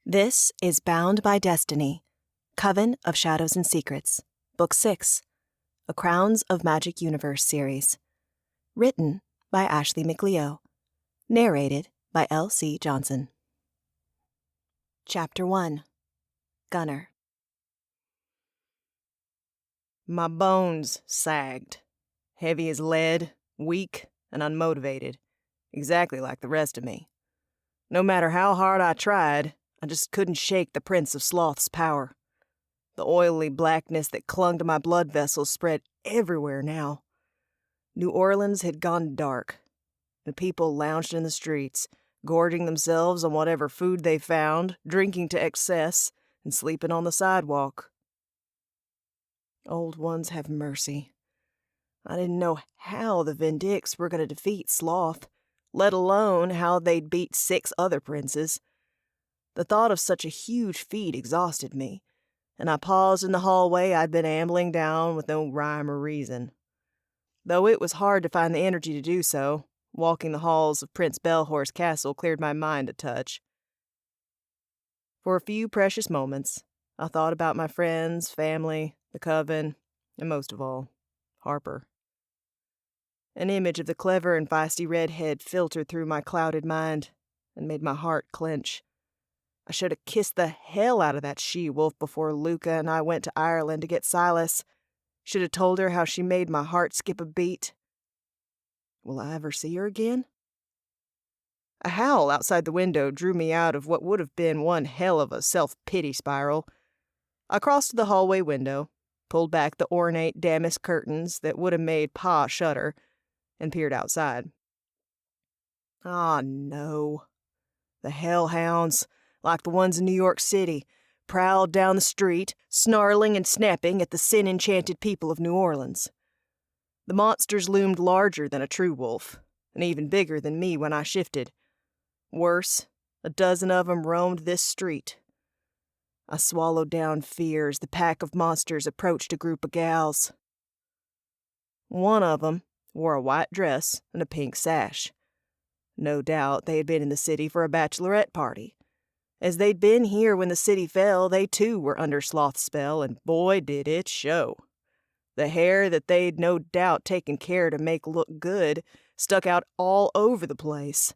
This is Bound by Destiny, Coven of Shadows and Secrets, Book 6, a Crowns of Magic Universe series. Written by Ashley McLeo. Narrated by L.C. Johnson. Chapter 1. Gunner. My bones sagged, heavy as lead, weak and unmotivated, exactly like the rest of me. No matter how hard I tried, I just couldn't shake the Prince of Sloth's power. The oily blackness that clung to my blood vessels spread everywhere now. New Orleans had gone dark. The people lounged in the streets, gorging themselves on whatever food they found, drinking to excess, and sleeping on the sidewalk. Old ones have mercy. I didn't know how the Vindix were going to defeat Sloth, let alone how they'd beat 6 other princes. The thought of such a huge feat exhausted me, and I paused in the hallway I'd been ambling down with no rhyme or reason. Though it was hard to find the energy to do so, walking the halls of Prince Bellhor's castle cleared my mind a touch. For a few precious moments, I thought about my friends, family, the Coven, and most of all, Harper. An image of the clever and feisty redhead filtered through my clouded mind and made my heart clench. I should have kissed the hell out of that she-wolf before Luca and I went to Ireland to get Silas. Should have told her how she made my heart skip a beat. Will I ever see her again? A howl outside the window drew me out of what would have been one hell of a self-pity spiral. I crossed to the hallway window, pulled back the ornate damask curtains that would have made Pa shudder, and peered outside. Ah, no. The hellhounds, like the ones in New York City, prowled down the street, snarling and snapping at the sin-enchanted people of New Orleans. The monsters loomed larger than a true wolf, and even bigger than me when I shifted. Worse, a dozen of them roamed this street. I swallowed down fear as the pack of monsters approached a group of gals. One of them wore a white dress and a pink sash. No doubt they had been in the city for a bachelorette party. As they'd been here when the city fell, they too were under Sloth's spell, and boy did it show. The hair that they'd no doubt taken care to make look good stuck out all over the place.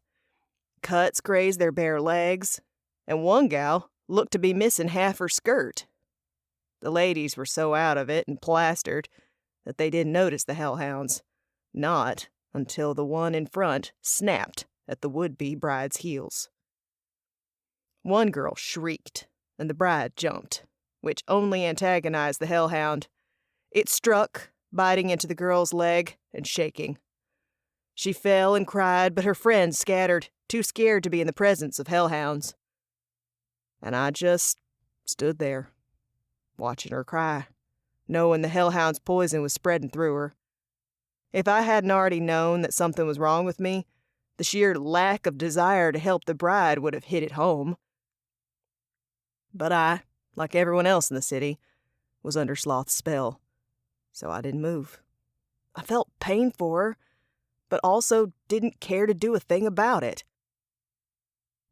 Cuts grazed their bare legs, and one gal looked to be missing half her skirt. The ladies were so out of it and plastered that they didn't notice the hellhounds. Not until the one in front snapped at the would-be bride's heels. One girl shrieked, and the bride jumped, which only antagonized the hellhound. It struck, biting into the girl's leg and shaking. She fell and cried, but her friends scattered, too scared to be in the presence of hellhounds. And I just stood there, watching her cry, knowing the hellhound's poison was spreading through her. If I hadn't already known that something was wrong with me, the sheer lack of desire to help the bride would have hit it home. But I, like everyone else in the city, was under Sloth's spell, so I didn't move. I felt pain for her, but also didn't care to do a thing about it.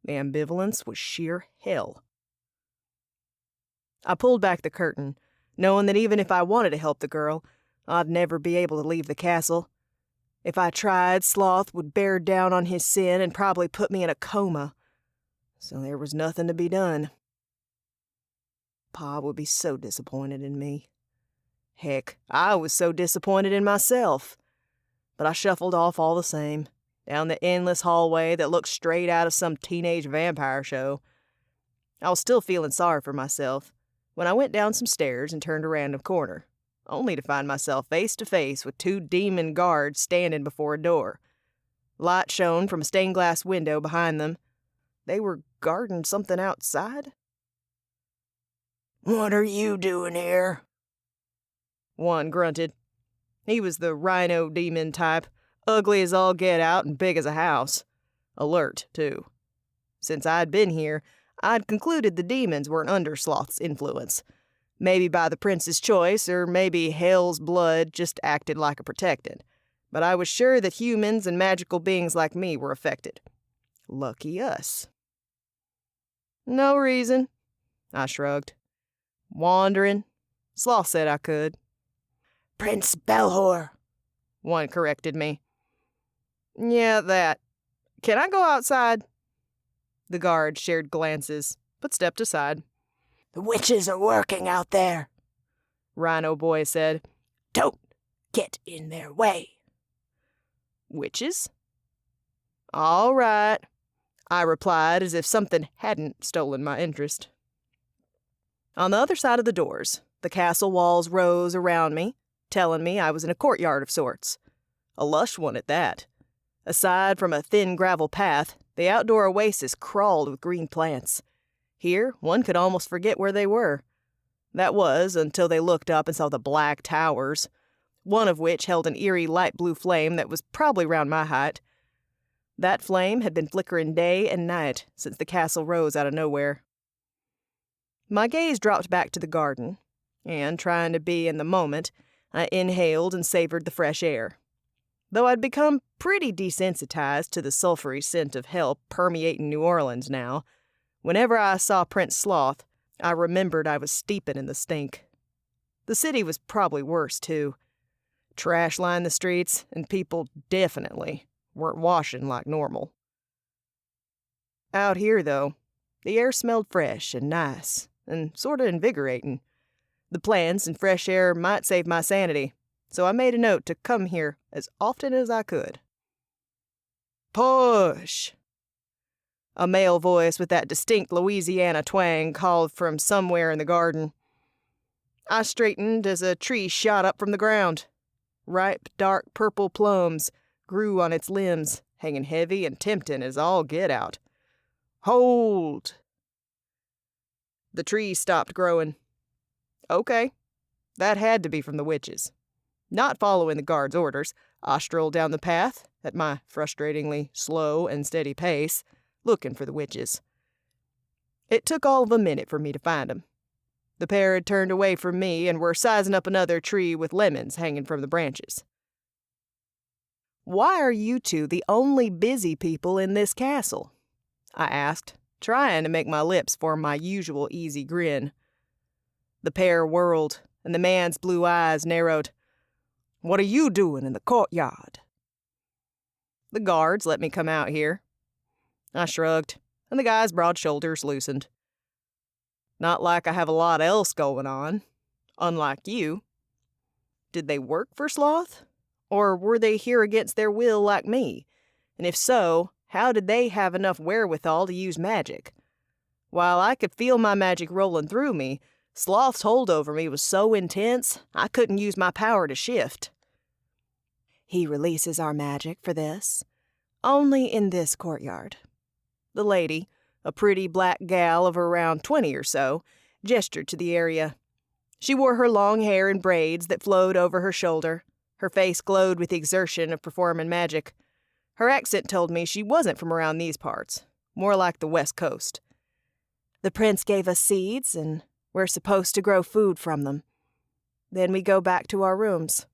The ambivalence was sheer hell. I pulled back the curtain, knowing that even if I wanted to help the girl, I'd never be able to leave the castle. If I tried, Sloth would bear down on his sin and probably put me in a coma. So there was nothing to be done. Pa would be so disappointed in me. Heck, I was so disappointed in myself. But I shuffled off all the same, down the endless hallway that looked straight out of some teenage vampire show. I was still feeling sorry for myself when I went down some stairs and turned a random corner, only to find myself face to face with 2 demon guards standing before a door. Light shone from a stained glass window behind them. They were guarding something outside. "What are you doing here?" One grunted. He was the rhino demon type, ugly as all get out and big as a house. Alert, too. Since I'd been here, I'd concluded the demons weren't under Sloth's influence. Maybe by the prince's choice, or maybe hell's blood just acted like a protectant. But I was sure that humans and magical beings like me were affected. Lucky us. No reason. I shrugged. Wandering. Sloth said I could. Prince Belhor, One corrected me. Yeah, that. Can I go outside? The guard shared glances, but stepped aside. the witches are working out there. Rhino Boy said. Don't get in their way. Witches? All right, I replied as if something hadn't stolen my interest. On the other side of the doors, the castle walls rose around me, telling me I was in a courtyard of sorts. A lush one at that. Aside from a thin gravel path, the outdoor oasis crawled with green plants. Here, one could almost forget where they were. That was until they looked up and saw the black towers, one of which held an eerie light blue flame that was probably round my height. That flame had been flickering day and night since the castle rose out of nowhere. My gaze dropped back to the garden, and, trying to be in the moment, I inhaled and savored the fresh air. Though I'd become pretty desensitized to the sulfury scent of hell permeating New Orleans now, whenever I saw Prince Sloth, I remembered I was steeping in the stink. The city was probably worse, too. Trash lined the streets, and people definitely weren't washing like normal. Out here, though, the air smelled fresh and nice, and sorta invigorating. The plants and fresh air might save my sanity, so I made a note to come here as often as I could. Push! A male voice with that distinct Louisiana twang called from somewhere in the garden. I straightened as a tree shot up from the ground. Ripe, dark purple plums grew on its limbs, hanging heavy and tempting as all get out. Hold! The tree stopped growing. Okay, that had to be from the witches. Not following the guard's orders, I strolled down the path at my frustratingly slow and steady pace, looking for the witches. It took all of a minute for me to find them. The pair had turned away from me and were sizing up another tree with lemons hanging from the branches. Why are you two the only busy people in this castle? I asked, trying to make my lips form my usual easy grin. The pair whirled, and the man's blue eyes narrowed. What are you doing in the courtyard? The guards let me come out here. I shrugged, and the guy's broad shoulders loosened. Not like I have a lot else going on, unlike you. Did they work for Sloth? Or were they here against their will like me? And if so, how did they have enough wherewithal to use magic? While I could feel my magic rolling through me, Sloth's hold over me was so intense, I couldn't use my power to shift. He releases our magic for this. Only in this courtyard. The lady, a pretty black gal of around 20 or so, gestured to the area. She wore her long hair in braids that flowed over her shoulder. Her face glowed with the exertion of performing magic. Her accent told me she wasn't from around these parts, more like the West Coast. The prince gave us seeds, and we're supposed to grow food from them. Then we go back to our rooms.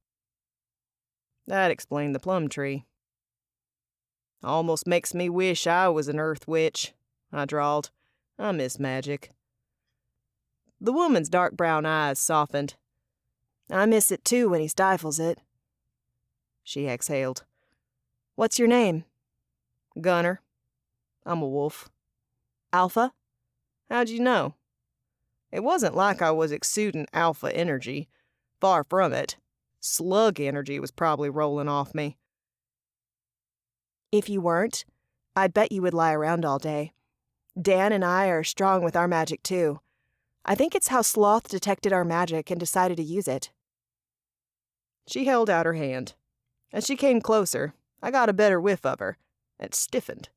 That explained the plum tree. Almost makes me wish I was an earth witch, I drawled. I miss magic. The woman's dark brown eyes softened. I miss it too when he stifles it. She exhaled. What's your name? Gunner. I'm a wolf. Alpha? How'd you know? It wasn't like I was exuding alpha energy. Far from it. Slug energy was probably rolling off me. If you weren't, I'd bet you would lie around all day. Dan and I are strong with our magic too. I think it's how Sloth detected our magic and decided to use it. She held out her hand. As she came closer, I got a better whiff of her, and stiffened.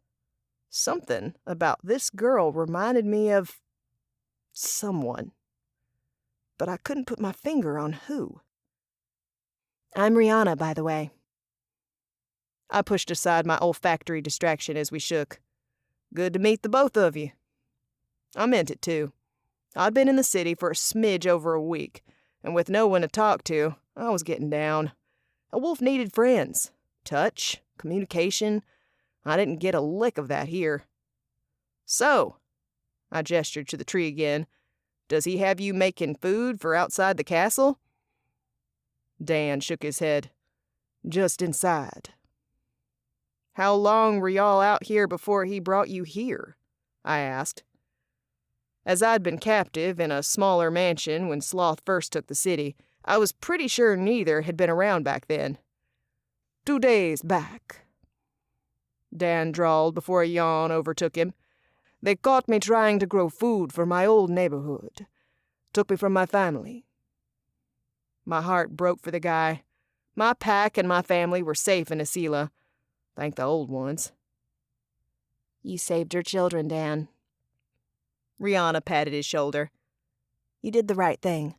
Something about this girl reminded me of someone. But I couldn't put my finger on who. I'm Rihanna, by the way. I pushed aside my olfactory distraction as we shook. Good to meet the both of you. I meant it, too. I'd been in the city for a smidge over a week, and with no one to talk to, I was getting down. A wolf needed friends. Touch, communication. I didn't get a lick of that here. So, I gestured to the tree again. "Does he have you making food for outside the castle?" Dan shook his head. "Just inside." "How long were y'all out here before he brought you here?" I asked. As I'd been captive in a smaller mansion when Sloth first took the city, I was pretty sure neither had been around back then. 2 days back," Dan drawled before a yawn overtook him. "they caught me trying to grow food for my old neighborhood. Took me from my family." My heart broke for the guy. My pack and my family were safe in Asila. Thank the old ones. "You saved your children, Dan." Rihanna patted his shoulder. "You did the right thing."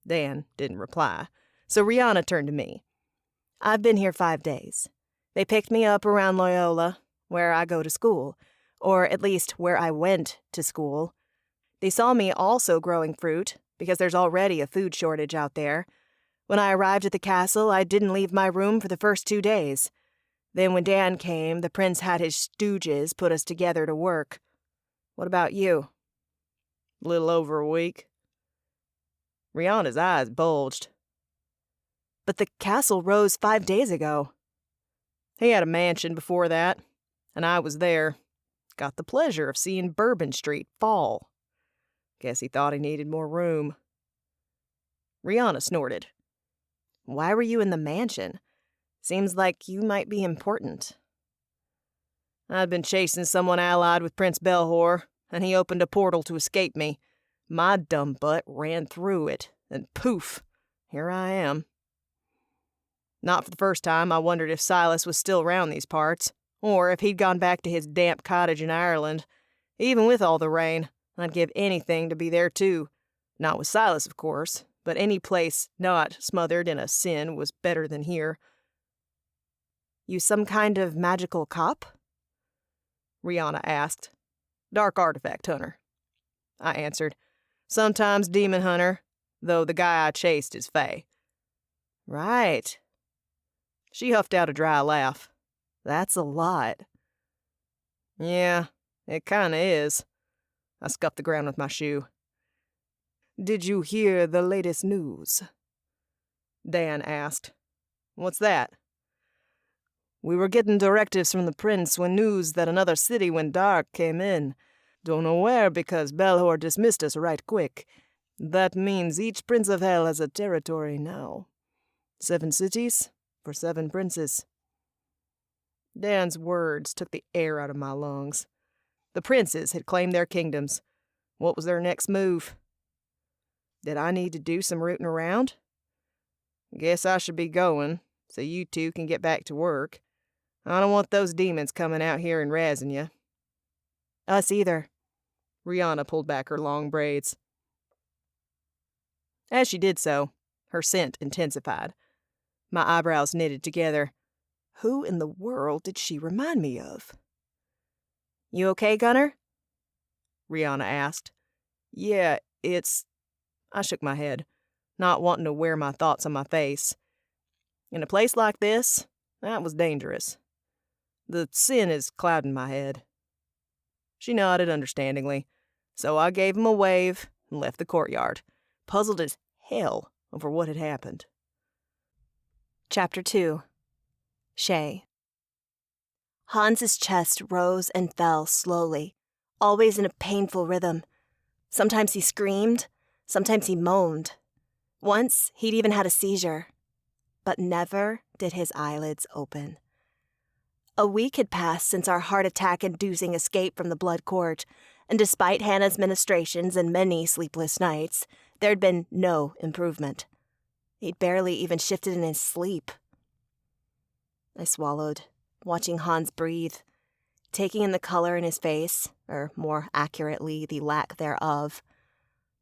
Dan didn't reply, so Rihanna turned to me. "I've been here 5 days. They picked me up around Loyola, where I go to school, or at least where I went to school. They saw me also growing fruit, because there's already a food shortage out there. When I arrived at the castle, I didn't leave my room for the first 2 days. Then when Dan came, the prince had his stooges put us together to work. What about you?" "Little over a week." Rihanna's eyes bulged. "But the castle rose 5 days ago." "He had a mansion before that, and I was there. Got the pleasure of seeing Bourbon Street fall. Guess he thought he needed more room." Rihanna snorted. "Why were you in the mansion? Seems like you might be important." "I'd been chasing someone allied with Prince Belhor, and he opened a portal to escape me. My dumb butt ran through it, and poof, here I am." Not for the first time I wondered if Silas was still around these parts, or if he'd gone back to his damp cottage in Ireland. Even with all the rain, I'd give anything to be there too. Not with Silas, of course, but any place not smothered in a sin was better than here. "You some kind of magical cop?" Rihanna asked. "Dark artifact hunter," I answered. "Sometimes demon hunter, though the guy I chased is Fae." "Right." She huffed out a dry laugh. "That's a lot." "Yeah, it kinda is." I scuffed the ground with my shoe. "Did you hear the latest news?" Dan asked. "What's that?" "We were getting directives from the prince when news that another city went dark came in. Don't know where because Belhor dismissed us right quick. That means each prince of hell has a territory now. 7 cities for 7 princes." Dan's words took the air out of my lungs. The princes had claimed their kingdoms. What was their next move? Did I need to do some rooting around? Guess I should be going, so you two can get back to work. I don't want those demons coming out here and razzing you. "Us either." Rihanna pulled back her long braids. As she did so, her scent intensified. My eyebrows knitted together. Who in the world did she remind me of? "You okay, Gunner?" Rihanna asked. "Yeah, it's..." I shook my head, not wanting to wear my thoughts on my face. In a place like this, that was dangerous. The sin is clouding my head. She nodded understandingly, so I gave him a wave and left the courtyard, puzzled as hell over what had happened. Chapter 2. Shay. Hans's chest rose and fell slowly, always in a painful rhythm. Sometimes he screamed, sometimes he moaned. Once he'd even had a seizure. But never did his eyelids open. A week had passed since our heart attack-inducing escape from the Blood Court, and despite Hannah's ministrations and many sleepless nights, there'd been no improvement. He'd barely even shifted in his sleep. I swallowed, watching Hans breathe, taking in the color in his face, or more accurately, the lack thereof.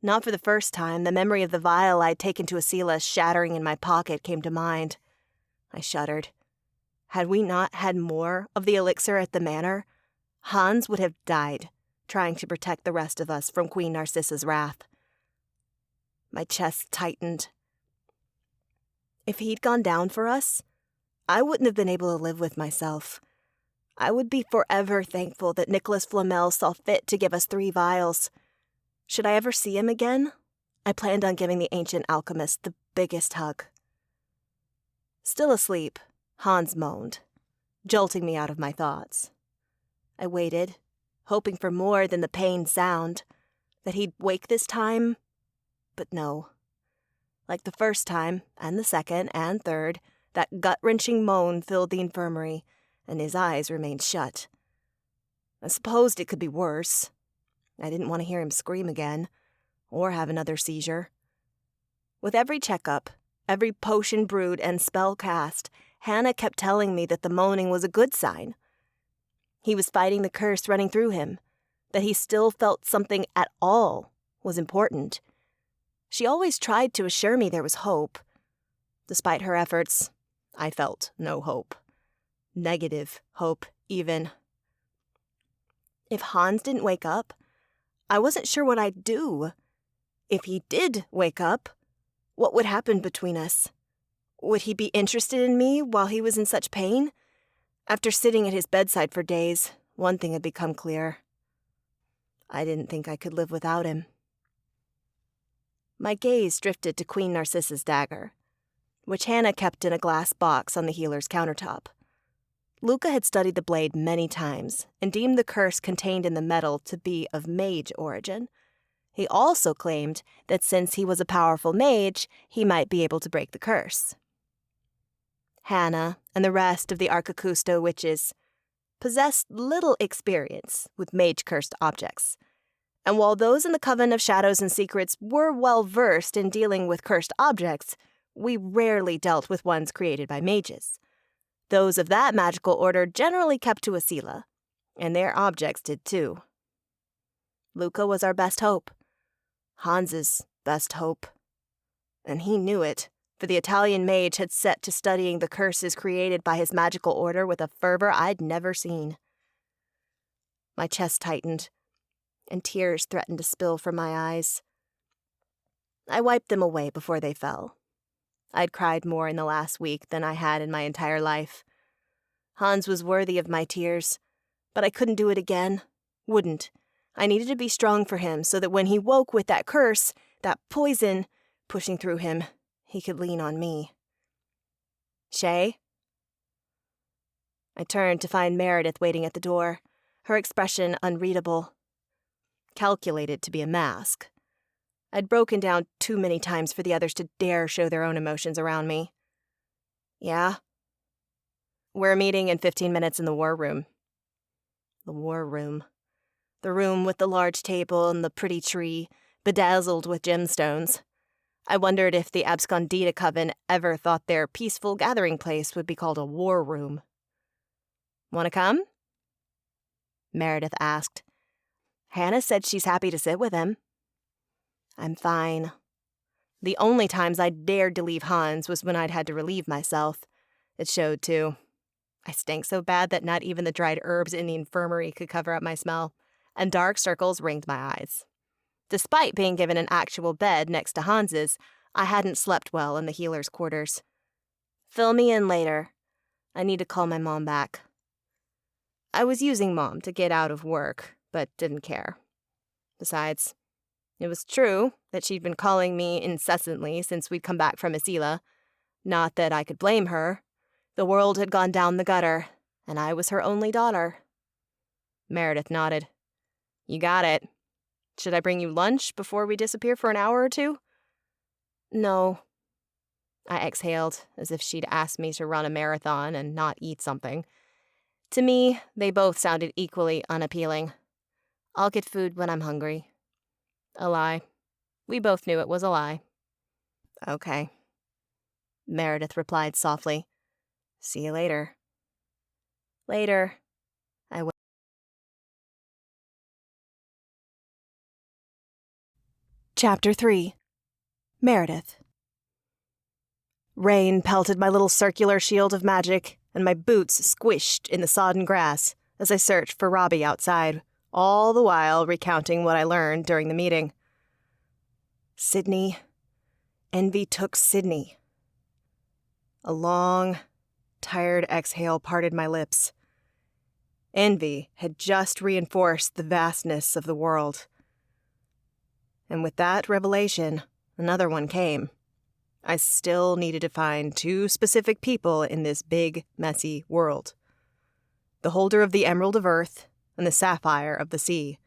Not for the first time, the memory of the vial I'd taken to Asila shattering in my pocket came to mind. I shuddered. Had we not had more of the elixir at the manor, Hans would have died, trying to protect the rest of us from Queen Narcissa's wrath. My chest tightened. If he'd gone down for us, I wouldn't have been able to live with myself. I would be forever thankful that Nicholas Flamel saw fit to give us 3 vials. Should I ever see him again, I planned on giving the ancient alchemist the biggest hug. Still asleep, Hans moaned, jolting me out of my thoughts. I waited, hoping for more than the pain sound, that he'd wake this time, but no. Like the first time, and the second, and third, that gut-wrenching moan filled the infirmary, and his eyes remained shut. I supposed it could be worse. I didn't want to hear him scream again, or have another seizure. With every checkup, every potion brewed and spell cast, Hannah kept telling me that the moaning was a good sign. He was fighting the curse running through him, that he still felt something at all was important. She always tried to assure me there was hope. Despite her efforts, I felt no hope. Negative hope, even. If Hans didn't wake up, I wasn't sure what I'd do. If he did wake up, what would happen between us? Would he be interested in me while he was in such pain? After sitting at his bedside for days, one thing had become clear. I didn't think I could live without him. My gaze drifted to Queen Narcissa's dagger, which Hannah kept in a glass box on the healer's countertop. Luca had studied the blade many times and deemed the curse contained in the metal to be of mage origin. He also claimed that since he was a powerful mage, he might be able to break the curse. Hannah and the rest of the Arcacusto witches possessed little experience with mage-cursed objects, and while those in the Coven of Shadows and Secrets were well-versed in dealing with cursed objects, we rarely dealt with ones created by mages. Those of that magical order generally kept to Asila, and their objects did too. Luca was our best hope. Hans's best hope. And he knew it, for the Italian mage had set to studying the curses created by his magical order with a fervor I'd never seen. My chest tightened, and tears threatened to spill from my eyes. I wiped them away before they fell. I'd cried more in the last week than I had in my entire life. Hans was worthy of my tears, but I couldn't do it again. Wouldn't. I needed to be strong for him so that when he woke with that curse, that poison, pushing through him, he could lean on me. Shay? I turned to find Meredith waiting at the door, her expression unreadable. Calculated to be a mask. I'd broken down too many times for the others to dare show their own emotions around me. Yeah? We're meeting in 15 minutes in the war room. The war room. The room with the large table and the pretty tree, bedazzled with gemstones. I wondered if the Abscondita Coven ever thought their peaceful gathering place would be called a war room. Want to come? Meredith asked. Hannah said she's happy to sit with him. I'm fine. The only times I dared to leave Hans was when I'd had to relieve myself. It showed, too. I stank so bad that not even the dried herbs in the infirmary could cover up my smell, and dark circles ringed my eyes. Despite being given an actual bed next to Hans's, I hadn't slept well in the healer's quarters. Fill me in later. I need to call my mom back. I was using Mom to get out of work, but didn't care. Besides, it was true that she'd been calling me incessantly since we'd come back from Asila. Not that I could blame her. The world had gone down the gutter, and I was her only daughter. Meredith nodded. You got it. Should I bring you lunch before we disappear for an hour or two? No. I exhaled, as if she'd asked me to run a marathon and not eat something. To me, they both sounded equally unappealing. I'll get food when I'm hungry. A lie. We both knew it was a lie. Okay. Meredith replied softly. See you later. Later. I went. Chapter 3. Meredith. Rain pelted my little circular shield of magic, and my boots squished in the sodden grass as I searched for Robbie outside, all the while recounting what I learned during the meeting. Sydney. Envy took Sydney. A long, tired exhale parted my lips. Envy had just reinforced the vastness of the world. And with that revelation, another one came. I still needed to find 2 specific people in this big, messy world. The holder of the Emerald of Earth and the Sapphire of the Sea.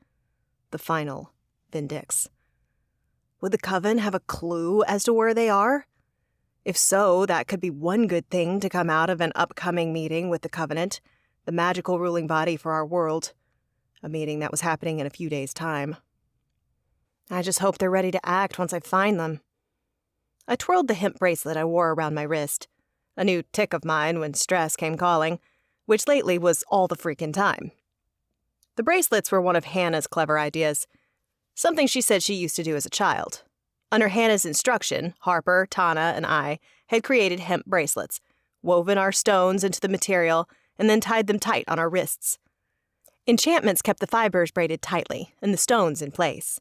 The final Vindix. Would the Coven have a clue as to where they are? If so, that could be one good thing to come out of an upcoming meeting with the Covenant, the magical ruling body for our world. A meeting that was happening in a few days' time. I just hope they're ready to act once I find them. I twirled the hemp bracelet I wore around my wrist, a new tic of mine when stress came calling, which lately was all the freaking time. The bracelets were one of Hannah's clever ideas, something she said she used to do as a child. Under Hannah's instruction, Harper, Tana, and I had created hemp bracelets, woven our stones into the material, and then tied them tight on our wrists. Enchantments kept the fibers braided tightly and the stones in place.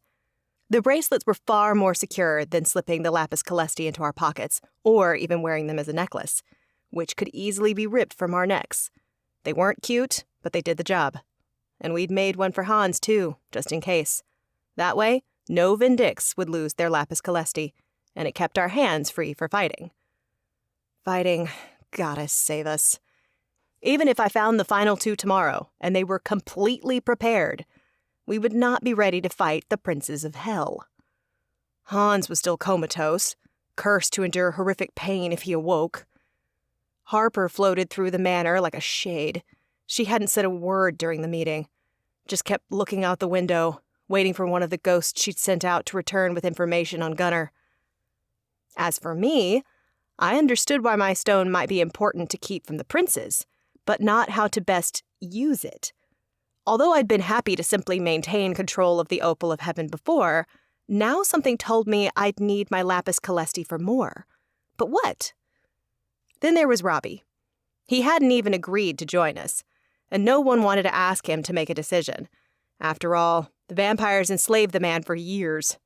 The bracelets were far more secure than slipping the lapis calesti into our pockets, or even wearing them as a necklace, which could easily be ripped from our necks. They weren't cute, but they did the job. And we'd made one for Hans, too, just in case. That way, no Vindix would lose their lapis calesti, and it kept our hands free for fighting. Fighting, goddess save us. Even if I found the final 2 tomorrow, and they were completely prepared, we would not be ready to fight the princes of hell. Hans was still comatose, cursed to endure horrific pain if he awoke. Harper floated through the manor like a shade. She hadn't said a word during the meeting, just kept looking out the window, waiting for one of the ghosts she'd sent out to return with information on Gunnar. As for me, I understood why my stone might be important to keep from the princes, but not how to best use it. Although I'd been happy to simply maintain control of the Opal of Heaven before, now something told me I'd need my lapis calesti for more. But what? Then there was Robbie. He hadn't even agreed to join us, and no one wanted to ask him to make a decision. After all, the vampires enslaved the man for years.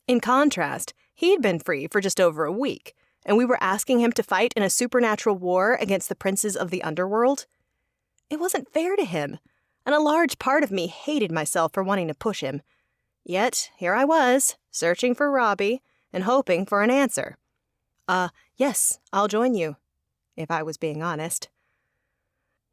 In contrast, he'd been free for just over a week, and we were asking him to fight in a supernatural war against the princes of the underworld? It wasn't fair to him, and a large part of me hated myself for wanting to push him. Yet, here I was, searching for Robbie and hoping for an answer. Yes, I'll join you, if I was being honest.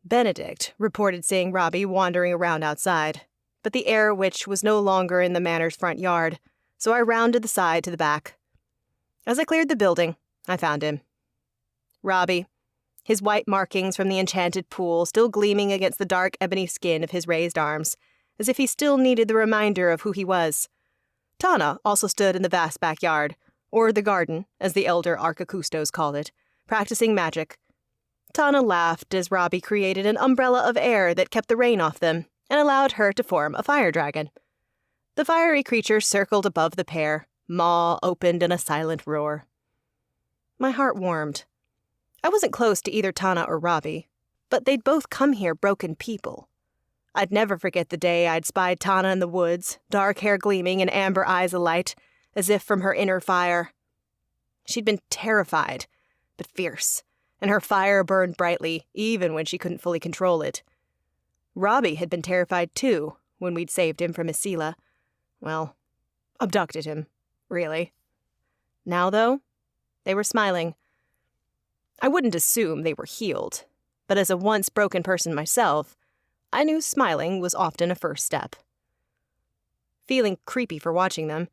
Benedict reported seeing Robbie wandering around outside, but the air witch was no longer in the manor's front yard, so I rounded the side to the back. As I cleared the building, I found him. Robbie, his white markings from the enchanted pool still gleaming against the dark ebony skin of his raised arms, as if he still needed the reminder of who he was. Tana also stood in the vast backyard, or the garden, as the elder Archicustos called it, practicing magic. Tana laughed as Robbie created an umbrella of air that kept the rain off them and allowed her to form a fire dragon. The fiery creature circled above the pair, maw opened in a silent roar. My heart warmed. I wasn't close to either Tana or Robbie, but they'd both come here broken people. I'd never forget the day I'd spied Tana in the woods, dark hair gleaming and amber eyes alight, as if from her inner fire. She'd been terrified, but fierce, and her fire burned brightly, even when she couldn't fully control it. Robbie had been terrified too, when we'd saved him from Isila. Well, abducted him, really. Now, though, they were smiling. I wouldn't assume they were healed, but as a once broken person myself, I knew smiling was often a first step. Feeling creepy for watching them,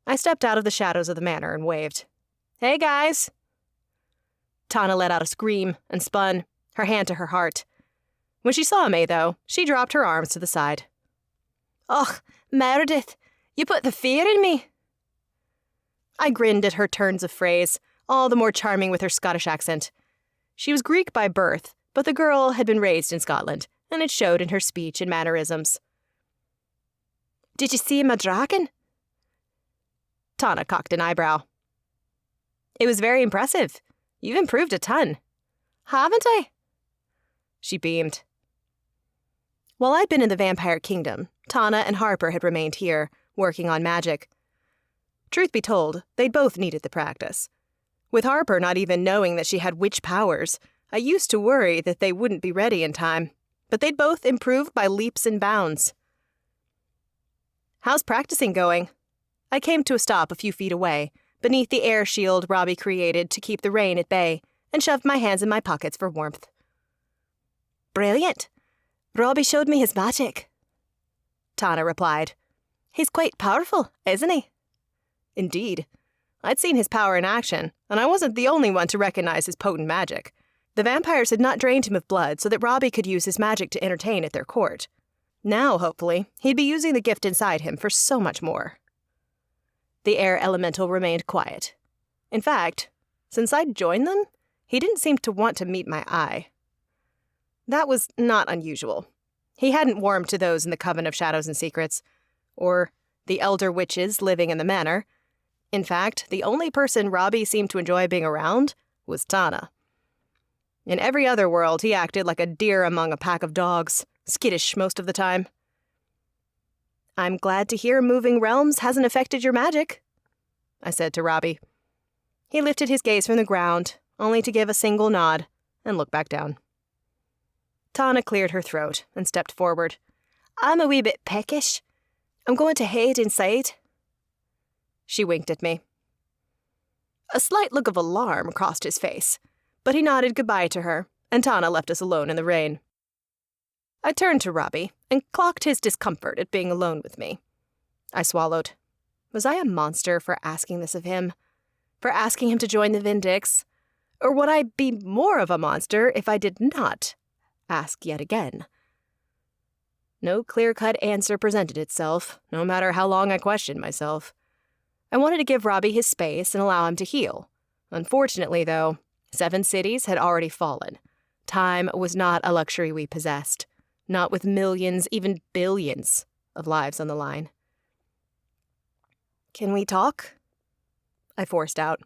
I stepped out of the shadows of the manor and waved. "Hey, guys!" Tana let out a scream and spun, her hand to her heart. When she saw me, though, she dropped her arms to the side. "Och, Meredith, you put the fear in me." I grinned at her turns of phrase, all the more charming with her Scottish accent. She was Greek by birth, but the girl had been raised in Scotland, and it showed in her speech and mannerisms. "Did you see my dragon?" Tana cocked an eyebrow. "It was very impressive. You've improved a ton." "Haven't I?" She beamed. While I'd been in the Vampire Kingdom, Tana and Harper had remained here, working on magic. Truth be told, they'd both needed the practice. With Harper not even knowing that she had witch powers, I used to worry that they wouldn't be ready in time, but they'd both improved by leaps and bounds. "How's practicing going?" I came to a stop a few feet away, beneath the air shield Robbie created to keep the rain at bay, and shoved my hands in my pockets for warmth. "Brilliant. Robbie showed me his magic," Tana replied. "He's quite powerful, isn't he?" Indeed. I'd seen his power in action, and I wasn't the only one to recognize his potent magic. The vampires had not drained him of blood so that Robbie could use his magic to entertain at their court. Now, hopefully, he'd be using the gift inside him for so much more. The air elemental remained quiet. In fact, since I'd joined them, he didn't seem to want to meet my eye. That was not unusual. He hadn't warmed to those in the Coven of Shadows and Secrets, or the elder witches living in the manor. In fact, the only person Robbie seemed to enjoy being around was Tana. In every other world, he acted like a deer among a pack of dogs, skittish most of the time. "I'm glad to hear moving realms hasn't affected your magic," I said to Robbie. He lifted his gaze from the ground, only to give a single nod and look back down. Tana cleared her throat and stepped forward. "I'm a wee bit peckish. I'm going to head inside." She winked at me. A slight look of alarm crossed his face, but he nodded goodbye to her, and Tana left us alone in the rain. I turned to Robbie and clocked his discomfort at being alone with me. I swallowed. Was I a monster for asking this of him? For asking him to join the Vindix? Or would I be more of a monster if I did not ask yet again? No clear-cut answer presented itself, no matter how long I questioned myself. I wanted to give Robbie his space and allow him to heal. Unfortunately, though, 7 cities had already fallen. Time was not a luxury we possessed, not with millions, even billions, of lives on the line. "Can we talk?" I forced out.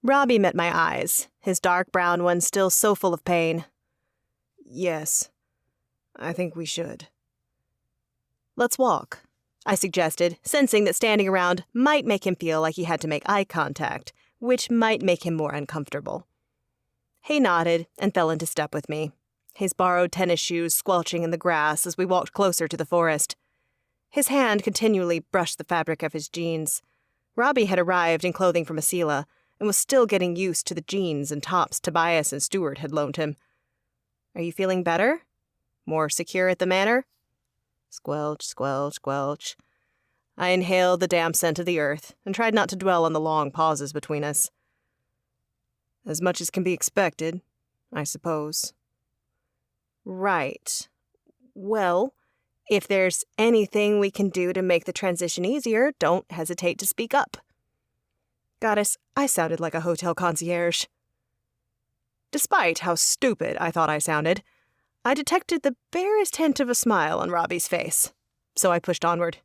Robbie met my eyes, his dark brown ones still so full of pain. "Yes, I think we should." "Let's walk," I suggested, sensing that standing around might make him feel like he had to make eye contact, which might make him more uncomfortable. He nodded and fell into step with me, his borrowed tennis shoes squelching in the grass as we walked closer to the forest. His hand continually brushed the fabric of his jeans. Robbie had arrived in clothing from Asila and was still getting used to the jeans and tops Tobias and Stuart had loaned him. "Are you feeling better? More secure at the manor?" Squelch, squelch, squelch. I inhaled the damp scent of the earth and tried not to dwell on the long pauses between us. "As much as can be expected, I suppose." "Right. Well, if there's anything we can do to make the transition easier, don't hesitate to speak up." Goddess, I sounded like a hotel concierge. Despite how stupid I thought I sounded, I detected the barest hint of a smile on Robbie's face, so I pushed onward.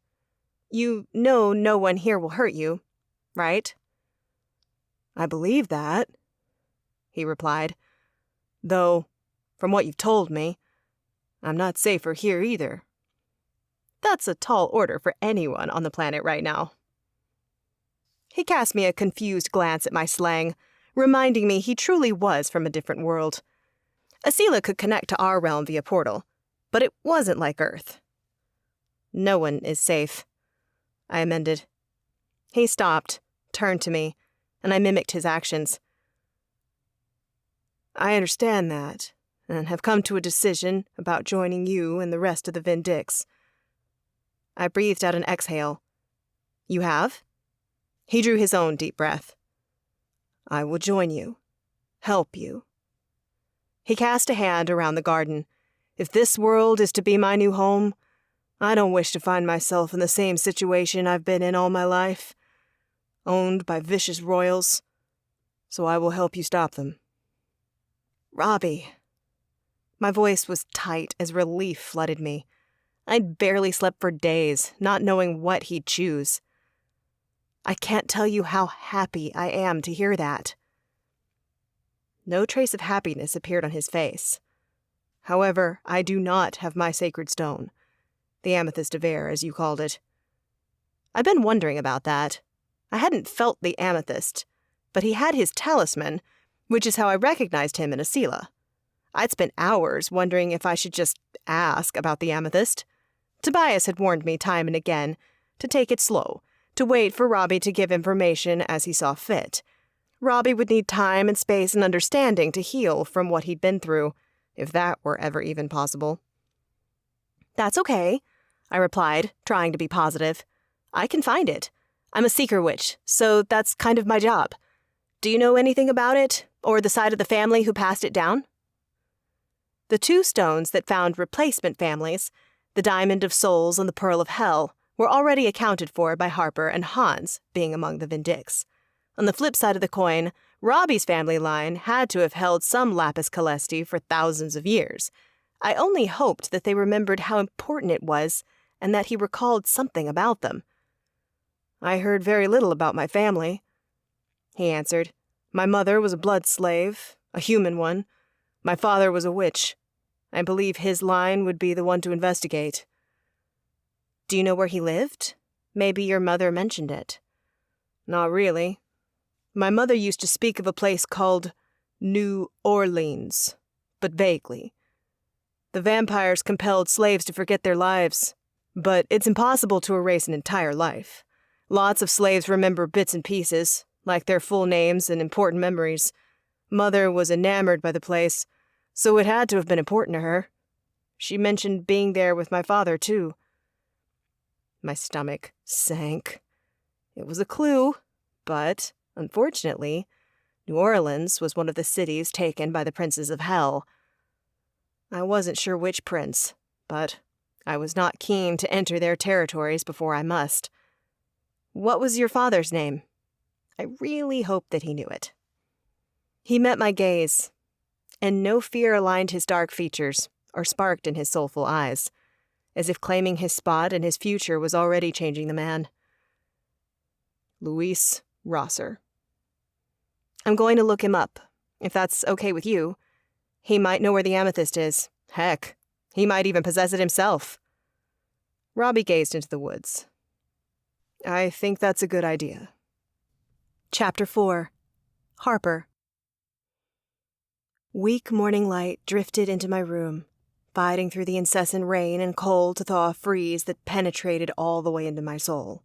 "You know no one here will hurt you, right?" "I believe that," he replied. "Though, from what you've told me, I'm not safer here either." That's a tall order for anyone on the planet right now. He cast me a confused glance at my slang, reminding me he truly was from a different world. Asila could connect to our realm via portal, but it wasn't like Earth. "No one is safe," I amended. He stopped, turned to me, and I mimicked his actions. "I understand that, and have come to a decision about joining you and the rest of the Vindix." I breathed out an exhale. "You have?" He drew his own deep breath. "I will join you. Help you." He cast a hand around the garden. "If this world is to be my new home, I don't wish to find myself in the same situation I've been in all my life, owned by vicious royals, so I will help you stop them." "Robbie." My voice was tight as relief flooded me. I'd barely slept for days, not knowing what he'd choose. I can't tell you how happy I am to hear that. No trace of happiness appeared on his face. However, I do not have my sacred stone, the amethyst of air, as you called it. I've been wondering about that. I hadn't felt the amethyst, but he had his talisman, which is how I recognized him in Asila. I'd spent hours wondering if I should just ask about the amethyst. Tobias had warned me time and again to take it slow, to wait for Robbie to give information as he saw fit. Robbie would need time and space and understanding to heal from what he'd been through, if that were ever even possible. "That's okay," I replied, trying to be positive. "I can find it. I'm a seeker witch, so that's kind of my job. Do you know anything about it, or the side of the family who passed it down?" The two stones that found replacement families, the Diamond of Souls and the Pearl of Hell, were already accounted for by Harper and Hans, being among the Vindix. On the flip side of the coin, Robbie's family line had to have held some lapis calesti for thousands of years. I only hoped that they remembered how important it was and that he recalled something about them. "I heard very little about my family," he answered. "My mother was a blood slave, a human one. My father was a witch. I believe his line would be the one to investigate." "Do you know where he lived? Maybe your mother mentioned it." "Not really. My mother used to speak of a place called New Orleans, but vaguely. The vampires compelled slaves to forget their lives, but it's impossible to erase an entire life. Lots of slaves remember bits and pieces, like their full names and important memories. Mother was enamored by the place, so it had to have been important to her. She mentioned being there with my father, too." My stomach sank. It was a clue, but, unfortunately, New Orleans was one of the cities taken by the princes of Hell. I wasn't sure which prince, but I was not keen to enter their territories before I must. "What was your father's name?" I really hoped that he knew it. He met my gaze, and no fear aligned his dark features or sparked in his soulful eyes, as if claiming his spot and his future was already changing the man. "Louis Rosser." "I'm going to look him up, if that's okay with you. He might know where the amethyst is. Heck, he might even possess it himself." Robbie gazed into the woods. "I think that's a good idea." Chapter 4. Harper. Weak morning light drifted into my room, fighting through the incessant rain and cold to thaw a freeze that penetrated all the way into my soul.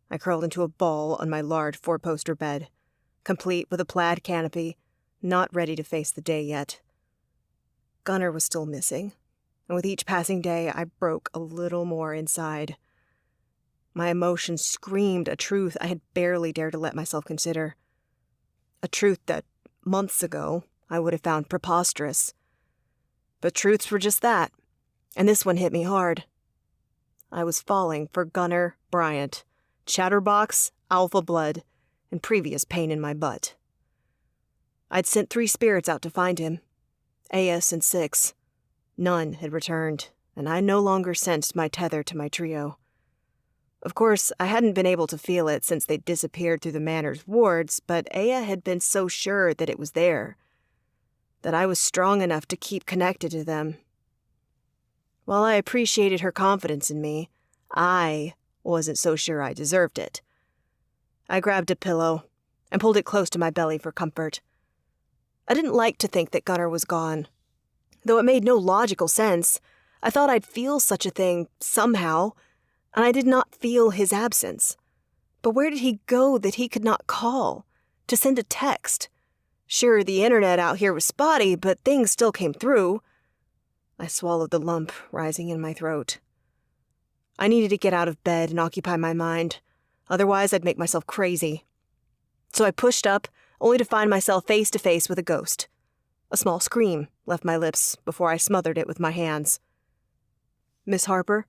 I curled into a ball on my large four-poster bed, complete with a plaid canopy, not ready to face the day yet. Gunnar was still missing, and with each passing day I broke a little more inside. My emotions screamed a truth I had barely dared to let myself consider. A truth that, months ago, I would have found preposterous. But truths were just that, and this one hit me hard. I was falling for Gunnar Bryant, chatterbox, alpha blood, and previous pain in my butt. I'd sent 3 spirits out to find him, Aes and 6. None had returned, and I no longer sensed my tether to my trio. Of course, I hadn't been able to feel it since they'd disappeared through the manor's wards, but Aya had been so sure that it was there, that I was strong enough to keep connected to them. While I appreciated her confidence in me, I wasn't so sure I deserved it. I grabbed a pillow and pulled it close to my belly for comfort. I didn't like to think that Gunnar was gone. Though it made no logical sense, I thought I'd feel such a thing somehow, and I did not feel his absence. But where did he go that he could not call, to send a text? Sure, the internet out here was spotty, but things still came through. I swallowed the lump rising in my throat. I needed to get out of bed and occupy my mind, otherwise I'd make myself crazy. So I pushed up, only to find myself face to face with a ghost. A small scream left my lips before I smothered it with my hands. "Miss Harper?"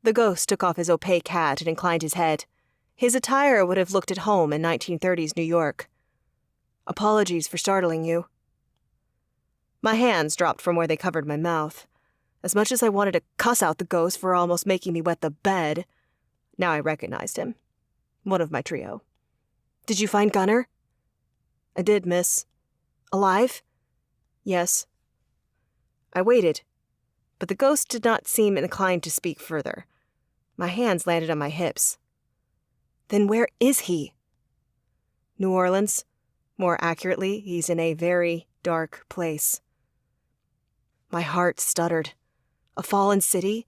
The ghost took off his opaque hat and inclined his head. His attire would have looked at home in 1930s New York. "Apologies for startling you." My hands dropped from where they covered my mouth. As much as I wanted to cuss out the ghost for almost making me wet the bed, now I recognized him. One of my trio. "Did you find Gunnar?" "I did, miss." "Alive?" "Yes." I waited, but the ghost did not seem inclined to speak further. My hands landed on my hips. "Then where is he?" "New Orleans. More accurately, he's in a very dark place. My heart stuttered. A fallen city?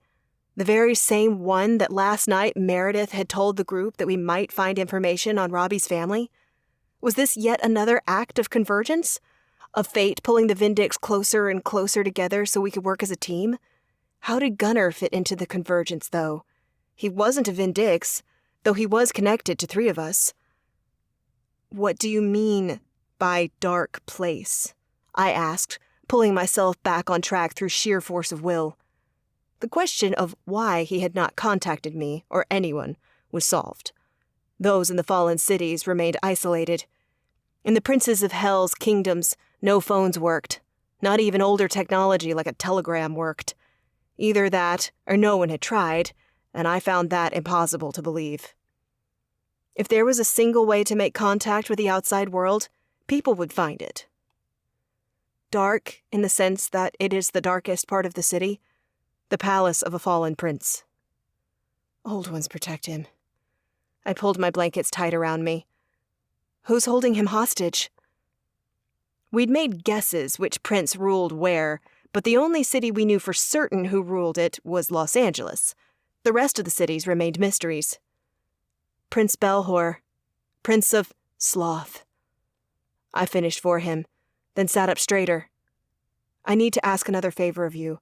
The very same one that last night Meredith had told the group that we might find information on Robbie's family? Was this yet another act of convergence? Of fate pulling the Vindix closer and closer together so we could work as a team? How did Gunnar fit into the convergence, though? He wasn't a Vindix, though he was connected to 3 of us. What do you mean by dark place? I asked, pulling myself back on track through sheer force of will. The question of why he had not contacted me, or anyone, was solved. Those in the fallen cities remained isolated. In the princes of Hell's kingdoms, no phones worked. Not even older technology like a telegram worked. Either that, or no one had tried, and I found that impossible to believe. If there was a single way to make contact with the outside world, people would find it. Dark, in the sense that it is the darkest part of the city, the palace of a fallen prince. Old ones protect him. I pulled my blankets tight around me. Who's holding him hostage? We'd made guesses which prince ruled where, but the only city we knew for certain who ruled it was Los Angeles. The rest of the cities remained mysteries. Prince Belhor, Prince of Sloth. I finished for him, then sat up straighter. I need to ask another favor of you,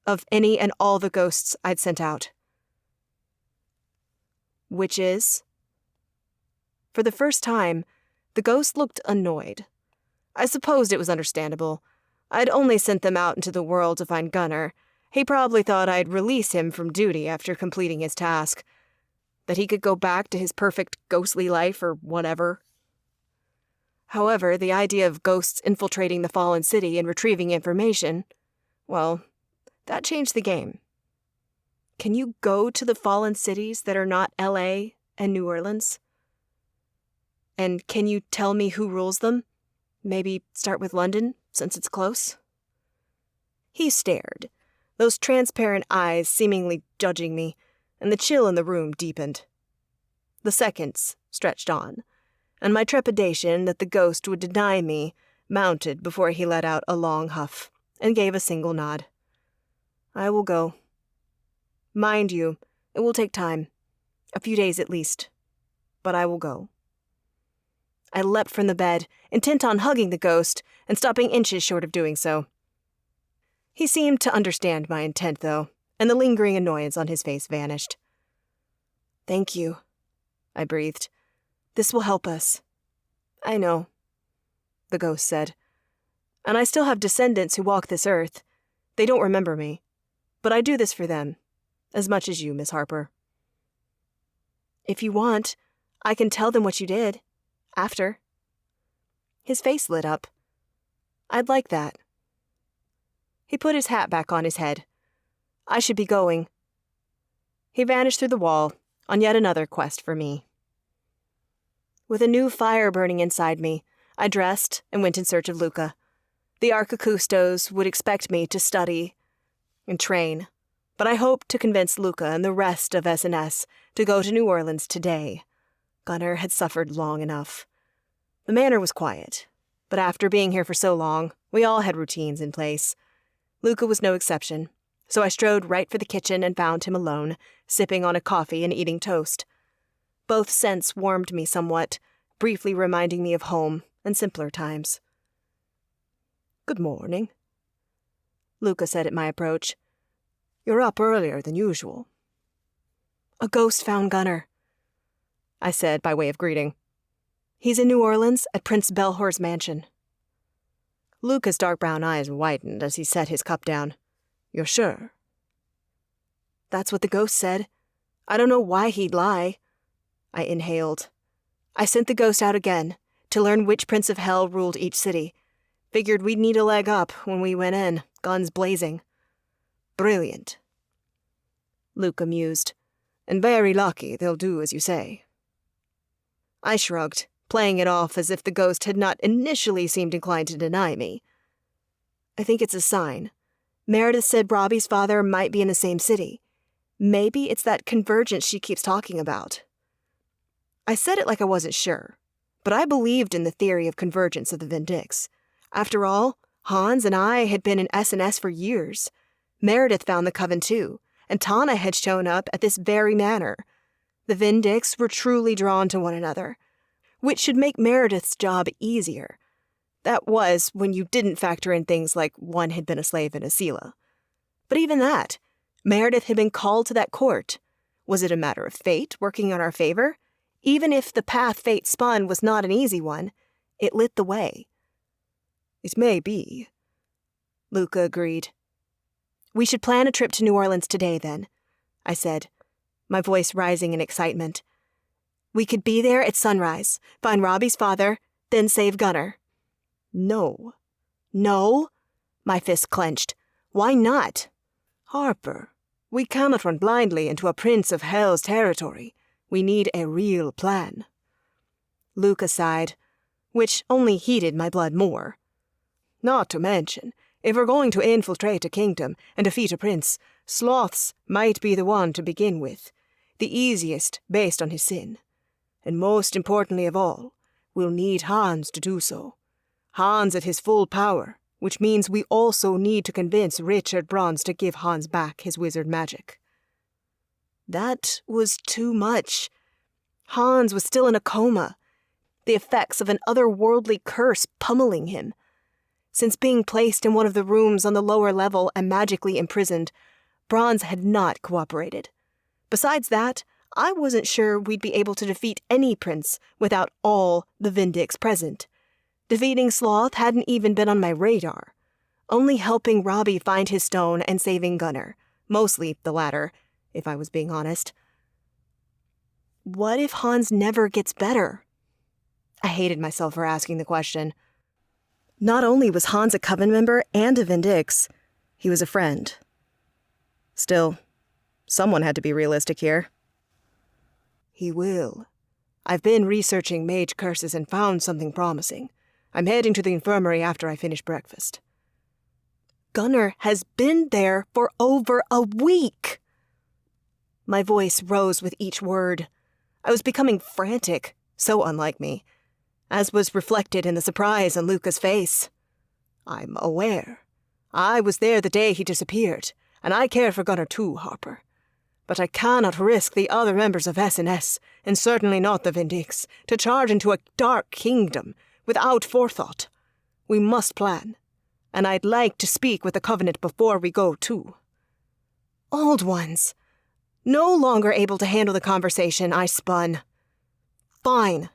of any and all the ghosts I'd sent out. Which is? For the first time, the ghost looked annoyed. I supposed it was understandable. I'd only sent them out into the world to find Gunnar. He probably thought I'd release him from duty after completing his task. That he could go back to his perfect ghostly life or whatever. However, the idea of ghosts infiltrating the fallen city and retrieving information, well, that changed the game. Can you go to the fallen cities that are not L.A. and New Orleans? And can you tell me who rules them? Maybe start with London, since it's close? He stared, those transparent eyes seemingly judging me, and the chill in the room deepened. The seconds stretched on, and my trepidation that the ghost would deny me mounted before he let out a long huff and gave a single nod. I will go. Mind you, it will take time, a few days at least, but I will go. I leapt from the bed, intent on hugging the ghost and stopping inches short of doing so. He seemed to understand my intent, though, and the lingering annoyance on his face vanished. Thank you, I breathed. This will help us. I know, the ghost said. And I still have descendants who walk this earth. They don't remember me, but I do this for them, as much as you, Miss Harper. If you want, I can tell them what you did. After. His face lit up. I'd like that. He put his hat back on his head. I should be going. He vanished through the wall, on yet another quest for me. With a new fire burning inside me, I dressed and went in search of Luca. The Archicustos would expect me to study and train, but I hoped to convince Luca and the rest of S&S to go to New Orleans today. Gunnar had suffered long enough. The manor was quiet, but after being here for so long, we all had routines in place. Luca was no exception, so I strode right for the kitchen and found him alone, sipping on a coffee and eating toast. Both scents warmed me somewhat, briefly reminding me of home and simpler times. Good morning, Luca said at my approach. You're up earlier than usual. A ghost found Gunnar, I said by way of greeting. He's in New Orleans at Prince Belhor's mansion. Luca's dark brown eyes widened as he set his cup down. You're sure? That's what the ghost said. I don't know why he'd lie. I inhaled. I sent the ghost out again, to learn which Prince of Hell ruled each city. Figured we'd need a leg up when we went in, guns blazing. Brilliant, Luca mused. And very lucky they'll do as you say. I shrugged, playing it off as if the ghost had not initially seemed inclined to deny me. I think it's a sign. Meredith said Robbie's father might be in the same city. Maybe it's that convergence she keeps talking about. I said it like I wasn't sure, but I believed in the theory of convergence of the Vindix. After all, Hans and I had been in S&S for years. Meredith found the Coven too, and Tana had shown up at this very manor. The Vindix were truly drawn to one another, which should make Meredith's job easier. That was when you didn't factor in things like one had been a slave in Asila. But even that, Meredith had been called to that court. Was it a matter of fate working in our favor? Even if the path fate spun was not an easy one, it lit the way. It may be, Luca agreed. We should plan a trip to New Orleans today, then, I said, my voice rising in excitement. We could be there at sunrise, find Robbie's father, then save Gunnar. No. No? My fist clenched. Why not? Harper, we cannot run blindly into a Prince of Hell's territory. We need a real plan. Luca sighed, which only heated my blood more. Not to mention, if we're going to infiltrate a kingdom and defeat a prince, Sloth's might be the one to begin with, the easiest based on his sin. And most importantly of all, we'll need Hans to do so. Hans at his full power, which means we also need to convince Richard Bronze to give Hans back his wizard magic. That was too much. Hans was still in a coma, the effects of an otherworldly curse pummeling him. Since being placed in one of the rooms on the lower level and magically imprisoned, Bronze had not cooperated. Besides that, I wasn't sure we'd be able to defeat any prince without all the Vindix present. Defeating Sloth hadn't even been on my radar. Only helping Robbie find his stone and saving Gunnar. Mostly the latter, if I was being honest. What if Hans never gets better? I hated myself for asking the question. Not only was Hans a Coven member and a Vindix, he was a friend. Still, someone had to be realistic here. He will. I've been researching mage curses and found something promising. I'm heading to the infirmary after I finish breakfast. Gunnar has been there for over a week. My voice rose with each word. I was becoming frantic, so unlike me, as was reflected in the surprise on Luca's face. I'm aware. I was there the day he disappeared, and I care for Gunnar too, Harper. But I cannot risk the other members of S&S, and certainly not the Vindix, to charge into a dark kingdom without forethought. We must plan, and I'd like to speak with the Covenant before we go too. Old ones. No longer able to handle the conversation, I spun. Fine.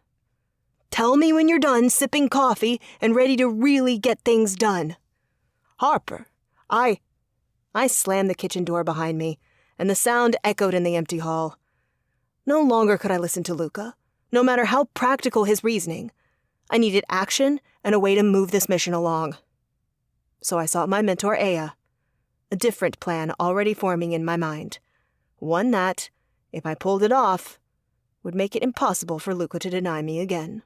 Tell me when you're done sipping coffee and ready to really get things done. Harper, I slammed the kitchen door behind me, and the sound echoed in the empty hall. No longer could I listen to Luca, no matter how practical his reasoning. I needed action and a way to move this mission along. So I sought my mentor, Aya. A different plan already forming in my mind. One that, if I pulled it off, would make it impossible for Luca to deny me again.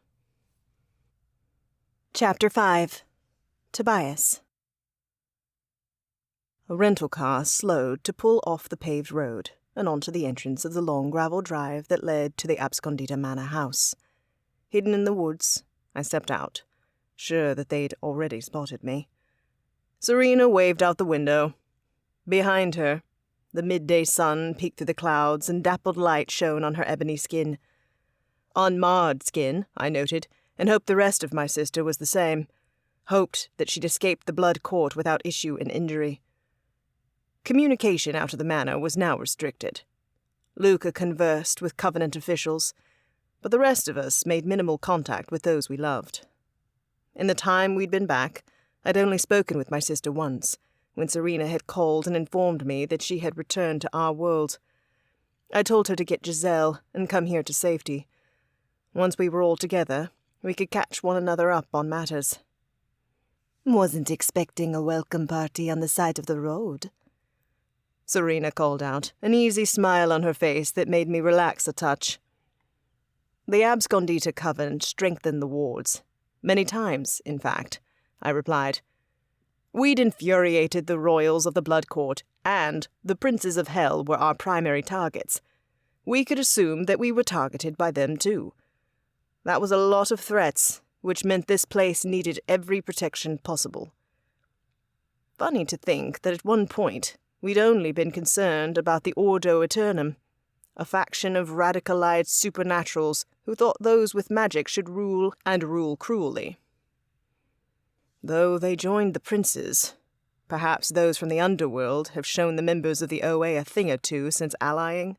Chapter 5. Tobias. A rental car slowed to pull off the paved road and onto the entrance of the long gravel drive that led to the Abscondita Manor house. Hidden in the woods, I stepped out, sure that they'd already spotted me. Serena waved out the window. Behind her, the midday sun peeked through the clouds and dappled light shone on her ebony skin. Unmarred skin, I noted, and hoped the rest of my sister was the same. Hoped that she'd escaped the blood court without issue and injury. Communication out of the manor was now restricted. Luca conversed with Covenant officials, but the rest of us made minimal contact with those we loved. In the time we'd been back, I'd only spoken with my sister once, when Serena had called and informed me that she had returned to our world. I told her to get Giselle and come here to safety. Once we were all together, we could catch one another up on matters. Wasn't expecting a welcome party on the side of the road, Serena called out, an easy smile on her face that made me relax a touch. The Abscondita Coven strengthened the wards. Many times, in fact, I replied. We'd infuriated the royals of the Blood Court, and the Princes of Hell were our primary targets. We could assume that we were targeted by them too. That was a lot of threats, which meant this place needed every protection possible. Funny to think that at one point we'd only been concerned about the Ordo Aeternum, a faction of radicalized supernaturals who thought those with magic should rule and rule cruelly. Though they joined the princes, perhaps those from the underworld have shown the members of the OA a thing or two since allying.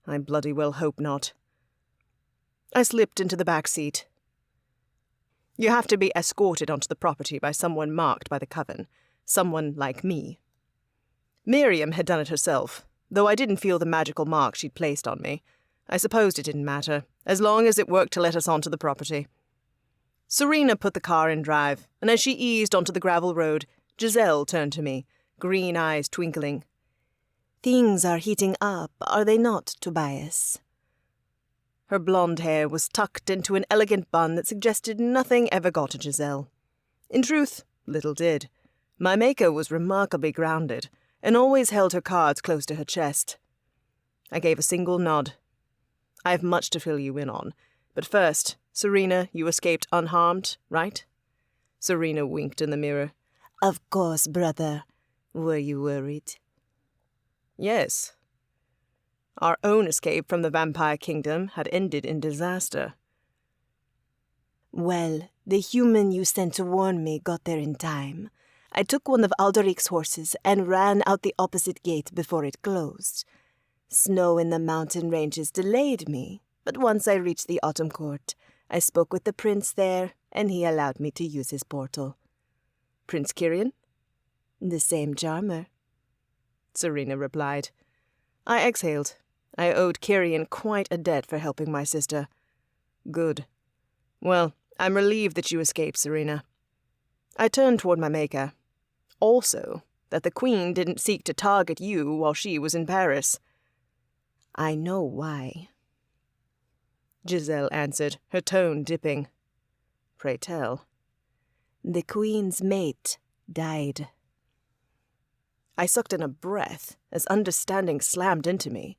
I bloody well hope not. I slipped into the back seat. You have to be escorted onto the property by someone marked by the Coven, someone like me. Miriam had done it herself, though I didn't feel the magical mark she'd placed on me. I supposed it didn't matter, as long as it worked to let us onto the property. Serena put the car in drive, and as she eased onto the gravel road, Giselle turned to me, green eyes twinkling. Things are heating up, are they not, Tobias? Her blonde hair was tucked into an elegant bun that suggested nothing ever got to Giselle. In truth, little did. My maker was remarkably grounded, and always held her cards close to her chest. I gave a single nod. I have much to fill you in on, but first, Serena, you escaped unharmed, right? Serena winked in the mirror. Of course, brother. Were you worried? Yes. Our own escape from the vampire kingdom had ended in disaster. Well, the human you sent to warn me got there in time. I took one of Alderic's horses and ran out the opposite gate before it closed. Snow in the mountain ranges delayed me, but once I reached the Autumn Court, I spoke with the prince there, and he allowed me to use his portal. Prince Kyrian? The same charmer. Serena replied. I exhaled. I owed Kyrian quite a debt for helping my sister. Good. Well, I'm relieved that you escaped, Serena. I turned toward my maker. Also, that the Queen didn't seek to target you while she was in Paris. I know why. Giselle answered, her tone dipping. Pray tell. The Queen's mate died. I sucked in a breath as understanding slammed into me.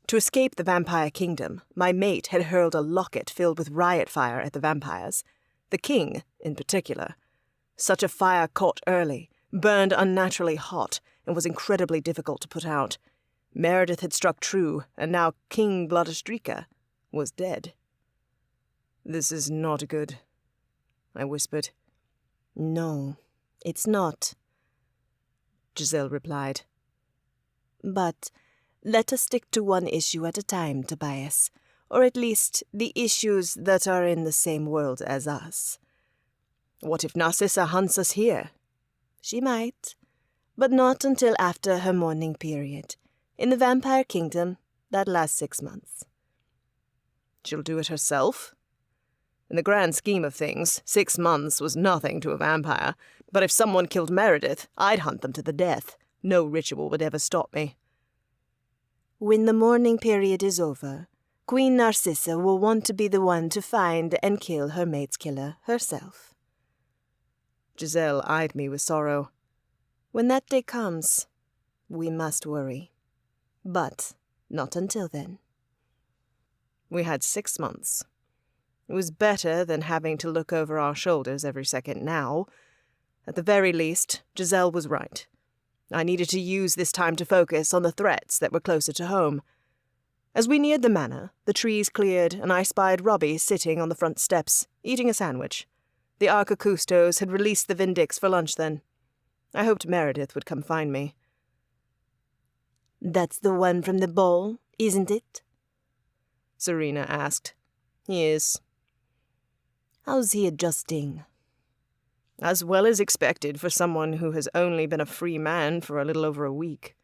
To escape the vampire kingdom, my mate had hurled a locket filled with riot fire at the vampires. The king, in particular. Such a fire caught early, burned unnaturally hot, and was incredibly difficult to put out. Meredith had struck true, and now King Bloodstrika was dead. This is not good, I whispered. No, it's not, Giselle replied. But let us stick to one issue at a time, Tobias, or at least the issues that are in the same world as us. What if Narcissa hunts us here? She might, but not until after her mourning period. In the vampire kingdom, that lasts 6 months. She'll do it herself? In the grand scheme of things, 6 months was nothing to a vampire, but if someone killed Meredith, I'd hunt them to the death. No ritual would ever stop me. When the mourning period is over, Queen Narcissa will want to be the one to find and kill her mate's killer herself. Giselle eyed me with sorrow. When that day comes, we must worry. But not until then. We had 6 months. It was better than having to look over our shoulders every second now. At the very least, Giselle was right. I needed to use this time to focus on the threats that were closer to home. As we neared the manor, the trees cleared, and I spied Robbie sitting on the front steps, eating a sandwich. The Arcacustos had released the Vindix for lunch then. I hoped Meredith would come find me. That's the one from the ball, isn't it? Serena asked. He is. How's he adjusting? As well as expected for someone who has only been a free man for a little over a week.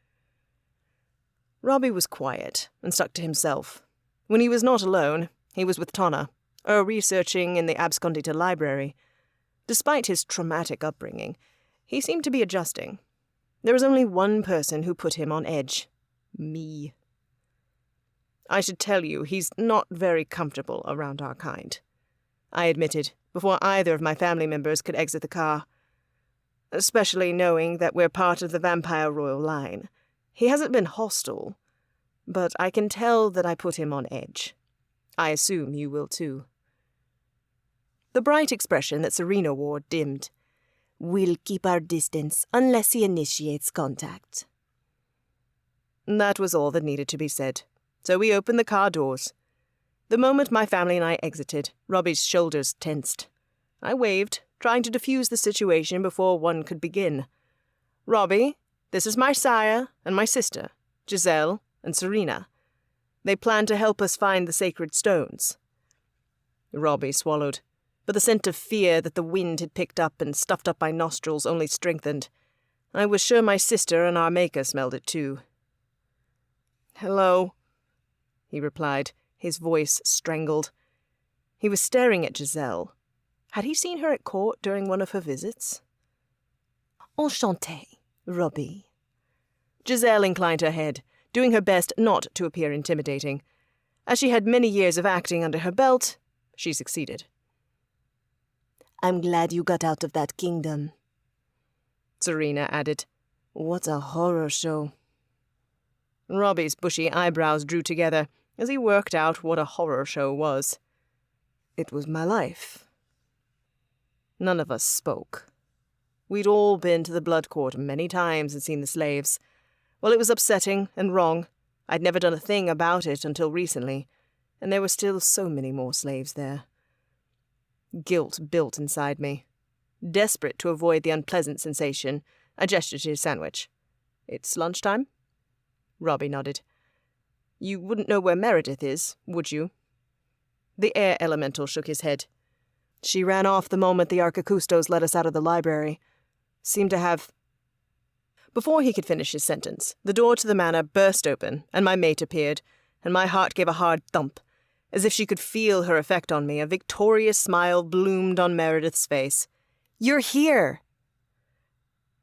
Robbie was quiet and stuck to himself. When he was not alone, he was with Tonna, or researching in the Abscondita library. Despite his traumatic upbringing, he seemed to be adjusting. There was only one person who put him on edge. Me. I should tell you, he's not very comfortable around our kind, I admitted, before either of my family members could exit the car. Especially knowing that we're part of the vampire royal line. He hasn't been hostile, but I can tell that I put him on edge. I assume you will too. The bright expression that Serena wore dimmed. "We'll keep our distance unless he initiates contact." That was all that needed to be said, so we opened the car doors. The moment my family and I exited, Robbie's shoulders tensed. I waved, trying to defuse the situation before one could begin. "Robbie, this is my sire and my sister, Giselle and Serena. They plan to help us find the sacred stones." Robbie swallowed, but the scent of fear that the wind had picked up and stuffed up my nostrils only strengthened. I was sure my sister and our maker smelled it too. "Hello," he replied, his voice strangled. He was staring at Giselle. Had he seen her at court during one of her visits? "Enchanté, Robbie." Giselle inclined her head, doing her best not to appear intimidating. As she had many years of acting under her belt, she succeeded. "I'm glad you got out of that kingdom," Serena added. "What a horror show." Robbie's bushy eyebrows drew together as he worked out what a horror show was. It was my life. None of us spoke. We'd all been to the blood court many times and seen the slaves. While it was upsetting and wrong, I'd never done a thing about it until recently, and there were still so many more slaves there. Guilt built inside me. Desperate to avoid the unpleasant sensation, I gestured to his sandwich. "It's lunchtime?" Robbie nodded. "You wouldn't know where Meredith is, would you?" The air elemental shook his head. "She ran off the moment the Archicustos let us out of the library. Seemed to have—" Before he could finish his sentence, the door to the manor burst open, and my mate appeared, and my heart gave a hard thump. As if she could feel her effect on me, a victorious smile bloomed on Meredith's face. "You're here!"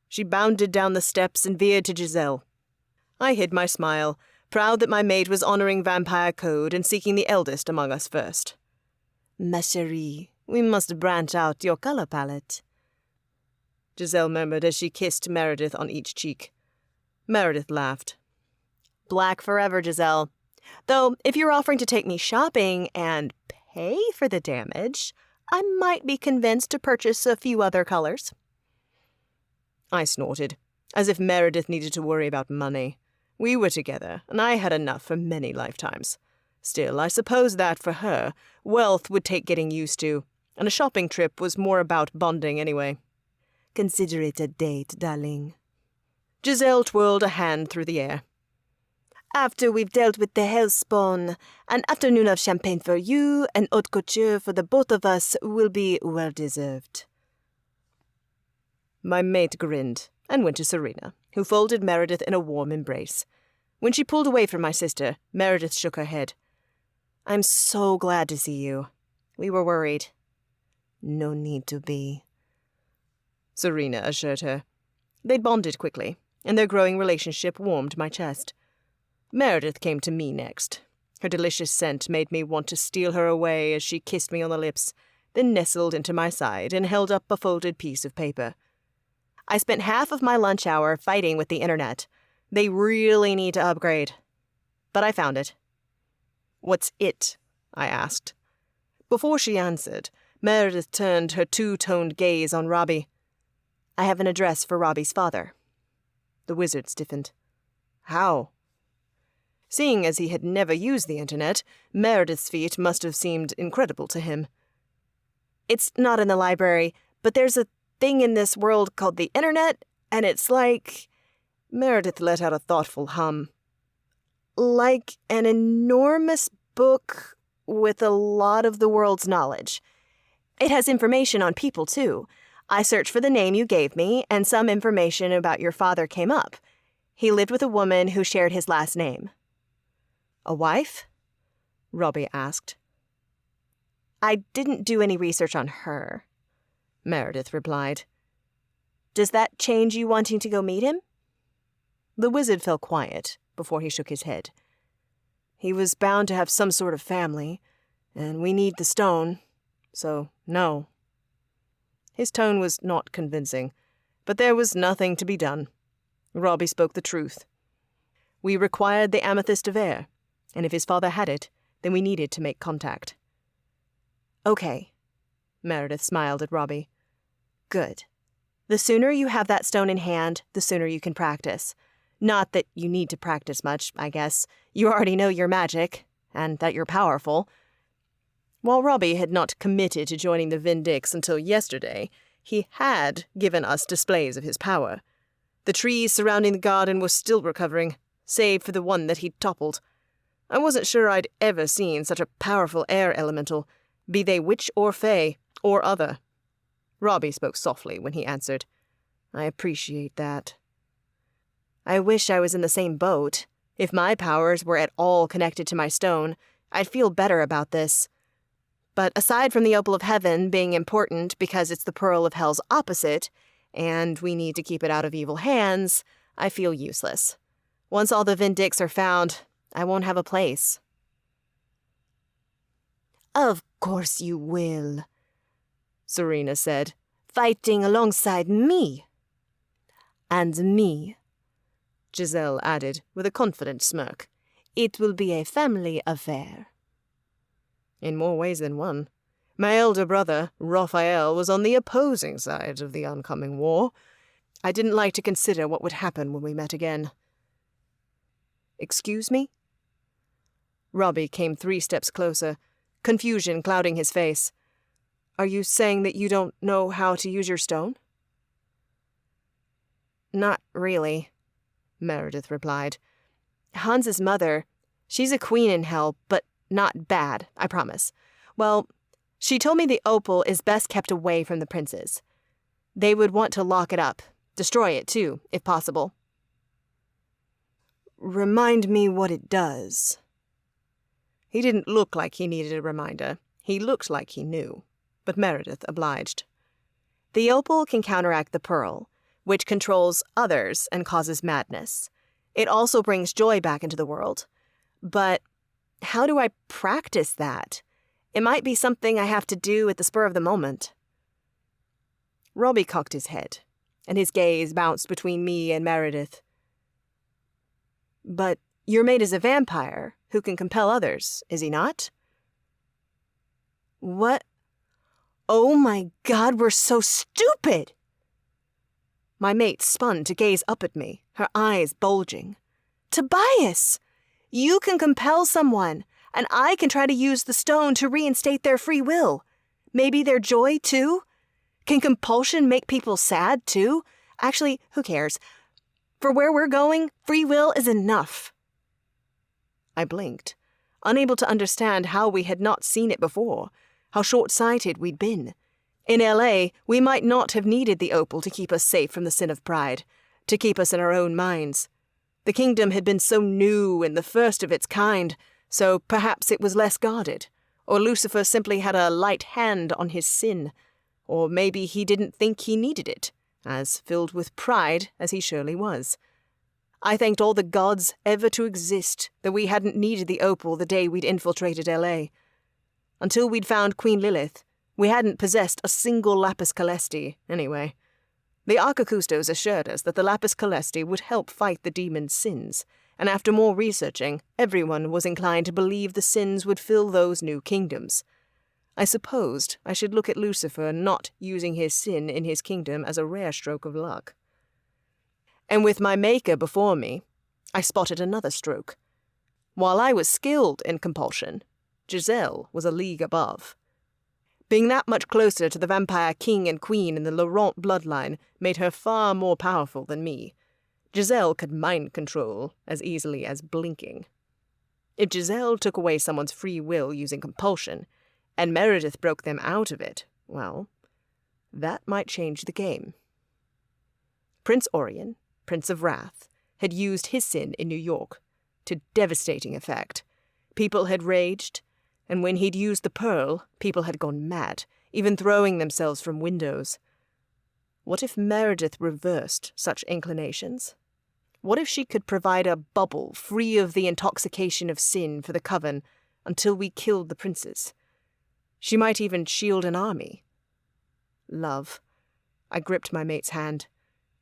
She bounded down the steps and veered to Giselle. I hid my smile, proud that my mate was honoring vampire code and seeking the eldest among us first. "Ma chérie, we must branch out your color palette," Giselle murmured as she kissed Meredith on each cheek. Meredith laughed. "Black forever, Giselle. Though, if you're offering to take me shopping and pay for the damage, I might be convinced to purchase a few other colors." I snorted, as if Meredith needed to worry about money. We were together, and I had enough for many lifetimes. Still, I suppose that, for her, wealth would take getting used to, and a shopping trip was more about bonding anyway. "Consider it a date, darling." Giselle twirled a hand through the air. "After we've dealt with the hellspawn, an afternoon of champagne for you and haute couture for the both of us will be well-deserved." My mate grinned and went to Serena, who folded Meredith in a warm embrace. When she pulled away from my sister, Meredith shook her head. "I'm so glad to see you. We were worried." "No need to be," Serena assured her. They'd bonded quickly, and their growing relationship warmed my chest. Meredith came to me next. Her delicious scent made me want to steal her away as she kissed me on the lips, then nestled into my side and held up a folded piece of paper. "I spent half of my lunch hour fighting with the internet. They really need to upgrade. But I found it." "What's it?" I asked. Before she answered, Meredith turned her two-toned gaze on Robbie. "I have an address for Robbie's father." The wizard stiffened. "How?" Seeing as he had never used the internet, Meredith's feat must have seemed incredible to him. "It's not in the library, but there's a thing in this world called the internet, and it's like—" Meredith let out a thoughtful hum. "Like an enormous book with a lot of the world's knowledge. It has information on people, too. I searched for the name you gave me, and some information about your father came up. He lived with a woman who shared his last name." "A wife?" Robbie asked. "I didn't do any research on her," Meredith replied. "Does that change you wanting to go meet him?" The wizard fell quiet before he shook his head. "He was bound to have some sort of family, and we need the stone, so no." His tone was not convincing, but there was nothing to be done. Robbie spoke the truth. We required the amethyst of air, and if his father had it, then we needed to make contact. "Okay," Meredith smiled at Robbie. Good. The sooner you have that stone in hand, the sooner you can practice. Not that you need to practice much, I guess. You already know your magic, and that you're powerful. While Robbie had not committed to joining the Vindix until yesterday, he had given us displays of his power. The trees surrounding the garden were still recovering, save for the one that he'd toppled. I wasn't sure I'd ever seen such a powerful air elemental, be they witch or fae, or other. Robbie spoke softly when he answered. I appreciate that. I wish I was in the same boat. If my powers were at all connected to my stone, I'd feel better about this. But aside from the opal of heaven being important because it's the pearl of hell's opposite, and we need to keep it out of evil hands, I feel useless. Once all the Vindix are found, I won't have a place. Of course you will, Serena said, fighting alongside me. And me, Giselle added with a confident smirk. It will be a family affair. In more ways than one. My elder brother, Raphael, was on the opposing side of the oncoming war. I didn't like to consider what would happen when we met again. Excuse me? Robbie came 3 steps closer, confusion clouding his face. Are you saying that you don't know how to use your stone? Not really, Meredith replied. Hans's mother, she's a queen in hell, but not bad, I promise. Well, she told me the opal is best kept away from the princes. They would want to lock it up, destroy it too, if possible. Remind me what it does. He didn't look like he needed a reminder. He looked like he knew. But Meredith obliged. The opal can counteract the pearl, which controls others and causes madness. It also brings joy back into the world. But how do I practice that? It might be something I have to do at the spur of the moment. Robbie cocked his head, and his gaze bounced between me and Meredith. But your mate is a vampire who can compel others, is he not? What? Oh my God, we're so stupid! My mate spun to gaze up at me, her eyes bulging. Tobias! You can compel someone, and I can try to use the stone to reinstate their free will. Maybe their joy, too? Can compulsion make people sad, too? Actually, who cares? For where we're going, free will is enough. I blinked, unable to understand how we had not seen it before, how short-sighted we'd been. In L.A., we might not have needed the opal to keep us safe from the sin of pride, to keep us in our own minds. The kingdom had been so new and the first of its kind, so perhaps it was less guarded, or Lucifer simply had a light hand on his sin, or maybe he didn't think he needed it, as filled with pride as he surely was. I thanked all the gods ever to exist that we hadn't needed the opal the day we'd infiltrated L.A. Until we'd found Queen Lilith, we hadn't possessed a single lapis calesti, anyway. The Arcacustos assured us that the lapis calesti would help fight the demon's sins, and after more researching, everyone was inclined to believe the sins would fill those new kingdoms. I supposed I should look at Lucifer not using his sin in his kingdom as a rare stroke of luck. And with my maker before me, I spotted another stroke. While I was skilled in compulsion, Giselle was a league above. Being that much closer to the vampire king and queen in the Laurent bloodline made her far more powerful than me. Giselle could mind control as easily as blinking. If Giselle took away someone's free will using compulsion, and Meredith broke them out of it, well, that might change the game. Prince Orion, Prince of Wrath, had used his sin in New York, to devastating effect. People had raged, and when he'd used the pearl, people had gone mad, even throwing themselves from windows. What if Meredith reversed such inclinations? What if she could provide a bubble free of the intoxication of sin for the Coven until we killed the princes? She might even shield an army. Love. I gripped my mate's hand.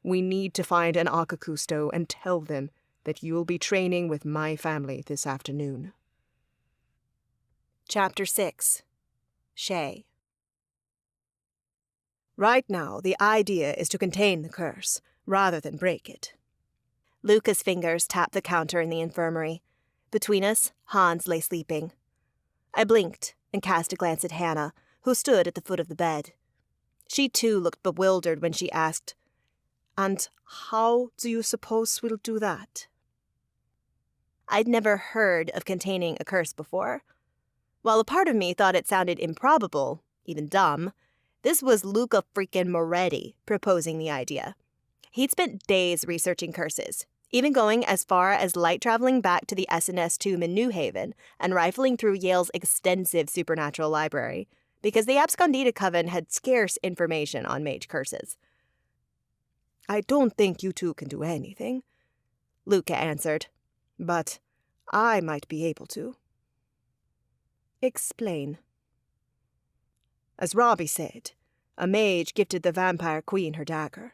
We need to find an Arcacusto and tell them that you'll be training with my family this afternoon. Chapter 6. Shay. Right now, the idea is to contain the curse, rather than break it. Luca's fingers tapped the counter in the infirmary. Between us, Hans lay sleeping. I blinked and cast a glance at Hannah, who stood at the foot of the bed. She too looked bewildered when she asked, "And how do you suppose we'll do that?" I'd never heard of containing a curse before. While a part of me thought it sounded improbable, even dumb, this was Luca freaking Moretti proposing the idea. He'd spent days researching curses, even going as far as light-traveling back to the S&S tomb in New Haven and rifling through Yale's extensive supernatural library, because the Abscondita Coven had scarce information on mage curses. "I don't think you two can do anything," Luca answered. "But I might be able to." "Explain." "As Robbie said, a mage gifted the vampire queen her dagger,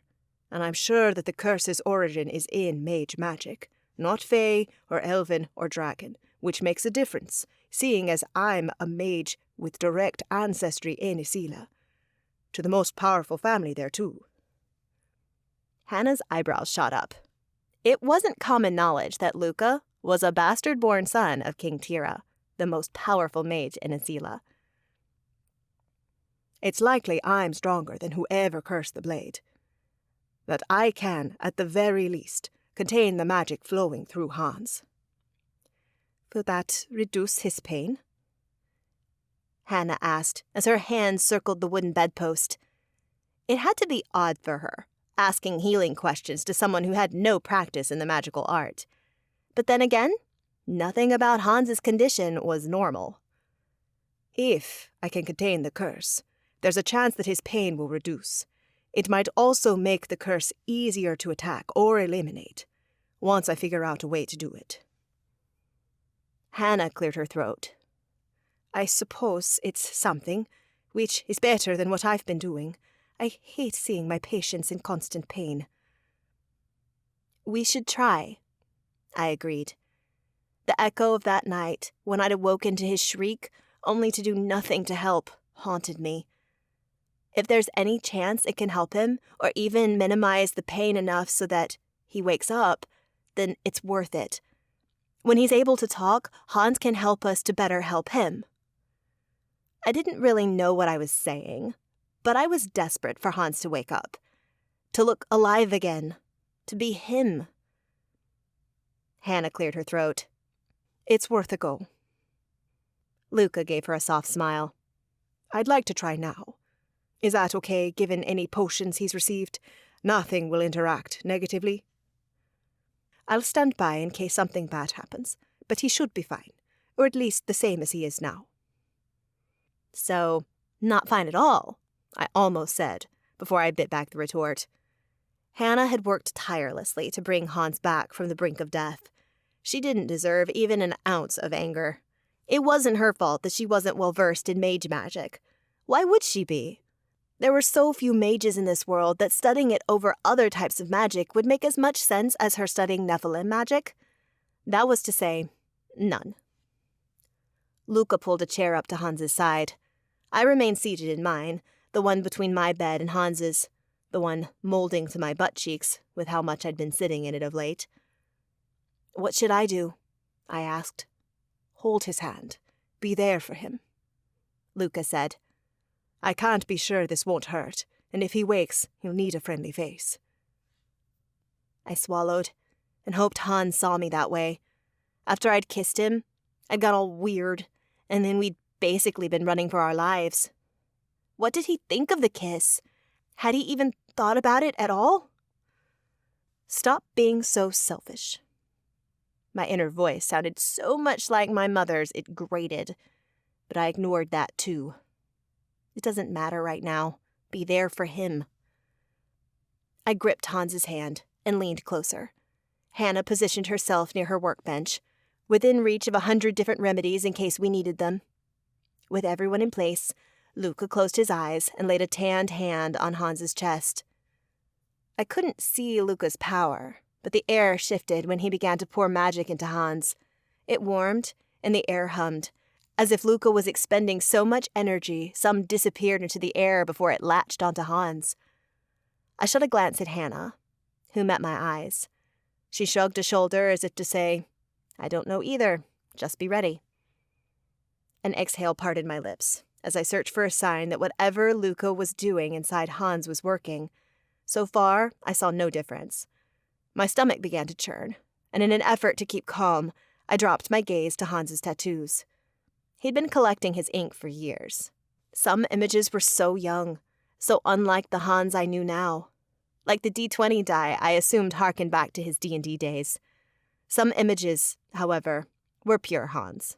and I'm sure that the curse's origin is in mage magic, not fae or elven or dragon, which makes a difference, seeing as I'm a mage with direct ancestry in Isila, to the most powerful family there too." Hannah's eyebrows shot up. It wasn't common knowledge that Luca was a bastard-born son of King Tira, the most powerful mage in Isila. "It's likely I'm stronger than whoever cursed the blade. That I can, at the very least, contain the magic flowing through Hans." "Will that reduce his pain?" Hannah asked as her hand circled the wooden bedpost. It had to be odd for her, asking healing questions to someone who had no practice in the magical art. But then again, nothing about Hans's condition was normal. "If I can contain the curse, there's a chance that his pain will reduce. It might also make the curse easier to attack or eliminate, once I figure out a way to do it." Hannah cleared her throat. "I suppose it's something, which is better than what I've been doing. I hate seeing my patients in constant pain." "We should try," I agreed. The echo of that night, when I'd awoken to his shriek, only to do nothing to help, haunted me. If there's any chance it can help him, or even minimize the pain enough so that he wakes up, then it's worth it. When he's able to talk, Hans can help us to better help him. I didn't really know what I was saying, but I was desperate for Hans to wake up, to look alive again, to be him. Hannah cleared her throat. "It's worth a go." Luca gave her a soft smile. "I'd like to try now. Is that okay, given any potions he's received? Nothing will interact negatively." "I'll stand by in case something bad happens, but he should be fine, or at least the same as he is now." "So, not fine at all," I almost said, before I bit back the retort. Hannah had worked tirelessly to bring Hans back from the brink of death. She didn't deserve even an ounce of anger. It wasn't her fault that she wasn't well-versed in mage magic. Why would she be? There were so few mages in this world that studying it over other types of magic would make as much sense as her studying Nephilim magic. That was to say, none. Luca pulled a chair up to Hans's side. I remained seated in mine, the one between my bed and Hans's, the one molding to my butt cheeks with how much I'd been sitting in it of late. "What should I do?" I asked. "Hold his hand. Be there for him," Luca said. "I can't be sure this won't hurt, and if he wakes, he'll need a friendly face." I swallowed and hoped Hans saw me that way. After I'd kissed him, I'd got all weird, and then we'd basically been running for our lives. What did he think of the kiss? Had he even thought about it at all? Stop being so selfish. My inner voice sounded so much like my mother's it grated, but I ignored that too. It doesn't matter right now. Be there for him. I gripped Hans's hand and leaned closer. Hannah positioned herself near her workbench, within reach of 100 different remedies in case we needed them. With everyone in place, Luca closed his eyes and laid a tanned hand on Hans's chest. I couldn't see Luca's power, but the air shifted when he began to pour magic into Hans. It warmed, and the air hummed, As if Luca was expending so much energy, some disappeared into the air before it latched onto Hans. I shot a glance at Hannah, who met my eyes. She shrugged a shoulder as if to say, I don't know either, just be ready. An exhale parted my lips as I searched for a sign that whatever Luca was doing inside Hans was working. So far, I saw no difference. My stomach began to churn, and in an effort to keep calm, I dropped my gaze to Hans's tattoos. He'd been collecting his ink for years. Some images were so young, so unlike the Hans I knew now. Like the D20 die I assumed harkened back to his D&D days. Some images, however, were pure Hans.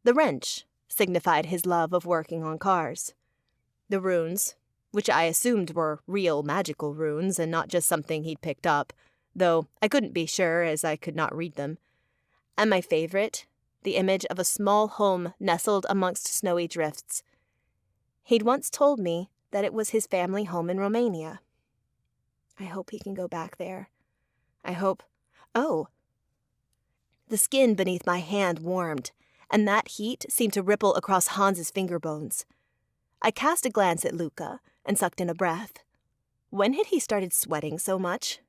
The wrench signified his love of working on cars. The runes, which I assumed were real magical runes and not just something he'd picked up, though I couldn't be sure as I could not read them. And my favorite, the image of a small home nestled amongst snowy drifts. He'd once told me that it was his family home in Romania. I hope he can go back there. I hope... Oh! The skin beneath my hand warmed, and that heat seemed to ripple across Hans's finger bones. I cast a glance at Luca and sucked in a breath. When had he started sweating so much?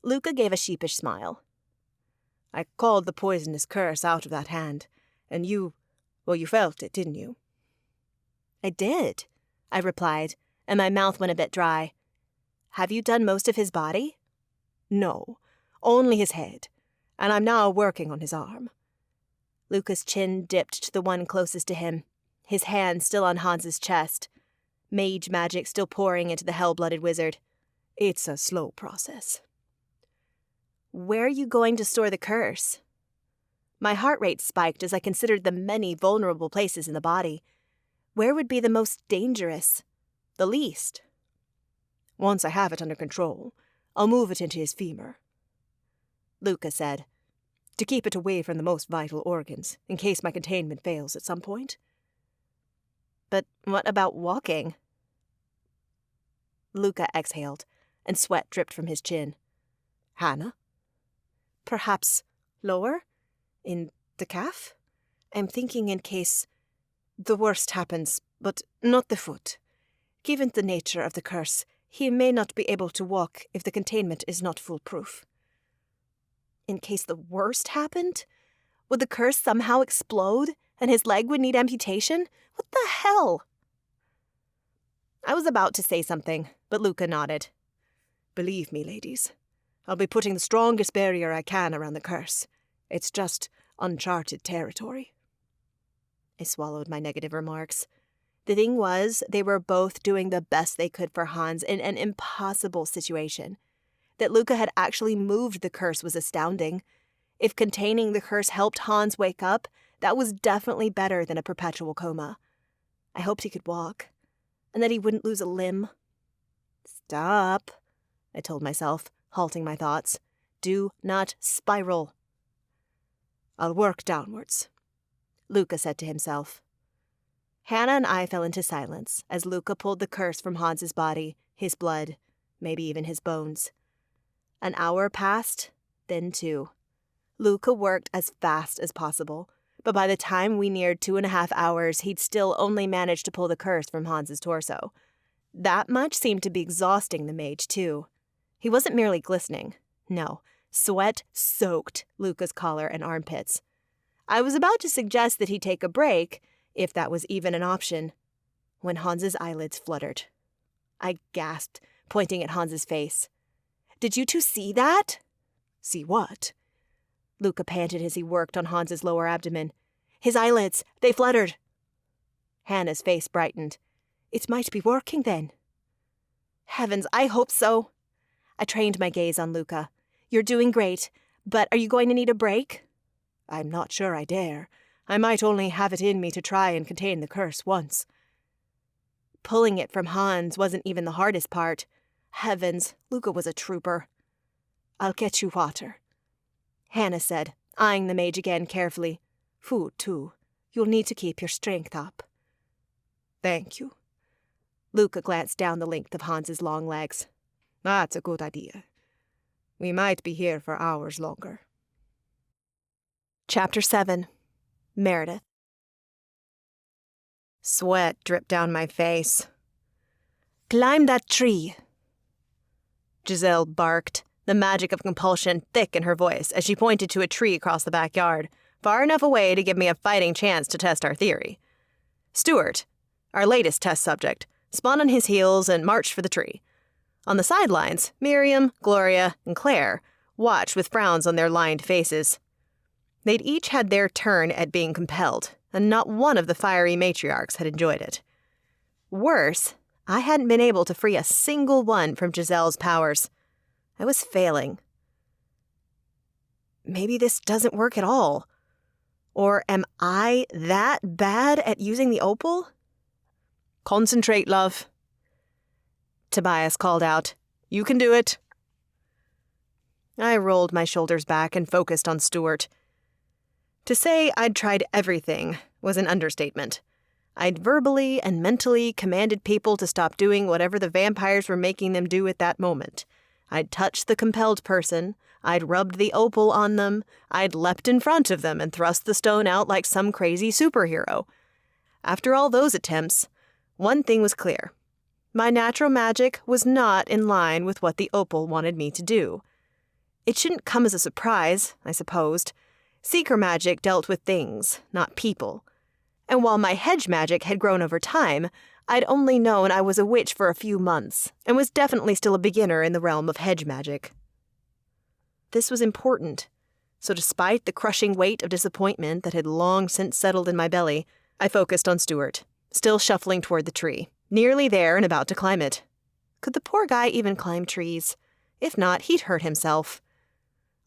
Luca gave a sheepish smile. I called the poisonous curse out of that hand, and you felt it, didn't you? I did, I replied, and my mouth went a bit dry. Have you done most of his body? No, only his head, and I'm now working on his arm. Luca's chin dipped to the one closest to him, his hand still on Hans's chest. Mage magic still pouring into the hell-blooded wizard. It's a slow process. Where are you going to store the curse? My heart rate spiked as I considered the many vulnerable places in the body. Where would be the most dangerous? The least? Once I have it under control, I'll move it into his femur, Luca said, to keep it away from the most vital organs, in case my containment fails at some point. But what about walking? Luca exhaled, and sweat dripped from his chin. Hannah? Perhaps lower? In the calf? I'm thinking in case the worst happens, but not the foot. Given the nature of the curse, he may not be able to walk if the containment is not foolproof. In case the worst happened? Would the curse somehow explode, and his leg would need amputation? What the hell? I was about to say something, but Luca nodded. Believe me, ladies, I'll be putting the strongest barrier I can around the curse. It's just uncharted territory. I swallowed my negative remarks. The thing was, they were both doing the best they could for Hans in an impossible situation. That Luca had actually moved the curse was astounding. If containing the curse helped Hans wake up, that was definitely better than a perpetual coma. I hoped he could walk, and that he wouldn't lose a limb. Stop, I told myself, halting my thoughts. Do not spiral. I'll work downwards, Luca said to himself. Hannah and I fell into silence as Luca pulled the curse from Hans's body, his blood, maybe even his bones. An hour passed, then 2. Luca worked as fast as possible, but by the time we neared 2.5 hours, he'd still only managed to pull the curse from Hans's torso. That much seemed to be exhausting the mage, too. He wasn't merely glistening. No, sweat soaked Luca's collar and armpits. I was about to suggest that he take a break, if that was even an option, when Hans's eyelids fluttered. I gasped, pointing at Hans's face. Did you two see that? See what? Luca panted as he worked on Hans's lower abdomen. His eyelids, they fluttered. Hannah's face brightened. It might be working then. Heavens, I hope so. I trained my gaze on Luca. You're doing great, but are you going to need a break? I'm not sure I dare. I might only have it in me to try and contain the curse once. Pulling it from Hans wasn't even the hardest part. Heavens, Luca was a trooper. I'll get you water, Hannah said, eyeing the mage again carefully. Food, too. You'll need to keep your strength up. Thank you. Luca glanced down the length of Hans's long legs. That's a good idea. We might be here for hours longer. Chapter 7. Meredith. Sweat dripped down my face. Climb that tree, Giselle barked, the magic of compulsion thick in her voice as she pointed to a tree across the backyard, far enough away to give me a fighting chance to test our theory. Stuart, our latest test subject, spun on his heels and marched for the tree. On the sidelines, Miriam, Gloria, and Claire watched with frowns on their lined faces. They'd each had their turn at being compelled, and not one of the fiery matriarchs had enjoyed it. Worse, I hadn't been able to free a single one from Giselle's powers. I was failing. Maybe this doesn't work at all. Or am I that bad at using the opal? Concentrate, love, Tobias called out. You can do it. I rolled my shoulders back and focused on Stuart. To say I'd tried everything was an understatement. I'd verbally and mentally commanded people to stop doing whatever the vampires were making them do at that moment. I'd touched the compelled person, I'd rubbed the opal on them, I'd leapt in front of them and thrust the stone out like some crazy superhero. After all those attempts, one thing was clear. My natural magic was not in line with what the opal wanted me to do. It shouldn't come as a surprise, I supposed. Seeker magic dealt with things, not people. And while my hedge magic had grown over time, I'd only known I was a witch for a few months, and was definitely still a beginner in the realm of hedge magic. This was important, so despite the crushing weight of disappointment that had long since settled in my belly, I focused on Stuart, still shuffling toward the tree, nearly there and about to climb it. Could the poor guy even climb trees? If not, he'd hurt himself.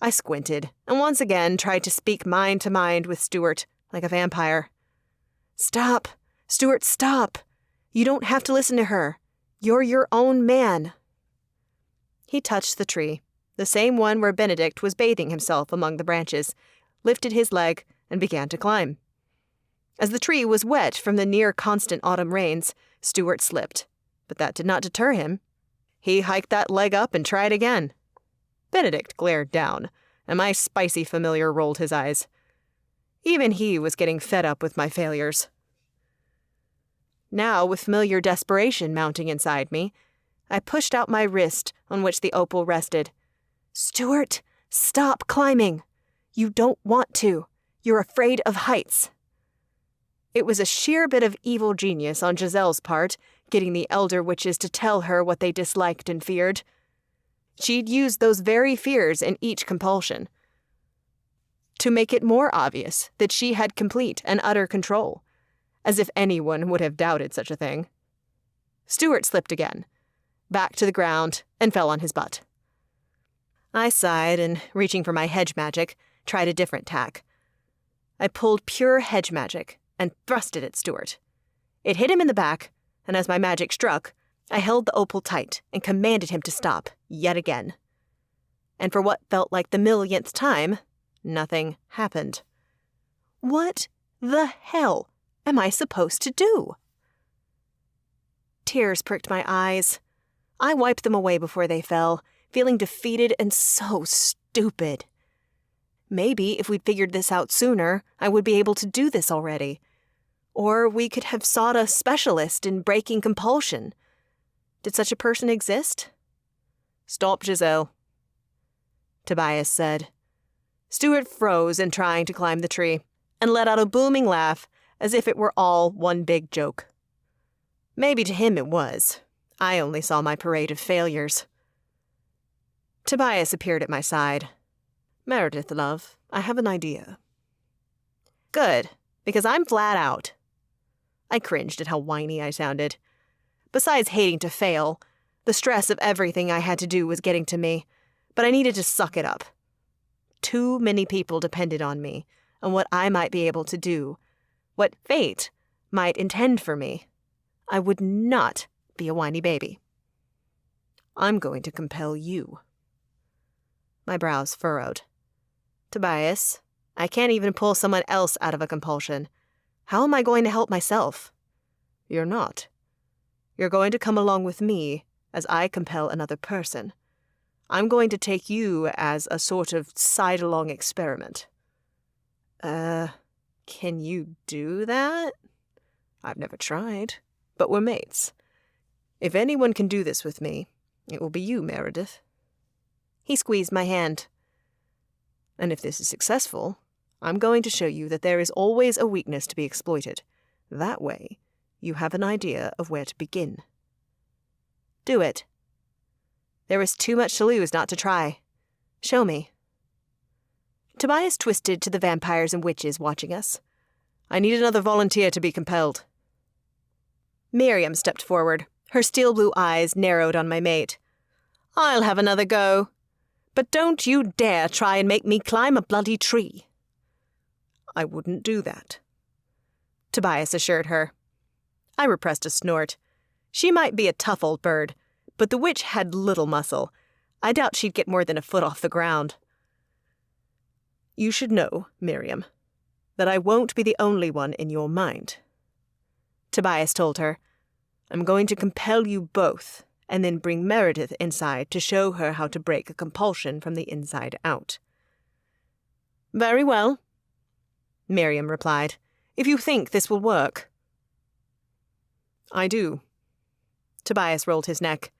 I squinted, and once again tried to speak mind to mind with Stuart, like a vampire. Stop! Stuart, stop! You don't have to listen to her. You're your own man. He touched the tree, the same one where Benedict was bathing himself among the branches, lifted his leg, and began to climb. As the tree was wet from the near-constant autumn rains, Stuart slipped, but that did not deter him. He hiked that leg up and tried again. Benedict glared down, and my spicy familiar rolled his eyes. Even he was getting fed up with my failures. Now, with familiar desperation mounting inside me, I pushed out my wrist on which the opal rested. Stuart, stop climbing. You don't want to. You're afraid of heights. It was a sheer bit of evil genius on Giselle's part, getting the elder witches to tell her what they disliked and feared. She'd used those very fears in each compulsion, to make it more obvious that she had complete and utter control, as if anyone would have doubted such a thing. Stuart slipped again, back to the ground, and fell on his butt. I sighed and, reaching for my hedge magic, tried a different tack. I pulled pure hedge magic and thrust it at Stuart. It hit him in the back, and as my magic struck, I held the opal tight and commanded him to stop, yet again. And for what felt like the millionth time, nothing happened. What the hell am I supposed to do? Tears pricked my eyes. I wiped them away before they fell, feeling defeated and so stupid. Maybe if we'd figured this out sooner, I would be able to do this already. Or we could have sought a specialist in breaking compulsion. Did such a person exist? Stop, Giselle, Tobias said. Stuart froze in trying to climb the tree, and let out a booming laugh as if it were all one big joke. Maybe to him it was. I only saw my parade of failures. Tobias appeared at my side. Meredith, love, I have an idea. Good, because I'm flat out. I cringed at how whiny I sounded. Besides hating to fail, the stress of everything I had to do was getting to me, but I needed to suck it up. Too many people depended on me, on what I might be able to do, what fate might intend for me. I would not be a whiny baby. I'm going to compel you. My brows furrowed. Tobias, I can't even pull someone else out of a compulsion. How am I going to help myself? You're not. You're going to come along with me as I compel another person. I'm going to take you as a sort of side-along experiment. Can Can you do that? I've never tried, but we're mates. If anyone can do this with me, it will be you, Meredith. He squeezed my hand. And if this is successful, I'm going to show you that there is always a weakness to be exploited. That way, you have an idea of where to begin. Do it. There is too much to lose not to try. Show me. Tobias twisted to the vampires and witches watching us. I need another volunteer to be compelled. Miriam stepped forward, her steel blue eyes narrowed on my mate. I'll have another go. But don't you dare try and make me climb a bloody tree. I wouldn't do that, Tobias assured her. I repressed a snort. She might be a tough old bird, but the witch had little muscle. I doubt she'd get more than a foot off the ground. You should know, Miriam, that I won't be the only one in your mind, Tobias told her. I'm going to compel you both, and then bring Meredith inside to show her how to break a compulsion from the inside out. Very well, Miriam replied, if you think this will work. I do. Tobias rolled his neck.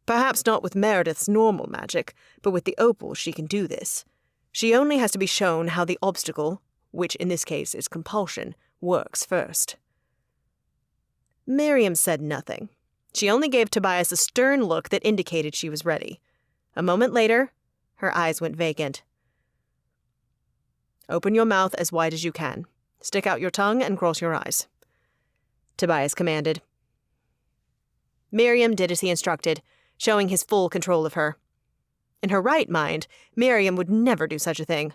Perhaps not with Meredith's normal magic, but with the opal she can do this. She only has to be shown how the obstacle, which in this case is compulsion, works first. Miriam said nothing. She only gave Tobias a stern look that indicated she was ready. A moment later, her eyes went vacant. Open your mouth as wide as you can. Stick out your tongue and cross your eyes, Tobias commanded. Miriam did as he instructed, showing his full control of her. In her right mind, Miriam would never do such a thing.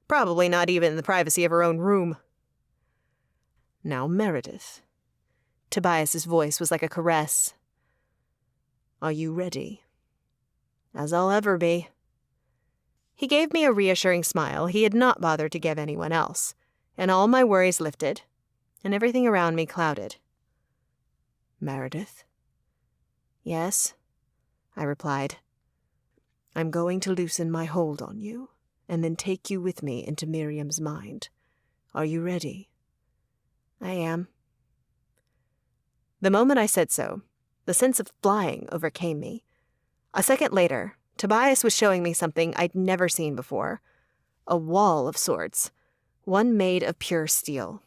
Probably not even in the privacy of her own room. Now, Meredith. Tobias's voice was like a caress. Are you ready? As I'll ever be. He gave me a reassuring smile he had not bothered to give anyone else, and all my worries lifted, and everything around me clouded. Meredith? Yes, I replied. I'm going to loosen my hold on you, and then take you with me into Miriam's mind. Are you ready? I am. The moment I said so, the sense of flying overcame me. A second later, Tobias was showing me something I'd never seen before. A wall of sorts, one made of pure steel.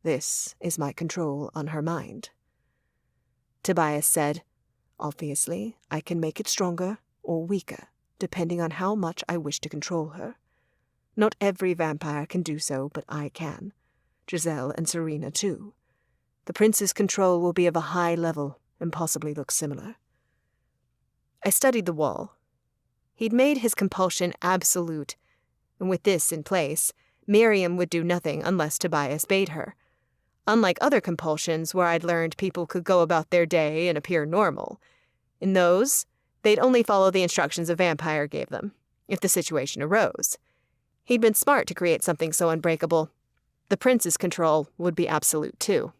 This is my control on her mind. Tobias said, obviously, I can make it stronger or weaker, depending on how much I wish to control her. Not every vampire can do so, but I can. Giselle and Serena, too. The prince's control will be of a high level and possibly look similar. I studied the wall. He'd made his compulsion absolute, and with this in place, Miriam would do nothing unless Tobias bade her. Unlike other compulsions where I'd learned people could go about their day and appear normal. In those, they'd only follow the instructions a vampire gave them, if the situation arose. He'd been smart to create something so unbreakable. The prince's control would be absolute, too.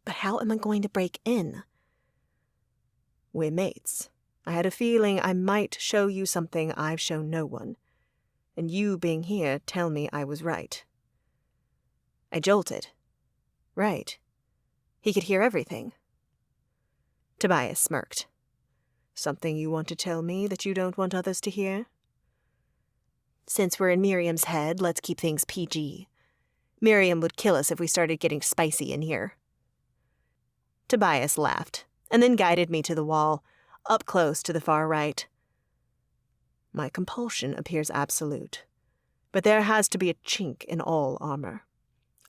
But how am I going to break in? We're mates. I had a feeling I might show you something I've shown no one. And you being here tell me I was right. I jolted. Right. He could hear everything. Tobias smirked. Something you want to tell me that you don't want others to hear? Since we're in Miriam's head, let's keep things PG. Miriam would kill us if we started getting spicy in here. Tobias laughed, and then guided me to the wall, up close to the far right. My compulsion appears absolute, but there has to be a chink in all armor.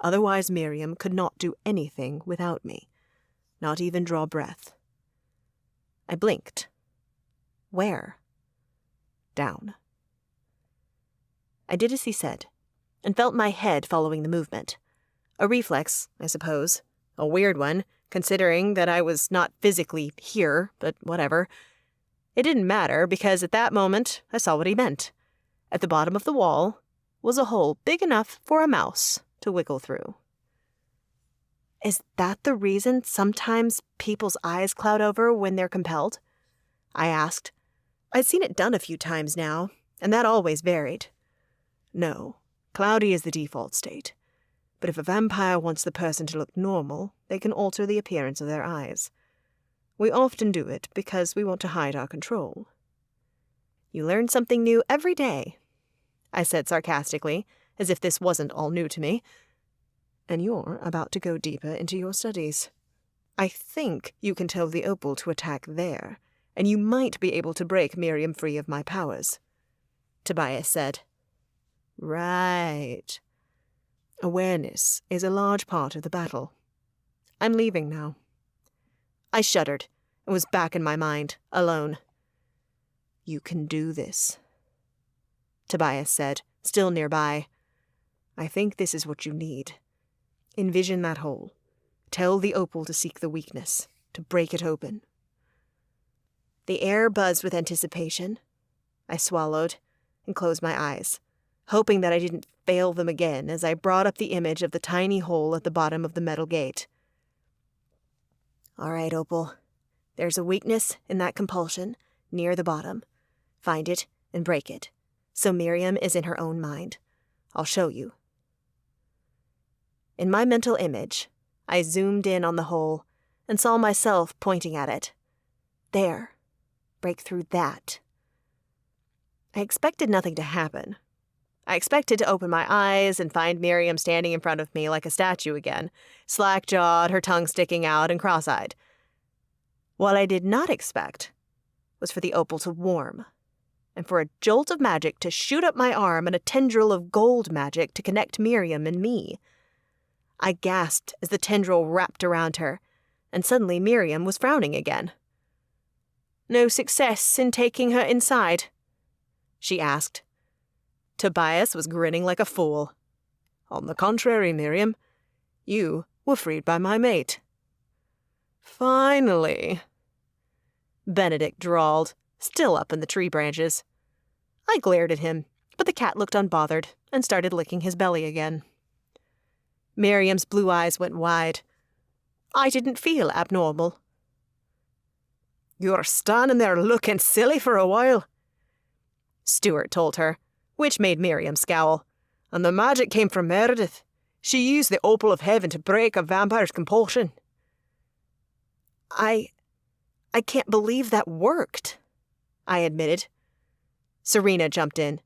Otherwise Miriam could not do anything without me, not even draw breath. I blinked. Where? Down. I did as he said, and felt my head following the movement. A reflex, I suppose. A weird one, considering that I was not physically here, but whatever. It didn't matter, because at that moment I saw what he meant. At the bottom of the wall was a hole big enough for a mouse to wiggle through. Is that the reason sometimes people's eyes cloud over when they're compelled? I asked. I'd seen it done a few times now, and that always varied. No, Cloudy is the default state. But if a vampire wants the person to look normal, they can alter the appearance of their eyes. We often do it because we want to hide our control. You learn something new every day, I said sarcastically, as if this wasn't all new to me. And you're about to go deeper into your studies. I think you can tell the opal to attack there, and you might be able to break Miriam free of my powers, Tobias said. Right. Awareness is a large part of the battle. I'm leaving now. I shuddered and was back in my mind, alone. You can do this, Tobias said, still nearby. I think this is what you need. Envision that hole. Tell the opal to seek the weakness, to break it open. The air buzzed with anticipation. I swallowed and closed my eyes, hoping that I didn't fail them again as I brought up the image of the tiny hole at the bottom of the metal gate. All right, Opal. There's a weakness in that compulsion near the bottom. Find it and break it, so Miriam is in her own mind. I'll show you. In my mental image, I zoomed in on the hole and saw myself pointing at it. There. Break through that. I expected nothing to happen. I expected to open my eyes and find Miriam standing in front of me like a statue again, slack-jawed, her tongue sticking out, and cross-eyed. What I did not expect was for the opal to warm, and for a jolt of magic to shoot up my arm and a tendril of gold magic to connect Miriam and me. I gasped as the tendril wrapped around her, and suddenly Miriam was frowning again. "No success in taking her inside?" she asked. Tobias was grinning like a fool. "On the contrary, Miriam, you were freed by my mate." "Finally," Benedict drawled, still up in the tree branches. I glared at him, but the cat looked unbothered and started licking his belly again. Miriam's blue eyes went wide. I didn't feel abnormal. "You're standing there looking silly for a while," Stuart told her, which made Miriam scowl. "And the magic came from Meredith. She used the opal of heaven to break a vampire's compulsion." I can't believe that worked," I admitted. Serena jumped in.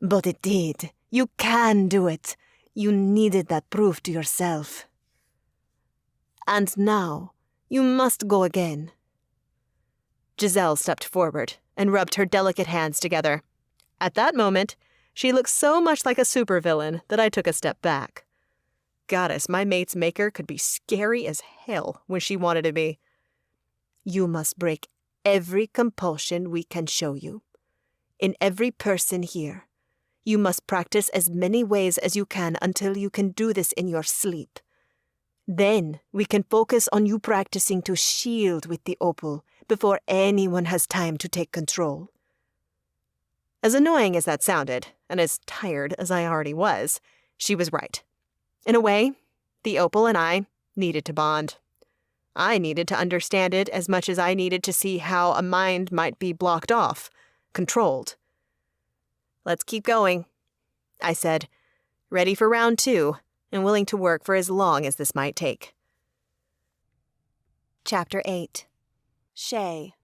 "But it did. You can do it. You needed that proof to yourself. And now, you must go again." Giselle stepped forward and rubbed her delicate hands together. At that moment, she looked so much like a supervillain that I took a step back. Goddess, my mate's maker could be scary as hell when she wanted to be. "You must break every compulsion we can show you. In every person here. You must practice as many ways as you can until you can do this in your sleep. Then we can focus on you practicing to shield with the opal before anyone has time to take control." As annoying as that sounded, and as tired as I already was, she was right. In a way, the opal and I needed to bond. I needed to understand it as much as I needed to see how a mind might be blocked off, controlled. "Let's keep going," I said, ready for round 2 and willing to work for as long as this might take. Chapter 8. Shay.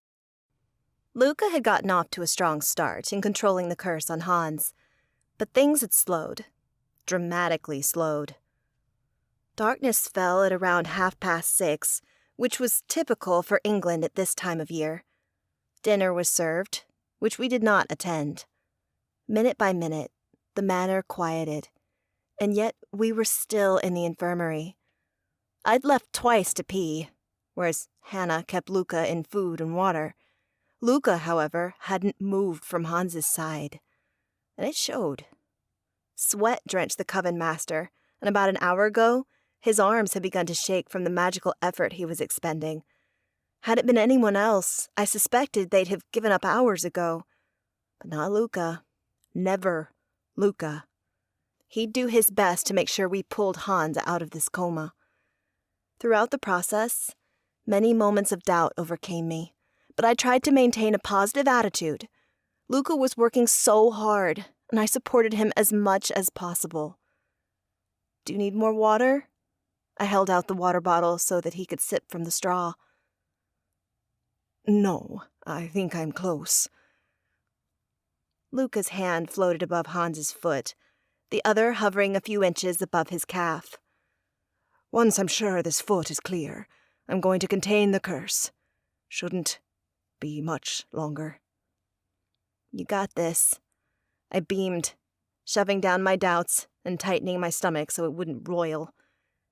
Luca had gotten off to a strong start in controlling the curse on Hans, but things had slowed, dramatically slowed. Darkness fell at around 6:30, which was typical for England at this time of year. Dinner was served, which we did not attend. Minute by minute, the manor quieted, and yet we were still in the infirmary. I'd left twice to pee, whereas Hannah kept Luca in food and water. Luca, however, hadn't moved from Hans's side, and it showed. Sweat drenched the Coven master, and about an hour ago, his arms had begun to shake from the magical effort he was expending. Had it been anyone else, I suspected they'd have given up hours ago. But not Luca. Never Luca. He'd do his best to make sure we pulled Hans out of this coma. Throughout the process, many moments of doubt overcame me, but I tried to maintain a positive attitude. Luca was working so hard, and I supported him as much as possible. Do you need more water? I held out the water bottle so that he could sip from the straw. No, I think I'm close. Luca's hand floated above Hans's foot, the other hovering a few inches above his calf. Once I'm sure this foot is clear, I'm going to contain the curse. Shouldn't be much longer. You got this. I beamed, shoving down my doubts and tightening my stomach so it wouldn't roil.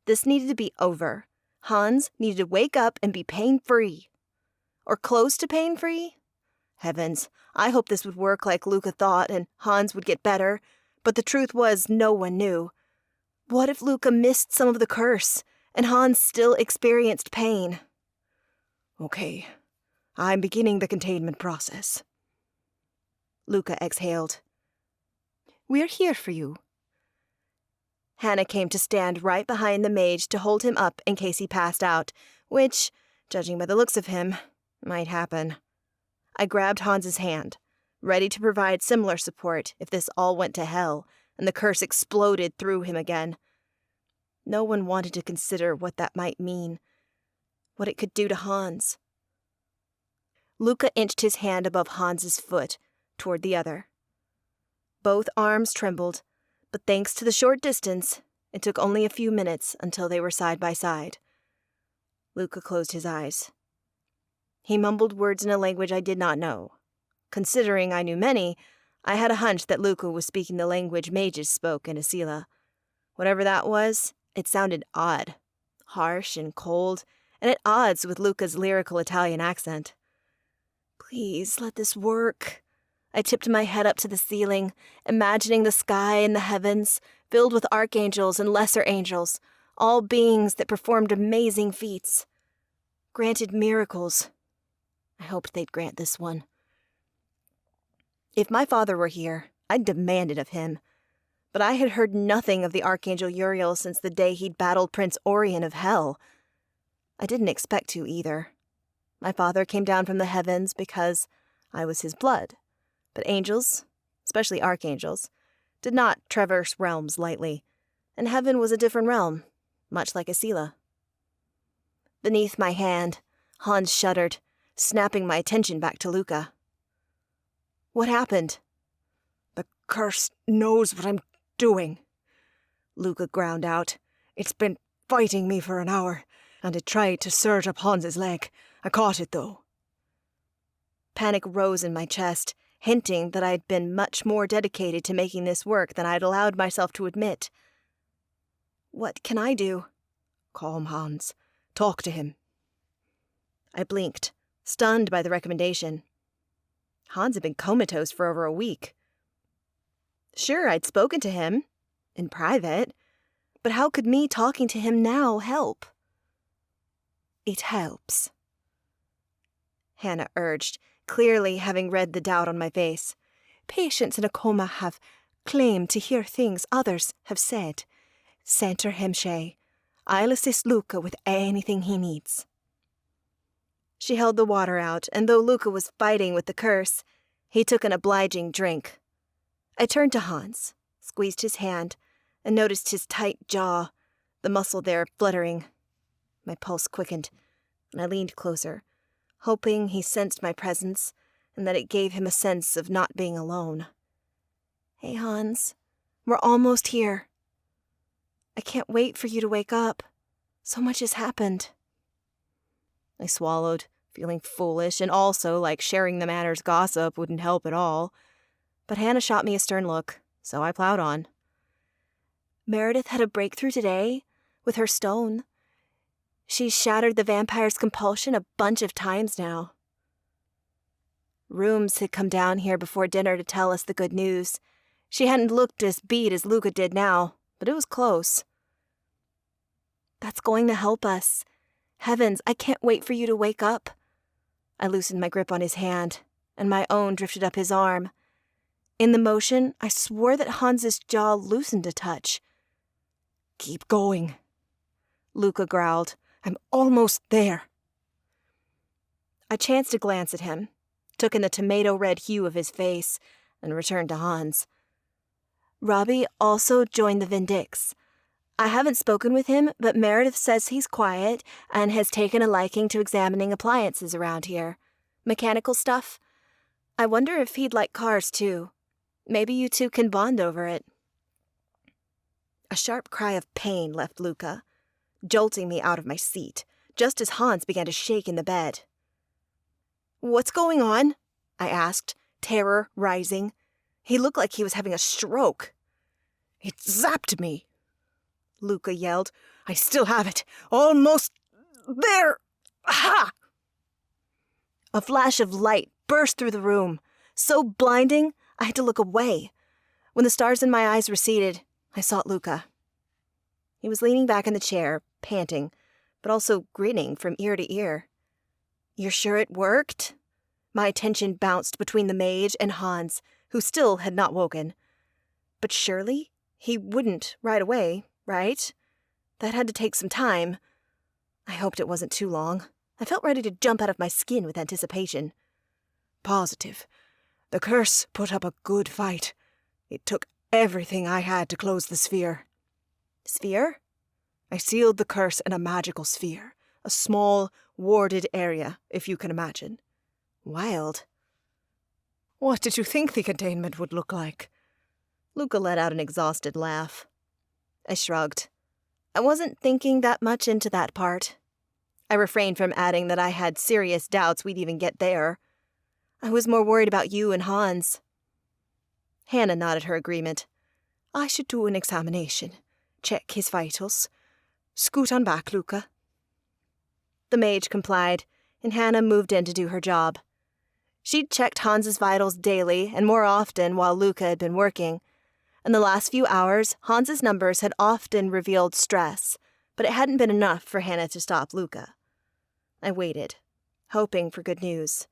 This needed to be over. Hans needed to wake up and be pain-free. Or close to pain-free? Heavens, I hoped this would work like Luca thought and Hans would get better, but the truth was no one knew. What if Luca missed some of the curse and Hans still experienced pain? Okay, I'm beginning the containment process. Luca exhaled. We're here for you. Hannah came to stand right behind the mage to hold him up in case he passed out, which, judging by the looks of him, might happen. I grabbed Hans's hand, ready to provide similar support if this all went to hell and the curse exploded through him again. No one wanted to consider what that might mean, what it could do to Hans. Luca inched his hand above Hans's foot, toward the other. Both arms trembled, but thanks to the short distance, it took only a few minutes until they were side by side. Luca closed his eyes. He mumbled words in a language I did not know. Considering I knew many, I had a hunch that Luca was speaking the language mages spoke in Asila. Whatever that was, it sounded odd, harsh and cold, and at odds with Luca's lyrical Italian accent. Please, let this work. I tipped my head up to the ceiling, imagining the sky and the heavens, filled with archangels and lesser angels, all beings that performed amazing feats. Granted miracles. I hoped they'd grant this one. If my father were here, I'd demand it of him. But I had heard nothing of the Archangel Uriel since the day he'd battled Prince Orion of Hell. I didn't expect to either. My father came down from the heavens because I was his blood. But angels, especially archangels, did not traverse realms lightly, and heaven was a different realm, much like Asila. Beneath my hand, Hans shuddered, snapping my attention back to Luca. What happened? The curse knows what I'm doing, Luca ground out. It's been fighting me for an hour, and it tried to surge up Hans's leg. I caught it, though. Panic rose in my chest, hinting that I'd been much more dedicated to making this work than I'd allowed myself to admit. What can I do? Calm Hans. Talk to him. I blinked, stunned by the recommendation. Hans had been comatose for over a week. Sure, I'd spoken to him, in private, but how could me talking to him now help? It helps, Hannah urged, clearly having read the doubt on my face. Patients in a coma have claimed to hear things others have said. Center him, Shay. I'll assist Luca with anything he needs. She held the water out, and though Luca was fighting with the curse, he took an obliging drink. I turned to Hans, squeezed his hand, and noticed his tight jaw, the muscle there fluttering. My pulse quickened, and I leaned closer, hoping he sensed my presence and that it gave him a sense of not being alone. Hey, Hans, we're almost here. I can't wait for you to wake up. So much has happened. I swallowed, feeling foolish, and also like sharing the manor's gossip wouldn't help at all. But Hannah shot me a stern look, so I plowed on. Meredith had a breakthrough today with her stone. She's shattered the vampire's compulsion a bunch of times now. Rooms had come down here before dinner to tell us the good news. She hadn't looked as beat as Luca did now, but it was close. That's going to help us. Heavens, I can't wait for you to wake up. I loosened my grip on his hand, and my own drifted up his arm. In the motion, I swore that Hans's jaw loosened a touch. Keep going, Luca growled. I'm almost there. I chanced to glance at him, took in the tomato-red hue of his face, and returned to Hans. Robbie also joined the Vindix. I haven't spoken with him, but Meredith says he's quiet and has taken a liking to examining appliances around here. Mechanical stuff. I wonder if he'd like cars, too. Maybe you two can bond over it. A sharp cry of pain left Luca, jolting me out of my seat, just as Hans began to shake in the bed. "What's going on?" I asked, terror rising. He looked like he was having a stroke. "It zapped me," Luca yelled. "I still have it. Almost there. Ha!" A flash of light burst through the room, so blinding I had to look away. When the stars in my eyes receded, I sought Luca. He was leaning back in the chair, panting, but also grinning from ear to ear. "You're sure it worked?" My attention bounced between the mage and Hans, who still had not woken. But surely he wouldn't right away, right? That had to take some time. I hoped it wasn't too long. I felt ready to jump out of my skin with anticipation. "Positive. The curse put up a good fight. It took everything I had to close the sphere." "Sphere?" "I sealed the curse in a magical sphere. A small, warded area, if you can imagine." Wild. "What did you think the containment would look like?" Luca let out an exhausted laugh. I shrugged. I wasn't thinking that much into that part. I refrained from adding that I had serious doubts we'd even get there. I was more worried about you and Hans. Hannah nodded her agreement. "I should do an examination. Check his vitals. Scoot on back, Luca." The mage complied, and Hannah moved in to do her job. She'd checked Hans's vitals daily and more often while Luca had been working. In the last few hours, Hans's numbers had often revealed stress, but it hadn't been enough for Hannah to stop Luca. I waited, hoping for good news.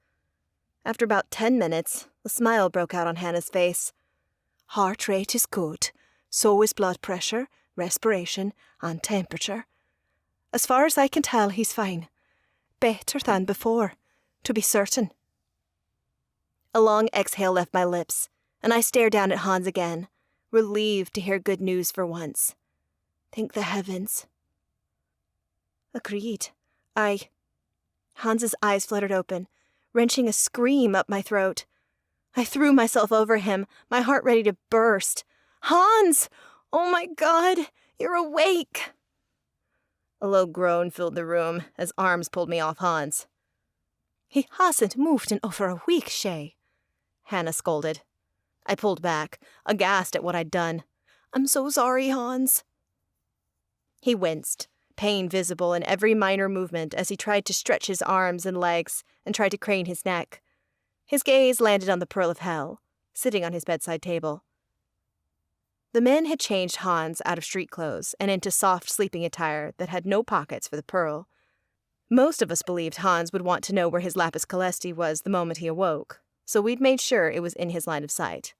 After about 10 minutes, a smile broke out on Hannah's face. "Heart rate is good. So is blood pressure, respiration, and temperature. As far as I can tell, he's fine. Better than before, to be certain." A long exhale left my lips, and I stared down at Hans again, relieved to hear good news for once. Thank the heavens. Agreed. Hans's eyes fluttered open, wrenching a scream up my throat. I threw myself over him, my heart ready to burst. "Hans! Oh my God! You're awake!" A low groan filled the room as arms pulled me off Hans. "He hasn't moved in over a week, Shay," Hannah scolded. I pulled back, aghast at what I'd done. "I'm so sorry, Hans." He winced, pain visible in every minor movement as he tried to stretch his arms and legs and tried to crane his neck. His gaze landed on the Pearl of Hell, sitting on his bedside table. The men had changed Hans out of street clothes and into soft sleeping attire that had no pockets for the pearl. Most of us believed Hans would want to know where his lapis calesti was the moment he awoke, so we'd made sure it was in his line of sight.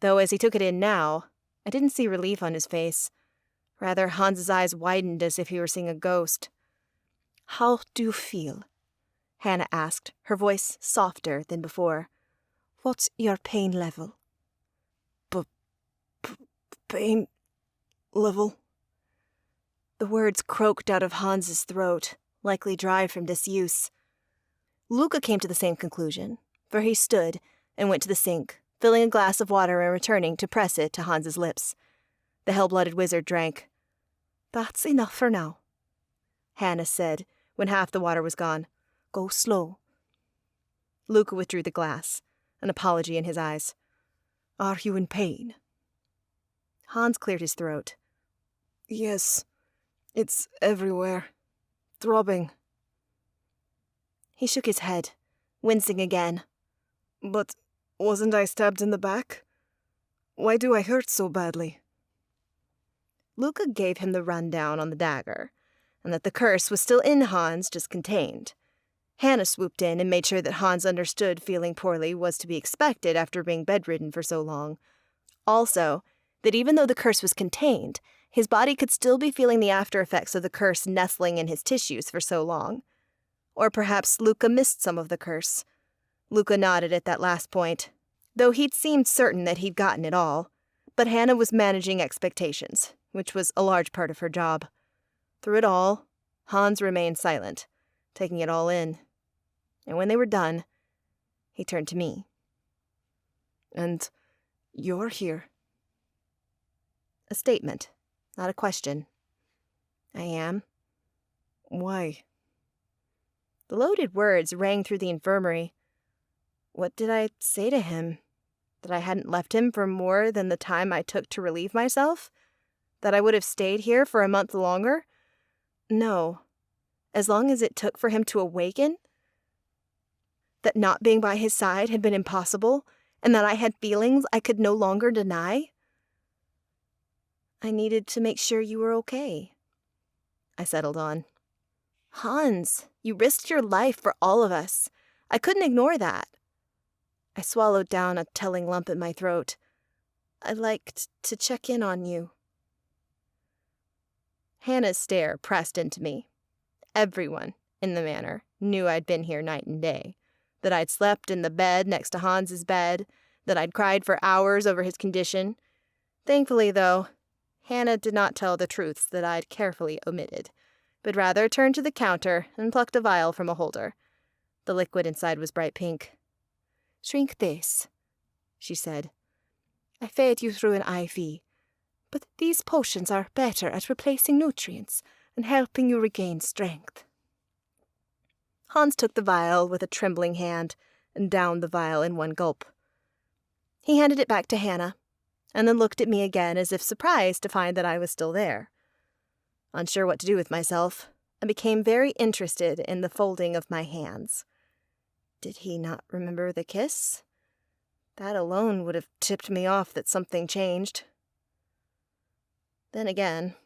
Though as he took it in now, I didn't see relief on his face. Rather, Hans's eyes widened as if he were seeing a ghost. "How do you feel?" Hannah asked, her voice softer than before. "What's your pain level?" Pain level?" The words croaked out of Hans's throat, likely dry from disuse. Luca came to the same conclusion, for he stood and went to the sink, filling a glass of water and returning to press it to Hans's lips. The hell-blooded wizard drank. "That's enough for now," Hannah said when half the water was gone. "Go slow." Luca withdrew the glass, an apology in his eyes. "Are you in pain?" Hans cleared his throat. "Yes, it's everywhere. Throbbing." He shook his head, wincing again. "But wasn't I stabbed in the back? Why do I hurt so badly?" Luca gave him the rundown on the dagger, and that the curse was still in Hans, just contained. Hannah swooped in and made sure that Hans understood feeling poorly was to be expected after being bedridden for so long. Also, that even though the curse was contained, his body could still be feeling the after effects of the curse nestling in his tissues for so long. Or perhaps Luca missed some of the curse. Luca nodded at that last point, though he'd seemed certain that he'd gotten it all. But Hannah was managing expectations, which was a large part of her job. Through it all, Hans remained silent, taking it all in. And when they were done, he turned to me. And you're here. A statement, not a question. I am. Why? The loaded words rang through the infirmary. What did I say to him? That I hadn't left him for more than the time I took to relieve myself? That I would have stayed here for a month longer? No. As long as it took for him to awaken? That not being by his side had been impossible, and that I had feelings I could no longer deny? I needed to make sure you were okay. I settled on. Hans, you risked your life for all of us. I couldn't ignore that. I swallowed down a telling lump in my throat. I'd like to check in on you. Hannah's stare pressed into me. Everyone in the manor knew I'd been here night and day, that I'd slept in the bed next to Hans's bed, that I'd cried for hours over his condition. Thankfully, though, Hannah did not tell the truths that I'd carefully omitted, but rather turned to the counter and plucked a vial from a holder. The liquid inside was bright pink. "Drink this," she said. "I fed you through an IV, but these potions are better at replacing nutrients and helping you regain strength." Hans took the vial with a trembling hand and downed the vial in one gulp. He handed it back to Hannah, and then looked at me again as if surprised to find that I was still there. Unsure what to do with myself, I became very interested in the folding of my hands. Did he not remember the kiss? That alone would have tipped me off that something changed. Then again,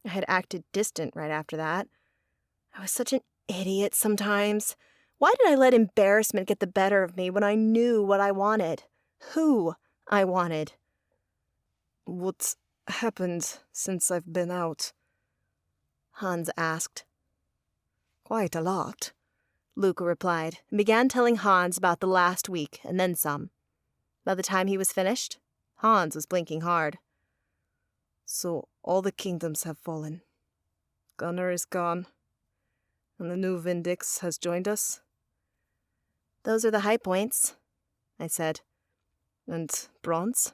I had acted distant right after that. I was such an idiot sometimes. Why did I let embarrassment get the better of me when I knew what I wanted? Who I wanted? What's happened since I've been out? Hans asked. Quite a lot, Luca replied, and began telling Hans about the last week and then some. By the time he was finished, Hans was blinking hard. So all the kingdoms have fallen. Gunnar is gone, and the new Vindix has joined us. Those are the high points, I said. And Bronze?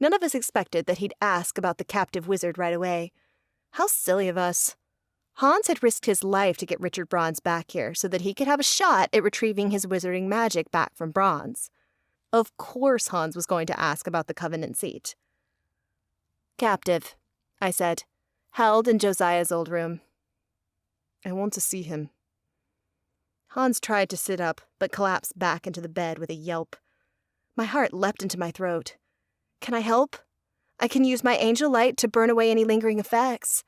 None of us expected that he'd ask about the captive wizard right away. How silly of us. Hans had risked his life to get Richard Bronze back here so that he could have a shot at retrieving his wizarding magic back from Bronze. Of course Hans was going to ask about the Covenant seat. "Captive," I said, held in Josiah's old room. "I want to see him." Hans tried to sit up, but collapsed back into the bed with a yelp. My heart leapt into my throat. "Can I help? I can use my angel light to burn away any lingering effects."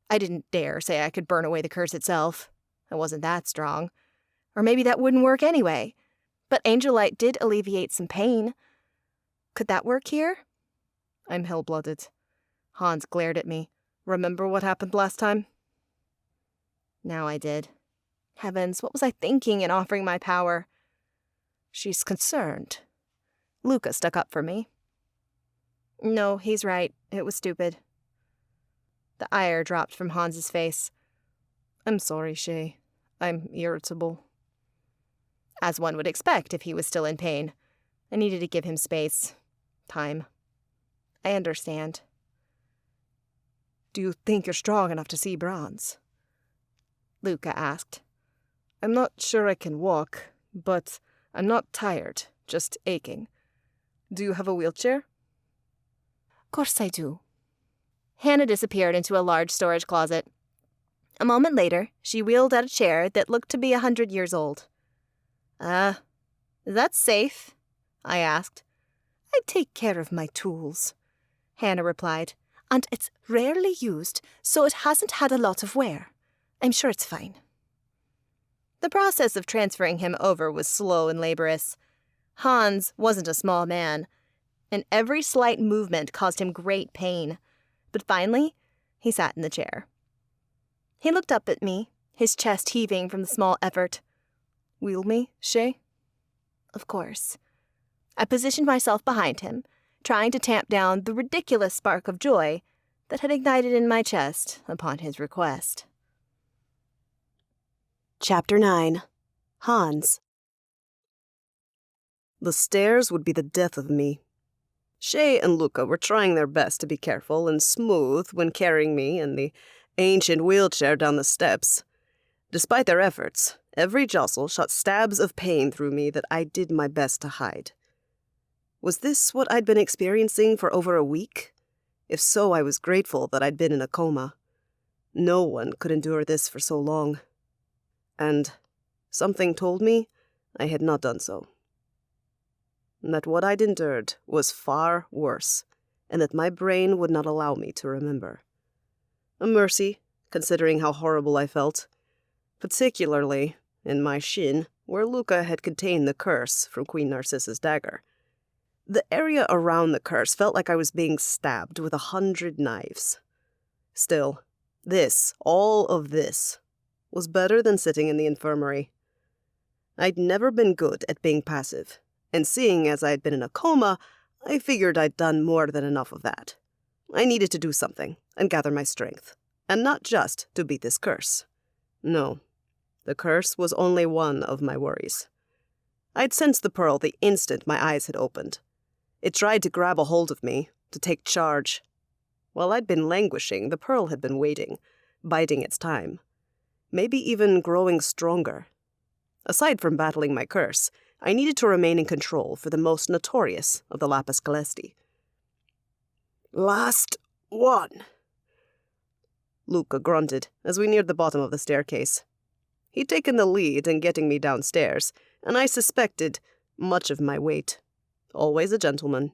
I didn't dare say I could burn away the curse itself. I wasn't that strong. Or maybe that wouldn't work anyway. But angel light did alleviate some pain. Could that work here? "I'm hell-blooded." Hans glared at me. "Remember what happened last time?" Now I did. Heavens, what was I thinking in offering my power? "She's concerned." Luca stuck up for me. "No, he's right. It was stupid." The ire dropped from Hans's face. "I'm sorry, Shay. I'm irritable." As one would expect if he was still in pain. I needed to give him space. Time. I understand. "Do you think you're strong enough to see Bronze?" Luca asked. "I'm not sure I can walk, but I'm not tired, just aching. Do you have a wheelchair?" "Course I do." Hannah disappeared into a large storage closet. A moment later, she wheeled out a chair that looked to be 100 years old. Is that safe?" I asked. "I take care of my tools," Hannah replied. "and it's rarely used, so it hasn't had a lot of wear. I'm sure it's fine." The process of transferring him over was slow and laborious. Hans wasn't a small man, and every slight movement caused him great pain. But finally, he sat in the chair. He looked up at me, his chest heaving from the small effort. "Wheel me, Shay?" Of course. I positioned myself behind him, trying to tamp down the ridiculous spark of joy that had ignited in my chest upon his request. Chapter 9. Hans. The stairs would be the death of me. Shay and Luca were trying their best to be careful and smooth when carrying me in the ancient wheelchair down the steps. Despite their efforts, every jostle shot stabs of pain through me that I did my best to hide. Was this what I'd been experiencing for over a week? If so, I was grateful that I'd been in a coma. No one could endure this for so long. And something told me I had not done so. And that what I'd endured was far worse, and that my brain would not allow me to remember. A mercy, considering how horrible I felt, particularly in my shin, where Luca had contained the curse from Queen Narcissa's dagger. The area around the curse felt like I was being stabbed with 100 knives. Still, all of this, was better than sitting in the infirmary. I'd never been good at being passive, and seeing as I had been in a coma, I figured I'd done more than enough of that. I needed to do something and gather my strength, and not just to beat this curse. No, the curse was only one of my worries. I'd sensed the pearl the instant my eyes had opened. It tried to grab a hold of me, to take charge. While I'd been languishing, the pearl had been waiting, biding its time. Maybe even growing stronger. Aside from battling my curse, I needed to remain in control for the most notorious of the Lapis Calesti. "Last one," Luca grunted as we neared the bottom of the staircase. He'd taken the lead in getting me downstairs, and I suspected much of my weight. Always a gentleman.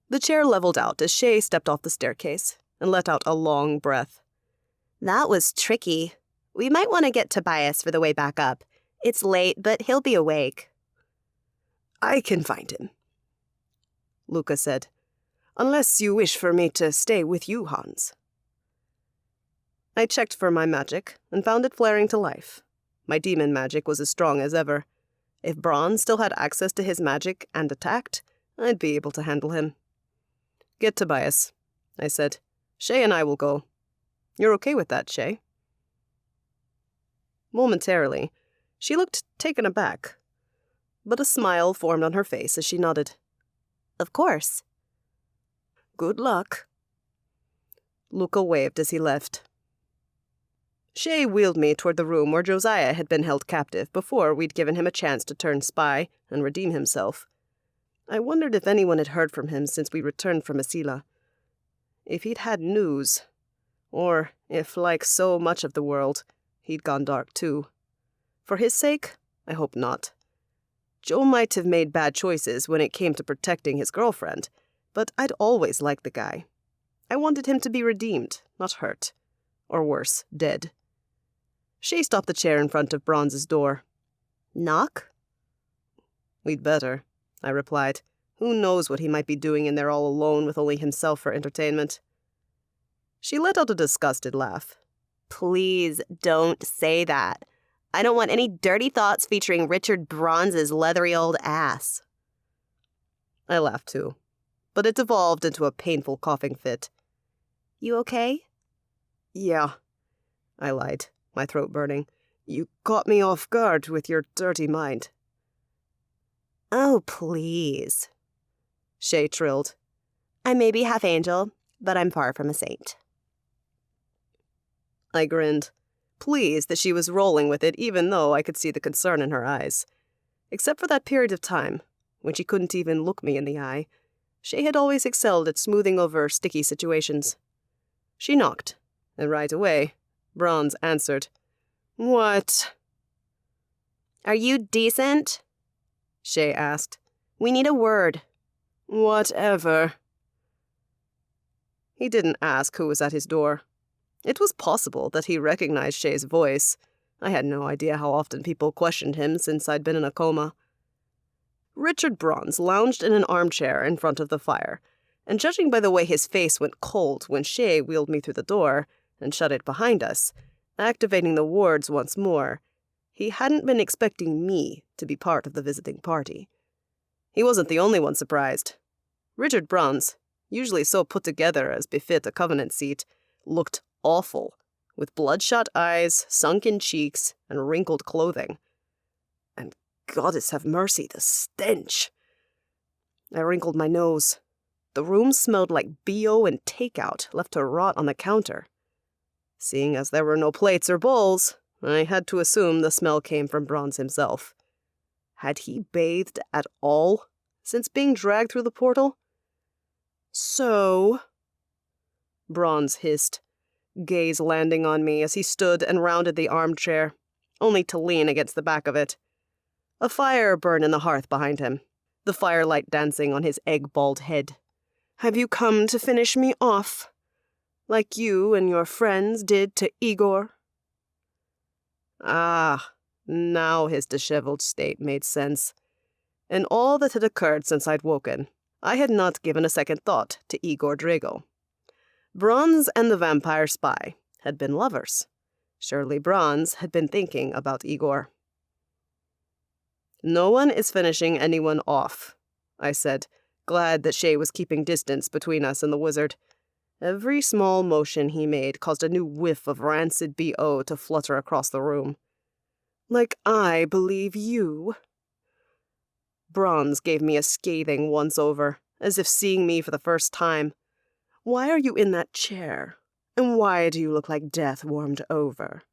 The chair leveled out as Shay stepped off the staircase and let out a long breath. That was tricky. We might want to get Tobias for the way back up. It's late, but he'll be awake. "I can find him," Luca said. "Unless you wish for me to stay with you, Hans." I checked for my magic and found it flaring to life. My demon magic was as strong as ever. If Bronze still had access to his magic and attacked, I'd be able to handle him. "Get Tobias," I said. "Shay and I will go. You're okay with that, Shay?" Momentarily, she looked taken aback, but a smile formed on her face as she nodded. "Of course." "Good luck." Luca waved as he left. Shay wheeled me toward the room where Josiah had been held captive before we'd given him a chance to turn spy and redeem himself. I wondered if anyone had heard from him since we returned from Asila. If he'd had news, or if, like so much of the world, he'd gone dark too. For his sake, I hope not. Joe might have made bad choices when it came to protecting his girlfriend, but I'd always liked the guy. I wanted him to be redeemed, not hurt. Or worse, dead. Shay stopped the chair in front of Bronze's door. "Knock?" "We'd better," I replied. Who knows what he might be doing in there all alone with only himself for entertainment. She let out a disgusted laugh. "Please don't say that. I don't want any dirty thoughts featuring Richard Bronze's leathery old ass." I laughed too, but it devolved into a painful coughing fit. "You okay?" "Yeah," I lied, my throat burning. "You caught me off guard with your dirty mind." "Oh, please," Shay trilled. "I may be half angel, but I'm far from a saint." I grinned, pleased that she was rolling with it even though I could see the concern in her eyes. Except for that period of time, when she couldn't even look me in the eye, Shay had always excelled at smoothing over sticky situations. She knocked, and right away, Bronze answered. "What?" "Are you decent?" Shay asked. "We need a word." "Whatever." He didn't ask who was at his door. It was possible that he recognized Shay's voice. I had no idea how often people questioned him since I'd been in a coma. Richard Bronze lounged in an armchair in front of the fire, and judging by the way his face went cold when Shay wheeled me through the door and shut it behind us, activating the wards once more, he hadn't been expecting me to be part of the visiting party. He wasn't the only one surprised. Richard Bronze, usually so put together as befit a Covenant seat, looked awful, with bloodshot eyes, sunken cheeks, and wrinkled clothing. And goddess have mercy, the stench! I wrinkled my nose. The room smelled like BO and takeout left to rot on the counter. Seeing as there were no plates or bowls, I had to assume the smell came from Bronze himself. Had he bathed at all since being dragged through the portal? So, Bronze hissed, gaze landing on me as he stood and rounded the armchair, only to lean against the back of it. A fire burned in the hearth behind him, the firelight dancing on his egg-bald head. Have you come to finish me off, like you and your friends did to Igor? Ah, now his disheveled state made sense. In all that had occurred since I'd woken, I had not given a second thought to Igor Drago. Bronze and the vampire spy had been lovers. Surely Bronze had been thinking about Igor. No one is finishing anyone off, I said, glad that Shay was keeping distance between us and the wizard. Every small motion he made caused a new whiff of rancid BO to flutter across the room. Like I believe you. Bronze gave me a scathing once-over, as if seeing me for the first time. Why are you in that chair? And why do you look like death warmed over?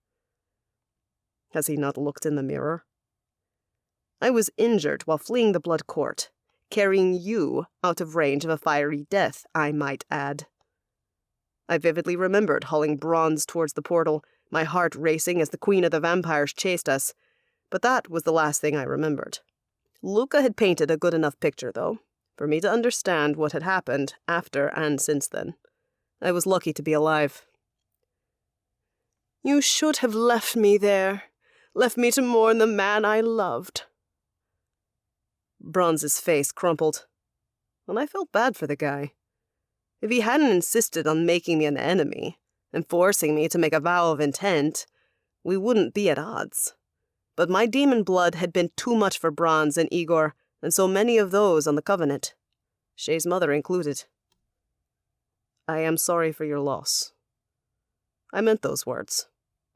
Has he not looked in the mirror? I was injured while fleeing the blood court, carrying you out of range of a fiery death, I might add. I vividly remembered hauling Bronze towards the portal, my heart racing as the queen of the vampires chased us, but that was the last thing I remembered. Luca had painted a good enough picture, though, for me to understand what had happened after and since then. I was lucky to be alive. You should have left me there, left me to mourn the man I loved. Bronze's face crumpled, and I felt bad for the guy. If he hadn't insisted on making me an enemy and forcing me to make a vow of intent, we wouldn't be at odds. But my demon blood had been too much for Bronze and Igor, and so many of those on the Covenant, Shay's mother included. I am sorry for your loss. I meant those words.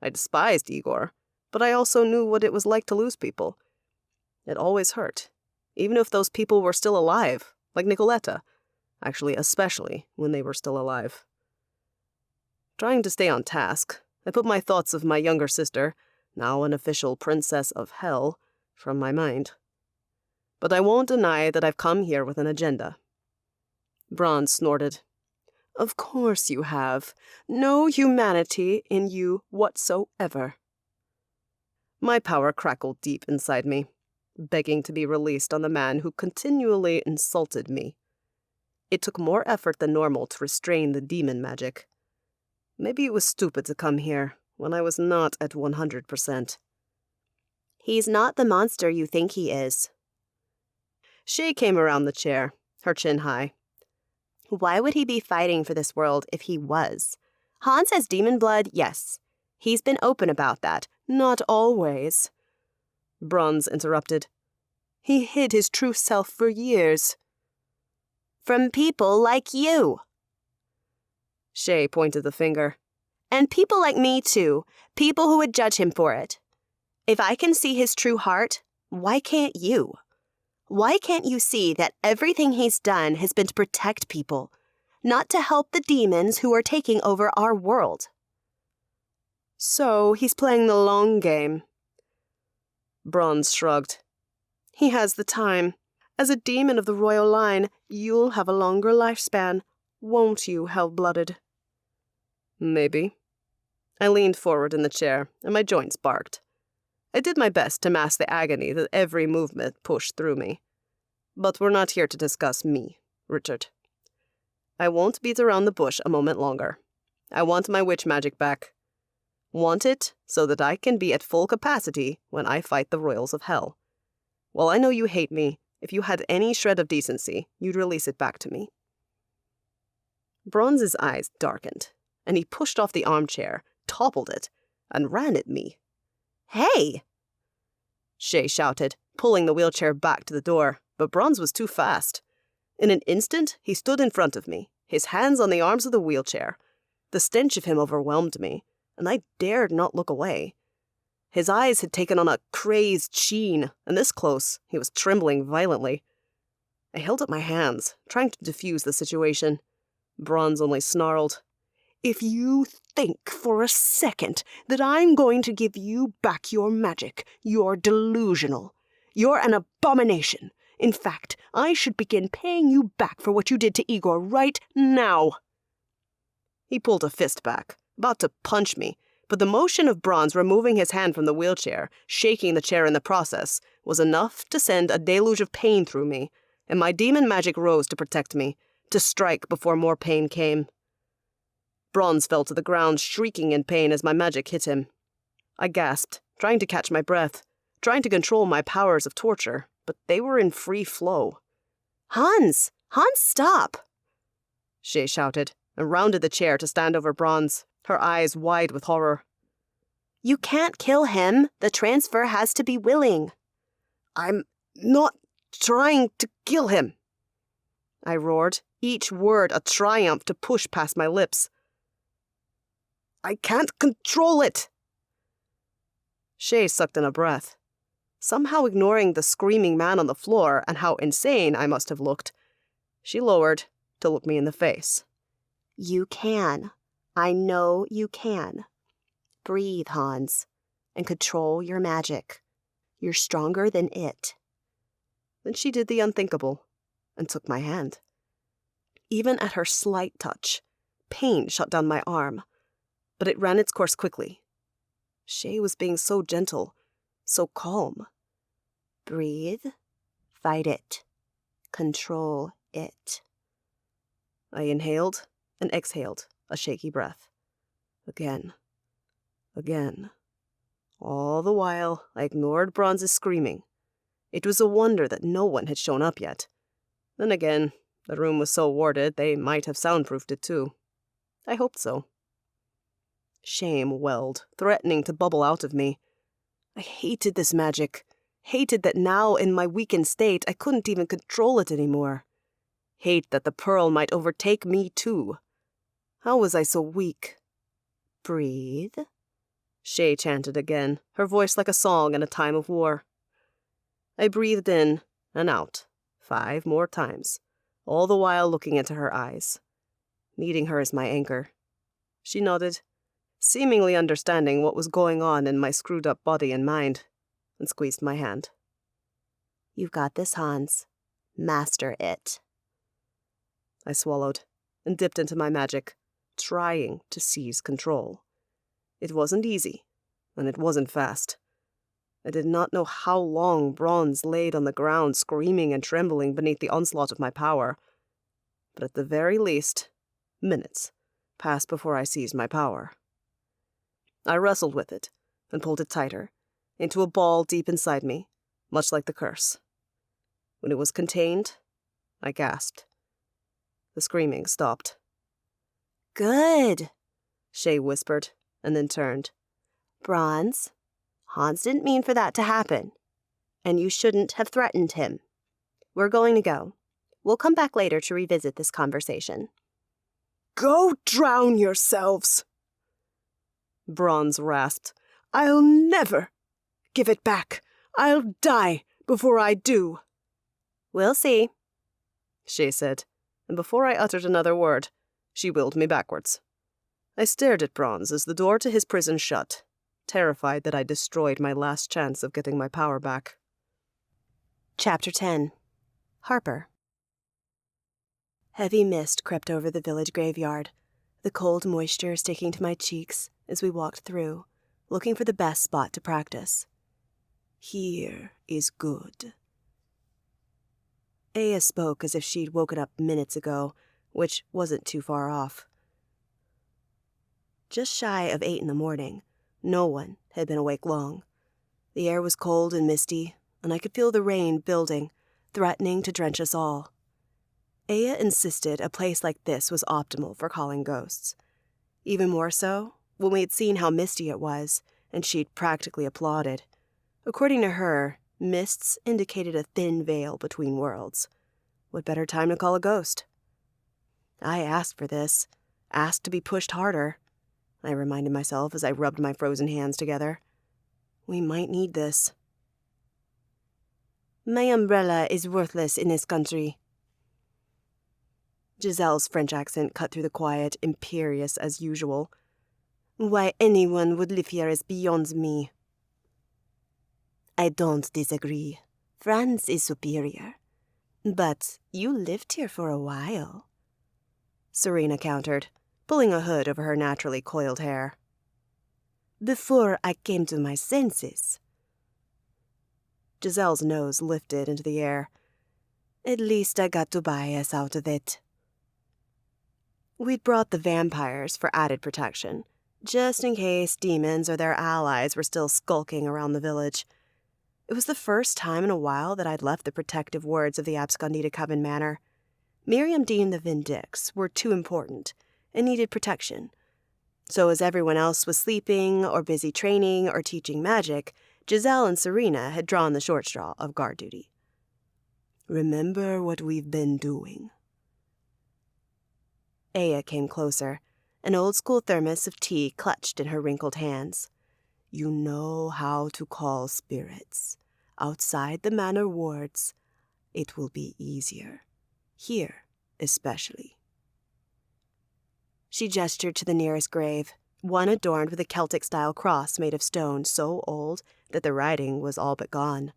I despised Igor, but I also knew what it was like to lose people. It always hurt, even if those people were still alive, like Nicoletta. Actually, especially when they were still alive. Trying to stay on task, I put my thoughts of my younger sister, now an official princess of hell, from my mind. But I won't deny that I've come here with an agenda. Bronze snorted. Of course you have. No humanity in you whatsoever. My power crackled deep inside me, begging to be released on the man who continually insulted me. It took more effort than normal to restrain the demon magic. Maybe it was stupid to come here when I was not at 100%. He's not the monster you think he is. Shay came around the chair, her chin high. Why would he be fighting for this world if he was? Hans has demon blood, yes. He's been open about that. Not always. Bronze interrupted. He hid his true self for years. From people like you. Shay pointed the finger. And people like me, too. People who would judge him for it. If I can see his true heart, why can't you? Why can't you see that everything he's done has been to protect people, not to help the demons who are taking over our world? So he's playing the long game. Bronze shrugged. He has the time. As a demon of the royal line, you'll have a longer lifespan, won't you, hell-blooded? Maybe. I leaned forward in the chair, and my joints barked. I did my best to mask the agony that every movement pushed through me. But we're not here to discuss me, Richard. I won't beat around the bush a moment longer. I want my witch magic back. Want it so that I can be at full capacity when I fight the royals of hell. While I know you hate me, if you had any shred of decency, you'd release it back to me. Bronze's eyes darkened, and he pushed off the armchair, toppled it, and ran at me. Hey! Shay shouted, pulling the wheelchair back to the door, but Bronze was too fast. In an instant, he stood in front of me, his hands on the arms of the wheelchair. The stench of him overwhelmed me, and I dared not look away. His eyes had taken on a crazed sheen, and this close, he was trembling violently. I held up my hands, trying to defuse the situation. Bronze only snarled, "If you think for a second that I'm going to give you back your magic, you're delusional. You're an abomination. In fact, I should begin paying you back for what you did to Igor right now." He pulled a fist back, about to punch me, but the motion of Bronze removing his hand from the wheelchair, shaking the chair in the process, was enough to send a deluge of pain through me, and my demon magic rose to protect me, to strike before more pain came. Bronze fell to the ground, shrieking in pain as my magic hit him. I gasped, trying to catch my breath, trying to control my powers of torture, but they were in free flow. Hans, stop! Shay shouted, and rounded the chair to stand over Bronze, her eyes wide with horror. You can't kill him. The transfer has to be willing. "I'm not trying to kill him," I roared, each word a triumph to push past my lips. "I can't control it." Shay sucked in a breath. Somehow ignoring the screaming man on the floor and how insane I must have looked, she lowered to look me in the face. You can. I know you can. Breathe, Hans, and control your magic. You're stronger than it. Then she did the unthinkable and took my hand. Even at her slight touch, pain shut down my arm, but it ran its course quickly. Shay was being so gentle, so calm. Breathe. Fight it. Control it. I inhaled and exhaled a shaky breath. Again. All the while, I ignored Bronze's screaming. It was a wonder that no one had shown up yet. Then again, the room was so warded they might have soundproofed it too. I hoped so. Shame welled, threatening to bubble out of me. I hated this magic. Hated that now, in my weakened state, I couldn't even control it anymore. Hate that the pearl might overtake me too. How was I so weak? Breathe. Shay chanted again, her voice like a song in a time of war. I breathed in and out 5 more times, all the while looking into her eyes, needing her as my anchor. She nodded, seemingly understanding what was going on in my screwed-up body and mind, and squeezed my hand. You've got this, Hans. Master it. I swallowed and dipped into my magic, trying to seize control. It wasn't easy, and it wasn't fast. I did not know how long Bronze laid on the ground screaming and trembling beneath the onslaught of my power, but at the very least, minutes passed before I seized my power. I wrestled with it and pulled it tighter, into a ball deep inside me, much like the curse. When it was contained, I gasped. The screaming stopped. Good, Shay whispered, and then turned. Bronze, Hans didn't mean for that to happen, and you shouldn't have threatened him. We're going to go. We'll come back later to revisit this conversation. Go drown yourselves, Bronze rasped. I'll never give it back. I'll die before I do. We'll see, Shay said, and before I uttered another word, she wheeled me backwards. I stared at Bronze as the door to his prison shut, terrified that I destroyed my last chance of getting my power back. Chapter 10. Harper. Heavy mist crept over the village graveyard, the cold moisture sticking to my cheeks as we walked through, looking for the best spot to practice. Here is good. Aya spoke as if she'd woken up minutes ago, which wasn't too far off. Just shy of 8 in the morning, no one had been awake long. The air was cold and misty, and I could feel the rain building, threatening to drench us all. Aya insisted a place like this was optimal for calling ghosts. Even more so when we had seen how misty it was, and she'd practically applauded. According to her, Mists indicated a thin veil between worlds. What better time to call a ghost? I asked for this, asked to be pushed harder, I reminded myself as I rubbed my frozen hands together. We might need this. My umbrella is worthless in this country. Giselle's French accent cut through the quiet, imperious as usual. Why anyone would live here is beyond me. I don't disagree. France is superior. But you lived here for a while, Serena countered, pulling a hood over her naturally coiled hair. Before I came to my senses. Giselle's nose lifted into the air. At least I got Tobias out of it. We'd brought the vampires for added protection, just in case demons or their allies were still skulking around the village. It was the first time in a while that I'd left the protective wards of the abscondita Coven Manor. Miriam deemed the Vindix were too important and needed protection. So as everyone else was sleeping or busy training or teaching magic, Giselle and Serena had drawn the short straw of guard duty. Remember what we've been doing. Aya came closer, an old-school thermos of tea clutched in her wrinkled hands. You know how to call spirits. Outside the manor wards, it will be easier. Here, especially. She gestured to the nearest grave, one adorned with a Celtic-style cross made of stone so old that the writing was all but gone.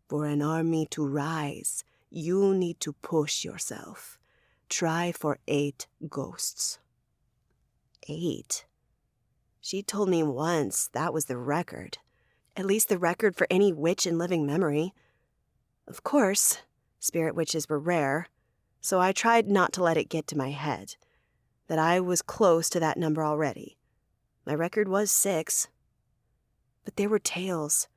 For an army to rise, you need to push yourself. Try for 8 ghosts. 8? She told me once that was the record. At least the record for any witch in living memory. Of course, spirit witches were rare, so I tried not to let it get to my head that I was close to that number already. My record was 6. But there were tales.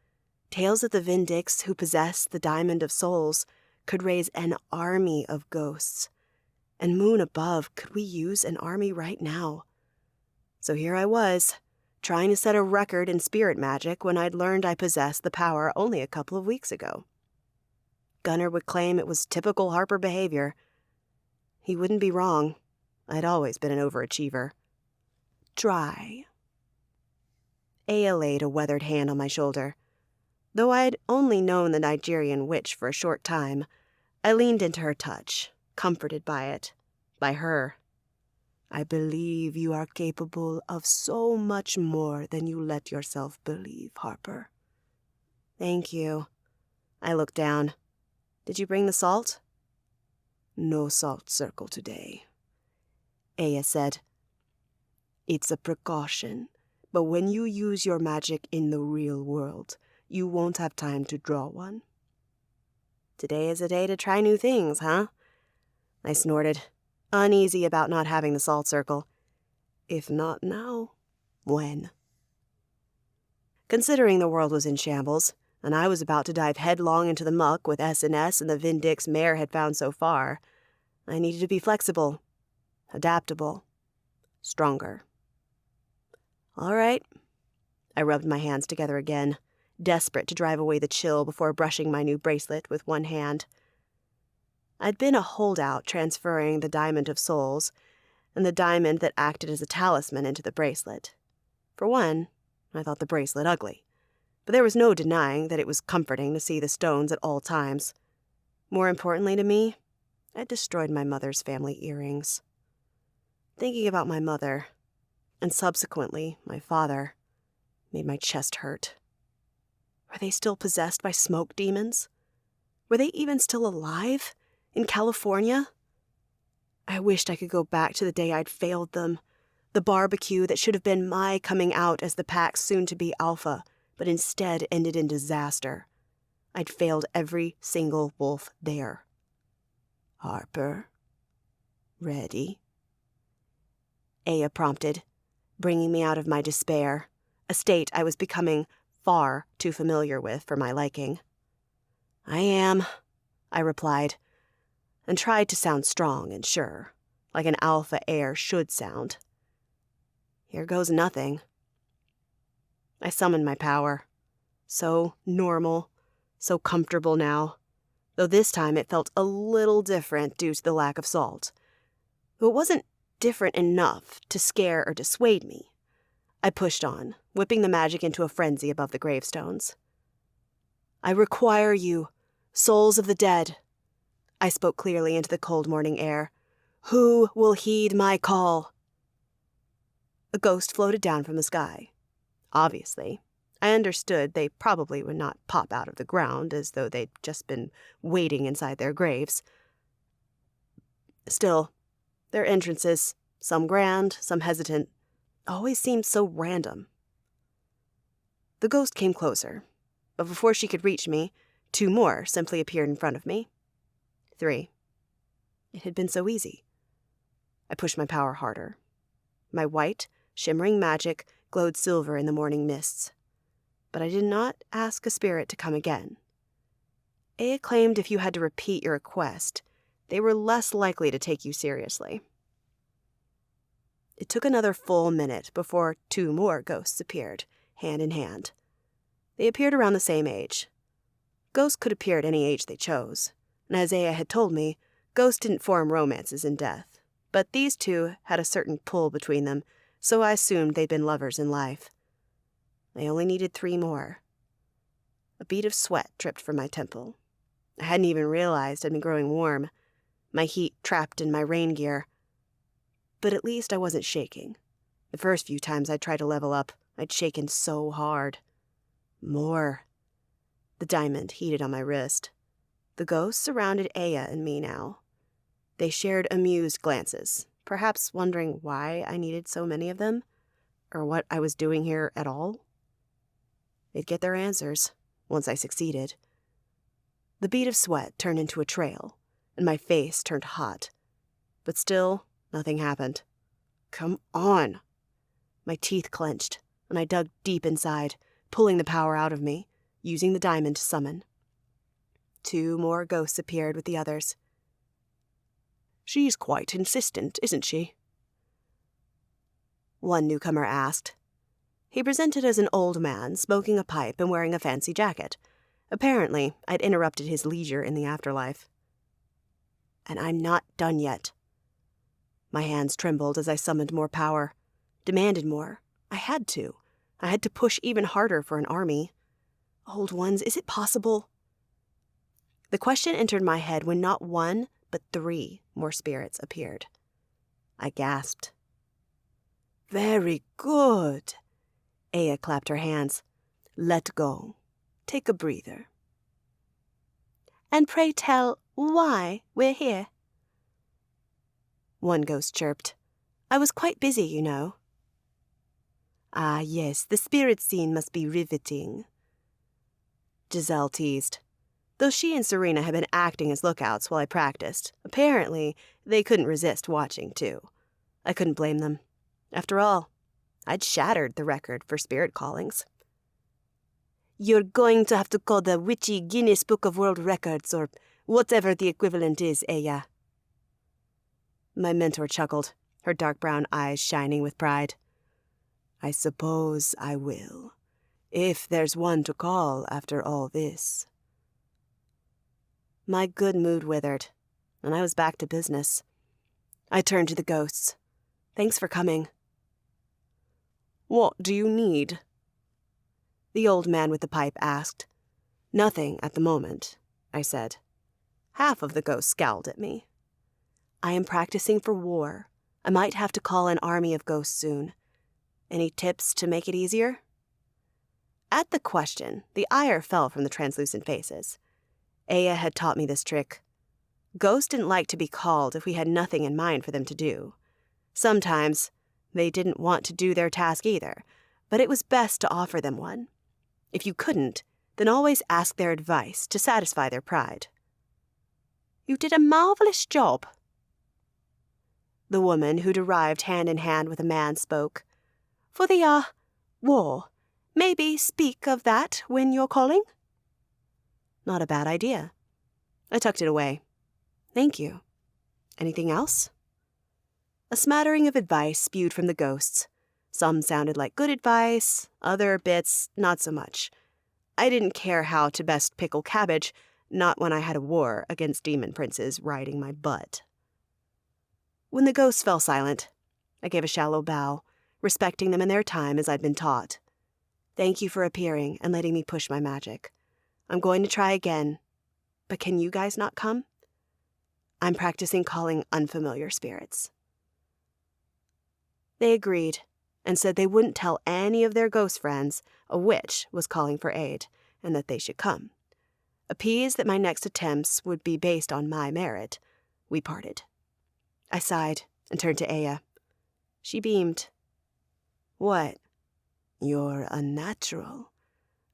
Tales that the Vindix, who possessed the Diamond of Souls, could raise an army of ghosts. And moon above, could we use an army right now? So here I was, trying to set a record in spirit magic when I'd learned I possessed the power only a couple of weeks ago. Gunnar would claim it was typical Harper behavior. He wouldn't be wrong. I'd always been an overachiever. Try. Aya laid a weathered hand on my shoulder. Though I'd only known the Nigerian witch for a short time, I leaned into her touch, comforted by it, by her. I believe you are capable of so much more than you let yourself believe, Harper. Thank you. I looked down. Did you bring the salt? No salt circle today, Aya said. It's a precaution, but when you use your magic in the real world, you won't have time to draw one. Today is a day to try new things, huh? I snorted, uneasy about not having the salt circle. If not now, when? Considering the world was in shambles, and I was about to dive headlong into the muck with S&S and the Vindix Mare had found so far, I needed to be flexible, adaptable, stronger. All right. I rubbed my hands together again, desperate to drive away the chill before brushing my new bracelet with one hand. I'd been a holdout transferring the Diamond of Souls and the diamond that acted as a talisman into the bracelet. For one, I thought the bracelet ugly, but there was no denying that it was comforting to see the stones at all times. More importantly to me, I'd destroyed my mother's family earrings. Thinking about my mother, and subsequently my father, made my chest hurt. Were they still possessed by smoke demons? Were they even still alive? In California? I wished I could go back to the day I'd failed them. The barbecue that should have been my coming out as the pack's soon-to-be alpha, but instead ended in disaster. I'd failed every single wolf there. Harper, ready? Aya prompted, bringing me out of my despair, a state I was becoming far too familiar with for my liking. I am, I replied, and tried to sound strong and sure, like an alpha heir should sound. Here goes nothing. I summoned my power. So normal, So comfortable now, though this time it felt a little different due to the lack of salt. Though it wasn't different enough to scare or dissuade me. I pushed on, whipping the magic into a frenzy above the gravestones. I require you, souls of the dead. I spoke clearly into the cold morning air. Who will heed my call? A ghost floated down from the sky. Obviously, I understood they probably would not pop out of the ground as though they'd just been waiting inside their graves. Still, their entrances, some grand, some hesitant, always seemed so random. The ghost came closer, but before she could reach me, 2 more simply appeared in front of me. 3. It had been so easy. I pushed my power harder. My white, shimmering magic glowed silver in the morning mists. But I did not ask a spirit to come again. Aya claimed if you had to repeat your request, they were less likely to take you seriously. It took another full minute before 2 more ghosts appeared, hand in hand. They appeared around the same age. Ghosts could appear at any age they chose, and as Aya had told me, ghosts didn't form romances in death. But these 2 had a certain pull between them, so I assumed they'd been lovers in life. I only needed 3 more. A bead of sweat dripped from my temple. I hadn't even realized I'd been growing warm, my heat trapped in my rain gear. But at least I wasn't shaking. The first few times I'd tried to level up, I'd shaken so hard. More. The diamond heated on my wrist. The ghosts surrounded Aya and me now. They shared amused glances, perhaps wondering why I needed so many of them, or what I was doing here at all. They'd get their answers, once I succeeded. The bead of sweat turned into a trail, and my face turned hot. But still, nothing happened. Come on! My teeth clenched, and I dug deep inside, pulling the power out of me, using the diamond to summon. 2 more ghosts appeared with the others. She's quite insistent, isn't she? One newcomer asked. He presented as an old man, smoking a pipe and wearing a fancy jacket. Apparently, I'd interrupted his leisure in the afterlife. And I'm not done yet. My hands trembled as I summoned more power, demanded more. I had to. I had to push even harder for an army. Old ones, is it possible? The question entered my head when not 1, but 3 more spirits appeared. I gasped. Very good. Aya clapped her hands. Let go. Take a breather. And pray tell why we're here. One ghost chirped. I was quite busy, you know. Ah, yes, the spirit scene must be riveting. Giselle teased. Though she and Serena had been acting as lookouts while I practiced, apparently they couldn't resist watching, too. I couldn't blame them. After all, I'd shattered the record for spirit callings. You're going to have to call the witchy Guinness Book of World Records, or whatever the equivalent is, Aya. My mentor chuckled, her dark brown eyes shining with pride. I suppose I will, if there's one to call after all this. My good mood withered, and I was back to business. I turned to the ghosts. Thanks for coming. What do you need? The old man with the pipe asked. Nothing at the moment, I said. Half of the ghosts scowled at me. I am practicing for war. I might have to call an army of ghosts soon. Any tips to make it easier? At the question, the ire fell from the translucent faces. Aya had taught me this trick. Ghosts didn't like to be called if we had nothing in mind for them to do. Sometimes they didn't want to do their task either, but it was best to offer them one. If you couldn't, then always ask their advice to satisfy their pride. You did a marvelous job. The woman, who'd arrived hand in hand with a man, spoke. For the, war, maybe speak of that when you're calling? Not a bad idea. I tucked it away. Thank you. Anything else? A smattering of advice spewed from the ghosts. Some sounded like good advice, other bits not so much. I didn't care how to best pickle cabbage, not when I had a war against demon princes riding my butt. When the ghosts fell silent, I gave a shallow bow, respecting them in their time as I'd been taught. Thank you for appearing and letting me push my magic. I'm going to try again, but can you guys not come? I'm practicing calling unfamiliar spirits. They agreed and said they wouldn't tell any of their ghost friends a witch was calling for aid and that they should come. Appeased that my next attempts would be based on my merit, we parted. I sighed and turned to Aya. She beamed. What? You're unnatural.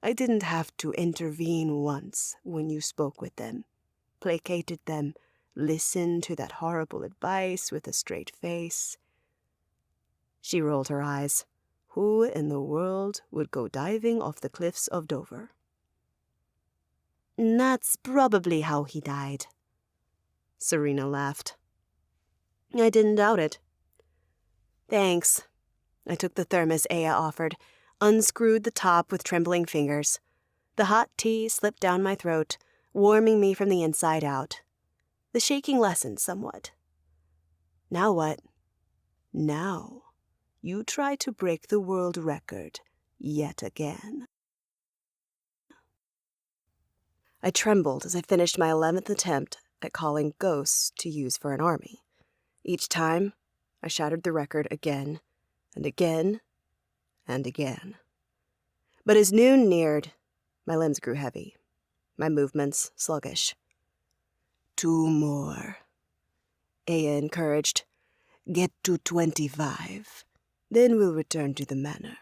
I didn't have to intervene once when you spoke with them, placated them, listened to that horrible advice with a straight face. She rolled her eyes. Who in the world would go diving off the cliffs of Dover? That's probably how he died. Serena laughed. I didn't doubt it. Thanks. I took the thermos Aya offered, unscrewed the top with trembling fingers. The hot tea slipped down my throat, warming me from the inside out. The shaking lessened somewhat. Now what? Now, you try to break the world record yet again. I trembled as I finished my 11th attempt at calling ghosts to use for an army. Each time, I shattered the record again and again and again. But as noon neared, my limbs grew heavy, my movements sluggish. 2 more, Aya encouraged. Get to 25, then we'll return to the manor.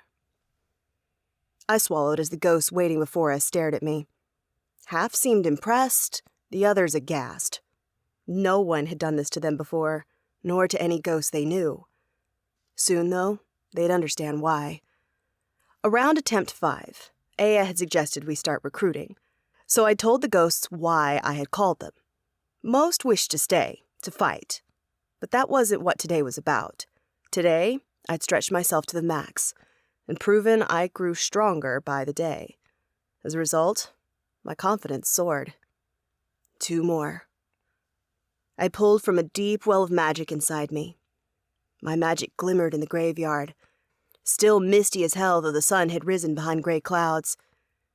I swallowed as the ghosts waiting before us stared at me. Half seemed impressed, the others aghast. No one had done this to them before, nor to any ghost they knew. Soon, though, they'd understand why. Around attempt 5, Aya had suggested we start recruiting, so I told the ghosts why I had called them. Most wished to stay, to fight, but that wasn't what today was about. Today, I'd stretched myself to the max, and proven I grew stronger by the day. As a result, my confidence soared. 2 more. I pulled from a deep well of magic inside me. My magic glimmered in the graveyard, still misty as hell though the sun had risen behind gray clouds.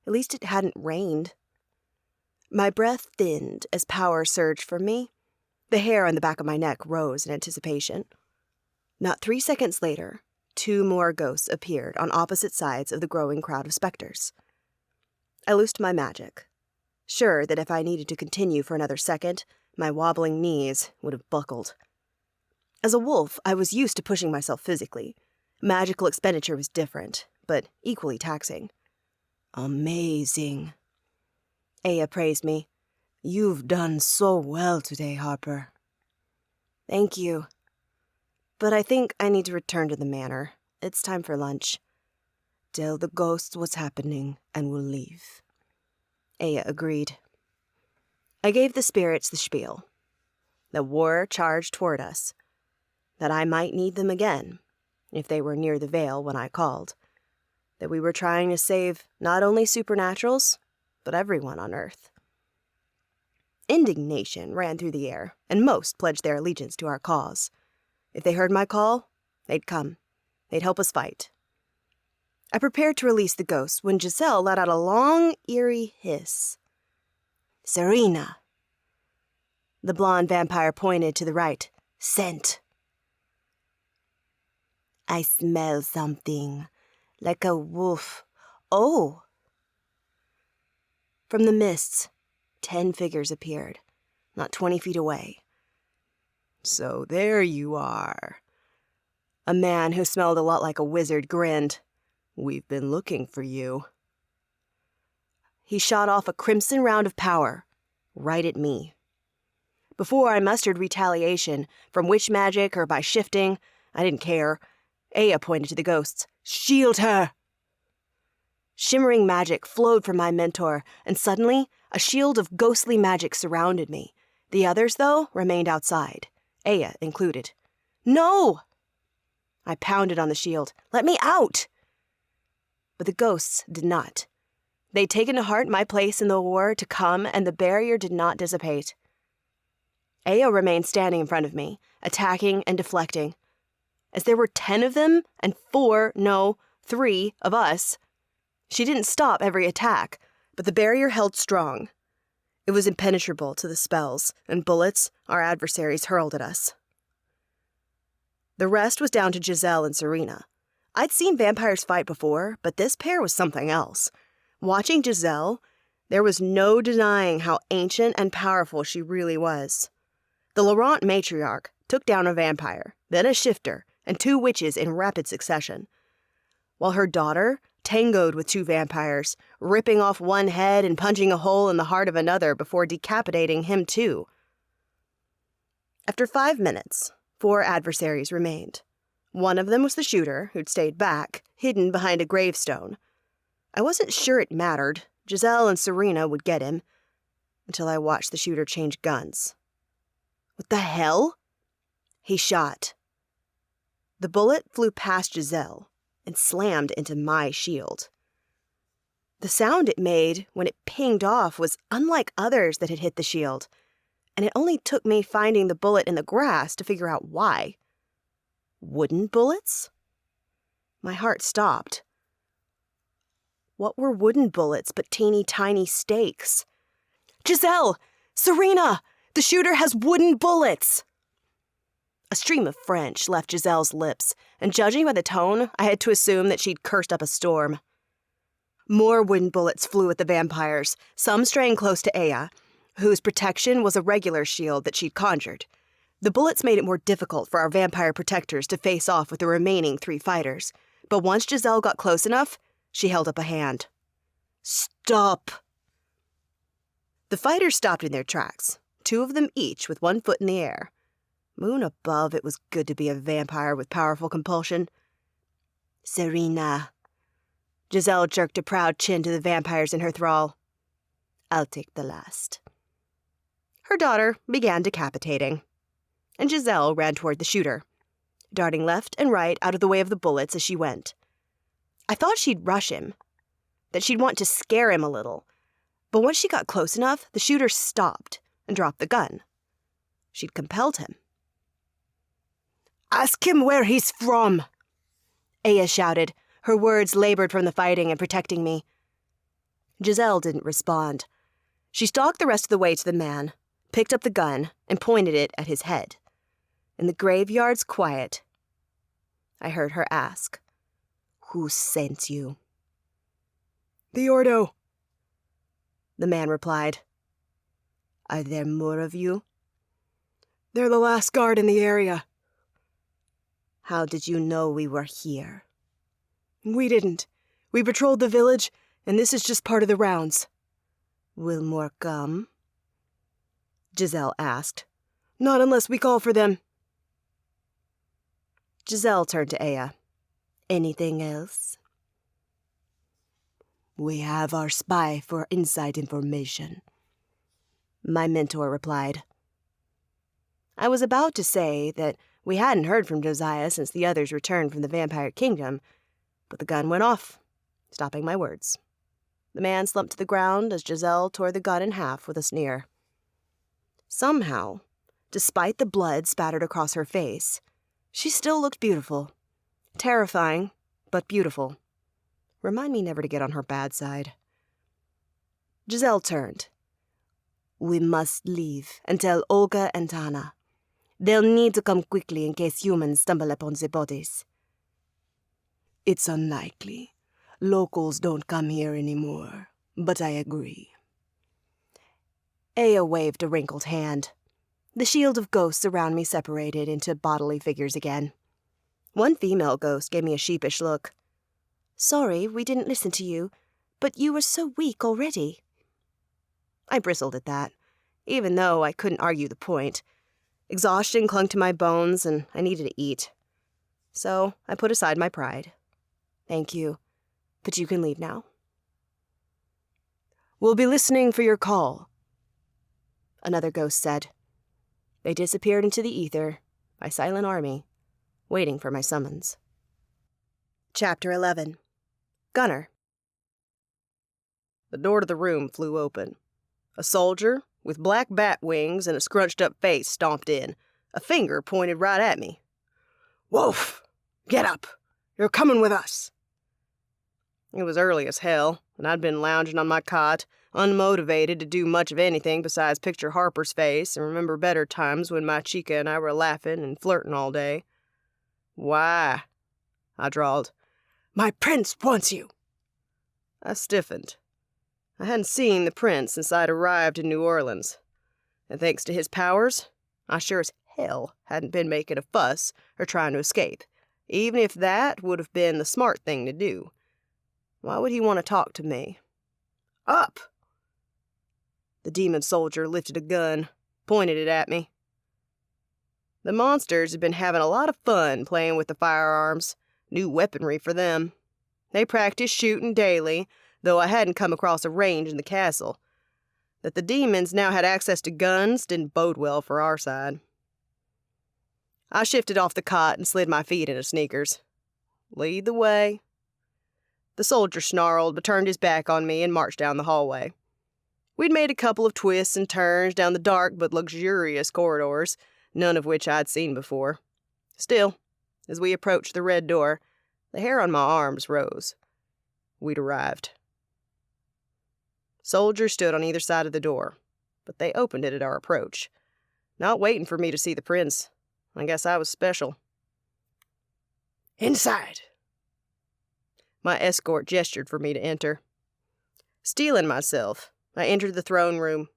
At least it hadn't rained. My breath thinned as power surged from me. The hair on the back of my neck rose in anticipation. Not 3 seconds later, 2 more ghosts appeared on opposite sides of the growing crowd of specters. I loosed my magic, sure that if I needed to continue for another second, my wobbling knees would have buckled. As a wolf, I was used to pushing myself physically. Magical expenditure was different, but equally taxing. Amazing. Aya praised me. You've done so well today, Harper. Thank you. But I think I need to return to the manor. It's time for lunch. Tell the ghosts what's happening, and we'll leave. Aya agreed. I gave the spirits the spiel. The war charged toward us. That I might need them again, if they were near the Vale when I called. That we were trying to save not only supernaturals, but everyone on Earth. Indignation ran through the air, and most pledged their allegiance to our cause. If they heard my call, they'd come. They'd help us fight. I prepared to release the ghosts when Giselle let out a long, eerie hiss. Serena. The blonde vampire pointed to the right. Scent. I smell something, like a wolf. Oh! From the mists, 10 figures appeared, not 20 feet away. So there you are. A man who smelled a lot like a wizard grinned. We've been looking for you. He shot off a crimson round of power, right at me. Before I mustered retaliation, from witch magic or by shifting, I didn't care. Aya pointed to the ghosts. Shield her! Shimmering magic flowed from my mentor, and suddenly, a shield of ghostly magic surrounded me. The others, though, remained outside, Aya included. No! I pounded on the shield. Let me out! But the ghosts did not. They'd taken to heart my place in the war to come, and the barrier did not dissipate. Aya remained standing in front of me, attacking and deflecting. As there were 10 of them, and 3 of us, she didn't stop every attack, but the barrier held strong. It was impenetrable to the spells and bullets our adversaries hurled at us. The rest was down to Giselle and Serena. I'd seen vampires fight before, but this pair was something else. Watching Giselle, there was no denying how ancient and powerful she really was. The Laurent matriarch took down a vampire, then a shifter, and 2 witches in rapid succession, while her daughter tangoed with 2 vampires, ripping off one head and punching a hole in the heart of another before decapitating him too. After 5 minutes, 4 adversaries remained. One of them was the shooter, who'd stayed back, hidden behind a gravestone. I wasn't sure it mattered. Giselle and Serena would get him, until I watched the shooter change guns. What the hell? He shot. The bullet flew past Giselle and slammed into my shield. The sound it made when it pinged off was unlike others that had hit the shield, and it only took me finding the bullet in the grass to figure out why. Wooden bullets? My heart stopped. What were wooden bullets but teeny tiny stakes? Giselle! Serena! The shooter has wooden bullets! A stream of French left Giselle's lips, and judging by the tone, I had to assume that she'd cursed up a storm. More wooden bullets flew at the vampires, some straying close to Aya, whose protection was a regular shield that she'd conjured. The bullets made it more difficult for our vampire protectors to face off with the remaining 3 fighters, but once Giselle got close enough, she held up a hand. Stop! The fighters stopped in their tracks, 2 of them each with 1 foot in the air. Moon above, it was good to be a vampire with powerful compulsion. Serena. Giselle jerked a proud chin to the vampires in her thrall. I'll take the last. Her daughter began decapitating, and Giselle ran toward the shooter, darting left and right out of the way of the bullets as she went. I thought she'd rush him, that she'd want to scare him a little, but once she got close enough, the shooter stopped and dropped the gun. She'd compelled him. Ask him where he's from, Aya shouted, her words labored from the fighting and protecting me. Giselle didn't respond. She stalked the rest of the way to the man, picked up the gun, and pointed it at his head. In the graveyard's quiet, I heard her ask, Who sent you? The Ordo, the man replied. Are there more of you? They're the last guard in the area. How did you know we were here? We didn't. We patrolled the village, and this is just part of the rounds. Will more come? Giselle asked. Not unless we call for them. Giselle turned to Aya. Anything else? We have our spy for inside information, my mentor replied. I was about to say that we hadn't heard from Josiah since the others returned from the Vampire Kingdom, but the gun went off, stopping my words. The man slumped to the ground as Giselle tore the gun in half with a sneer. Somehow, despite the blood spattered across her face, she still looked beautiful. Terrifying, but beautiful. Remind me never to get on her bad side. Giselle turned. We must leave and tell Olga and Tana. They'll need to come quickly in case humans stumble upon the bodies. It's unlikely. Locals don't come here anymore, but I agree. Aya waved a wrinkled hand. The shield of ghosts around me separated into bodily figures again. One female ghost gave me a sheepish look. Sorry, we didn't listen to you, but you were so weak already. I bristled at that, even though I couldn't argue the point. Exhaustion clung to my bones, and I needed to eat. So I put aside my pride. Thank you, but you can leave now. We'll be listening for your call, another ghost said. They disappeared into the ether, my silent army, waiting for my summons. Chapter 11. Gunner. the door to the room flew open. A soldier, with black bat wings and a scrunched-up face, stomped in. A finger pointed right at me. "Wolf, get up! You're coming with us!" It was early as hell, and I'd been lounging on my cot, unmotivated to do much of anything besides picture Harper's face and remember better times when my chica and I were laughing and flirting all day. "Why?" I drawled. "My prince wants you." I stiffened. I hadn't seen the prince since I'd arrived in New Orleans, and thanks to his powers, I sure as hell hadn't been making a fuss or trying to escape, even if that would have been the smart thing to do. Why would he want to talk to me? "Up!" The demon soldier lifted a gun, pointed it at me. The monsters had been having a lot of fun playing with the firearms, new weaponry for them. They practiced shooting daily, though I hadn't come across a range in the castle. That the demons now had access to guns didn't bode well for our side. I shifted off the cot and slid my feet into sneakers. "Lead the way." The soldier snarled but turned his back on me and marched down the hallway. We'd made a couple of twists and turns down the dark but luxurious corridors, none of which I'd seen before. Still, as we approached the red door, the hair on my arms rose. We'd arrived. Soldiers stood on either side of the door, but they opened it at our approach, not waiting for me to see the prince. I guess I was special. "Inside!" My escort gestured for me to enter. Steeling myself, I entered the throne room.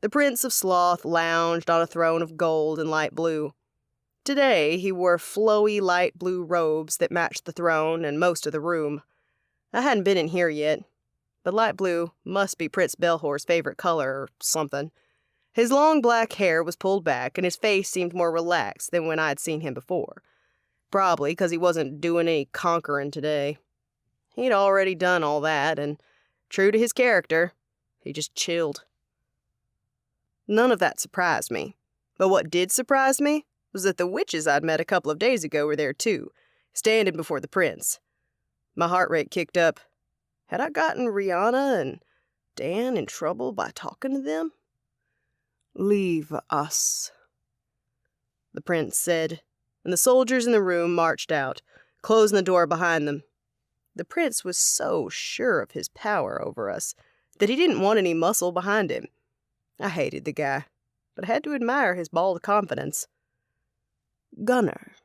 The Prince of Sloth lounged on a throne of gold and light blue. Today, he wore flowy light blue robes that matched the throne and most of the room. I hadn't been in here yet, but light blue must be Prince Belhor's favorite color or something. His long black hair was pulled back, and his face seemed more relaxed than when I had seen him before. Probably because he wasn't doing any conquering today. He'd already done all that, and, true to his character, he just chilled. None of that surprised me, but what did surprise me was that the witches I'd met a couple of days ago were there too, standing before the prince. My heart rate kicked up. Had I gotten Rihanna and Dan in trouble by talking to them? "Leave us," the prince said, and the soldiers in the room marched out, closing the door behind them. The prince was so sure of his power over us that he didn't want any muscle behind him. I hated the guy, but I had to admire his bald confidence. "Gunner,"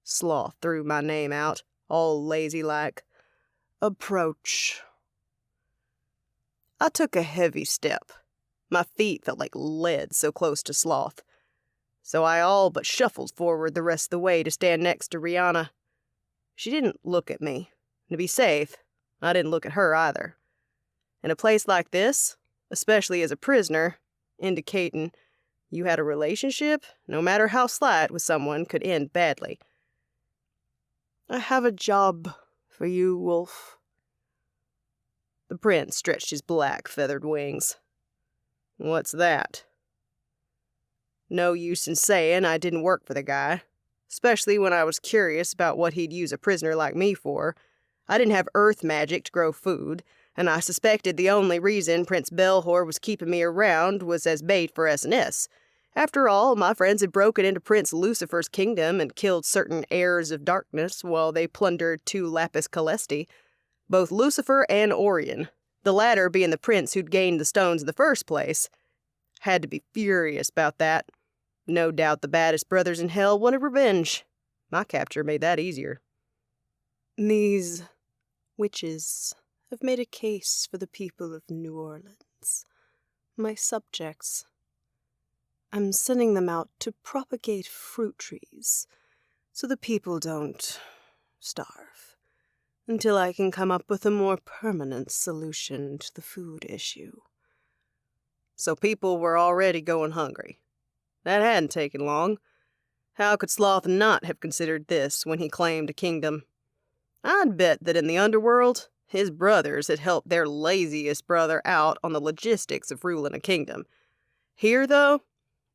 Sloth threw my name out, all lazy-like. "approach." I took a heavy step. My feet felt like lead so close to Sloth. So I all but shuffled forward the rest of the way to stand next to Rihanna. She didn't look at me. To be safe, I didn't look at her either. In a place like this, especially as a prisoner, indicating you had a relationship, no matter how slight, with someone could end badly. "I have a job for you, Wolf." The prince stretched his black feathered wings. "What's that?" No use in saying I didn't work for the guy, especially when I was curious about what he'd use a prisoner like me for. I didn't have earth magic to grow food, and I suspected the only reason Prince Belhor was keeping me around was as bait for S&S. After all, my friends had broken into Prince Lucifer's kingdom and killed certain heirs of darkness while they plundered 2 Lapis Calesti, both Lucifer and Orion, the latter being the prince who'd gained the stones in the first place. Had to be furious about that. No doubt the baddest brothers in hell wanted revenge. My capture made that easier. "These witches have made a case for the people of New Orleans, my subjects. I'm sending them out to propagate fruit trees so the people don't starve until I can come up with a more permanent solution to the food issue." So people were already going hungry. That hadn't taken long. How could Sloth not have considered this when he claimed a kingdom? I'd bet that in the underworld, his brothers had helped their laziest brother out on the logistics of ruling a kingdom. Here, though,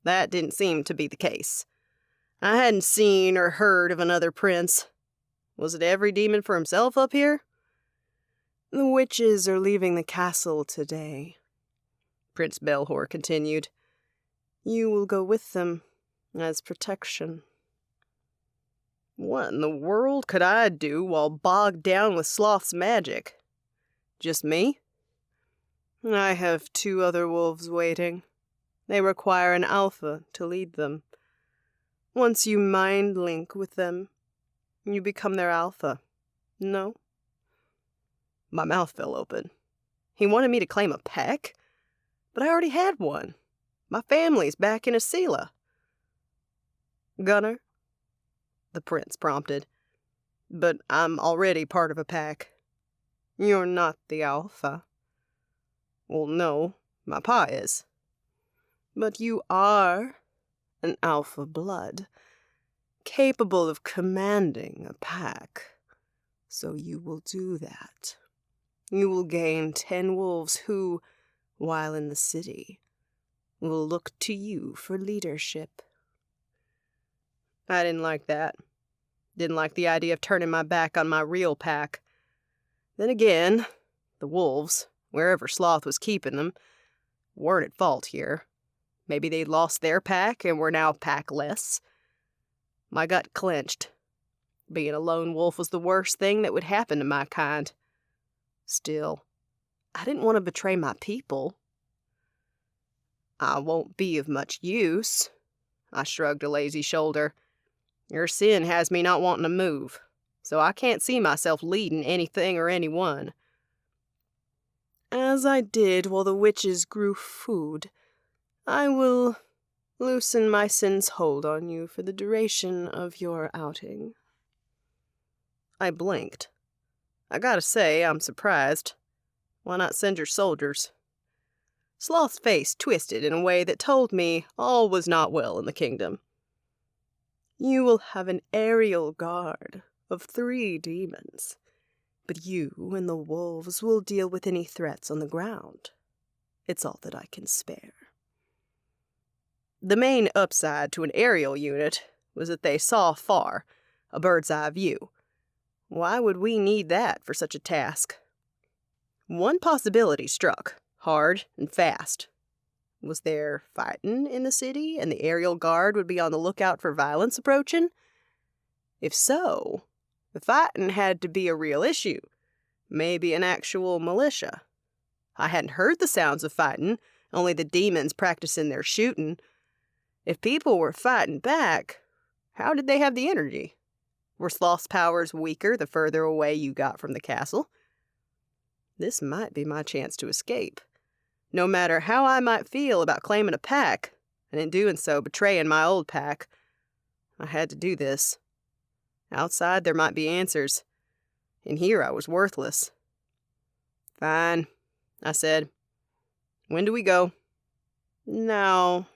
that didn't seem to be the case. I hadn't seen or heard of another prince. Was it every demon for himself up here? The witches are leaving the castle today, Prince Belhor continued. You will go with them as protection. What in the world could I do while bogged down with Sloth's magic? Just me? I have 2 other wolves waiting. They require an alpha to lead them. Once you mind link with them, you become their alpha. No? My mouth fell open. He wanted me to claim a pack? But I already had one. My family's back in Asila. Gunner? The prince prompted. But I'm already part of a pack. You're not the alpha. Well, no, my pa is. But you are an alpha blood, capable of commanding a pack. So you will do that. You will gain 10 wolves who, while in the city, will look to you for leadership. I didn't like that. Didn't like the idea of turning my back on my real pack. Then again, the wolves, wherever Sloth was keeping them, weren't at fault here. Maybe they'd lost their pack and were now packless. My gut clenched. Being a lone wolf was the worst thing that would happen to my kind. Still, I didn't want to betray my people. I won't be of much use. I shrugged a lazy shoulder. Your sin has me not wanting to move, so I can't see myself leading anything or anyone. As I did while the witches grew food, I will loosen my sin's hold on you for the duration of your outing. I blinked. I gotta say, I'm surprised. Why not send your soldiers? Sloth's face twisted in a way that told me all was not well in the kingdom. You will have an aerial guard of 3 demons, but you and the wolves will deal with any threats on the ground. It's all that I can spare. The main upside to an aerial unit was that they saw far, a bird's eye view. Why would we need that for such a task? One possibility struck, hard and fast. Was there fighting in the city, and the aerial guard would be on the lookout for violence approaching? If so, the fighting had to be a real issue, maybe an actual militia. I hadn't heard the sounds of fighting, only the demons practicing their shooting. If people were fighting back, how did they have the energy? Were Sloth's powers weaker the further away you got from the castle? This might be my chance to escape. No matter how I might feel about claiming a pack, and in doing so betraying my old pack, I had to do this. Outside there might be answers. In here I was worthless. Fine, I said. When do we go? Now.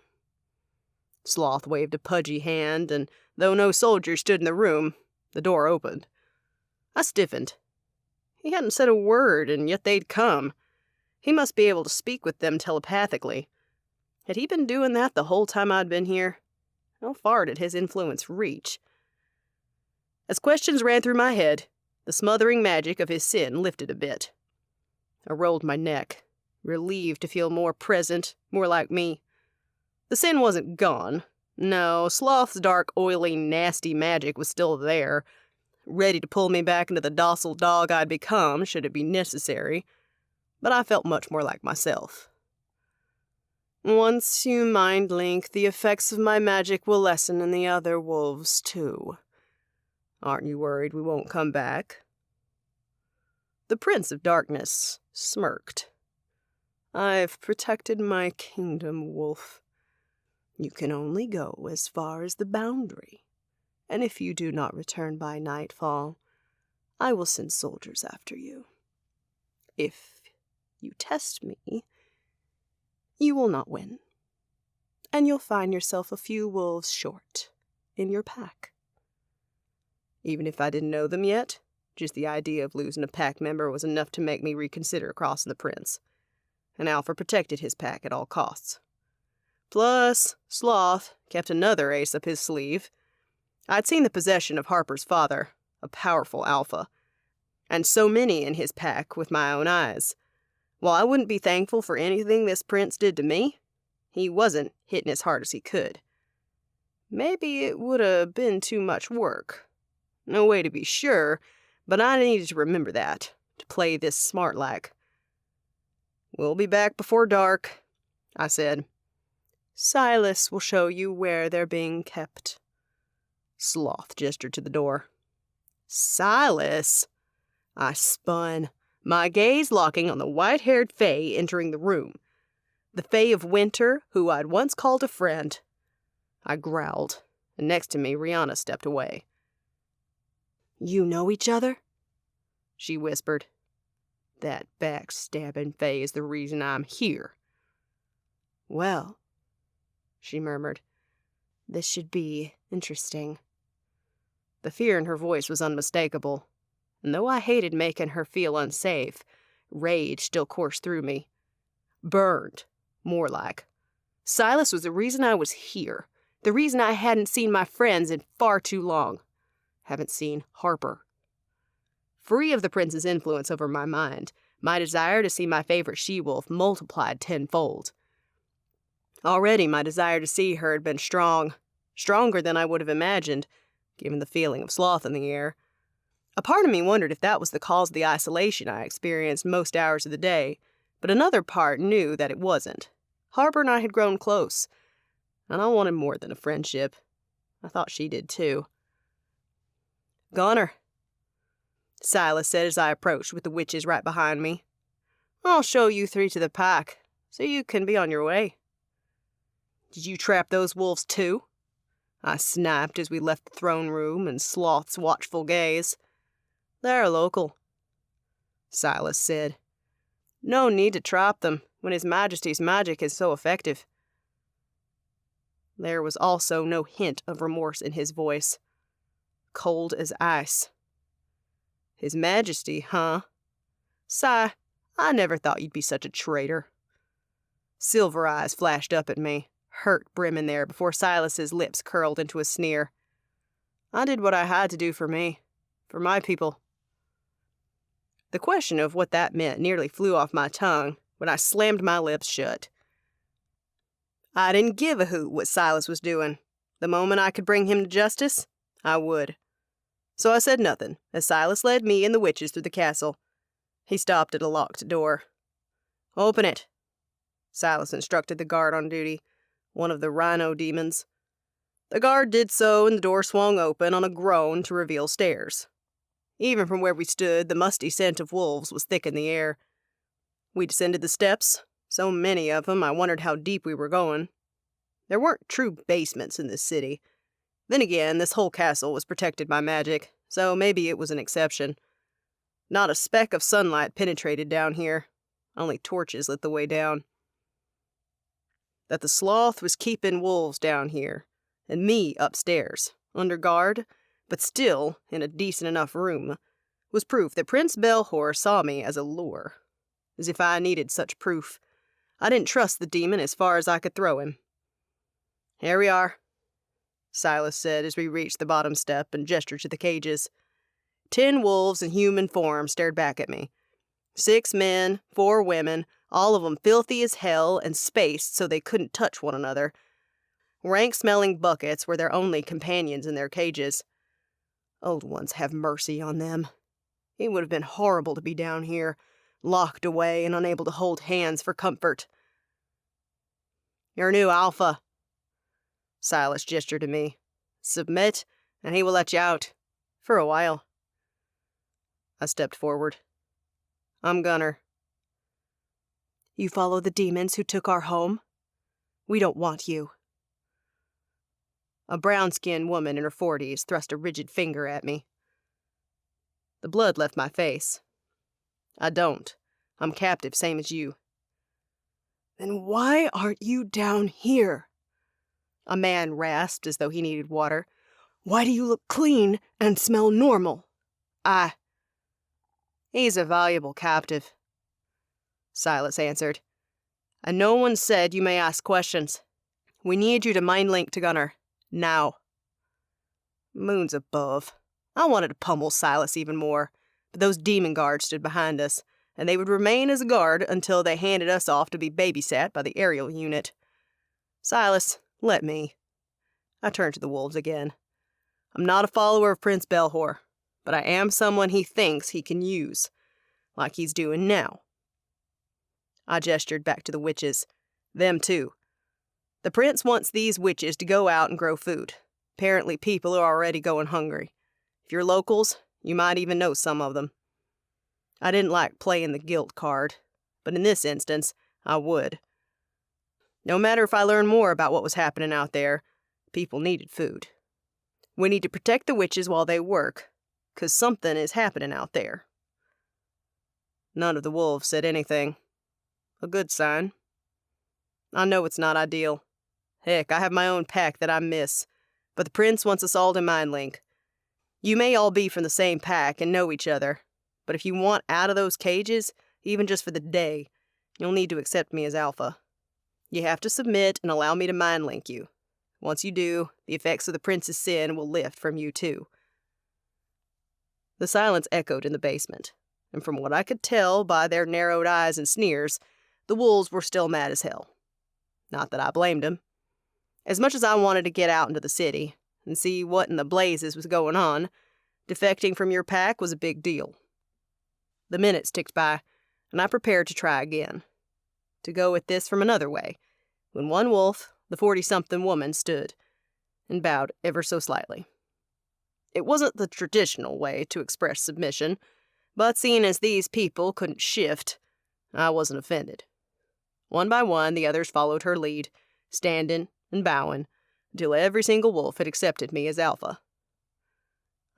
Sloth waved a pudgy hand, and though no soldiers stood in the room, the door opened. I stiffened. He hadn't said a word, and yet they'd come. He must be able to speak with them telepathically. Had he been doing that the whole time I'd been here? How far did his influence reach? As questions ran through my head, the smothering magic of his sin lifted a bit. I rolled my neck, relieved to feel more present, more like me. The sin wasn't gone. No, Sloth's dark, oily, nasty magic was still there, ready to pull me back into the docile dog I'd become should it be necessary. But I felt much more like myself. Once you mind link, the effects of my magic will lessen in the other wolves, too. Aren't you worried we won't come back? The Prince of Darkness smirked. I've protected my kingdom, wolf. You can only go as far as the boundary, and if you do not return by nightfall, I will send soldiers after you. If you test me, you will not win, and you'll find yourself a few wolves short in your pack. Even if I didn't know them yet, just the idea of losing a pack member was enough to make me reconsider crossing the prince. And Alpha protected his pack at all costs. Plus, Sloth kept another ace up his sleeve. I'd seen the possession of Harper's father, a powerful alpha. and so many in his pack with my own eyes. While I wouldn't be thankful for anything this prince did to me, he wasn't hitting as hard as he could. Maybe it would have been too much work. No way to be sure, but I needed to remember that, to play this smart-like. "We'll be back before dark," I said. "Silas will show you where they're being kept." Sloth gestured to the door. "Silas?" I spun, my gaze locking on the white-haired Fae entering the room. The Fae of Winter, who I'd once called a friend. I growled, and next to me, Rihanna stepped away. "You know each other?" she whispered. "That backstabbing Fae is the reason I'm here." "Well," she murmured, "this should be interesting." The fear in her voice was unmistakable, and though I hated making her feel unsafe, rage still coursed through me. Burned, more like. Silas was the reason I was here, the reason I hadn't seen my friends in far too long. Haven't seen Harper. Free of the prince's influence over my mind, my desire to see my favorite she-wolf multiplied tenfold. Already my desire to see her had been strong, stronger than I would have imagined, given the feeling of Sloth in the air. A part of me wondered if that was the cause of the isolation I experienced most hours of the day, but another part knew that it wasn't. Harper and I had grown close, and I wanted more than a friendship. I thought she did too. "Gunner," Silas said as I approached with the witches right behind me. "I'll show you three to the pike, so you can be on your way." "Did you trap those wolves too?" I snapped as we left the throne room in Sloth's watchful gaze. "They're local," Silas said. "No need to trap them when His Majesty's magic is so effective." There was also no hint of remorse in his voice. Cold as ice. "His Majesty, huh? Si, I never thought you'd be such a traitor." Silver eyes flashed up at me, hurt brimming there before Silas's lips curled into a sneer. "I did what I had to do for me, for my people." The question of what that meant nearly flew off my tongue when I slammed my lips shut. I didn't give a hoot what Silas was doing. The moment I could bring him to justice, I would. So I said nothing as Silas led me and the witches through the castle. He stopped at a locked door. "Open it," Silas instructed the guard on duty, one of the rhino demons. The guard did so, and the door swung open on a groan to reveal stairs. Even from where we stood, the musty scent of wolves was thick in the air. We descended the steps, so many of them I wondered how deep we were going. There weren't true basements in this city. Then again, this whole castle was protected by magic, so maybe it was an exception. Not a speck of sunlight penetrated down here. Only torches lit the way down. That the Sloth was keeping wolves down here, and me upstairs, under guard, but still in a decent enough room, was proof that Prince Belhor saw me as a lure. As if I needed such proof. I didn't trust the demon as far as I could throw him. "Here we are," Silas said as we reached the bottom step and gestured to the cages. 10 wolves in human form stared back at me. 6 men, 4 women, all of them filthy as hell and spaced so they couldn't touch one another. Rank-smelling buckets were their only companions in their cages. Old ones have mercy on them. It would have been horrible to be down here, locked away and unable to hold hands for comfort. "Your new alpha," Silas gestured to me. "Submit, and he will let you out. For a while." I stepped forward. "I'm Gunner." "You follow the demons who took our home? We don't want you." A brown-skinned woman in her 40s thrust a rigid finger at me. The blood left my face. "I don't. I'm captive, same as you." "Then why aren't you down here?" A man rasped as though he needed water. "Why do you look clean and smell normal?" "He's a valuable captive," Silas answered. "And no one said you may ask questions. We need you to mind link to Gunner. Now." Moons above. I wanted to pummel Silas even more. but those demon guards stood behind us, and they would remain as a guard until they handed us off to be babysat by the aerial unit. Silas, let me. I turned to the wolves again. I'm not a follower of Prince Belhor, but I am someone he thinks he can use, like he's doing now. I gestured back to the witches. Them too. The prince wants these witches to go out and grow food. Apparently people are already going hungry. If you're locals, you might even know some of them. I didn't like playing the guilt card, but in this instance, I would. No matter if I learned more about what was happening out there, people needed food. We need to protect the witches while they work, 'cause something is happening out there. None of the wolves said anything. A good sign. I know it's not ideal. Heck, I have my own pack that I miss, but the prince wants us all to mind link. You may all be from the same pack and know each other, but if you want out of those cages, even just for the day, you'll need to accept me as alpha. You have to submit and allow me to mind link you. Once you do, the effects of the prince's sin will lift from you too. The silence echoed in the basement, and from what I could tell by their narrowed eyes and sneers, the wolves were still mad as hell. Not that I blamed them. As much as I wanted to get out into the city and see what in the blazes was going on, defecting from your pack was a big deal. The minutes ticked by, and I prepared to try again. To go at this from another way, when one wolf, the 40-something woman, stood and bowed ever so slightly. It wasn't the traditional way to express submission, but seeing as these people couldn't shift, I wasn't offended. One by one, the others followed her lead, standing and bowing, until every single wolf had accepted me as alpha.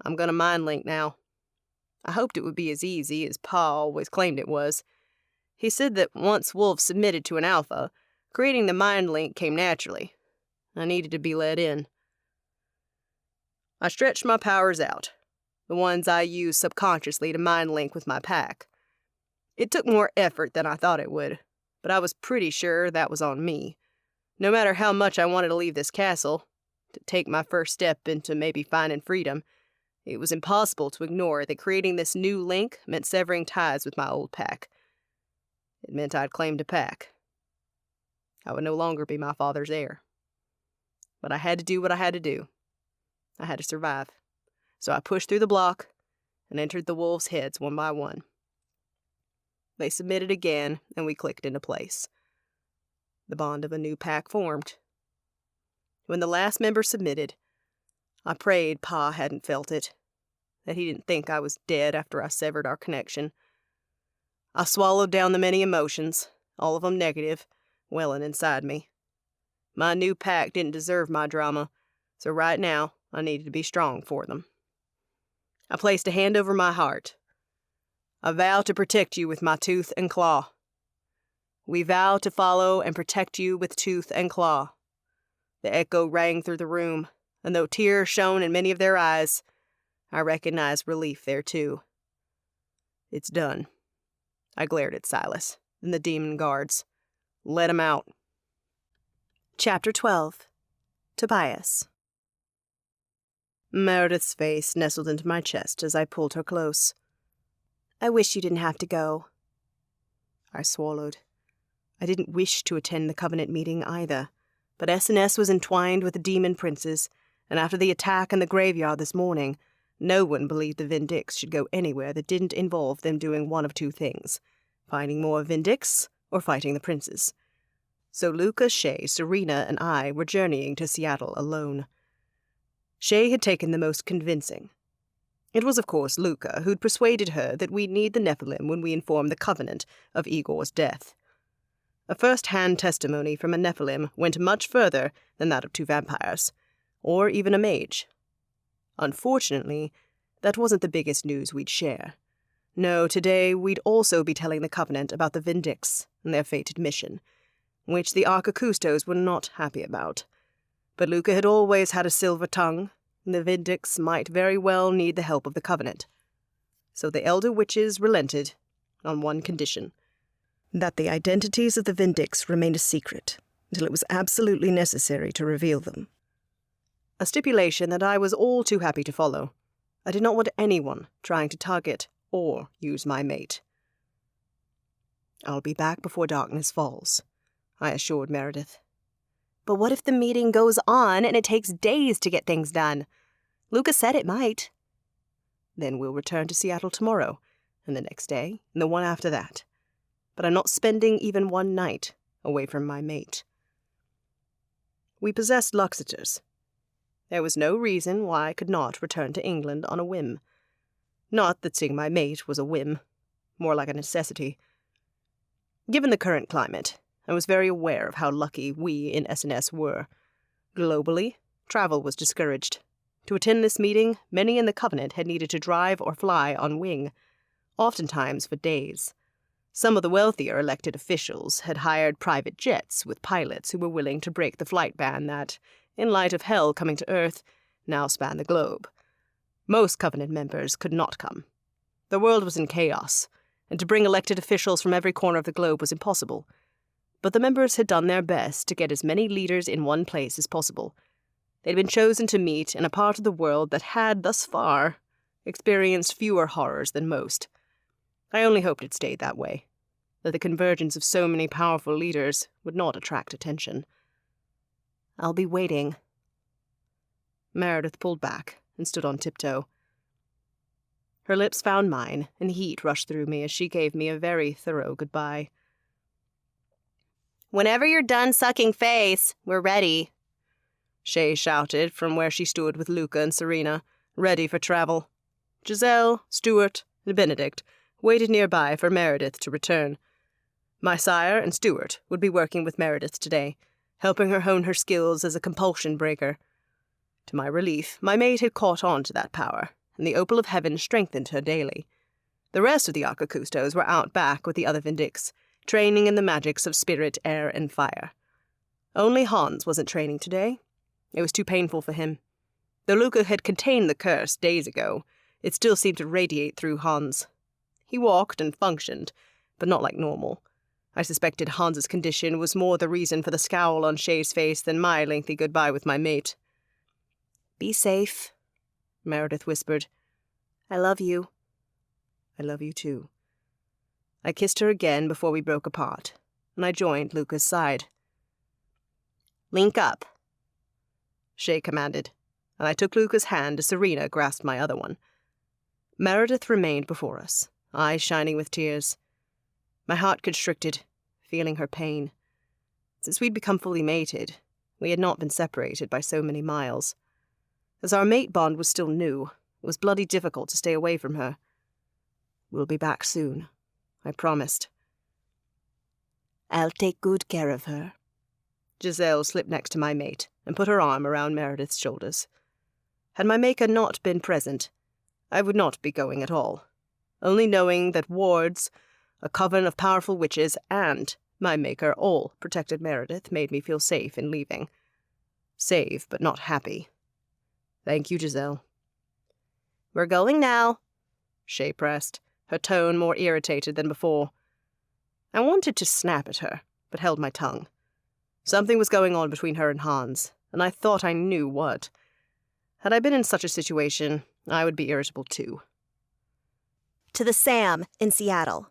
I'm gonna mind link now. I hoped it would be as easy as Pa always claimed it was. He said that once wolves submitted to an alpha, creating the mind link came naturally. I needed to be let in. I stretched my powers out, the ones I used subconsciously to mind link with my pack. It took more effort than I thought it would, but I was pretty sure that was on me. No matter how much I wanted to leave this castle, to take my first step into maybe finding freedom, it was impossible to ignore that creating this new link meant severing ties with my old pack. It meant I'd claimed a pack. I would no longer be my father's heir. But I had to do what I had to do. I had to survive. So I pushed through the block and entered the wolves' heads one by one. They submitted again, and we clicked into place. The bond of a new pack formed. When the last member submitted, I prayed Pa hadn't felt it, that he didn't think I was dead after I severed our connection. I swallowed down the many emotions, all of them negative, welling inside me. My new pack didn't deserve my drama, so right now I needed to be strong for them. I placed a hand over my heart. I vow to protect you with my tooth and claw. We vow to follow and protect you with tooth and claw. The echo rang through the room, and though tears shone in many of their eyes, I recognized relief there too. It's done. I glared at Silas and the demon guards. Let him out. Chapter 12. Tobias. Meredith's face nestled into my chest as I pulled her close. I wish you didn't have to go. I swallowed. I didn't wish to attend the Covenant meeting either, but S&S was entwined with the demon princes, and after the attack in the graveyard this morning, no one believed the Vindix should go anywhere that didn't involve them doing one of two things, finding more Vindix or fighting the princes. So Luca, Shay, Serena, and I were journeying to Seattle alone. Shay had taken the most convincing. It was, of course, Luca who'd persuaded her that we'd need the Nephilim when we informed the Covenant of Igor's death. A first-hand testimony from a Nephilim went much further than that of two vampires, or even a mage. Unfortunately, that wasn't the biggest news we'd share. No, today we'd also be telling the Covenant about the Vindix and their fated mission, which the Archicustos were not happy about. But Luca had always had a silver tongue, and the Vindix might very well need the help of the Covenant. So the elder witches relented on one condition: that the identities of the Vindix remained a secret until it was absolutely necessary to reveal them. A stipulation that I was all too happy to follow. I did not want anyone trying to target or use my mate. I'll be back before darkness falls, I assured Meredith. But what if the meeting goes on and it takes days to get things done? Luca said it might. Then we'll return to Seattle tomorrow, and the next day, and the one after that. But I'm not spending even one night away from my mate. We possessed Luxiters. There was no reason why I could not return to England on a whim. Not that seeing my mate was a whim, more like a necessity. Given the current climate, I was very aware of how lucky we in SNS were. Globally, travel was discouraged. To attend this meeting, many in the Covenant had needed to drive or fly on wing, oftentimes for days. Some of the wealthier elected officials had hired private jets with pilots who were willing to break the flight ban that, in light of hell coming to Earth, now spanned the globe. Most Covenant members could not come. The world was in chaos, and to bring elected officials from every corner of the globe was impossible. But the members had done their best to get as many leaders in one place as possible. They'd been chosen to meet in a part of the world that had, thus far, experienced fewer horrors than most. I only hoped it stayed that way, that the convergence of so many powerful leaders would not attract attention. I'll be waiting. Meredith pulled back and stood on tiptoe. Her lips found mine, and heat rushed through me as she gave me a very thorough goodbye. Whenever you're done sucking face, we're ready, Shay shouted from where she stood with Luca and Serena, ready for travel. Giselle, Stuart, and Benedict waited nearby for Meredith to return. My sire and Stuart would be working with Meredith today, helping her hone her skills as a compulsion breaker. To my relief, my mate had caught on to that power, and the Opal of Heaven strengthened her daily. The rest of the Arcacustos were out back with the other Vindix, training in the magics of spirit, air, and fire. Only Hans wasn't training today. It was too painful for him. Though Luca had contained the curse days ago, it still seemed to radiate through Hans. He walked and functioned, but not like normal. I suspected Hans's condition was more the reason for the scowl on Shay's face than my lengthy goodbye with my mate. Be safe, Meredith whispered. I love you. I love you too. I kissed her again before we broke apart, and I joined Luca's side. Link up, Shay commanded, and I took Luca's hand as Serena grasped my other one. Meredith remained before us, eyes shining with tears. My heart constricted, feeling her pain. Since we'd become fully mated, we had not been separated by so many miles. As our mate bond was still new, it was bloody difficult to stay away from her. We'll be back soon, I promised. I'll take good care of her. Giselle slipped next to my mate and put her arm around Meredith's shoulders. Had my maker not been present, I would not be going at all. Only knowing that wards, a coven of powerful witches, and my maker all protected Meredith made me feel safe in leaving. Safe, but not happy. Thank you, Giselle. We're going now, Shay pressed, her tone more irritated than before. I wanted to snap at her, but held my tongue. Something was going on between her and Hans, and I thought I knew what. Had I been in such a situation, I would be irritable too. To the Sam in Seattle,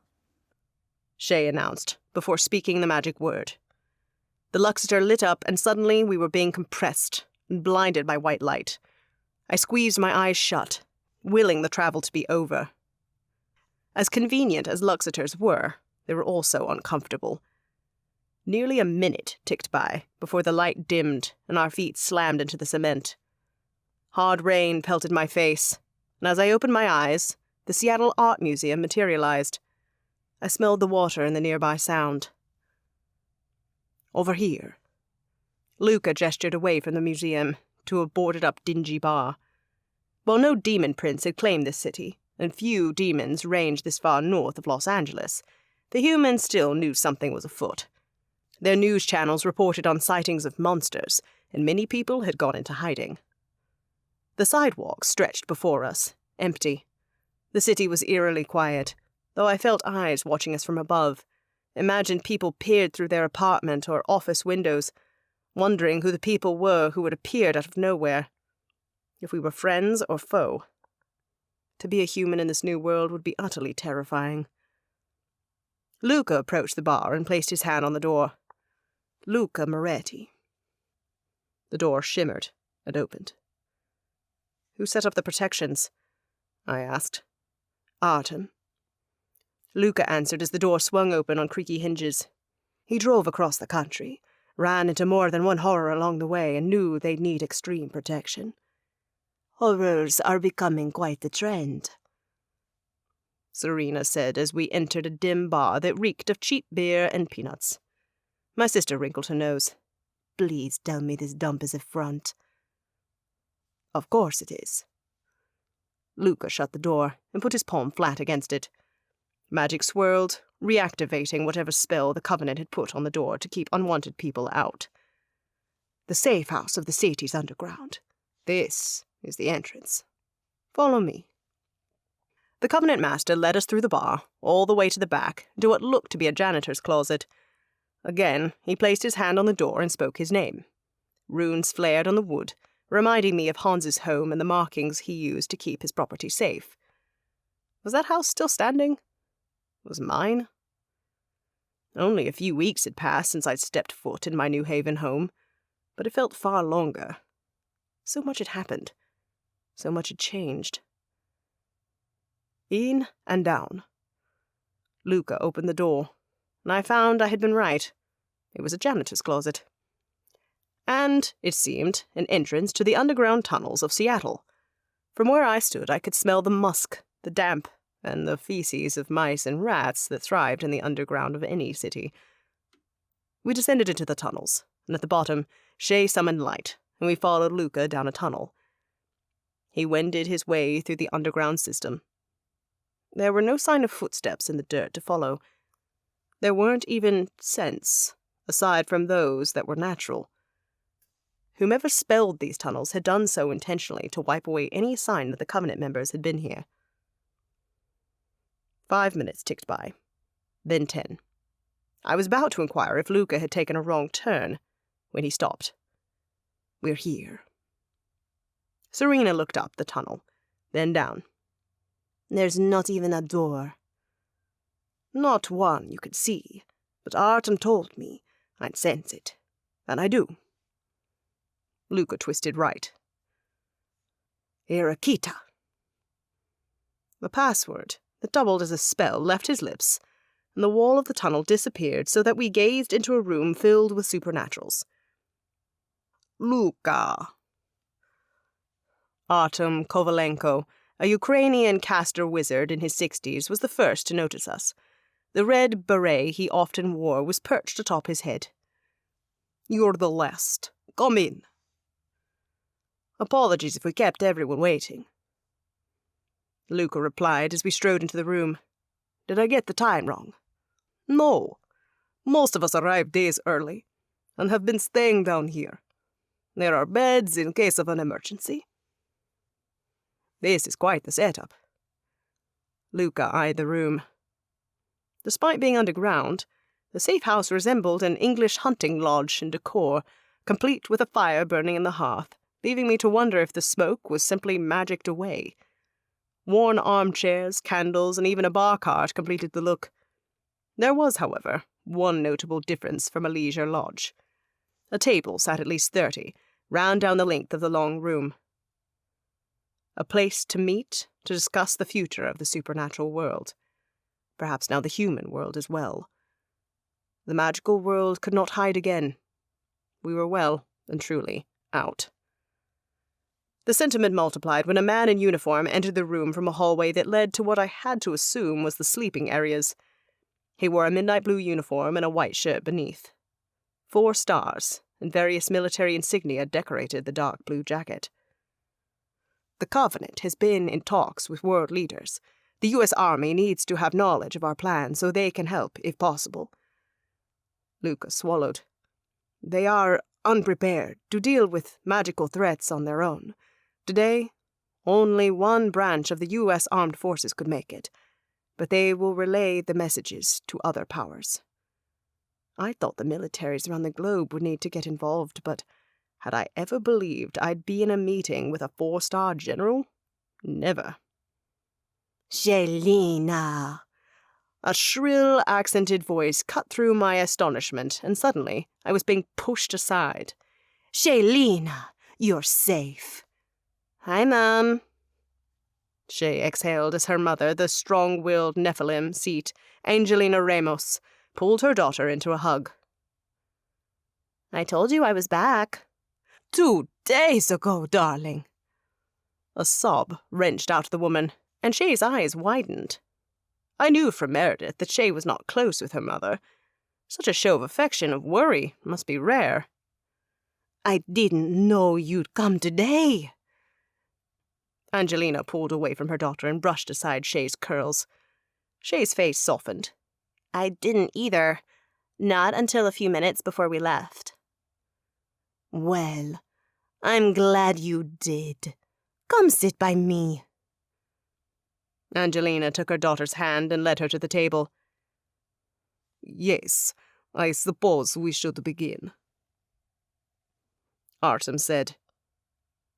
Shay announced, before speaking the magic word. The Luxiter lit up, and suddenly we were being compressed and blinded by white light. I squeezed my eyes shut, willing the travel to be over. As convenient as Luxiters were, they were also uncomfortable. Nearly a minute ticked by before the light dimmed and our feet slammed into the cement. Hard rain pelted my face, and as I opened my eyes, the Seattle Art Museum materialized. I smelled the water and the nearby sound. Over here. Luca gestured away from the museum to a boarded-up dingy bar. While no demon prince had claimed this city, and few demons ranged this far north of Los Angeles, the humans still knew something was afoot. Their news channels reported on sightings of monsters, and many people had gone into hiding. The sidewalk stretched before us, empty. The city was eerily quiet, though I felt eyes watching us from above. Imagined people peered through their apartment or office windows, wondering who the people were who had appeared out of nowhere. If we were friends or foe. To be a human in this new world would be utterly terrifying. Luca approached the bar and placed his hand on the door. Luca Moretti. The door shimmered and opened. "Who set up the protections?" I asked. "Artem." Luca answered as the door swung open on creaky hinges. "He drove across the country, ran into more than one horror along the way, and knew they'd need extreme protection. Horrors are becoming quite the trend," Serena said as we entered a dim bar that reeked of cheap beer and peanuts. My sister wrinkled her nose. "Please tell me this dump is a front." "Of course it is." Luca shut the door and put his palm flat against it. Magic swirled, reactivating whatever spell the Covenant had put on the door to keep unwanted people out. "The safe house of the city's underground. This is the entrance. Follow me." The Covenant Master led us through the bar, all the way to the back, to what looked to be a janitor's closet. Again, he placed his hand on the door and spoke his name. Runes flared on the wood, reminding me of Hans's home and the markings he used to keep his property safe. Was that house still standing? Was it mine? Only a few weeks had passed since I'd stepped foot in my New Haven home, but it felt far longer. So much had happened. So much had changed. In and down. Luca opened the door, and I found I had been right. It was a janitor's closet. And, it seemed, an entrance to the underground tunnels of Seattle. From where I stood, I could smell the musk, the damp, and the feces of mice and rats that thrived in the underground of any city. We descended into the tunnels, and at the bottom, Shay summoned light, and we followed Luca down a tunnel. He wended his way through the underground system. There were no sign of footsteps in the dirt to follow. There weren't even scents, aside from those that were natural. Whomever spelled these tunnels had done so intentionally to wipe away any sign that the Covenant members had been here. 5 minutes ticked by, then 10. I was about to inquire if Luca had taken a wrong turn, when he stopped. "We're here." Serena looked up the tunnel, then down. "There's not even a door." "Not one you could see, but Artem told me I'd sense it, and I do." Luca twisted right. "Irakita." The password, that doubled as a spell, left his lips, and the wall of the tunnel disappeared so that we gazed into a room filled with supernaturals. "Luca." Artem Kovalenko, a Ukrainian caster wizard in his 60s, was the first to notice us. The red beret he often wore was perched atop his head. "You're the last. Come in." "Apologies if we kept everyone waiting." Luca replied as we strode into the room. "Did I get the time wrong?" "No. Most of us arrived days early, and have been staying down here. There are beds in case of an emergency." "This is quite the setup." Luca eyed the room. Despite being underground, the safe house resembled an English hunting lodge in decor, complete with a fire burning in the hearth, leaving me to wonder if the smoke was simply magicked away. Worn armchairs, candles, and even a bar cart completed the look. There was, however, one notable difference from a leisure lodge. A table sat at least 30, round down the length of the long room. A place to meet, to discuss the future of the supernatural world. Perhaps now the human world as well. The magical world could not hide again. We were well and truly out. The sentiment multiplied when a man in uniform entered the room from a hallway that led to what I had to assume was the sleeping areas. He wore a midnight blue uniform and a white shirt beneath. 4 stars and various military insignia decorated the dark blue jacket. "The Covenant has been in talks with world leaders. The U.S. Army needs to have knowledge of our plan so they can help, if possible." Luca swallowed. "They are unprepared to deal with magical threats on their own. Today, only one branch of the U.S. Armed Forces could make it, but they will relay the messages to other powers." I thought the militaries around the globe would need to get involved, but had I ever believed I'd be in a meeting with a 4-star general? Never. Shelina. A shrill, accented voice cut through my astonishment, and suddenly I was being pushed aside. Shelina, you're safe. Hi, Mum. Shay exhaled as her mother, the strong-willed Nephilim seat, Angelina Ramos, pulled her daughter into a hug. I told you I was back. 2 days ago, darling. A sob wrenched out of the woman, and Shay's eyes widened. I knew from Meredith that Shay was not close with her mother. Such a show of affection, of worry, must be rare. I didn't know you'd come today. Angelina pulled away from her daughter and brushed aside Shay's curls. Shay's face softened. I didn't either. Not until a few minutes before we left. Well, I'm glad you did. Come sit by me. Angelina took her daughter's hand and led her to the table. Yes, I suppose we should begin. Artem said,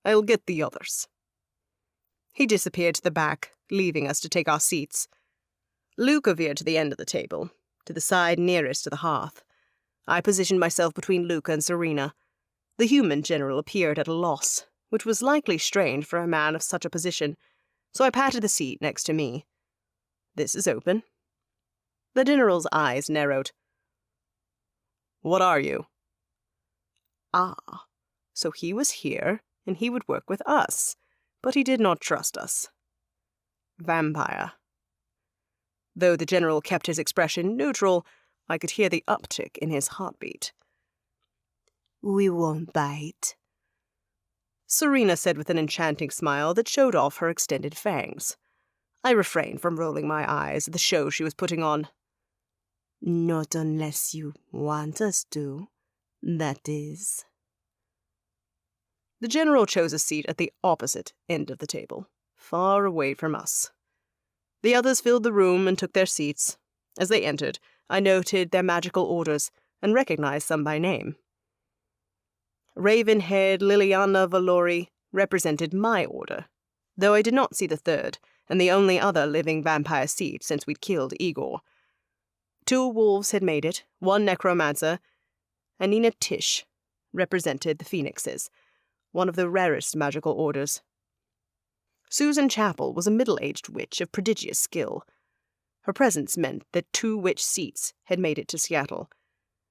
I'll get the others. He disappeared to the back, leaving us to take our seats. Luca veered to the end of the table, to the side nearest to the hearth. I positioned myself between Luca and Serena. The human general appeared at a loss, which was likely strange for a man of such a position, so I patted the seat next to me. This is open. The general's eyes narrowed. What are you? Ah, so he was here, and he would work with us, but he did not trust us. Vampire. Though the general kept his expression neutral, I could hear the uptick in his heartbeat. We won't bite, Serena said with an enchanting smile that showed off her extended fangs. I refrained from rolling my eyes at the show she was putting on. Not unless you want us to, that is. The general chose a seat at the opposite end of the table, far away from us. The others filled the room and took their seats. As they entered, I noted their magical orders and recognized some by name. Raven-haired Liliana Valori represented my order, though I did not see the third, and the only other living vampire seed since we'd killed Igor. 2 wolves had made it, 1 necromancer, and Nina Tish represented the Phoenixes, one of the rarest magical orders. Susan Chapel was a middle-aged witch of prodigious skill. Her presence meant that 2 witch seats had made it to Seattle,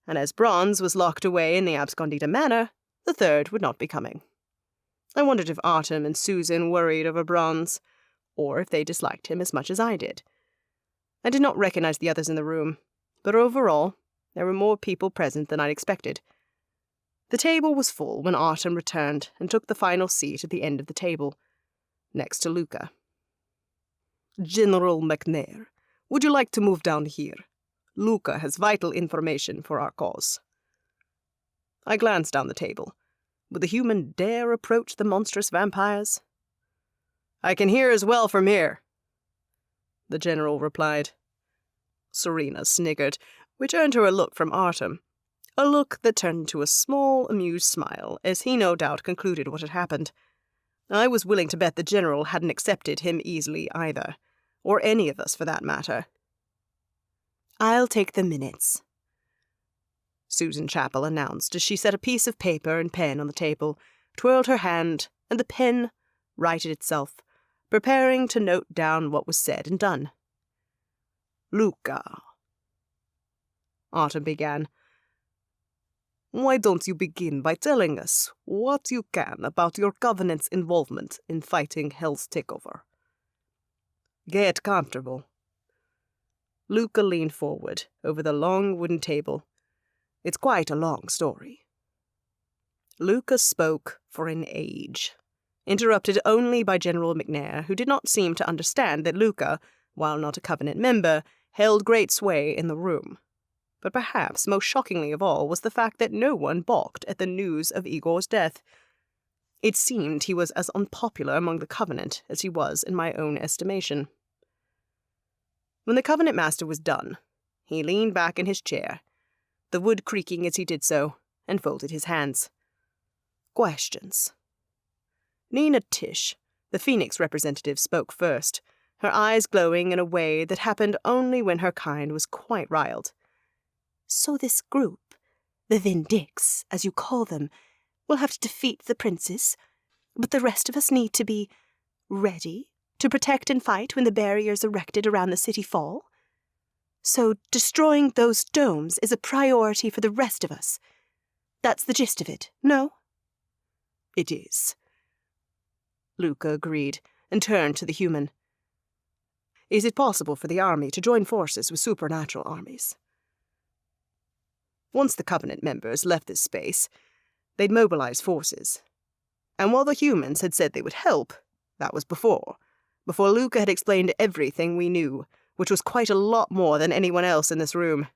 and as Bronze was locked away in the Abscondita Manor, the third would not be coming. I wondered if Artem and Susan worried over Bronze, or if they disliked him as much as I did. I did not recognize the others in the room, but overall, there were more people present than I'd expected. The table was full when Artem returned and took the final seat at the end of the table, next to Luca. General McNair, would you like to move down here? Luca has vital information for our cause. I glanced down the table. Would the human dare approach the monstrous vampires? I can hear as well from here, the general replied. Serena sniggered, which earned her a look from Artem, a look that turned into a small, amused smile, as he no doubt concluded what had happened. I was willing to bet the general hadn't accepted him easily either, or any of us for that matter. I'll take the minutes, Susan Chapel announced as she set a piece of paper and pen on the table, twirled her hand, and the pen righted itself, preparing to note down what was said and done. Luca, Artem began. Why don't you begin by telling us what you can about your Covenant's involvement in fighting Hell's takeover? Get comfortable. Luca leaned forward over the long wooden table. It's quite a long story. Luca spoke for an age, interrupted only by General McNair, who did not seem to understand that Luca, while not a Covenant member, held great sway in the room. But perhaps most shockingly of all was the fact that no one balked at the news of Igor's death. It seemed he was as unpopular among the Covenant as he was in my own estimation. When the Covenant Master was done, he leaned back in his chair, the wood creaking as he did so, and folded his hands. Questions. Nina Tish, the Phoenix representative, spoke first, her eyes glowing in a way that happened only when her kind was quite riled. So this group, the Vindix, as you call them, will have to defeat the princes, but the rest of us need to be ready to protect and fight when the barriers erected around the city fall? So destroying those domes is a priority for the rest of us. That's the gist of it, no? It is. Luca agreed and turned to the human. Is it possible for the army to join forces with supernatural armies? Once the Covenant members left this space, they'd mobilize forces. And while the humans had said they would help, that was before Luca had explained everything we knew, which was quite a lot more than anyone else in this room.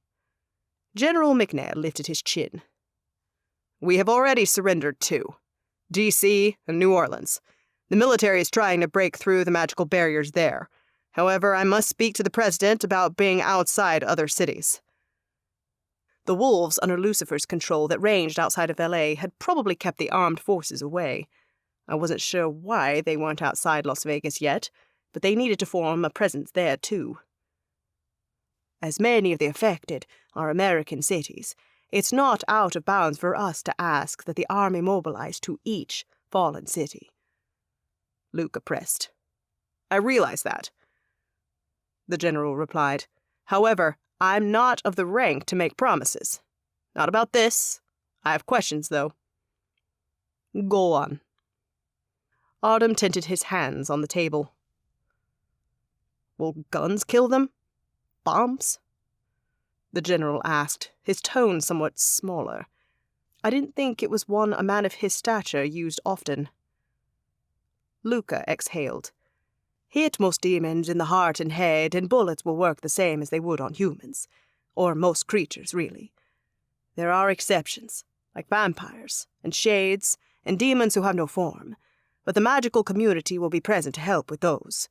General McNair lifted his chin. We have already surrendered too. D.C. and New Orleans. The military is trying to break through the magical barriers there. However, I must speak to the president about being outside other cities. The wolves under Lucifer's control that ranged outside of L.A. had probably kept the armed forces away. I wasn't sure why they weren't outside Las Vegas yet, but they needed to form a presence there too. As many of the affected are American cities, it's not out of bounds for us to ask that the army mobilize to each fallen city. Luca pressed. I realize that. The general replied. However, I'm not of the rank to make promises. Not about this. I have questions, though. Go on. Autumn tented his hands on the table. Will guns kill them? Bombs? The general asked, his tone somewhat smaller. I didn't think it was one a man of his stature used often. Luca exhaled. Hit most demons in the heart and head, and bullets will work the same as they would on humans. Or most creatures, really. There are exceptions, like vampires, and shades, and demons who have no form. But the magical community will be present to help with those.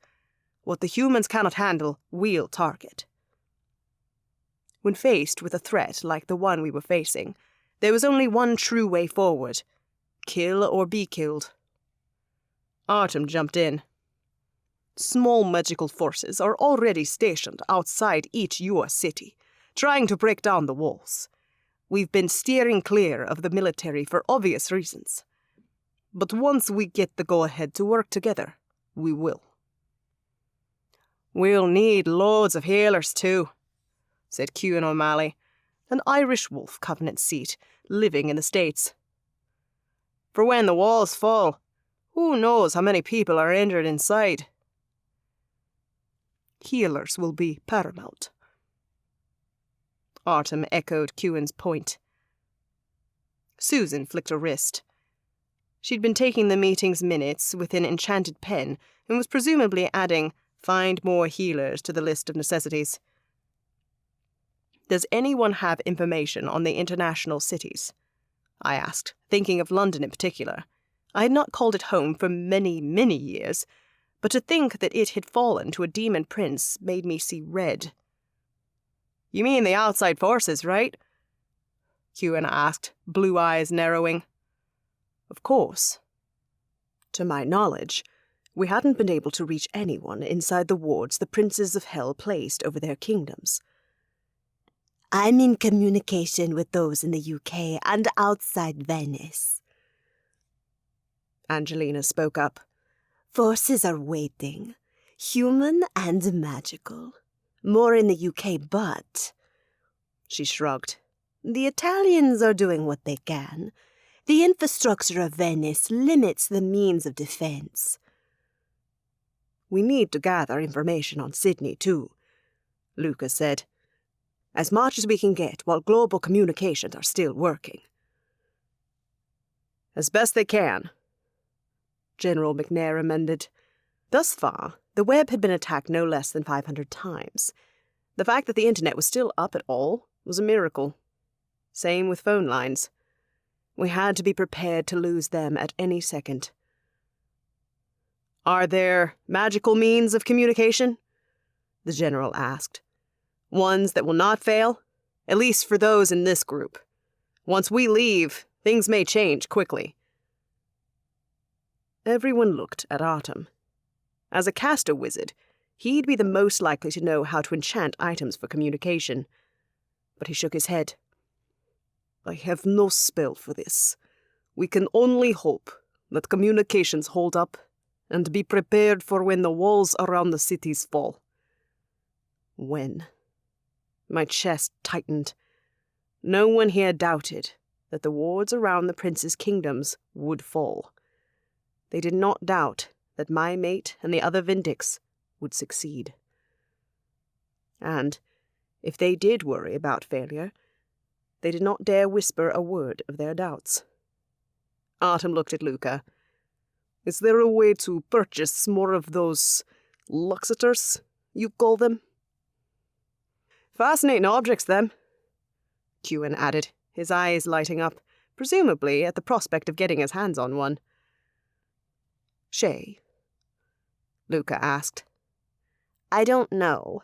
What the humans cannot handle, we'll target. When faced with a threat like the one we were facing, there was only one true way forward. Kill or be killed. Artem jumped in. Small magical forces are already stationed outside each U.S. city, trying to break down the walls. We've been steering clear of the military for obvious reasons. But once we get the go-ahead to work together, we will. We'll need loads of healers, too, said Cian O'Malley, an Irish wolf Covenant seat, living in the States. For when the walls fall, who knows how many people are injured inside? Healers will be paramount. Artem echoed Cian's point. Susan flicked her wrist. She'd been taking the meeting's minutes with an enchanted pen and was presumably adding, find more healers to the list of necessities. Does anyone have information on the international cities? I asked, thinking of London in particular. I had not called it home for many, many years, but to think that it had fallen to a demon prince made me see red. You mean the outside forces, right? Cian asked, blue eyes narrowing. Of course. To my knowledge, we hadn't been able to reach anyone inside the wards the princes of hell placed over their kingdoms. I'm in communication with those in the UK and outside Venice. Angelina spoke up. Forces are waiting, human and magical. More in the UK, but... She shrugged. The Italians are doing what they can. The infrastructure of Venice limits the means of defense. We need to gather information on Sydney, too, Luca said. As much as we can get while global communications are still working. As best they can, General McNair amended. Thus far, the web had been attacked no less than 500 times. The fact that the internet was still up at all was a miracle. Same with phone lines. We had to be prepared to lose them at any second. Are there magical means of communication? The general asked. Ones that will not fail? At least for those in this group. Once we leave, things may change quickly. Everyone looked at Artem. As a caster wizard, He'd be the most likely to know how to enchant items for communication. But he shook his head. I have no spell for this. We can only hope that communications hold up and be prepared for when the walls around the cities fall. When? My chest tightened. No one here doubted that the wards around the prince's kingdoms would fall. They did not doubt that my mate and the other Vindix would succeed. And if they did worry about failure, they did not dare whisper a word of their doubts. Artem looked at Luca. Is there a way to purchase more of those luxators, you call them? Fascinating objects, them, Ewan added, his eyes lighting up, presumably at the prospect of getting his hands on one. Shay? Luca asked. I don't know,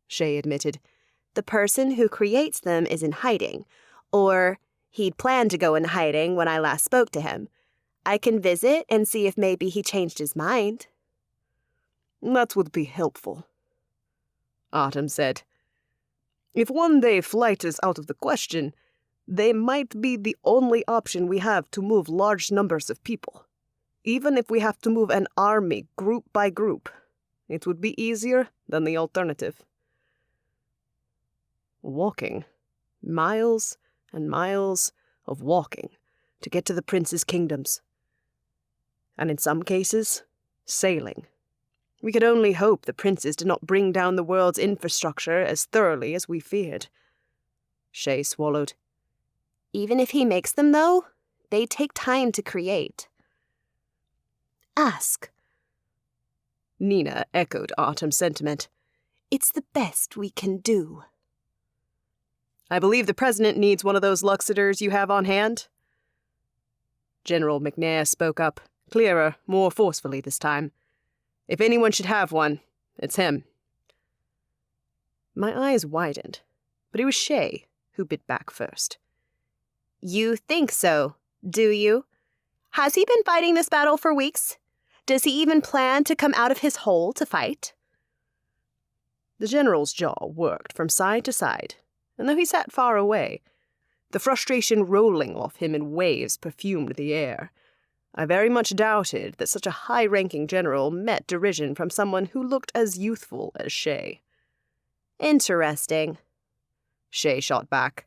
Shay admitted. The person who creates them is in hiding, or he'd planned to go in hiding when I last spoke to him. I can visit and see if maybe he changed his mind. That would be helpful, Artem said. If one day flight is out of the question, they might be the only option we have to move large numbers of people. Even if we have to move an army group by group, it would be easier than the alternative. Walking. Miles and miles of walking to get to the prince's kingdoms. And in some cases, sailing. We could only hope the princes did not bring down the world's infrastructure as thoroughly as we feared. Shay swallowed. Even if he makes them, though, they take time to create. Ask. Nina echoed Artem's sentiment. It's the best we can do. I believe the president needs one of those luxators you have on hand. General McNair spoke up, clearer, more forcefully this time. If anyone should have one, it's him. My eyes widened, but it was Shay who bit back first. You think so, do you? Has he been fighting this battle for weeks? Does he even plan to come out of his hole to fight? The general's jaw worked from side to side, and though he sat far away, the frustration rolling off him in waves perfumed the air. I very much doubted that such a high-ranking general met derision from someone who looked as youthful as Shay. Interesting, Shay shot back.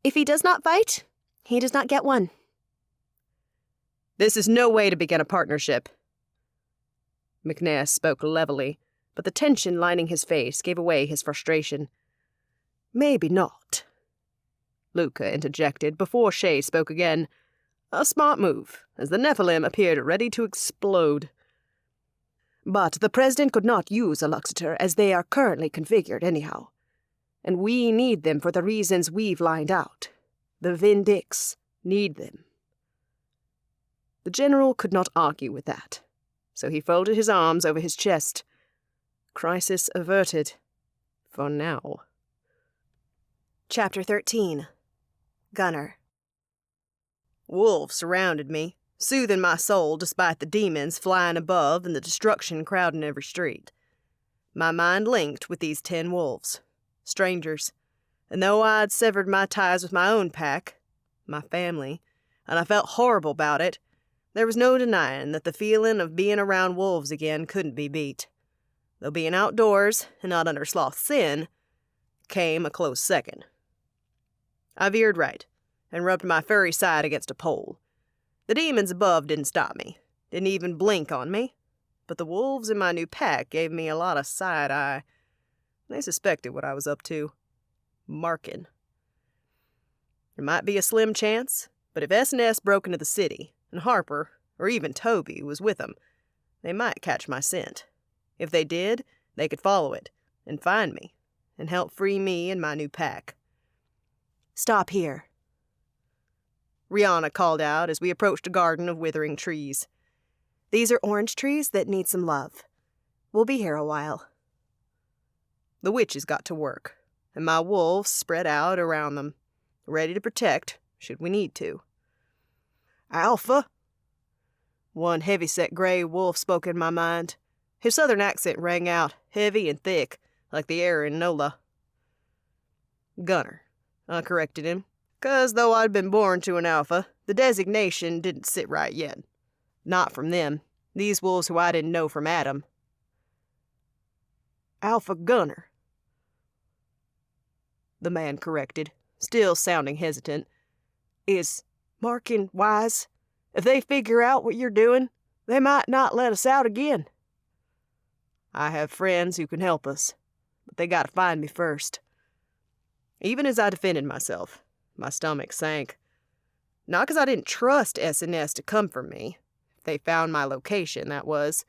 If he does not fight, he does not get one. This is no way to begin a partnership. McNair spoke levelly, but the tension lining his face gave away his frustration. Maybe not, Luca interjected before Shay spoke again. A smart move, as the Nephilim appeared ready to explode. But the president could not use a luxator as they are currently configured anyhow. And we need them for the reasons we've lined out. The Vindix need them. The general could not argue with that, so he folded his arms over his chest. Crisis averted. For now. Chapter 13. Gunner. Wolves surrounded me, soothing my soul despite the demons flying above and the destruction crowding every street. My mind linked with these 10 wolves, strangers, and though I'd severed my ties with my own pack, my family, and I felt horrible about it, there was no denying that the feeling of being around wolves again couldn't be beat. Though being outdoors, and not under Sloth's sin, came a close second. I veered right, and rubbed my furry side against a pole. The demons above didn't stop me, didn't even blink on me, but the wolves in my new pack gave me a lot of side-eye. They suspected what I was up to. Marking. There might be a slim chance, but if S&S broke into the city, and Harper, or even Toby, was with them, they might catch my scent. If they did, they could follow it, and find me, and help free me and my new pack. Stop here, Rihanna called out as we approached a garden of withering trees. These are orange trees that need some love. We'll be here a while. The witches got to work, and my wolves spread out around them, ready to protect should we need to. Alpha? One heavy-set gray wolf spoke in my mind, His southern accent rang out, heavy and thick, like the air in Nola. Gunner, I corrected him, 'cause though I'd been born to an alpha, the designation didn't sit right yet. Not from them, these wolves who I didn't know from Adam. Alpha Gunner, the man corrected, still sounding hesitant. Is Markin wise? If they figure out what you're doing, they might not let us out again. I have friends who can help us, but they gotta find me first. Even as I defended myself, my stomach sank. Not 'cause I didn't trust S&S to come for me. If they found my location, that was.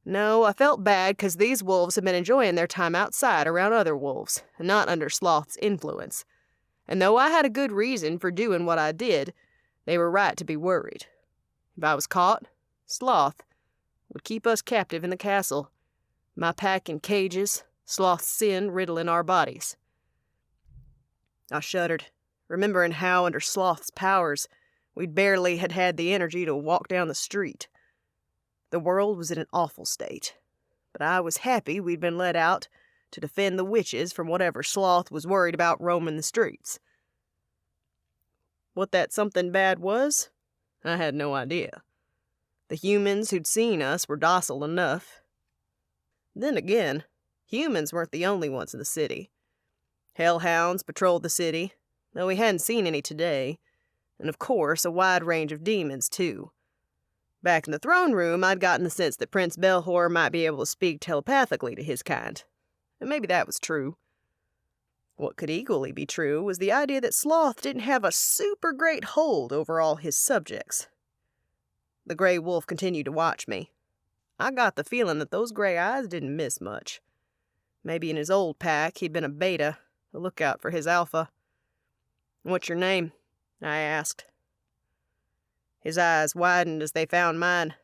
No, I felt bad 'cause these wolves had been enjoying their time outside around other wolves, and not under Sloth's influence. And though I had a good reason for doing what I did, they were right to be worried. If I was caught, Sloth would keep us captive in the castle. My pack in cages, Sloth's sin riddling our bodies. I shuddered, remembering how under Sloth's powers we'd barely had the energy to walk down the street. The world was in an awful state, but I was happy we'd been let out to defend the witches from whatever Sloth was worried about roaming the streets. What that something bad was, I had no idea. The humans who'd seen us were docile enough. Then again, humans weren't the only ones in the city. Hellhounds patrolled the city, though we hadn't seen any today, and of course a wide range of demons, too. Back in the throne room, I'd gotten the sense that Prince Belhor might be able to speak telepathically to his kind, and maybe that was true. What could equally be true was the idea that Sloth didn't have a super great hold over all his subjects. The gray wolf continued to watch me. I got the feeling that those gray eyes didn't miss much. Maybe in his old pack he'd been a beta, a lookout for his alpha. "What's your name?" I asked. His eyes widened as they found mine.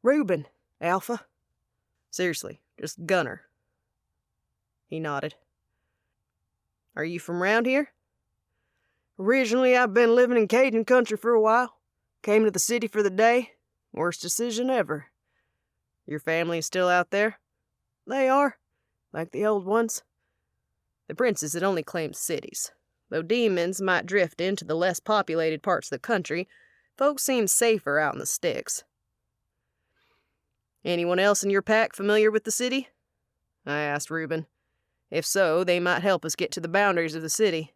"Reuben, Alpha." "Seriously, just Gunner." He nodded. "Are you from round here?" "Originally, I've been living in Cajun country for a while. Came to the city for the day. Worst decision ever." "Your family is still out there?" "They are, like the old ones." The princes had only claimed cities. Though demons might drift into the less populated parts of the country, folks seemed safer out in the sticks. "Anyone else in your pack familiar with the city?" I asked Reuben. If so, they might help us get to the boundaries of the city.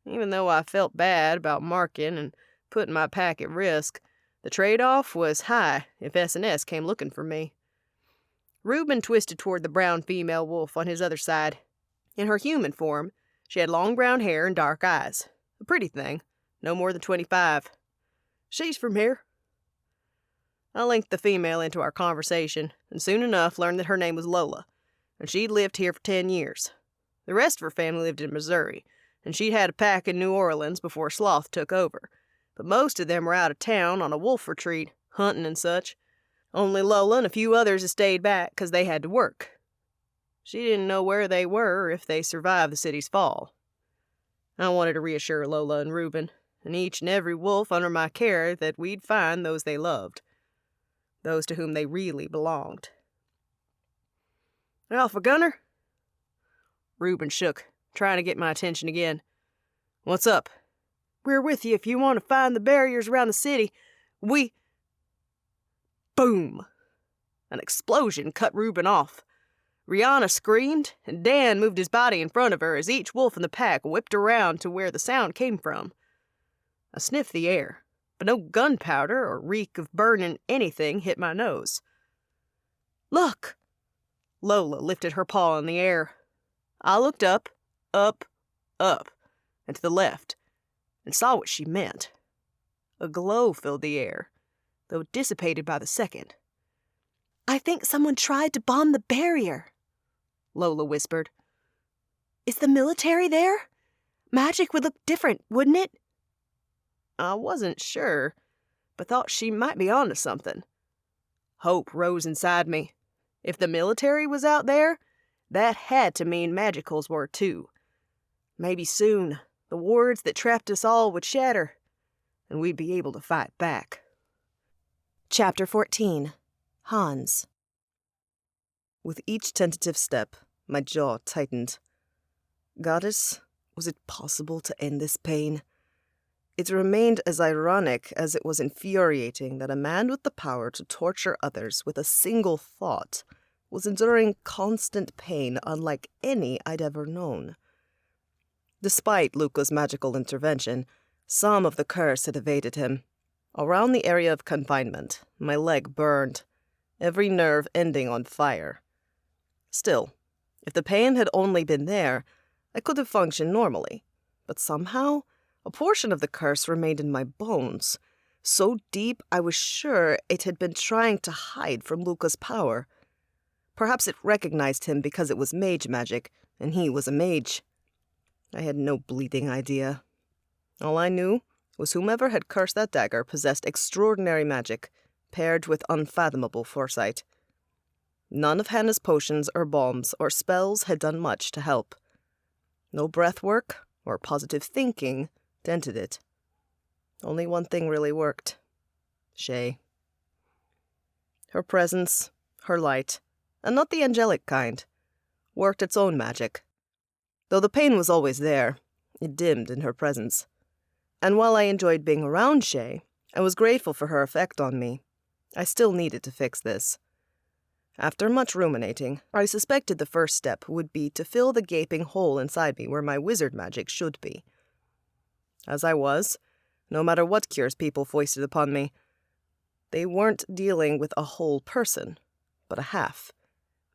Even though I felt bad about marking and putting my pack at risk, the trade-off was high if S&S came looking for me. Reuben twisted toward the brown female wolf on his other side. In her human form, she had long brown hair and dark eyes. A pretty thing, no more than 25. "She's from here." I linked the female into our conversation, and soon enough learned that her name was Lola, and she'd lived here for 10 years. The rest of her family lived in Missouri, and she'd had a pack in New Orleans before Sloth took over. But most of them were out of town on a wolf retreat, hunting and such. Only Lola and a few others had stayed back 'cause they had to work. She didn't know where they were or if they survived the city's fall. I wanted to reassure Lola and Reuben, and each and every wolf under my care, that we'd find those they loved, those to whom they really belonged. "Alpha Gunner?" Reuben shook, trying to get my attention again. "What's up?" "We're with you if you want to find the barriers around the city. We—" Boom! An explosion cut Reuben off. Rihanna screamed, and Dan moved his body in front of her as each wolf in the pack whipped around to where the sound came from. I sniffed the air, but no gunpowder or reek of burning anything hit my nose. "Look!" Lola lifted her paw in the air. I looked up, and to the left, and saw what she meant. A glow filled the air, though it dissipated by the second. "I think someone tried to bomb the barrier," Lola whispered. "Is the military there? Magic would look different, wouldn't it?" I wasn't sure, but thought she might be onto something. Hope rose inside me. If the military was out there, that had to mean magicals were too. Maybe soon, the wards that trapped us all would shatter, and we'd be able to fight back. Chapter 14. Hans. With each tentative step, my jaw tightened. Goddess, was it possible to end this pain? It remained as ironic as it was infuriating that a man with the power to torture others with a single thought was enduring constant pain unlike any I'd ever known. Despite Luca's magical intervention, some of the curse had evaded him. Around the area of confinement, my leg burned, every nerve ending on fire. Still, if the pain had only been there, I could have functioned normally. But somehow, a portion of the curse remained in my bones, so deep I was sure it had been trying to hide from Luca's power. Perhaps it recognized him because it was mage magic, and he was a mage. I had no bleeding idea. All I knew was whomever had cursed that dagger possessed extraordinary magic, paired with unfathomable foresight. None of Hannah's potions or balms or spells had done much to help. No breath work or positive thinking dented it. Only one thing really worked. Shay. Her presence, her light, and not the angelic kind, worked its own magic. Though the pain was always there, it dimmed in her presence. And while I enjoyed being around Shay, I was grateful for her effect on me. I still needed to fix this. After much ruminating, I suspected the first step would be to fill the gaping hole inside me where my wizard magic should be. As I was, no matter what cures people foisted upon me, they weren't dealing with a whole person, but a half.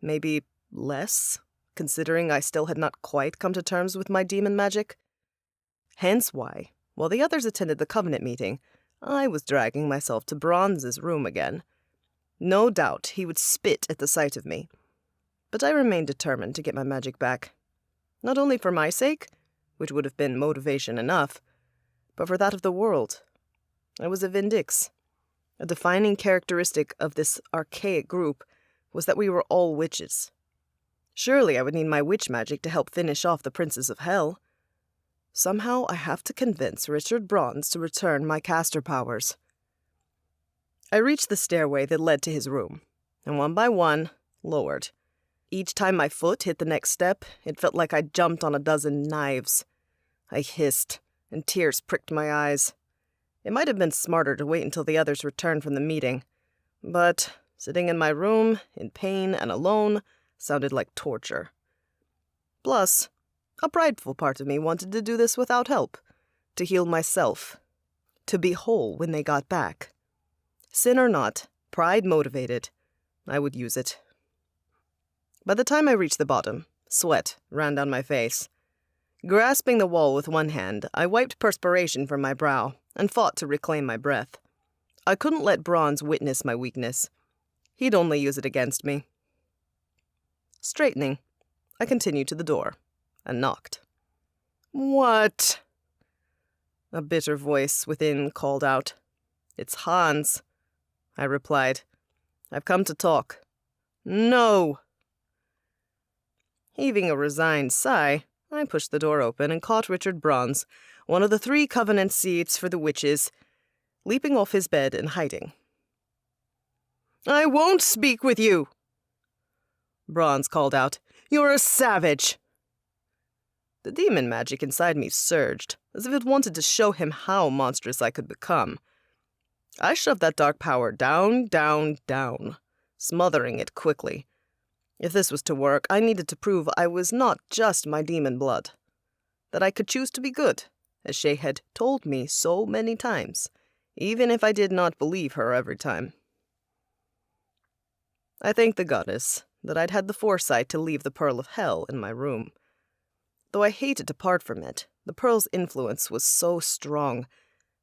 Maybe less, considering I still had not quite come to terms with my demon magic. Hence why, while the others attended the Covenant meeting, I was dragging myself to Bronze's room again. No doubt he would spit at the sight of me, but I remained determined to get my magic back. Not only for my sake, which would have been motivation enough, but for that of the world. I was a Vindix. A defining characteristic of this archaic group was that we were all witches. Surely I would need my witch magic to help finish off the princes of hell. Somehow I have to convince Richard Bronze to return my caster powers. I reached the stairway that led to his room, and one by one, lowered. Each time my foot hit the next step, it felt like I jumped on a dozen knives. I hissed, and tears pricked my eyes. It might have been smarter to wait until the others returned from the meeting, but sitting in my room, in pain and alone, sounded like torture. Plus, a prideful part of me wanted to do this without help, to heal myself, to be whole when they got back. Sin or not, pride motivated, I would use it. By the time I reached the bottom, sweat ran down my face. Grasping the wall with one hand, I wiped perspiration from my brow and fought to reclaim my breath. I couldn't let Bronze witness my weakness. He'd only use it against me. Straightening, I continued to the door and knocked. "What?" A bitter voice within called out. "It's Hans," I replied. "I've come to talk." "No!" Heaving a resigned sigh, I pushed the door open and caught Richard Bronze, one of the 3 Covenant seats for the witches, leaping off his bed and hiding. "I won't speak with you!" Bronze called out. "You're a savage!" The demon magic inside me surged, as if it wanted to show him how monstrous I could become. I shoved that dark power down, down, down, smothering it quickly. If this was to work, I needed to prove I was not just my demon blood, that I could choose to be good, as Shay had told me so many times, even if I did not believe her every time. I thanked the goddess that I'd had the foresight to leave the Pearl of Hell in my room. Though I hated to part from it, the Pearl's influence was so strong,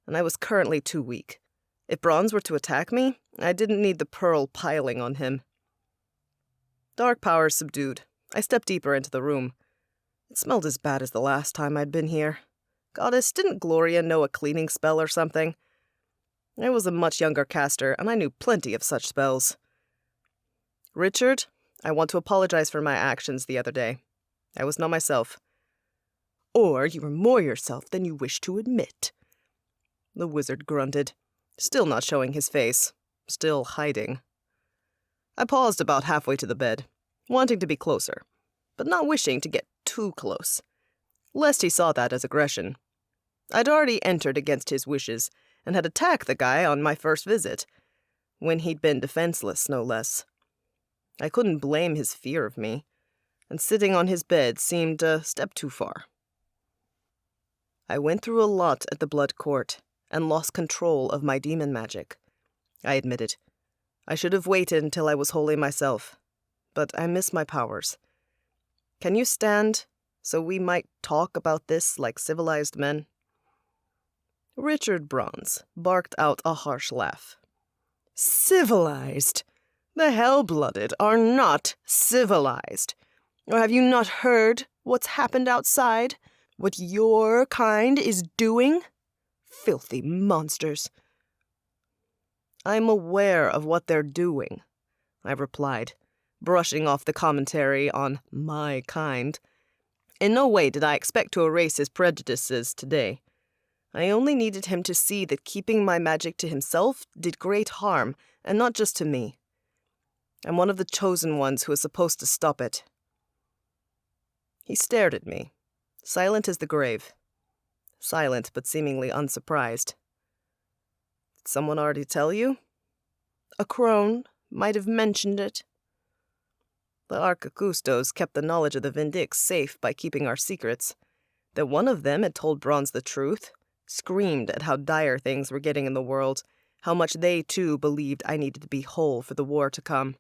and I was currently too weak. If Bronze were to attack me, I didn't need the Pearl piling on him. Dark powers subdued, I stepped deeper into the room. It smelled as bad as the last time I'd been here. Goddess, didn't Gloria know a cleaning spell or something? I was a much younger caster, and I knew plenty of such spells. "Richard, I want to apologize for my actions the other day. I was not myself." "Or you were more yourself than you wish to admit," the wizard grunted, still not showing his face, still hiding. I paused about halfway to the bed, wanting to be closer, but not wishing to get too close, lest he saw that as aggression. I'd already entered against his wishes and had attacked the guy on my first visit, when he'd been defenseless, no less. I couldn't blame his fear of me, and sitting on his bed seemed a step too far. I went through a lot at the Blood Court and lost control of my demon magic. I admitted. I should have waited until I was holy myself, but I miss my powers. Can you stand so we might talk about this like civilized men? Richard Bronze barked out a harsh laugh. Civilized? The hell-blooded are not civilized. Or have you not heard what's happened outside? What your kind is doing? Filthy monsters. I'm aware of what they're doing, I replied, brushing off the commentary on my kind. In no way did I expect to erase his prejudices today. I only needed him to see that keeping my magic to himself did great harm, and not just to me. I'm one of the chosen ones who is supposed to stop it. He stared at me, silent as the grave. Silent, but seemingly unsurprised. Did someone already tell you? A crone might have mentioned it. The Archicustos kept the knowledge of the Vindix safe by keeping our secrets. That one of them had told Bronze the truth, screamed at how dire things were getting in the world, how much they too believed I needed to be whole for the war to come.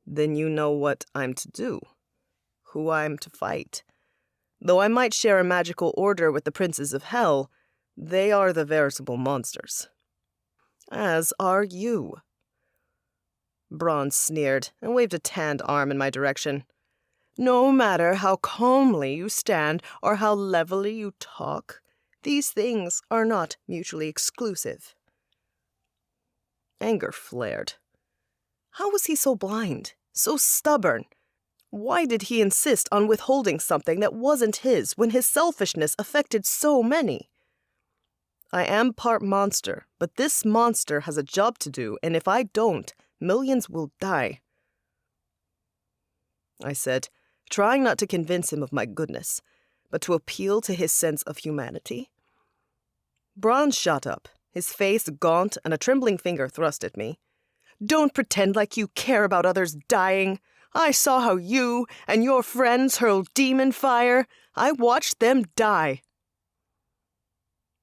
Then you know what I'm to do, who I'm to fight. Though I might share a magical order with the princes of hell, they are the veritable monsters. As are you. Bronze sneered and waved a tanned arm in my direction. No matter how calmly you stand or how levelly you talk, these things are not mutually exclusive. Anger flared. How was he so blind, so stubborn? Why did he insist on withholding something that wasn't his when his selfishness affected so many? I am part monster, but this monster has a job to do, and if I don't, millions will die. I said, trying not to convince him of my goodness, but to appeal to his sense of humanity. Bronze shot up, his face gaunt and a trembling finger thrust at me. Don't pretend like you care about others dying. I saw how you and your friends hurled demon fire. I watched them die.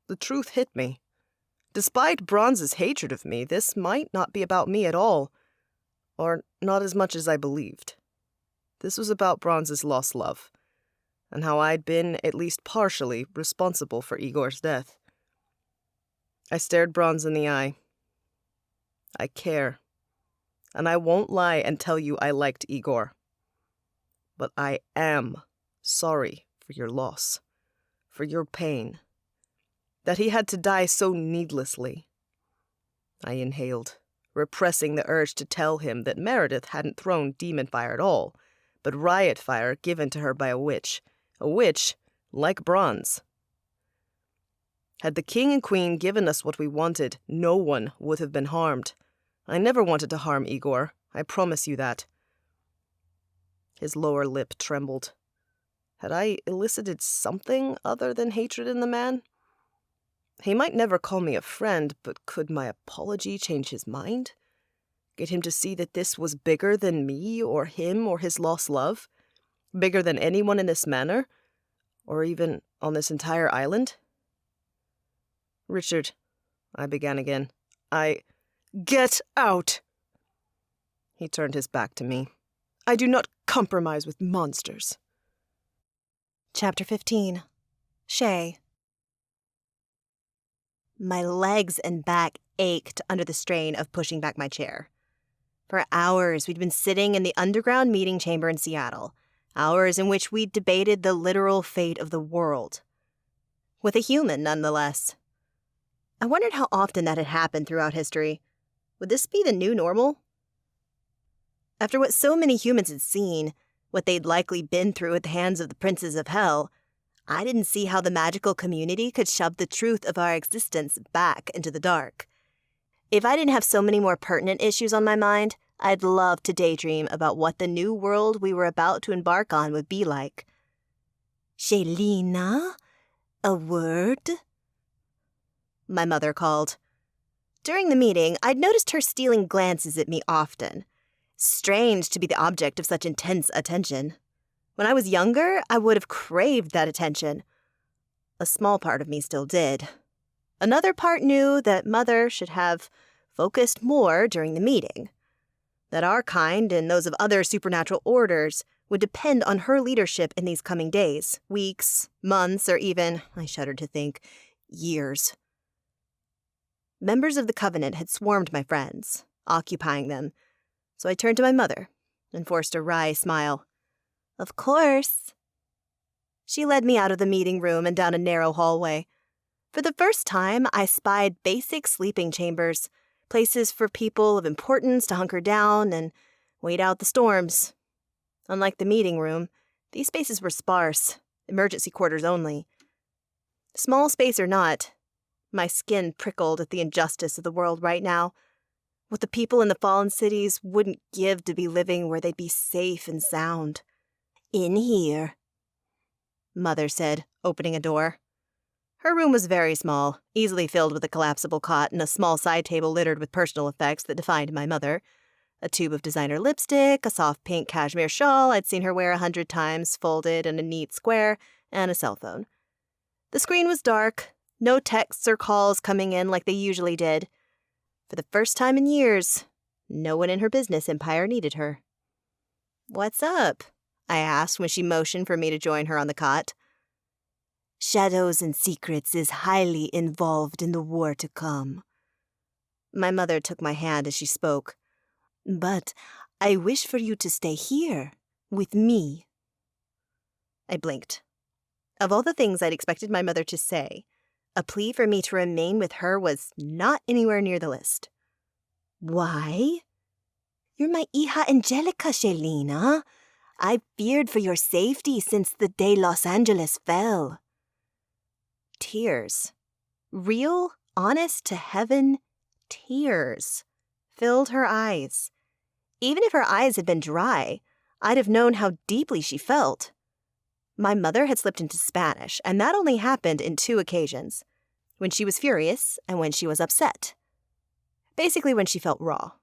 The truth hit me. Despite Bronze's hatred of me, this might not be about me at all, or not as much as I believed. This was about Bronze's lost love, and how I'd been, at least partially, responsible for Igor's death. I stared Bronze in the eye. I care, and I won't lie and tell you I liked Igor. But I am sorry for your loss, for your pain, that he had to die so needlessly. I inhaled, repressing the urge to tell him that Meredith hadn't thrown demon fire at all, but riot fire given to her by a witch, like Bronze. Had the king and queen given us what we wanted, no one would have been harmed. I never wanted to harm Igor, I promise you that. His lower lip trembled. Had I elicited something other than hatred in the man? He might never call me a friend, but could my apology change his mind? Get him to see that this was bigger than me or him or his lost love? Bigger than anyone in this manor? Or even on this entire island? Richard, I began again. Get out! He turned his back to me. I do not compromise with monsters. Chapter 15. Shay. My legs and back ached under the strain of pushing back my chair. For hours, we'd been sitting in the underground meeting chamber in Seattle, hours in which we'd debated the literal fate of the world. With a human, nonetheless. I wondered how often that had happened throughout history. Would this be the new normal? After what so many humans had seen, what they'd likely been through at the hands of the princes of hell, I didn't see how the magical community could shove the truth of our existence back into the dark. If I didn't have so many more pertinent issues on my mind, I'd love to daydream about what the new world we were about to embark on would be like. Shelina, a word? My mother called. During the meeting, I'd noticed her stealing glances at me often. Strange to be the object of such intense attention. When I was younger, I would have craved that attention. A small part of me still did. Another part knew that Mother should have focused more during the meeting. That our kind and those of other supernatural orders would depend on her leadership in these coming days, weeks, months, or even, I shudder to think, years. Members of the Covenant had swarmed my friends, occupying them, so I turned to my mother and forced a wry smile. Of course. She led me out of the meeting room and down a narrow hallway. For the first time, I spied basic sleeping chambers, places for people of importance to hunker down and wait out the storms. Unlike the meeting room, these spaces were sparse, emergency quarters only. Small space or not, my skin prickled at the injustice of the world right now. What the people in the fallen cities wouldn't give to be living where they'd be safe and sound. In here, Mother said, opening a door. Her room was very small, easily filled with a collapsible cot and a small side table littered with personal effects that defined my mother. A tube of designer lipstick, a soft pink cashmere shawl I'd seen her wear 100 times, folded in a neat square, and a cell phone. The screen was dark, no texts or calls coming in like they usually did. For the first time in years, no one in her business empire needed her. "What's up?" I asked when she motioned for me to join her on the cot. "Shadows and Secrets is highly involved in the war to come." My mother took my hand as she spoke. "But I wish for you to stay here, with me." I blinked. Of all the things I'd expected my mother to say, a plea for me to remain with her was not anywhere near the list. "Why?" "You're my hija Angelica, Shelina. I've feared for your safety since the day Los Angeles fell." Tears, real, honest to heaven tears, filled her eyes. Even if her eyes had been dry, I'd have known how deeply she felt. My mother had slipped into Spanish, and that only happened in 2 occasions, when she was furious and when she was upset. Basically when she felt raw.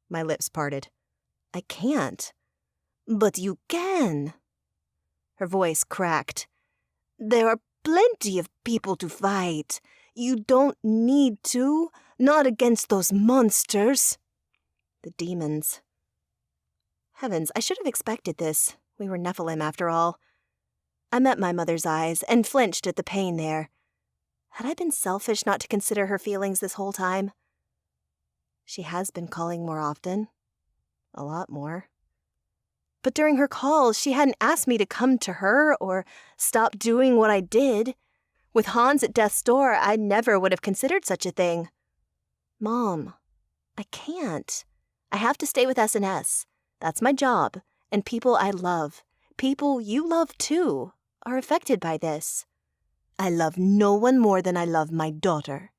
My lips parted. "I can't." "But you can." Her voice cracked. "There are plenty of people to fight. You don't need to, not against those monsters." The demons. Heavens, I should have expected this. We were Nephilim after all. I met my mother's eyes and flinched at the pain there. Had I been selfish not to consider her feelings this whole time? She has been calling more often. A lot more. But during her calls, she hadn't asked me to come to her or stop doing what I did. With Hans at death's door, I never would have considered such a thing. "Mom, I can't. I have to stay with S&S. That's my job, and people I love, people you love too, are affected by this. I love no one more than I love my daughter."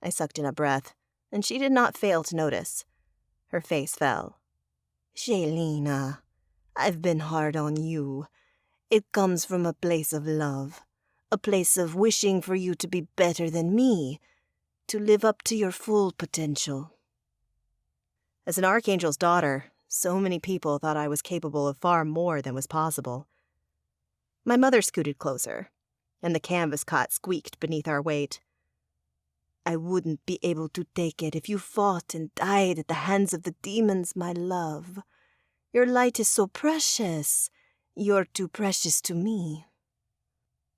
I sucked in a breath, and she did not fail to notice. Her face fell. "Shelina, I've been hard on you. It comes from a place of love, a place of wishing for you to be better than me, to live up to your full potential." As an archangel's daughter, so many people thought I was capable of far more than was possible. My mother scooted closer, and the canvas cot squeaked beneath our weight. "I wouldn't be able to take it if you fought and died at the hands of the demons, my love. Your light is so precious. You're too precious to me."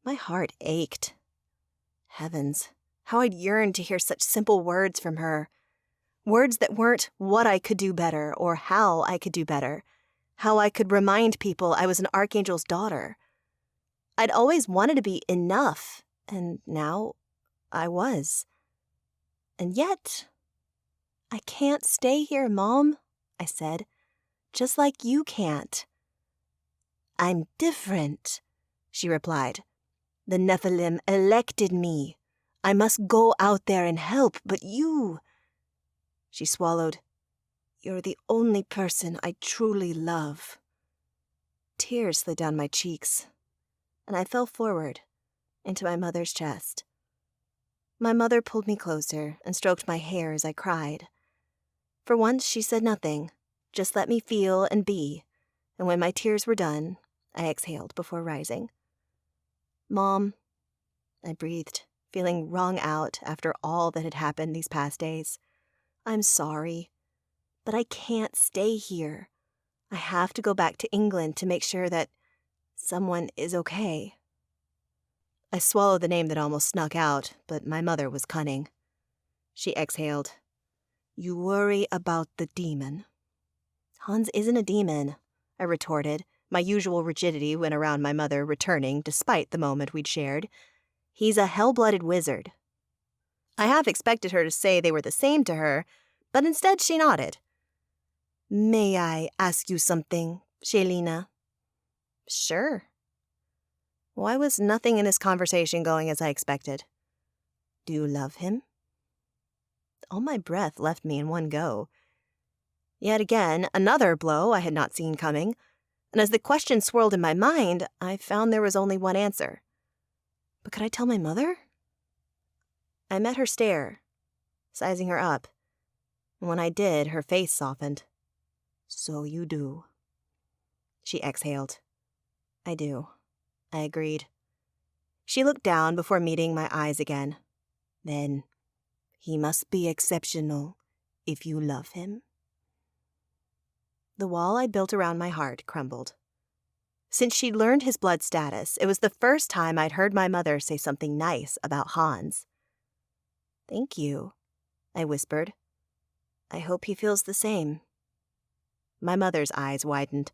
My heart ached. Heavens, how I'd yearned to hear such simple words from her. Words that weren't what I could do better or how I could do better. How I could remind people I was an archangel's daughter. I'd always wanted to be enough, and now I was. And yet, "I can't stay here, Mom," I said, "just like you can't." "I'm different," she replied. "The Nephilim elected me. I must go out there and help, but you—" She swallowed. You're the only person I truly love. Tears slid down my cheeks, and I fell forward into my mother's chest. My mother pulled me closer and stroked my hair as I cried. For once, she said nothing, just let me feel and be, and when my tears were done, I exhaled before rising. Mom, I breathed, feeling wrung out after all that had happened these past days. I'm sorry, but I can't stay here. I have to go back to England to make sure that someone is okay. I swallowed the name that almost snuck out, but my mother was cunning. She exhaled. You worry about the demon. Hans isn't a demon, I retorted, my usual rigidity when around my mother returning despite the moment we'd shared. He's a hell-blooded wizard. I half expected her to say they were the same to her, but instead she nodded. May I ask you something, Shelina? Sure. Why was nothing in this conversation going as I expected? Do you love him? All my breath left me in one go. Yet again, another blow I had not seen coming, and as the question swirled in my mind, I found there was only one answer. But could I tell my mother? I met her stare, sizing her up, and when I did, her face softened. So you do. She exhaled. I do. I agreed. She looked down before meeting my eyes again. Then, he must be exceptional if you love him. The wall I'd built around my heart crumbled. Since she'd learned his blood status, it was the first time I'd heard my mother say something nice about Hans. Thank you, I whispered. I hope he feels the same. My mother's eyes widened.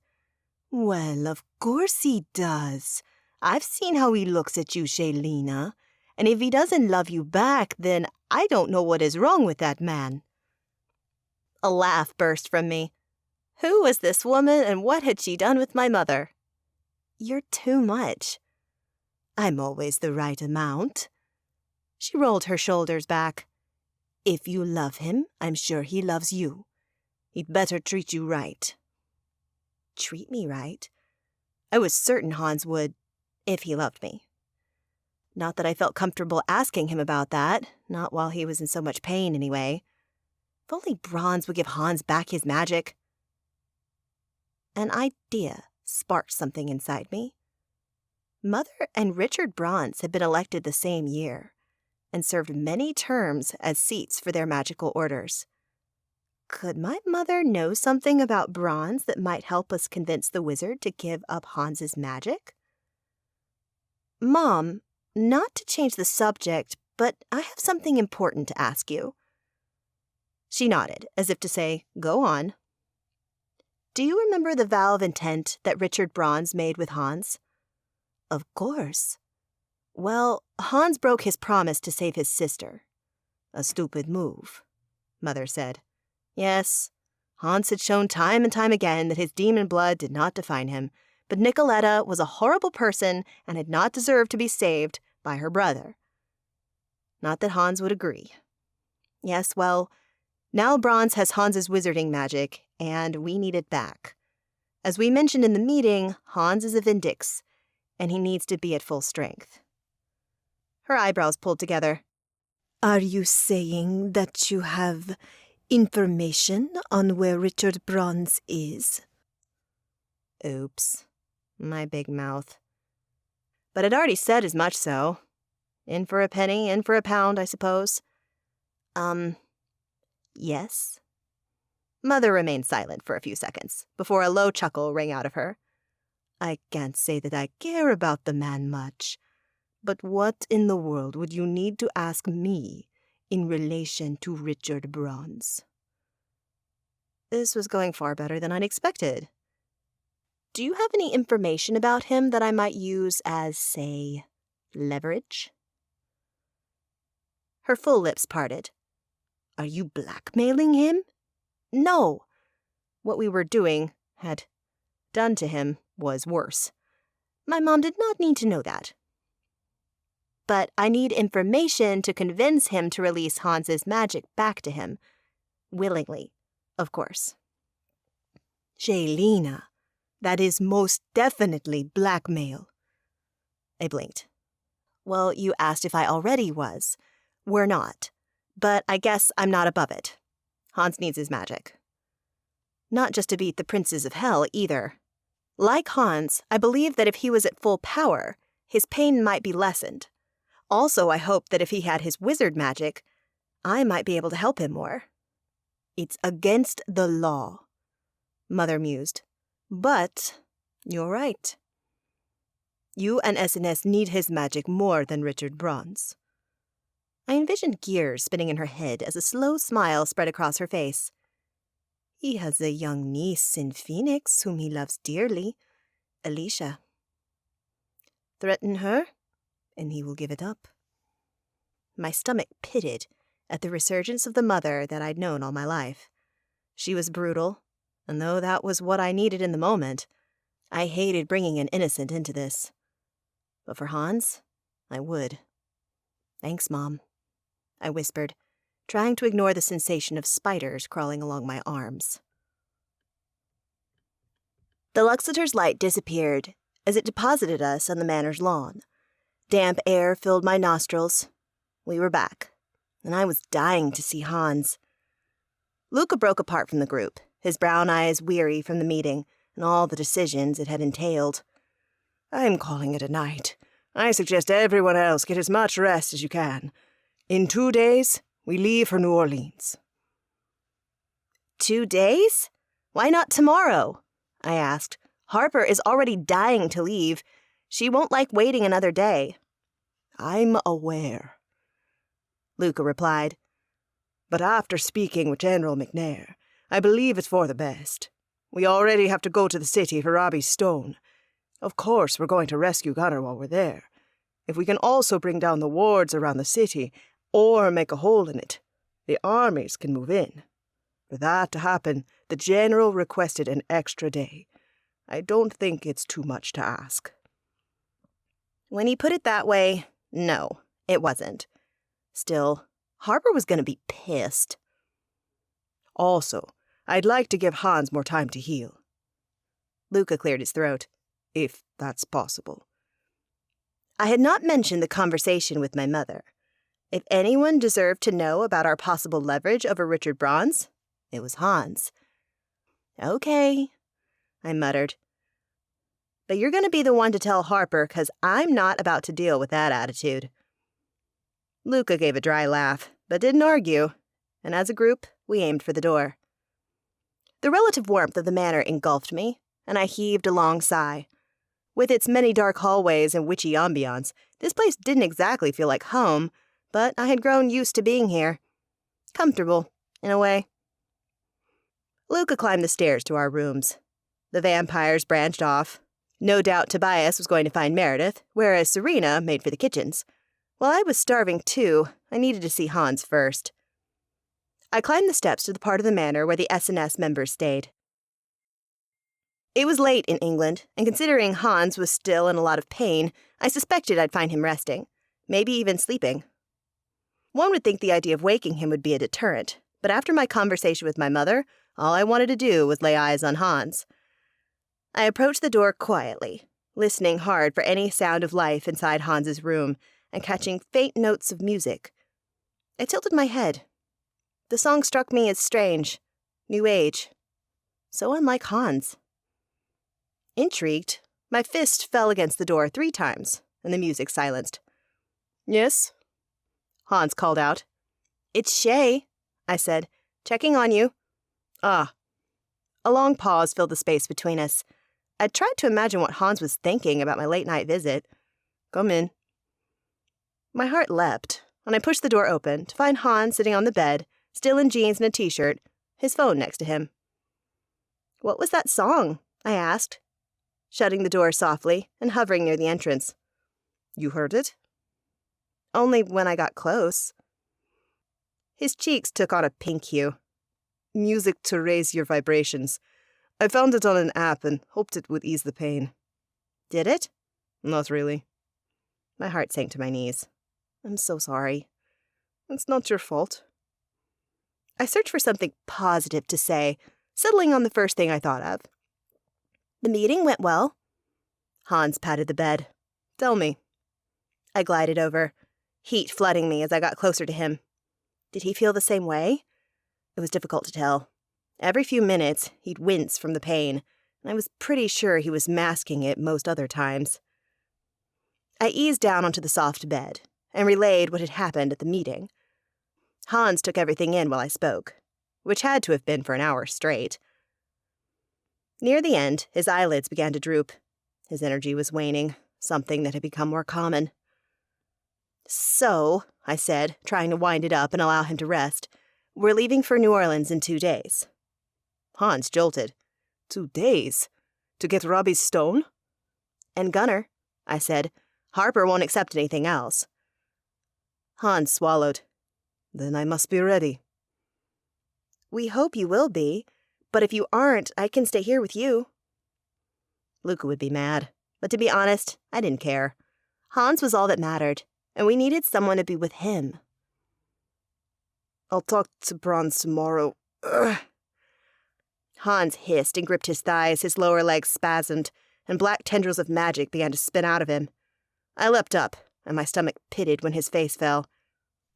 Well, of course he does. I've seen how he looks at you, Shelina, and if he doesn't love you back, then I don't know what is wrong with that man. A laugh burst from me. Who was this woman, and what had she done with my mother? You're too much. I'm always the right amount. She rolled her shoulders back. If you love him, I'm sure he loves you. He'd better treat you right. Treat me right? I was certain Hans would, if he loved me. Not that I felt comfortable asking him about that, not while he was in so much pain anyway. If only Bronze would give Hans back his magic. An idea sparked something inside me. Mother and Richard Bronze had been elected the same year, and served many terms as seats for their magical orders. Could my mother know something about Bronze that might help us convince the wizard to give up Hans's magic? Mom, not to change the subject, but I have something important to ask you. She nodded, as if to say, go on. Do you remember the vow of intent that Richard Bronze made with Hans? Of course. Well, Hans broke his promise to save his sister. A stupid move, Mother said. Yes, Hans had shown time and time again that his demon blood did not define him, but Nicoletta was a horrible person and had not deserved to be saved by her brother. Not that Hans would agree. Yes, well, now Bronze has Hans's wizarding magic, and we need it back. As we mentioned in the meeting, Hans is a Vindix, and he needs to be at full strength. Her eyebrows pulled together. Are you saying that you have information on where Richard Bronze is? Oops. My big mouth. But I'd already said as much so. In for a penny, in for a pound, I suppose. Yes? Mother remained silent for a few seconds, before a low chuckle rang out of her. I can't say that I care about the man much, but what in the world would you need to ask me in relation to Richard Bronze? This was going far better than I'd expected. Do you have any information about him that I might use as, say, leverage? Her full lips parted. Are you blackmailing him? No. What we were doing, had done to him, was worse. My mom did not need to know that. But I need information to convince him to release Hans's magic back to him. Willingly, of course. Jaylina, that is most definitely blackmail. I blinked. Well, you asked if I already was. We're not. But I guess I'm not above it. Hans needs his magic. Not just to beat the princes of hell, either. Like Hans, I believe that if he was at full power, his pain might be lessened. Also, I hope that if he had his wizard magic, I might be able to help him more. It's against the law, Mother mused. But you're right. You and SNS need his magic more than Richard Bronze. I envisioned gears spinning in her head as a slow smile spread across her face. He has a young niece in Phoenix whom he loves dearly, Alicia. Threaten her, and he will give it up. My stomach pitted at the resurgence of the mother that I'd known all my life. She was brutal, and though that was what I needed in the moment, I hated bringing an innocent into this. But for Hans, I would. Thanks, Mom, I whispered, trying to ignore the sensation of spiders crawling along my arms. The Luxeter's light disappeared as it deposited us on the manor's lawn. Damp air filled my nostrils. We were back, and I was dying to see Hans. Luca broke apart from the group, his brown eyes weary from the meeting and all the decisions it had entailed. I'm calling it a night. I suggest everyone else get as much rest as you can. In 2 days, we leave for New Orleans. 2 days? Why not tomorrow? I asked. Harper is already dying to leave. She won't like waiting another day. I'm aware, Luca replied. But after speaking with General McNair, I believe it's for the best. We already have to go to the city for Robbie's stone. Of course, we're going to rescue Gunnar while we're there. If we can also bring down the wards around the city, or make a hole in it, the armies can move in. For that to happen, the general requested an extra day. I don't think it's too much to ask. When you put it that way, no, it wasn't. Still, Harper was going to be pissed. Also, I'd like to give Hans more time to heal. Luca cleared his throat. If that's possible. I had not mentioned the conversation with my mother. If anyone deserved to know about our possible leverage over Richard Bronze, it was Hans. Okay, I muttered. But you're going to be the one to tell Harper, 'cause I'm not about to deal with that attitude. Luca gave a dry laugh, but didn't argue, and as a group, we aimed for the door. The relative warmth of the manor engulfed me, and I heaved a long sigh. With its many dark hallways and witchy ambiance, this place didn't exactly feel like home, but I had grown used to being here. Comfortable, in a way. Luca climbed the stairs to our rooms. The vampires branched off. No doubt Tobias was going to find Meredith, whereas Serena made for the kitchens. While I was starving too, I needed to see Hans first. I climbed the steps to the part of the manor where the SNS members stayed. It was late in England, and considering Hans was still in a lot of pain, I suspected I'd find him resting, maybe even sleeping. One would think the idea of waking him would be a deterrent, but after my conversation with my mother, all I wanted to do was lay eyes on Hans. I approached the door quietly, listening hard for any sound of life inside Hans's room and catching faint notes of music. I tilted my head. The song struck me as strange, new age, so unlike Hans. Intrigued, my fist fell against the door 3 times, and the music silenced. Yes? Hans called out. It's Shay, I said, checking on you. Ah. A long pause filled the space between us. I tried to imagine what Hans was thinking about my late-night visit. Come in. My heart leapt, and I pushed the door open to find Hans sitting on the bed, still in jeans and a t-shirt, his phone next to him. What was that song? I asked, shutting the door softly and hovering near the entrance. You heard it? Only when I got close. His cheeks took on a pink hue. Music to raise your vibrations. I found it on an app and hoped it would ease the pain. Did it? Not really. My heart sank to my knees. I'm so sorry. It's not your fault. I searched for something positive to say, settling on the first thing I thought of. The meeting went well. Hans patted the bed. Tell me. I glided over, heat flooding me as I got closer to him. Did he feel the same way? It was difficult to tell. Every few minutes, he'd wince from the pain, and I was pretty sure he was masking it most other times. I eased down onto the soft bed and relayed what had happened at the meeting. Hans took everything in while I spoke, which had to have been for an hour straight. Near the end, his eyelids began to droop. His energy was waning, something that had become more common. "So," I said, trying to wind it up and allow him to rest, "we're leaving for New Orleans in 2 days." Hans jolted. 2 days? To get Robbie's stone? "And Gunner," I said. "Harper won't accept anything else." Hans swallowed. Then I must be ready. "We hope you will be, but if you aren't, I can stay here with you." Luca would be mad, but to be honest, I didn't care. Hans was all that mattered, and we needed someone to be with him. I'll talk to Bronze tomorrow. Ugh. Hans hissed and gripped his thighs, his lower legs spasmed, and black tendrils of magic began to spin out of him. I leapt up, and my stomach pitted when his face fell.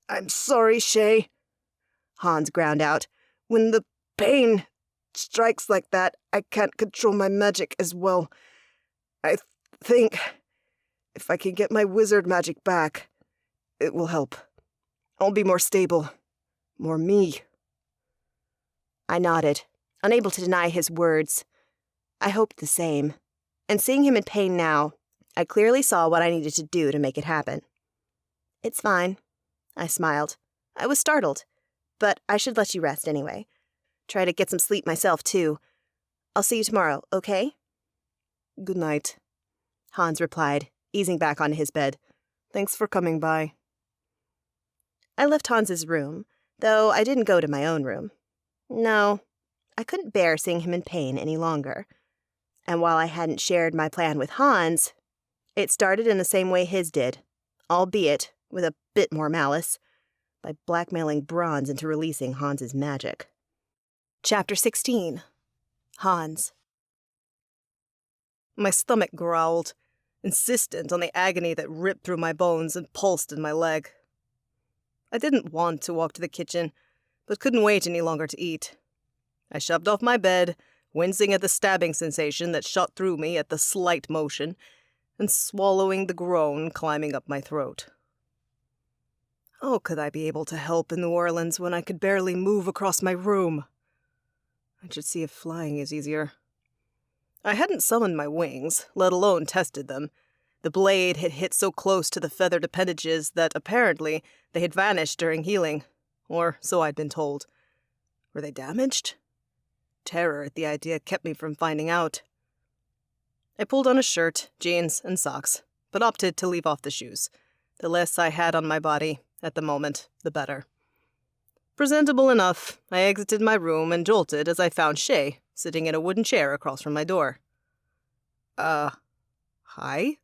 I'm sorry, Shay, Hans ground out. When the pain strikes like that, I can't control my magic as well. I think if I can get my wizard magic back, it will help. I'll be more stable. More me. I nodded, unable to deny his words. I hoped the same, and seeing him in pain now, I clearly saw what I needed to do to make it happen. "It's fine," I smiled. I was startled, but I should let you rest anyway. Try to get some sleep myself, too. I'll see you tomorrow, okay? Good night, Hans replied, easing back onto his bed. Thanks for coming by. I left Hans's room, though I didn't go to my own room. No, I couldn't bear seeing him in pain any longer. And while I hadn't shared my plan with Hans, it started in the same way his did, albeit with a bit more malice, by blackmailing Bronze into releasing Hans's magic. Chapter 16. Hans. My stomach growled, insistent on the agony that ripped through my bones and pulsed in my leg. I didn't want to walk to the kitchen, but couldn't wait any longer to eat. I shoved off my bed, wincing at the stabbing sensation that shot through me at the slight motion, and swallowing the groan climbing up my throat. How could I be able to help in New Orleans when I could barely move across my room? I should see if flying is easier. I hadn't summoned my wings, let alone tested them. The blade had hit so close to the feathered appendages that apparently they had vanished during healing, or so I'd been told. Were they damaged? Terror at the idea kept me from finding out. I pulled on a shirt, jeans, and socks, but opted to leave off the shoes. The less I had on my body, at the moment, the better. Presentable enough, I exited my room and jolted as I found Shay sitting in a wooden chair across from my door. Hi?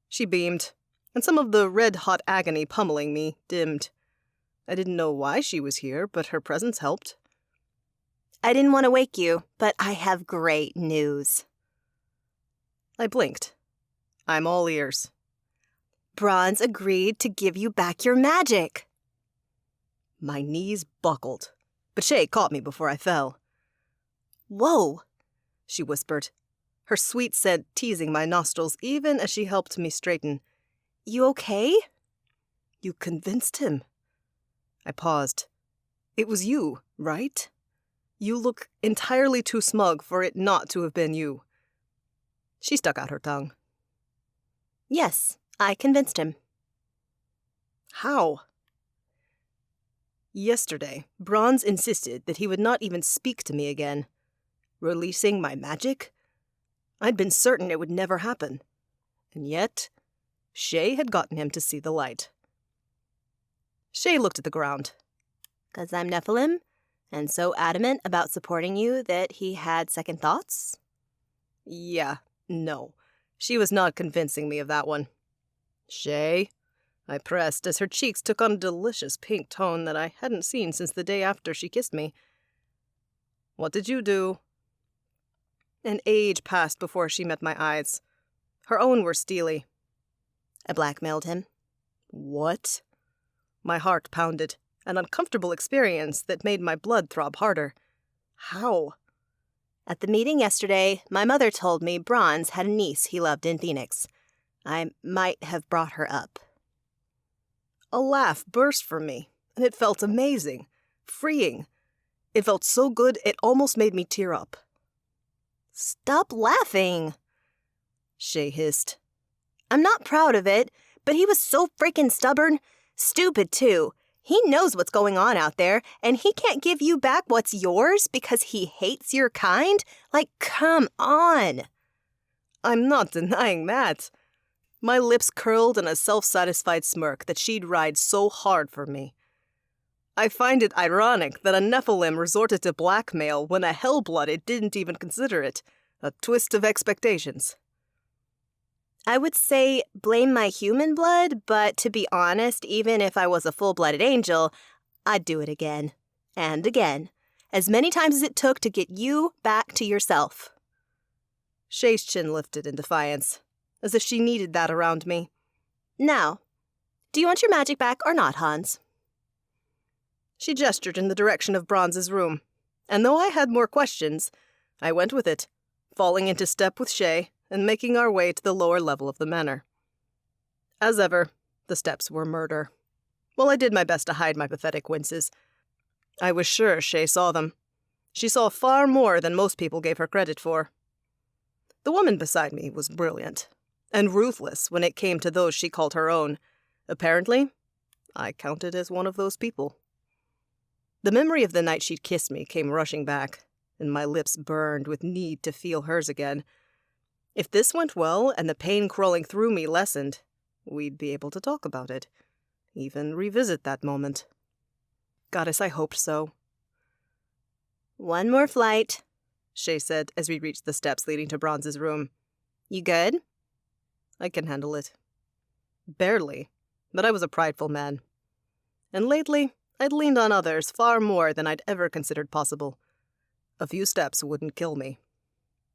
She beamed, and some of the red-hot agony pummeling me dimmed. I didn't know why she was here, but her presence helped. "I didn't want to wake you, but I have great news." I blinked. I'm all ears. Bronze agreed to give you back your magic. My knees buckled, but Shay caught me before I fell. "Whoa," she whispered, her sweet scent teasing my nostrils even as she helped me straighten. "You okay?" You convinced him. I paused. It was you, right? You look entirely too smug for it not to have been you. She stuck out her tongue. "Yes, I convinced him." How? Yesterday, Bronze insisted that he would not even speak to me again. Releasing my magic? I'd been certain it would never happen. And yet, Shay had gotten him to see the light. Shay looked at the ground. "'Cause I'm Nephilim, and so adamant about supporting you that he had second thoughts?" Yeah, no. She was not convincing me of that one. "Shay," I pressed as her cheeks took on a delicious pink tone that I hadn't seen since the day after she kissed me. "What did you do?" An age passed before she met my eyes. Her own were steely. I blackmailed him. What? My heart pounded, an uncomfortable experience that made my blood throb harder. How? At the meeting yesterday, my mother told me Bronze had a niece he loved in Phoenix. I might have brought her up. A laugh burst from me, and it felt amazing, freeing. It felt so good it almost made me tear up. Stop laughing, Shay hissed. I'm not proud of it, but he was so freaking stubborn. Stupid, too. He knows what's going on out there, and he can't give you back what's yours because he hates your kind? Like, come on. I'm not denying that. My lips curled in a self-satisfied smirk that she'd ride so hard for me. I find it ironic that a Nephilim resorted to blackmail when a Hellblooded didn't even consider it. A twist of expectations. I would say blame my human blood, but to be honest, even if I was a full-blooded angel, I'd do it again. And again. As many times as it took to get you back to yourself. Shay's chin lifted in defiance, as if she needed that around me. Now, do you want your magic back or not, Hans? She gestured in the direction of Bronze's room, and though I had more questions, I went with it, falling into step with Shay and making our way to the lower level of the manor. As ever, the steps were murder. While I did my best to hide my pathetic winces, I was sure Shay saw them. She saw far more than most people gave her credit for. The woman beside me was brilliant, and ruthless when it came to those she called her own. Apparently, I counted as one of those people. The memory of the night she'd kissed me came rushing back, and my lips burned with need to feel hers again. If this went well and the pain crawling through me lessened, we'd be able to talk about it, even revisit that moment. Goddess, I hoped so. One more flight, Shay said as we reached the steps leading to Bronze's room. You good? I can handle it. Barely, but I was a prideful man. And lately, I'd leaned on others far more than I'd ever considered possible. A few steps wouldn't kill me.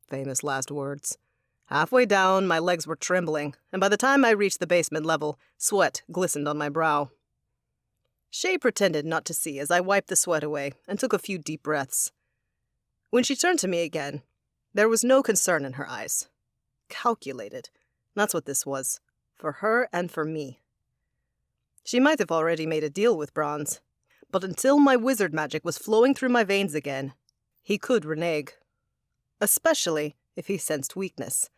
Famous last words. Halfway down, my legs were trembling, and by the time I reached the basement level, sweat glistened on my brow. Shay pretended not to see as I wiped the sweat away and took a few deep breaths. When she turned to me again, there was no concern in her eyes. Calculated. That's what this was. For her and for me. She might have already made a deal with Bronze, but until my wizard magic was flowing through my veins again, he could renege. Especially if he sensed weakness.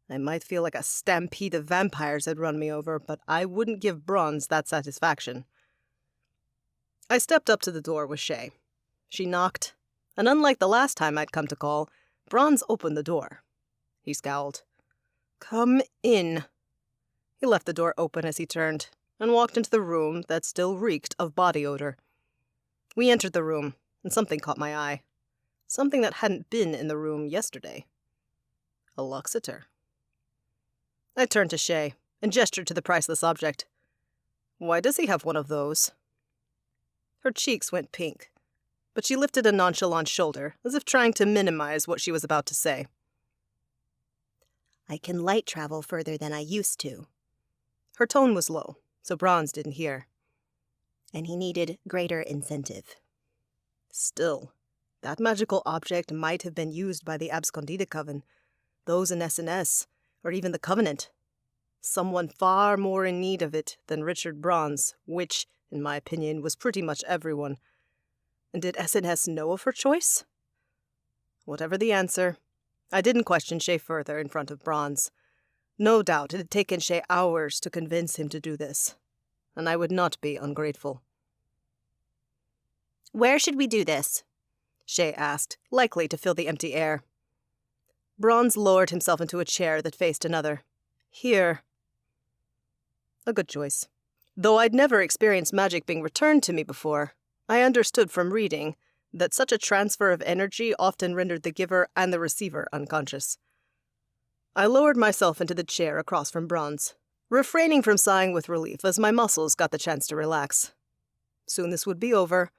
I might feel like a stampede of vampires had run me over, but I wouldn't give Bronze that satisfaction. I stepped up to the door with Shay. She knocked, and unlike the last time I'd come to call, Bronze opened the door. He scowled. "Come in." He left the door open as he turned, and walked into the room that still reeked of body odor. We entered the room, and something caught my eye. Something that hadn't been in the room yesterday. A luxitor. I turned to Shay and gestured to the priceless object. Why does he have one of those? Her cheeks went pink, but she lifted a nonchalant shoulder as if trying to minimize what she was about to say. I can light travel further than I used to. Her tone was low, so Bronze didn't hear. And he needed greater incentive. Still, that magical object might have been used by the Abscondida Coven, those in SNS, or even the Covenant. Someone far more in need of it than Richard Bronze, which, in my opinion, was pretty much everyone. And did SNS know of her choice? Whatever the answer, I didn't question Shay further in front of Bronze. No doubt it had taken Shay hours to convince him to do this, and I would not be ungrateful. Where should we do this? Shay asked, likely to fill the empty air. Bronze lowered himself into a chair that faced another. Here. A good choice. Though I'd never experienced magic being returned to me before, I understood from reading that such a transfer of energy often rendered the giver and the receiver unconscious. I lowered myself into the chair across from Bronze, refraining from sighing with relief as my muscles got the chance to relax. Soon this would be over,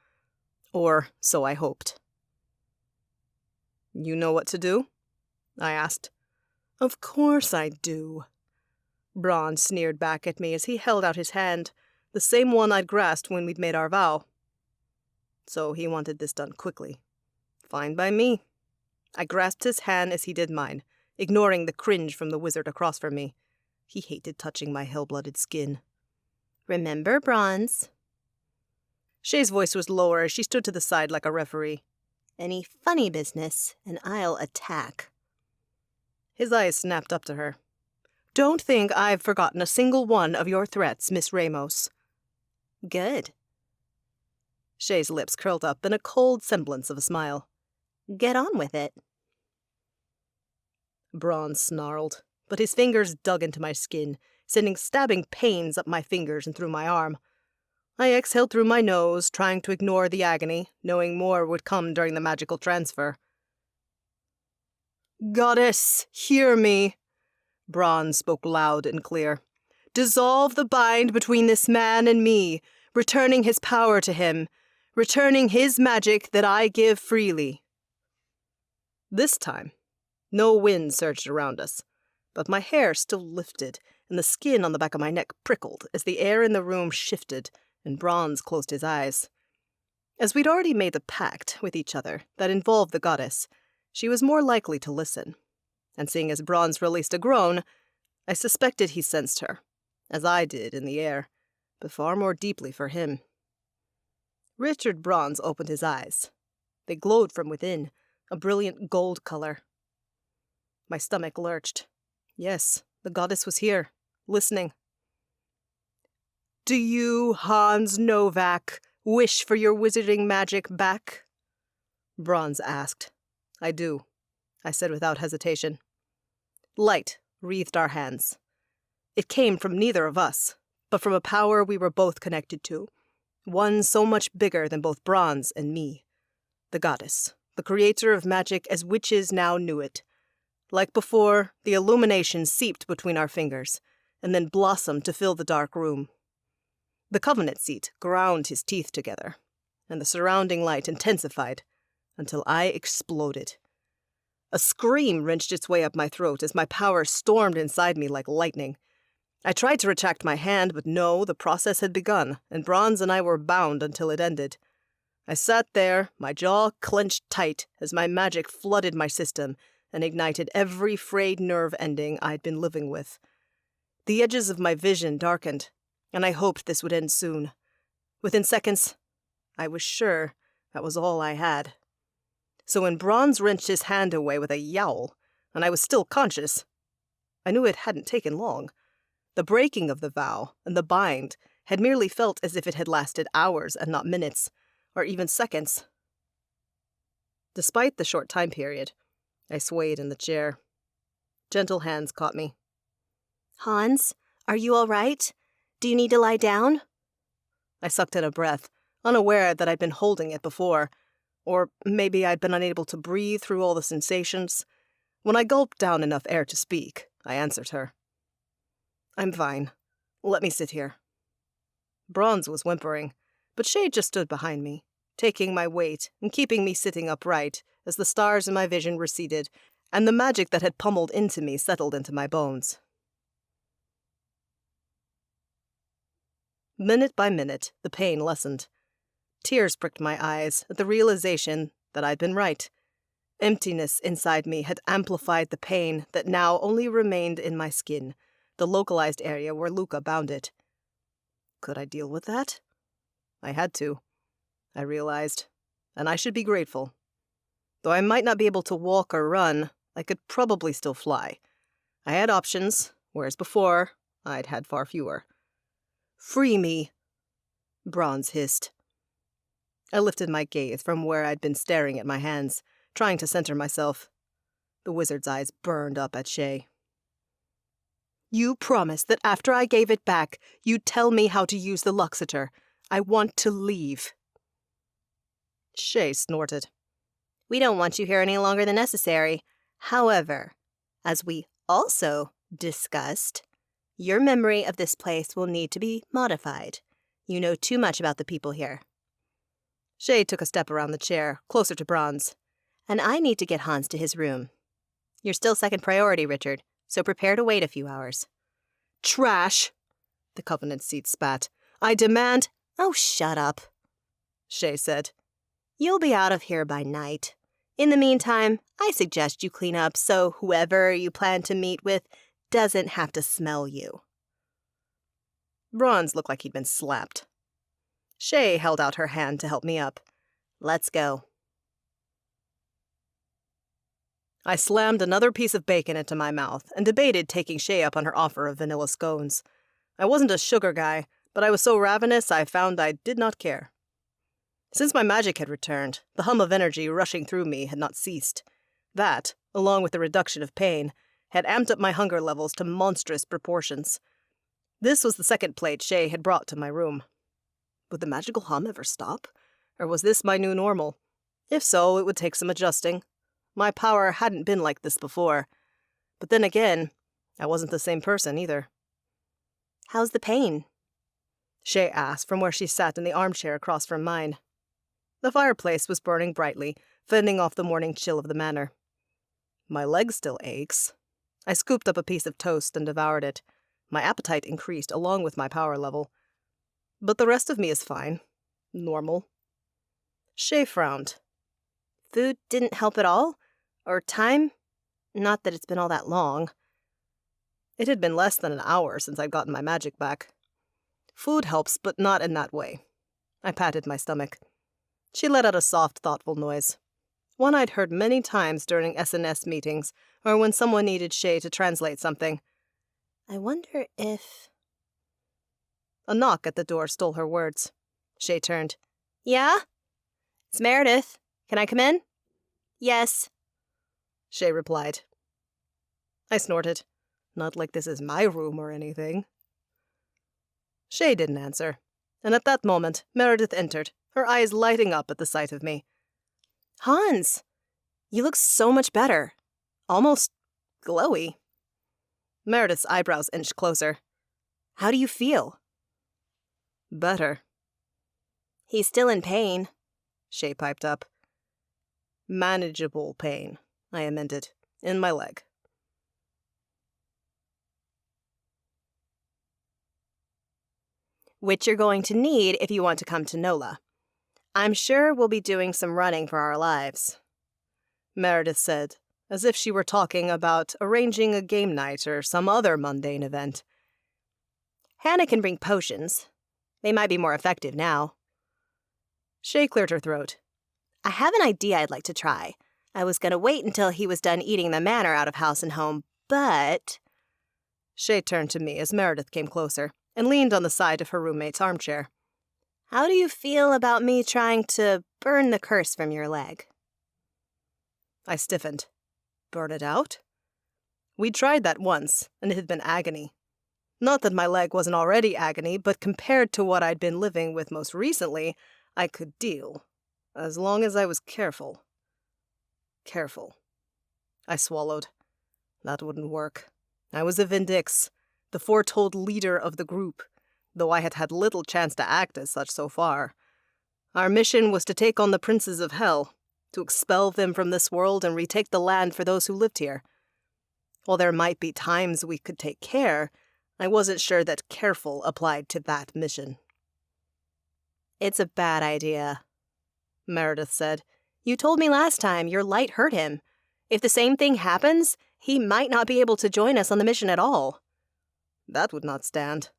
or so I hoped. You know what to do? I asked. Of course I do. Bronze sneered back at me as he held out his hand, the same one I'd grasped when we'd made our vow. So he wanted this done quickly. Fine by me. I grasped his hand as he did mine, ignoring the cringe from the wizard across from me. He hated touching my hell-blooded skin. Remember, Bronze. Shay's voice was lower as she stood to the side like a referee. Any funny business, and I'll attack. His eyes snapped up to her. Don't think I've forgotten a single one of your threats, Miss Ramos. Good. Shay's lips curled up in a cold semblance of a smile. Get on with it. Bronze snarled, but his fingers dug into my skin, sending stabbing pains up my fingers and through my arm. I exhaled through my nose, trying to ignore the agony, knowing more would come during the magical transfer. Goddess, hear me, Bronze spoke loud and clear. Dissolve the bind between this man and me, returning his power to him, returning his magic that I give freely. This time, no wind surged around us, but my hair still lifted, and the skin on the back of my neck prickled as the air in the room shifted, and Bronze closed his eyes. As we'd already made a pact with each other that involved the goddess, she was more likely to listen. And seeing as Bronze released a groan, I suspected he sensed her, as I did in the air, but far more deeply for him. Richard Bronze opened his eyes. They glowed from within, a brilliant gold color. My stomach lurched. Yes, the goddess was here, listening. Do you, Hans Novak, wish for your wizarding magic back? Bronze asked. I do, I said without hesitation. Light wreathed our hands. It came from neither of us, but from a power we were both connected to, one so much bigger than both Bronze and me. The goddess, the creator of magic as witches now knew it. Like before, the illumination seeped between our fingers, and then blossomed to fill the dark room. The Covenant seat ground his teeth together, and the surrounding light intensified until I exploded. A scream wrenched its way up my throat as my power stormed inside me like lightning. I tried to retract my hand, but no, the process had begun, and Bronze and I were bound until it ended. I sat there, my jaw clenched tight as my magic flooded my system and ignited every frayed nerve ending I'd been living with. The edges of my vision darkened, and I hoped this would end soon. Within seconds, I was sure that was all I had. So when Bronze wrenched his hand away with a yowl, and I was still conscious, I knew it hadn't taken long. The breaking of the vow and the bind had merely felt as if it had lasted hours and not minutes, or even seconds. Despite the short time period, I swayed in the chair. Gentle hands caught me. Hans, are you all right? Do you need to lie down? I sucked in a breath, unaware that I'd been holding it before, or maybe I'd been unable to breathe through all the sensations. When I gulped down enough air to speak, I answered her. I'm fine. Let me sit here. Bronze was whimpering, but Shay just stood behind me, taking my weight and keeping me sitting upright as the stars in my vision receded and the magic that had pummeled into me settled into my bones. Minute by minute, the pain lessened. Tears pricked my eyes at the realization that I'd been right. Emptiness inside me had amplified the pain that now only remained in my skin, the localized area where Luca bound it. Could I deal with that? I had to, I realized, and I should be grateful. Though I might not be able to walk or run, I could probably still fly. I had options, whereas before, I'd had far fewer. Free me, Bronze hissed. I lifted my gaze from where I'd been staring at my hands, trying to center myself. The wizard's eyes burned up at Shay. You promised that after I gave it back, you'd tell me how to use the Luxeter. I want to leave. Shay snorted. We don't want you here any longer than necessary. However, as we also discussed, your memory of this place will need to be modified. You know too much about the people here. Shay took a step around the chair, closer to Bronze. And I need to get Hans to his room. You're still second priority, Richard, so prepare to wait a few hours. Trash! The Covenant seat spat. I demand— Oh, shut up, Shay said. You'll be out of here by night. In the meantime, I suggest you clean up so whoever you plan to meet with doesn't have to smell you. Bronze looked like he'd been slapped. Shay held out her hand to help me up. Let's go. I slammed another piece of bacon into my mouth and debated taking Shay up on her offer of vanilla scones. I wasn't a sugar guy, but I was so ravenous I found I did not care. Since my magic had returned, the hum of energy rushing through me had not ceased. That, along with the reduction of pain, had amped up my hunger levels to monstrous proportions. This was the second plate Shay had brought to my room. Would the magical hum ever stop? Or was this my new normal? If so, it would take some adjusting. My power hadn't been like this before. But then again, I wasn't the same person either. How's the pain? Shay asked from where she sat in the armchair across from mine. The fireplace was burning brightly, fending off the morning chill of the manor. My leg still aches. I scooped up a piece of toast and devoured it. My appetite increased along with my power level. But the rest of me is fine. Normal. Shay frowned. Food didn't help at all? Or time? Not that it's been all that long. It had been less than an hour since I'd gotten my magic back. Food helps, but not in that way. I patted my stomach. She let out a soft, thoughtful noise. One I'd heard many times during SNS meetings, or when someone needed Shay to translate something. I wonder if... A knock at the door stole her words. Shay turned. Yeah? It's Meredith. Can I come in? Yes. Shay replied. I snorted. Not like this is my room or anything. Shay didn't answer, and at that moment, Meredith entered, her eyes lighting up at the sight of me. Hans, you look so much better. Almost glowy. Meredith's eyebrows inched closer. How do you feel? Better. He's still in pain, Shay piped up. Manageable pain, I amended, in my leg. Which you're going to need if you want to come to NOLA. I'm sure we'll be doing some running for our lives, Meredith said, as if she were talking about arranging a game night or some other mundane event. Hannah can bring potions. They might be more effective now. Shay cleared her throat. I have an idea I'd like to try. I was going to wait until he was done eating the manor out of house and home, but... Shay turned to me as Meredith came closer and leaned on the side of her roommate's armchair. How do you feel about me trying to burn the curse from your leg? I stiffened. Burn it out? We'd tried that once, and it had been agony. Not that my leg wasn't already agony, but compared to what I'd been living with most recently, I could deal. As long as I was careful. Careful. I swallowed. That wouldn't work. I was a Vindix, the foretold leader of the group, though I had had little chance to act as such so far. Our mission was to take on the princes of hell, to expel them from this world and retake the land for those who lived here. While there might be times we could take care, I wasn't sure that careful applied to that mission. It's a bad idea, Meredith said. You told me last time your light hurt him. If the same thing happens, he might not be able to join us on the mission at all. That would not stand.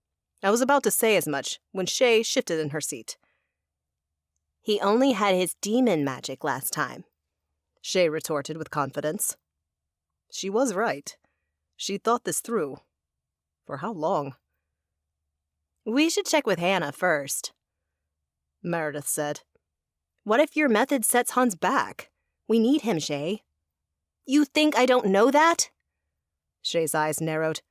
I was about to say as much when Shay shifted in her seat. He only had his demon magic last time, Shay retorted with confidence. She was right. She thought this through. For how long? We should check with Hannah first, Meredith said. What if your method sets Hans back? We need him, Shay. You think I don't know that? Shay's eyes narrowed.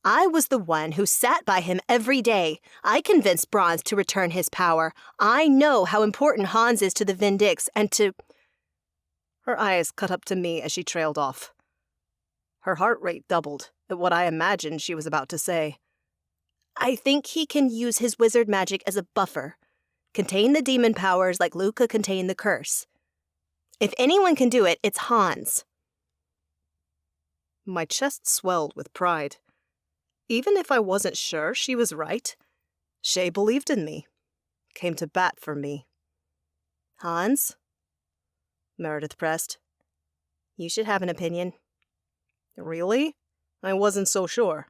I was the one who sat by him every day. I convinced Bronze to return his power. I know how important Hans is to the Vindix and to... Her eyes cut up to me as she trailed off. Her heart rate doubled at what I imagined she was about to say. I think he can use his wizard magic as a buffer. Contain the demon powers like Luca contained the curse. If anyone can do it, it's Hans. My chest swelled with pride. Even if I wasn't sure she was right, Shay believed in me, came to bat for me. Hans? Meredith pressed. You should have an opinion. Really? I wasn't so sure.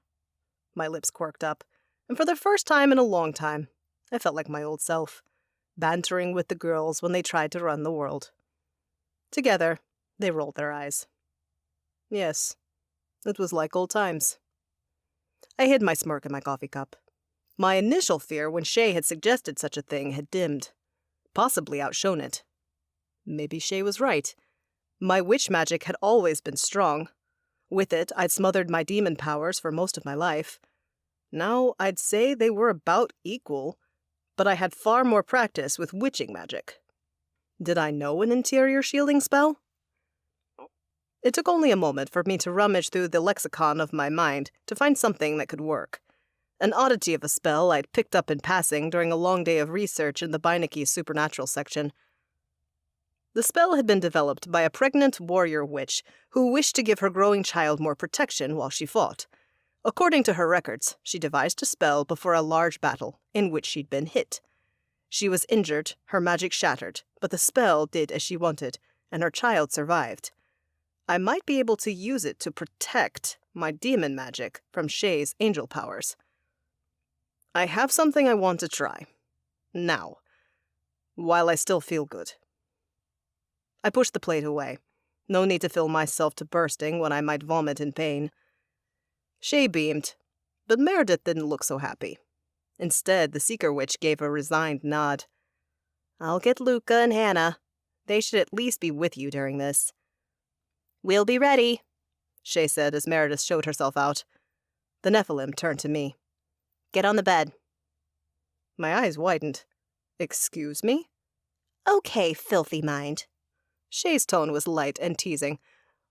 My lips quirked up, and for the first time in a long time, I felt like my old self, bantering with the girls when they tried to run the world. Together, they rolled their eyes. Yes, it was like old times. I hid my smirk in my coffee cup. My initial fear when Shay had suggested such a thing had dimmed, possibly outshone it. Maybe Shay was right. My witch magic had always been strong. With it, I'd smothered my demon powers for most of my life. Now, I'd say they were about equal, but I had far more practice with witching magic. Did I know an interior shielding spell? It took only a moment for me to rummage through the lexicon of my mind to find something that could work. An oddity of a spell I'd picked up in passing during a long day of research in the Beinecke Supernatural section. The spell had been developed by a pregnant warrior witch who wished to give her growing child more protection while she fought. According to her records, she devised a spell before a large battle in which she'd been hit. She was injured, her magic shattered, but the spell did as she wanted, and her child survived. I might be able to use it to protect my demon magic from Shay's angel powers. I have something I want to try. Now. While I still feel good. I pushed the plate away. No need to fill myself to bursting when I might vomit in pain. Shay beamed, but Meredith didn't look so happy. Instead, the Seeker Witch gave a resigned nod. I'll get Luca and Hannah. They should at least be with you during this. We'll be ready, Shay said as Meredith showed herself out. The Nephilim turned to me. Get on the bed. My eyes widened. Excuse me? Okay, filthy mind. Shay's tone was light and teasing,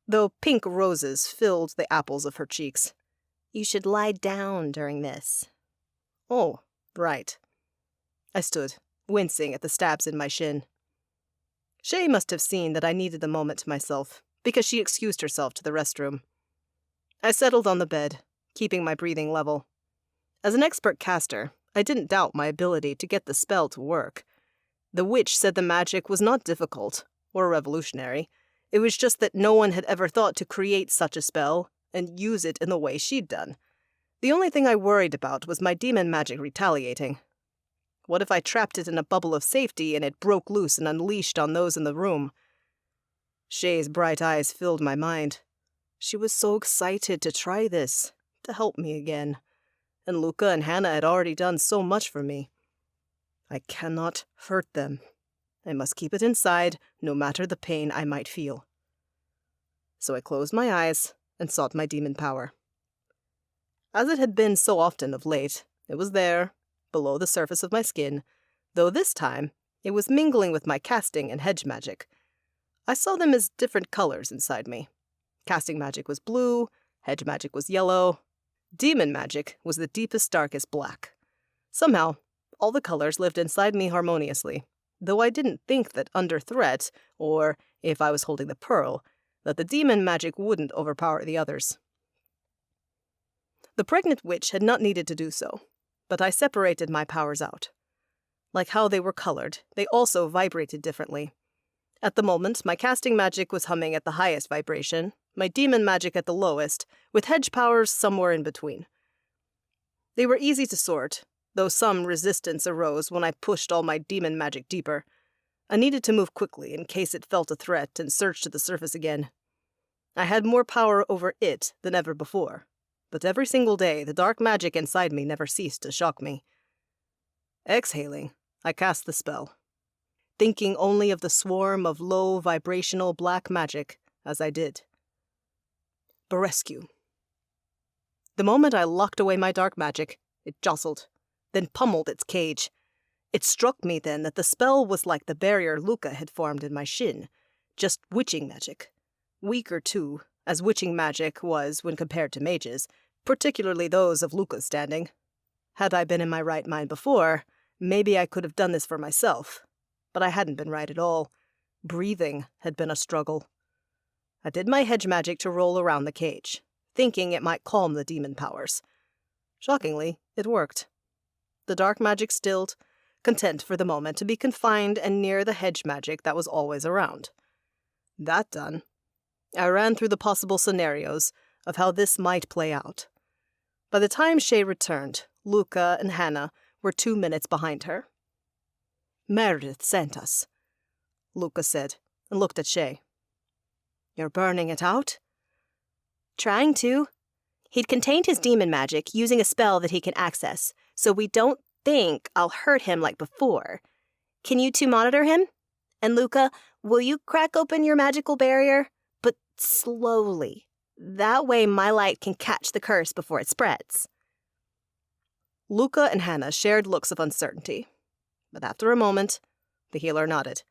though pink roses filled the apples of her cheeks. You should lie down during this. Oh, right. I stood, wincing at the stabs in my shin. Shay must have seen that I needed a moment to myself, because she excused herself to the restroom. I settled on the bed, keeping my breathing level. As an expert caster, I didn't doubt my ability to get the spell to work. The witch said the magic was not difficult or revolutionary. It was just that no one had ever thought to create such a spell and use it in the way she'd done. The only thing I worried about was my demon magic retaliating. What if I trapped it in a bubble of safety and it broke loose and unleashed on those in the room? Shay's bright eyes filled my mind. She was so excited to try this, to help me again. And Luca and Hannah had already done so much for me. I cannot hurt them. I must keep it inside, no matter the pain I might feel. So I closed my eyes and sought my demon power. As it had been so often of late, it was there, below the surface of my skin, though this time it was mingling with my casting and hedge magic. I saw them as different colors inside me. Casting magic was blue, hedge magic was yellow. Demon magic was the deepest, darkest black. Somehow, all the colors lived inside me harmoniously, though I didn't think that under threat, or if I was holding the pearl, that the demon magic wouldn't overpower the others. The pregnant witch had not needed to do so, but I separated my powers out. Like how they were colored, they also vibrated differently. At the moment, my casting magic was humming at the highest vibration, my demon magic at the lowest, with hedge powers somewhere in between. They were easy to sort, though some resistance arose when I pushed all my demon magic deeper. I needed to move quickly in case it felt a threat and surged to the surface again. I had more power over it than ever before, but every single day the dark magic inside me never ceased to shock me. Exhaling, I cast the spell, thinking only of the swarm of low vibrational black magic as I did. Berescue. The moment I locked away my dark magic, it jostled, then pummeled its cage. It struck me then that the spell was like the barrier Luca had formed in my shin, just witching magic. Weaker, too, as witching magic was when compared to mages, particularly those of Luca's standing. Had I been in my right mind before, maybe I could have done this for myself, but I hadn't been right at all. Breathing had been a struggle. I did my hedge magic to roll around the cage, thinking it might calm the demon powers. Shockingly, it worked. The dark magic stilled, content for the moment to be confined and near the hedge magic that was always around. That done, I ran through the possible scenarios of how this might play out. By the time Shay returned, Luca and Hannah were 2 minutes behind her. "Meredith sent us," Luca said, and looked at Shay. "You're burning it out?" Trying to. He'd contained his demon magic using a spell that he can access, so we don't think I'll hurt him like before. Can you two monitor him? And Luca, will you crack open your magical barrier? But slowly. That way my light can catch the curse before it spreads. Luca and Hannah shared looks of uncertainty, but after a moment, the healer nodded.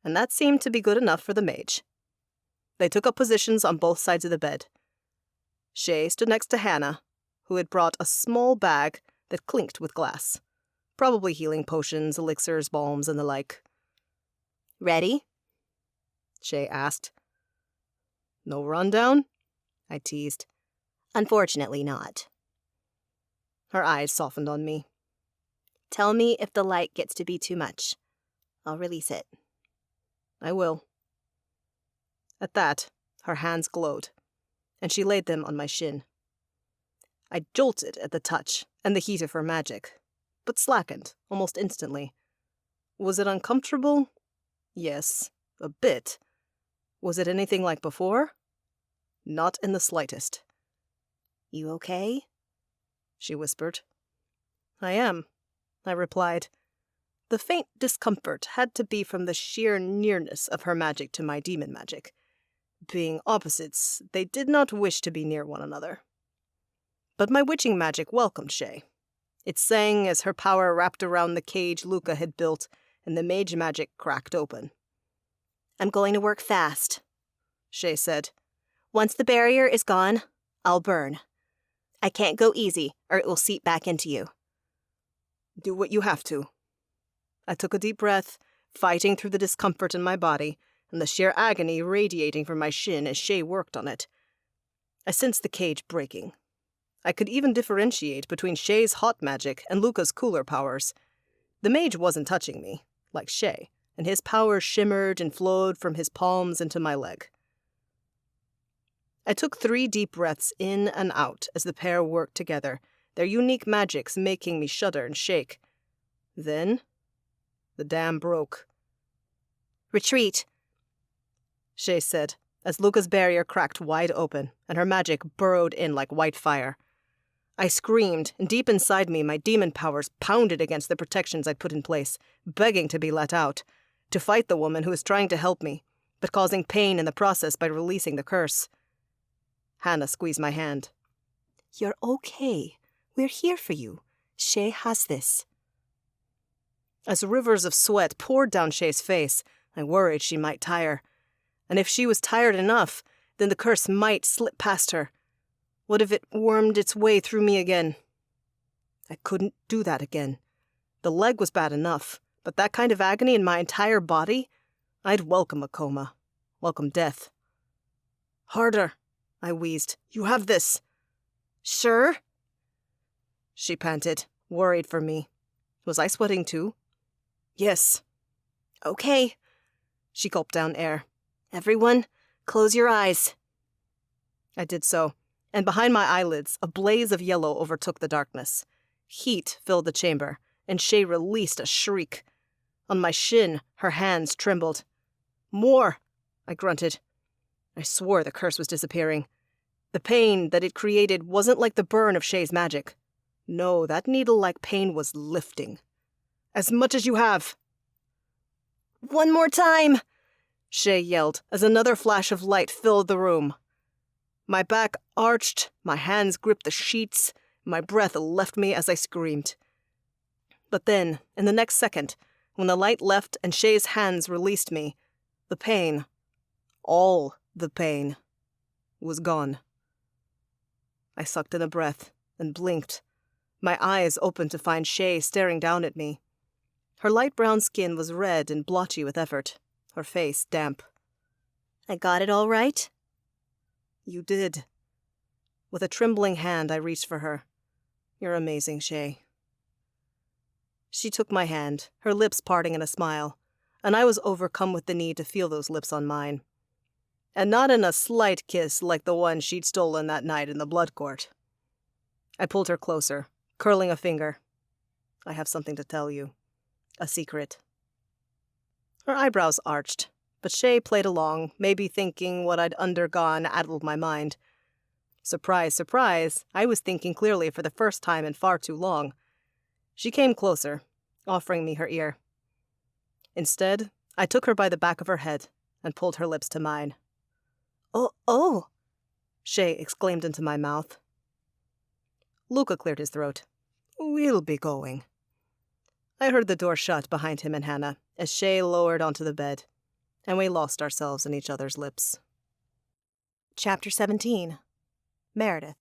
And that seemed to be good enough for the mage. They took up positions on both sides of the bed. Shay stood next to Hannah, who had brought a small bag that clinked with glass. Probably healing potions, elixirs, balms, and the like. Ready? Shay asked. No rundown? I teased. Unfortunately not. Her eyes softened on me. Tell me if the light gets to be too much. I'll release it. I will. At that, her hands glowed, and she laid them on my shin. I jolted at the touch and the heat of her magic, but slackened almost instantly. Was it uncomfortable? Yes, a bit. Was it anything like before? Not in the slightest. You okay? She whispered. I am, I replied. The faint discomfort had to be from the sheer nearness of her magic to my demon magic. Being opposites, they did not wish to be near one another. But my witching magic welcomed Shay. It sang as her power wrapped around the cage Luca had built, and the mage magic cracked open. I'm going to work fast, Shay said. Once the barrier is gone, I'll burn. I can't go easy, or it will seep back into you. Do what you have to. I took a deep breath, fighting through the discomfort in my body, and the sheer agony radiating from my shin as Shay worked on it. I sensed the cage breaking. I could even differentiate between Shay's hot magic and Luca's cooler powers. The mage wasn't touching me, like Shay, and his power shimmered and flowed from his palms into my leg. I took 3 deep breaths in and out as the pair worked together, their unique magics making me shudder and shake. Then, the dam broke. Retreat, Shay said, as Luca's barrier cracked wide open and her magic burrowed in like white fire. I screamed, and deep inside me my demon powers pounded against the protections I'd put in place, begging to be let out, to fight the woman who was trying to help me, but causing pain in the process by releasing the curse. Hannah squeezed my hand. You're okay. We're here for you. Shay has this. As rivers of sweat poured down Shay's face, I worried she might tire. And if she was tired enough, then the curse might slip past her. What if it wormed its way through me again? I couldn't do that again. The leg was bad enough, but that kind of agony in my entire body? I'd welcome a coma. Welcome death. Harder, I wheezed. You have this. Sure? She panted, worried for me. Was I sweating too? Yes. Okay. She gulped down air. Everyone, close your eyes. I did so, and behind my eyelids, a blaze of yellow overtook the darkness. Heat filled the chamber, and Shay released a shriek. On my shin, her hands trembled. More, I grunted. I swore the curse was disappearing. The pain that it created wasn't like the burn of Shay's magic. No, that needle-like pain was lifting. As much as you have. One more time, Shay yelled as another flash of light filled the room. My back arched, my hands gripped the sheets, my breath left me as I screamed. But then, in the next second, when the light left and Shay's hands released me, the pain, all the pain, was gone. I sucked in a breath and blinked, my eyes open to find Shay staring down at me. Her light brown skin was red and blotchy with effort, her face damp. I got it all right? You did. With a trembling hand, I reached for her. "You're amazing, Shay." She took my hand, her lips parting in a smile, and I was overcome with the need to feel those lips on mine. And not in a slight kiss like the one she'd stolen that night in the blood court. I pulled her closer, curling a finger. "I have something to tell you. A secret." Her eyebrows arched, but Shay played along, maybe thinking what I'd undergone addled my mind. Surprise, surprise, I was thinking clearly for the first time in far too long. She came closer, offering me her ear. Instead, I took her by the back of her head and pulled her lips to mine. Oh, Shay exclaimed into my mouth. Luca cleared his throat. "We'll be going." I heard the door shut behind him and Hannah as Shay lowered onto the bed, and we lost ourselves in each other's lips. Chapter 17. Meredith.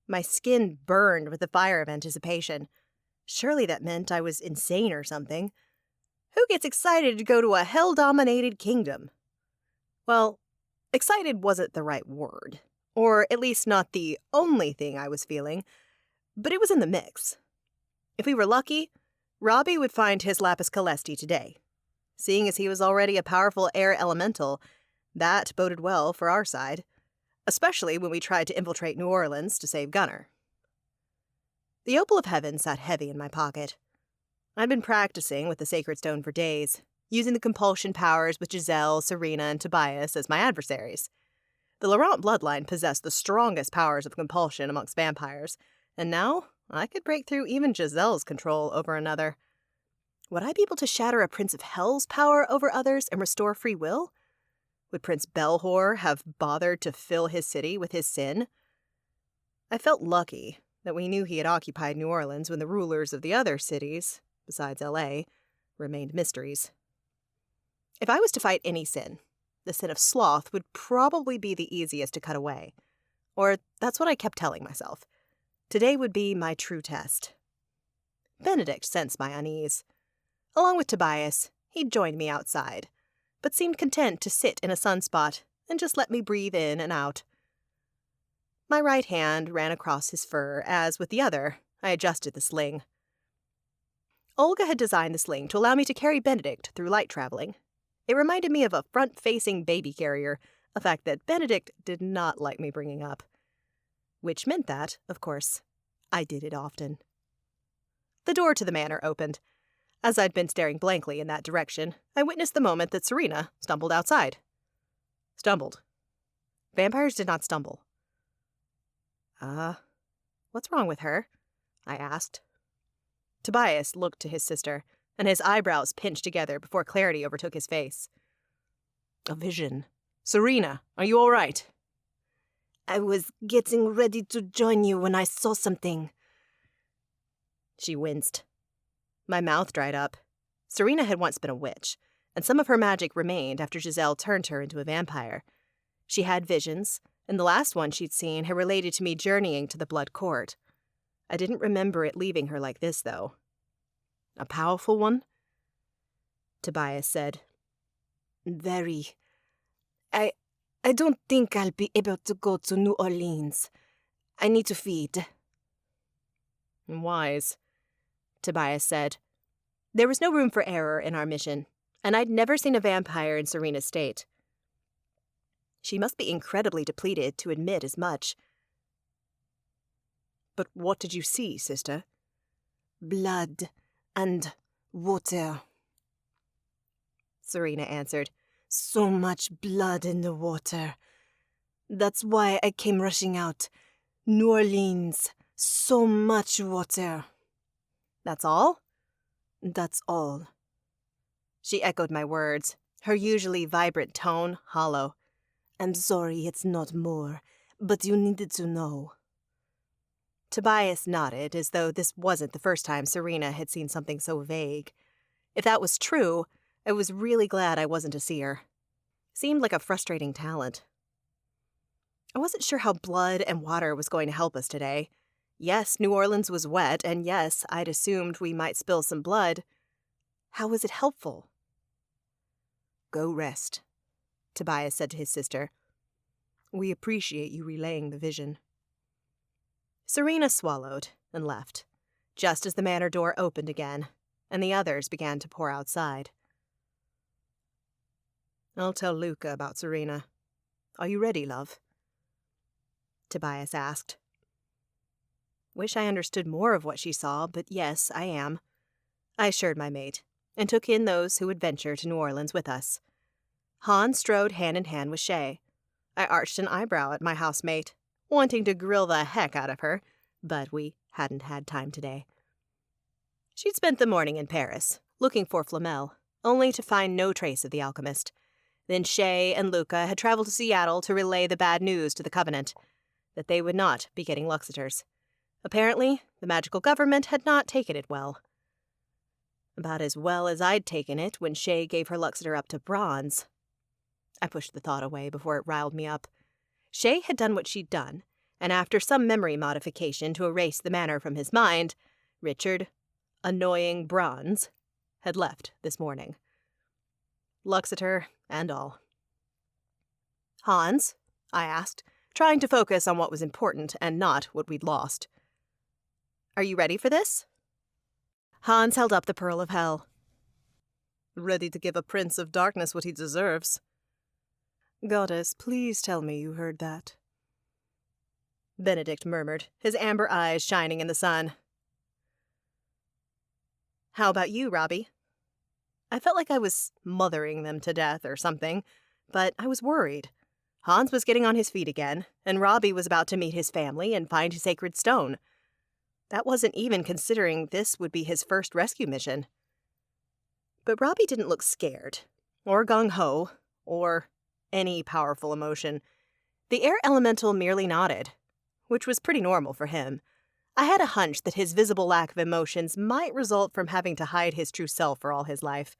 My skin burned with the fire of anticipation. Surely that meant I was insane or something. Who gets excited to go to a hell-dominated kingdom? Well, excited wasn't the right word, or at least not the only thing I was feeling, but it was in the mix. If we were lucky, Robbie would find his lapis calesti today. Seeing as he was already a powerful air elemental, that boded well for our side, especially when we tried to infiltrate New Orleans to save Gunner. The opal of heaven sat heavy in my pocket. I'd been practicing with the sacred stone for days, using the compulsion powers with Giselle, Serena, and Tobias as my adversaries. The Laurent bloodline possessed the strongest powers of compulsion amongst vampires, and now I could break through even Giselle's control over another. Would I be able to shatter a Prince of Hell's power over others and restore free will? Would Prince Belhor have bothered to fill his city with his sin? I felt lucky that we knew he had occupied New Orleans when the rulers of the other cities, besides L.A., remained mysteries. If I was to fight any sin, the sin of sloth would probably be the easiest to cut away. Or that's what I kept telling myself. Today would be my true test. Benedict sensed my unease. Along with Tobias, he'd joined me outside, but seemed content to sit in a sunspot and just let me breathe in and out. My right hand ran across his fur as, with the other, I adjusted the sling. Olga had designed the sling to allow me to carry Benedict through light traveling. It reminded me of a front-facing baby carrier, a fact that Benedict did not like me bringing up. Which meant that, of course, I did it often. The door to the manor opened. As I'd been staring blankly in that direction, I witnessed the moment that Serena stumbled outside. Stumbled. Vampires did not stumble. What's wrong with her? I asked. Tobias looked to his sister, and his eyebrows pinched together before clarity overtook his face. A vision. Serena, are you all right? I was getting ready to join you when I saw something. She winced. My mouth dried up. Serena had once been a witch, and some of her magic remained after Giselle turned her into a vampire. She had visions, and the last one she'd seen had related to me journeying to the Blood Court. I didn't remember it leaving her like this, though. A powerful one? Tobias said. Very. I don't think I'll be able to go to New Orleans. I need to feed. Wise, Tobias said. There was no room for error in our mission, and I'd never seen a vampire in Serena's state. She must be incredibly depleted to admit as much. But what did you see, sister? Blood and water, Serena answered. So much blood in the water. That's why I came rushing out. New Orleans, so much water. That's all? That's all. She echoed my words, her usually vibrant tone hollow. I'm sorry it's not more, but you needed to know. Tobias nodded as though this wasn't the first time Serena had seen something so vague. If that was true, I was really glad I wasn't a seer. Seemed like a frustrating talent. I wasn't sure how blood and water was going to help us today. Yes, New Orleans was wet, and yes, I'd assumed we might spill some blood. How was it helpful? Go rest, Tobias said to his sister. We appreciate you relaying the vision. Serena swallowed and left, just as the manor door opened again, and the others began to pour outside. I'll tell Luca about Serena. Are you ready, love? Tobias asked. Wish I understood more of what she saw, but yes, I am. I assured my mate, and took in those who would venture to New Orleans with us. Hans strode hand in hand with Shay. I arched an eyebrow at my housemate, wanting to grill the heck out of her, but we hadn't had time today. She'd spent the morning in Paris, looking for Flamel, only to find no trace of the alchemist. Then Shay and Luca had traveled to Seattle to relay the bad news to the Covenant, that they would not be getting Luxiters. Apparently, the magical government had not taken it well. About as well as I'd taken it when Shay gave her Luxiter up to Bronze. I pushed the thought away before it riled me up. Shay had done what she'd done, and after some memory modification to erase the manor from his mind, Richard, annoying Bronze, had left this morning. Luxiter and all. Hans, I asked, trying to focus on what was important and not what we'd lost. Are you ready for this? Hans held up the Pearl of Hell. Ready to give a Prince of Darkness what he deserves. Goddess, please tell me you heard that. Benedict murmured, his amber eyes shining in the sun. How about you, Robbie? I felt like I was mothering them to death or something, but I was worried. Hans was getting on his feet again, and Robbie was about to meet his family and find his sacred stone. That wasn't even considering this would be his first rescue mission. But Robbie didn't look scared, or gung-ho, or any powerful emotion. The air elemental merely nodded, which was pretty normal for him. I had a hunch that his visible lack of emotions might result from having to hide his true self for all his life.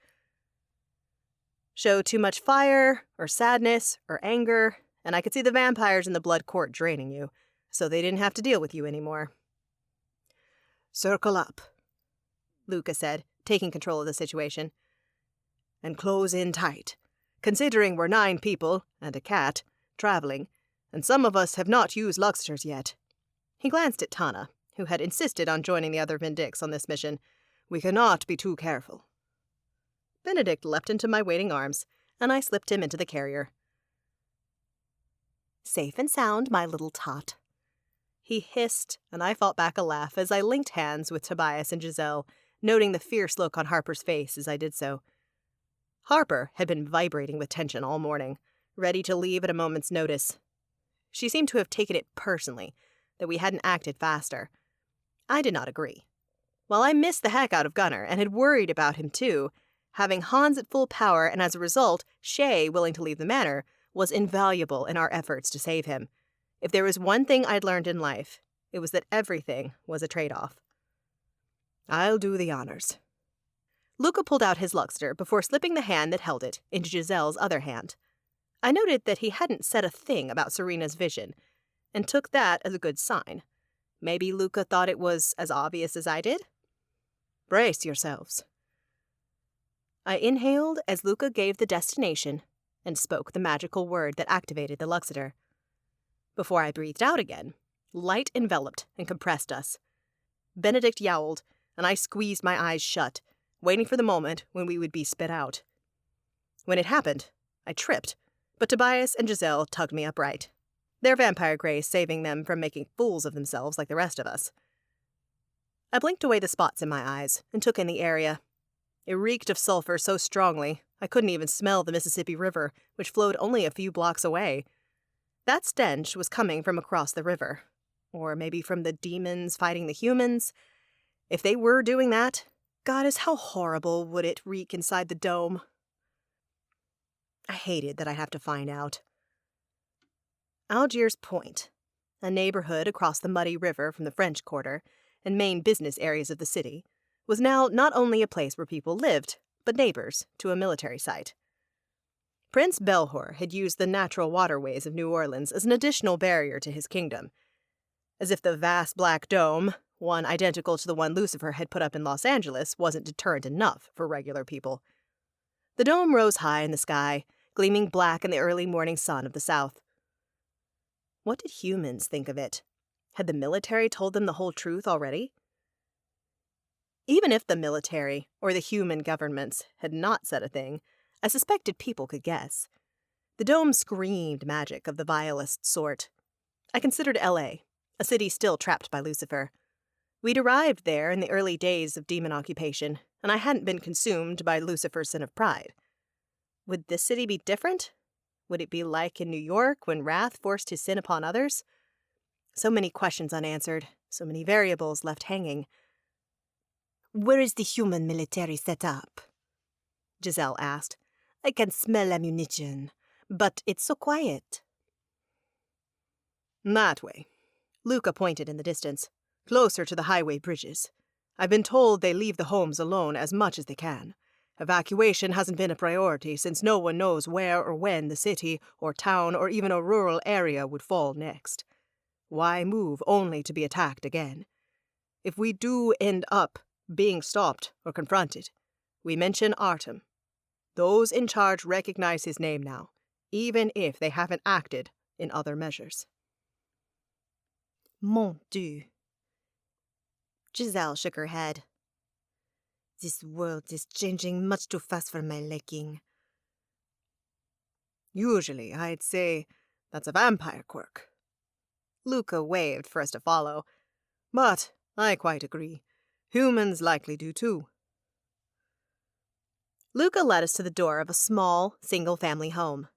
Show too much fire, or sadness, or anger, and I could see the vampires in the blood court draining you, so they didn't have to deal with you anymore. Circle up, Luca said, taking control of the situation. And close in tight, considering we're 9 people, and a cat, traveling, and some of us have not used Luxiters yet. He glanced at Tana, who had insisted on joining the other Vindix on this mission. We cannot be too careful. Benedict leapt into my waiting arms, and I slipped him into the carrier. Safe and sound, my little tot. He hissed, and I fought back a laugh as I linked hands with Tobias and Giselle, noting the fierce look on Harper's face as I did so. Harper had been vibrating with tension all morning, ready to leave at a moment's notice. She seemed to have taken it personally, that we hadn't acted faster. I did not agree. While I missed the heck out of Gunnar and had worried about him too, having Hans at full power and as a result, Shay willing to leave the manor, was invaluable in our efforts to save him. If there was one thing I'd learned in life, it was that everything was a trade-off. I'll do the honors. Luca pulled out his Luxiter before slipping the hand that held it into Giselle's other hand. I noted that he hadn't said a thing about Serena's vision, and took that as a good sign. Maybe Luca thought it was as obvious as I did? Brace yourselves. I inhaled as Luca gave the destination and spoke the magical word that activated the Luxiter. Before I breathed out again, light enveloped and compressed us. Benedict yowled, and I squeezed my eyes shut, waiting for the moment when we would be spit out. When it happened, I tripped, but Tobias and Giselle tugged me upright, their vampire grace saving them from making fools of themselves like the rest of us. I blinked away the spots in my eyes and took in the area. It reeked of sulfur so strongly I couldn't even smell the Mississippi River, which flowed only a few blocks away. That stench was coming from across the river, or maybe from the demons fighting the humans. If they were doing that, goddess, how horrible would it reek inside the dome? I hated that I'd have to find out. Algiers Point, a neighborhood across the muddy river from the French Quarter and main business areas of the city, was now not only a place where people lived, but neighbors to a military site. Prince Belhor had used the natural waterways of New Orleans as an additional barrier to his kingdom, as if the vast black dome, one identical to the one Lucifer had put up in Los Angeles, wasn't deterrent enough for regular people. The dome rose high in the sky, gleaming black in the early morning sun of the south. What did humans think of it? Had the military told them the whole truth already? Even if the military or the human governments had not said a thing, I suspected people could guess. The dome screamed magic of the vilest sort. I considered L.A., a city still trapped by Lucifer. We'd arrived there in the early days of demon occupation, and I hadn't been consumed by Lucifer's sin of pride. Would this city be different? Would it be like in New York when wrath forced his sin upon others? So many questions unanswered, so many variables left hanging. "Where is the human military set up?" Giselle asked. "I can smell ammunition, but it's so quiet." "That way." Luca pointed in the distance, closer to the highway bridges. "I've been told they leave the homes alone as much as they can. Evacuation hasn't been a priority since no one knows where or when the city or town or even a rural area would fall next. Why move only to be attacked again? If we do end up being stopped or confronted, we mention Artem. Those in charge recognize his name now, even if they haven't acted in other measures." Mon Dieu. Giselle shook her head. "This world is changing much too fast for my liking." "Usually, I'd say that's a vampire quirk." Luca waved for us to follow. "But I quite agree. Humans likely do too." Luca led us to the door of a small, single-family home.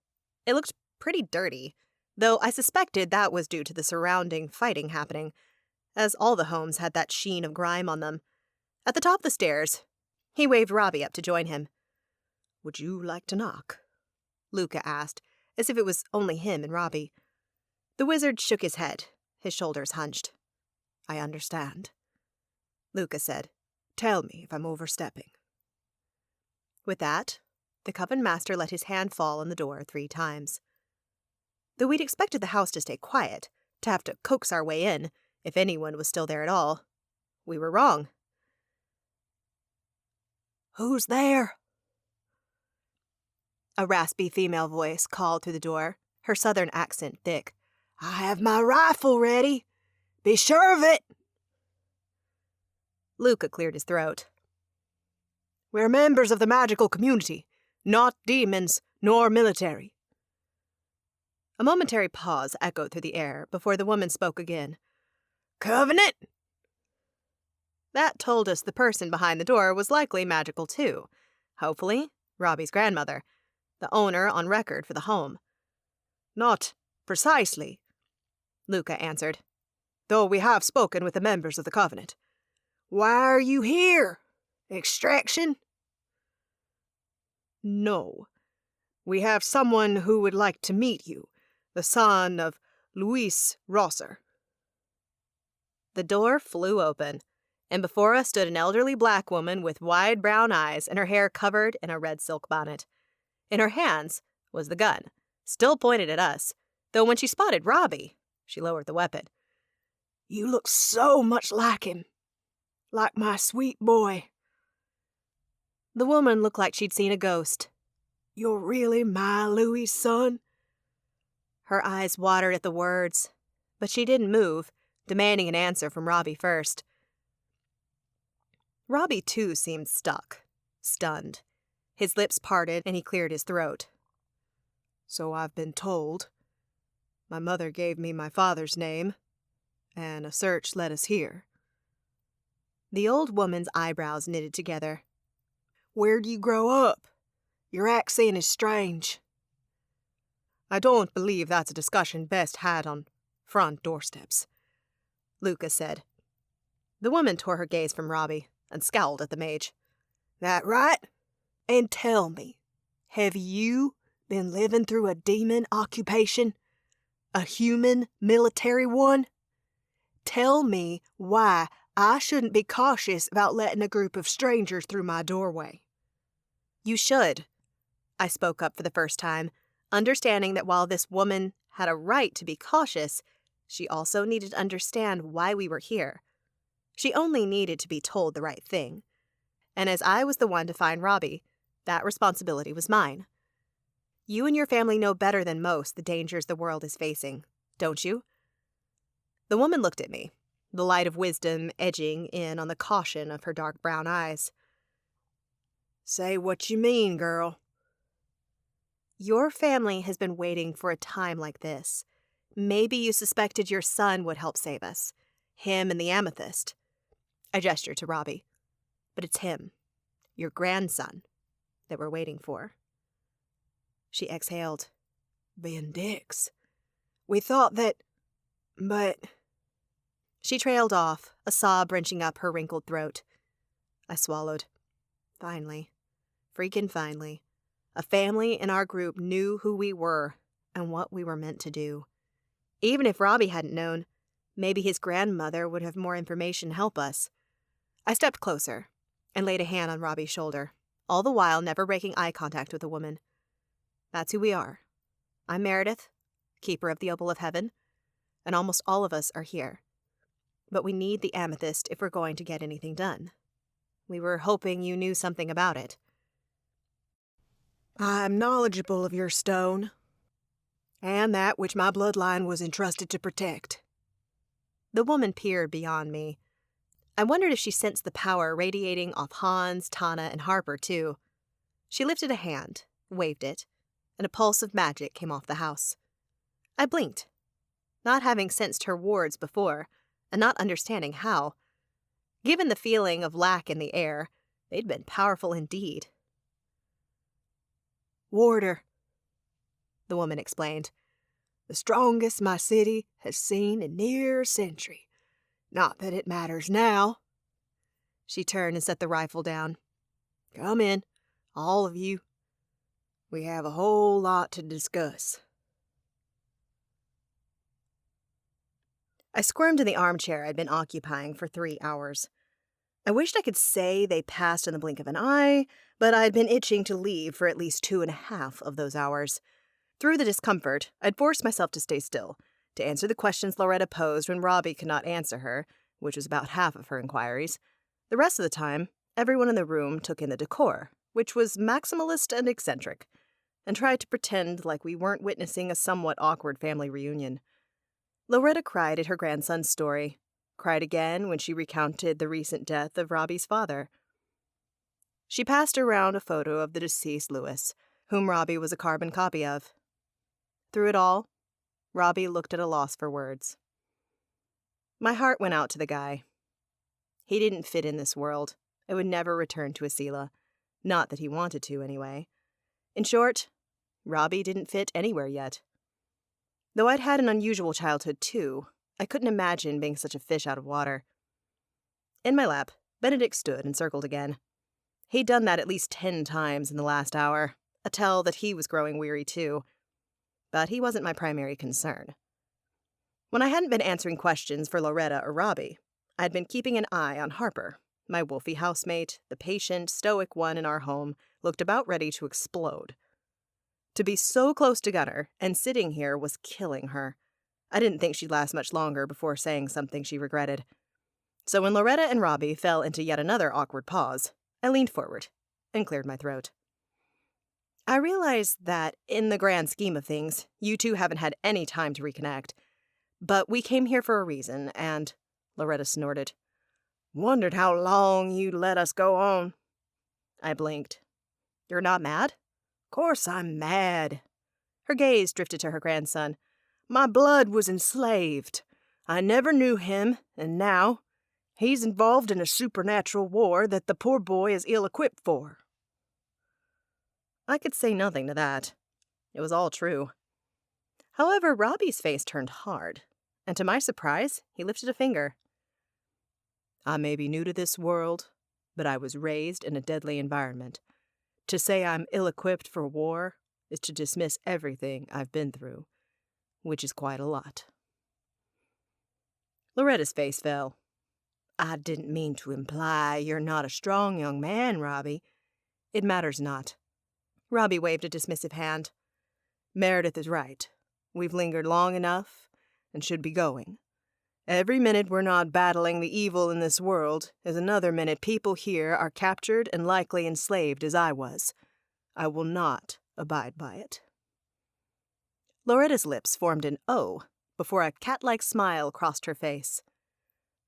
It looked pretty dirty, though I suspected that was due to the surrounding fighting happening, as all the homes had that sheen of grime on them. At the top of the stairs, he waved Robbie up to join him. "Would you like to knock?" Luca asked, as if it was only him and Robbie. The wizard shook his head, his shoulders hunched. "I understand," Luca said. "Tell me if I'm overstepping." With that, the Coven master let his hand fall on the door 3 times. Though we'd expected the house to stay quiet, to have to coax our way in, if anyone was still there at all, we were wrong. "Who's there?" A raspy female voice called through the door, her southern accent thick. "I have my rifle ready. Be sure of it." Luca cleared his throat. "We're members of the magical community, not demons nor military." A momentary pause echoed through the air before the woman spoke again. "Covenant?" That told us the person behind the door was likely magical too. Hopefully, Robbie's grandmother, the owner on record for the home. "Not precisely," Luca answered, "though we have spoken with the members of the Covenant." "Why are you here? Extraction?" "No. We have someone who would like to meet you, the son of Luis Rosser." The door flew open, and before us stood an elderly black woman with wide brown eyes and her hair covered in a red silk bonnet. In her hands was the gun, still pointed at us, though when she spotted Robbie, she lowered the weapon. "You look so much like him. Like my sweet boy." The woman looked like she'd seen a ghost. "You're really my Louis' son?" Her eyes watered at the words, but she didn't move, demanding an answer from Robbie first. Robbie, too, seemed stuck, stunned. His lips parted and he cleared his throat. "So I've been told. My mother gave me my father's name, and a search led us here." The old woman's eyebrows knitted together. "Where'd you grow up? Your accent is strange." "I don't believe that's a discussion best had on front doorsteps," Luca said. The woman tore her gaze from Robbie and scowled at the mage. "That right? And tell me, have you been living through a demon occupation? A human military one? Tell me why I shouldn't be cautious about letting a group of strangers through my doorway." "You should," I spoke up for the first time, understanding that while this woman had a right to be cautious, she also needed to understand why we were here. She only needed to be told the right thing. And as I was the one to find Robbie, that responsibility was mine. You and your family know better than most the dangers the world is facing. don't you?" The woman looked at me, the light of wisdom edging in on the caution of her dark brown eyes. "Say what you mean, girl." "Your family has been waiting for a time like this. Maybe you suspected your son would help save us. Him and the amethyst." I gestured to Robbie. "But it's him, your grandson, that we're waiting for." She exhaled. "Vindix. We thought that... but..." She trailed off, a sob wrenching up her wrinkled throat. I swallowed. Finally. Freaking finally. A family in our group knew who we were and what we were meant to do. Even if Robbie hadn't known, maybe his grandmother would have more information to help us. I stepped closer and laid a hand on Robbie's shoulder, all the while never breaking eye contact with the woman. "That's who we are. I'm Meredith, keeper of the Opal of Heaven, and almost all of us are here. But we need the amethyst if we're going to get anything done. We were hoping you knew something about it." "I'm knowledgeable of your stone, and that which my bloodline was entrusted to protect." The woman peered beyond me. I wondered if she sensed the power radiating off Hans, Tana, and Harper, too. She lifted a hand, waved it, and a pulse of magic came off the house. I blinked, not having sensed her wards before, and not understanding how. Given the feeling of lack in the air, they'd been powerful indeed. "Warder," the woman explained. "The strongest my city has seen in near a century. Not that it matters now." She turned and set the rifle down. "Come in, all of you. We have a whole lot to discuss." I squirmed in the armchair I'd been occupying for 3 hours. I wished I could say they passed in the blink of an eye, but I'd been itching to leave for at least 2.5 of those hours. Through the discomfort, I'd forced myself to stay still, to answer the questions Loretta posed when Robbie could not answer her, which was about half of her inquiries. The rest of the time, everyone in the room took in the decor, which was maximalist and eccentric, and tried to pretend like we weren't witnessing a somewhat awkward family reunion. Loretta cried at her grandson's story, cried again when she recounted the recent death of Robbie's father. She passed around a photo of the deceased Lewis, whom Robbie was a carbon copy of. Through it all, Robbie looked at a loss for words. My heart went out to the guy. He didn't fit in this world and would never return to Asila. Not that he wanted to, anyway. In short, Robbie didn't fit anywhere yet. Though I'd had an unusual childhood, too, I couldn't imagine being such a fish out of water. In my lap, Benedict stood and circled again. He'd done that at least 10 times in the last hour, a tell that he was growing weary, too. But he wasn't my primary concern. When I hadn't been answering questions for Loretta or Robbie, I'd been keeping an eye on Harper. My wolfy housemate, the patient, stoic one in our home, looked about ready to explode. To be so close to Gunnar and sitting here was killing her. I didn't think she'd last much longer before saying something she regretted. So when Loretta and Robbie fell into yet another awkward pause, I leaned forward and cleared my throat. I realize that, in the grand scheme of things, you two haven't had any time to reconnect. But we came here for a reason, and... Loretta snorted. "Wondered how long you'd let us go on." I blinked. "You're not mad?" "Course I'm mad." Her gaze drifted to her grandson. "My blood was enslaved. I never knew him, and now he's involved in a supernatural war that the poor boy is ill-equipped for." I could say nothing to that. It was all true. However, Robbie's face turned hard, and to my surprise, he lifted a finger. "I may be new to this world, but I was raised in a deadly environment. To say I'm ill-equipped for war is to dismiss everything I've been through, which is quite a lot." Loretta's face fell. "I didn't mean to imply you're not a strong young man, Robbie." "It matters not." Robbie waved a dismissive hand. "Meredith is right. We've lingered long enough and should be going. Every minute we're not battling the evil in this world is another minute people here are captured and likely enslaved as I was. I will not abide by it." Loretta's lips formed an O, before a cat-like smile crossed her face.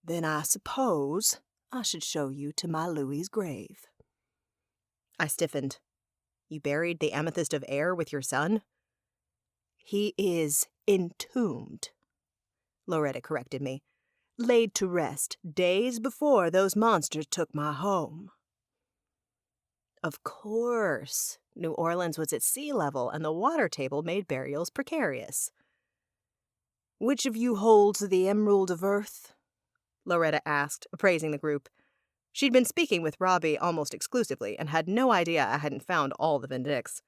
Then I suppose I should show you to my Louis's grave. I stiffened. You buried the amethyst of air with your son? He is entombed, Loretta corrected me. Laid to rest days before those monsters took my home. Of course. New Orleans was at sea level, and the water table made burials precarious. Which of you holds the Emerald of Earth? Loretta asked, appraising the group. She'd been speaking with Robbie almost exclusively and had no idea I hadn't found all the Vindix.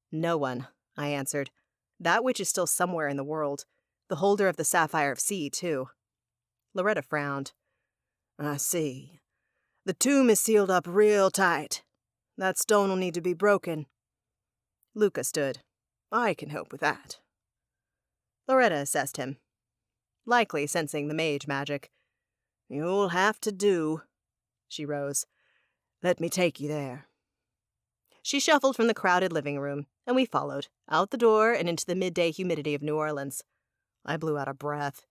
No one, I answered. That witch is still somewhere in the world. The holder of the Sapphire of Sea, too. Loretta frowned. I see. The tomb is sealed up real tight. That stone will need to be broken. Luca stood. I can help with that. Loretta assessed him, likely sensing the mage magic. You'll have to do. She rose. Let me take you there. She shuffled from the crowded living room, and we followed, out the door and into the midday humidity of New Orleans. I blew out a breath.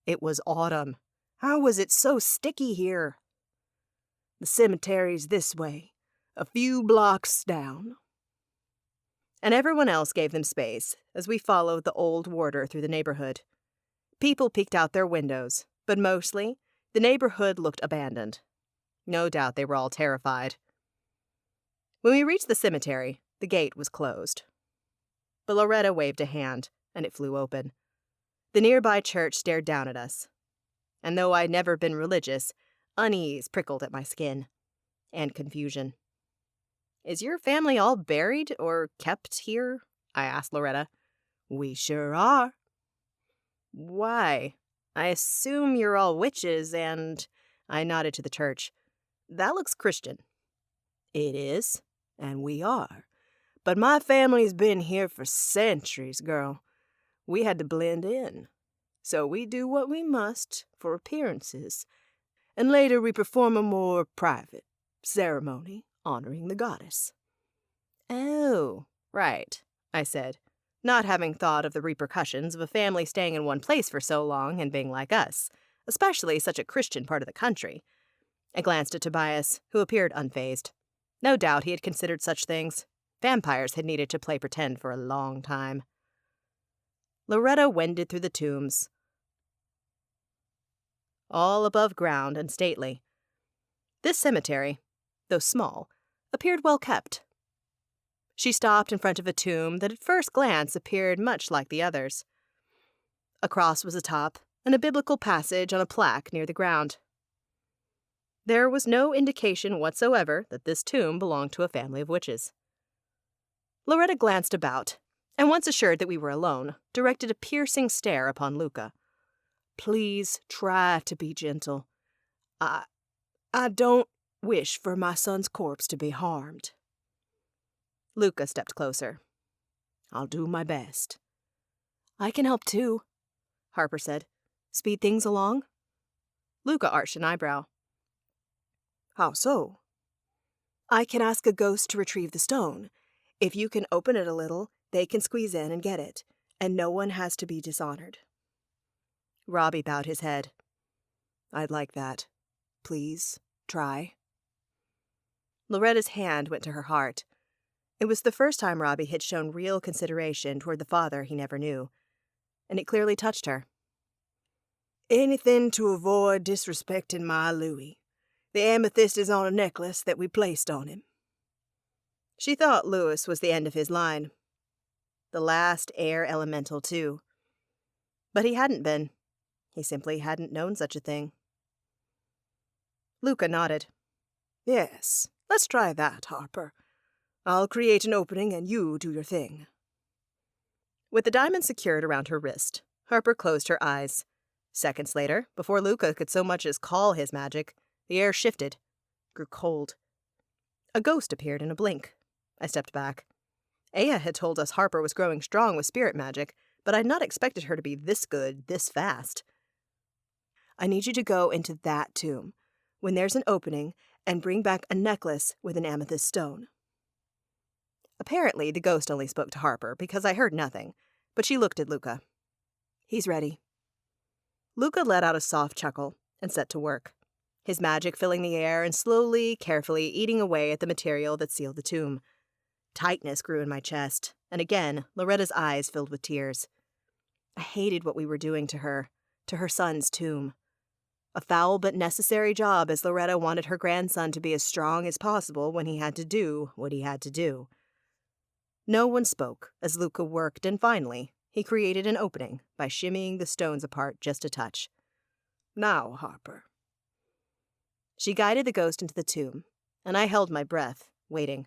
It was autumn. How was it so sticky here? The cemetery's this way, a few blocks down. And everyone else gave them space as we followed the old warder through the neighborhood. People peeked out their windows, but mostly, the neighborhood looked abandoned. No doubt they were all terrified. When we reached the cemetery, the gate was closed. But Loretta waved a hand, and it flew open. The nearby church stared down at us. And though I'd never been religious, unease prickled at my skin. And confusion. Is your family all buried or kept here? I asked Loretta. We sure are. Why? I assume you're all witches and... I nodded to the church. That looks Christian. It is, and we are. But my family's been here for centuries, girl. We had to blend in. So we do what we must for appearances, and later we perform a more private ceremony honoring the goddess. Oh, right, I said, not having thought of the repercussions of a family staying in one place for so long and being like us, especially such a Christian part of the country. I glanced at Tobias, who appeared unfazed. No doubt he had considered such things. Vampires had needed to play pretend for a long time. Loretta wended through the tombs, all above ground and stately. This cemetery, though small, appeared well kept. She stopped in front of a tomb that at first glance appeared much like the others. A cross was atop, and a biblical passage on a plaque near the ground. There was no indication whatsoever that this tomb belonged to a family of witches. Loretta glanced about, and once assured that we were alone, directed a piercing stare upon Luca. Please try to be gentle. I don't wish for my son's corpse to be harmed. Luca stepped closer. I'll do my best. I can help too, Harper said. Speed things along? Luca arched an eyebrow. How so? I can ask a ghost to retrieve the stone. If you can open it a little, they can squeeze in and get it, and no one has to be dishonored. Robbie bowed his head. I'd like that. Please, try. Loretta's hand went to her heart. It was the first time Robbie had shown real consideration toward the father he never knew, and it clearly touched her. Anything to avoid disrespecting my Louis. The amethyst is on a necklace that we placed on him. She thought Louis was the end of his line. The last air elemental, too. But he hadn't been. He simply hadn't known such a thing. Luca nodded. Yes, let's try that, Harper. I'll create an opening and you do your thing. With the diamond secured around her wrist, Harper closed her eyes. Seconds later, before Luca could so much as call his magic, the air shifted, grew cold. A ghost appeared in a blink. I stepped back. Aya had told us Harper was growing strong with spirit magic, but I'd not expected her to be this good, this fast. I need you to go into that tomb, when there's an opening, and bring back a necklace with an amethyst stone. Apparently, the ghost only spoke to Harper, because I heard nothing, but she looked at Luca. He's ready. Luca let out a soft chuckle and set to work, his magic filling the air and slowly, carefully eating away at the material that sealed the tomb. Tightness grew in my chest, and again, Loretta's eyes filled with tears. I hated what we were doing to her son's tomb. A foul but necessary job, as Loretta wanted her grandson to be as strong as possible when he had to do what he had to do. No one spoke as Luca worked, and finally, he created an opening by shimmying the stones apart just a touch. Now, Harper. She guided the ghost into the tomb, and I held my breath, waiting.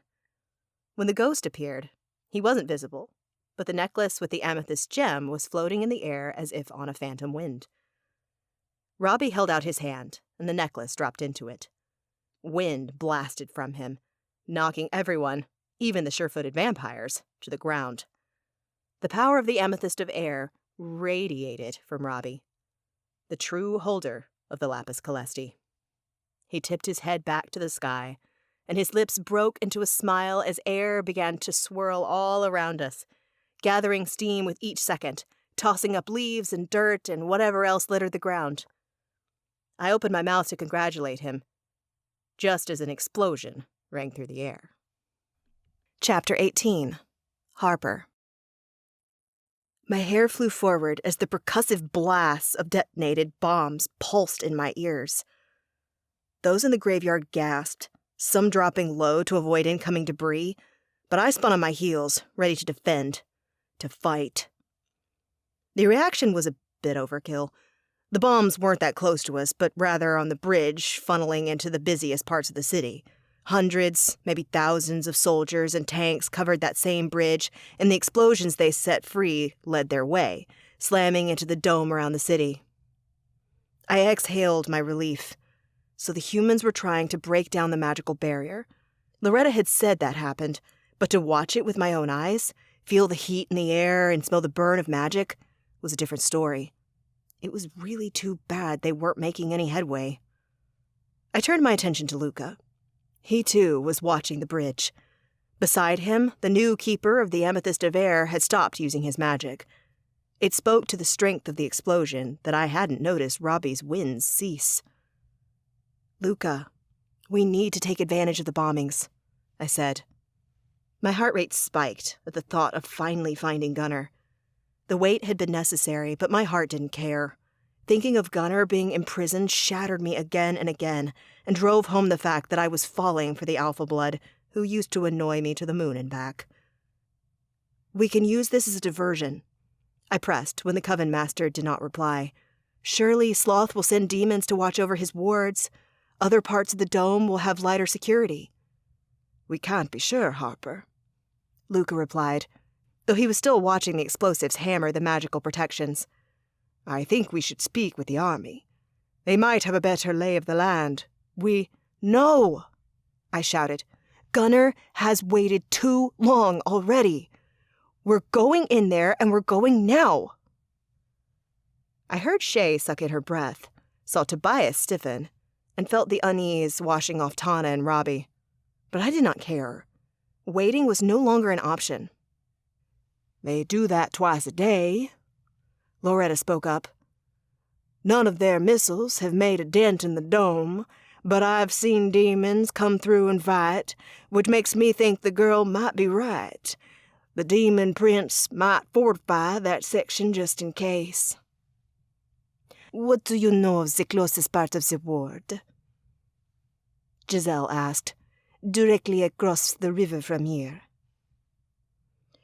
When the ghost appeared, he wasn't visible, but the necklace with the amethyst gem was floating in the air as if on a phantom wind. Robbie held out his hand, and the necklace dropped into it. Wind blasted from him, knocking everyone, even the sure-footed vampires, to the ground. The power of the amethyst of air radiated from Robbie, the true holder of the lapis calesti. He tipped his head back to the sky, and his lips broke into a smile as air began to swirl all around us, gathering steam with each second, tossing up leaves and dirt and whatever else littered the ground. I opened my mouth to congratulate him, just as an explosion rang through the air. Chapter 18. Harper. My hair flew forward as the percussive blasts of detonated bombs pulsed in my ears. Those in the graveyard gasped, some dropping low to avoid incoming debris, but I spun on my heels, ready to defend, to fight. The reaction was a bit overkill. The bombs weren't that close to us, but rather on the bridge, funneling into the busiest parts of the city. Hundreds, maybe thousands of soldiers and tanks covered that same bridge, and the explosions they set free led their way, slamming into the dome around the city. I exhaled my relief. So the humans were trying to break down the magical barrier. Loretta had said that happened, but to watch it with my own eyes, feel the heat in the air and smell the burn of magic, was a different story. It was really too bad they weren't making any headway. I turned my attention to Luca. He, too, was watching the bridge. Beside him, the new keeper of the Amethyst of Air had stopped using his magic. It spoke to the strength of the explosion that I hadn't noticed Robbie's winds cease. Luca, we need to take advantage of the bombings, I said. My heart rate spiked at the thought of finally finding Gunnar. The wait had been necessary, but my heart didn't care. Thinking of Gunnar being imprisoned shattered me again and again, and drove home the fact that I was falling for the alpha blood, who used to annoy me to the moon and back. We can use this as a diversion, I pressed when the Coven master did not reply. Surely Sloth will send demons to watch over his wards. Other parts of the dome will have lighter security. We can't be sure, Harper, Luca replied, though he was still watching the explosives hammer the magical protections. I think we should speak with the army. They might have a better lay of the land. No! I shouted. Gunnar has waited too long already. We're going in there, and we're going now. I heard Shay suck in her breath, saw Tobias stiffen, and felt the unease washing off Tana and Robbie. But I did not care. Waiting was no longer an option. They do that twice a day, Loretta spoke up. None of their missiles have made a dent in the dome, but I've seen demons come through and fight, which makes me think the girl might be right. The demon prince might fortify that section just in case. What do you know of the closest part of the ward? Giselle asked, directly across the river from here.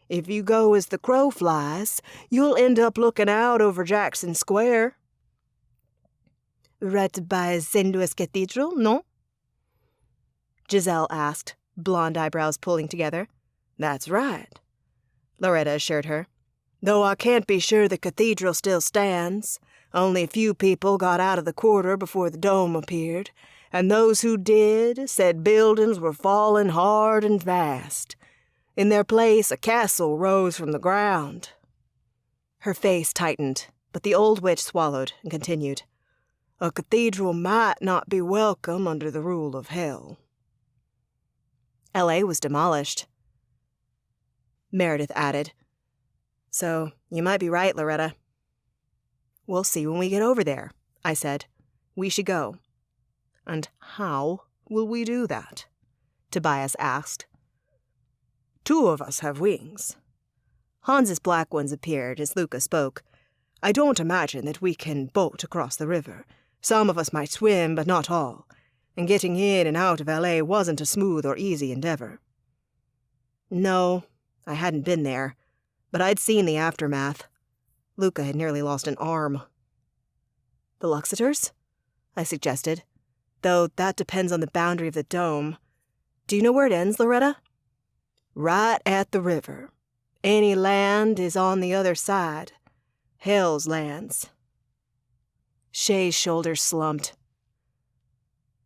If you go as the crow flies, you'll end up looking out over Jackson Square. Right by St. Louis Cathedral, no? Giselle asked, blonde eyebrows pulling together. That's right, Loretta assured her. Though I can't be sure the cathedral still stands. Only a few people got out of the quarter before the dome appeared, and those who did said buildings were falling hard and fast. In their place, a castle rose from the ground. Her face tightened, but the old witch swallowed and continued. A cathedral might not be welcome under the rule of hell. L.A. was demolished, Meredith added. So, you might be right, Loretta. We'll see when we get over there, I said. We should go. And how will we do that? Tobias asked. 2 of us have wings. Hans's black ones appeared as Luca spoke. I don't imagine that we can boat across the river. Some of us might swim, but not all. And getting in and out of L.A. wasn't a smooth or easy endeavor. No, I hadn't been there, but I'd seen the aftermath. Luca had nearly lost an arm. The Luxiters? I suggested, though that depends on the boundary of the dome. Do you know where it ends, Loretta? Right at the river. Any land is on the other side. Hell's lands. Shay's shoulders slumped.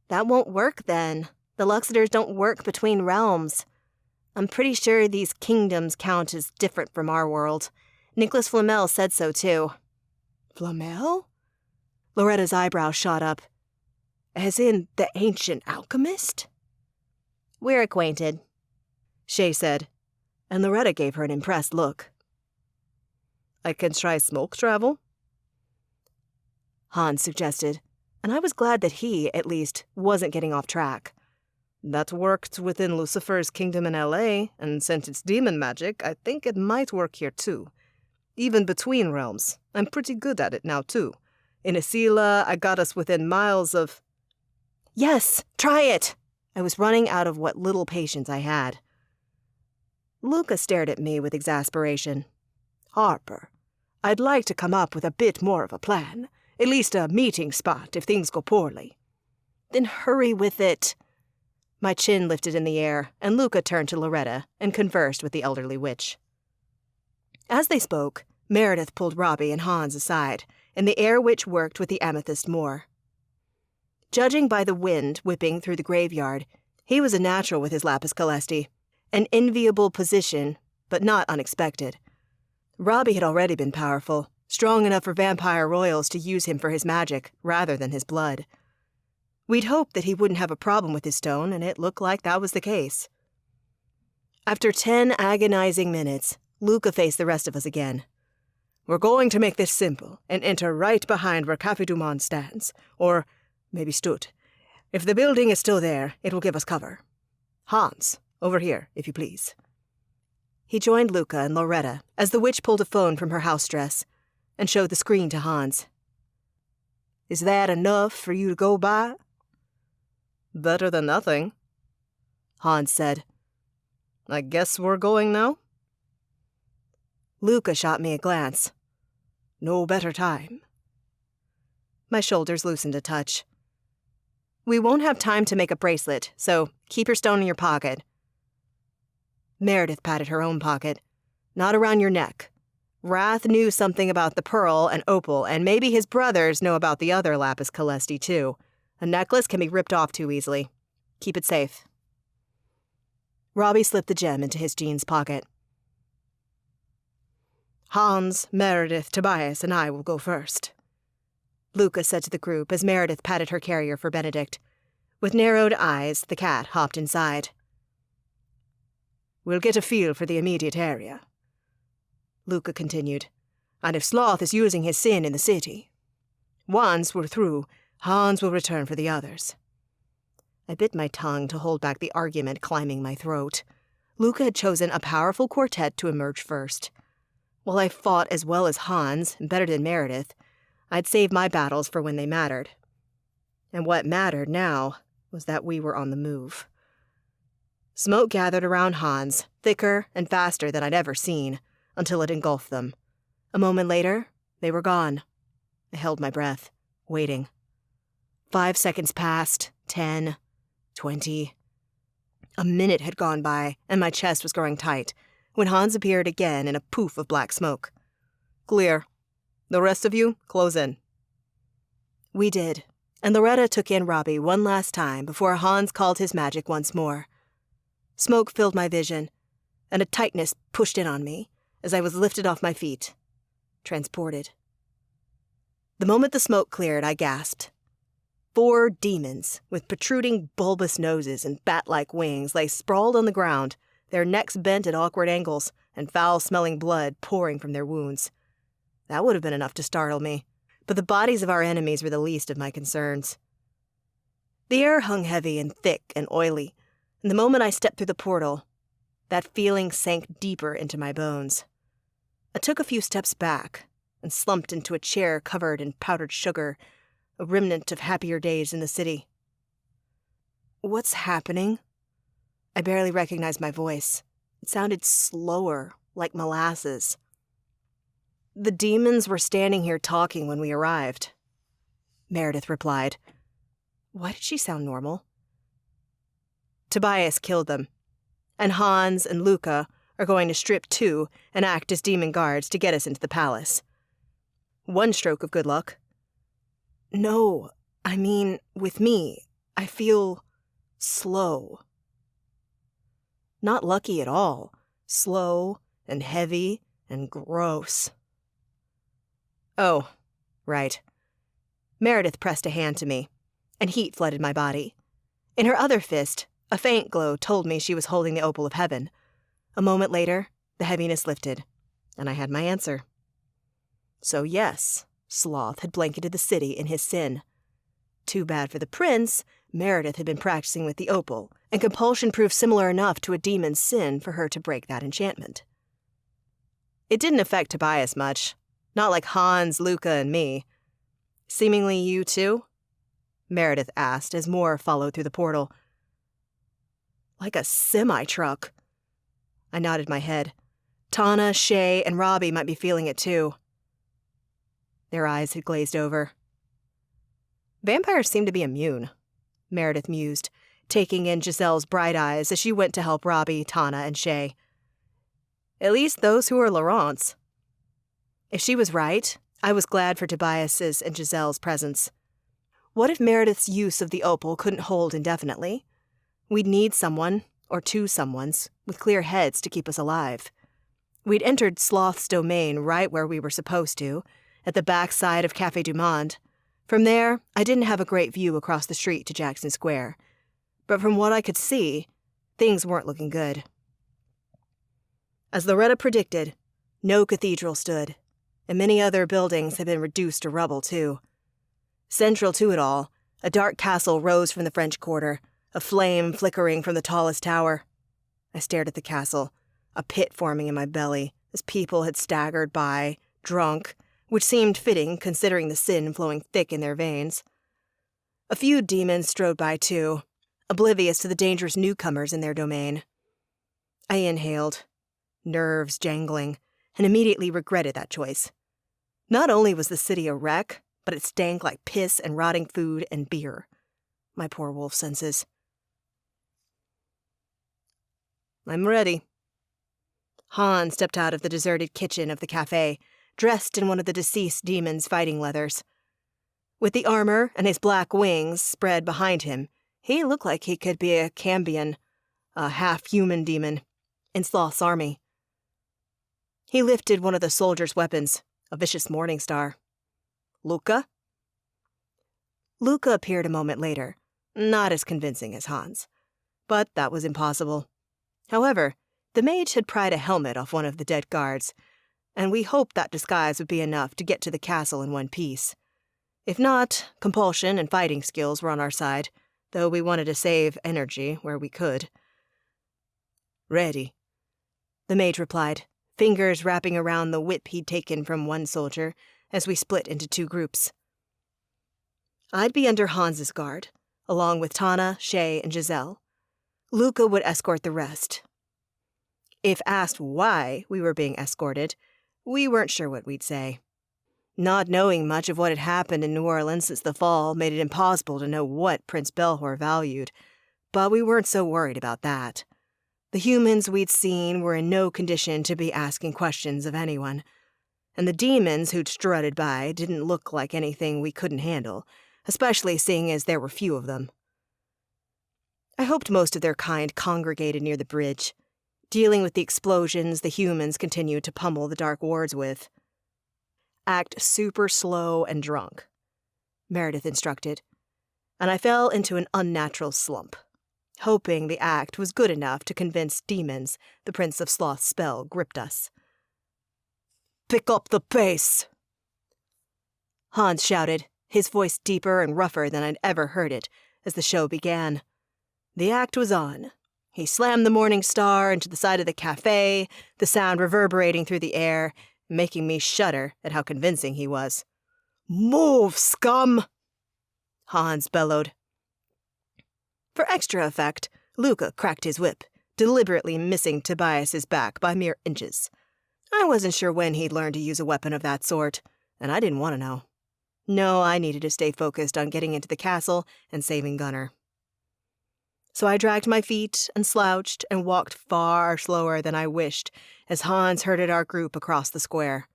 That won't work, then. The Luxiters don't work between realms. I'm pretty sure these kingdoms count as different from our world. Nicholas Flamel said so, too. Flamel? Loretta's eyebrows shot up. As in the ancient alchemist? We're acquainted, Shay said, and Loretta gave her an impressed look. I can try smoke travel? Hans suggested, and I was glad that he, at least, wasn't getting off track. That worked within Lucifer's kingdom in L.A., and since it's demon magic, I think it might work here too. Even between realms. I'm pretty good at it now too. In Asila, I got us within miles of... Yes, try it! I was running out of what little patience I had. Luca stared at me with exasperation. Harper, I'd like to come up with a bit more of a plan. At least a meeting spot if things go poorly. Then hurry with it. My chin lifted in the air, and Luca turned to Loretta and conversed with the elderly witch. As they spoke, Meredith pulled Robbie and Hans aside, and the air witch worked with the amethyst more. Judging by the wind whipping through the graveyard, he was a natural with his lapis calesti, an enviable position, but not unexpected. Robbie had already been powerful, strong enough for vampire royals to use him for his magic rather than his blood. We'd hoped that he wouldn't have a problem with his stone, and it looked like that was the case. After 10 agonizing minutes, Luca faced the rest of us again. We're going to make this simple and enter right behind where Café du Monde stands, or maybe stood. If the building is still there, it will give us cover. Hans, over here, if you please. He joined Luca and Loretta as the witch pulled a phone from her house dress and showed the screen to Hans. Is that enough for you to go by? Better than nothing, Hans said. I guess we're going now? Luca shot me a glance. No better time. My shoulders loosened a touch. We won't have time to make a bracelet, so keep your stone in your pocket. Meredith patted her own pocket. Not around your neck. Wrath knew something about the pearl and opal, and maybe his brothers know about the other lapis calesti, too. A necklace can be ripped off too easily. Keep it safe. Robbie slipped the gem into his jeans pocket. Hans, Meredith, Tobias, and I will go first, Luca said to the group as Meredith patted her carrier for Benedict. With narrowed eyes, the cat hopped inside. We'll get a feel for the immediate area, Luca continued. And if Sloth is using his sin in the city, once we're through, Hans will return for the others. I bit my tongue to hold back the argument climbing my throat. Luca had chosen a powerful quartet to emerge first. While I fought as well as Hans, and better than Meredith, I'd save my battles for when they mattered. And what mattered now was that we were on the move. Smoke gathered around Hans, thicker and faster than I'd ever seen, until it engulfed them. A moment later, they were gone. I held my breath, waiting. 5 seconds passed, 10, 20. A minute had gone by, and my chest was growing tight, when Hans appeared again in a poof of black smoke. Clear. The rest of you, close in. We did, and Loretta took in Robbie one last time before Hans called his magic once more. Smoke filled my vision, and a tightness pushed in on me as I was lifted off my feet, transported. The moment the smoke cleared, I gasped. 4 demons, with protruding bulbous noses and bat-like wings, lay sprawled on the ground, their necks bent at awkward angles, and foul-smelling blood pouring from their wounds. That would have been enough to startle me. but the bodies of our enemies were the least of my concerns. The air hung heavy and thick and oily, and the moment I stepped through the portal, that feeling sank deeper into my bones. I took a few steps back and slumped into a chair covered in powdered sugar, a remnant of happier days in the city. What's happening? I barely recognized my voice. It sounded slower, like molasses. The demons were standing here talking when we arrived, Meredith replied. Why did she sound normal? Tobias killed them, and Hans and Luca are going to strip too and act as demon guards to get us into the palace. One stroke of good luck. No, I mean, with me, I feel slow. Not lucky at all. Slow and heavy and gross. Oh, right. Meredith pressed a hand to me, and heat flooded my body. In her other fist, a faint glow told me she was holding the opal of heaven. A moment later, the heaviness lifted, and I had my answer. So yes, Sloth had blanketed the city in his sin. Too bad for the prince, Meredith had been practicing with the opal, and compulsion proved similar enough to a demon's sin for her to break that enchantment. It didn't affect Tobias much, not like Hans, Luca, and me. Seemingly you too? Meredith asked as more followed through the portal. Like a semi-truck. I nodded my head. Tana, Shay, and Robbie might be feeling it too. Their eyes had glazed over. Vampires seem to be immune, Meredith mused, taking in Giselle's bright eyes as she went to help Robbie, Tana, and Shay. At least those who are Laurent's. If she was right, I was glad for Tobias's and Giselle's presence. What if Meredith's use of the opal couldn't hold indefinitely? We'd need someone, or two someones, with clear heads to keep us alive. We'd entered Sloth's domain right where we were supposed to, at the back side of Café du Monde. From there, I didn't have a great view across the street to Jackson Square. But from what I could see, things weren't looking good. As Loretta predicted, no cathedral stood, and many other buildings had been reduced to rubble, too. Central to it all, a dark castle rose from the French Quarter, a flame flickering from the tallest tower. I stared at the castle, a pit forming in my belly, as people had staggered by, drunk, which seemed fitting considering the sin flowing thick in their veins. A few demons strode by too, oblivious to the dangerous newcomers in their domain. I inhaled, nerves jangling, and immediately regretted that choice. Not only was the city a wreck, but it stank like piss and rotting food and beer. My poor wolf senses. I'm ready. Han stepped out of the deserted kitchen of the cafe, dressed in one of the deceased demon's fighting leathers. With the armor and his black wings spread behind him, he looked like he could be a Cambion, a half-human demon, in Sloth's army. He lifted one of the soldiers' weapons, a vicious morning star. Luca? Luca appeared a moment later, not as convincing as Hans. But that was impossible. However, the mage had pried a helmet off one of the dead guards, and we hoped that disguise would be enough to get to the castle in one piece. If not, compulsion and fighting skills were on our side, though we wanted to save energy where we could. Ready, the mage replied, fingers wrapping around the whip he'd taken from one soldier as we split into two groups. I'd be under Hans's guard, along with Tana, Shay, and Giselle. Luca would escort the rest. If asked why we were being escorted, we weren't sure what we'd say. Not knowing much of what had happened in New Orleans since the fall made it impossible to know what Prince Belhor valued, but we weren't so worried about that. The humans we'd seen were in no condition to be asking questions of anyone, and the demons who'd strutted by didn't look like anything we couldn't handle, especially seeing as there were few of them. I hoped most of their kind congregated near the bridge, dealing with the explosions the humans continued to pummel the dark wards with. Act super slow and drunk, Meredith instructed, and I fell into an unnatural slump, hoping the act was good enough to convince demons the Prince of Sloth's spell gripped us. Pick up the pace! Hans shouted, his voice deeper and rougher than I'd ever heard it, as the show began. The act was on. He slammed the Morning Star into the side of the cafe, the sound reverberating through the air, making me shudder at how convincing he was. "Move, scum!" Hans bellowed. For extra effect, Luca cracked his whip, deliberately missing Tobias's back by mere inches. I wasn't sure when he'd learned to use a weapon of that sort, and I didn't want to know. No, I needed to stay focused on getting into the castle and saving Gunnar. So I dragged my feet and slouched and walked far slower than I wished as Hans herded our group across the square.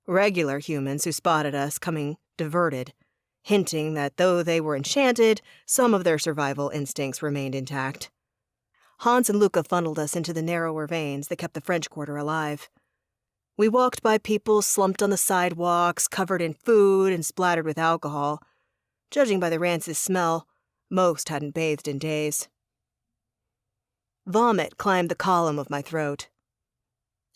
Regular humans who spotted us coming diverted, hinting that though they were enchanted, some of their survival instincts remained intact. Hans and Luca funneled us into the narrower veins that kept the French Quarter alive. We walked by people slumped on the sidewalks, covered in food and splattered with alcohol. Judging by the rancid smell, most hadn't bathed in days. Vomit climbed the column of my throat.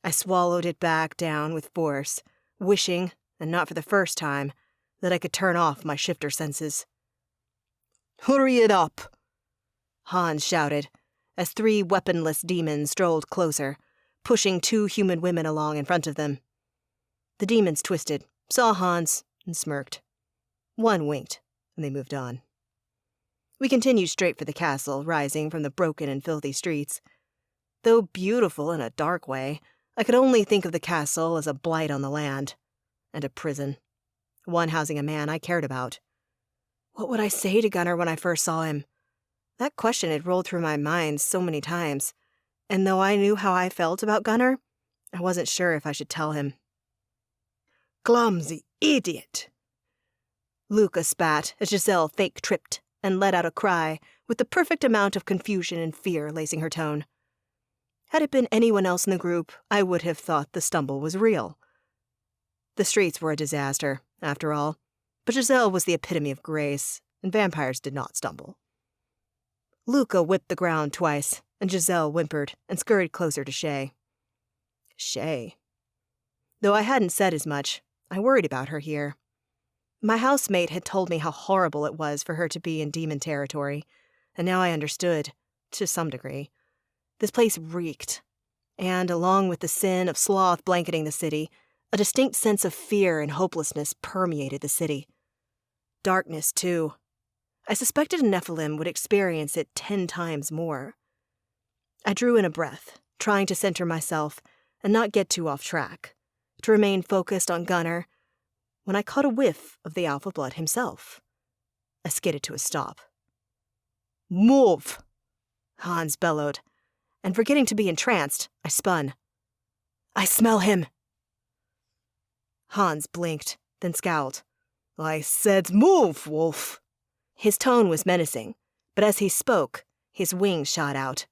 I swallowed it back down with force, wishing, and not for the first time, that I could turn off my shifter senses. "Hurry it up!" Hans shouted, as 3 weaponless demons strolled closer, pushing 2 human women along in front of them. The demons twisted, saw Hans, and smirked. One winked, and they moved on. We continued straight for the castle, rising from the broken and filthy streets. Though beautiful in a dark way, I could only think of the castle as a blight on the land, and a prison, one housing a man I cared about. What would I say to Gunnar when I first saw him? That question had rolled through my mind so many times, and though I knew how I felt about Gunnar, I wasn't sure if I should tell him. "Clumsy idiot!" Luca spat as Giselle fake-tripped and let out a cry with the perfect amount of confusion and fear lacing her tone. Had it been anyone else in the group, I would have thought the stumble was real. The streets were a disaster, after all, but Giselle was the epitome of grace, and vampires did not stumble. Luca whipped the ground twice, and Giselle whimpered and scurried closer to Shay. Shay. Though I hadn't said as much, I worried about her here. My housemate had told me how horrible it was for her to be in demon territory, and now I understood, to some degree. This place reeked, and along with the sin of Sloth blanketing the city, a distinct sense of fear and hopelessness permeated the city. Darkness, too. I suspected a Nephilim would experience it 10 times more. I drew in a breath, trying to center myself and not get too off track, to remain focused on Gunnar, when I caught a whiff of the Alpha Blood himself. I skidded to a stop. "Move!" Hans bellowed, and forgetting to be entranced, I spun. "I smell him!" Hans blinked, then scowled. "I said move, wolf!" His tone was menacing, but as he spoke, his wings shot out.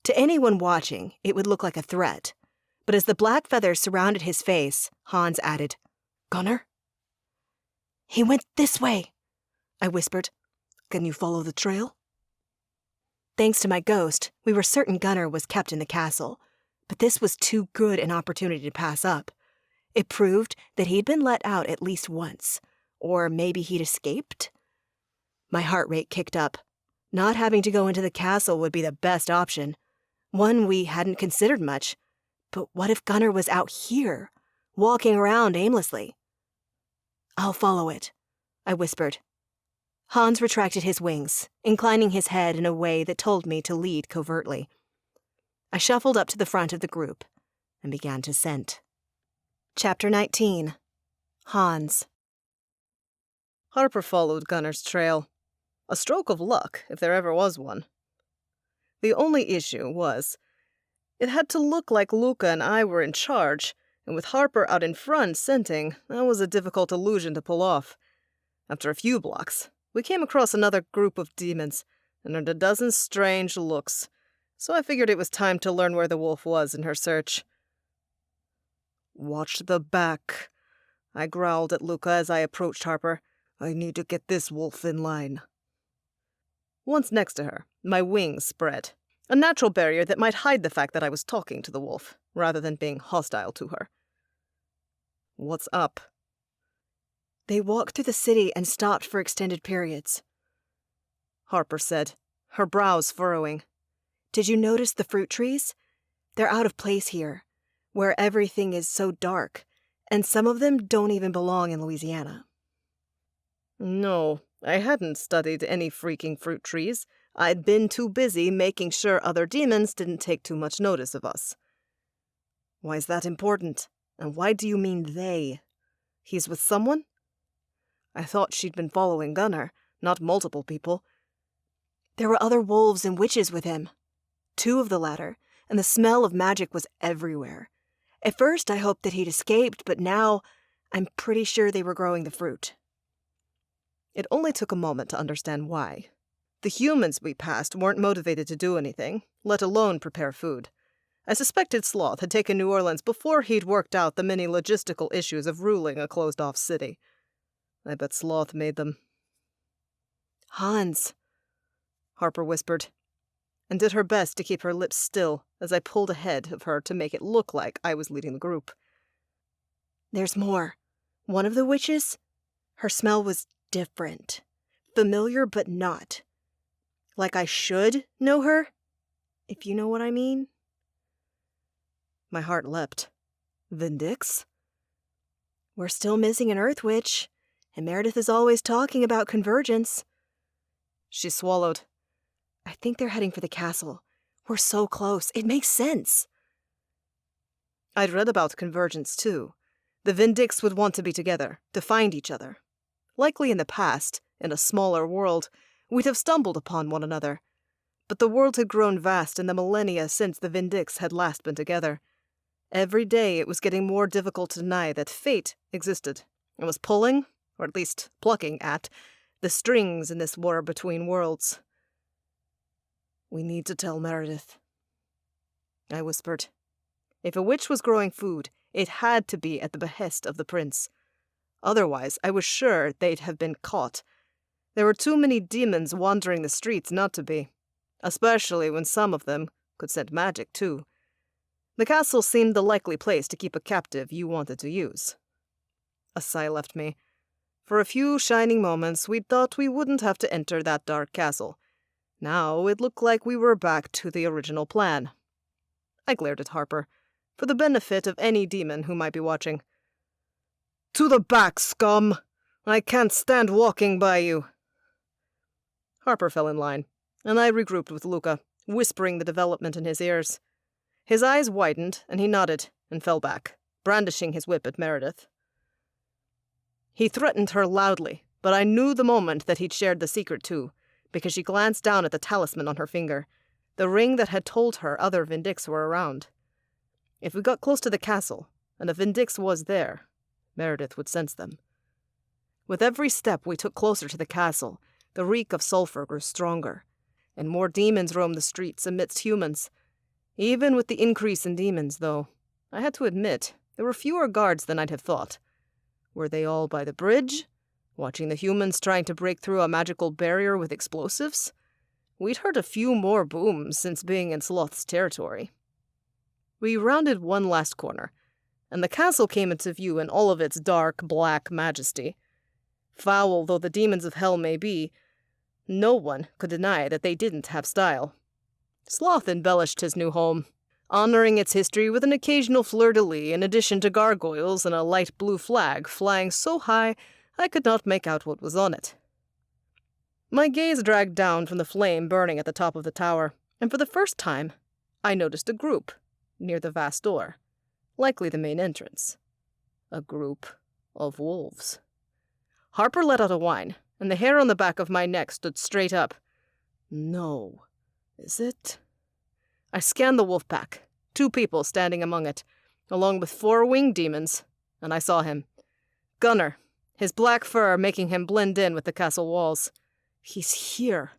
To anyone watching, it would look like a threat, but as the black feathers surrounded his face, Hans added, "Gunnar?" "He went this way," I whispered. "Can you follow the trail?" Thanks to my ghost, we were certain Gunnar was kept in the castle, but this was too good an opportunity to pass up. It proved that he'd been let out at least once, or maybe he'd escaped. My heart rate kicked up. Not having to go into the castle would be the best option, one we hadn't considered much. But what if Gunnar was out here, walking around aimlessly? "I'll follow it," I whispered. Hans retracted his wings, inclining his head in a way that told me to lead covertly. I shuffled up to the front of the group and began to scent. Chapter 19. Hans. Harper followed Gunnar's trail. A stroke of luck, if there ever was one. The only issue was, it had to look like Luca and I were in charge, and with Harper out in front scenting, that was a difficult illusion to pull off. After a few blocks, we came across another group of demons, and earned a dozen strange looks, so I figured it was time to learn where the wolf was in her search. "Watch the back," I growled at Luca as I approached Harper. "I need to get this wolf in line." Once next to her, my wings spread, a natural barrier that might hide the fact that I was talking to the wolf, rather than being hostile to her. "What's up?" They walked through the city and stopped for extended periods, Harper said, her brows furrowing. Did you notice the fruit trees? They're out of place here, where everything is so dark, and some of them don't even belong in Louisiana. No, I hadn't studied any freaking fruit trees. I'd been too busy making sure other demons didn't take too much notice of us. Why is that important? And why do you mean they? He's with someone? I thought she'd been following Gunnar, not multiple people. There were other wolves and witches with him. 2 of the latter, and the smell of magic was everywhere. At first I hoped that he'd escaped, but now I'm pretty sure they were growing the fruit. It only took a moment to understand why. The humans we passed weren't motivated to do anything, let alone prepare food. I suspected Sloth had taken New Orleans before he'd worked out the many logistical issues of ruling a closed-off city. I bet Sloth made them. Hans, Harper whispered, and did her best to keep her lips still as I pulled ahead of her to make it look like I was leading the group. There's more. One of the witches, her smell was different. Familiar but not. Like I should know her, if you know what I mean. My heart leapt. Vindix? We're still missing an Earth Witch, and Meredith is always talking about convergence. She swallowed. I think they're heading for the castle. We're so close. It makes sense. I'd read about convergence, too. The Vindix would want to be together, to find each other. Likely in the past, in a smaller world, we'd have stumbled upon one another. But the world had grown vast in the millennia since the Vindix had last been together. Every day it was getting more difficult to deny that fate existed, and was pulling, or at least plucking at, the strings in this war between worlds. We need to tell Meredith, I whispered. If a witch was growing food, it had to be at the behest of the prince. Otherwise, I was sure they'd have been caught. There were too many demons wandering the streets not to be, especially when some of them could send magic, too. The castle seemed the likely place to keep a captive you wanted to use. A sigh left me. For a few shining moments, we'd thought we wouldn't have to enter that dark castle. Now it looked like we were back to the original plan. I glared at Harper, for the benefit of any demon who might be watching. To the back, scum! I can't stand walking by you. Harper fell in line, and I regrouped with Luca, whispering the development in his ears. His eyes widened, and he nodded and fell back, brandishing his whip at Meredith. He threatened her loudly, but I knew the moment that he'd shared the secret too, because she glanced down at the talisman on her finger, the ring that had told her other Vindix were around. If we got close to the castle, and a Vindix was there, Meredith would sense them. With every step we took closer to the castle, the reek of sulfur grew stronger, and more demons roamed the streets amidst humans. Even with the increase in demons, though, I had to admit, there were fewer guards than I'd have thought. Were they all by the bridge, watching the humans trying to break through a magical barrier with explosives? We'd heard a few more booms since being in Sloth's territory. We rounded one last corner, and the castle came into view in all of its dark, black majesty. Foul though the demons of hell may be, no one could deny that they didn't have style. Sloth embellished his new home, honoring its history with an occasional fleur-de-lis in addition to gargoyles and a light blue flag flying so high I could not make out what was on it. My gaze dragged down from the flame burning at the top of the tower, and for the first time, I noticed a group near the vast door, likely the main entrance. A group of wolves. Harper let out a whine, and the hair on the back of my neck stood straight up. No. Is it? I scanned the wolf pack, 2 people standing among it, along with 4 winged demons, and I saw him. Gunnar, his black fur making him blend in with the castle walls. He's here.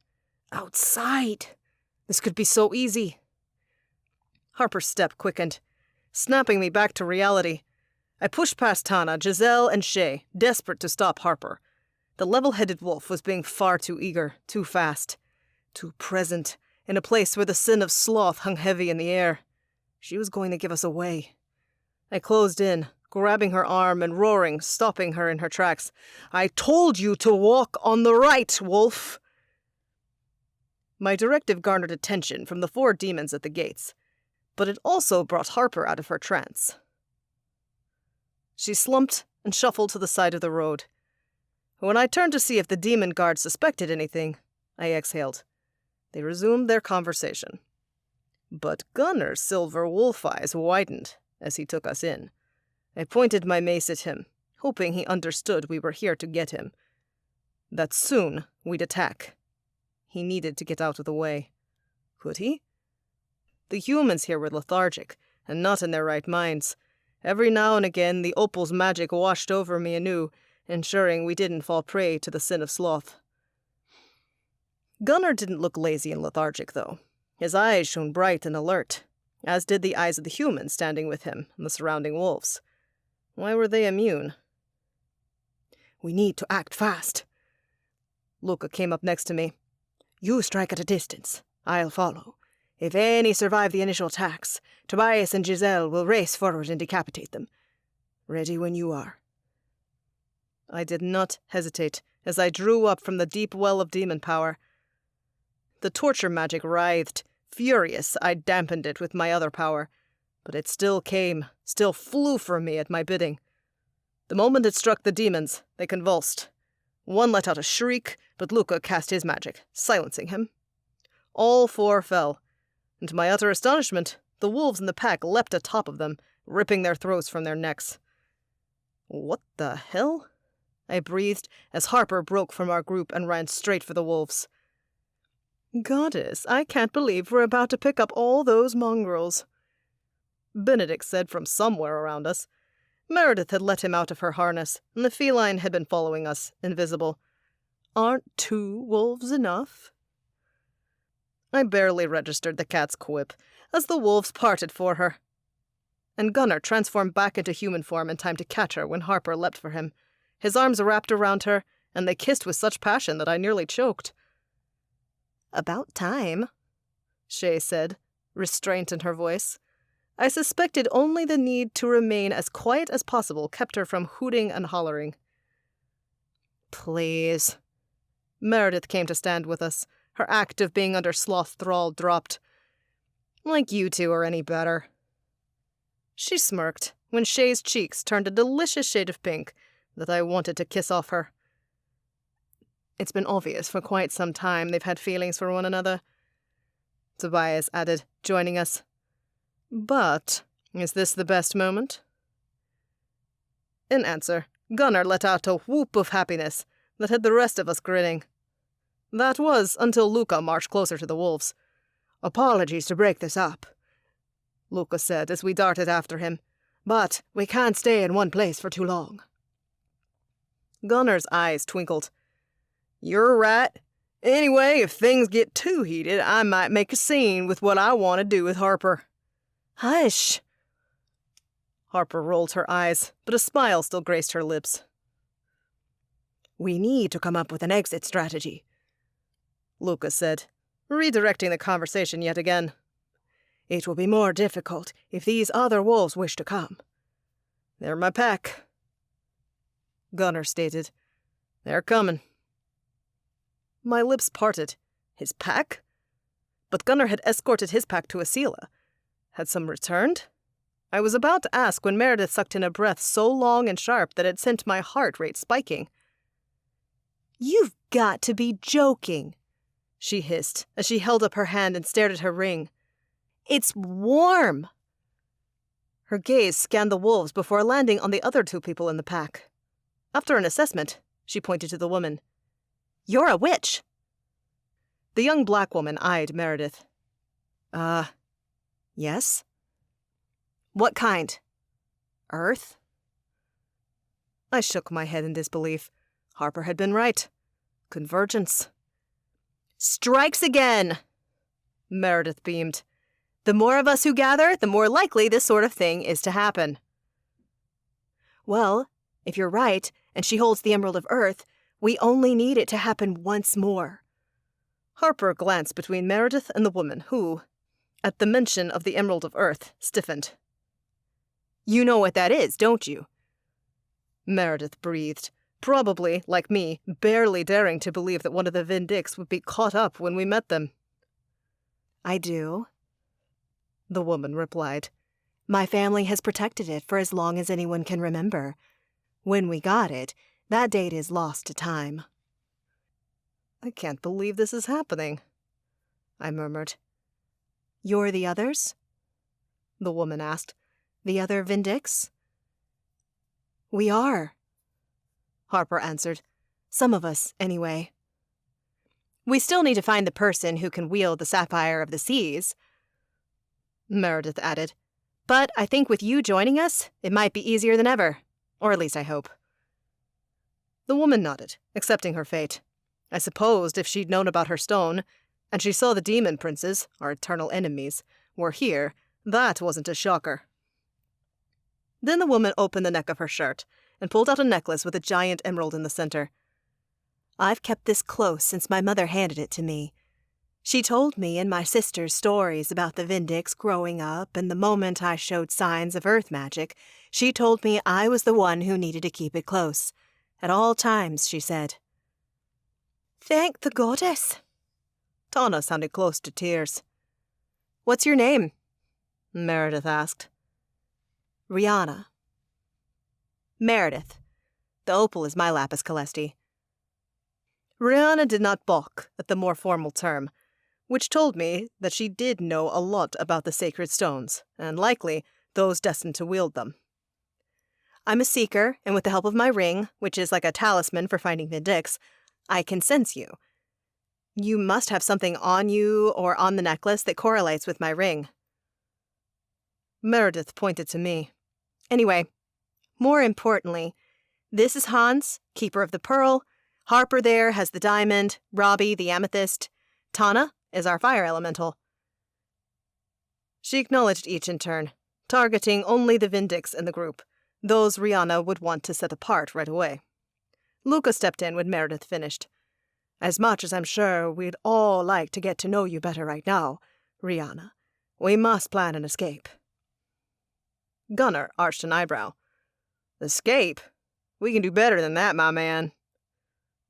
Outside. This could be so easy. Harper's step quickened, snapping me back to reality. I pushed past Tana, Giselle, and Shay, desperate to stop Harper. The level-headed wolf was being far too eager, too fast, too present, in a place where the sin of sloth hung heavy in the air. She was going to give us away. I closed in, grabbing her arm and roaring, stopping her in her tracks. "I told you to walk on the right, wolf!" My directive garnered attention from the 4 demons at the gates, but it also brought Harper out of her trance. She slumped and shuffled to the side of the road. When I turned to see if the demon guard suspected anything, I exhaled. They resumed their conversation. But Gunner's silver wolf eyes widened as he took us in. I pointed my mace at him, hoping he understood we were here to get him. That soon we'd attack. He needed to get out of the way. Could he? The humans here were lethargic, and not in their right minds. Every now and again the opal's magic washed over me anew, ensuring we didn't fall prey to the sin of sloth. Gunner didn't look lazy and lethargic, though. His eyes shone bright and alert, as did the eyes of the humans standing with him and the surrounding wolves. Why were they immune? "We need to act fast." Luca came up next to me. "You strike at a distance. I'll follow. If any survive the initial attacks, Tobias and Giselle will race forward and decapitate them. Ready when you are." I did not hesitate as I drew up from the deep well of demon power. The torture magic writhed. Furious, I dampened it with my other power, but it still came, still flew from me at my bidding. The moment it struck the demons, they convulsed. One let out a shriek, but Luca cast his magic, silencing him. All 4 fell, and to my utter astonishment, the wolves in the pack leapt atop of them, ripping their throats from their necks. "What the hell?" I breathed as Harper broke from our group and ran straight for the wolves. "Goddess, I can't believe we're about to pick up all those mongrels," Benedict said from somewhere around us. Meredith had let him out of her harness, and the feline had been following us, invisible. "Aren't 2 wolves enough?" I barely registered the cat's quip, as the wolves parted for her. And Gunner transformed back into human form in time to catch her when Harper leapt for him. His arms wrapped around her, and they kissed with such passion that I nearly choked. "About time," Shay said, restraint in her voice. I suspected only the need to remain as quiet as possible kept her from hooting and hollering. "Please." Meredith came to stand with us. Her act of being under Sloth's thrall dropped. "Like you 2 are any better." She smirked when Shay's cheeks turned a delicious shade of pink that I wanted to kiss off her. It's been obvious for quite some time they've had feelings for one another, Tobias added, joining us. But is this the best moment? In answer, Gunner let out a whoop of happiness that had the rest of us grinning. That was until Luca marched closer to the wolves. "Apologies to break this up," Luca said as we darted after him, "but we can't stay in one place for too long." Gunner's eyes twinkled. "You're right. Anyway, if things get too heated, I might make a scene with what I want to do with Harper." "Hush!" Harper rolled her eyes, but a smile still graced her lips. "We need to come up with an exit strategy," Luca said, redirecting the conversation yet again. "It will be more difficult if these other wolves wish to come." "They're my pack," Gunner stated. "They're coming." My lips parted. His pack? But Gunner had escorted his pack to Asila. Had some returned? I was about to ask when Meredith sucked in a breath so long and sharp that it sent my heart rate spiking. "You've got to be joking," she hissed as she held up her hand and stared at her ring. "It's warm." Her gaze scanned the wolves before landing on the other 2 people in the pack. After an assessment, she pointed to the woman. "You're a witch." The young black woman eyed Meredith. Yes?" "What kind? Earth?" I shook my head in disbelief. Harper had been right. Convergence. "Strikes again!" Meredith beamed. "The more of us who gather, the more likely this sort of thing is to happen." "Well, if you're right, and she holds the Emerald of Earth, we only need it to happen once more." Harper glanced between Meredith and the woman who, at the mention of the Emerald of Earth, stiffened. You know what that is, don't you? Meredith breathed, probably, like me, barely daring to believe that one of the Vindix would be caught up when we met them. I do, the woman replied. My family has protected it for as long as anyone can remember. When we got it, that date is lost to time. I can't believe this is happening, I murmured. You're the others? The woman asked. The other Vindix? We are, Harper answered. Some of us, anyway. We still need to find the person who can wield the Sapphire of the Seas, Meredith added. But I think with you joining us, it might be easier than ever. Or at least I hope. The woman nodded, accepting her fate. I supposed if she'd known about her stone, and she saw the demon princes, our eternal enemies, were here, that wasn't a shocker. Then the woman opened the neck of her shirt and pulled out a necklace with a giant emerald in the center. I've kept this close since my mother handed it to me. She told me and my sisters stories about the Vindix growing up, and the moment I showed signs of earth magic, she told me I was the one who needed to keep it close. At all times, she said. Thank the goddess. Tana sounded close to tears. What's your name? Meredith asked. Rihanna. Meredith. The opal is my lapis calesti. Rihanna did not balk at the more formal term, which told me that she did know a lot about the sacred stones, and likely those destined to wield them. I'm a seeker, and with the help of my ring, which is like a talisman for finding Vindix, I can sense you. You must have something on you or on the necklace that correlates with my ring. Meredith pointed to me. Anyway, more importantly, this is Hans, keeper of the pearl. Harper there has the diamond, Robbie the amethyst. Tana is our fire elemental. She acknowledged each in turn, targeting only the Vindix in the group, those Rihanna would want to set apart right away. Luca stepped in when Meredith finished. As much as I'm sure we'd all like to get to know you better right now, Rihanna, we must plan an escape. Gunnar arched an eyebrow. Escape? We can do better than that, my man.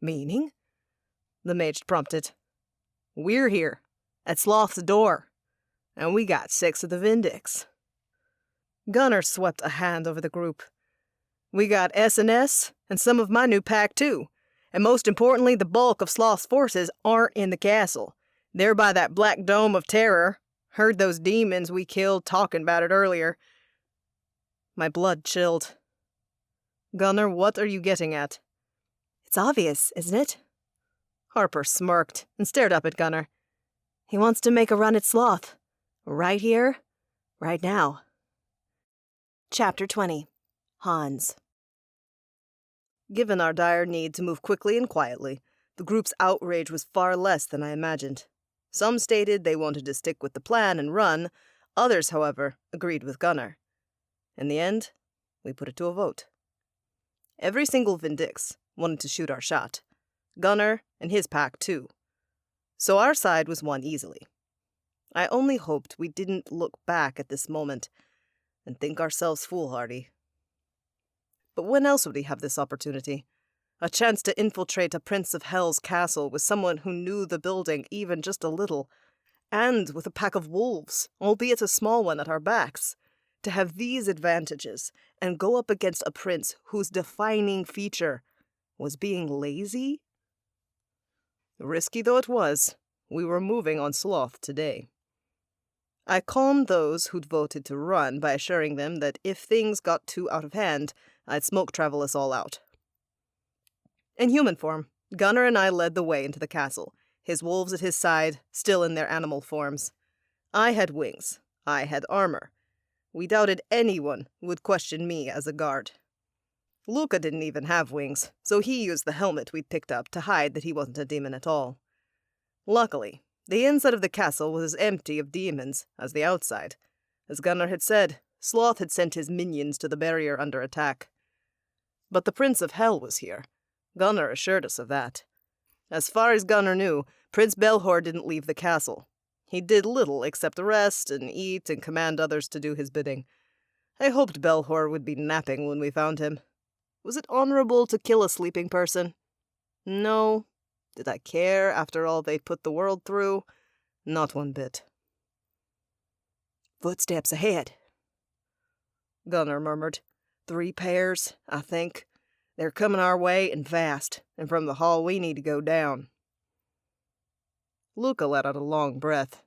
Meaning? The mage prompted. We're here, at Sloth's door, and we got 6 of the Vindix. Gunnar swept a hand over the group. We got S&S and some of my new pack, too. And most importantly, the bulk of Sloth's forces aren't in the castle. They're by that black dome of terror. Heard those demons we killed talking about it earlier. My blood chilled. Gunnar, what are you getting at? It's obvious, isn't it? Harper smirked and stared up at Gunnar. He wants to make a run at Sloth. Right here, right now. Chapter 20. Hans. Given our dire need to move quickly and quietly, the group's outrage was far less than I imagined. Some stated they wanted to stick with the plan and run. Others, however, agreed with Gunnar. In the end, we put it to a vote. Every single Vindix wanted to shoot our shot. Gunnar and his pack, too. So our side was won easily. I only hoped we didn't look back at this moment and think ourselves foolhardy. But when else would we have this opportunity? A chance to infiltrate a Prince of Hell's castle with someone who knew the building even just a little, and with a pack of wolves, albeit a small one, at our backs. To have these advantages and go up against a prince whose defining feature was being lazy? Risky though it was, we were moving on Sloth today. I calmed those who'd voted to run by assuring them that if things got too out of hand, I'd smoke travel us all out. In human form, Gunnar and I led the way into the castle, his wolves at his side, still in their animal forms. I had wings. I had armor. We doubted anyone would question me as a guard. Luca didn't even have wings, so he used the helmet we'd picked up to hide that he wasn't a demon at all. Luckily, the inside of the castle was as empty of demons as the outside. As Gunnar had said, Sloth had sent his minions to the barrier under attack. But the Prince of Hell was here. Gunnar assured us of that. As far as Gunnar knew, Prince Belhor didn't leave the castle. He did little except rest and eat and command others to do his bidding. I hoped Belhor would be napping when we found him. Was it honorable to kill a sleeping person? No. Did I care after all they put the world through? Not one bit. Footsteps ahead, Gunnar murmured. 3 pairs, I think. They're coming our way and fast, and from the hall we need to go down. Luca let out a long breath.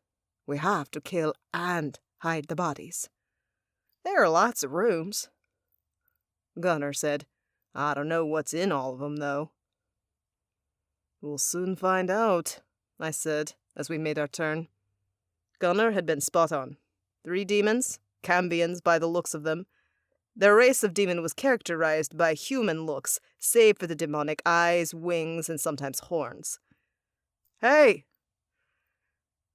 We have to kill and hide the bodies. There are lots of rooms, Gunnar said. I don't know what's in all of them, though. We'll soon find out, I said, as we made our turn. Gunnar had been spot on. 3 demons, Cambions by the looks of them. Their race of demon was characterized by human looks, save for the demonic eyes, wings, and sometimes horns. "Hey!"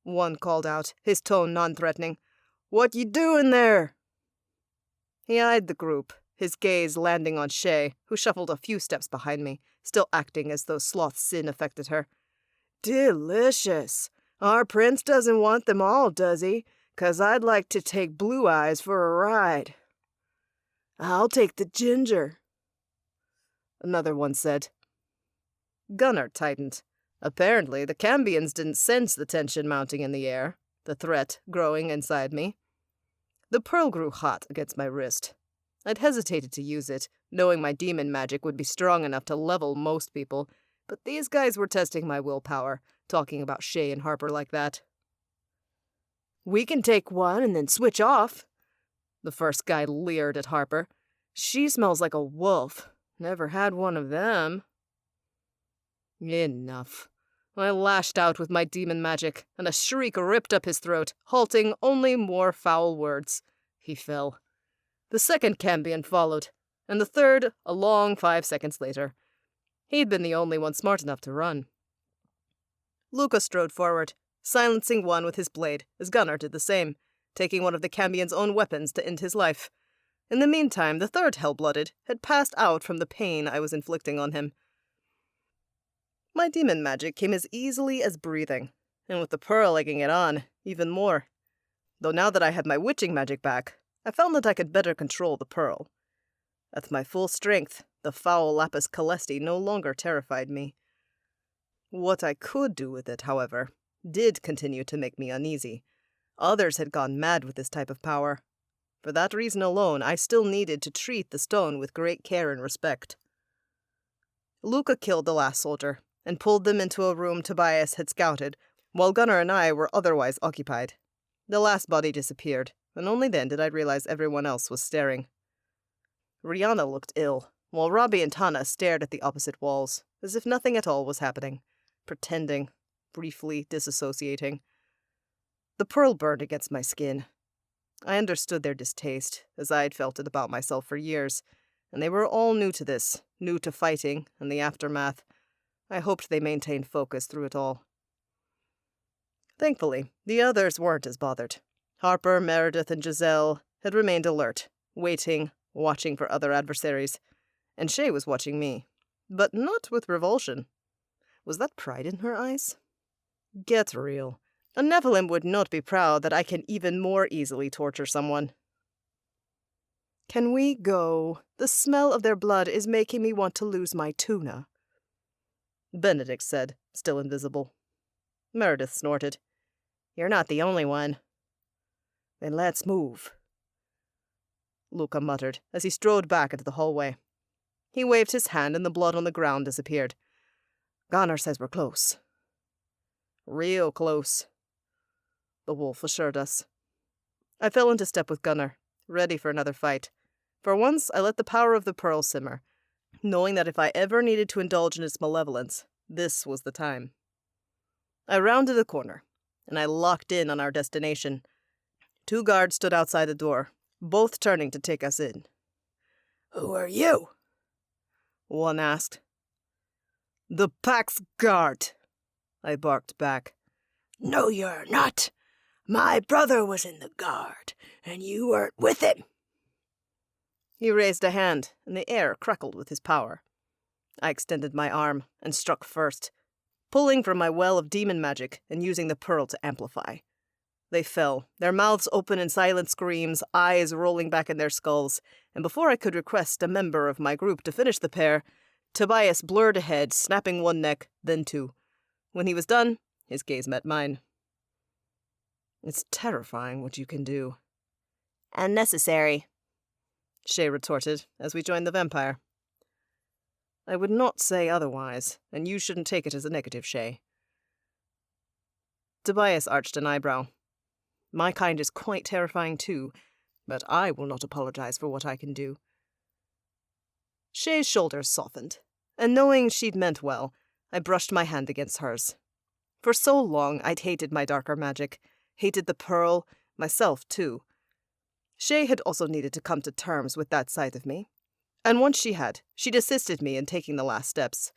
one called out, his tone non-threatening. "What you doing there?" He eyed the group, his gaze landing on Shay, who shuffled a few steps behind me, still acting as though Sloth's sin affected her. Delicious. Our prince doesn't want them all, does he? 'Cause I'd like to take Blue Eyes for a ride. I'll take the ginger, another one said. Gunnar tightened. Apparently, the Cambions didn't sense the tension mounting in the air, the threat growing inside me. The pearl grew hot against my wrist. I'd hesitated to use it, knowing my demon magic would be strong enough to level most people, but these guys were testing my willpower, talking about Shay and Harper like that. We can take one and then switch off. The first guy leered at Harper. She smells like a wolf. Never had one of them. Enough. I lashed out with my demon magic, and a shriek ripped up his throat, halting only more foul words. He fell. The second Cambion followed, and the third a long 5 seconds later. He'd been the only one smart enough to run. Luca strode forward, silencing one with his blade, as Gunnar did the same, taking one of the Cambion's own weapons to end his life. In the meantime, the third Hellblooded had passed out from the pain I was inflicting on him. My demon magic came as easily as breathing, and with the pearl egging it on, even more. Though now that I had my witching magic back, I found that I could better control the pearl. At my full strength, the foul lapis calesti no longer terrified me. What I could do with it, however, did continue to make me uneasy. Others had gone mad with this type of power. For that reason alone, I still needed to treat the stone with great care and respect. Luca killed the last soldier, and pulled them into a room Tobias had scouted, while Gunnar and I were otherwise occupied. The last body disappeared, and only then did I realize everyone else was staring. Rihanna looked ill, while Robbie and Tana stared at the opposite walls, as if nothing at all was happening, pretending, briefly disassociating. The pearl burned against my skin. I understood their distaste, as I had felt it about myself for years, and they were all new to this, new to fighting and the aftermath. I hoped they maintained focus through it all. Thankfully, the others weren't as bothered. Harper, Meredith, and Giselle had remained alert, waiting, watching for other adversaries. And Shay was watching me, but not with revulsion. Was that pride in her eyes? Get real. A Nephilim would not be proud that I can even more easily torture someone. Can we go? The smell of their blood is making me want to lose my tuna, Benedict said, still invisible. Meredith snorted. You're not the only one. Then let's move, Luca muttered as he strode back into the hallway. He waved his hand and the blood on the ground disappeared. Gunnar says we're close. Real close, the wolf assured us. I fell into step with Gunnar, ready for another fight. For once, I let the power of the pearl simmer, knowing that if I ever needed to indulge in its malevolence, this was the time. I rounded a corner, and I locked in on our destination. 2 guards stood outside the door, both turning to take us in. Who are you? One asked. The Pax Guard, I barked back. No, you're not. My brother was in the guard, and you weren't with him. He raised a hand, and the air crackled with his power. I extended my arm and struck first, pulling from my well of demon magic and using the pearl to amplify. They fell, their mouths open in silent screams, eyes rolling back in their skulls, and before I could request a member of my group to finish the pair, Tobias blurred ahead, snapping one neck, then two. When he was done, his gaze met mine. It's terrifying what you can do. And necessary, Shay retorted as we joined the vampire. I would not say otherwise, and you shouldn't take it as a negative, Shay. Tobias arched an eyebrow. My kind is quite terrifying too, but I will not apologize for what I can do. Shay's shoulders softened, and knowing she'd meant well, I brushed my hand against hers. For so long I'd hated my darker magic, hated the pearl, myself too. Shay had also needed to come to terms with that side of me. And once she had, she'd assisted me in taking the last steps.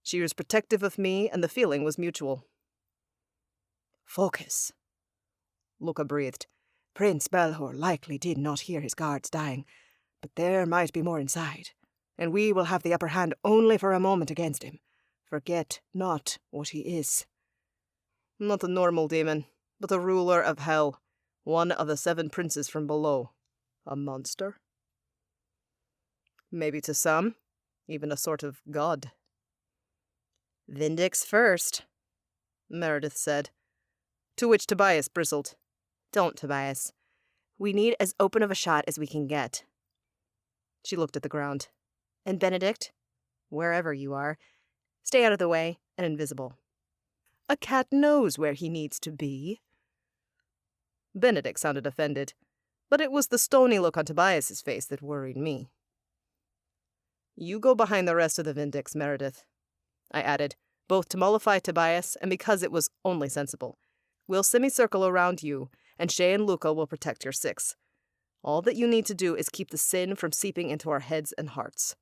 She was protective of me, and the feeling was mutual. Focus, Luca breathed. Prince Belhor likely did not hear his guards dying, but there might be more inside, and we will have the upper hand only for a moment against him. Forget not what he is. Not a normal demon, but a ruler of hell, one of the 7 princes from below. A monster? Maybe to some, even a sort of god. Vindix first, Meredith said, to which Tobias bristled. Don't, Tobias. We need as open of a shot as we can get. She looked at the ground. And Benedict, wherever you are, stay out of the way and invisible. A cat knows where he needs to be. Benedict sounded offended, but it was the stony look on Tobias's face that worried me. You go behind the rest of the Vindix, Meredith, I added, both to mollify Tobias and because it was only sensible. We'll semicircle around you, and Shay and Luca will protect your 6. All that you need to do is keep the sin from seeping into our heads and hearts.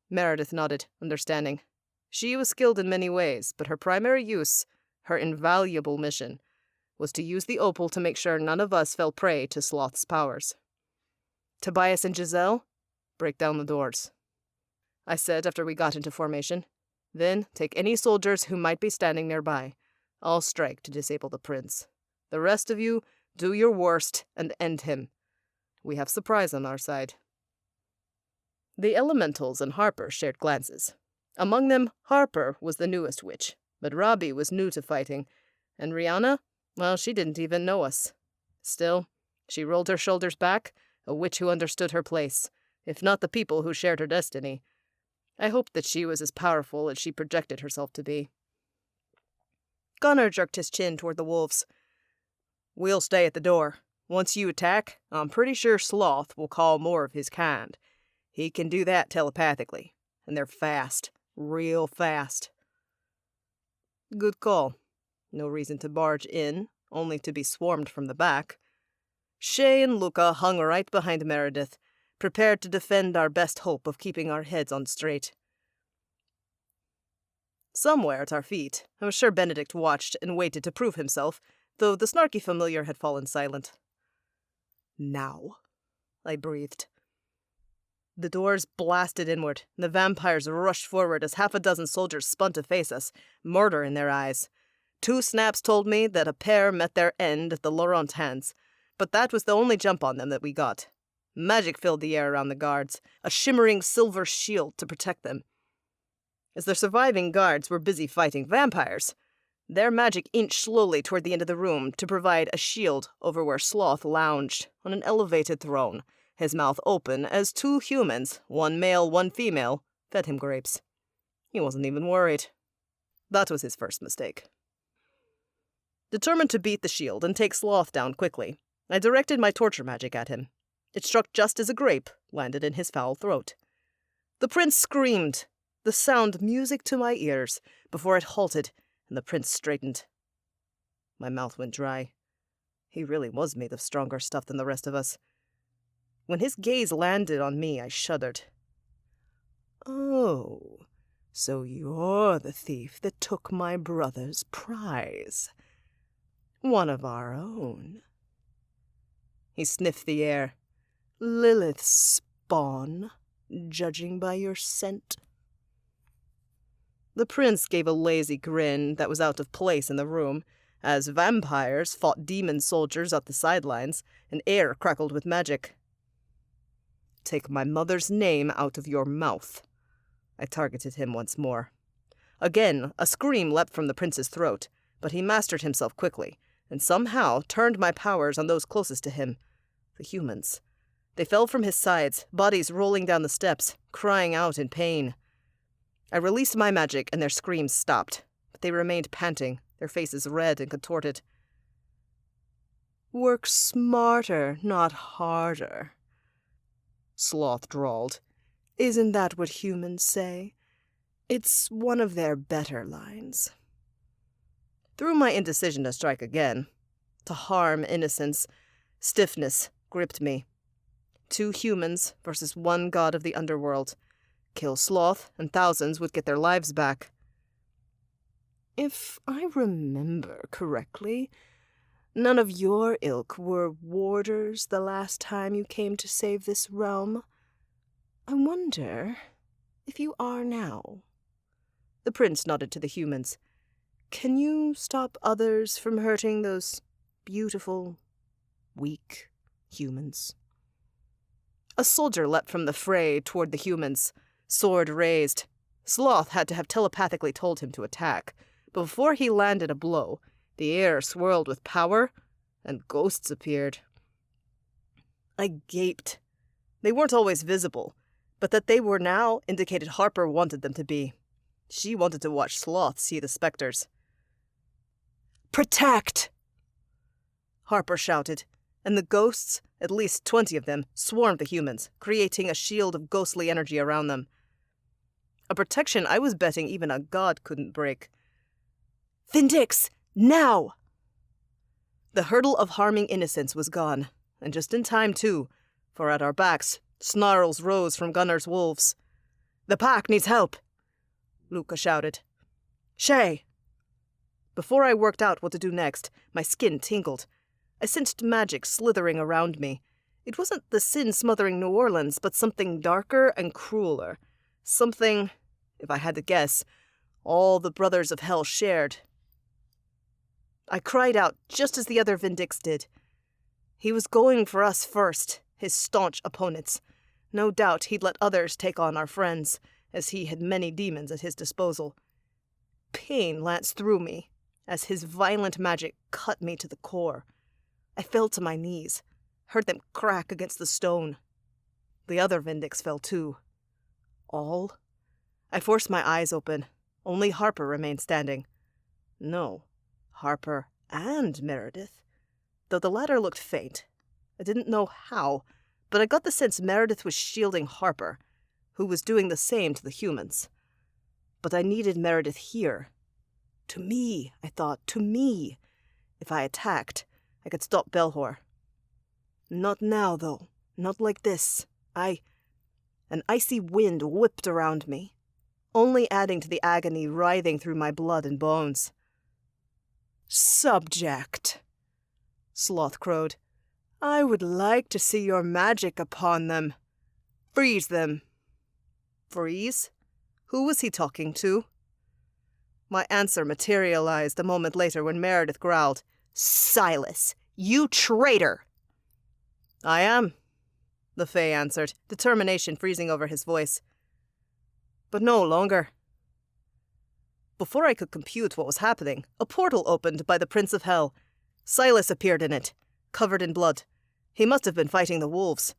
Meredith nodded, understanding. She was skilled in many ways, but her primary use, her invaluable mission, was to use the opal to make sure none of us fell prey to Sloth's powers. Tobias and Giselle, break down the doors, I said after we got into formation. Then take any soldiers who might be standing nearby. I'll strike to disable the prince. The rest of you, do your worst and end him. We have surprise on our side. The elementals and Harper shared glances. Among them, Harper was the newest witch, but Robbie was new to fighting, and Rihanna, well, she didn't even know us. Still, she rolled her shoulders back, a witch who understood her place, if not the people who shared her destiny. I hoped that she was as powerful as she projected herself to be. Gunnar jerked his chin toward the wolves. We'll stay at the door. Once you attack, I'm pretty sure Sloth will call more of his kind. He can do that telepathically, and they're fast, real fast. Good call. No reason to barge in, only to be swarmed from the back. Shay and Luca hung right behind Meredith, prepared to defend our best hope of keeping our heads on straight. Somewhere at our feet, I was sure Benedict watched and waited to prove himself, though the snarky familiar had fallen silent. Now, I breathed. The doors blasted inward, and the vampires rushed forward as half a dozen soldiers spun to face us, murder in their eyes. 2 snaps told me that a pair met their end at the Laurent hands, but that was the only jump on them that we got. Magic filled the air around the guards, a shimmering silver shield to protect them. As the surviving guards were busy fighting vampires, their magic inched slowly toward the end of the room to provide a shield over where Sloth lounged on an elevated throne, his mouth open as 2 humans, one male, one female, fed him grapes. He wasn't even worried. That was his first mistake. Determined to beat the shield and take Sloth down quickly, I directed my torture magic at him. It struck just as a grape landed in his foul throat. The prince screamed, the sound music to my ears, before it halted and the prince straightened. My mouth went dry. He really was made of stronger stuff than the rest of us. When his gaze landed on me, I shuddered. Oh, so you're the thief that took my brother's prize. One of our own. He sniffed the air. Lilith's spawn, judging by your scent. The prince gave a lazy grin that was out of place in the room, as vampires fought demon soldiers at the sidelines, and air crackled with magic. "Take my mother's name out of your mouth." I targeted him once more. Again, a scream leapt from the prince's throat, but he mastered himself quickly, and somehow turned my powers on those closest to him, the humans. They fell from his sides, bodies rolling down the steps, crying out in pain. I released my magic, and their screams stopped, but they remained panting, their faces red and contorted. "Work smarter, not harder," Sloth drawled. "Isn't that what humans say? It's one of their better lines." Through my indecision to strike again, to harm innocence, stiffness gripped me. 2 humans versus 1 god of the underworld. Kill Sloth, and thousands would get their lives back. "If I remember correctly, none of your ilk were warders the last time you came to save this realm. I wonder if you are now." The prince nodded to the humans. "Can you stop others from hurting those beautiful, weak humans?" A soldier leapt from the fray toward the humans, sword raised. Sloth had to have telepathically told him to attack, but before he landed a blow, the air swirled with power, and ghosts appeared. I gaped. They weren't always visible, but that they were now indicated Harper wanted them to be. She wanted to watch Sloth see the specters. "Protect!" Harper shouted, and the ghosts, at least 20 of them, swarmed the humans, creating a shield of ghostly energy around them. A protection I was betting even a god couldn't break. "Vindix, now!" The hurdle of harming innocence was gone, and just in time, too, for at our backs, snarls rose from Gunnar's wolves. "The pack needs help!" Luca shouted. "Shay!" Before I worked out what to do next, my skin tingled. I sensed magic slithering around me. It wasn't the sin-smothering New Orleans, but something darker and crueler. Something, if I had to guess, all the brothers of hell shared. I cried out just as the other Vindix did. He was going for us first, his staunch opponents. No doubt he'd let others take on our friends, as he had many demons at his disposal. Pain lanced through me, as his violent magic cut me to the core. I fell to my knees, heard them crack against the stone. The other Vindix fell too. All? I forced my eyes open. Only Harper remained standing. No, Harper and Meredith, though the latter looked faint. I didn't know how, but I got the sense Meredith was shielding Harper, who was doing the same to the humans. But I needed Meredith here. To me, I thought, to me. If I attacked, I could stop Belhor. Not now, though. Not like this. An icy wind whipped around me, only adding to the agony writhing through my blood and bones. "Subject," Sloth crowed. "I would like to see your magic upon them. Freeze them." Freeze? Who was he talking to? My answer materialized a moment later when Meredith growled, "Silas, you traitor!" "I am," the Fae answered, determination freezing over his voice. "But no longer." Before I could compute what was happening, a portal opened by the Prince of Hell. Silas appeared in it, covered in blood. He must have been fighting the wolves.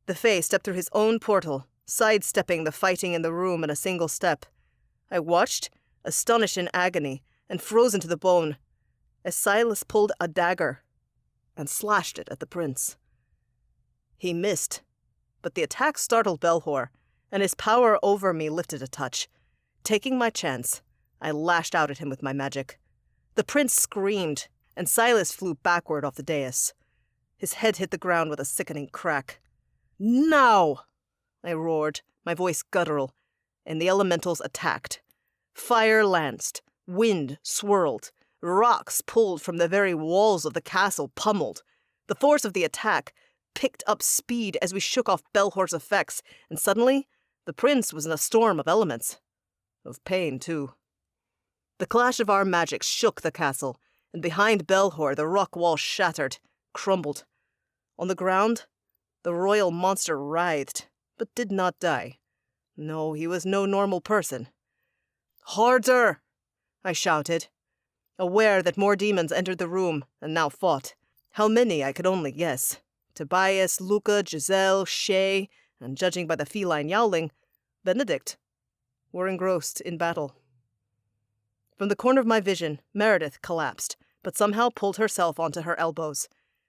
The Fae stepped through his own portal, sidestepping the fighting in the room in a single step. I watched, astonished in agony, and frozen to the bone, as Silas pulled a dagger and slashed it at the prince. He missed, but the attack startled Belhor, and his power over me lifted a touch. Taking my chance, I lashed out at him with my magic. The prince screamed, and Silas flew backward off the dais. His head hit the ground with a sickening crack. "Now!" I roared, my voice guttural, and the elementals attacked. Fire lanced, wind swirled, rocks pulled from the very walls of the castle pummeled. The force of the attack picked up speed as we shook off Belhor's effects, and suddenly the prince was in a storm of elements. Of pain, too. The clash of our magic shook the castle, and behind Belhor the rock wall shattered, crumbled. On the ground, the royal monster writhed, but did not die. No, he was no normal person. "Harder!" I shouted, aware that more demons entered the room and now fought. How many I could only guess. Tobias, Luca, Giselle, Shay, and judging by the feline yowling, Benedict, were engrossed in battle. From the corner of my vision, Meredith collapsed, but somehow pulled herself onto her elbows.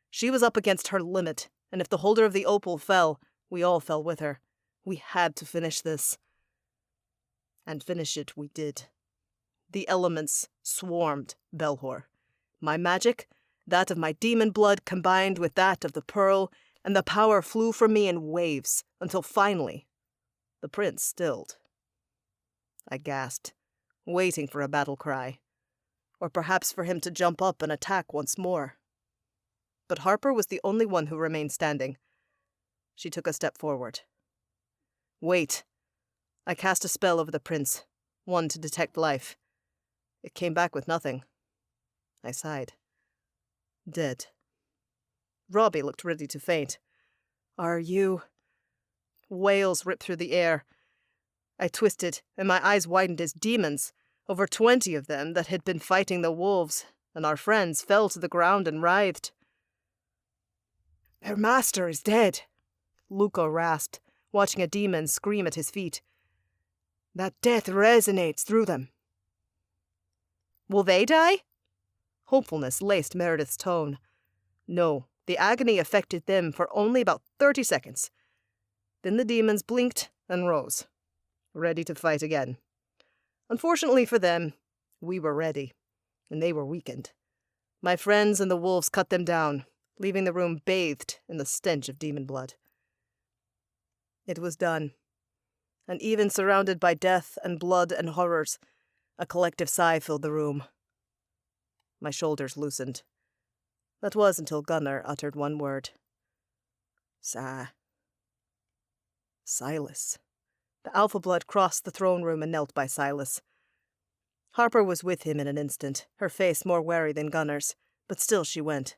She was up against her limit, and if the holder of the opal fell, we all fell with her. We had to finish this. And finish it we did. The elements swarmed Belhor. My magic, that of my demon blood combined with that of the pearl, and the power flew from me in waves, until finally, the prince stilled. I gasped, waiting for a battle cry, or perhaps for him to jump up and attack once more. But Harper was the only one who remained standing. She took a step forward. "Wait." I cast a spell over the prince, one to detect life. It came back with nothing. I sighed. Dead. Robbie looked ready to faint. "Are you—" Wails ripped through the air. I twisted, and my eyes widened as demons, over 20 of them that had been fighting the wolves, and our friends, fell to the ground and writhed. "Their master is dead," Luca rasped, watching a demon scream at his feet. "That death resonates through them." "Will they die?" Hopefulness laced Meredith's tone. No, the agony affected them for only about 30 seconds. Then the demons blinked and rose, ready to fight again. Unfortunately for them, we were ready, and they were weakened. My friends and the wolves cut them down, leaving the room bathed in the stench of demon blood. It was done, and even surrounded by death and blood and horrors, a collective sigh filled the room. My shoulders loosened. That was until Gunnar uttered one word. Silas. The alpha blood crossed the throne room and knelt by Silas. Harper was with him in an instant, her face more wary than Gunnar's, but still she went.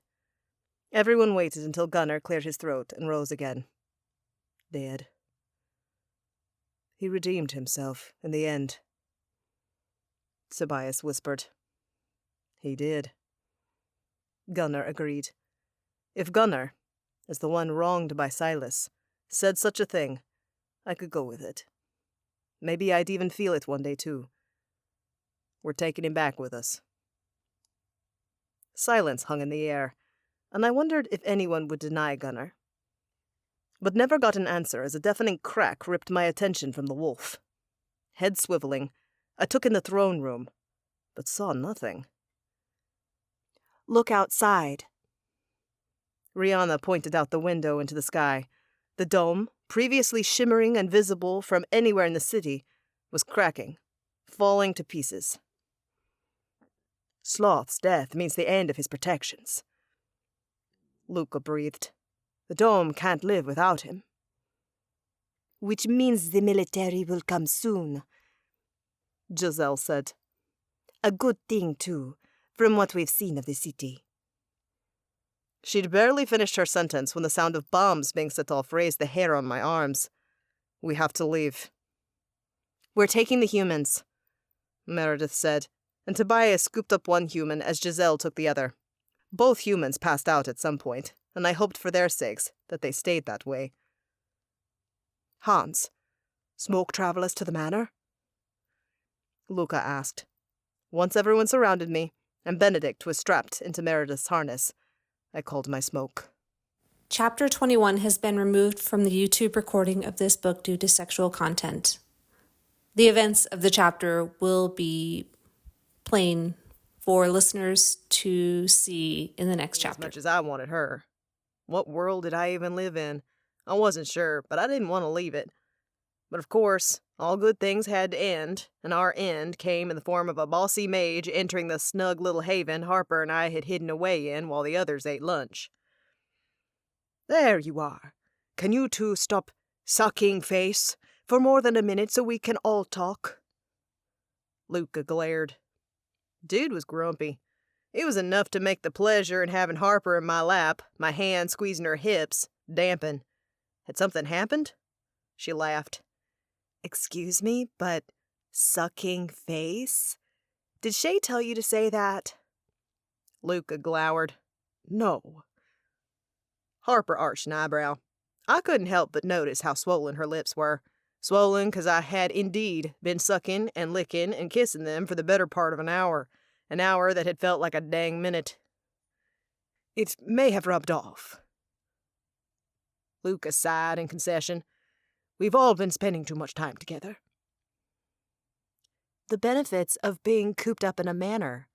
Everyone waited until Gunnar cleared his throat and rose again. Dead. He redeemed himself in the end. Tobias whispered. He did. Gunnar agreed. If Gunnar, as the one wronged by Silas, said such a thing, I could go with it. Maybe I'd even feel it one day, too. We're taking him back with us. Silence hung in the air, and I wondered if anyone would deny Gunnar. But never got an answer as a deafening crack ripped my attention from the wolf. Head swiveling, I took in the throne room, but saw nothing. Look outside. Rihanna pointed out the window into the sky. The dome, previously shimmering and visible from anywhere in the city, was cracking, falling to pieces. Sloth's death means the end of his protections. Luca breathed. The dome can't live without him. Which means the military will come soon, Giselle said. A good thing, too, from what we've seen of the city. She'd barely finished her sentence when the sound of bombs being set off raised the hair on my arms. We have to leave. We're taking the humans, Meredith said, and Tobias scooped up one human as Giselle took the other. Both humans passed out at some point, and I hoped for their sakes that they stayed that way. Hans, smoke travel us to the manor? Luca asked. Once everyone surrounded me, and Benedict was strapped into Meredith's harness, I called my smoke. Chapter 21 has been removed from the YouTube recording of this book due to sexual content. The events of the chapter will be plain for listeners to see in the next chapter. As much as I wanted her. What world did I even live in? I wasn't sure, but I didn't want to leave it. But of course, all good things had to end, and our end came in the form of a bossy mage entering the snug little haven Harper and I had hidden away in while the others ate lunch. There you are. Can you two stop sucking face for more than a minute so we can all talk? Luca glared. Dude was grumpy. It was enough to make the pleasure in having Harper in my lap, my hand squeezing her hips, dampen. Had something happened? She laughed. Excuse me, but sucking face? Did Shay tell you to say that? Luca glowered. No. Harper arched an eyebrow. I couldn't help but notice how swollen her lips were. Swollen because I had indeed been sucking and licking and kissing them for the better part of an hour that had felt like a dang minute. It may have rubbed off. Luca sighed in concession. We've all been spending too much time together. The benefits of being cooped up in a manor.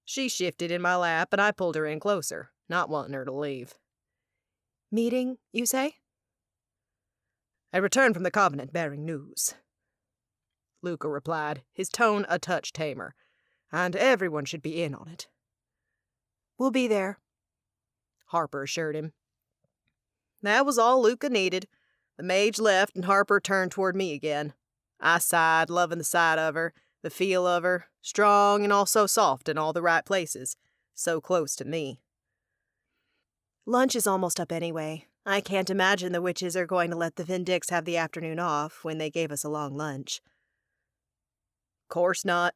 She shifted in my lap, and I pulled her in closer, not wanting her to leave. Meeting, you say? I returned from the Covenant bearing news. Luca replied, his tone a touch tamer. And everyone should be in on it. We'll be there, Harper assured him. That was all Luca needed. The mage left, and Harper turned toward me again. I sighed, loving the sight of her, the feel of her, strong and also soft in all the right places, so close to me. Lunch is almost up anyway. I can't imagine the witches are going to let the Vindix have the afternoon off when they gave us a long lunch. Course not.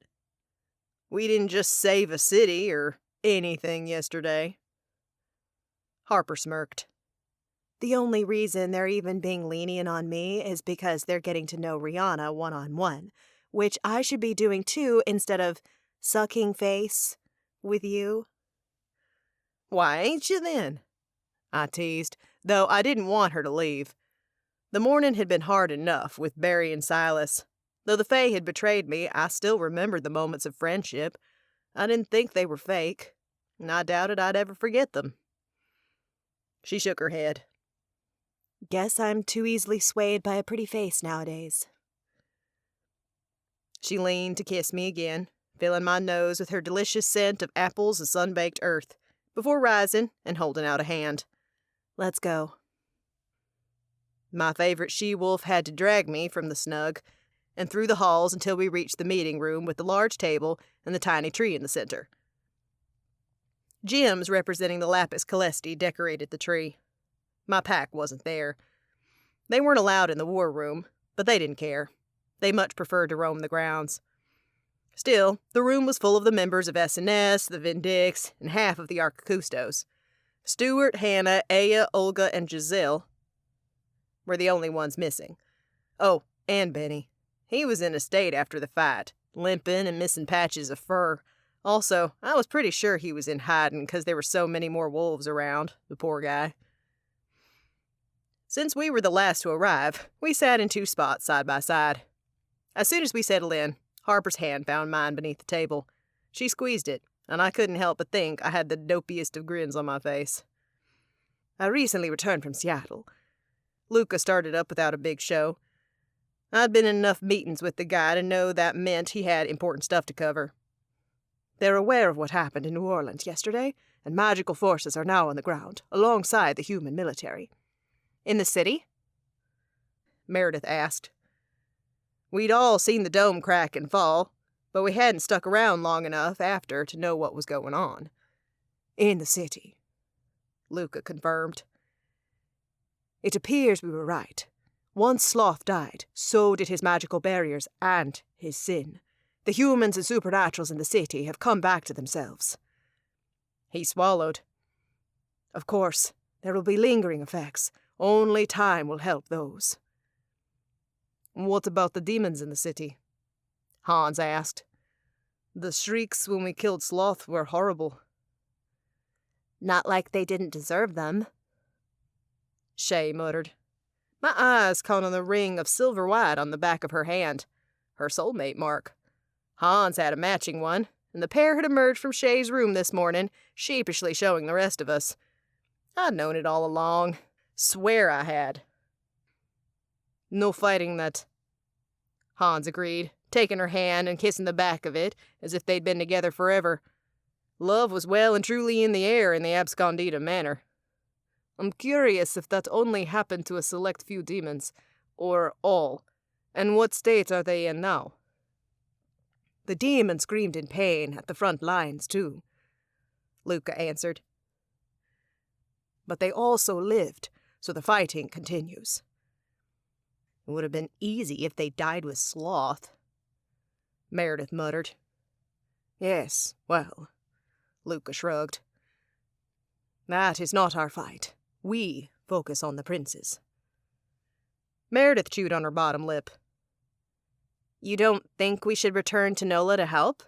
We didn't just save a city or anything yesterday. Harper smirked. The only reason they're even being lenient on me is because they're getting to know Rihanna one-on-one, which I should be doing too instead of sucking face with you. Why ain't you then? I teased, though I didn't want her to leave. The morning had been hard enough with Barry and Silas. Though the Fae had betrayed me, I still remembered the moments of friendship. I didn't think they were fake, and I doubted I'd ever forget them. She shook her head. Guess I'm too easily swayed by a pretty face nowadays. She leaned to kiss me again, filling my nose with her delicious scent of apples and sun-baked earth, before rising and holding out a hand. Let's go. My favorite she-wolf had to drag me from the snug and through the halls until we reached the meeting room with the large table and the tiny tree in the center. Gems representing the lapis calesti decorated the tree. My pack wasn't there. They weren't allowed in the war room, but they didn't care. They much preferred to roam the grounds. Still, the room was full of the members of S&S, the Vindix, and half of the Arcacustos. Stuart, Hannah, Aya, Olga, and Giselle were the only ones missing. Oh, and Benny. He was in a state after the fight, limping and missing patches of fur. Also, I was pretty sure he was in hiding because there were so many more wolves around, the poor guy. Since we were the last to arrive, we sat in two spots side by side. As soon as we settled in, Harper's hand found mine beneath the table. She squeezed it, and I couldn't help but think I had the dopiest of grins on my face. I recently returned from Seattle. Luca started up without a big show. I'd been in enough meetings with the guy to know that meant he had important stuff to cover. They're aware of what happened in New Orleans yesterday, and magical forces are now on the ground, alongside the human military. In the city? Meredith asked. We'd all seen the dome crack and fall, but we hadn't stuck around long enough after to know what was going on. In the city, Luca confirmed. It appears we were right. Once Sloth died, so did his magical barriers and his sin. The humans and supernaturals in the city have come back to themselves. He swallowed. Of course, there will be lingering effects. Only time will help those. What about the demons in the city? Hans asked. The shrieks when we killed Sloth were horrible. Not like they didn't deserve them, Shay muttered. My eyes caught on the ring of silver white on the back of her hand, her soulmate mark. Hans had a matching one, and the pair had emerged from Shay's room this morning, sheepishly showing the rest of us. I'd known it all along. Swear I had. No fighting that, Hans agreed, taking her hand and kissing the back of it as if they'd been together forever. Love was well and truly in the air in the Abscondita manor. I'm curious if that only happened to a select few demons, or all, and what state are they in now? The demon screamed in pain at the front lines, too, Luca answered. But they also lived, so the fighting continues. It would have been easy if they died with Sloth, Meredith muttered. Yes, well, Luca shrugged. That is not our fight. We focus on the princes. Meredith chewed on her bottom lip. You don't think we should return to Nola to help?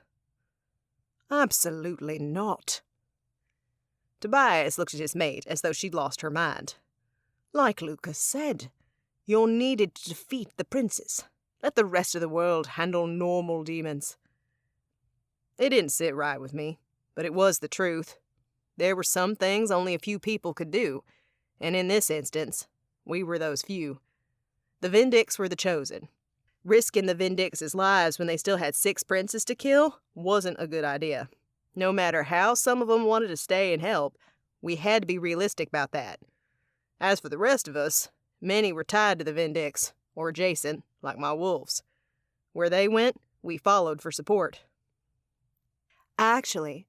Absolutely not. Tobias looked at his mate as though she'd lost her mind. Like Lucas said, you're needed to defeat the princes. Let the rest of the world handle normal demons. It didn't sit right with me, but it was the truth. There were some things only a few people could do, and in this instance, we were those few. The Vindix were the chosen. Risking the Vindix's lives when they still had 6 princes to kill wasn't a good idea. No matter how some of them wanted to stay and help, we had to be realistic about that. As for the rest of us, many were tied to the Vindix, or adjacent, like my wolves. Where they went, we followed for support. Actually,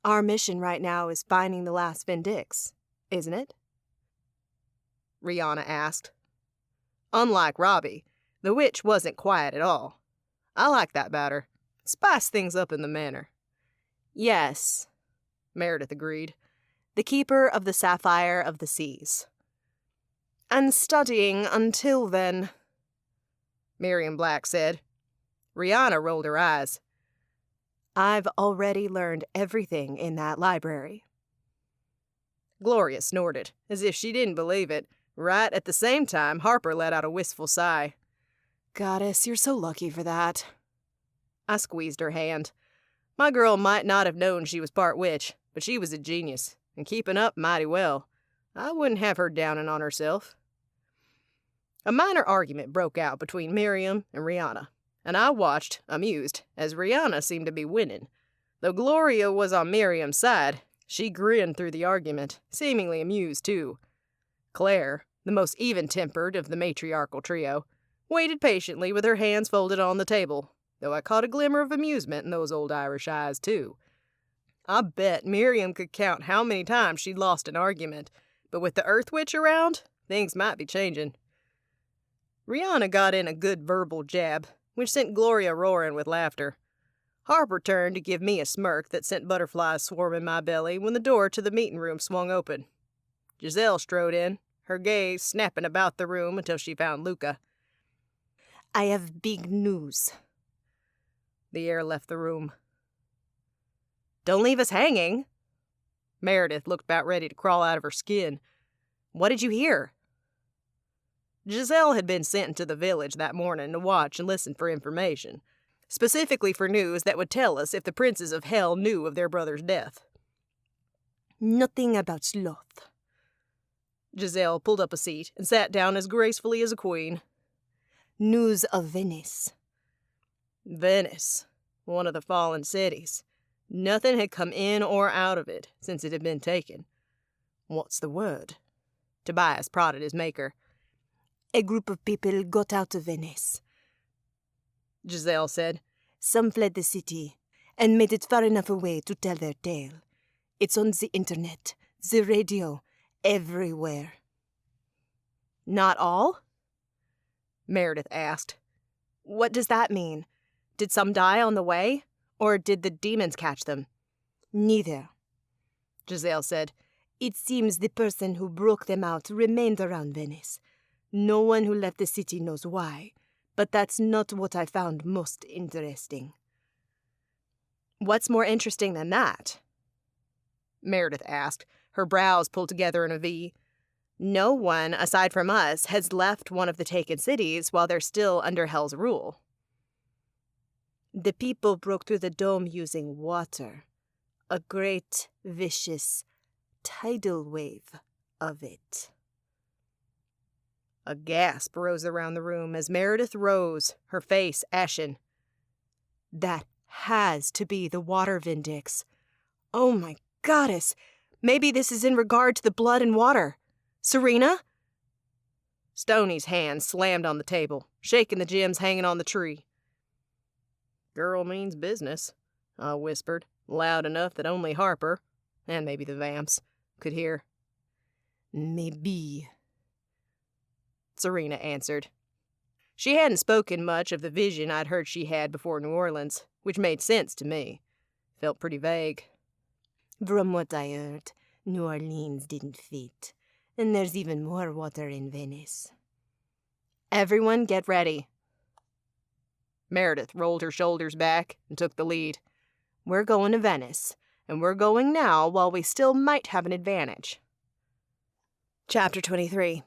our mission right now is finding the last Vindix, isn't it? Rihanna asked. Unlike Robbie, the witch wasn't quiet at all. I like that about her. Spice things up in the manor. Yes, Meredith agreed. The keeper of the sapphire of the seas. And studying until then, Miriam Black said. Rihanna rolled her eyes. I've already learned everything in that library. Gloria snorted, as if she didn't believe it. Right at the same time, Harper let out a wistful sigh. Goddess, you're so lucky for that. I squeezed her hand. My girl might not have known she was part witch, but she was a genius, and keeping up mighty well. I wouldn't have her downing on herself. A minor argument broke out between Miriam and Rihanna, and I watched, amused, as Rihanna seemed to be winning. Though Gloria was on Miriam's side, she grinned through the argument, seemingly amused too. Claire, the most even-tempered of the matriarchal trio, waited patiently with her hands folded on the table, though I caught a glimmer of amusement in those old Irish eyes, too. I bet Miriam could count how many times she'd lost an argument, but with the Earth Witch around, things might be changing. Rihanna got in a good verbal jab, which sent Gloria roaring with laughter. Harper turned to give me a smirk that sent butterflies swarming my belly when the door to the meeting room swung open. Giselle strode in, her gaze snapping about the room until she found Luca. I have big news. The air left the room. Don't leave us hanging. Meredith looked about ready to crawl out of her skin. What did you hear? Giselle had been sent into the village that morning to watch and listen for information, specifically for news that would tell us if the princes of hell knew of their brother's death. Nothing about Sloth. Giselle pulled up a seat and sat down as gracefully as a queen. News of Venice. Venice, one of the fallen cities. Nothing had come in or out of it since it had been taken. What's the word? Tobias prodded his maker. A group of people got out of Venice, Giselle said. Some fled the city and made it far enough away to tell their tale. It's on the internet, the radio, everywhere. Not all? Meredith asked. What does that mean? Did some die on the way? Or did the demons catch them? Neither, Giselle said. It seems the person who broke them out remained around Venice. No one who left the city knows why, but that's not what I found most interesting. What's more interesting than that? Meredith asked, her brows pulled together in a V. No one, aside from us, has left one of the taken cities while they're still under Hell's rule. The people broke through the dome using water. A great, vicious tidal wave of it. A gasp rose around the room as Meredith rose, her face ashen. That has to be the water Vindix. Oh my goddess! Maybe this is in regard to the blood and water. Serena? Stoney's hand slammed on the table, shaking the gems hanging on the tree. Girl means business, I whispered, loud enough that only Harper, and maybe the vamps, could hear. Maybe, Serena answered. She hadn't spoken much of the vision I'd heard she had before New Orleans, which made sense to me. Felt pretty vague. From what I heard, New Orleans didn't fit, and there's even more water in Venice. Everyone get ready. Meredith rolled her shoulders back and took the lead. We're going to Venice, and we're going now while we still might have an advantage. Chapter 23.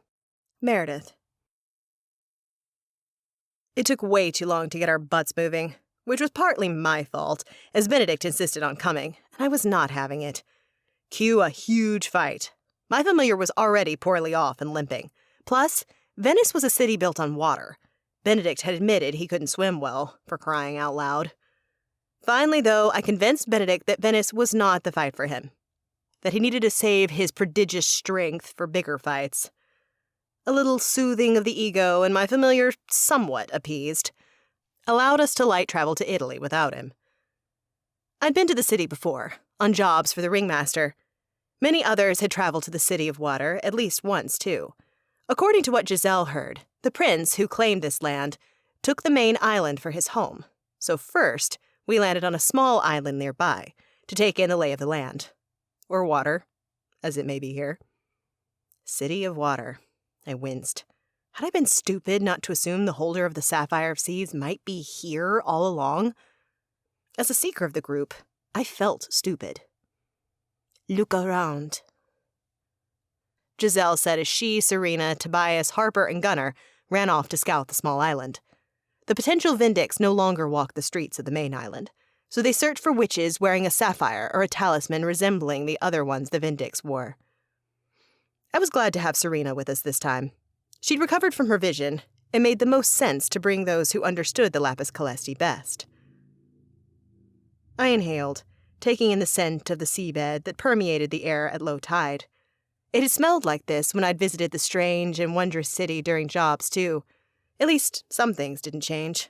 Meredith. It took way too long to get our butts moving, which was partly my fault, as Benedict insisted on coming, and I was not having it. Cue a huge fight. My familiar was already poorly off and limping. Plus, Venice was a city built on water. Benedict had admitted he couldn't swim well, for crying out loud. Finally, though, I convinced Benedict that Venice was not the fight for him, that he needed to save his prodigious strength for bigger fights. A little soothing of the ego, and my familiar, somewhat appeased, allowed us to light travel to Italy without him. I'd been to the city before, on jobs for the ringmaster. Many others had traveled to the City of Water, at least once, too. According to what Giselle heard, the prince who claimed this land took the main island for his home. So first, we landed on a small island nearby to take in the lay of the land. Or water, as it may be here. City of Water. I winced. Had I been stupid not to assume the holder of the Sapphire of Seas might be here all along? As a seeker of the group, I felt stupid. Look around, Giselle said as she, Serena, Tobias, Harper, and Gunnar ran off to scout the small island. The potential Vindix no longer walked the streets of the main island, so they searched for witches wearing a sapphire or a talisman resembling the other ones the Vindix wore. I was glad to have Serena with us this time. She'd recovered from her vision, and made the most sense to bring those who understood the Lapis Calesti best. I inhaled, taking in the scent of the seabed that permeated the air at low tide. It had smelled like this when I'd visited the strange and wondrous city during jobs, too. At least, some things didn't change.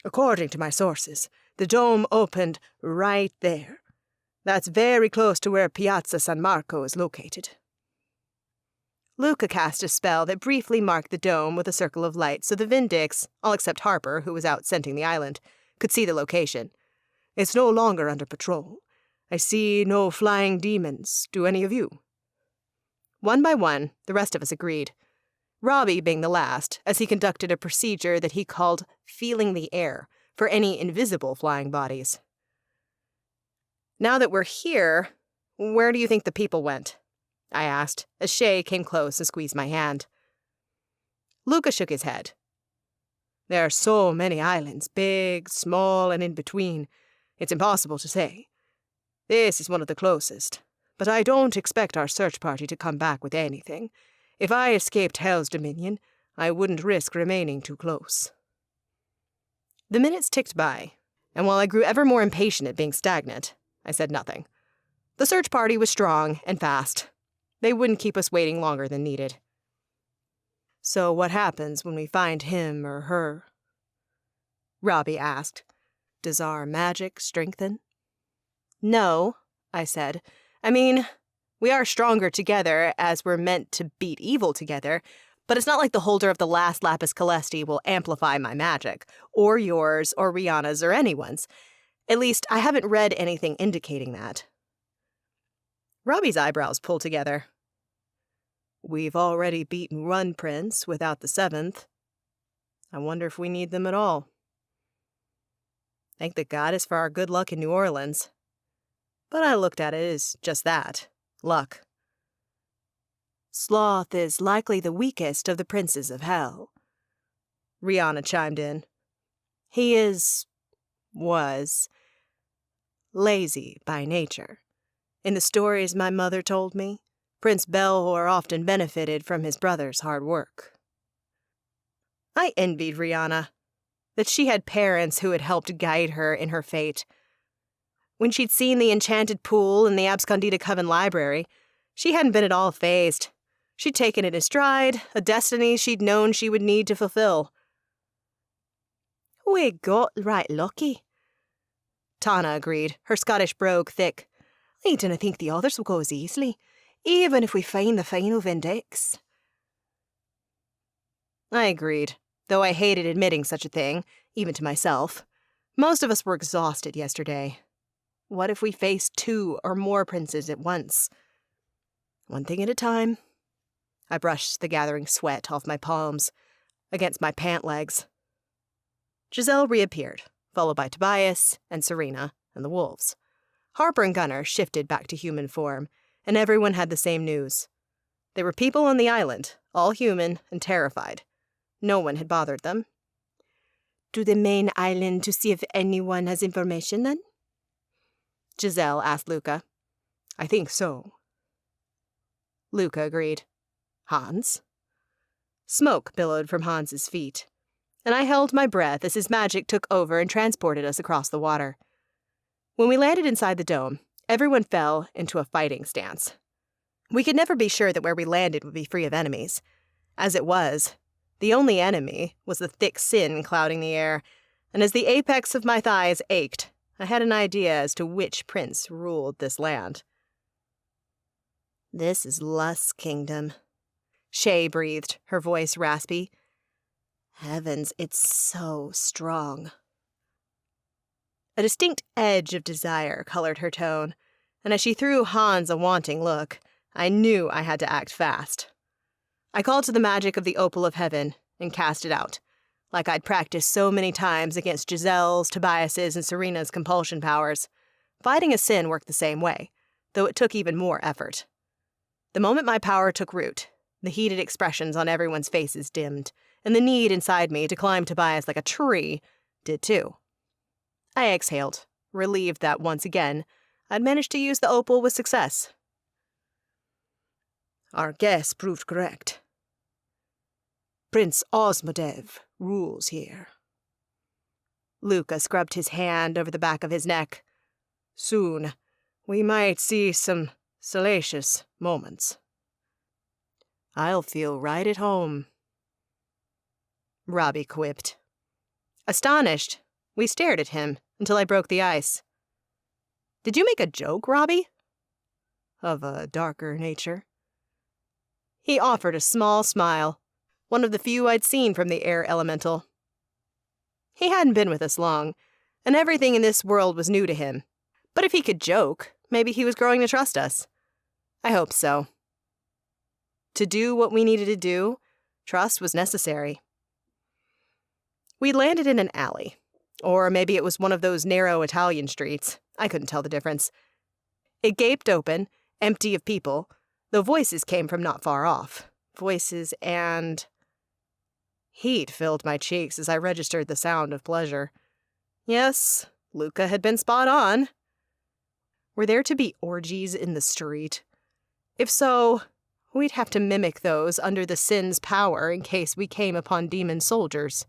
According to my sources, the dome opened right there. That's very close to where Piazza San Marco is located. Luca cast a spell that briefly marked the dome with a circle of light so the Vindix, all except Harper, who was out scenting the island, could see the location. It's no longer under patrol. I see no flying demons. Do any of you? One by one, the rest of us agreed. Robbie being the last, as he conducted a procedure that he called feeling the air for any invisible flying bodies. Now that we're here, where do you think the people went? I asked, as Shay came close and squeezed my hand. Luca shook his head. There are so many islands, big, small, and in between. It's impossible to say. This is one of the closest, but I don't expect our search party to come back with anything. If I escaped Hell's Dominion, I wouldn't risk remaining too close. The minutes ticked by, and while I grew ever more impatient at being stagnant, I said nothing. The search party was strong and fast. They wouldn't keep us waiting longer than needed. So what happens when we find him or her? Robbie asked. Does our magic strengthen? No, I said. I mean, we are stronger together as we're meant to beat evil together, but it's not like the holder of the last Lapis Calesti will amplify my magic, or yours, or Rihanna's, or anyone's. At least, I haven't read anything indicating that. Robbie's eyebrows pulled together. We've already beaten one prince without the seventh. I wonder if we need them at all. Thank the goddess for our good luck in New Orleans. But I looked at it as just that, luck. Sloth is likely the weakest of the princes of hell, Rihanna chimed in. He was lazy by nature. In the stories my mother told me, Prince Belhor often benefited from his brother's hard work. I envied Rihanna, that she had parents who had helped guide her in her fate. When she'd seen the enchanted pool in the Abscondita Coven library, she hadn't been at all fazed. She'd taken it in stride, a destiny she'd known she would need to fulfill. We got right lucky. Tana agreed, her Scottish brogue thick. I dinna think the others will go as easily, even if we find the final Vindix. I agreed, though I hated admitting such a thing, even to myself. Most of us were exhausted yesterday. What if we faced 2 or more princes at once? One thing at a time. I brushed the gathering sweat off my palms, against my pant legs. Giselle reappeared, followed by Tobias and Serena and the wolves. Harper and Gunnar shifted back to human form, and everyone had the same news. There were people on the island, all human and terrified. No one had bothered them. To the main island to see if anyone has information, then? Giselle asked Luca. I think so. Luca agreed. Hans? Smoke billowed from Hans's feet, and I held my breath as his magic took over and transported us across the water. When we landed inside the dome, everyone fell into a fighting stance. We could never be sure that where we landed would be free of enemies. As it was, the only enemy was the thick sin clouding the air, and as the apex of my thighs ached, I had an idea as to which prince ruled this land. This is Lust's kingdom. Shay breathed, her voice raspy. Heavens, it's so strong. A distinct edge of desire colored her tone, and as she threw Hans a wanting look, I knew I had to act fast. I called to the magic of the opal of heaven and cast it out, like I'd practiced so many times against Giselle's, Tobias's, and Serena's compulsion powers. Fighting a sin worked the same way, though it took even more effort. The moment my power took root, the heated expressions on everyone's faces dimmed, and the need inside me to climb Tobias like a tree did too. I exhaled, relieved that once again, I'd managed to use the opal with success. Our guess proved correct. Prince Osmodev rules here. Luca scrubbed his hand over the back of his neck. Soon, we might see some salacious moments. I'll feel right at home, Robbie quipped. Astonished, we stared at him until I broke the ice. Did you make a joke, Robbie? Of a darker nature. He offered a small smile, one of the few I'd seen from the air elemental. He hadn't been with us long, and everything in this world was new to him. But if he could joke, maybe he was growing to trust us. I hope so. To do what we needed to do, trust was necessary. We landed in an alley, or maybe it was one of those narrow Italian streets. I couldn't tell the difference. It gaped open, empty of people, though voices came from not far off. Voices and... Heat filled my cheeks as I registered the sound of pleasure. Yes, Luca had been spot on. Were there to be orgies in the street? If so, we'd have to mimic those under the sin's power in case we came upon demon soldiers.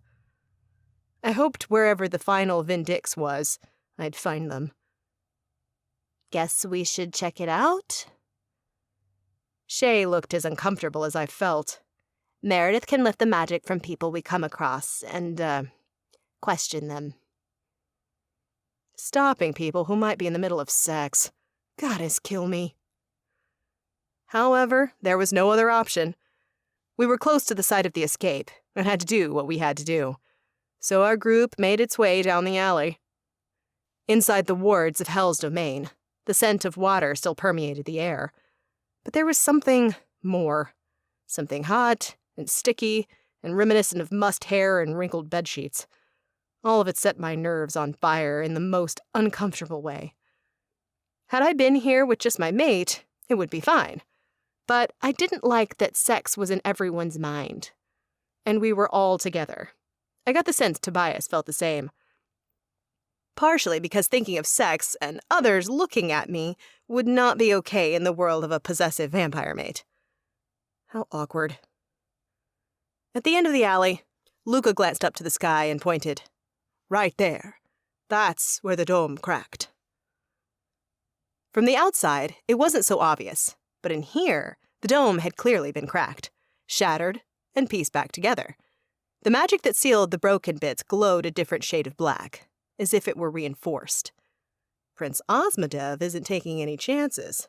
I hoped wherever the final Vindix was, I'd find them. Guess we should check it out? Shay looked as uncomfortable as I felt. Meredith can lift the magic from people we come across and, question them. Stopping people who might be in the middle of sex. Goddess kill me. However, there was no other option. We were close to the site of the escape and had to do what we had to do. So our group made its way down the alley. Inside the wards of Hell's Domain, the scent of water still permeated the air. But there was something more. Something hot and sticky and reminiscent of mussed hair and wrinkled bedsheets. All of it set my nerves on fire in the most uncomfortable way. Had I been here with just my mate, it would be fine. But I didn't like that sex was in everyone's mind. And we were all together. I got the sense Tobias felt the same. Partially because thinking of sex and others looking at me would not be okay in the world of a possessive vampire mate. How awkward. At the end of the alley, Luca glanced up to the sky and pointed. Right there. That's where the dome cracked. From the outside, it wasn't so obvious, but in here, the dome had clearly been cracked, shattered, and pieced back together. The magic that sealed the broken bits glowed a different shade of black, as if it were reinforced. Prince Osmodev isn't taking any chances.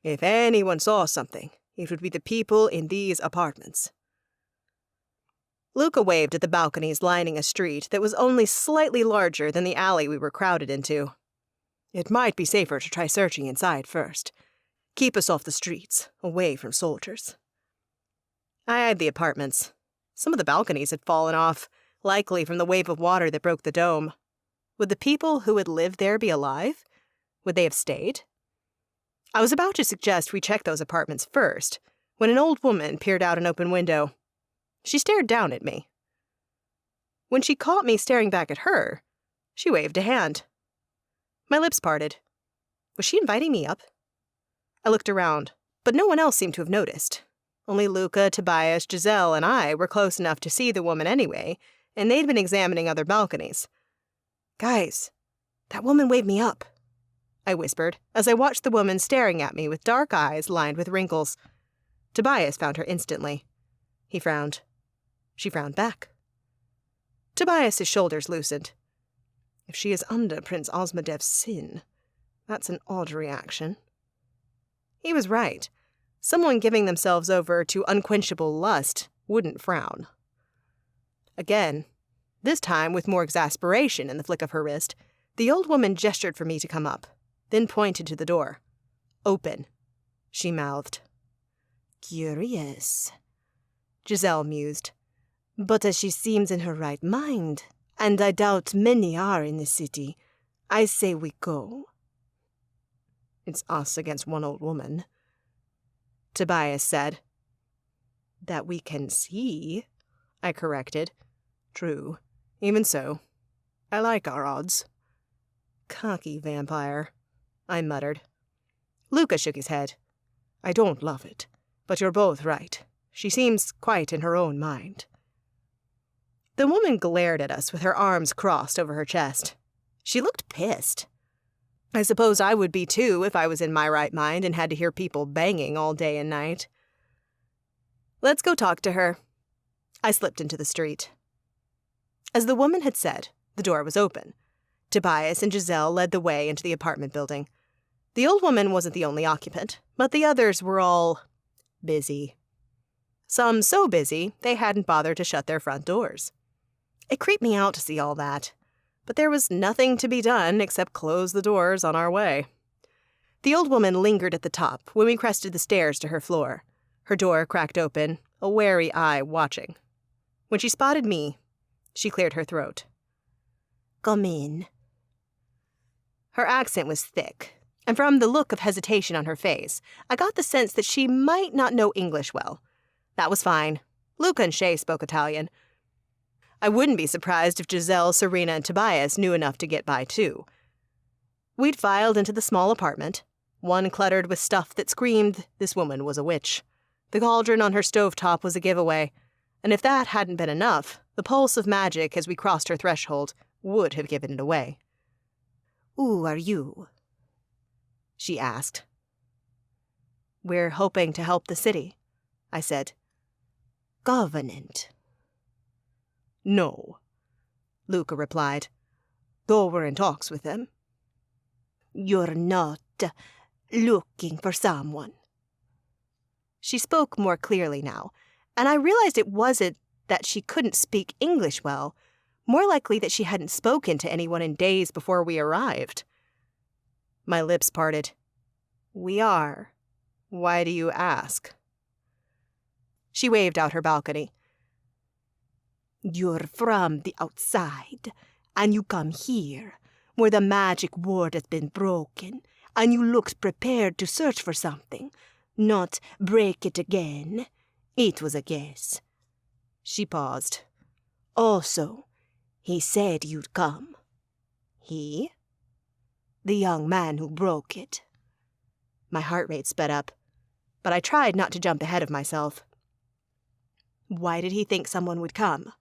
If anyone saw something, it would be the people in these apartments. Luca waved at the balconies lining a street that was only slightly larger than the alley we were crowded into. It might be safer to try searching inside first. Keep us off the streets, away from soldiers. I eyed the apartments. Some of the balconies had fallen off, likely from the wave of water that broke the dome. Would the people who had lived there be alive? Would they have stayed? I was about to suggest we check those apartments first, when an old woman peered out an open window. She stared down at me. When she caught me staring back at her, she waved a hand. My lips parted. Was she inviting me up? I looked around, but no one else seemed to have noticed. Only Luca, Tobias, Giselle, and I were close enough to see the woman anyway, and they'd been examining other balconies. "Guys, that woman waved me up," I whispered, as I watched the woman staring at me with dark eyes lined with wrinkles. Tobias found her instantly. He frowned. She frowned back. Tobias's shoulders loosened. If she is under Prince Osmodev's sin, that's an odd reaction. He was right. Someone giving themselves over to unquenchable lust wouldn't frown. Again, this time with more exasperation in the flick of her wrist, the old woman gestured for me to come up, then pointed to the door. "Open," she mouthed. "Curious," Giselle mused. "But as she seems in her right mind, and I doubt many are in the city, I say we go." "It's us against one old woman," Tobias said. "That we can see," I corrected. "True. Even so, I like our odds." "Cocky vampire," I muttered. Luca shook his head. "I don't love it, but you're both right. She seems quite in her own mind." The woman glared at us with her arms crossed over her chest. She looked pissed. I suppose I would be too if I was in my right mind and had to hear people banging all day and night. "Let's go talk to her." I slipped into the street. As the woman had said, the door was open. Tobias and Giselle led the way into the apartment building. The old woman wasn't the only occupant, but the others were all busy. Some so busy they hadn't bothered to shut their front doors. It creeped me out to see all that, but there was nothing to be done except close the doors on our way. The old woman lingered at the top when we crested the stairs to her floor, her door cracked open, a wary eye watching. When she spotted me, she cleared her throat. "Come in." Her accent was thick, and from the look of hesitation on her face, I got the sense that she might not know English well. That was fine. Luca and Shay spoke Italian. I wouldn't be surprised if Giselle, Serena, and Tobias knew enough to get by, too. We'd filed into the small apartment, one cluttered with stuff that screamed this woman was a witch. The cauldron on her stovetop was a giveaway, and if that hadn't been enough, the pulse of magic as we crossed her threshold would have given it away. "Who are you?" she asked. "We're hoping to help the city," I said. "Covenant." "No," Luca replied, "though we're in talks with them." "You're not looking for someone." She spoke more clearly now, and I realized it wasn't that she couldn't speak English well, more likely that she hadn't spoken to anyone in days before we arrived. My lips parted. "We are. Why do you ask?" She waved out her balcony. "You're from the outside, and you come here, where the magic ward has been broken, and you looked prepared to search for something, not break it again. It was a guess." She paused. "Also, he said you'd come." "He?" "The young man who broke it." My heart rate sped up, but I tried not to jump ahead of myself. Why did he think someone would come?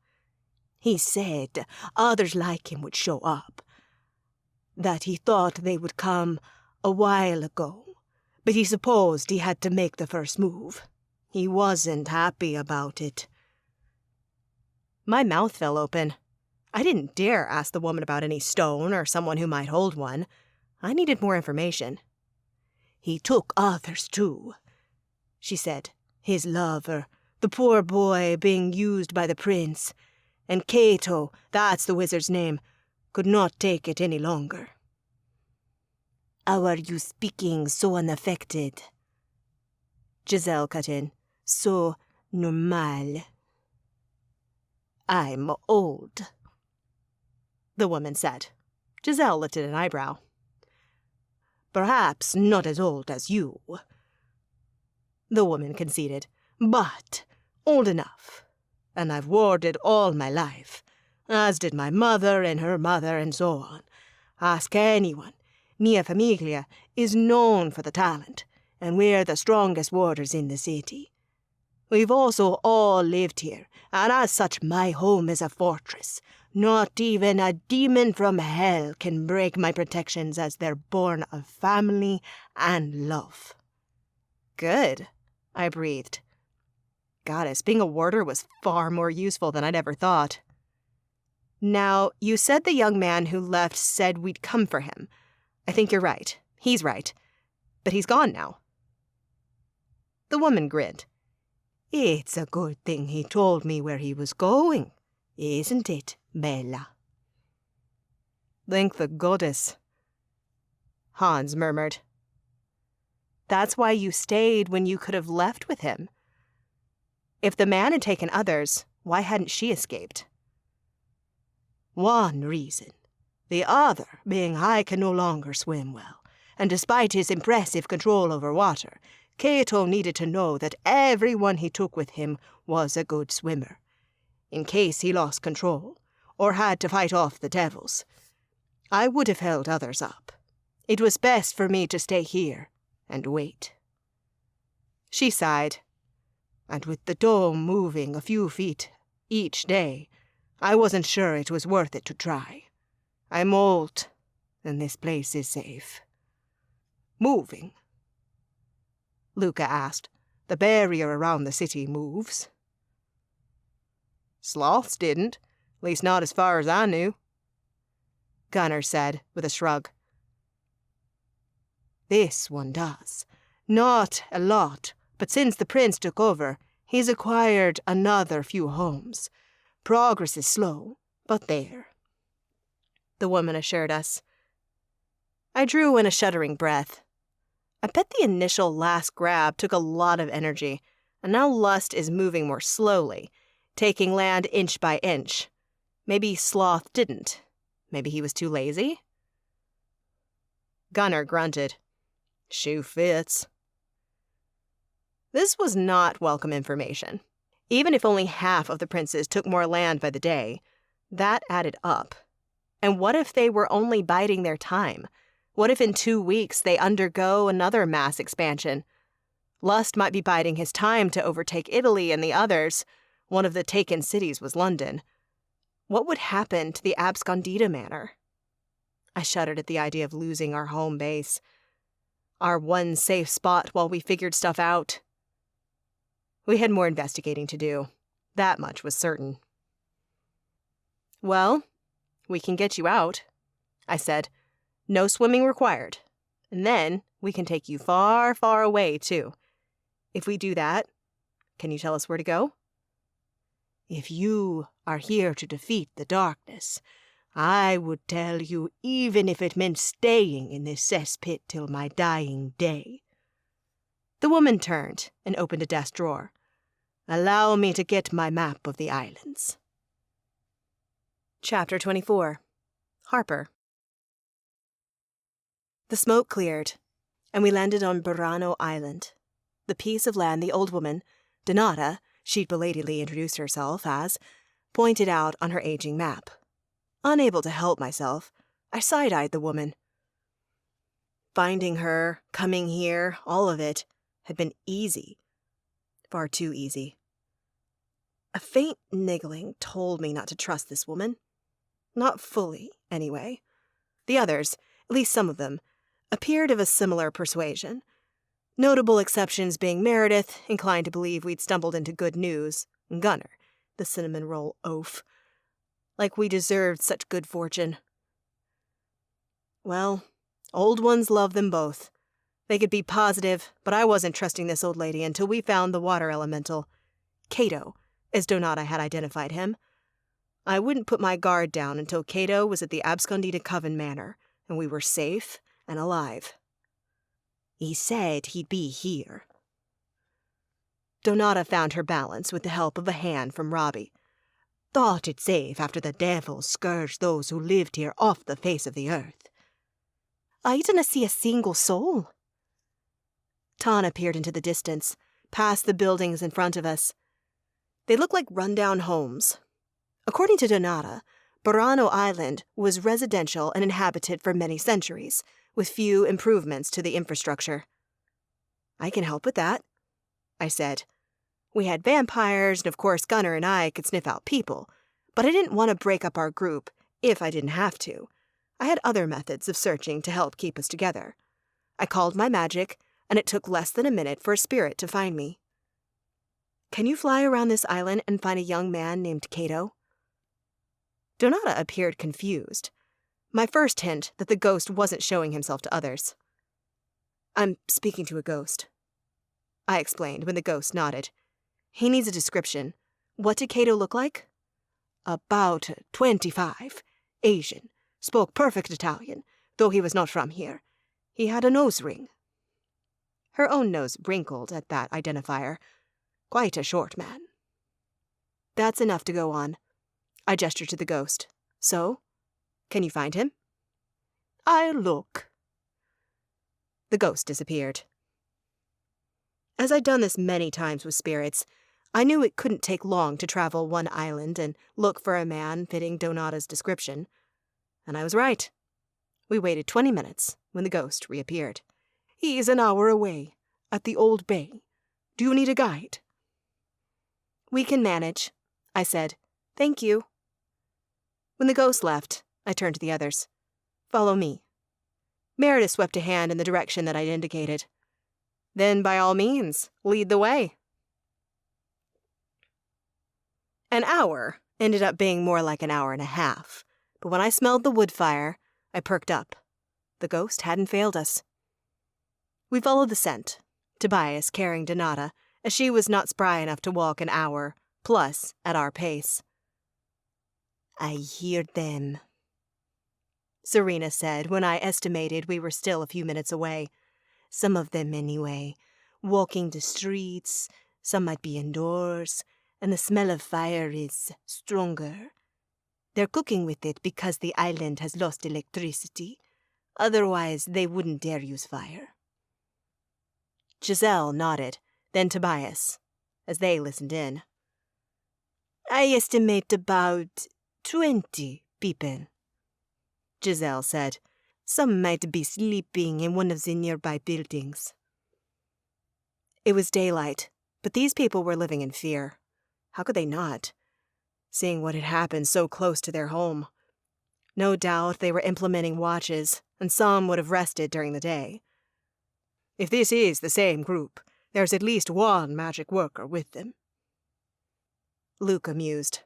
"He said others like him would show up. That he thought they would come a while ago, but he supposed he had to make the first move. He wasn't happy about it." My mouth fell open. I didn't dare ask the woman about any stone or someone who might hold one. I needed more information. He took others too, she said. His lover, the poor boy being used by the prince, and Cato, that's the wizard's name, could not take it any longer. How are you speaking so unaffected? Giselle cut in. So normal. I'm old, the woman said. Giselle lifted an eyebrow. Perhaps not as old as you, the woman conceded, but old enough. And I've warded all my life, as did my mother and her mother and so on. Ask anyone. Mia Famiglia is known for the talent, and we're the strongest warders in the city. We've also all lived here, and as such my home is a fortress. Not even a demon from hell can break my protections as they're born of family and love. Good, I breathed. Goddess, being a warder was far more useful than I'd ever thought. Now, you said the young man who left said we'd come for him. I think you're right. He's right. But he's gone now. The woman grinned. It's a good thing he told me where he was going, isn't it, Bella? Thank the goddess, Hans murmured. That's why you stayed when you could have left with him. If the man had taken others, why hadn't she escaped? One reason. The other being I can no longer swim well, and despite his impressive control over water, Cato needed to know that everyone he took with him was a good swimmer, in case he lost control, or had to fight off the devils. I would have held others up. It was best for me to stay here and wait. She sighed. And with the dome moving a few feet each day, I wasn't sure it was worth it to try. I'm old, and this place is safe. Moving? Luca asked. The barrier around the city moves. Sloths didn't, at least not as far as I knew, Gunnar said with a shrug. This one does. Not a lot, but since the prince took over, he's acquired another few homes. Progress is slow, but there, the woman assured us. I drew in a shuddering breath. I bet the initial last grab took a lot of energy, and now Lust is moving more slowly, taking land inch by inch. Maybe Sloth didn't. Maybe he was too lazy? Gunnar grunted. Shoe fits. This was not welcome information. Even if only half of the princes took more land by the day, that added up. And what if they were only biding their time? What if in 2 weeks they undergo another mass expansion? Lust might be biding his time to overtake Italy and the others. One of the taken cities was London. What would happen to the Abscondida Manor? I shuddered at the idea of losing our home base. Our one safe spot while we figured stuff out. We had more investigating to do. That much was certain. Well, we can get you out, I said. No swimming required. And then we can take you far, far away, too. If we do that, can you tell us where to go? If you are here to defeat the darkness, I would tell you even if it meant staying in this cesspit till my dying day. The woman turned and opened a desk drawer. Allow me to get my map of the islands. Chapter 24. Harper. The smoke cleared, and we landed on Burano Island, the piece of land the old woman, Donata, she'd belatedly introduced herself as, pointed out on her aging map. Unable to help myself, I side-eyed the woman. Finding her, coming here, all of it, had been easy. Far too easy. A faint niggling told me not to trust this woman. Not fully, anyway. The others, at least some of them, appeared of a similar persuasion. Notable exceptions being Meredith, inclined to believe we'd stumbled into good news, and Gunnar, the cinnamon roll oaf. Like we deserved such good fortune. Well, old ones love them both. They could be positive, but I wasn't trusting this old lady until we found the water elemental. Cato, as Donata had identified him. I wouldn't put my guard down until Cato was at the absconded Coven Manor, and we were safe and alive. He said he'd be here. Donata found her balance with the help of a hand from Robbie. Thought it safe after the devil scourged those who lived here off the face of the earth. I didn't see a single soul. Tana peered into the distance, past the buildings in front of us. They looked like rundown homes. According to Donata, Burano Island was residential and inhabited for many centuries, with few improvements to the infrastructure. I can help with that, I said. We had vampires, and of course Gunnar and I could sniff out people, but I didn't want to break up our group if I didn't have to. I had other methods of searching to help keep us together. I called my magic, and it took less than a minute for a spirit to find me. Can you fly around this island and find a young man named Cato? Donata appeared confused. My first hint that the ghost wasn't showing himself to others. I'm speaking to a ghost, I explained when the ghost nodded. He needs a description. What did Cato look like? About 25. Asian. Spoke perfect Italian, though he was not from here. He had a nose ring. Her own nose wrinkled at that identifier. Quite a short man. That's enough to go on. I gestured to the ghost. So? Can you find him? I'll look. The ghost disappeared. As I'd done this many times with spirits, I knew it couldn't take long to travel one island and look for a man fitting Donata's description. And I was right. We waited 20 minutes when the ghost reappeared. He's an hour away, at the Old Bay. Do you need a guide? We can manage, I said. Thank you. When the ghost left, I turned to the others. Follow me. Meredith swept a hand in the direction that I'd indicated. Then, by all means, lead the way. An hour ended up being more like an hour and a half, but when I smelled the wood fire, I perked up. The ghost hadn't failed us. We followed the scent, Tobias carrying Donata, as she was not spry enough to walk an hour, plus at our pace. I hear them, Serena said when I estimated we were still a few minutes away. Some of them anyway, walking the streets, some might be indoors, and the smell of fire is stronger. They're cooking with it because the island has lost electricity. Otherwise, they wouldn't dare use fire. Giselle nodded, then Tobias, as they listened in. I estimate about 20 people, Giselle said. Some might be sleeping in one of the nearby buildings. It was daylight, but these people were living in fear. How could they not, seeing what had happened so close to their home? No doubt they were implementing watches, and some would have rested during the day. If this is the same group, there's at least one magic worker with them. Luca mused.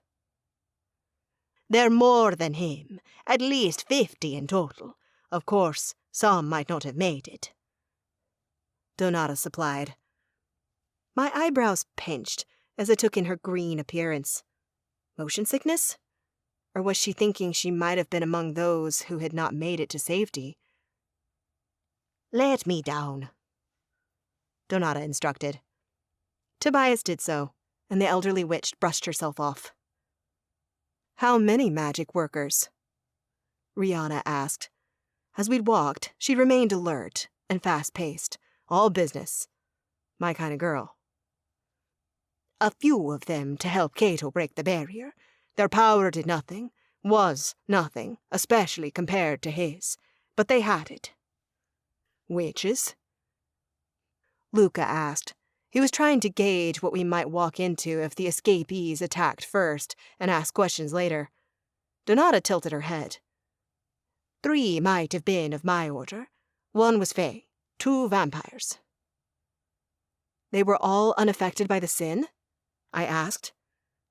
They're more than him, at least 50 in total. Of course, some might not have made it. Donata supplied. My eyebrows pinched as I took in her green appearance. Motion sickness? Or was she thinking she might have been among those who had not made it to safety? Let me down, Donata instructed. Tobias did so, and the elderly witch brushed herself off. How many magic workers? Rihanna asked. As we'd walked, she remained alert and fast-paced, all business. My kind of girl. A few of them to help Cato break the barrier. Their power did nothing, was nothing, especially compared to his, but they had it. Witches? Luca asked. He was trying to gauge what we might walk into if the escapees attacked first and asked questions later. Donata tilted her head. 3 might have been of my order. 1 was Fae, 2 vampires. They were all unaffected by the sin? I asked.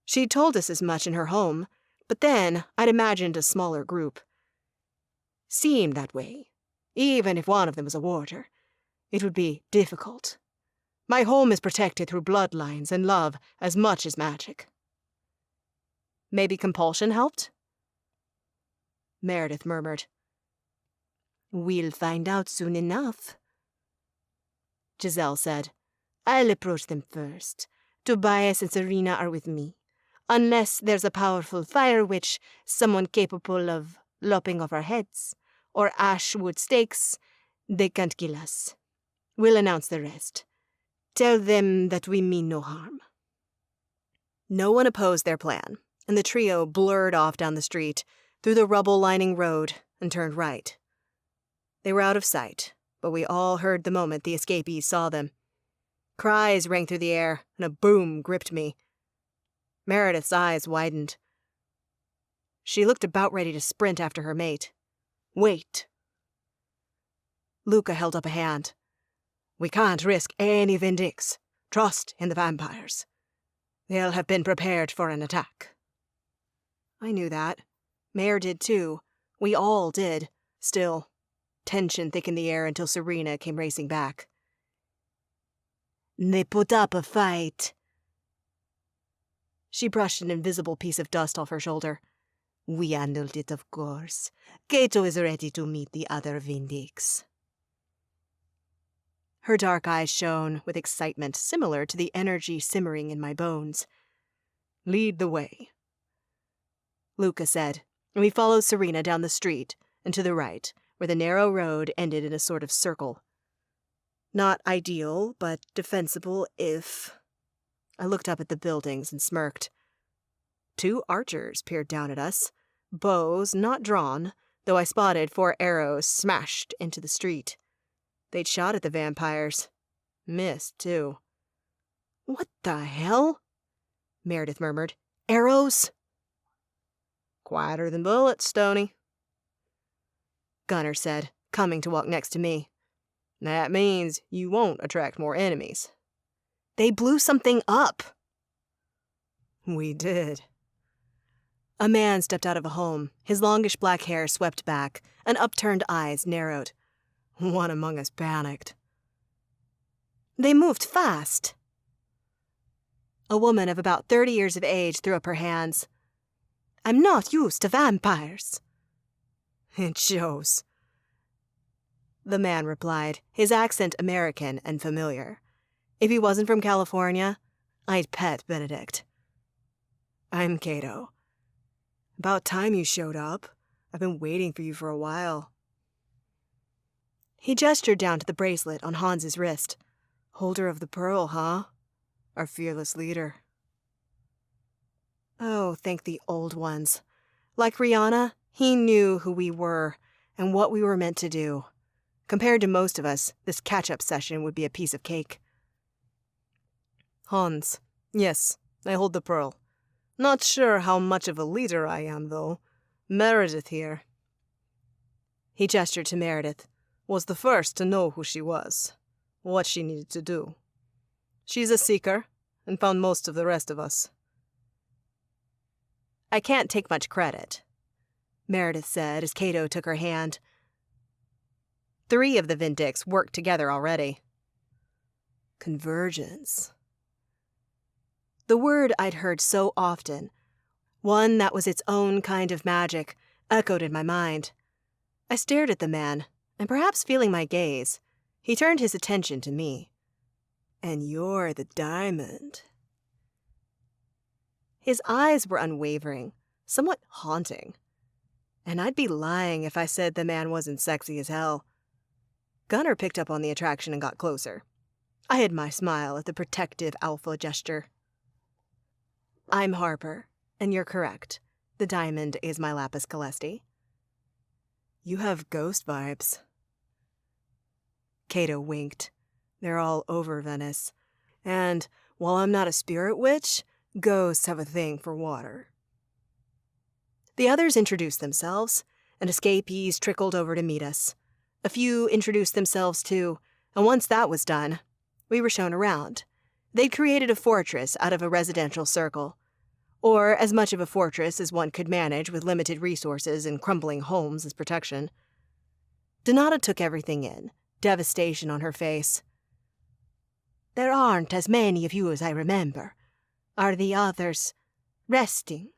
She'd told us as much in her home, but then I'd imagined a smaller group. Seemed that way. Even if one of them was a warder, it would be difficult. My home is protected through bloodlines and love as much as magic. Maybe compulsion helped? Meredith murmured. We'll find out soon enough. Giselle said. I'll approach them first. Tobias and Serena are with me. Unless there's a powerful fire witch, someone capable of lopping off our heads, or ashwood stakes, they can't kill us. We'll announce the rest. Tell them that we mean no harm. No one opposed their plan, and the trio blurred off down the street, through the rubble-lining road, and turned right. They were out of sight, but we all heard the moment the escapees saw them. Cries rang through the air, and a boom gripped me. Meredith's eyes widened. She looked about ready to sprint after her mate. Wait. Luca held up a hand. We can't risk any Vindix. Trust in the vampires. They'll have been prepared for an attack. I knew that. Mare did too. We all did. Still, tension thickened the air until Serena came racing back. They put up a fight. She brushed an invisible piece of dust off her shoulder. We handled it, of course. Cato is ready to meet the other Vindix. Her dark eyes shone with excitement similar to the energy simmering in my bones. Lead the way, Luca said, and we followed Serena down the street and to the right, where the narrow road ended in a sort of circle. Not ideal, but defensible if... I looked up at the buildings and smirked. 2 archers peered down at us, bows not drawn, though I spotted 4 arrows smashed into the street. They'd shot at the vampires. Missed, too. What the hell? Meredith murmured. Arrows? Quieter than bullets, Stoney, Gunner said, coming to walk next to me. That means you won't attract more enemies. They blew something up. We did. A man stepped out of a home, his longish black hair swept back, and upturned eyes narrowed. One among us panicked. They moved fast. A woman of about 30 years of age threw up her hands. I'm not used to vampires. It shows. The man replied, his accent American and familiar. If he wasn't from California, I'd pet Benedict. I'm Cato. About time you showed up. I've been waiting for you for a while. He gestured down to the bracelet on Hans's wrist. Holder of the pearl, huh? Our fearless leader. Oh, thank the old ones. Like Rihanna, he knew who we were and what we were meant to do. Compared to most of us, this catch-up session would be a piece of cake. Hans. Yes, I hold the pearl. Not sure how much of a leader I am, though. Meredith here. He gestured to Meredith. Was the first to know who she was, what she needed to do. She's a seeker, and found most of the rest of us. I can't take much credit, Meredith said as Cato took her hand. 3 of the Vindix worked together already. Convergence. The word I'd heard so often, one that was its own kind of magic, echoed in my mind. I stared at the man, and perhaps feeling my gaze, he turned his attention to me. And you're the diamond. His eyes were unwavering, somewhat haunting. And I'd be lying if I said the man wasn't sexy as hell. Gunner picked up on the attraction and got closer. I hid my smile at the protective alpha gesture. I'm Harper, and you're correct. The diamond is my lapis calesti. You have ghost vibes. Cato winked. They're all over Venice. And while I'm not a spirit witch, ghosts have a thing for water. The others introduced themselves, and escapees trickled over to meet us. A few introduced themselves too, and once that was done, we were shown around. They'd created a fortress out of a residential circle. or as much of a fortress as one could manage with limited resources and crumbling homes as protection. Donata took everything in, devastation on her face. There aren't as many of you as I remember. Are the others resting?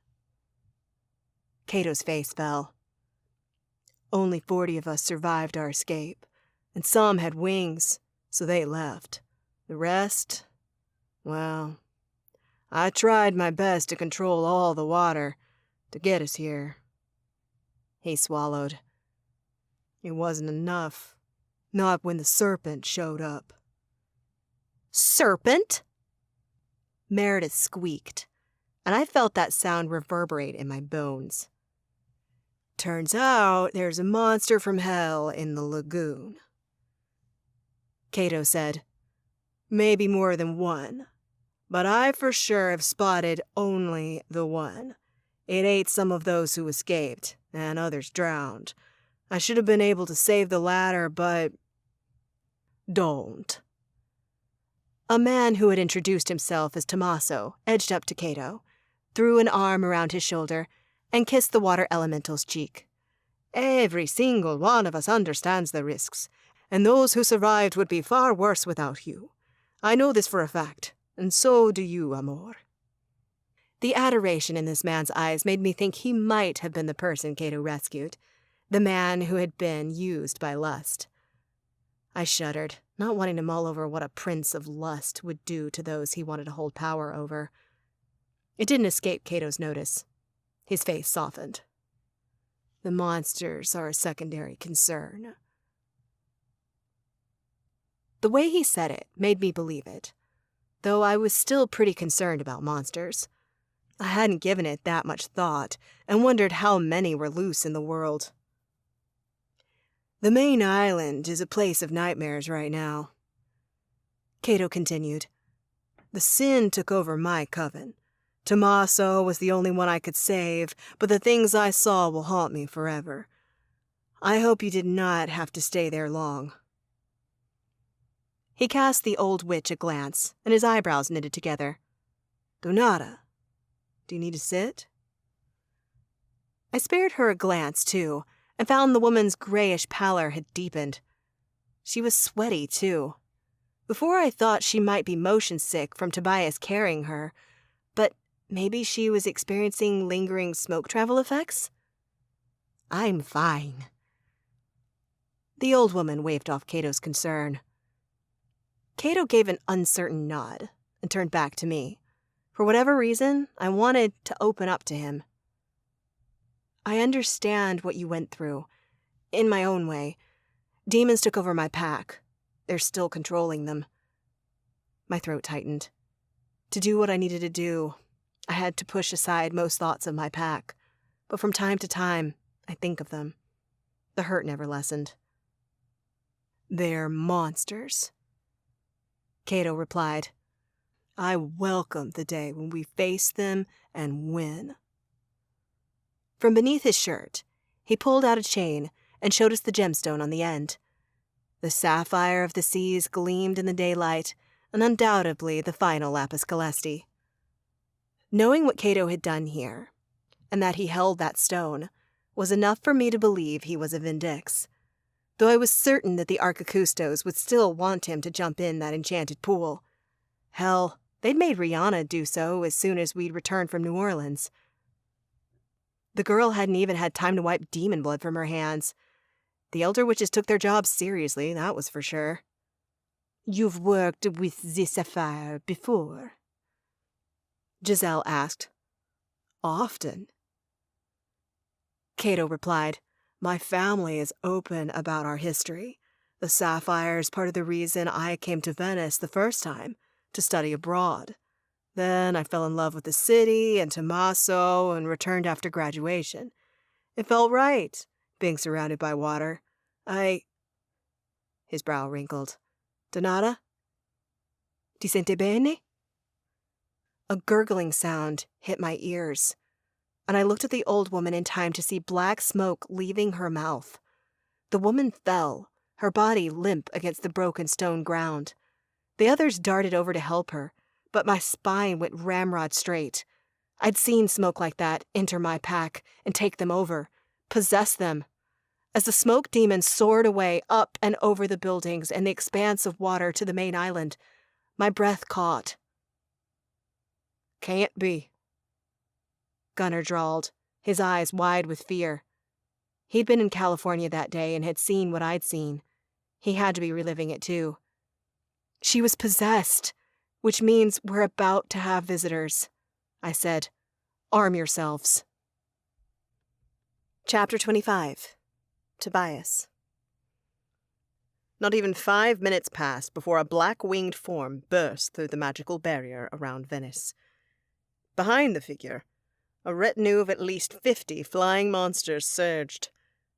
Cato's face fell. Only 40 of us survived our escape, and some had wings, so they left. The rest, well, I tried my best to control all the water to get us here. He swallowed. It wasn't enough. Not when the serpent showed up. Serpent? Meredith squeaked, and I felt that sound reverberate in my bones. Turns out there's a monster from hell in the lagoon. Cato said, maybe more than one, but I for sure have spotted only the one. It ate some of those who escaped, and others drowned. I should have been able to save the latter, but don't. A man who had introduced himself as Tommaso edged up to Cato, threw an arm around his shoulder, and kissed the water elemental's cheek. Every single one of us understands the risks, and those who survived would be far worse without you. I know this for a fact, and so do you, amor. The adoration in this man's eyes made me think he might have been the person Cato rescued, the man who had been used by lust. I shuddered, not wanting to mull over what a prince of lust would do to those he wanted to hold power over. It didn't escape Cato's notice. His face softened. The monsters are a secondary concern. The way he said it made me believe it, though I was still pretty concerned about monsters. I hadn't given it that much thought and wondered how many were loose in the world. The main island is a place of nightmares right now. Cato continued. The sin took over my coven. Tommaso was the only one I could save, but the things I saw will haunt me forever. I hope you did not have to stay there long. He cast the old witch a glance, and his eyebrows knitted together. Donata, do you need to sit? I spared her a glance, too, and found the woman's grayish pallor had deepened. She was sweaty, too. Before I thought she might be motion sick from Tobias carrying her, but maybe she was experiencing lingering smoke travel effects? I'm fine. The old woman waved off Cato's concern. Cato gave an uncertain nod and turned back to me. For whatever reason, I wanted to open up to him. I understand what you went through. In my own way. Demons took over my pack. They're still controlling them. My throat tightened. To do what I needed to do, I had to push aside most thoughts of my pack. But from time to time, I think of them. The hurt never lessened. They're monsters. Cato replied. I welcome the day when we face them and win. From beneath his shirt, he pulled out a chain and showed us the gemstone on the end. The sapphire of the seas gleamed in the daylight, and undoubtedly the final lapis calesti. Knowing what Cato had done here, and that he held that stone, was enough for me to believe he was a Vindix, though I was certain that the Archicustos would still want him to jump in that enchanted pool. Hell, they'd made Rihanna do so as soon as we'd returned from New Orleans. The girl hadn't even had time to wipe demon blood from her hands. The elder witches took their job seriously, that was for sure. You've worked with the sapphire before? Giselle asked. Often. Cato replied, My family is open about our history. The sapphire is part of the reason I came to Venice the first time, to study abroad. Then I fell in love with the city and Tommaso and returned after graduation. It felt right, being surrounded by water. His brow wrinkled. Donata? Ti sente bene? A gurgling sound hit my ears, and I looked at the old woman in time to see black smoke leaving her mouth. The woman fell, her body limp against the broken stone ground. The others darted over to help her, but my spine went ramrod straight. I'd seen smoke like that enter my pack and take them over, possess them. As the smoke demon soared away up and over the buildings and the expanse of water to the main island, my breath caught. "Can't be," Gunnar drawled, his eyes wide with fear. He'd been in California that day and had seen what I'd seen. He had to be reliving it too. She was possessed, which means we're about to have visitors, I said. Arm yourselves. Chapter 25. Tobias. Not even 5 minutes passed before a black-winged form burst through the magical barrier around Venice. Behind the figure, a retinue of at least 50 flying monsters surged,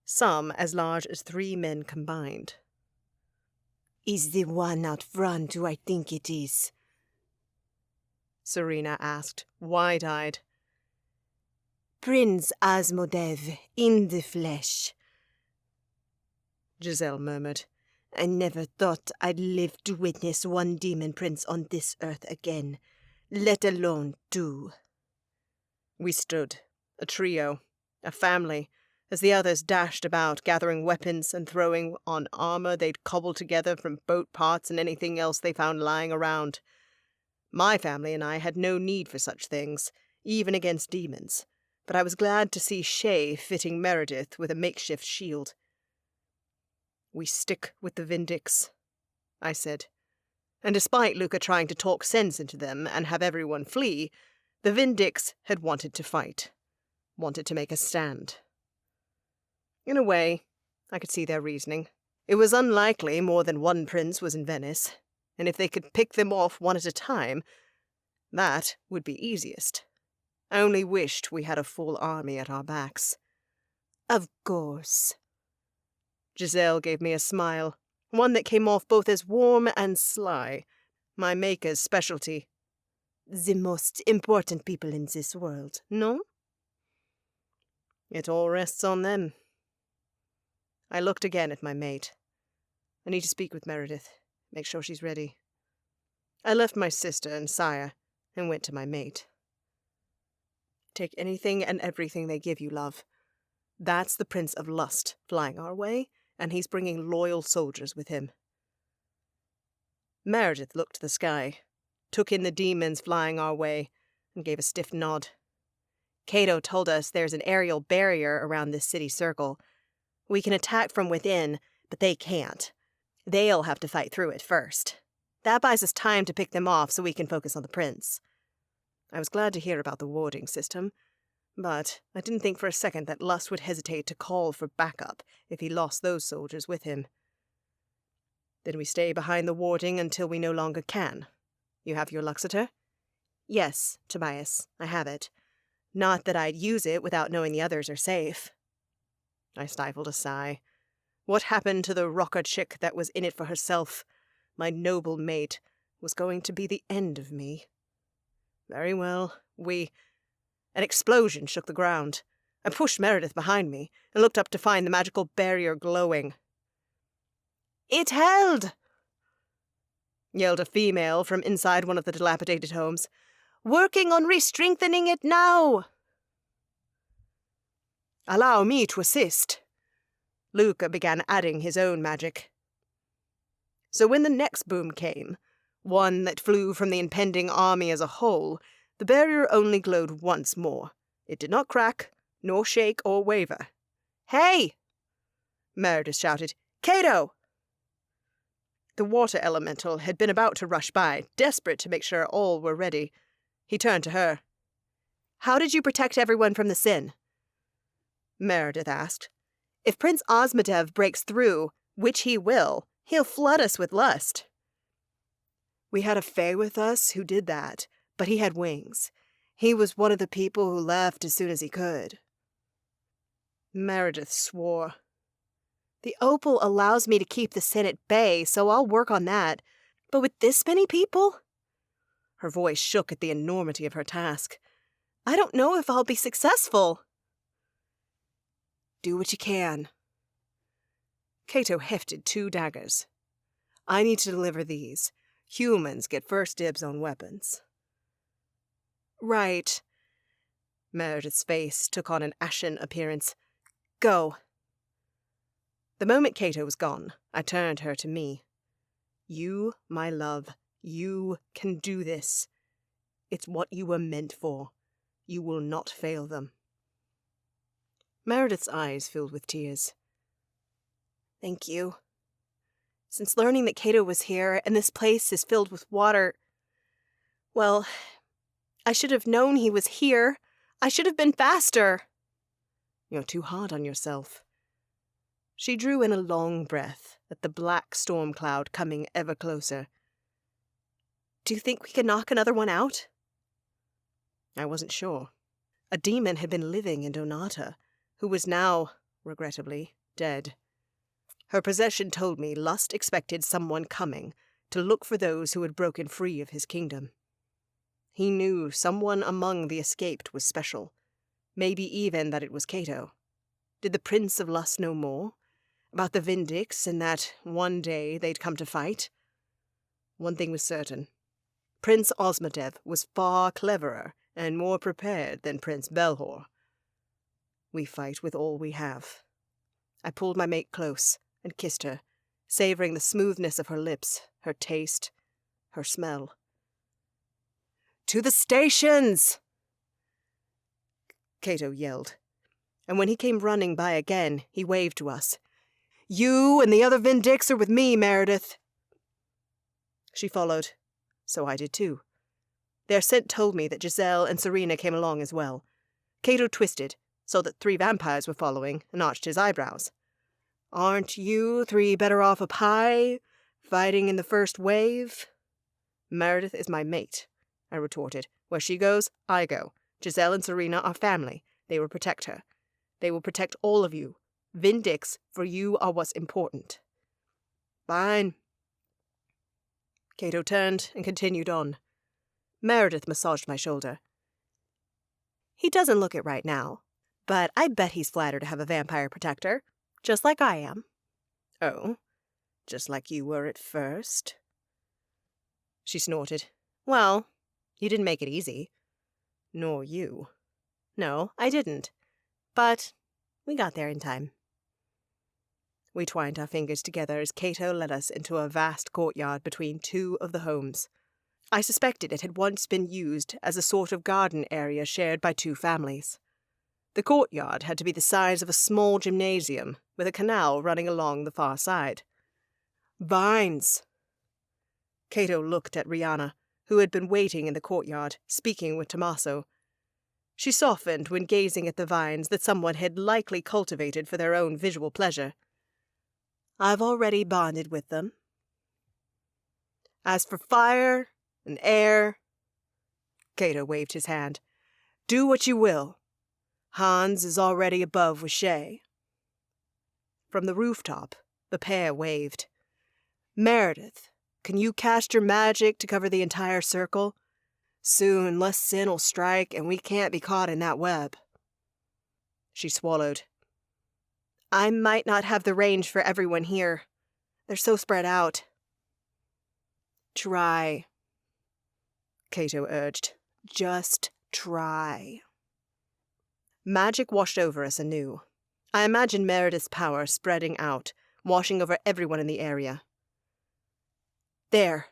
some as large as 3 men combined. Is the one out front who I think it is? Serena asked, wide-eyed. Prince Asmodev, in the flesh. Giselle murmured. I never thought I'd live to witness one demon prince on this earth again, let alone 2. We stood, a trio, a family, as the others dashed about, gathering weapons and throwing on armor they'd cobbled together from boat parts and anything else they found lying around. My family and I had no need for such things, even against demons, but I was glad to see Shay fitting Meredith with a makeshift shield. "We stick with the Vindix," I said. And despite Luca trying to talk sense into them and have everyone flee, the Vindix had wanted to fight, wanted to make a stand. In a way, I could see their reasoning. It was unlikely more than one prince was in Venice, and if they could pick them off one at a time, that would be easiest. I only wished we had a full army at our backs. Of course. Giselle gave me a smile, one that came off both as warm and sly, my maker's specialty. The most important people in this world, no? It all rests on them. I looked again at my mate. I need to speak with Meredith, make sure she's ready. I left my sister and Saya and went to my mate. Take anything and everything they give you, love. That's the Prince of Lust flying our way, and he's bringing loyal soldiers with him. Meredith looked to the sky, took in the demons flying our way, and gave a stiff nod. Cato told us there's an aerial barrier around this city circle. We can attack from within, but they can't. They'll have to fight through it first. That buys us time to pick them off so we can focus on the prince. I was glad to hear about the warding system, but I didn't think for a second that Lust would hesitate to call for backup if he lost those soldiers with him. Then we stay behind the warding until we no longer can. You have your Luxeter? Yes, Tobias, I have it. Not that I'd use it without knowing the others are safe. I stifled a sigh. What happened to the rocker chick that was in it for herself? My noble mate was going to be the end of me. Very well, An explosion shook the ground. I pushed Meredith behind me and looked up to find the magical barrier glowing. "It held!" yelled a female from inside one of the dilapidated homes. "Working on re-strengthening it now!" "Allow me to assist." Luca began adding his own magic. So when the next boom came, one that flew from the impending army as a whole, the barrier only glowed once more. It did not crack, nor shake or waver. "Hey!" Meredith shouted. "Cato!" The water elemental had been about to rush by, desperate to make sure all were ready. He turned to her. "How did you protect everyone from the sin?" Meredith asked. "If Prince Asmodev breaks through, which he will, he'll flood us with lust." "We had a fae with us who did that, but he had wings. He was one of the people who left as soon as he could." Meredith swore. "The opal allows me to keep the sin at bay, so I'll work on that. But with this many people?" Her voice shook at the enormity of her task. "I don't know if I'll be successful." "Do what you can." Cato hefted 2 daggers. "I need to deliver these. Humans get first dibs on weapons." "Right. Meredith's face took on an ashen appearance. Go. The moment Cato was gone, I turned her to me. You, my love, you can do this. It's what you were meant for. You will not fail them. Meredith's eyes filled with tears. Thank you. Since learning that Cato was here and this place is filled with water, well, I should have known he was here. I should have been faster. You're too hard on yourself. She drew in a long breath at the black storm cloud coming ever closer. Do you think we could knock another one out? I wasn't sure. A demon had been living in Donata, who was now, regrettably, dead. Her possession told me Lust expected someone coming to look for those who had broken free of his kingdom. He knew someone among the escaped was special, maybe even that it was Cato. Did the Prince of Lust know more? About the Vindix and that one day they'd come to fight? One thing was certain. Prince Osmodev was far cleverer and more prepared than Prince Belhor. We fight with all we have. I pulled my mate close and kissed her, savoring the smoothness of her lips, her taste, her smell. "To the stations!" Cato yelled, and when he came running by again, he waved to us. "You and the other Vindix are with me, Meredith." She followed. So I did too. Their scent told me that Giselle and Serena came along as well. Cato twisted, saw that 3 vampires were following, and arched his eyebrows. "Aren't you 3 better off up high, fighting in the first wave?" "Meredith is my mate," I retorted. "Where she goes, I go. Giselle and Serena are family. They will protect her. They will protect all of you. Vindix, for you are what's important." "Fine." Cato turned and continued on. Meredith massaged my shoulder. He doesn't look it right now, but I bet he's flattered to have a vampire protector, just like I am. "Oh, just like you were at first?" She snorted. "Well, you didn't make it easy." "Nor you." "No, I didn't. But we got there in time." We twined our fingers together as Cato led us into a vast courtyard between 2 of the homes. I suspected it had once been used as a sort of garden area shared by 2 families. The courtyard had to be the size of a small gymnasium, with a canal running along the far side. "Vines!" Cato looked at Rihanna, who had been waiting in the courtyard, speaking with Tommaso. She softened when gazing at the vines that someone had likely cultivated for their own visual pleasure. "I've already bonded with them. As for fire and air," Cato waved his hand, "do what you will. Hans is already above with Shay." From the rooftop, the pair waved. "Meredith, can you cast your magic to cover the entire circle? Soon Lust Sin'll strike and we can't be caught in that web." She swallowed. "I might not have the range for everyone here. They're so spread out." "Try," Cato urged. "Just try." Magic washed over us anew. I imagined Meredith's power spreading out, washing over everyone in the area. "There,"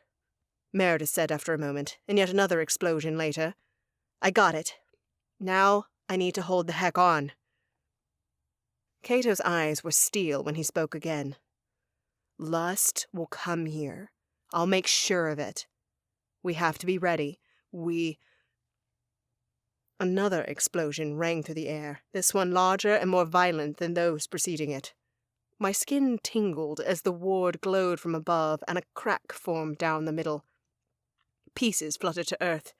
Meredith said after a moment, and yet another explosion later. "I got it. Now I need to hold the heck on." Cato's eyes were steel when he spoke again. "Lust will come here. I'll make sure of it. We have to be ready. Another explosion rang through the air, this one larger and more violent than those preceding it. My skin tingled as the ward glowed from above and a crack formed down the middle. Pieces fluttered to earth.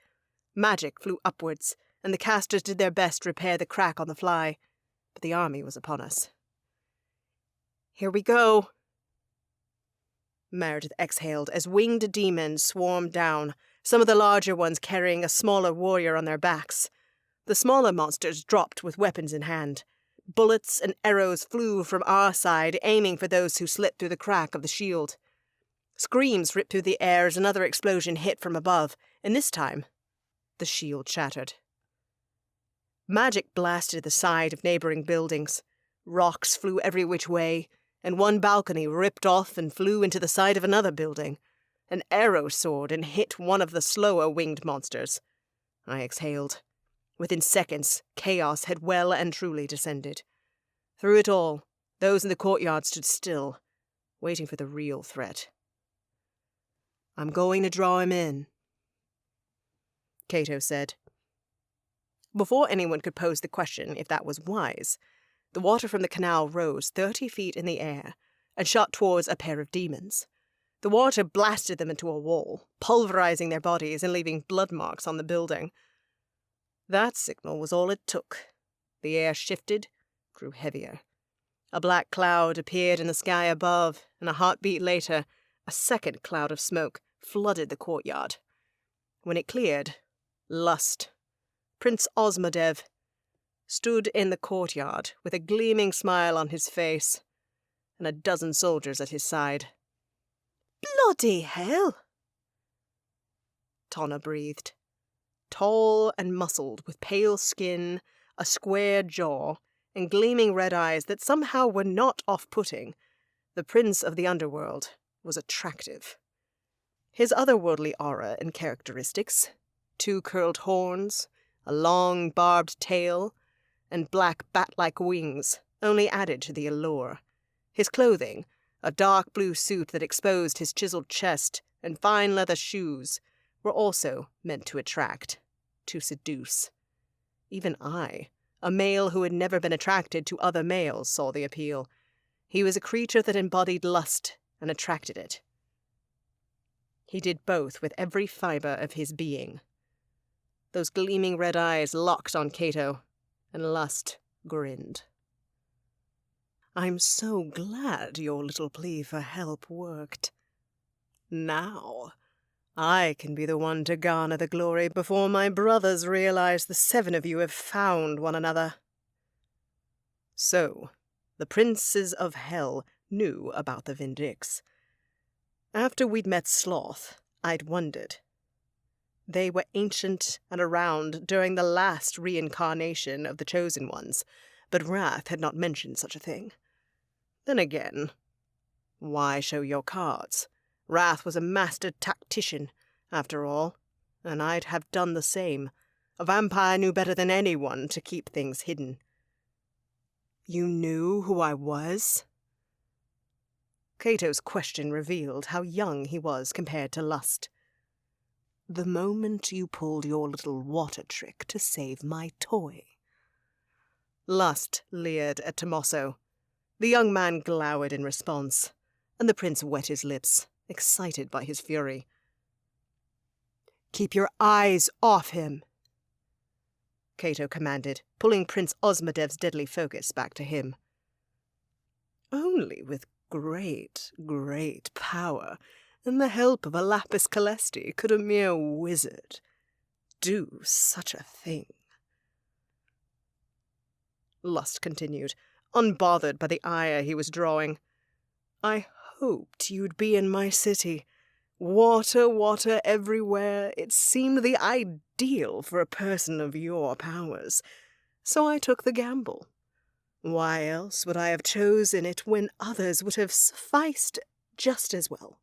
Magic flew upwards, and the casters did their best to repair the crack on the fly. But the army was upon us. "Here we go." Meredith exhaled as winged demons swarmed down, some of the larger ones carrying a smaller warrior on their backs. The smaller monsters dropped with weapons in hand. Bullets and arrows flew from our side, aiming for those who slipped through the crack of the shield. Screams ripped through the air as another explosion hit from above, and this time the shield shattered. Magic blasted the side of neighboring buildings. Rocks flew every which way, and one balcony ripped off and flew into the side of another building. An arrow soared and hit one of the slower winged monsters. I exhaled. Within seconds, chaos had well and truly descended. Through it all, those in the courtyard stood still, waiting for the real threat. "I'm going to draw him in," Cato said. Before anyone could pose the question if that was wise, the water from the canal rose 30 feet in the air and shot towards a pair of demons. The water blasted them into a wall, pulverizing their bodies and leaving blood marks on the building. That signal was all it took. The air shifted, grew heavier. A black cloud appeared in the sky above, and a heartbeat later, a second cloud of smoke flooded the courtyard. When it cleared, Lust, Prince Osmodev, stood in the courtyard with a gleaming smile on his face and a dozen soldiers at his side. Bloody hell! Tonna breathed. Tall and muscled, with pale skin, a square jaw, and gleaming red eyes that somehow were not off-putting, the prince of the underworld was attractive. His otherworldly aura and characteristics, 2 curled horns, a long barbed tail, and black bat-like wings, only added to the allure. His clothing, a dark blue suit that exposed his chiseled chest, and fine leather shoes, were also meant to attract, to seduce. Even I, a male who had never been attracted to other males, saw the appeal. He was a creature that embodied lust and attracted it. He did both with every fiber of his being. Those gleaming red eyes locked on Cato, and Lust grinned. "I'm so glad your little plea for help worked. Now, I can be the one to garner the glory before my brothers realize the 7 of you have found one another." So, the princes of hell knew about the Vindix. After we'd met Sloth, I'd wondered. They were ancient and around during the last reincarnation of the Chosen Ones, but Wrath had not mentioned such a thing. Then again, why show your cards? Wrath was a master tactician, after all, and I'd have done the same. A vampire knew better than anyone to keep things hidden. "You knew who I was?" Cato's question revealed how young he was compared to Lust. "The moment you pulled your little water trick to save my toy." Lust leered at Tommaso. The young man glowered in response, and the prince wet his lips, excited by his fury. "Keep your eyes off him," Cato commanded, pulling Prince Osmodev's deadly focus back to him. "Only with great, great power and the help of a lapis calesti could a mere wizard do such a thing." Lust continued, unbothered by the ire he was drawing. "I hoped you'd be in my city. Water, water everywhere. It seemed the ideal for a person of your powers. So I took the gamble. Why else would I have chosen it when others would have sufficed just as well?"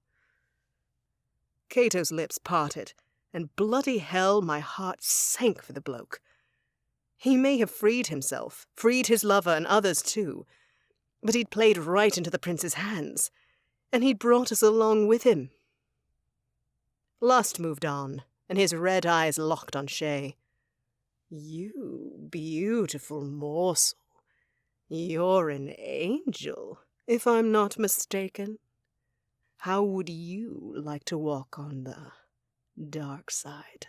Cato's lips parted, and bloody hell, my heart sank for the bloke. He may have freed himself, freed his lover and others too, but he'd played right into the prince's hands, and he'd brought us along with him. Lust moved on, and his red eyes locked on Shay. "You beautiful morsel. You're an angel, if I'm not mistaken. How would you like to walk on the dark side?"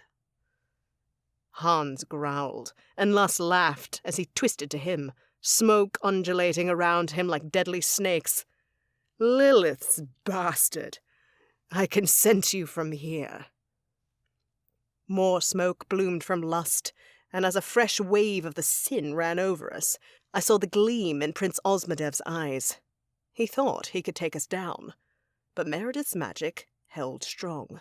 Hans growled, and Lust laughed as he twisted to him, smoke undulating around him like deadly snakes. "Lilith's bastard! I can sense you from here." More smoke bloomed from Lust, and as a fresh wave of the sin ran over us, I saw the gleam in Prince Osmodev's eyes. He thought he could take us down, but Meredith's magic held strong.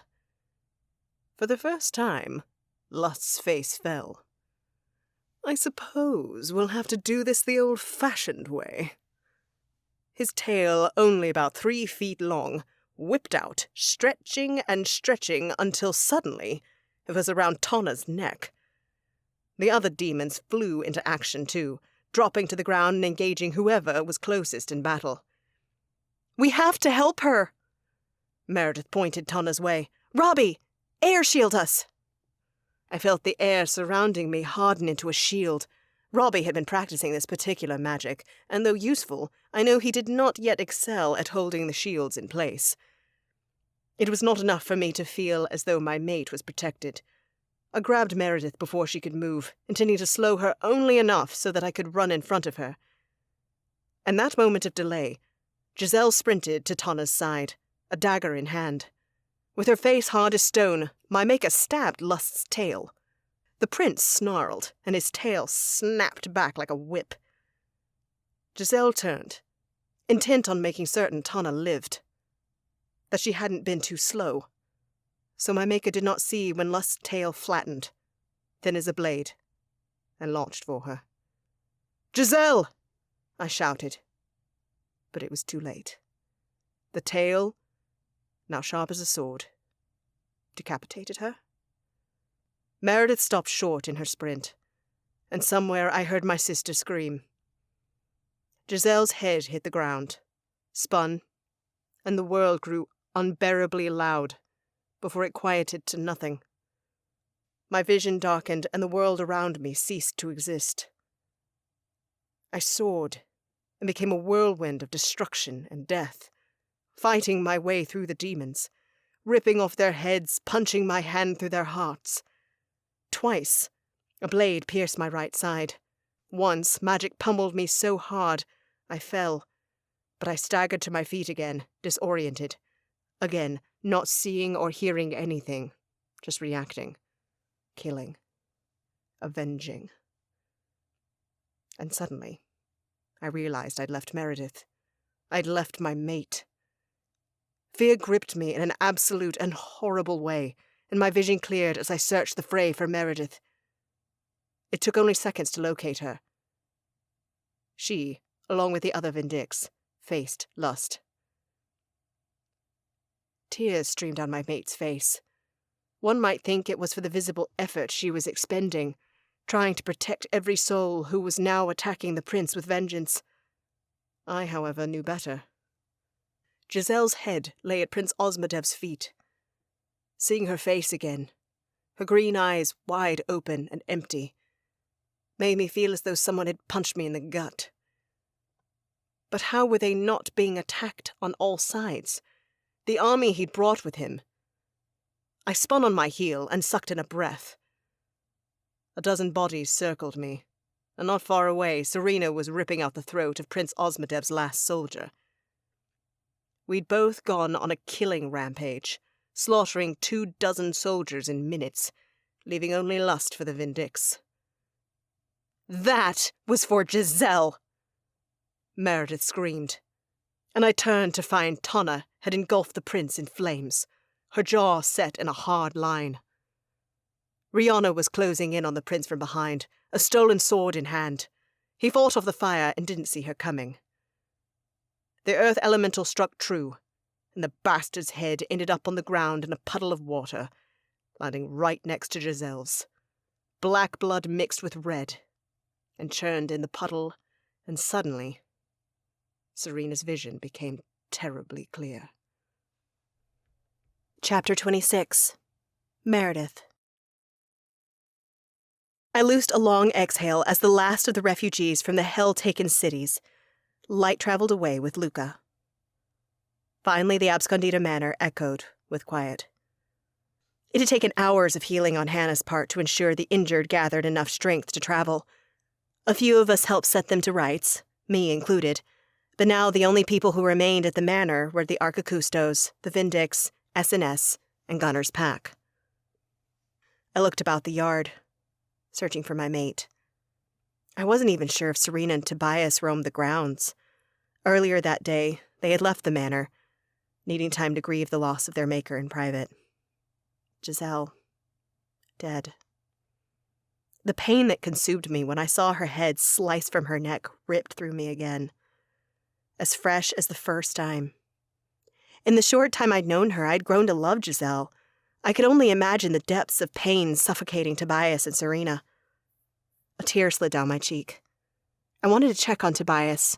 For the first time, Lust's face fell. I suppose we'll have to do this the old-fashioned way. His tail, only about 3 feet long, whipped out, stretching and stretching until suddenly it was around Tonna's neck. The other demons flew into action too, dropping to the ground and engaging whoever was closest in battle. "We have to help her!" Meredith pointed Tonna's way. "Robbie, air shield us!" I felt the air surrounding me harden into a shield. Robbie had been practicing this particular magic, and though useful, I know he did not yet excel at holding the shields in place. It was not enough for me to feel as though my mate was protected. I grabbed Meredith before she could move, intending to slow her only enough so that I could run in front of her. In that moment of delay, Giselle sprinted to Tonna's side, a dagger in hand. With her face hard as stone, my maker stabbed Lust's tail. The prince snarled, and his tail snapped back like a whip. Giselle turned, intent on making certain Tonna lived, that she hadn't been too slow. So my maker did not see when Lust's tail flattened, thin as a blade, and launched for her. "Giselle!" I shouted. But it was too late. The tail, now sharp as a sword, decapitated her. Meredith stopped short in her sprint, and somewhere I heard my sister scream. Giselle's head hit the ground, spun, and the world grew unbearably loud before it quieted to nothing. My vision darkened, and the world around me ceased to exist. I soared and became a whirlwind of destruction and death, fighting my way through the demons, ripping off their heads, punching my hand through their hearts. Twice, a blade pierced my right side. Once, magic pummeled me so hard, I fell, but I staggered to my feet again, disoriented. Again, not seeing or hearing anything, just reacting, killing, avenging. And suddenly, I realized I'd left Meredith. I'd left my mate. Fear gripped me in an absolute and horrible way, and my vision cleared as I searched the fray for Meredith. It took only seconds to locate her. She, along with the other Vindix, faced Lust. Tears streamed down my mate's face. One might think it was for the visible effort she was expending, trying to protect every soul who was now attacking the prince with vengeance. I, however, knew better. Giselle's head lay at Prince Osmodev's feet. Seeing her face again, her green eyes wide open and empty, made me feel as though someone had punched me in the gut. But how were they not being attacked on all sides? The army he'd brought with him. I spun on my heel and sucked in a breath. A dozen bodies circled me, and not far away, Serena was ripping out the throat of Prince Osmodev's last soldier. We'd both gone on a killing rampage, slaughtering 24 soldiers in minutes, leaving only lust for the Vindix. "That was for Giselle!" Meredith screamed, and I turned to find Tonna had engulfed the prince in flames, her jaw set in a hard line. Rihanna was closing in on the prince from behind, a stolen sword in hand. He fought off the fire and didn't see her coming. The earth elemental struck true, and the bastard's head ended up on the ground in a puddle of water, landing right next to Giselle's. Black blood mixed with red, and churned in the puddle, and suddenly, Serena's vision became terribly clear. Chapter 26. Meredith. I loosed a long exhale as the last of the refugees from the hell-taken cities light traveled away with Luca. Finally, the Abscondita Manor echoed with quiet. It had taken hours of healing on Hannah's part to ensure the injured gathered enough strength to travel. A few of us helped set them to rights, me included, but now the only people who remained at the manor were the Archicustos, the Vindix, SNS, and Gunner's Pack. I looked about the yard, searching for my mate. I wasn't even sure if Serena and Tobias roamed the grounds. Earlier that day, they had left the manor, needing time to grieve the loss of their maker in private. Giselle, dead. The pain that consumed me when I saw her head sliced from her neck ripped through me again. As fresh as the first time. In the short time I'd known her, I'd grown to love Giselle. I could only imagine the depths of pain suffocating Tobias and Serena. A tear slid down my cheek. I wanted to check on Tobias,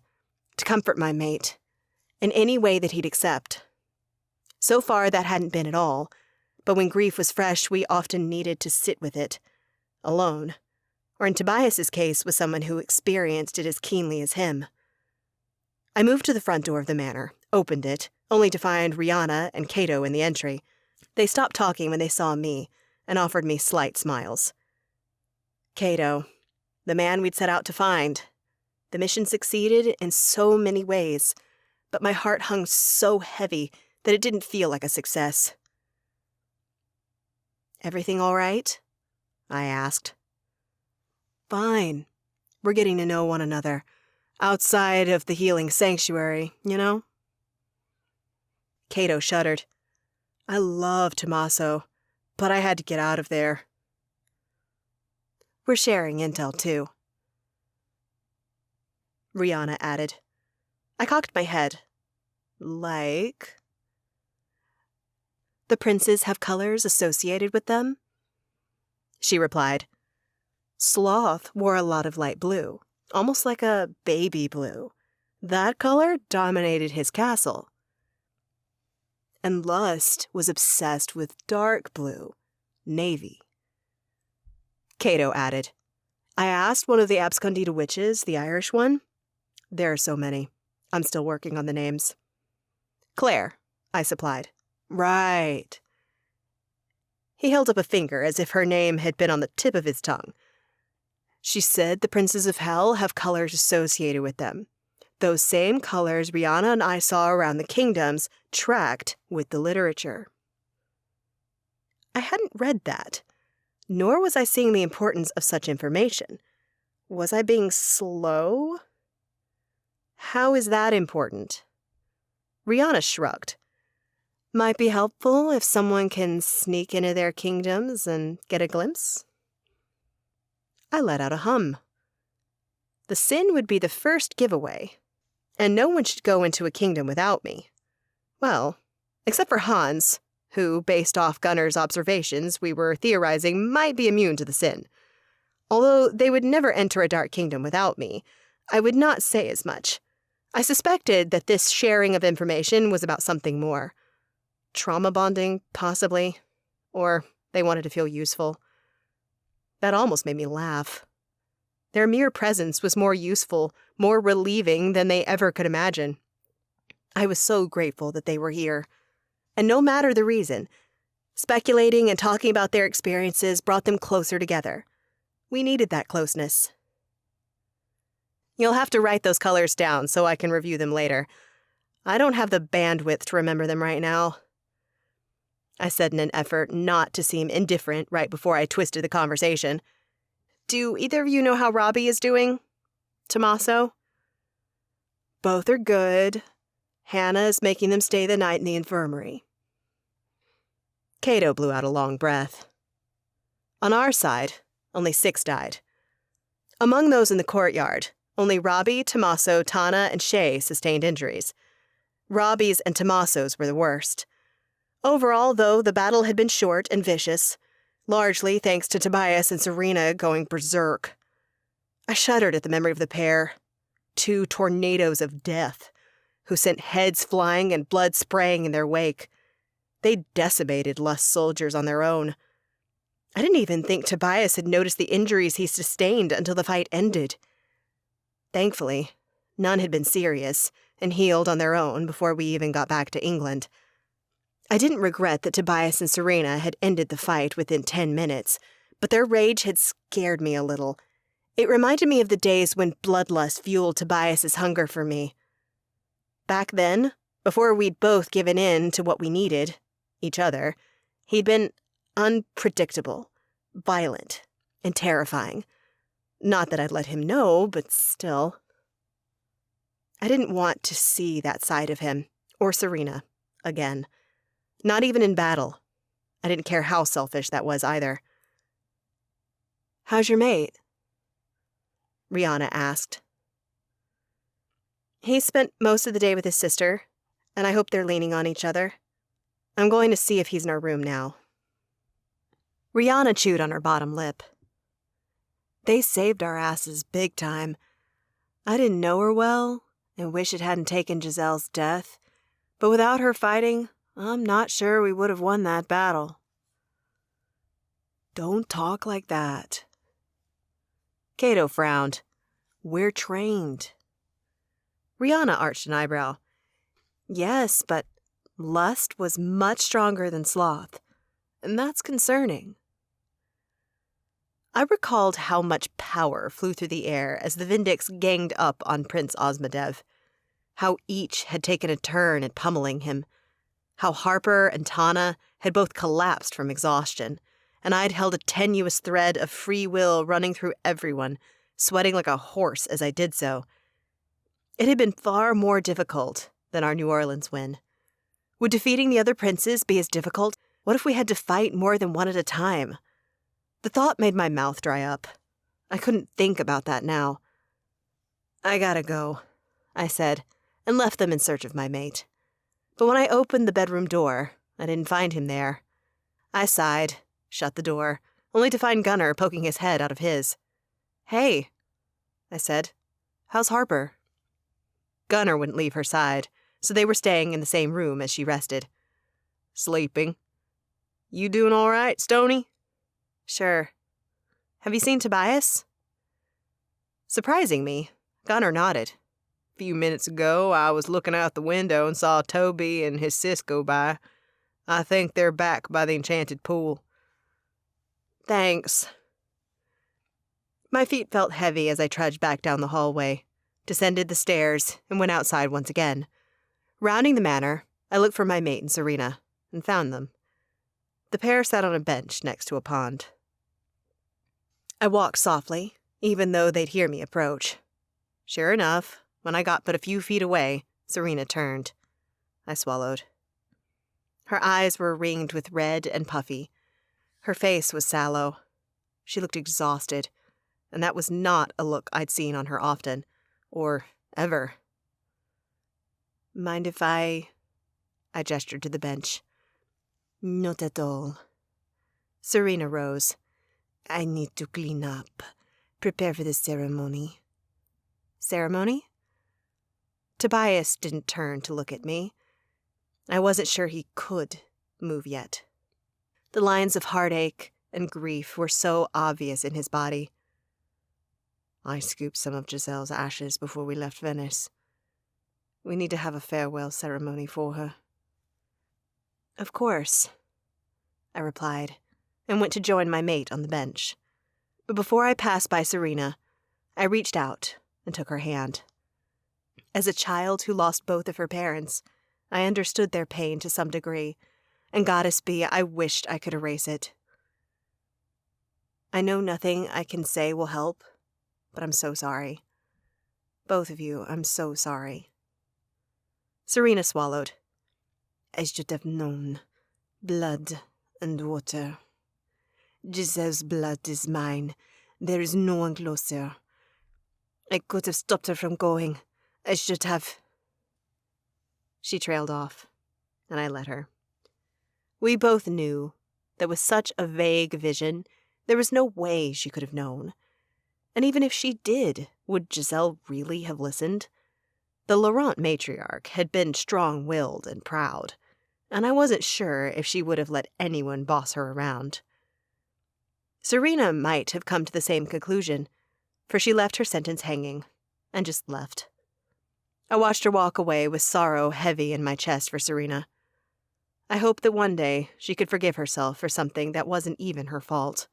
to comfort my mate, in any way that he'd accept. So far, that hadn't been at all, but when grief was fresh, we often needed to sit with it, alone, or in Tobias's case, with someone who experienced it as keenly as him. I moved to the front door of the manor, opened it, only to find Rihanna and Cato in the entry. They stopped talking when they saw me, and offered me slight smiles. Cato, the man we'd set out to find. The mission succeeded in so many ways, but my heart hung so heavy that it didn't feel like a success. "Everything all right?" I asked. "Fine. We're getting to know one another. Outside of the healing sanctuary, you know?" Cato shuddered. "I love Tommaso, but I had to get out of there." "We're sharing intel, too," Rihanna added. I cocked my head. "Like?" "The princes have colors associated with them?" She replied. "Sloth wore a lot of light blue, almost like a baby blue. That color dominated his castle. And Lust was obsessed with dark blue, navy." Cato added, "I asked one of the Abscondita witches, the Irish one. There are so many. I'm still working on the names." "Claire," I supplied. "Right." He held up a finger as if her name had been on the tip of his tongue. "She said the princes of hell have colors associated with them. Those same colors Rihanna and I saw around the kingdoms tracked with the literature." I hadn't read that, nor was I seeing the importance of such information. Was I being slow? "How is that important?" Rihanna shrugged. "Might be helpful if someone can sneak into their kingdoms and get a glimpse." I let out a hum. The sin would be the first giveaway, and no one should go into a kingdom without me. Well, except for Hans, who, based off Gunner's observations, we were theorizing might be immune to the sin. Although they would never enter a dark kingdom without me, I would not say as much. I suspected that this sharing of information was about something more. Trauma bonding, possibly. Or they wanted to feel useful. That almost made me laugh. Their mere presence was more useful, more relieving than they ever could imagine. I was so grateful that they were here. And no matter the reason, speculating and talking about their experiences brought them closer together. We needed that closeness. "You'll have to write those colors down so I can review them later. I don't have the bandwidth to remember them right now," I said in an effort not to seem indifferent right before I twisted the conversation. "Do either of you know how Robbie is doing? Tommaso?" "Both are good. Hannah is making them stay the night in the infirmary." Cato blew out a long breath. On our side, only 6 died. Among those in the courtyard, only Robbie, Tommaso, Tana, and Shay sustained injuries. Robbie's and Tommaso's were the worst. Overall, though, the battle had been short and vicious, largely thanks to Tobias and Serena going berserk. I shuddered at the memory of the pair, 2 tornadoes of death, who sent heads flying and blood spraying in their wake. They decimated Lust's soldiers on their own. I didn't even think Tobias had noticed the injuries he sustained until the fight ended. Thankfully, none had been serious and healed on their own before we even got back to England. I didn't regret that Tobias and Serena had ended the fight within 10 minutes, but their rage had scared me a little. It reminded me of the days when bloodlust fueled Tobias's hunger for me. Back then, before we'd both given in to what we needed, each other, he'd been unpredictable, violent, and terrifying. Not that I'd let him know, but still. I didn't want to see that side of him, or Serena, again. Not even in battle. I didn't care how selfish that was either. How's your mate? Rihanna asked. He spent most of the day with his sister, and I hope they're leaning on each other. I'm going to see if he's in our room now. Rihanna chewed on her bottom lip. They saved our asses big time. I didn't know her well, and wish it hadn't taken Giselle's death, but without her fighting, I'm not sure we would have won that battle. Don't talk like that. Cato frowned. We're trained. Rihanna arched an eyebrow. Yes, but lust was much stronger than sloth, and that's concerning. I recalled how much power flew through the air as the Vindix ganged up on Prince Osmodev, how each had taken a turn at pummeling him, how Harper and Tana had both collapsed from exhaustion, and I'd held a tenuous thread of free will running through everyone, sweating like a horse as I did so. It had been far more difficult than our New Orleans win. Would defeating the other princes be as difficult? What if we had to fight more than one at a time? The thought made my mouth dry up. I couldn't think about that now. I gotta go, I said, and left them in search of my mate. But when I opened the bedroom door, I didn't find him there. I sighed, shut the door, only to find Gunnar poking his head out of his. Hey, I said, how's Harper? Gunnar wouldn't leave her side, so they were staying in the same room as she rested. Sleeping. You doing all right, Stony? Sure. Have you seen Tobias? Surprising me, Gunnar nodded. A few minutes ago, I was looking out the window and saw Toby and his sis go by. I think they're back by the enchanted pool. Thanks. My feet felt heavy as I trudged back down the hallway, descended the stairs, and went outside once again. Rounding the manor, I looked for my mate and Serena, and found them. The pair sat on a bench next to a pond. I walked softly, even though they'd hear me approach. Sure enough, when I got but a few feet away, Serena turned. I swallowed. Her eyes were ringed with red and puffy. Her face was sallow. She looked exhausted, and that was not a look I'd seen on her often, or ever. Mind if I gestured to the bench. Not at all. Serena rose. I need to clean up. Prepare for the ceremony. Ceremony? Tobias didn't turn to look at me. I wasn't sure he could move yet. The lines of heartache and grief were so obvious in his body. I scooped some of Giselle's ashes before we left Venice. We need to have a farewell ceremony for her. Of course, I replied, and went to join my mate on the bench. But before I passed by Serena, I reached out and took her hand. As a child who lost both of her parents, I understood their pain to some degree, and goddess be, I wished I could erase it. I know nothing I can say will help, but I'm so sorry. Both of you, I'm so sorry. Serena swallowed. I should have known. Blood and water. Giselle's blood is mine. There is no one closer. I could have stopped her from going. I should have. She trailed off, and I let her. We both knew that with such a vague vision, there was no way she could have known. And even if she did, would Giselle really have listened? The Laurent matriarch had been strong-willed and proud, and I wasn't sure if she would have let anyone boss her around. Serena might have come to the same conclusion, for she left her sentence hanging, and just left. I watched her walk away with sorrow heavy in my chest for Serena. I hoped that one day she could forgive herself for something that wasn't even her fault.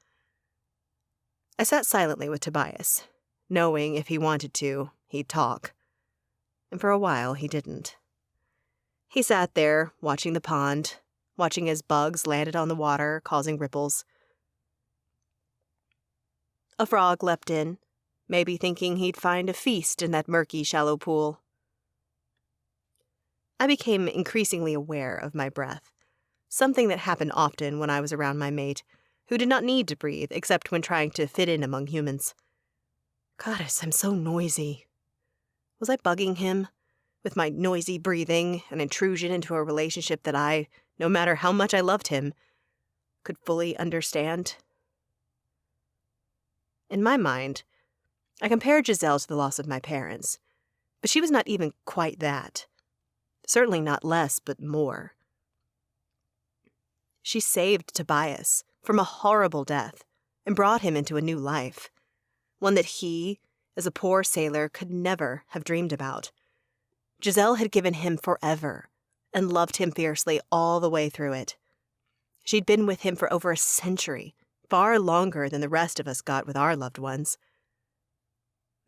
I sat silently with Tobias, knowing if he wanted to, he'd talk. And for a while he didn't. He sat there, watching the pond, watching as bugs landed on the water, causing ripples. A frog leapt in, maybe thinking he'd find a feast in that murky, shallow pool. I became increasingly aware of my breath, something that happened often when I was around my mate, who did not need to breathe except when trying to fit in among humans. Goddess, I'm so noisy. Was I bugging him with my noisy breathing, an intrusion into a relationship that I, no matter how much I loved him, could fully understand? In my mind, I compared Giselle to the loss of my parents, but she was not even quite that. Certainly not less, but more. She saved Tobias from a horrible death and brought him into a new life, one that he, as a poor sailor, could never have dreamed about. Giselle had given him forever and loved him fiercely all the way through it. She'd been with him for over a century, far longer than the rest of us got with our loved ones.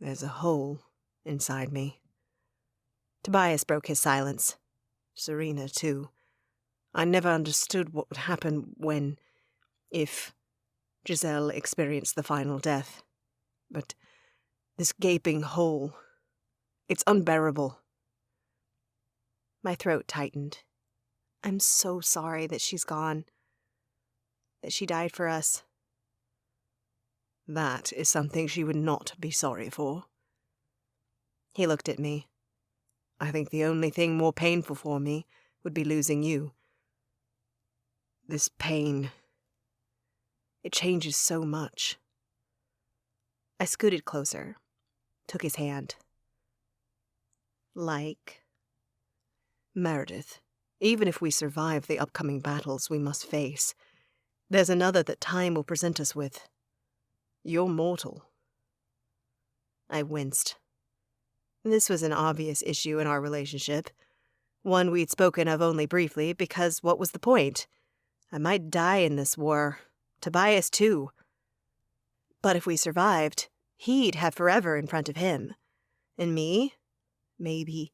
There's a hole inside me. Tobias broke his silence. Serena, too. I never understood what would happen when, if, Giselle experienced the final death. But this gaping hole, it's unbearable. My throat tightened. I'm so sorry that she's gone. That she died for us. That is something she would not be sorry for. He looked at me. I think the only thing more painful for me would be losing you. This pain, it changes so much. I scooted closer, took his hand. Like Meredith, even if we survive the upcoming battles we must face, there's another that time will present us with. You're mortal. I winced. This was an obvious issue in our relationship, one we'd spoken of only briefly because what was the point? I might die in this war, Tobias too. But if we survived, he'd have forever in front of him. And me? Maybe.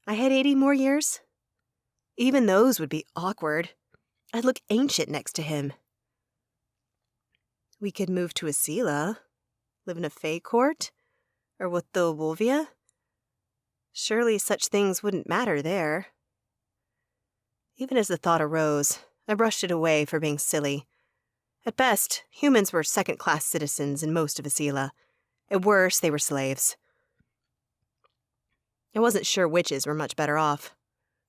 I had 80 more years? Even those would be awkward. I'd look ancient next to him. We could move to Asila, live in a Fae court, or with the Wolvia. Surely such things wouldn't matter there. Even as the thought arose, I brushed it away for being silly. At best, humans were second-class citizens in most of Asila. At worst, they were slaves. I wasn't sure witches were much better off.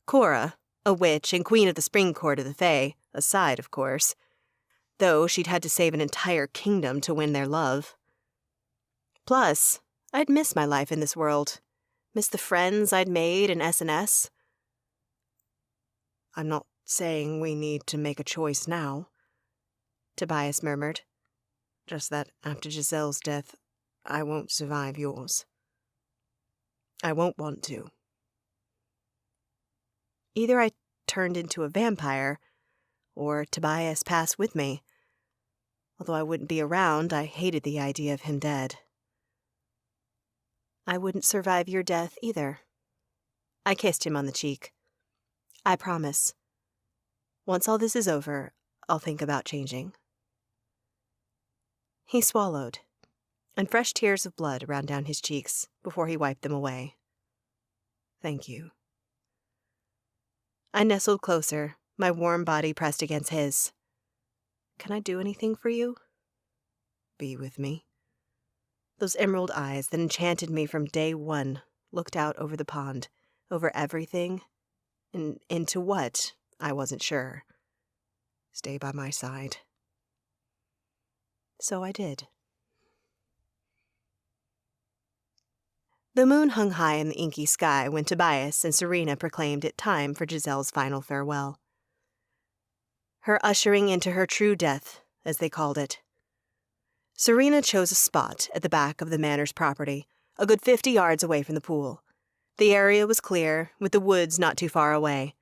Cora, a witch and queen of the spring court of the Fae, aside, of course, though she'd had to save an entire kingdom to win their love. Plus, I'd miss my life in this world, miss the friends I'd made in S&S. I'm not saying we need to make a choice now, Tobias murmured. Just that after Giselle's death, I won't survive yours. I won't want to. Either I turned into a vampire, or Tobias passed with me. Although I wouldn't be around, I hated the idea of him dead. I wouldn't survive your death either. I kissed him on the cheek. I promise. Once all this is over, I'll think about changing. He swallowed, and fresh tears of blood ran down his cheeks before he wiped them away. Thank you. I nestled closer, my warm body pressed against his. Can I do anything for you? Be with me. Those emerald eyes that enchanted me from day one looked out over the pond, over everything, and into what, I wasn't sure. Stay by my side. So I did. The moon hung high in the inky sky when Tobias and Serena proclaimed it time for Giselle's final farewell. Her ushering into her true death, as they called it. Serena chose a spot at the back of the manor's property, a good 50 yards away from the pool. The area was clear, with the woods not too far away.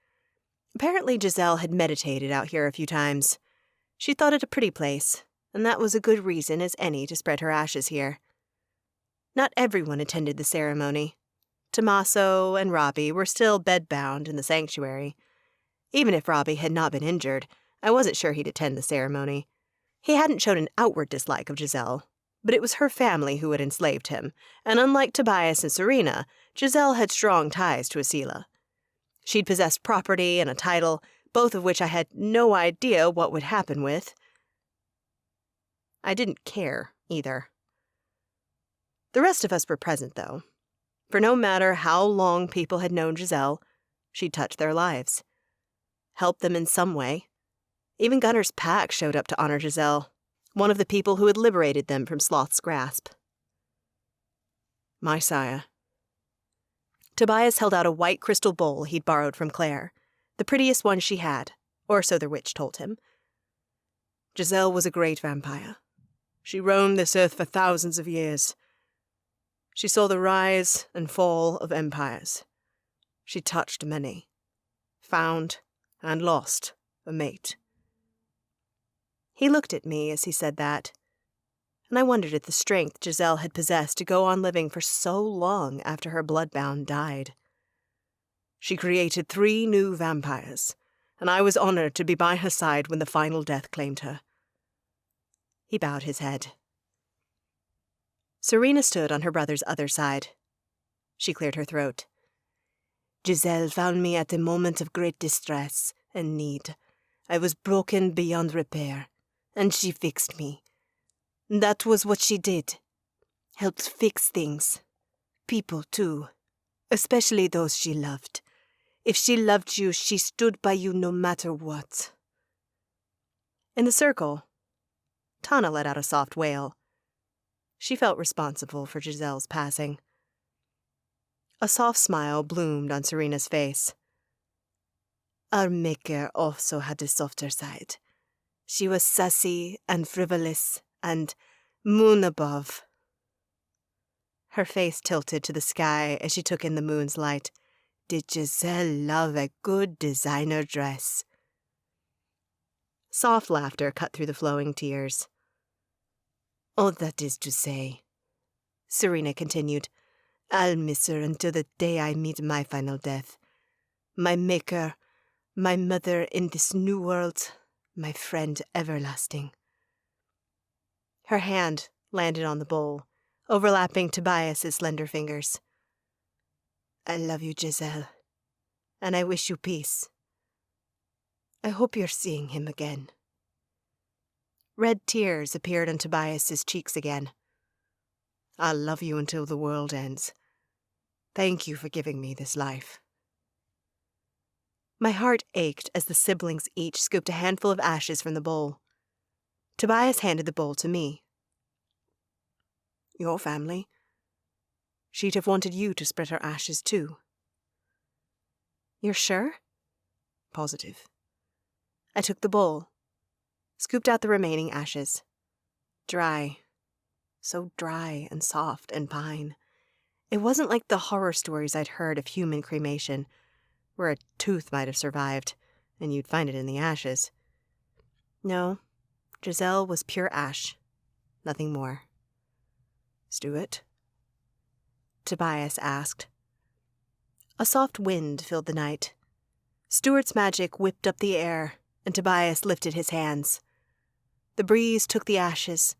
Apparently Giselle had meditated out here a few times. She thought it a pretty place, and that was a good reason as any to spread her ashes here. Not everyone attended the ceremony. Tommaso and Robbie were still bedbound in the sanctuary. Even if Robbie had not been injured, I wasn't sure he'd attend the ceremony. He hadn't shown an outward dislike of Giselle, but it was her family who had enslaved him, and unlike Tobias and Serena, Giselle had strong ties to Asila. She'd possessed property and a title, both of which I had no idea what would happen with. I didn't care, either. The rest of us were present, though, for no matter how long people had known Giselle, she'd touched their lives, helped them in some way. Even Gunner's pack showed up to honor Giselle, one of the people who had liberated them from Sloth's grasp. My sire. Tobias held out a white crystal bowl he'd borrowed from Claire, the prettiest one she had, or so the witch told him. Giselle was a great vampire. She roamed this earth for thousands of years. She saw the rise and fall of empires. She touched many, found and lost a mate. He looked at me as he said that, and I wondered at the strength Giselle had possessed to go on living for so long after her bloodbound died. She created 3 new vampires, and I was honored to be by her side when the final death claimed her. He bowed his head. Serena stood on her brother's other side. She cleared her throat. Giselle found me at a moment of great distress and need. I was broken beyond repair, and she fixed me. That was what she did. Helped fix things. People, too. Especially those she loved. If she loved you, she stood by you no matter what. In the circle, Tana let out a soft wail. She felt responsible for Giselle's passing. A soft smile bloomed on Serena's face. Our maker also had a softer side. She was sassy and frivolous and moon above. Her face tilted to the sky as she took in the moon's light. Did Giselle love a good designer dress? Soft laughter cut through the flowing tears. Oh, that is to say, Serena continued, I'll miss her until the day I meet my final death. My maker, my mother in this new world, my friend everlasting. Her hand landed on the bowl, overlapping Tobias's slender fingers. I love you, Giselle, and I wish you peace. I hope you're seeing him again. Red tears appeared on Tobias's cheeks again. I love you until the world ends. Thank you for giving me this life. My heart ached as the siblings each scooped a handful of ashes from the bowl. Tobias handed the bowl to me. Your family? She'd have wanted you to spread her ashes too. You're sure? Positive. I took the bowl, scooped out the remaining ashes. Dry. So dry and soft and pine. It wasn't like the horror stories I'd heard of human cremation, where a tooth might have survived, and you'd find it in the ashes. No, Giselle was pure ash. Nothing more. Stuart? Tobias asked. A soft wind filled the night. Stuart's magic whipped up the air, and Tobias lifted his hands. The breeze took the ashes.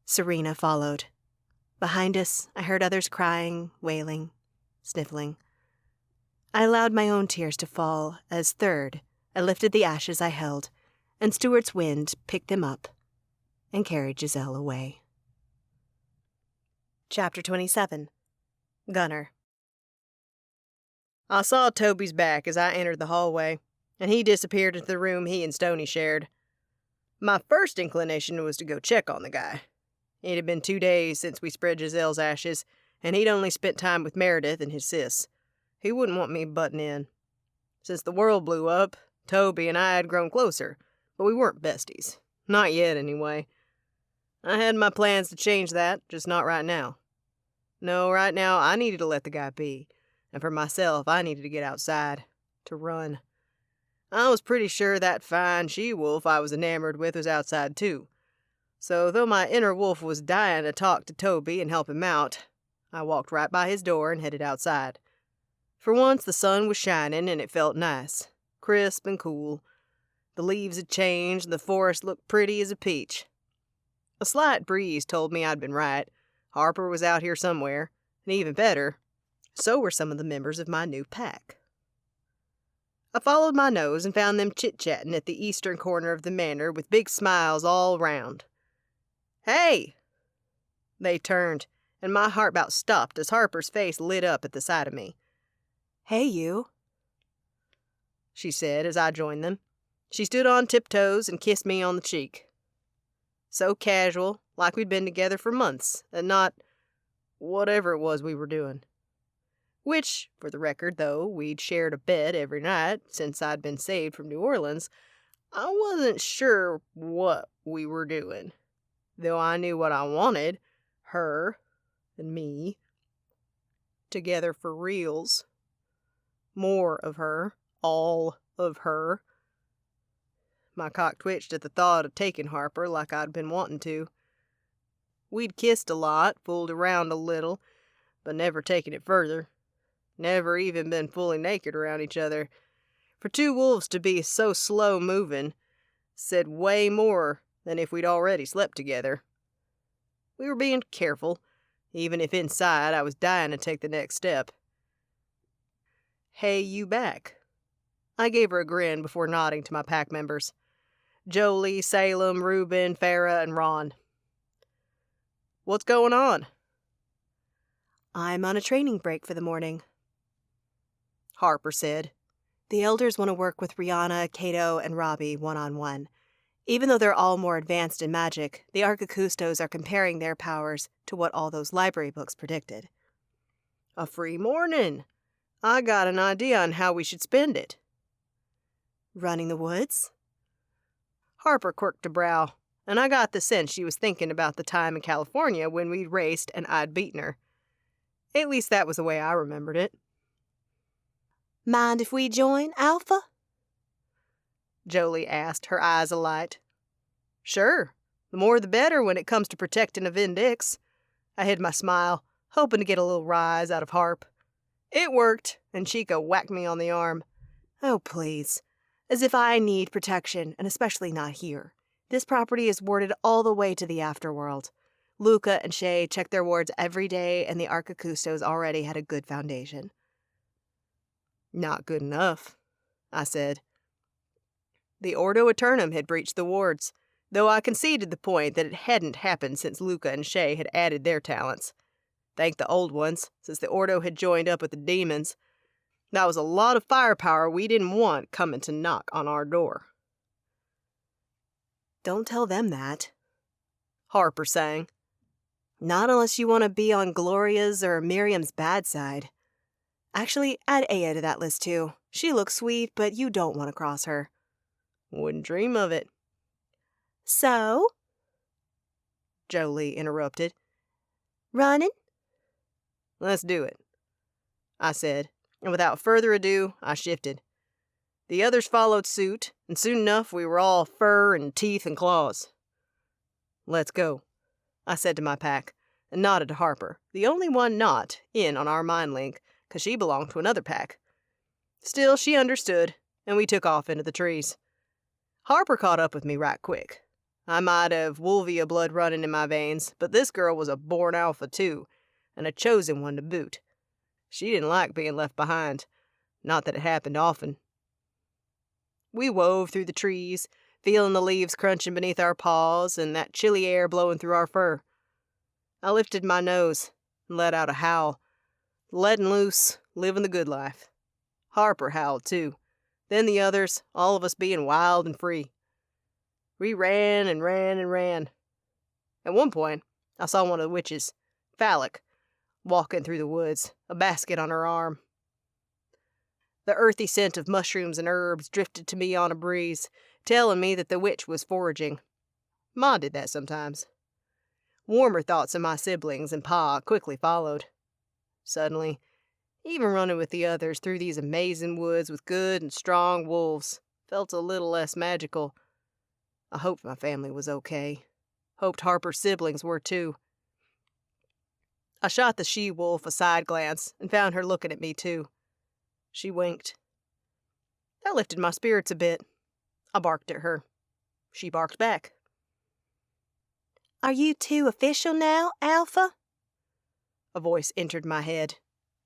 Serena followed. Behind us, I heard others crying, wailing, sniffling. I allowed my own tears to fall as, third, I lifted the ashes I held, and Stuart's wind picked them up and carried Giselle away. Chapter 27. Gunner. I saw Toby's back as I entered the hallway, and he disappeared into the room he and Stoney shared. My first inclination was to go check on the guy. It had been 2 days since we spread Giselle's ashes, and he'd only spent time with Meredith and his sis. He wouldn't want me butting in. Since the world blew up, Toby and I had grown closer, but we weren't besties. Not yet, anyway. I had my plans to change that, just not right now. No, right now I needed to let the guy be, and for myself I needed to get outside, to run. I was pretty sure that fine she-wolf I was enamored with was outside too. So though my inner wolf was dying to talk to Toby and help him out, I walked right by his door and headed outside. For once the sun was shining and it felt nice, crisp and cool. The leaves had changed and the forest looked pretty as a peach. A slight breeze told me I'd been right. Harper was out here somewhere, and even better, so were some of the members of my new pack. I followed my nose and found them chit-chatting at the eastern corner of the manor with big smiles all round. "Hey!" They turned, and my heart about stopped as Harper's face lit up at the sight of me. Hey, you, she said as I joined them. She stood on tiptoes and kissed me on the cheek. So casual, like we'd been together for months, and not whatever it was we were doing. Which, for the record, though we'd shared a bed every night since I'd been saved from New Orleans, I wasn't sure what we were doing. Though I knew what I wanted, her and me, together for reals. More of her, all of her. My cock twitched at the thought of taking Harper like I'd been wanting to. We'd kissed a lot, fooled around a little, but never taken it further. Never even been fully naked around each other. For two wolves to be so slow-moving said way more than if we'd already slept together. We were being careful, even if inside I was dying to take the next step. "Hey, you back?" I gave her a grin before nodding to my pack members. Jolie, Salem, Reuben, Farah, and Ron. "What's going on?" I'm on a training break for the morning," Harper said. "The elders want to work with Rihanna, Cato, and Robbie one-on-one. Even though they're all more advanced in magic, the Archicustos are comparing their powers to what all those library books predicted." "A free morning. I got an idea on how we should spend it." "Running the woods?" Harper quirked a brow, and I got the sense she was thinking about the time in California when we'd raced and I'd beaten her. At least that was the way I remembered it. Mind if we join, Alpha? Jolie asked, her eyes alight. "Sure. The more the better when it comes to protecting a Vindix." I hid my smile, hoping to get a little rise out of Harp. It worked, and Chica whacked me on the arm. "Oh, please. As if I need protection, and especially not here. This property is warded all the way to the afterworld. Luca and Shay check their wards every day, and the Archicustos already had a good foundation." "Not good enough," I said. The Ordo Eternum had breached the wards, though I conceded the point that it hadn't happened since Luca and Shay had added their talents. Thank the old ones, since the Ordo had joined up with the demons. That was a lot of firepower we didn't want coming to knock on our door. "Don't tell them that," Harper sang. "Not unless you want to be on Gloria's or Miriam's bad side. Actually, add Aya to that list too. She looks sweet, but you don't want to cross her." "Wouldn't dream of it." So? Jolie interrupted. Running? "Let's do it," I said, and without further ado, I shifted. The others followed suit, and soon enough we were all fur and teeth and claws. "Let's go," I said to my pack, and nodded to Harper, the only one not in on our mind link, 'cause she belonged to another pack. Still, she understood, and we took off into the trees. Harper caught up with me right quick. I might have Wolvia blood running in my veins, but this girl was a born alpha too, and a chosen one to boot. She didn't like being left behind. Not that it happened often. We wove through the trees, feeling the leaves crunching beneath our paws and that chilly air blowing through our fur. I lifted my nose and let out a howl. Letting loose, living the good life. Harper howled too. Then the others, all of us being wild and free. We ran and ran and ran. At one point, I saw one of the witches, Phallic, walking through the woods, a basket on her arm. The earthy scent of mushrooms and herbs drifted to me on a breeze, telling me that the witch was foraging. Ma did that sometimes. Warmer thoughts of my siblings and Pa quickly followed. Suddenly, even running with the others through these amazing woods with good and strong wolves felt a little less magical. I hoped my family was okay. Hoped Harper's siblings were too. I shot the she-wolf a side glance and found her looking at me too. She winked. That lifted my spirits a bit. I barked at her. She barked back. Are you two official now, Alpha? A voice entered my head.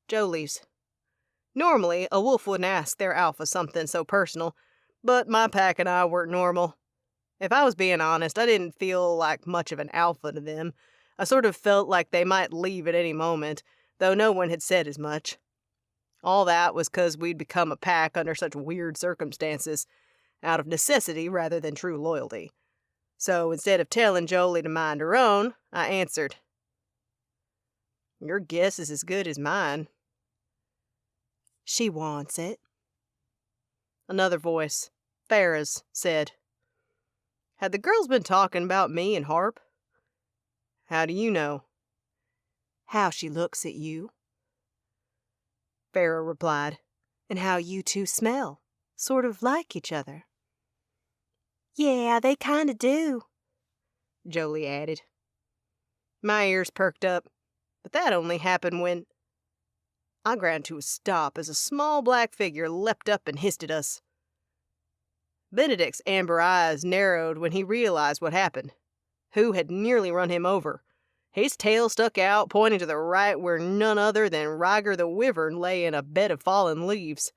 Jolie's. Normally, a wolf wouldn't ask their alpha something so personal, but my pack and I weren't normal. If I was being honest, I didn't feel like much of an alpha to them. I sort of felt like they might leave at any moment, though no one had said as much. All that was 'cause we'd become a pack under such weird circumstances, out of necessity rather than true loyalty. So instead of telling Jolie to mind her own, I answered, "Your guess is as good as mine." She wants it. Another voice, Farah's, said, "Had the girls been talking about me and Harp?" "How do you know?" How she looks at you, Farah replied. and how you two smell. Sort of like each other. Yeah, they kinda do. Jolie added. My ears perked up, but that only happened when I ground to a stop as a small black figure leapt up and hissed at us. Benedict's amber eyes narrowed when he realized what happened. Who had nearly run him over? His tail stuck out, pointing to the right where none other than Ryger the Wyvern lay in a bed of fallen leaves.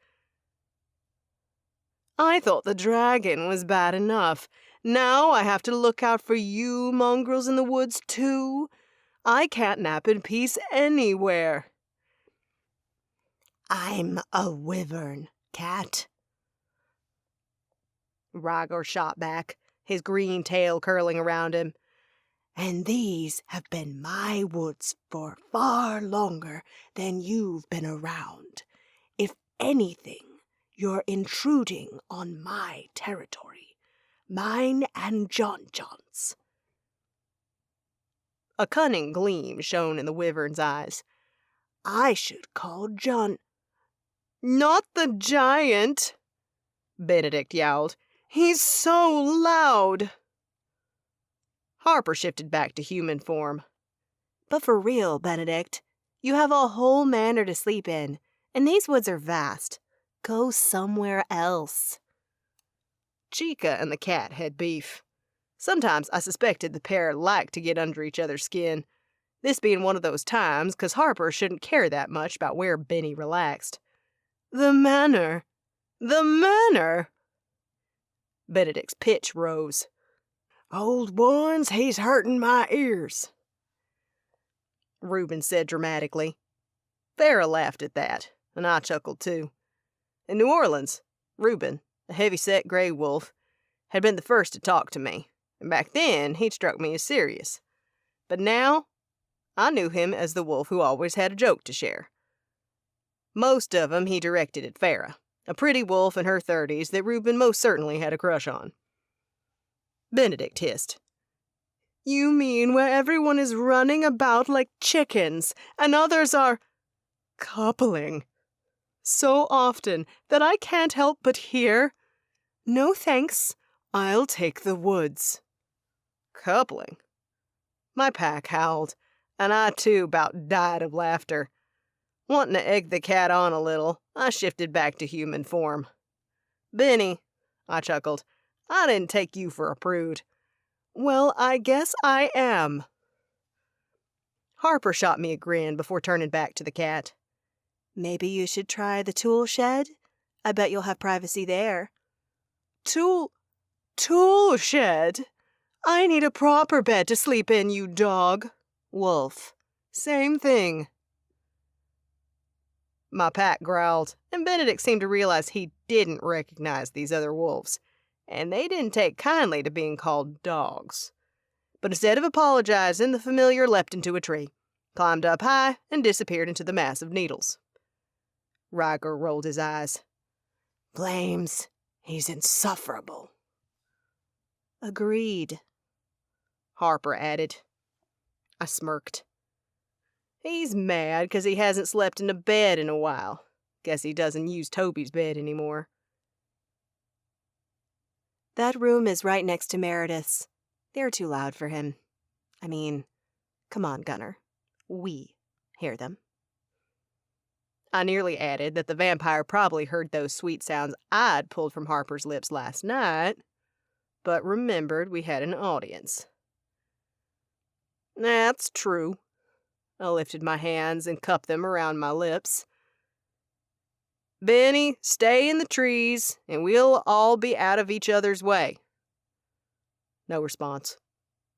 I thought the dragon was bad enough. Now I have to look out for you mongrels in the woods, too. I can't nap in peace anywhere. I'm a wyvern, cat. Ryger shot back, his green tail curling around him. And these have been my woods for far longer than you've been around. If anything, you're intruding on my territory. Mine and John John's. A cunning gleam shone in the wyvern's eyes. I should call John. Not the giant, Benedict yowled. He's so loud. Harper shifted back to human form. But for real, Benedict, you have a whole manor to sleep in, and these woods are vast. Go somewhere else. Chica and the cat had beef. Sometimes I suspected the pair liked to get under each other's skin, this being one of those times, 'cause Harper shouldn't care that much about where Benny relaxed. The manor! The manor! Benedict's pitch rose. Old ones, he's hurting my ears, Reuben said dramatically. Farah laughed at that, and I chuckled too. In New Orleans, Reuben, a heavy-set gray wolf, had been the first to talk to me, and back then he'd struck me as serious. But now, I knew him as the wolf who always had a joke to share. Most of 'em he directed at Farah, a pretty wolf in her 30s that Reuben most certainly had a crush on. Benedict hissed. You mean where everyone is running about like chickens, and others are coupling so often that I can't help but hear, no thanks, I'll take the woods. Coupling? My pack howled, and I too about died of laughter. Wanting to egg the cat on a little, I shifted back to human form. Benny, I chuckled, I didn't take you for a prude. Well, I guess I am. Harper shot me a grin before turning back to the cat. Maybe you should try the tool shed? I bet you'll have privacy there. Tool shed? I need a proper bed to sleep in, you dog. Wolf. Same thing. My pack growled, and Benedict seemed to realize he didn't recognize these other wolves, and they didn't take kindly to being called dogs. But instead of apologizing, the familiar leapt into a tree, climbed up high, and disappeared into the mass of needles. Ryger rolled his eyes. Flames, he's insufferable. Agreed, Harper added. I smirked. He's mad 'cause he hasn't slept in a bed in a while. Guess he doesn't use Toby's bed anymore. That room is right next to Meredith's. They're too loud for him. I mean, come on, Gunner. We hear them. I nearly added that the vampire probably heard those sweet sounds I'd pulled from Harper's lips last night, but remembered we had an audience. That's true. I lifted my hands and cupped them around my lips. Benny, stay in the trees, and we'll all be out of each other's way. No response.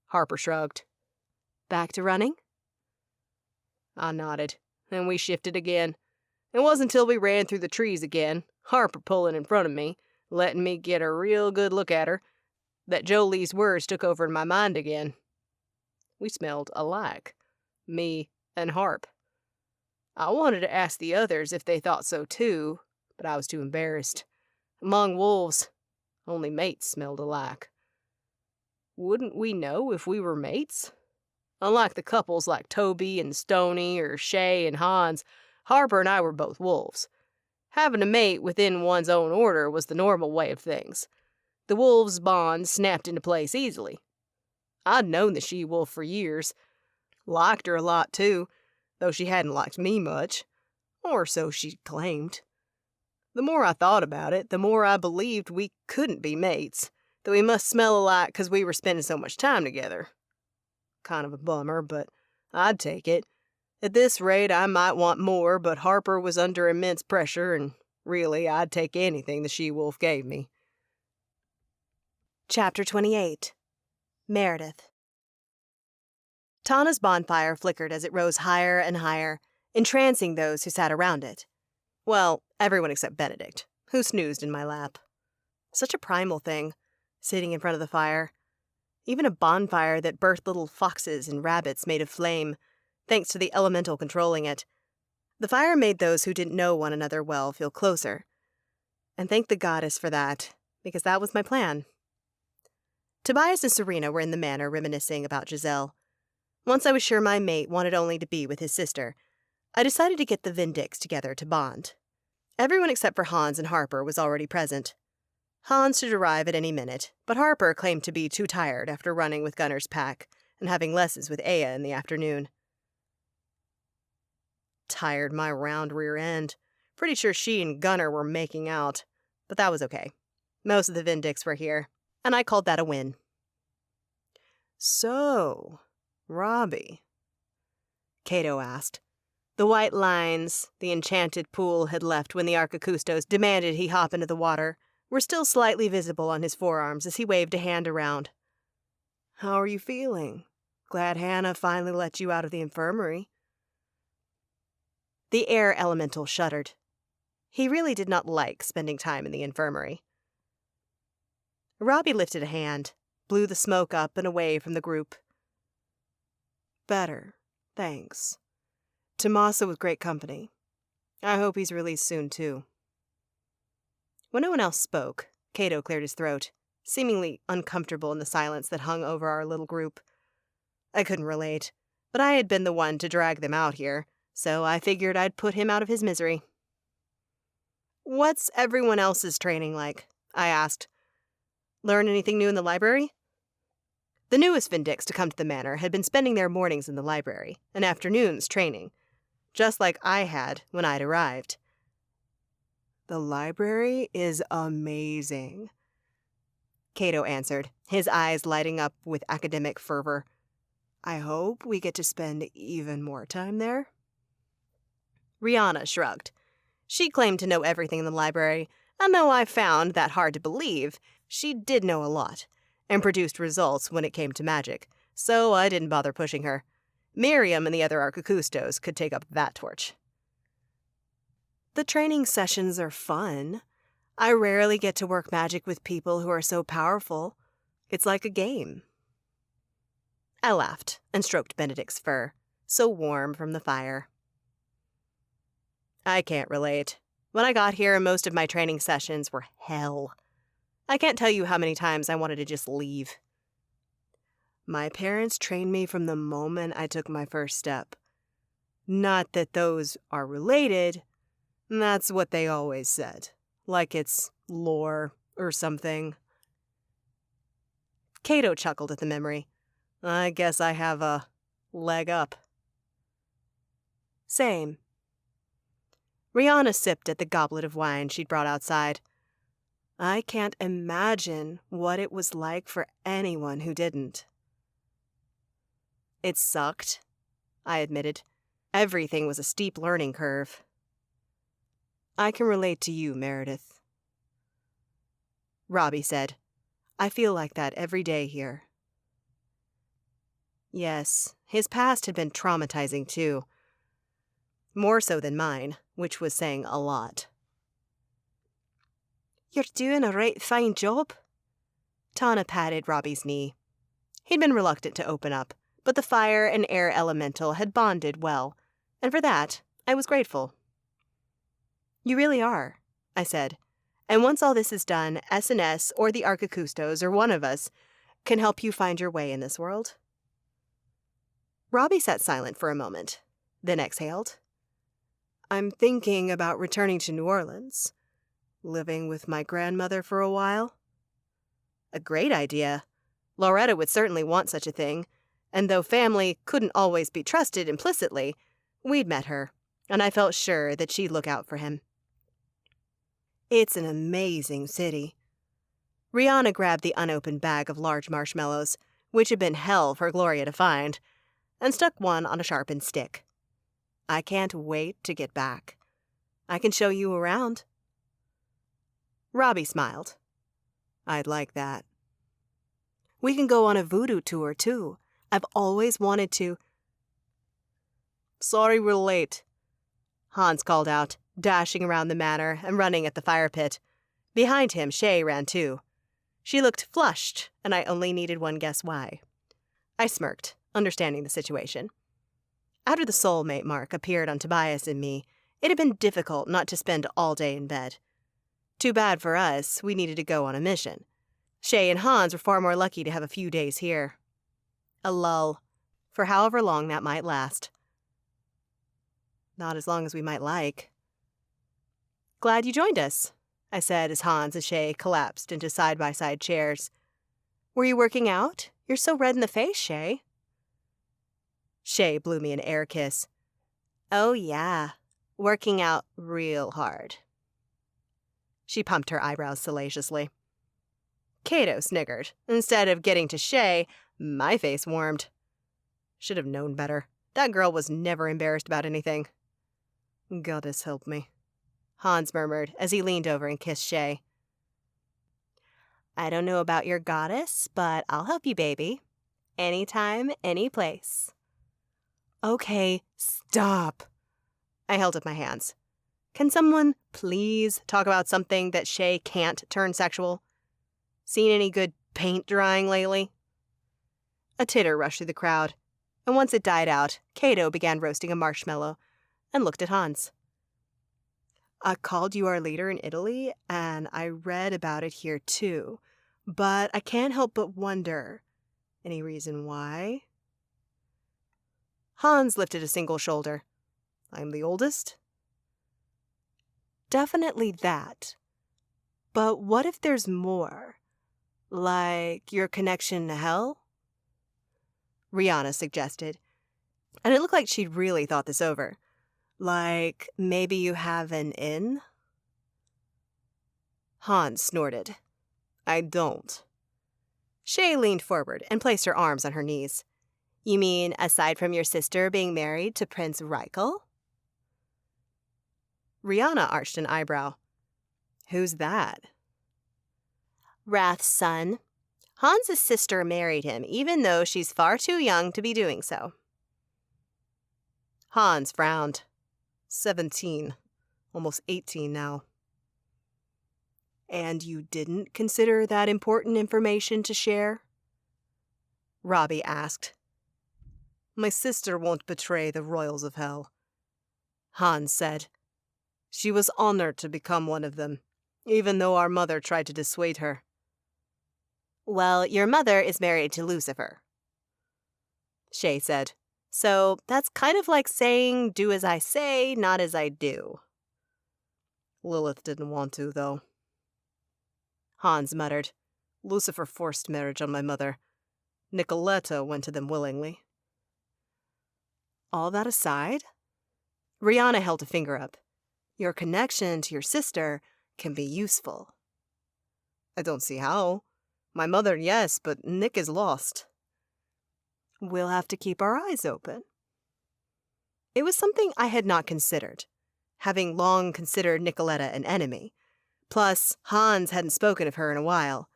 Harper shrugged. Back to running? I nodded, and we shifted again. It wasn't until we ran through the trees again, Harper pulling in front of me, letting me get a real good look at her, that Jolie's words took over in my mind again. We smelled alike. Me and Harp. I wanted to ask the others if they thought so too, but I was too embarrassed. Among wolves, only mates smelled alike. Wouldn't we know if we were mates? Unlike the couples like Toby and Stoney or Shay and Hans, Harper and I were both wolves. Having a mate within one's own order was the normal way of things. The wolves' bond snapped into place easily. I'd known the she-wolf for years. Liked her a lot too, though she hadn't liked me much. Or so she claimed. The more I thought about it, the more I believed we couldn't be mates, that we must smell alike because we were spending so much time together. Kind of a bummer, but I'd take it. At this rate, I might want more, but Harper was under immense pressure, and really, I'd take anything the she-wolf gave me. Chapter 28. Meredith. Tana's bonfire flickered as it rose higher and higher, entrancing those who sat around it. Well, everyone except Benedict, who snoozed in my lap. Such a primal thing, sitting in front of the fire. Even a bonfire that birthed little foxes and rabbits made of flame, thanks to the elemental controlling it. The fire made those who didn't know one another well feel closer. And thank the goddess for that, because that was my plan. Tobias and Serena were in the manor reminiscing about Giselle. Once I was sure my mate wanted only to be with his sister, I decided to get the Vindix together to bond. Everyone except for Hans and Harper was already present. Hans should arrive at any minute, but Harper claimed to be too tired after running with Gunner's pack and having lessons with Aya in the afternoon. Tired my round rear end. Pretty sure she and Gunner were making out, but that was okay. Most of the Vindix were here, and I called that a win. So, Robbie, Cato asked. The white lines the enchanted pool had left when the Archicustos demanded he hop into the water were still slightly visible on his forearms as he waved a hand around. How are you feeling? Glad Hannah finally let you out of the infirmary. The air elemental shuddered. He really did not like spending time in the infirmary. Robbie lifted a hand, blew the smoke up and away from the group. Better, thanks. Tommaso was great company. I hope he's released soon, too. When no one else spoke, Cato cleared his throat, seemingly uncomfortable in the silence that hung over our little group. I couldn't relate, but I had been the one to drag them out here, so I figured I'd put him out of his misery. "What's everyone else's training like?" I asked. "Learn anything new in the library?" The newest Vindix to come to the manor had been spending their mornings in the library, and afternoons training, just like I had when I'd arrived. The library is amazing, Cato answered, his eyes lighting up with academic fervor. I hope we get to spend even more time there. Rihanna shrugged. She claimed to know everything in the library, and though I found that hard to believe, she did know a lot, and produced results when it came to magic, so I didn't bother pushing her. Miriam and the other Archicustos could take up that torch. The training sessions are fun. I rarely get to work magic with people who are so powerful. It's like a game. I laughed and stroked Benedict's fur, so warm from the fire. I can't relate. When I got here, most of my training sessions were hell. I can't tell you how many times I wanted to just leave. My parents trained me from the moment I took my first step. Not that those are related. That's what they always said. Like it's lore or something. Cato chuckled at the memory. I guess I have a leg up. Same. Rihanna sipped at the goblet of wine she'd brought outside. I can't imagine what it was like for anyone who didn't. It sucked, I admitted. Everything was a steep learning curve. I can relate to you, Meredith. Robbie said, I feel like that every day here. Yes, his past had been traumatizing too. More so than mine, which was saying a lot. You're doing a right fine job. Tana patted Robbie's knee. He'd been reluctant to open up, but the fire and air elemental had bonded well, and for that, I was grateful. You really are, I said, and once all this is done, S&S or the Archicustos or one of us can help you find your way in this world. Robbie sat silent for a moment, then exhaled. I'm thinking about returning to New Orleans, living with my grandmother for a while. A great idea. Loretta would certainly want such a thing, and though family couldn't always be trusted implicitly, we'd met her, and I felt sure that she'd look out for him. It's an amazing city. Rihanna grabbed the unopened bag of large marshmallows, which had been hell for Gloria to find, and stuck one on a sharpened stick. I can't wait to get back. I can show you around. Robbie smiled. I'd like that. We can go on a voodoo tour, too. I've always wanted to. Sorry we're late, Hans called out, dashing around the manor and running at the fire pit. Behind him, Shay ran too. She looked flushed, and I only needed one guess why. I smirked, understanding the situation. After the soulmate mark appeared on Tobias and me, it had been difficult not to spend all day in bed. Too bad for us, we needed to go on a mission. Shay and Hans were far more lucky to have a few days here. A lull, for however long that might last. Not as long as we might like. Glad you joined us, I said as Hans and Shay collapsed into side-by-side chairs. Were you working out? You're so red in the face, Shay. Shay blew me an air kiss. Oh yeah, working out real hard. She pumped her eyebrows salaciously. Cato sniggered. Instead of getting to Shay, my face warmed. Should have known better. That girl was never embarrassed about anything. Goddess help me, Hans murmured as he leaned over and kissed Shay. I don't know about your goddess, but I'll help you, baby. Anytime, any place. Okay, stop. I held up my hands. Can someone please talk about something that Shay can't turn sexual? Seen any good paint drying lately? A titter rushed through the crowd, and once it died out, Cato began roasting a marshmallow and looked at Hans. I called you our leader in Italy, and I read about it here too, but I can't help but wonder, any reason why? Hans lifted a single shoulder. I'm the oldest? Definitely that. But what if there's more? Like your connection to hell? Rihanna suggested, and it looked like she'd really thought this over. Like, maybe you have an in? Hans snorted. I don't. Shay leaned forward and placed her arms on her knees. You mean aside from your sister being married to Prince Reichel? Rihanna arched an eyebrow. Who's that? Wrath's son. Hans's sister married him, even though she's far too young to be doing so. Hans frowned. 17. Almost 18 now. And you didn't consider that important information to share? Robbie asked. My sister won't betray the royals of hell, Hans said. She was honored to become one of them, even though our mother tried to dissuade her. Well, your mother is married to Lucifer, Shay said. So that's kind of like saying, do as I say, not as I do. Lilith didn't want to, though. Hans muttered. Lucifer forced marriage on my mother. Nicoletta went to them willingly. All that aside, Rihanna held a finger up. Your connection to your sister can be useful. I don't see how. My mother, yes, but Nick is lost. We'll have to keep our eyes open. It was something I had not considered. having long considered Nicoletta an enemy. Plus, Hans hadn't spoken of her in a while.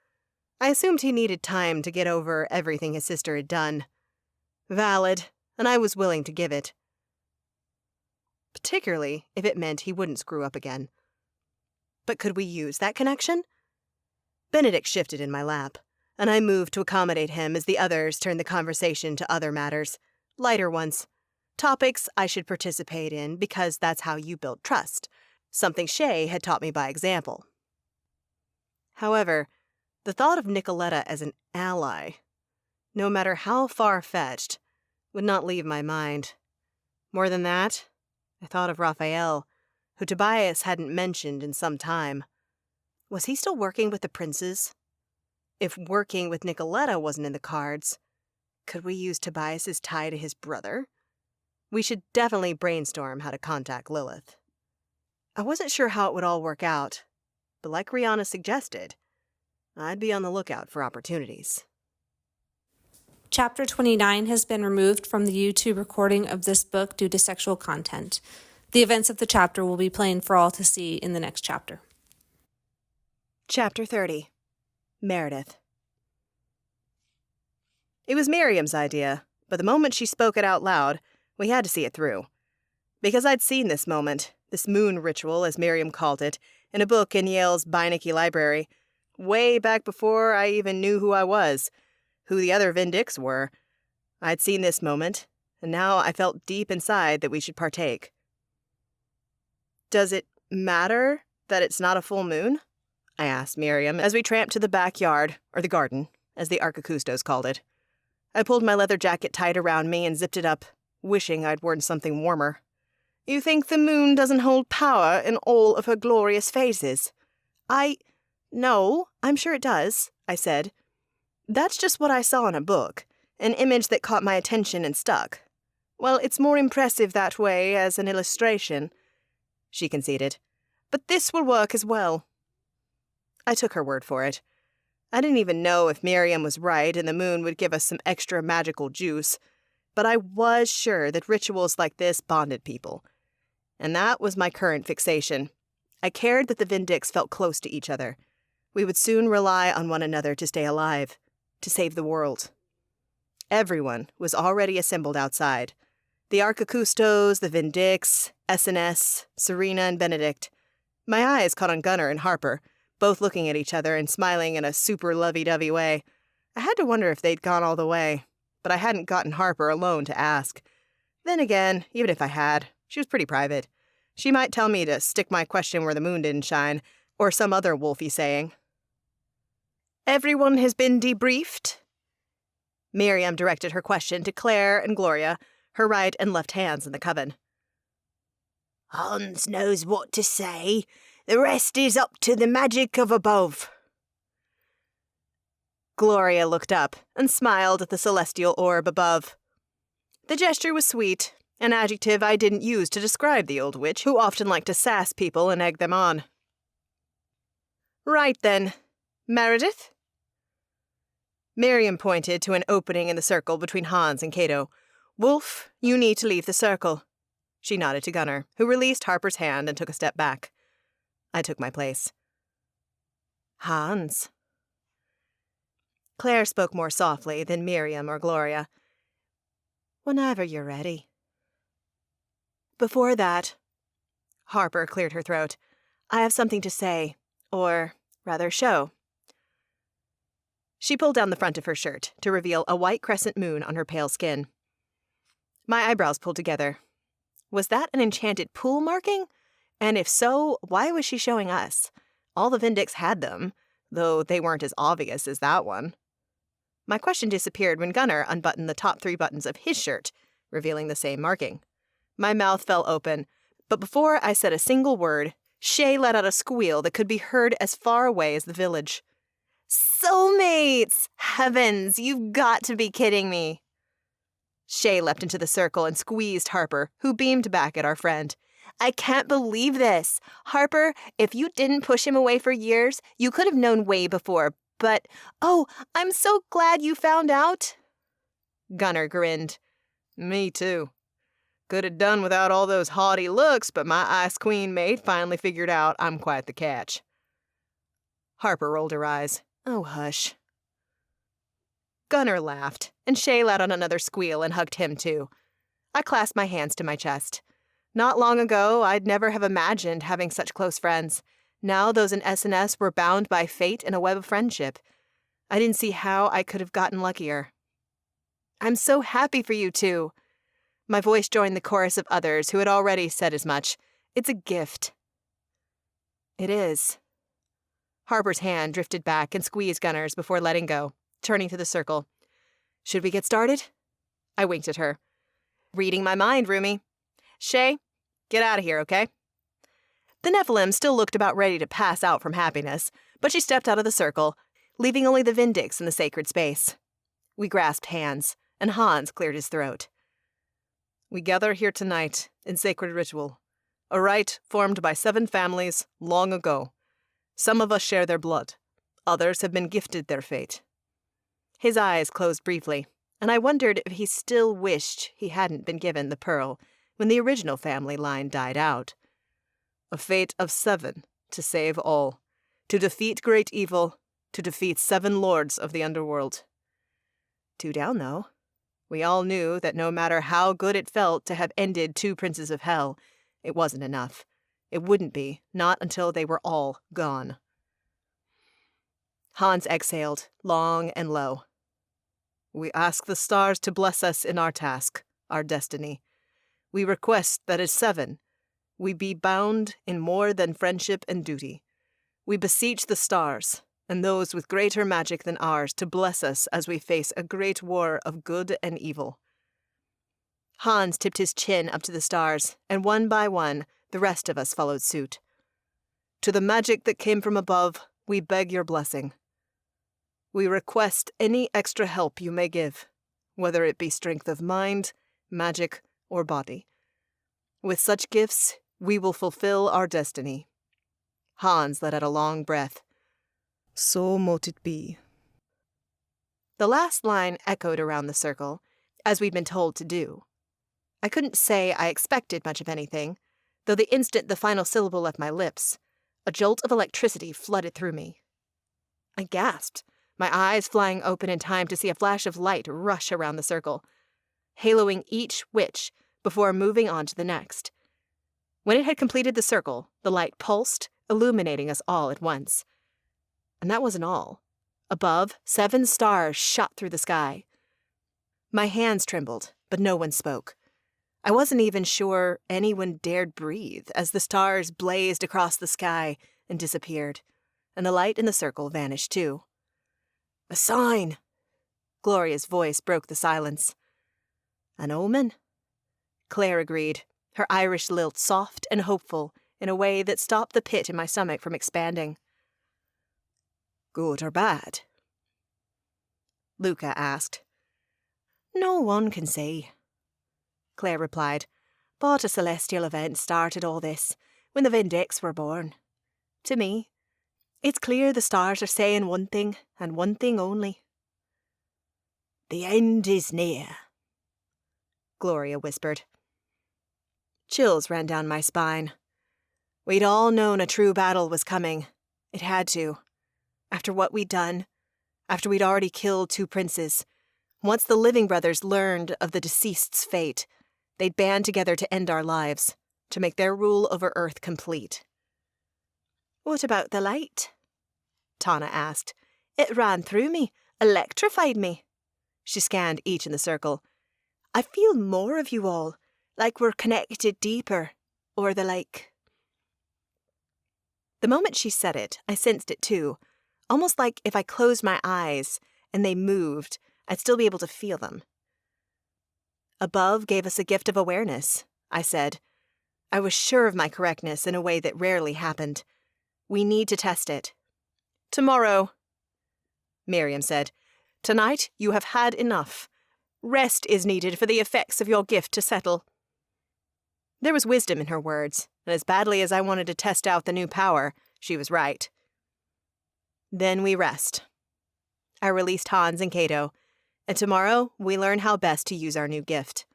I assumed he needed time to get over everything his sister had done. Valid, and I was willing to give it. Particularly if it meant he wouldn't screw up again. But could we use that connection? Benedict shifted in my lap, and I moved to accommodate him as the others turned the conversation to other matters, lighter ones. Topics I should participate in because that's how you build trust, something Shay had taught me by example. However, the thought of Nicoletta as an ally, no matter how far-fetched, would not leave my mind. More than that, I thought of Raphael, who Tobias hadn't mentioned in some time. Was he still working with the princes? If working with Nicoletta wasn't in the cards, could we use Tobias's tie to his brother? We should definitely brainstorm how to contact Lilith. I wasn't sure how it would all work out, but like Rihanna suggested, I'd be on the lookout for opportunities. Chapter 29 has been removed from the YouTube recording of this book due to sexual content. The events of the chapter will be plain for all to see in the next chapter. Chapter 30. Meredith. It was Miriam's idea, but the moment she spoke it out loud, we had to see it through. Because I'd seen this moment, this moon ritual, as Miriam called it, in a book in Yale's Beinecke Library, way back before I even knew who I was, who the other Vindix were. I'd seen this moment, and now I felt deep inside that we should partake. Does it matter that it's not a full moon? I asked Miriam as we tramped to the backyard, or the garden, as the Archicustos called it. I pulled my leather jacket tight around me and zipped it up, wishing I'd worn something warmer. You think the moon doesn't hold power in all of her glorious phases? No, I'm sure it does, I said. That's just what I saw in a book, an image that caught my attention and stuck. Well, it's more impressive that way as an illustration, she conceded. But this will work as well. I took her word for it. I didn't even know if Miriam was right and the moon would give us some extra magical juice, but I was sure that rituals like this bonded people. And that was my current fixation. I cared that the Vindix felt close to each other. We would soon rely on one another to stay alive, to save the world. Everyone was already assembled outside. The Archicustos, the Vindix, SNS, Serena, and Benedict. My eyes caught on Gunnar and Harper, both looking at each other and smiling in a super lovey-dovey way. I had to wonder if they'd gone all the way, but I hadn't gotten Harper alone to ask. Then again, even if I had, she was pretty private. She might tell me to stick my question where the moon didn't shine, or some other wolfy saying. Everyone has been debriefed? Miriam directed her question to Claire and Gloria, her right and left hands in the coven. Hans knows what to say. The rest is up to the magic of above. Gloria looked up and smiled at the celestial orb above. The gesture was sweet, an adjective I didn't use to describe the old witch who often liked to sass people and egg them on. Right then, Meredith? Miriam pointed to an opening in the circle between Hans and Cato. Wolf, you need to leave the circle. She nodded to Gunnar, who released Harper's hand and took a step back. I took my place. Hans. Claire spoke more softly than Miriam or Gloria. Whenever you're ready. Before that, Harper cleared her throat. I have something to say, or rather show. She pulled down the front of her shirt to reveal a white crescent moon on her pale skin. My eyebrows pulled together. Was that an enchanted pool marking? And if so, why was she showing us? All the Vindix had them, though they weren't as obvious as that one. My question disappeared when Gunnar unbuttoned the top 3 buttons of his shirt, revealing the same marking. My mouth fell open, but before I said a single word, Shay let out a squeal that could be heard as far away as the village. Soulmates! Heavens, you've got to be kidding me. Shay leapt into the circle and squeezed Harper, who beamed back at our friend. I can't believe this. Harper, if you didn't push him away for years, you could have known way before. But, oh, I'm so glad you found out. Gunnar grinned. Me too. Could have done without all those haughty looks, but my ice queen mate finally figured out I'm quite the catch. Harper rolled her eyes. Oh, hush. Gunnar laughed, and Shay let out another squeal and hugged him too. I clasped my hands to my chest. Not long ago, I'd never have imagined having such close friends. Now those in S&S were bound by fate in a web of friendship. I didn't see how I could have gotten luckier. I'm so happy for you two. My voice joined the chorus of others who had already said as much. It's a gift. It is. Harper's hand drifted back and squeezed Gunnar's before letting go, turning to the circle. Should we get started? I winked at her. Reading my mind, Rumi. Shay, get out of here, okay? The Nephilim still looked about ready to pass out from happiness, but she stepped out of the circle, leaving only the Vindix in the sacred space. We grasped hands, and Hans cleared his throat. We gather here tonight in sacred ritual, a rite formed by 7 families long ago. Some of us share their blood. Others have been gifted their fate. His eyes closed briefly, and I wondered if he still wished he hadn't been given the pearl when the original family line died out. A fate of 7 to save all, to defeat great evil, to defeat 7 lords of the underworld. 2 down, though. We all knew that no matter how good it felt to have ended 2 princes of hell, it wasn't enough. It wouldn't be, not until they were all gone. Hans exhaled, long and low. We ask the stars to bless us in our task, our destiny. We request that as 7, we be bound in more than friendship and duty. We beseech the stars, and those with greater magic than ours, to bless us as we face a great war of good and evil. Hans tipped his chin up to the stars, and one by one, the rest of us followed suit. To the magic that came from above, we beg your blessing. We request any extra help you may give, whether it be strength of mind, magic, or body. With such gifts, we will fulfill our destiny. Hans let out a long breath. So mote it be. The last line echoed around the circle, as we'd been told to do. I couldn't say I expected much of anything, though the instant the final syllable left my lips, a jolt of electricity flooded through me. I gasped, my eyes flying open in time to see a flash of light rush around the circle, haloing each witch before moving on to the next. When it had completed the circle, the light pulsed, illuminating us all at once. And that wasn't all. Above, 7 stars shot through the sky. My hands trembled, but no one spoke. I wasn't even sure anyone dared breathe as the stars blazed across the sky and disappeared, and the light in the circle vanished too. A sign! Gloria's voice broke the silence. An omen? Claire agreed, her Irish lilt soft and hopeful in a way that stopped the pit in my stomach from expanding. Good or bad? Luca asked. No one can say, Claire replied, but a celestial event started all this when the Vindix were born. To me, it's clear the stars are saying one thing and one thing only. The end is near, Gloria whispered. Chills ran down my spine. We'd all known a true battle was coming. It had to. After what we'd done, after we'd already killed 2 princes, once the living brothers learned of the deceased's fate, they'd band together to end our lives, to make their rule over Earth complete. What about the light? Tana asked. It ran through me, electrified me. She scanned each in the circle. I feel more of you all, like we're connected deeper, or the like. The moment she said it, I sensed it too, almost like if I closed my eyes and they moved, I'd still be able to feel them. Above gave us a gift of awareness, I said. I was sure of my correctness in a way that rarely happened. We need to test it. Tomorrow, Miriam said. Tonight you have had enough. Rest is needed for the effects of your gift to settle. There was wisdom in her words, and as badly as I wanted to test out the new power, she was right. Then we rest. I released Hans and Cato, and tomorrow we learn how best to use our new gift.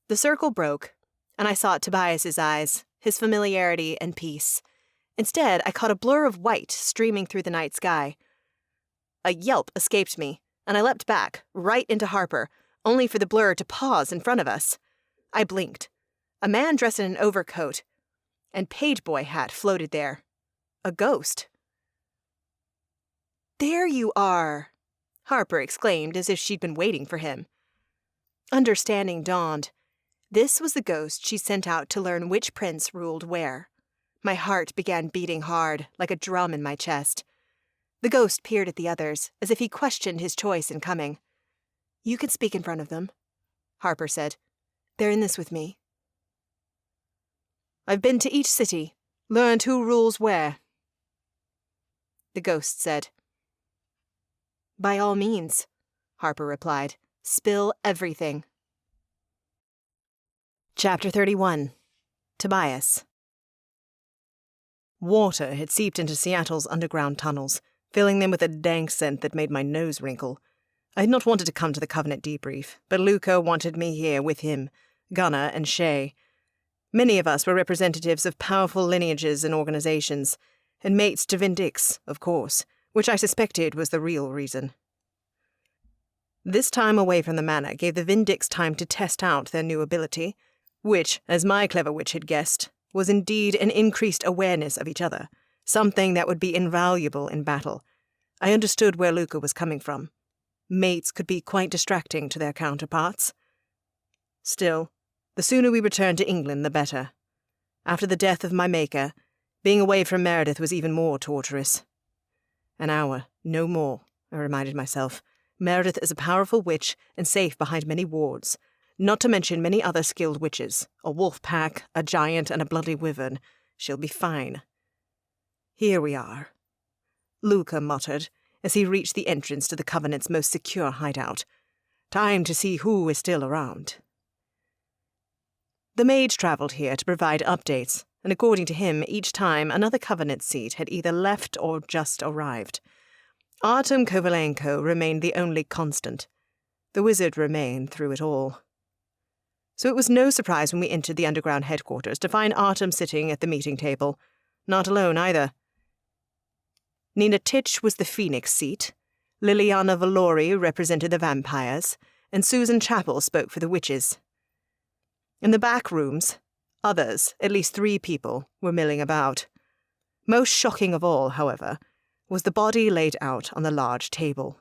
The circle broke, and I sought Tobias's eyes, his familiarity and peace. Instead, I caught a blur of white streaming through the night sky. A yelp escaped me, and I leapt back, right into Harper, only for the blur to pause in front of us. I blinked. A man dressed in an overcoat and pageboy hat floated there. A ghost. "There you are!" Harper exclaimed as if she'd been waiting for him. Understanding dawned. This was the ghost she sent out to learn which prince ruled where. My heart began beating hard, like a drum in my chest. The ghost peered at the others, as if he questioned his choice in coming. "You can speak in front of them," Harper said. "They're in this with me." "I've been to each city, learned who rules where," the ghost said. "By all means," Harper replied. "Spill everything." Chapter 31. Tobias. Water had seeped into Seattle's underground tunnels, filling them with a dank scent that made my nose wrinkle. I had not wanted to come to the Covenant debrief, but Luca wanted me here with him, Gunnar and Shay. Many of us were representatives of powerful lineages and organizations, and mates to Vindix, of course, which I suspected was the real reason. This time away from the manor gave the Vindix time to test out their new ability, which, as my clever witch had guessed, was indeed an increased awareness of each other, something that would be invaluable in battle. I understood where Luca was coming from. Mates could be quite distracting to their counterparts. Still, the sooner we returned to England, the better. After the death of my maker, being away from Meredith was even more torturous. An hour, no more, I reminded myself. Meredith is a powerful witch and safe behind many wards, not to mention many other skilled witches, a wolf pack, a giant, and a bloody wyvern. She'll be fine. Here we are, Luca muttered as he reached the entrance to the Covenant's most secure hideout. Time to see who is still around. The mage travelled here to provide updates, and according to him, each time another Covenant seat had either left or just arrived. Artem Kovalenko remained the only constant. The wizard remained through it all. So it was no surprise when we entered the underground headquarters to find Artem sitting at the meeting table. Not alone either. Nina Titch was the Phoenix seat, Liliana Valori represented the vampires, and Susan Chappell spoke for the witches. In the back rooms, others, at least 3 people, were milling about. Most shocking of all, however, was the body laid out on the large table.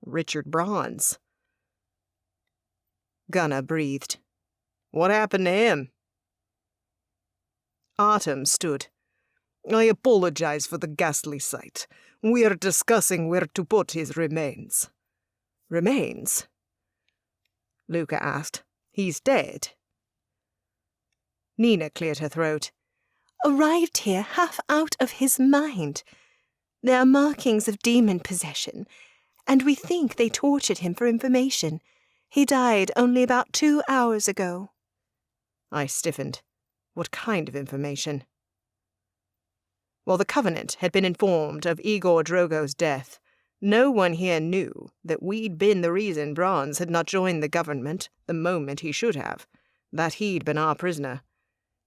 Richard Bronze. Gunnar breathed. What happened to him? Artem stood. I apologize for the ghastly sight. We are discussing where to put his remains. Remains? Luca asked. He's dead. Nina cleared her throat. Arrived here half out of his mind. There are markings of demon possession, and we think they tortured him for information. He died only about 2 hours ago. I stiffened. What kind of information? While the Covenant had been informed of Igor Drogo's death, no one here knew that we'd been the reason Bronze had not joined the government the moment he should have, that he'd been our prisoner.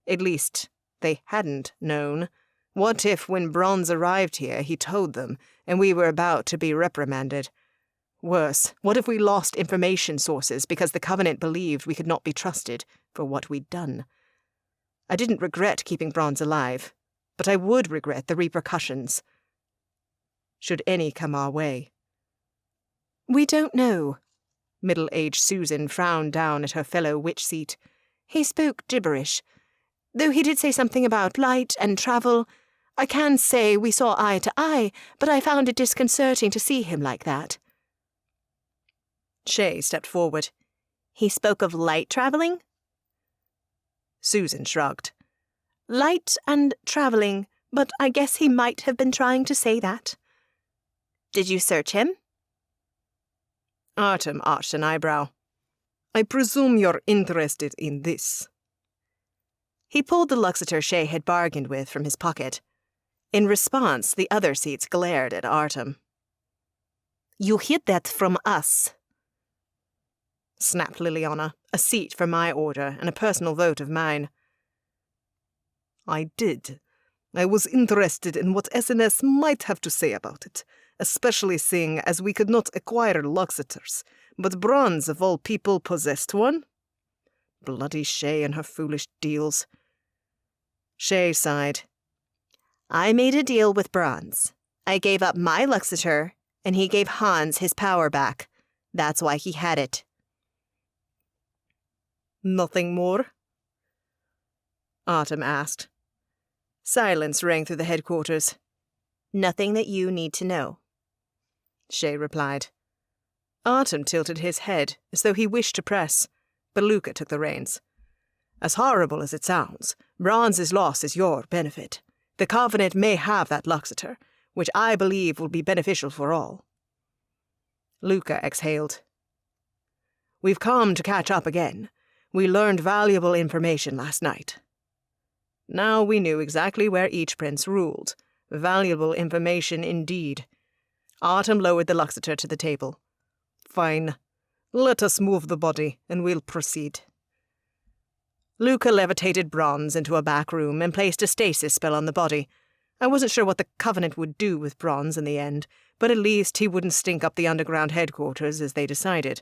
At least, they hadn't known. What if, when Bronze arrived here, he told them, and we were about to be reprimanded? Worse, what if we lost information sources because the Covenant believed we could not be trusted for what we'd done? I didn't regret keeping Bronze alive, but I would regret the repercussions, should any come our way. We don't know. Middle-aged Susan frowned down at her fellow witch seat. He spoke gibberish. Though he did say something about light and travel, I can say we saw eye to eye, but I found it disconcerting to see him like that. Shay stepped forward. He spoke of light travelling? Susan shrugged. Light and travelling, but I guess he might have been trying to say that. Did you search him? Artem arched an eyebrow. I presume you're interested in this. He pulled the Luxeter Shay had bargained with from his pocket. In response, the other seats glared at Artem. You hid that from us. snapped Liliana, a seat for my order and a personal vote of mine. I did. I was interested in what SNS might have to say about it, especially seeing as we could not acquire Luxiters, but Bronze, of all people, possessed one. Bloody Shay and her foolish deals. Shay sighed. I made a deal with Bronze. I gave up my Luxiter, and he gave Hans his power back. That's why he had it. Nothing more? Autumn asked. Silence rang through the headquarters. Nothing that you need to know, Shay replied. Autumn tilted his head as though he wished to press, but Luca took the reins. As horrible as it sounds, Bronze's loss is your benefit. The Covenant may have that Luxiter, which I believe will be beneficial for all. Luca exhaled. We've come to catch up again. We learned valuable information last night. Now we knew exactly where each prince ruled. Valuable information indeed. Autumn lowered the Luxiter to the table. Fine. Let us move the body, and we'll proceed. Luca levitated Bronze into a back room and placed a stasis spell on the body. I wasn't sure what the Covenant would do with Bronze in the end, but at least he wouldn't stink up the underground headquarters as they decided.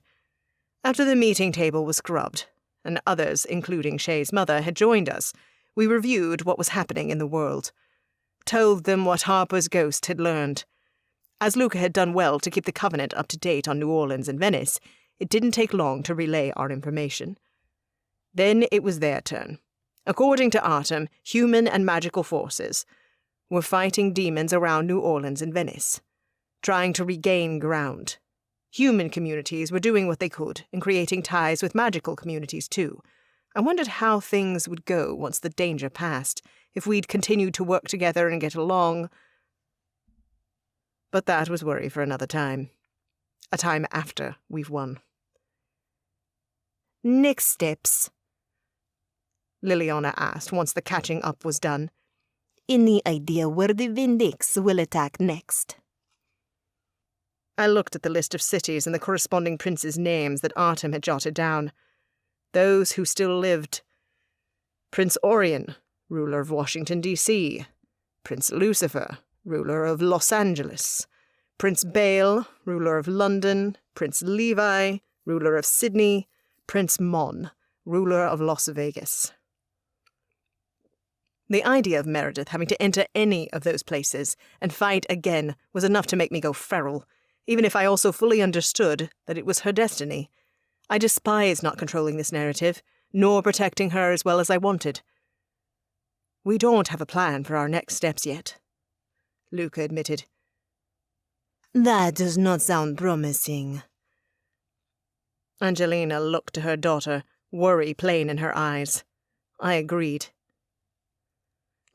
After the meeting table was scrubbed, and others, including Shay's mother, had joined us, we reviewed what was happening in the world. Told them what Harper's ghost had learned. As Luca had done well to keep the Covenant up to date on New Orleans and Venice, it didn't take long to relay our information. Then it was their turn. According to Autumn, human and magical forces were fighting demons around New Orleans and Venice, trying to regain ground. Human communities were doing what they could and creating ties with magical communities too. I wondered how things would go once the danger passed, if we'd continued to work together and get along. But that was worry for another time. A time after we've won. Next steps, Liliana asked once the catching up was done. Any idea where the Vindix will attack next? I looked at the list of cities and the corresponding princes' names that Autumn had jotted down. Those who still lived. Prince Orion, ruler of Washington, D.C. Prince Lucifer, ruler of Los Angeles. Prince Bale, ruler of London. Prince Levi, ruler of Sydney. Prince Mon, ruler of Las Vegas. The idea of Meredith having to enter any of those places and fight again was enough to make me go feral, even if I also fully understood that it was her destiny. I despised not controlling this narrative, nor protecting her as well as I wanted. We don't have a plan for our next steps yet, Luca admitted. That does not sound promising. Angelina looked to her daughter, worry plain in her eyes. I agreed.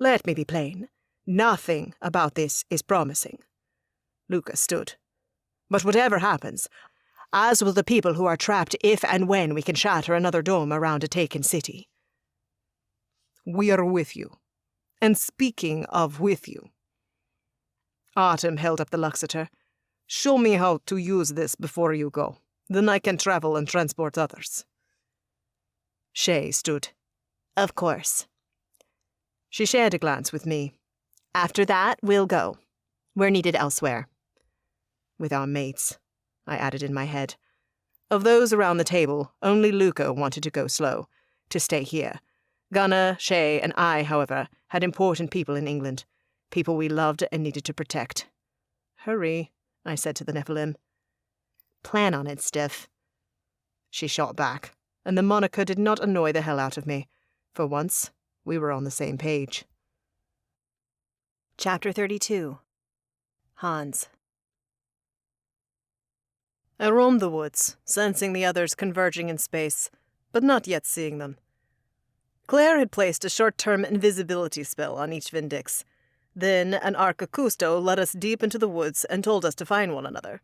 Let me be plain. Nothing about this is promising. Luca stood. But whatever happens, as will the people who are trapped if and when we can shatter another dome around a taken city. We are with you. And speaking of with you. Autumn held up the Luxiter. Show me how to use this before you go. Then I can travel and transport others. Shay stood. Of course. She shared a glance with me. After that, we'll go. We're needed elsewhere. With our mates, I added in my head. Of those around the table, only Luca wanted to go slow, to stay here. Gunnar, Shay, and I, however, had important people in England, people we loved and needed to protect. Hurry, I said to the Nephilim. Plan on it, Stiff. She shot back, and the moniker did not annoy the hell out of me. For once, we were on the same page. Chapter 32. Hans. I roamed the woods, sensing the others converging in space, but not yet seeing them. Claire had placed a short-term invisibility spell on each Vindix. Then an Arcacusto led us deep into the woods and told us to find one another.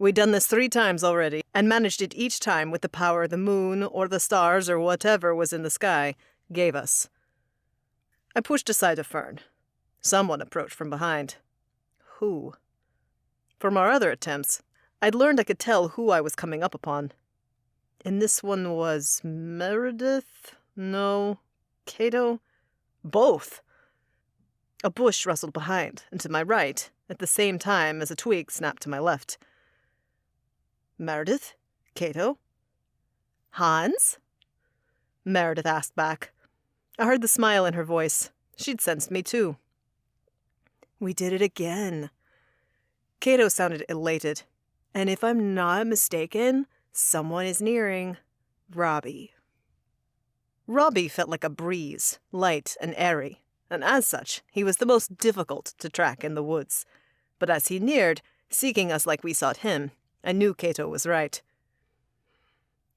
We'd done this 3 times already, and managed it each time with the power the moon, or the stars, or whatever was in the sky, gave us. I pushed aside a fern. Someone approached from behind. Who? From our other attempts, I'd learned I could tell who I was coming up upon. And this one was Meredith? No. Cato? Both. A bush rustled behind and to my right, at the same time as a twig snapped to my left. Meredith? Cato? Hans? Meredith asked back. I heard the smile in her voice. She'd sensed me too. We did it again. Cato sounded elated. And if I'm not mistaken, someone is nearing. Robbie. Robbie felt like a breeze, light and airy, and as such, he was the most difficult to track in the woods. But as he neared, seeking us like we sought him, I knew Cato was right.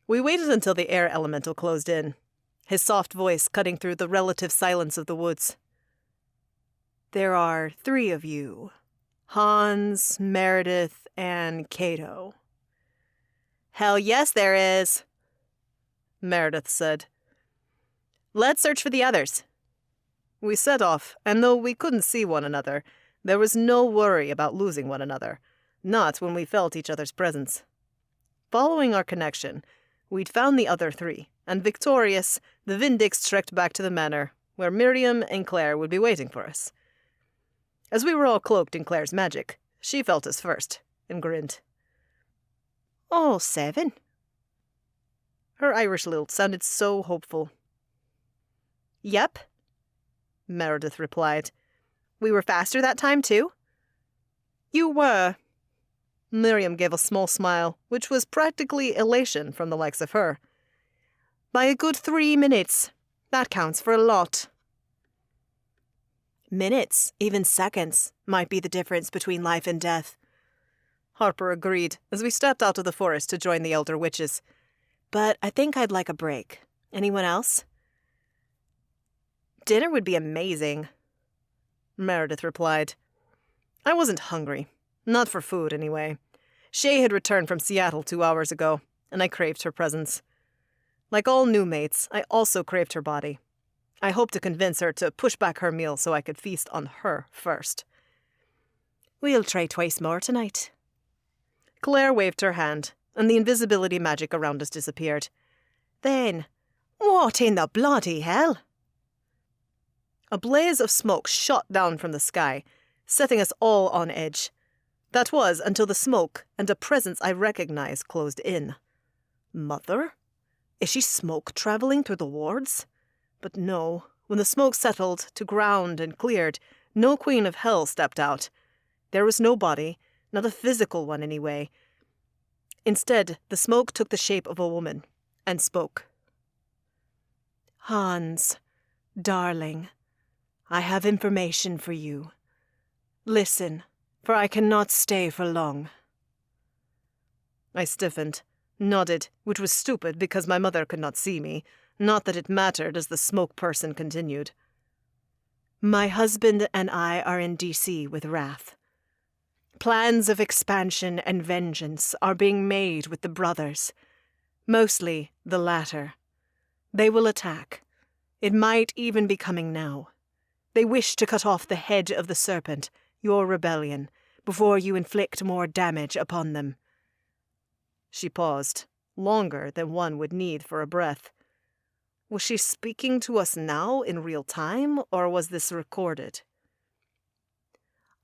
We waited until the air elemental closed in, his soft voice cutting through the relative silence of the woods. There are 3 of you. Hans, Meredith, and Cato. Hell yes, there is, Meredith said. Let's search for the others. We set off, and though we couldn't see one another, there was no worry about losing one another, not when we felt each other's presence. Following our connection, we'd found the other 3, and victorious, the Vindix trekked back to the manor, where Miriam and Claire would be waiting for us. As we were all cloaked in Claire's magic, she felt us first, and grinned. All 7. Her Irish lilt sounded so hopeful. Yep, Meredith replied. We were faster that time, too? You were. Miriam gave a small smile, which was practically elation from the likes of her. By a good 3 minutes. That counts for a lot. Minutes, even seconds, might be the difference between life and death. Harper agreed as we stepped out of the forest to join the elder witches. But I think I'd like a break. Anyone else? Dinner would be amazing, Meredith replied. I wasn't hungry. Not for food, anyway. Shay had returned from Seattle 2 hours ago, and I craved her presence. Like all new mates, I also craved her body. I hoped to convince her to push back her meal so I could feast on her first. We'll try twice more tonight. Claire waved her hand, and the invisibility magic around us disappeared. Then, what in the bloody hell? A blaze of smoke shot down from the sky, setting us all on edge. That was until the smoke and a presence I recognized closed in. Mother? Is she smoke traveling through the wards? But no, when the smoke settled to ground and cleared, no queen of hell stepped out. There was no body, not a physical one anyway. Instead, the smoke took the shape of a woman and spoke. Hans, darling, I have information for you. Listen, for I cannot stay for long. I stiffened, nodded, which was stupid because my mother could not see me, not that it mattered as the smoke person continued. My husband and I are in D.C. with Wrath. Plans of expansion and vengeance are being made with the brothers, mostly the latter. They will attack. It might even be coming now. They wish to cut off the head of the serpent, your rebellion, before you inflict more damage upon them. She paused, longer than one would need for a breath. Was she speaking to us now in real time, or was this recorded?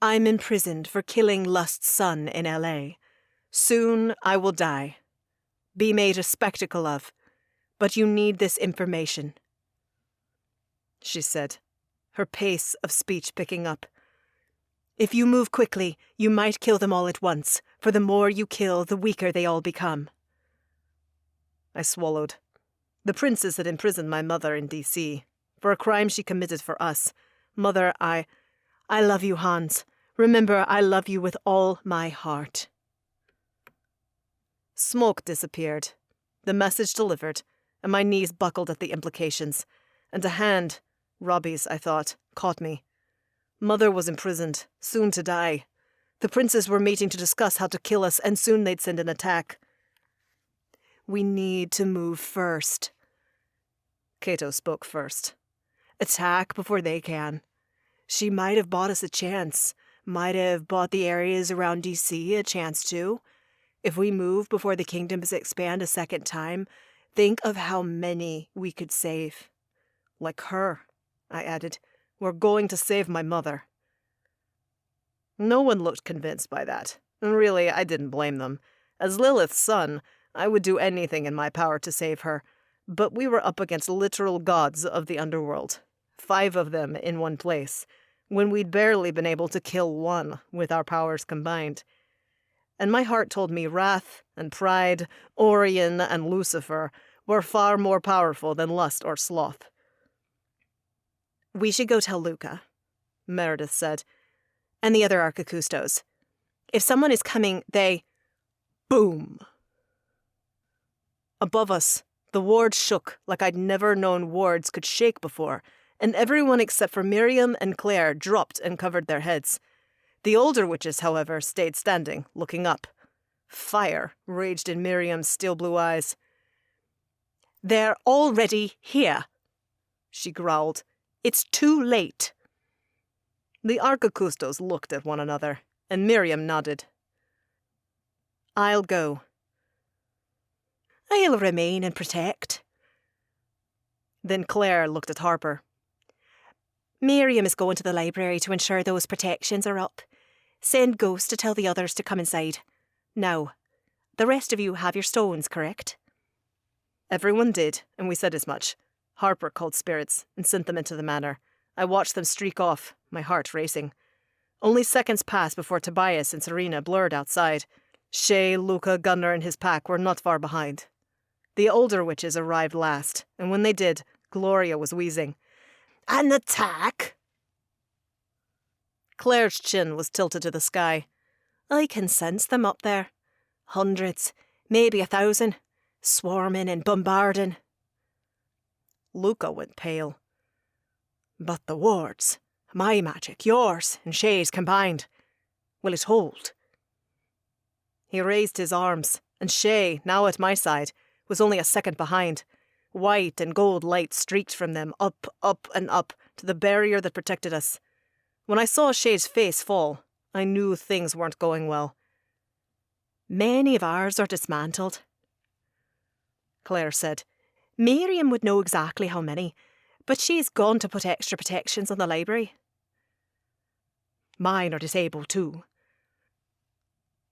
I'm imprisoned for killing Lust's son in L.A. Soon I will die. Be made a spectacle of. But you need this information, she said, her pace of speech picking up. If you move quickly, you might kill them all at once, for the more you kill, the weaker they all become. I swallowed. The princess had imprisoned my mother in D.C. for a crime she committed for us. Mother, I love you, Hans. Remember, I love you with all my heart. Smoke disappeared, the message delivered, and my knees buckled at the implications, and a hand, Robbie's, I thought, caught me. Mother was imprisoned, soon to die. The princes were meeting to discuss how to kill us, and soon they'd send an attack. We need to move first. Cato spoke first. Attack before they can. She might have bought us a chance, might have bought the areas around D.C. a chance too. If we move before the kingdoms expand a second time, think of how many we could save. Like her, I added. We're going to save my mother. No one looked convinced by that, and really, I didn't blame them. As Lilith's son, I would do anything in my power to save her, but we were up against literal gods of the underworld, 5 of them in one place, when we'd barely been able to kill one with our powers combined. And my heart told me wrath and pride, Orion and Lucifer, were far more powerful than lust or sloth. "We should go tell Luca," Meredith said, "and the other Archicustos. If someone is coming, they—" Boom! Above us, the ward shook like I'd never known wards could shake before, and everyone except for Miriam and Claire dropped and covered their heads. The older witches, however, stayed standing, looking up. Fire raged in Miriam's steel blue eyes. "They're already here," she growled. "It's too late." The Archicustos looked at one another, and Miriam nodded. "I'll go." "I'll remain and protect." Then Claire looked at Harper. "Miriam is going to the library to ensure those protections are up. Send Ghost to tell the others to come inside. Now, the rest of you have your stones, correct?" Everyone did, and we said as much. Harper called spirits and sent them into the manor. I watched them streak off, my heart racing. Only seconds passed before Tobias and Serena blurred outside. Shay, Luca, Gunnar, and his pack were not far behind. The older witches arrived last, and when they did, Gloria was wheezing. "An attack?" Claire's chin was tilted to the sky. "I can sense them up there. Hundreds, maybe 1,000, swarming and bombarding." Luca went pale. "But the wards, my magic, yours, and Shay's combined, will it hold?" He raised his arms, and Shay, now at my side, was only a second behind. White and gold light streaked from them, up, up, and up, to the barrier that protected us. When I saw Shay's face fall, I knew things weren't going well. "Many of ours are dismantled," Claire said. "Miriam would know exactly how many, but she's gone to put extra protections on the library. Mine are disabled too,"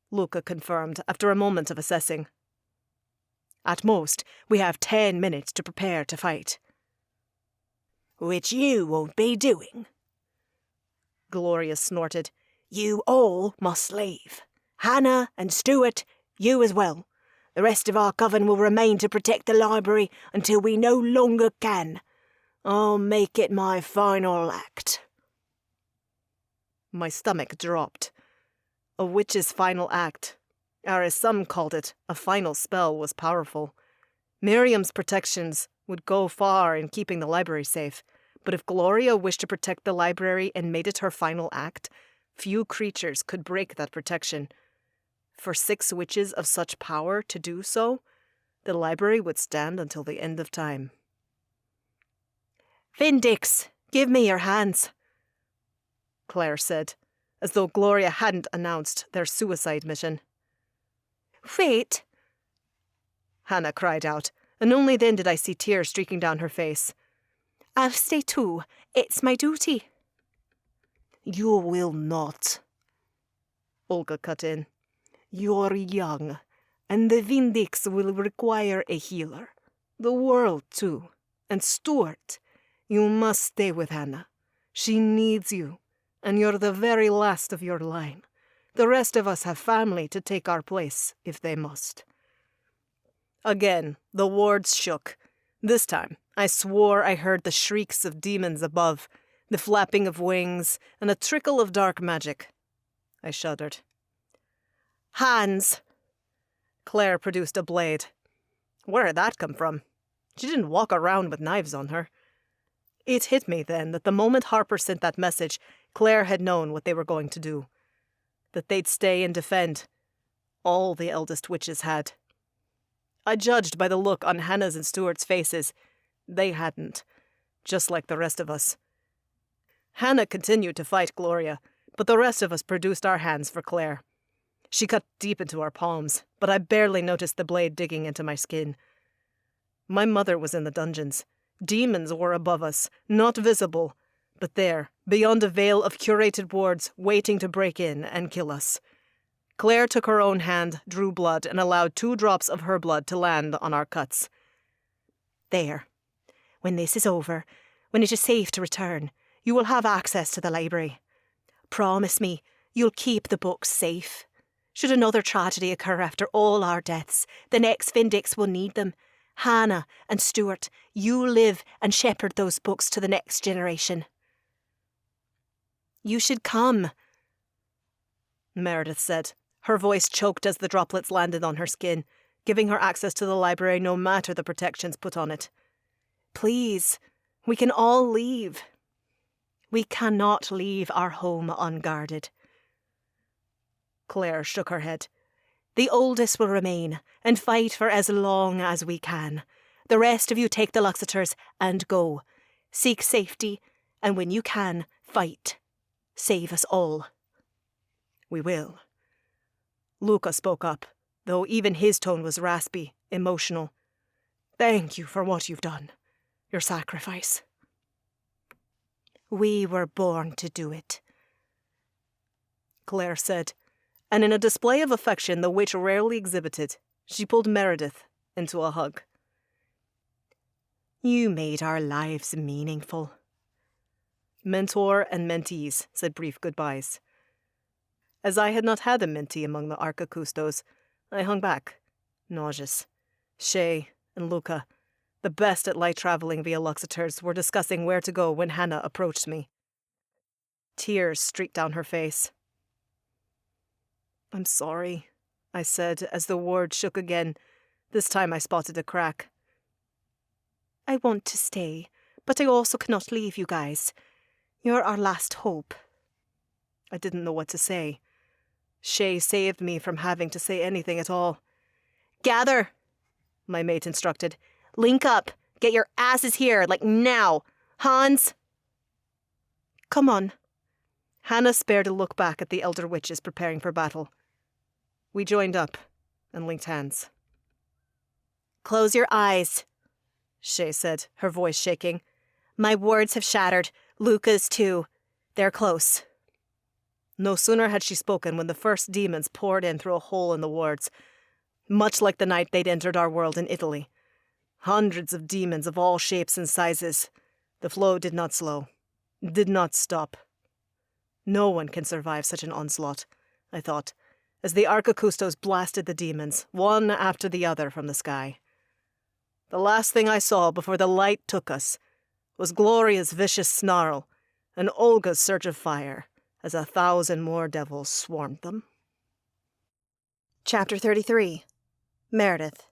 Luca confirmed after a moment of assessing. "At most, we have 10 minutes to prepare to fight." "Which you won't be doing," Gloria snorted. "You all must leave. Hannah and Stuart, you as well. The rest of our coven will remain to protect the library until we no longer can. I'll make it my final act." My stomach dropped. A witch's final act, or as some called it, a final spell, was powerful. Miriam's protections would go far in keeping the library safe, but if Gloria wished to protect the library and made it her final act, few creatures could break that protection. For 6 witches of such power to do so, the library would stand until the end of time. "Vindix, give me your hands," Claire said, as though Gloria hadn't announced their suicide mission. "Wait," Hannah cried out, and only then did I see tears streaking down her face. "I'll stay too. It's my duty." "You will not," Olga cut in. "You're young, and the Vindix will require a healer. The world, too. And Stuart, you must stay with Hannah. She needs you, and you're the very last of your line. The rest of us have family to take our place, if they must." Again, the wards shook. This time, I swore I heard the shrieks of demons above, the flapping of wings, and a trickle of dark magic. I shuddered. "Hands!" Claire produced a blade. Where had that come from? She didn't walk around with knives on her. It hit me then that the moment Harper sent that message, Claire had known what they were going to do. That they'd stay and defend. All the eldest witches had. I judged by the look on Hannah's and Stuart's faces. They hadn't, just like the rest of us. Hannah continued to fight Gloria, but the rest of us produced our hands for Claire. She cut deep into our palms, but I barely noticed the blade digging into my skin. My mother was in the dungeons. Demons were above us, not visible, but there, beyond a veil of curated wards, waiting to break in and kill us. Claire took her own hand, drew blood, and allowed 2 drops of her blood to land on our cuts. There. When this is over, when it is safe to return, you will have access to the library. Promise me you'll keep the books safe. Should another tragedy occur after all our deaths, the next Vindix will need them. Hannah and Stuart, you live and shepherd those books to the next generation. You should come, Meredith said. Her voice choked as the droplets landed on her skin, giving her access to the library no matter the protections put on it. Please, we can all leave. We cannot leave our home unguarded. Claire shook her head. The oldest will remain and fight for as long as we can. The rest of you take the Luxators and go. Seek safety, and when you can, fight. Save us all. We will. Luca spoke up, though even his tone was raspy, emotional. Thank you for what you've done. Your sacrifice. We were born to do it, Claire said, and in a display of affection the witch rarely exhibited, she pulled Meredith into a hug. You made our lives meaningful. Mentor and mentees said brief goodbyes. As I had not had a mentee among the Arcacustos, I hung back, nauseous. Shay and Luca, the best at light traveling via Luxators, were discussing where to go when Hannah approached me. Tears streaked down her face. I'm sorry, I said as the ward shook again. This time I spotted a crack. I want to stay, but I also cannot leave you guys. You're our last hope. I didn't know what to say. Shay saved me from having to say anything at all. Gather, my mate instructed. Link up. Get your asses here, like now. Hans? Come on. Hannah spared a look back at the elder witches preparing for battle. We joined up and linked hands. Close your eyes, Shay said, her voice shaking. My wards have shattered. Luca's too. They're close. No sooner had she spoken when the first demons poured in through a hole in the wards, much like the night they'd entered our world in Italy. Hundreds of demons of all shapes and sizes. The flow did not slow, did not stop. No one can survive such an onslaught, I thought, as the Arcacustos blasted the demons, one after the other, from the sky. The last thing I saw before the light took us was Gloria's vicious snarl and Olga's surge of fire as 1,000 more devils swarmed them. Chapter 33. Meredith.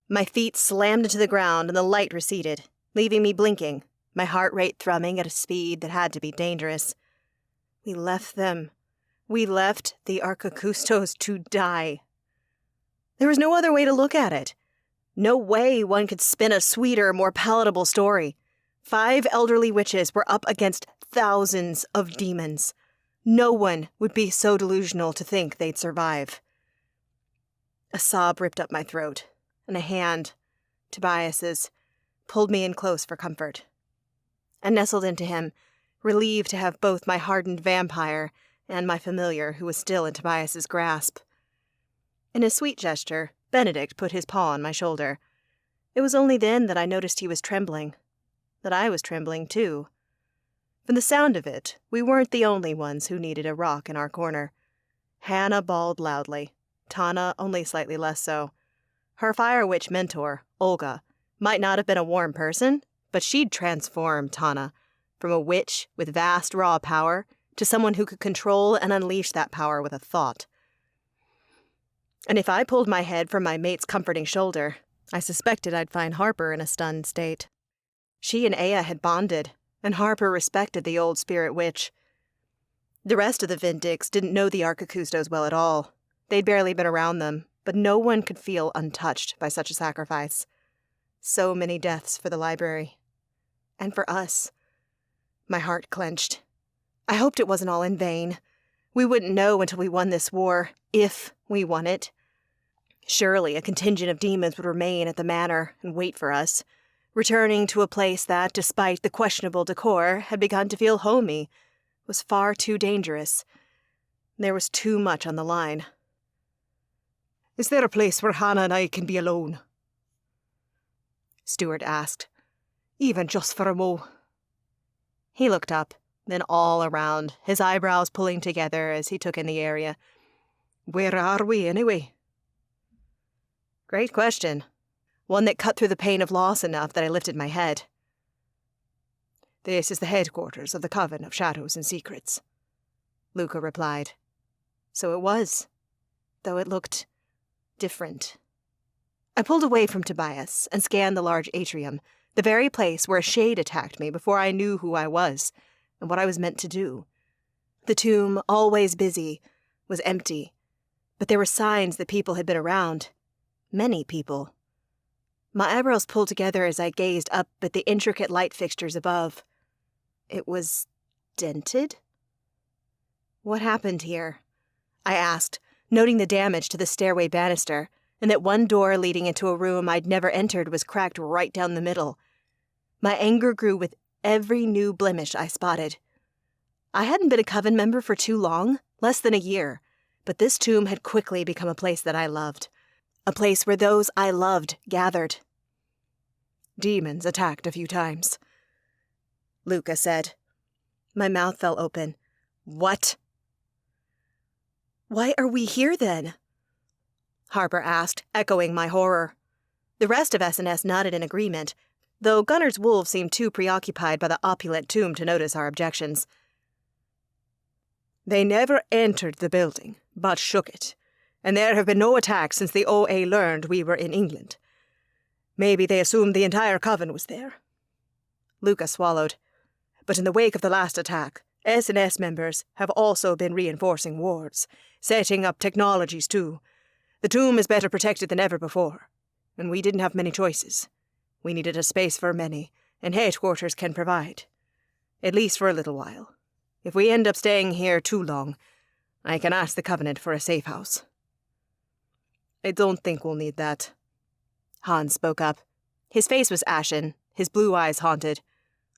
My feet slammed into the ground and the light receded, leaving me blinking, my heart rate thrumming at a speed that had to be dangerous. We left them. We left the Arcacustos to die. There was no other way to look at it. No way one could spin a sweeter, more palatable story. 5 elderly witches were up against thousands of demons. No one would be so delusional to think they'd survive. A sob ripped up my throat, and a hand, Tobias's, pulled me in close for comfort. I nestled into him, relieved to have both my hardened vampire and my familiar who was still in Tobias's grasp. In a sweet gesture, Benedict put his paw on my shoulder. It was only then that I noticed he was trembling, that I was trembling too. From the sound of it, we weren't the only ones who needed a rock in our corner. Hannah bawled loudly, Tana only slightly less so. Her fire witch mentor, Olga, might not have been a warm person, but she'd transformed Tana from a witch with vast raw power to someone who could control and unleash that power with a thought. And if I pulled my head from my mate's comforting shoulder, I suspected I'd find Harper in a stunned state. She and Aya had bonded, and Harper respected the old spirit witch. The rest of the Vindix didn't know the Arcacustos well at all. They'd barely been around them, but no one could feel untouched by such a sacrifice. So many deaths for the library. And for us. My heart clenched. I hoped it wasn't all in vain. We wouldn't know until we won this war, if we won it. Surely a contingent of demons would remain at the manor and wait for us, returning to a place that, despite the questionable decor, had begun to feel homey, was far too dangerous. There was too much on the line. Is there a place where Hannah and I can be alone? Stuart asked. Even just for a mo. He looked up, then all around, his eyebrows pulling together as he took in the area. Where are we, anyway? Great question. One that cut through the pain of loss enough that I lifted my head. This is the headquarters of the Coven of Shadows and Secrets, Luca replied. So it was, though it looked different. I pulled away from Tobias and scanned the large atrium, the very place where a shade attacked me before I knew who I was and what I was meant to do. The tomb, always busy, was empty, but there were signs that people had been around. Many people. My eyebrows pulled together as I gazed up at the intricate light fixtures above. It was dented? What happened here? I asked, noting the damage to the stairway banister, and that one door leading into a room I'd never entered was cracked right down the middle. My anger grew with every new blemish I spotted. I hadn't been a Coven member for too long, less than a year, but this tomb had quickly become a place that I loved. A place where those I loved gathered. Demons attacked a few times, Luca said. My mouth fell open. What? Why are we here then? Harper asked, echoing my horror. The rest of S&S nodded in agreement, though Gunner's wolves seemed too preoccupied by the opulent tomb to notice our objections. They never entered the building, but shook it, and there have been no attacks since the OA learned we were in England. Maybe they assumed the entire Coven was there. Luca swallowed. But in the wake of the last attack, S&S members have also been reinforcing wards, setting up technologies too. The tomb is better protected than ever before, and we didn't have many choices. We needed a space for many, and headquarters can provide. At least for a little while. If we end up staying here too long, I can ask the Covenant for a safe house. I don't think we'll need that. Hans spoke up. His face was ashen, his blue eyes haunted.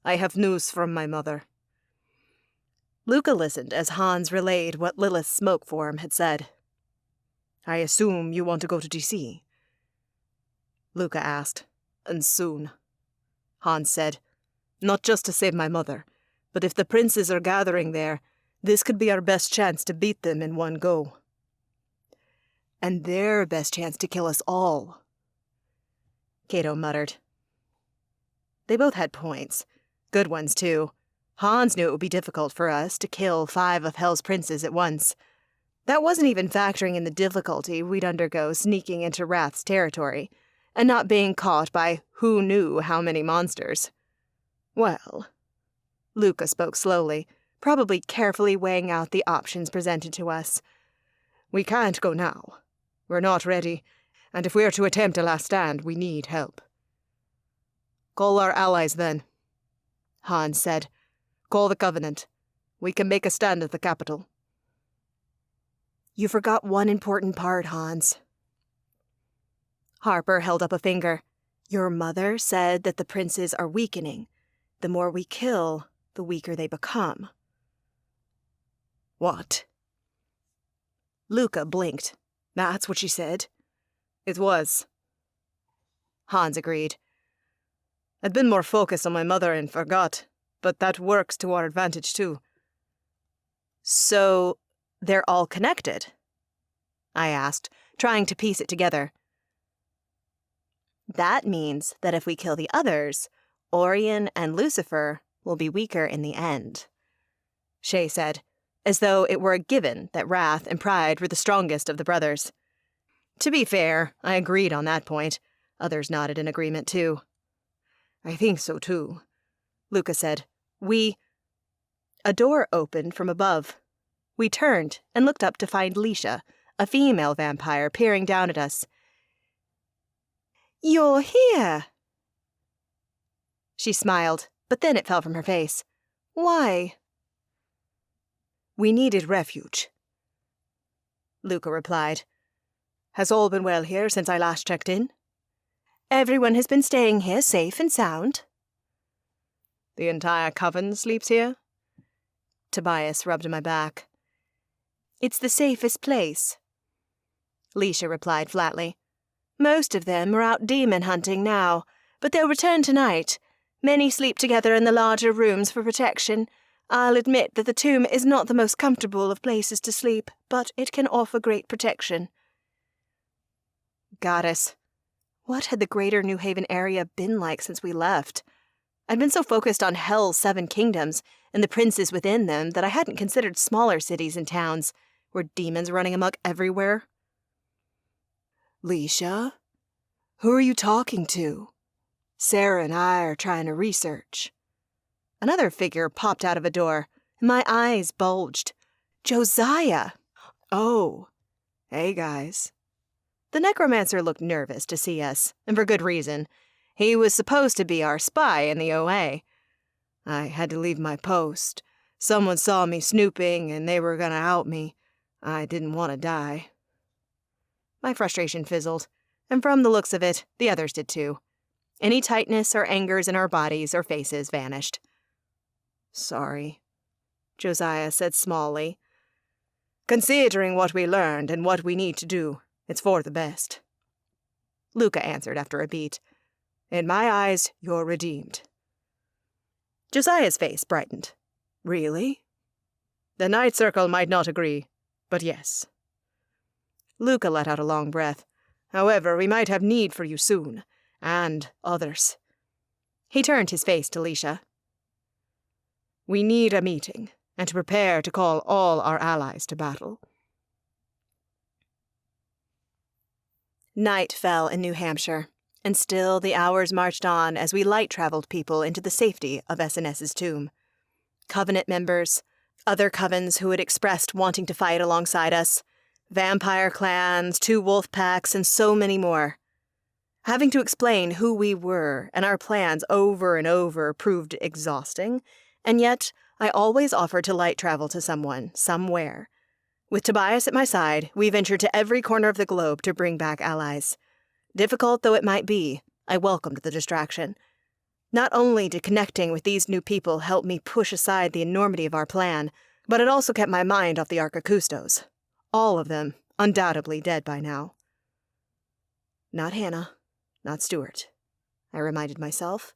I have news from my mother. Luca listened as Hans relayed what Lilith's smoke form had said. I assume you want to go to DC? Luca asked. And soon. Hans said. Not just to save my mother, but if the princes are gathering there, this could be our best chance to beat them in one go. And their best chance to kill us all, Cato muttered. They both had points. Good ones, too. Hans knew it would be difficult for us to kill 5 of Hell's princes at once. That wasn't even factoring in the difficulty we'd undergo sneaking into Wrath's territory, and not being caught by who knew how many monsters. Well, Luca spoke slowly, probably carefully weighing out the options presented to us. We can't go now. We're not ready, and if we're to attempt a last stand, we need help. Call our allies, then, Hans said. Call the Covenant. We can make a stand at the capital. You forgot one important part, Hans. Harper held up a finger. Your mother said that the princes are weakening. The more we kill, the weaker they become. What? Luca blinked. That's what she said. It was. Hans agreed. I'd been more focused on my mother and forgot, but that works to our advantage too. So, they're all connected? I asked, trying to piece it together. That means that if we kill the others, Orion and Lucifer will be weaker in the end, Shay said, as though it were a given that Wrath and Pride were the strongest of the brothers. To be fair, I agreed on that point. Others nodded in agreement, too. I think so, too, Luca said. A door opened from above. We turned and looked up to find Leisha, a female vampire, peering down at us. You're here. She smiled, but then it fell from her face. Why? We needed refuge, Luca replied. Has all been well here since I last checked in? Everyone has been staying here safe and sound. The entire Coven sleeps here? Tobias rubbed my back. It's the safest place, Leisha replied flatly. Most of them are out demon hunting now, but they'll return tonight. Many sleep together in the larger rooms for protection. I'll admit that the tomb is not the most comfortable of places to sleep, but it can offer great protection. Goddess, what had the greater New Haven area been like since we left? I'd been so focused on Hell's 7 kingdoms and the princes within them that I hadn't considered smaller cities and towns, where demons running amok everywhere. Leisha? Who are you talking to? Sarah and I are trying to research. Another figure popped out of a door, and my eyes bulged. Josiah! Oh, hey guys. The necromancer looked nervous to see us, and for good reason. He was supposed to be our spy in the OA. I had to leave my post. Someone saw me snooping, and they were gonna out me. I didn't want to die. My frustration fizzled, and from the looks of it, the others did too. Any tightness or angers in our bodies or faces vanished. Sorry, Josiah said smallly. Considering what we learned and what we need to do, it's for the best. Luca answered after a beat. In my eyes, you're redeemed. Josiah's face brightened. Really? The Night Circle might not agree, but yes. Luca let out a long breath. However, we might have need for you soon, and others. He turned his face to Leisha. We need a meeting, and to prepare to call all our allies to battle. Night fell in New Hampshire, and still the hours marched on as we light-traveled people into the safety of SNS's tomb. Covenant members, other covens who had expressed wanting to fight alongside us, vampire clans, 2 wolf packs, and so many more. Having to explain who we were and our plans over and over proved exhausting, and yet I always offered to light travel to someone, somewhere. With Tobias at my side, we ventured to every corner of the globe to bring back allies. Difficult though it might be, I welcomed the distraction. Not only did connecting with these new people help me push aside the enormity of our plan, but it also kept my mind off the Archicustos. All of them, undoubtedly dead by now. Not Hannah, not Stuart, I reminded myself.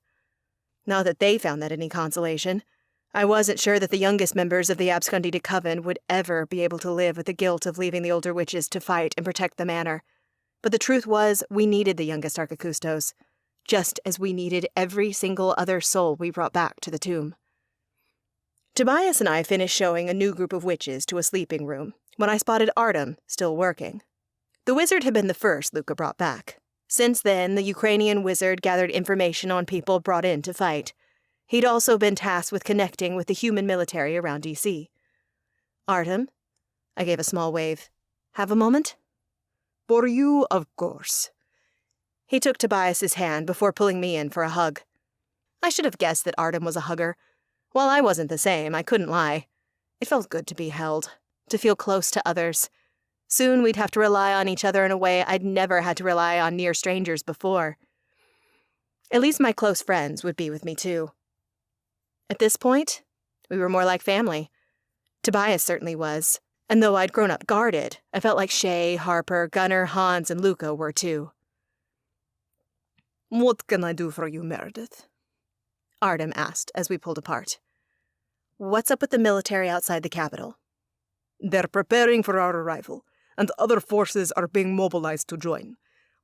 Not that they found that any consolation. I wasn't sure that the youngest members of the Abscondite Coven would ever be able to live with the guilt of leaving the older witches to fight and protect the manor. But the truth was, we needed the youngest Archicustos, just as we needed every single other soul we brought back to the tomb. Tobias and I finished showing a new group of witches to a sleeping room when I spotted Artem still working. The wizard had been the first Luca brought back. Since then, the Ukrainian wizard gathered information on people brought in to fight. He'd also been tasked with connecting with the human military around DC. Artem, I gave a small wave. Have a moment? For you, of course. He took Tobias's hand before pulling me in for a hug. I should have guessed that Artem was a hugger. While I wasn't the same, I couldn't lie. It felt good to be held, to feel close to others. Soon we'd have to rely on each other in a way I'd never had to rely on near strangers before. At least my close friends would be with me too. At this point, we were more like family. Tobias certainly was, and though I'd grown up guarded, I felt like Shay, Harper, Gunnar, Hans, and Luca were too. What can I do for you, Meredith? Artem asked as we pulled apart. What's up with the military outside the capital? They're preparing for our arrival, and other forces are being mobilized to join.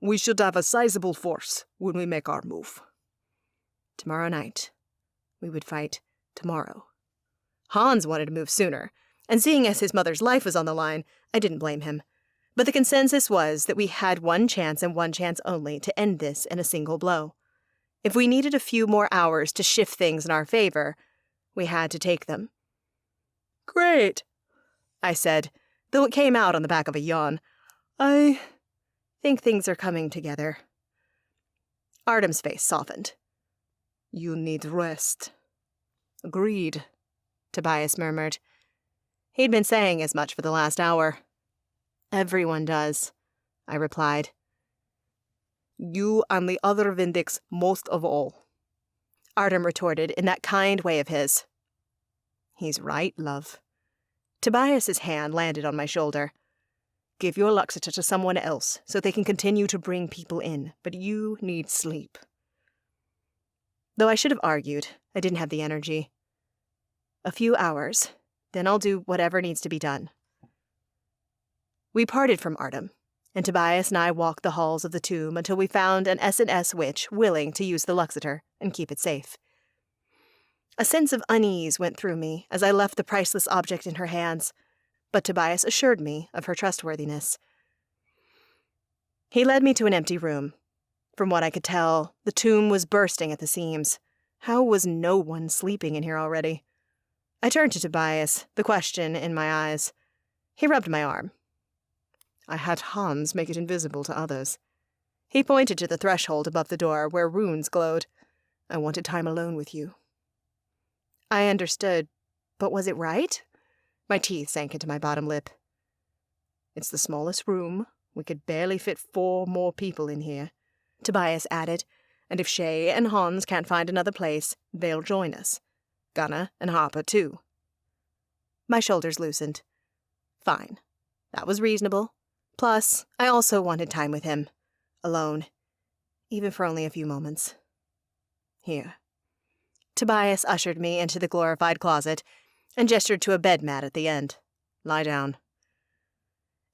We should have a sizable force when we make our move. Tomorrow night. We would fight tomorrow. Hans wanted to move sooner, and seeing as his mother's life was on the line, I didn't blame him. But the consensus was that we had one chance and one chance only to end this in a single blow. If we needed a few more hours to shift things in our favor, we had to take them. Great, I said, though it came out on the back of a yawn. I think things are coming together. Artem's face softened. You need rest. Agreed, Tobias murmured. He'd been saying as much for the last hour. "Everyone does," I replied. "You and the other Vindix most of all," Artem retorted in that kind way of his. "He's right, love." Tobias's hand landed on my shoulder. "Give your Luxita to someone else so they can continue to bring people in, but you need sleep." Though I should have argued, I didn't have the energy. "A few hours, then I'll do whatever needs to be done." We parted from Artem, and Tobias and I walked the halls of the tomb until we found an S&S witch willing to use the Luxiter and keep it safe. A sense of unease went through me as I left the priceless object in her hands, but Tobias assured me of her trustworthiness. He led me to an empty room. From what I could tell, the tomb was bursting at the seams. How was no one sleeping in here already? I turned to Tobias, the question in my eyes. He rubbed my arm. "I had Hans make it invisible to others." He pointed to the threshold above the door where runes glowed. "I wanted time alone with you." I understood, but was it right? My teeth sank into my bottom lip. "It's the smallest room. We could barely fit 4 more people in here," Tobias added, "and if Shay and Hans can't find another place, they'll join us. Gunnar and Harper, too." My shoulders loosened. Fine. That was reasonable. Plus, I also wanted time with him. Alone. Even for only a few moments. "Here." Tobias ushered me into the glorified closet and gestured to a bed mat at the end. "Lie down."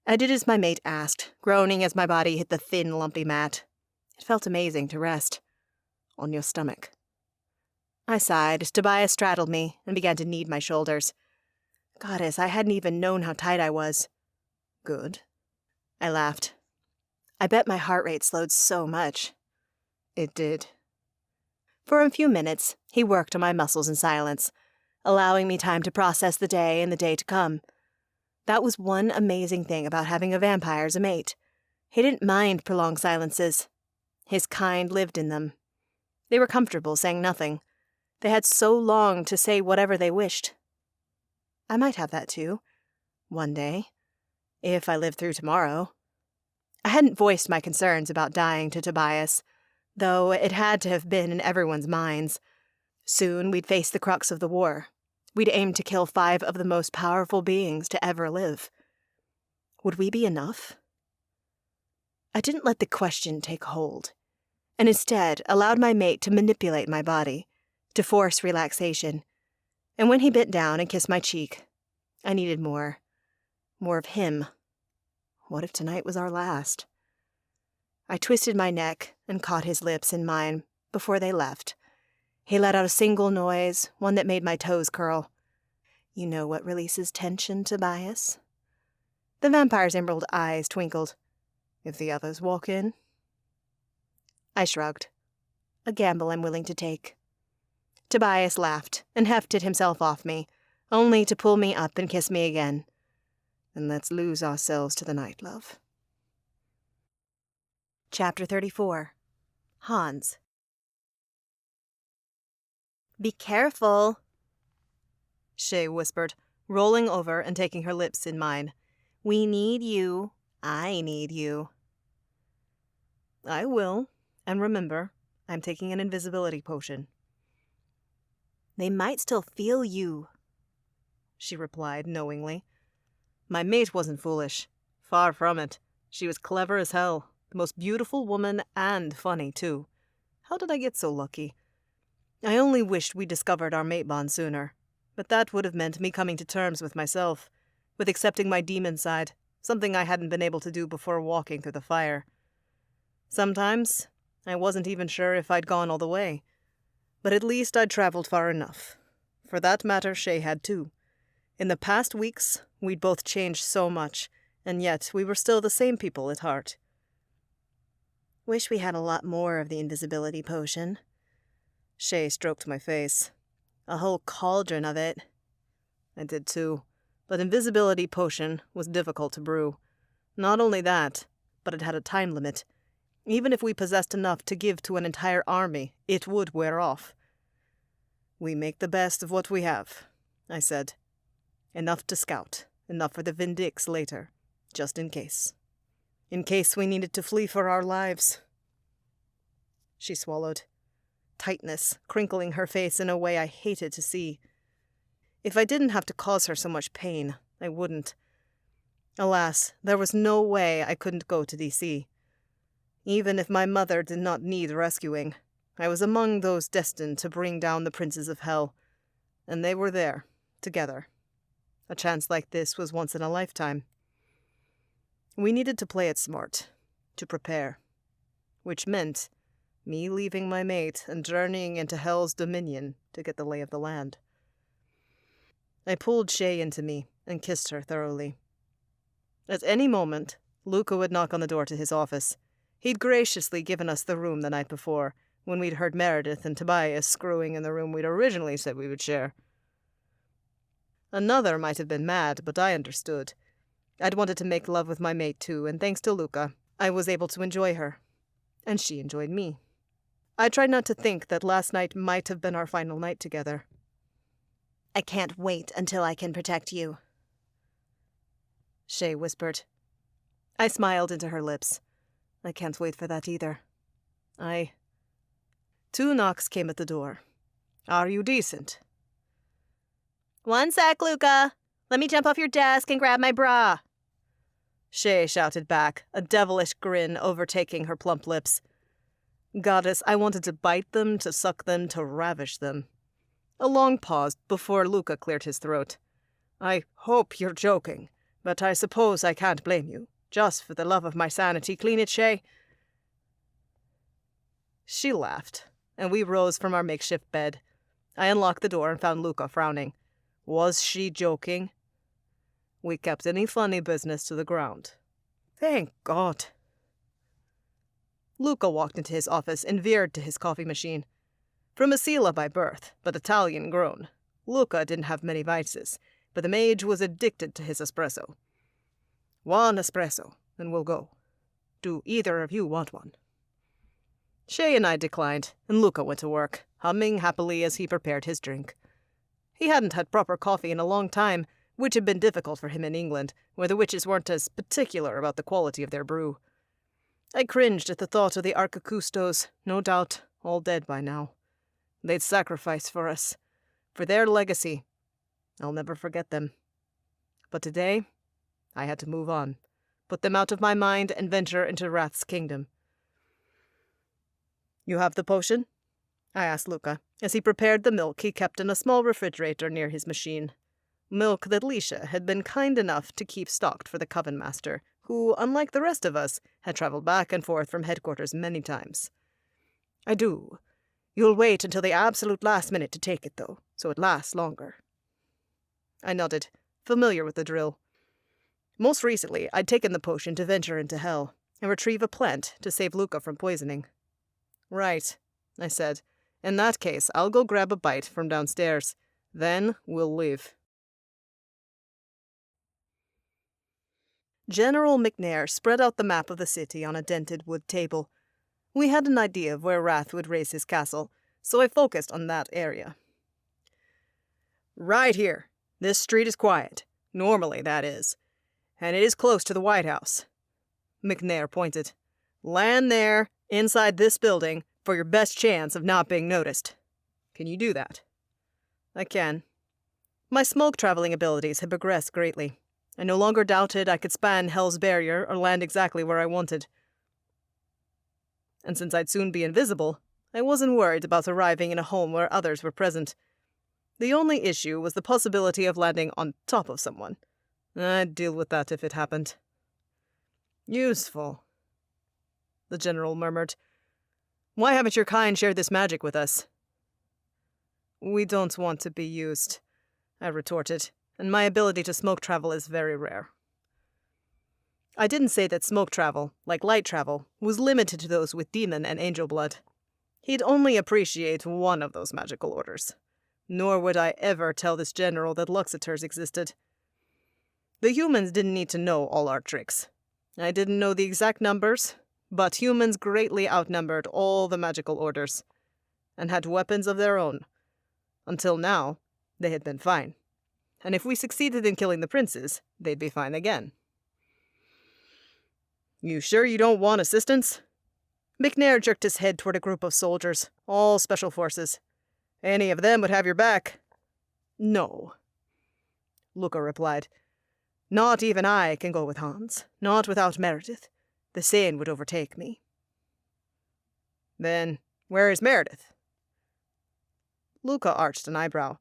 I did as my mate asked, groaning as my body hit the thin, lumpy mat. It felt amazing to rest. "On your stomach." I sighed as Tobias straddled me and began to knead my shoulders. Goddess, I hadn't even known how tight I was. "Good." I laughed. I bet my heart rate slowed so much. It did. For a few minutes, he worked on my muscles in silence, allowing me time to process the day and the day to come. That was one amazing thing about having a vampire as a mate. He didn't mind prolonged silences. His kind lived in them. They were comfortable saying nothing. They had so long to say whatever they wished. I might have that too. One day. If I lived through tomorrow. I hadn't voiced my concerns about dying to Tobias, though it had to have been in everyone's minds. Soon we'd face the crux of the war. We'd aim to kill 5 of the most powerful beings to ever live. Would we be enough? I didn't let the question take hold, and instead allowed my mate to manipulate my body, to force relaxation. And when he bent down and kissed my cheek, I needed more. More of him. What if tonight was our last? I twisted my neck and caught his lips in mine before they left. He let out a single noise, one that made my toes curl. You know what releases tension, Tobias? The vampire's emerald eyes twinkled. "If the others walk in?" I shrugged. A gamble I'm willing to take. Tobias laughed and hefted himself off me, only to pull me up and kiss me again. "Then let's lose ourselves to the night, love." Chapter 34. Hans. "Be careful," Shay whispered, rolling over and taking her lips in mine. "We need you. I need you." "I will. And remember, I'm taking an invisibility potion." "They might still feel you," she replied knowingly. My mate wasn't foolish. Far from it. She was clever as hell. The most beautiful woman and funny, too. How did I get so lucky? I only wished we'd discovered our mate bond sooner. But that would have meant me coming to terms with myself, with accepting my demon side, something I hadn't been able to do before walking through the fire. Sometimes, I wasn't even sure if I'd gone all the way. But at least I'd traveled far enough. For that matter, Shay had too. In the past weeks, we'd both changed so much, and yet we were still the same people at heart. Wish we had a lot more of the invisibility potion. Shay stroked my face. A whole cauldron of it. I did too, but invisibility potion was difficult to brew. Not only that, but it had a time limit. Even if we possessed enough to give to an entire army, it would wear off. "We make the best of what we have," I said. Enough to scout, enough for the Vindix later, just in case. In case we needed to flee for our lives. She swallowed, tightness crinkling her face in a way I hated to see. If I didn't have to cause her so much pain, I wouldn't. Alas, there was no way I couldn't go to D.C. Even if my mother did not need rescuing, I was among those destined to bring down the princes of hell, and they were there, together. A chance like this was once in a lifetime. We needed to play it smart, to prepare, which meant me leaving my mate and journeying into Hell's dominion to get the lay of the land. I pulled Shay into me and kissed her thoroughly. At any moment, Luca would knock on the door to his office. He'd graciously given us the room the night before, when we'd heard Meredith and Tobias screwing in the room we'd originally said we would share. Another might have been mad, but I understood. I'd wanted to make love with my mate too, and thanks to Luca, I was able to enjoy her. And she enjoyed me. I tried not to think that last night might have been our final night together. I can't wait until I can protect you, Shay whispered. I smiled into her lips. I can't wait for that either. 2 knocks came at the door. Are you decent? One sec, Luca. Let me jump off your desk and grab my bra. Shay shouted back, a devilish grin overtaking her plump lips. Goddess, I wanted to bite them, to suck them, to ravish them. A long pause before Luca cleared his throat. I hope you're joking, but I suppose I can't blame you. Just for the love of my sanity, clean it, Shay. She laughed, and we rose from our makeshift bed. I unlocked the door and found Luca frowning. Was she joking? We kept any funny business to the ground. Thank God. Luca walked into his office and veered to his coffee machine. From Asila by birth, but Italian grown, Luca didn't have many vices, but the mage was addicted to his espresso. 1 espresso, and we'll go. Do either of you want one? Shay and I declined, and Luca went to work, humming happily as he prepared his drink. He hadn't had proper coffee in a long time, which had been difficult for him in England, where the witches weren't as particular about the quality of their brew. I cringed at the thought of the Archicustos, no doubt, all dead by now. They'd sacrificed for us, for their legacy. I'll never forget them. But today, I had to move on, put them out of my mind and venture into Wrath's kingdom. You have the potion? I asked Luca, as he prepared the milk he kept in a small refrigerator near his machine. Milk that Lisha had been kind enough to keep stocked for the Coven master, who, unlike the rest of us, had traveled back and forth from headquarters many times. I do. You'll wait until the absolute last minute to take it, though, so it lasts longer. I nodded, familiar with the drill. Most recently, I'd taken the potion to venture into hell and retrieve a plant to save Luca from poisoning. Right, I said. In that case, I'll go grab a bite from downstairs. Then we'll leave. General McNair spread out the map of the city on a dented wood table. We had an idea of where Wrath would raise his castle, so I focused on that area. Right here. This street is quiet. Normally, that is. And it is close to the White House. McNair pointed. Land there, inside this building, for your best chance of not being noticed. Can you do that? I can. My smoke-traveling abilities had progressed greatly. I no longer doubted I could span Hell's barrier or land exactly where I wanted. And since I'd soon be invisible, I wasn't worried about arriving in a home where others were present. The only issue was the possibility of landing on top of someone. I'd deal with that if it happened. Useful, the general murmured. Why haven't your kind shared this magic with us? We don't want to be used, I retorted, and my ability to smoke travel is very rare. I didn't say that smoke travel, like light travel, was limited to those with demon and angel blood. He'd only appreciate one of those magical orders. Nor would I ever tell this general that Luxators existed. The humans didn't need to know all our tricks. I didn't know the exact numbers, but humans greatly outnumbered all the magical orders, and had weapons of their own. Until now, they had been fine. and if we succeeded in killing the princes, they'd be fine again. You sure you don't want assistance? McNair jerked his head toward a group of soldiers, all special forces. Any of them would have your back. No, Luca replied. Not even I can go with Hans, not without Meredith. The Seine would overtake me. Then, where is Meredith? Luca arched an eyebrow,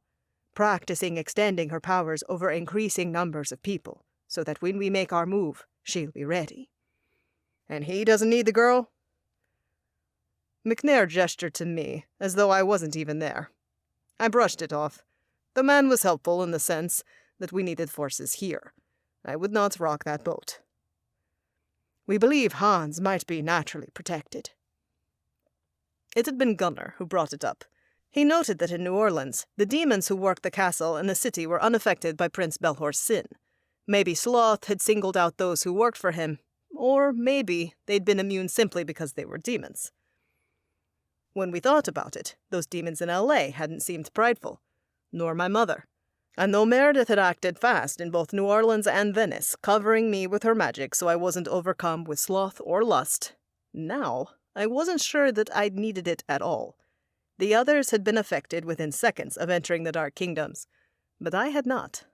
practicing extending her powers over increasing numbers of people, so that when we make our move, she'll be ready. And he doesn't need the girl? McNair gestured to me, as though I wasn't even there. I brushed it off. The man was helpful in the sense that we needed forces here. I would not rock that boat. We believe Hans might be naturally protected. It had been Gunnar who brought it up. He noted that in New Orleans, the demons who worked the castle and the city were unaffected by Prince Belhor's sin. Maybe Sloth had singled out those who worked for him, or maybe they'd been immune simply because they were demons. When we thought about it, those demons in L.A. hadn't seemed prideful, nor my mother. And though Meredith had acted fast in both New Orleans and Venice, covering me with her magic so I wasn't overcome with sloth or lust, now I wasn't sure that I'd needed it at all. The others had been affected within seconds of entering the Dark Kingdoms, but I had not.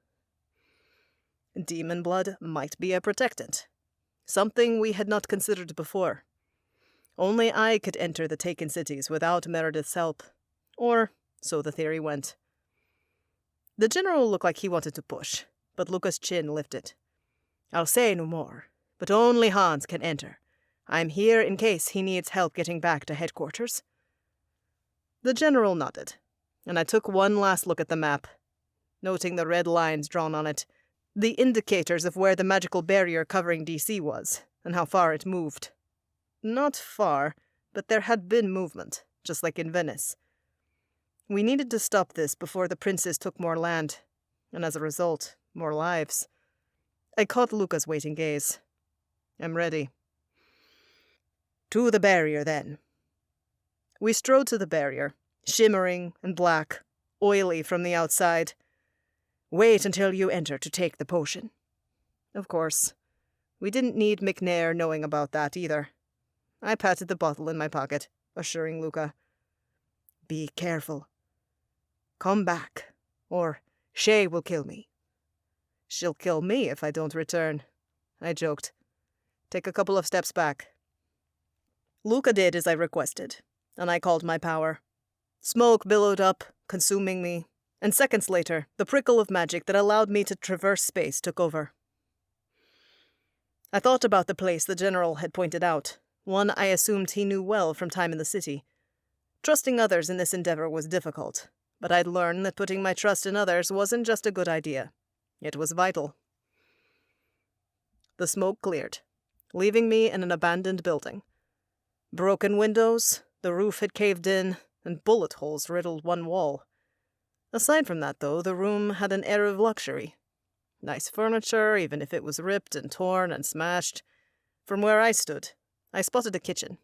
Demon blood might be a protectant, something we had not considered before. Only I could enter the taken cities without Meredith's help, or so the theory went. The general looked like he wanted to push, but Luca's chin lifted. I'll say no more, but only Hans can enter. I'm here in case he needs help getting back to headquarters. The general nodded, and I took one last look at the map, noting the red lines drawn on it, the indicators of where the magical barrier covering DC was, and how far it moved. Not far, but there had been movement, just like in Venice. We needed to stop this before the princes took more land, and as a result, more lives. I caught Luca's waiting gaze. I'm ready. To the barrier, then. We strode to the barrier, shimmering and black, oily from the outside. Wait until you enter to take the potion. Of course. We didn't need McNair knowing about that either. I patted the bottle in my pocket, assuring Luca. Be careful. Come back, or Shay will kill me. She'll kill me if I don't return, I joked. Take a couple of steps back. Luca did as I requested, and I called my power. Smoke billowed up, consuming me, and seconds later, the prickle of magic that allowed me to traverse space took over. I thought about the place the general had pointed out, one I assumed he knew well from time in the city. Trusting others in this endeavor was difficult, but I'd learned that putting my trust in others wasn't just a good idea. It was vital. The smoke cleared, leaving me in an abandoned building. Broken windows, the roof had caved in, and bullet holes riddled one wall. Aside from that, though, the room had an air of luxury. Nice furniture, even if it was ripped and torn and smashed. From where I stood, I spotted a kitchen,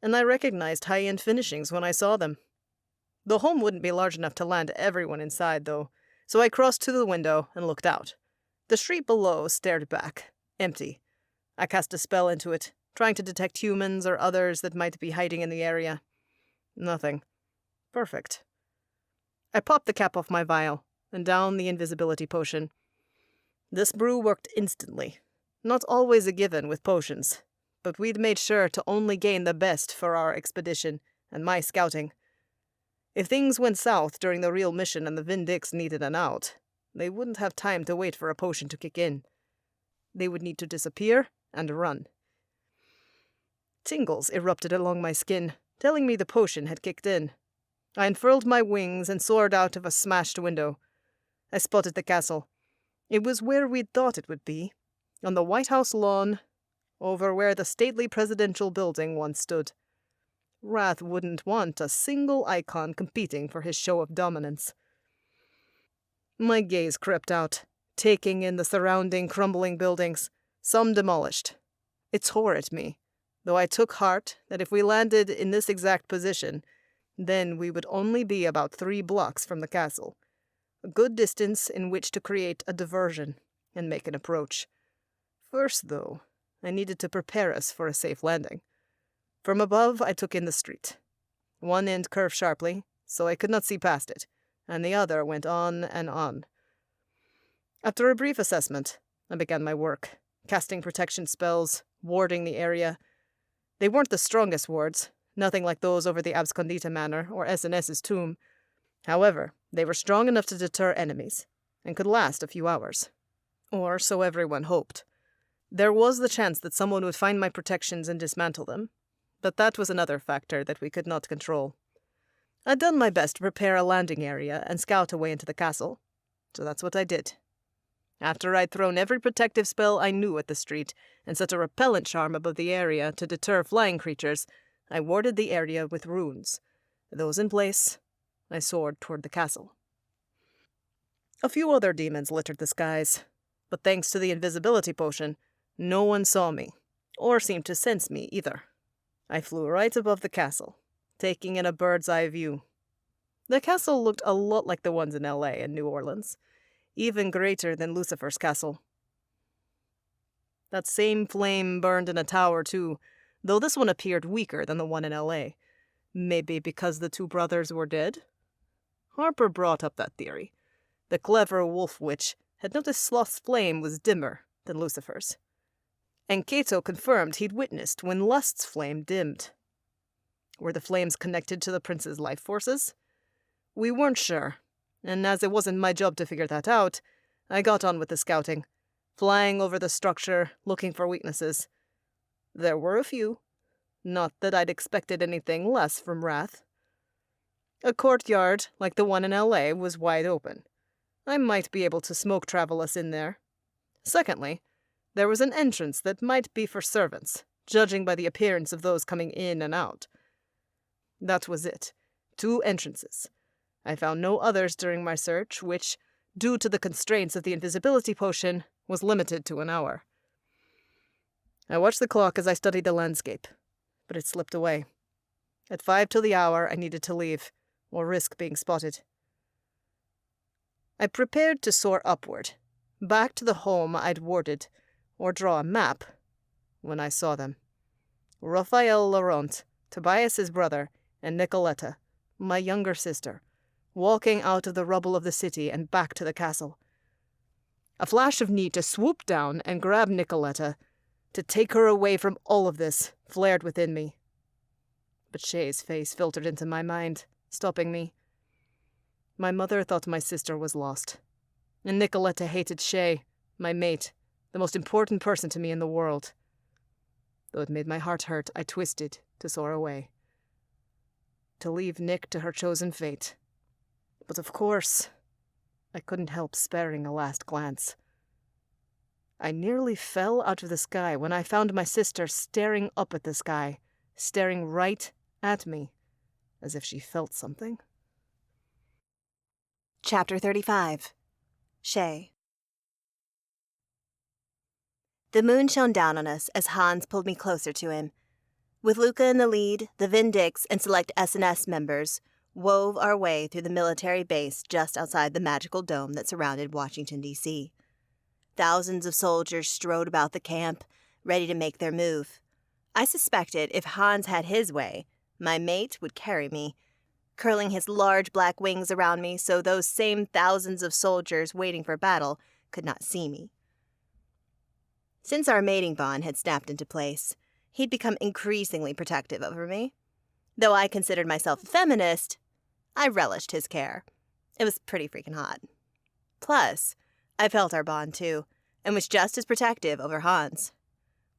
and I recognized high-end finishings when I saw them. The home wouldn't be large enough to land everyone inside, though, so I crossed to the window and looked out. The street below stared back, empty. I cast a spell into it, trying to detect humans or others that might be hiding in the area. Nothing. Perfect. I popped the cap off my vial and down the invisibility potion. This brew worked instantly. Not always a given with potions, but we'd made sure to only gain the best for our expedition and my scouting. If things went south during the real mission and the Vindix needed an out, they wouldn't have time to wait for a potion to kick in. They would need to disappear and run. Tingles erupted along my skin, telling me the potion had kicked in. I unfurled my wings and soared out of a smashed window. I spotted the castle. It was where we'd thought it would be, on the White House lawn, over where the stately presidential building once stood. Wrath wouldn't want a single icon competing for his show of dominance. My gaze crept out, taking in the surrounding crumbling buildings, some demolished. It tore at me, though I took heart that if we landed in this exact position, then we would only be about 3 blocks from the castle. a good distance in which to create a diversion and make an approach. First, though, I needed to prepare us for a safe landing. From above, I took in the street. One end curved sharply, so I could not see past it, and the other went on and on. After a brief assessment, I began my work, casting protection spells, warding the area. They weren't the strongest wards, nothing like those over the Abscondita Manor or SNS's tomb. However, they were strong enough to deter enemies, and could last a few hours. Or so everyone hoped. There was the chance that someone would find my protections and dismantle them, but that was another factor that we could not control. I'd done my best to prepare a landing area and scout a way into the castle, so that's what I did. After I'd thrown every protective spell I knew at the street and set a repellent charm above the area to deter flying creatures, I warded the area with runes. Those in place, I soared toward the castle. A few other demons littered the skies, but thanks to the invisibility potion, no one saw me, or seemed to sense me either. I flew right above the castle, taking in a bird's eye view. The castle looked a lot like the ones in LA and New Orleans, even greater than Lucifer's castle. That same flame burned in a tower too, though this one appeared weaker than the one in LA. Maybe because the two brothers were dead? Harper brought up that theory. The clever wolf witch had noticed Sloth's flame was dimmer than Lucifer's. And Cato confirmed he'd witnessed when Lust's flame dimmed. Were the flames connected to the prince's life forces? We weren't sure, and as it wasn't my job to figure that out, I got on with the scouting, flying over the structure, looking for weaknesses. There were a few. Not that I'd expected anything less from Wrath. A courtyard, like the one in LA, was wide open. I might be able to smoke travel us in there. Secondly, there was an entrance that might be for servants, judging by the appearance of those coming in and out. That was it. 2 entrances. I found no others during my search, which, due to the constraints of the invisibility potion, was limited to an hour. I watched the clock as I studied the landscape, but it slipped away. At 5 till the hour, I needed to leave, or risk being spotted. I prepared to soar upward, back to the home I'd warded, or draw a map, when I saw them. Raphael Laurent, Tobias's brother, and Nicoletta, my younger sister, walking out of the rubble of the city and back to the castle. A flash of need to swoop down and grab Nicoletta, to take her away from all of this, flared within me. But Shay's face filtered into my mind, stopping me. My mother thought my sister was lost, and Nicoletta hated Shay, my mate, the most important person to me in the world. Though it made my heart hurt, I twisted to soar away, to leave Nick to her chosen fate. But of course, I couldn't help sparing a last glance. I nearly fell out of the sky when I found my sister staring up at the sky, staring right at me, as if she felt something. Chapter 35. Shay. The moon shone down on us as Hans pulled me closer to him. With Luca in the lead, the Vindix and select SNS members wove our way through the military base just outside the magical dome that surrounded Washington, D.C. Thousands of soldiers strode about the camp, ready to make their move. I suspected if Hans had his way, my mate would carry me, curling his large black wings around me so those same thousands of soldiers waiting for battle could not see me. Since our mating bond had snapped into place, he'd become increasingly protective over me. Though I considered myself a feminist, I relished his care. It was pretty freaking hot. Plus, I felt our bond too, and was just as protective over Hans.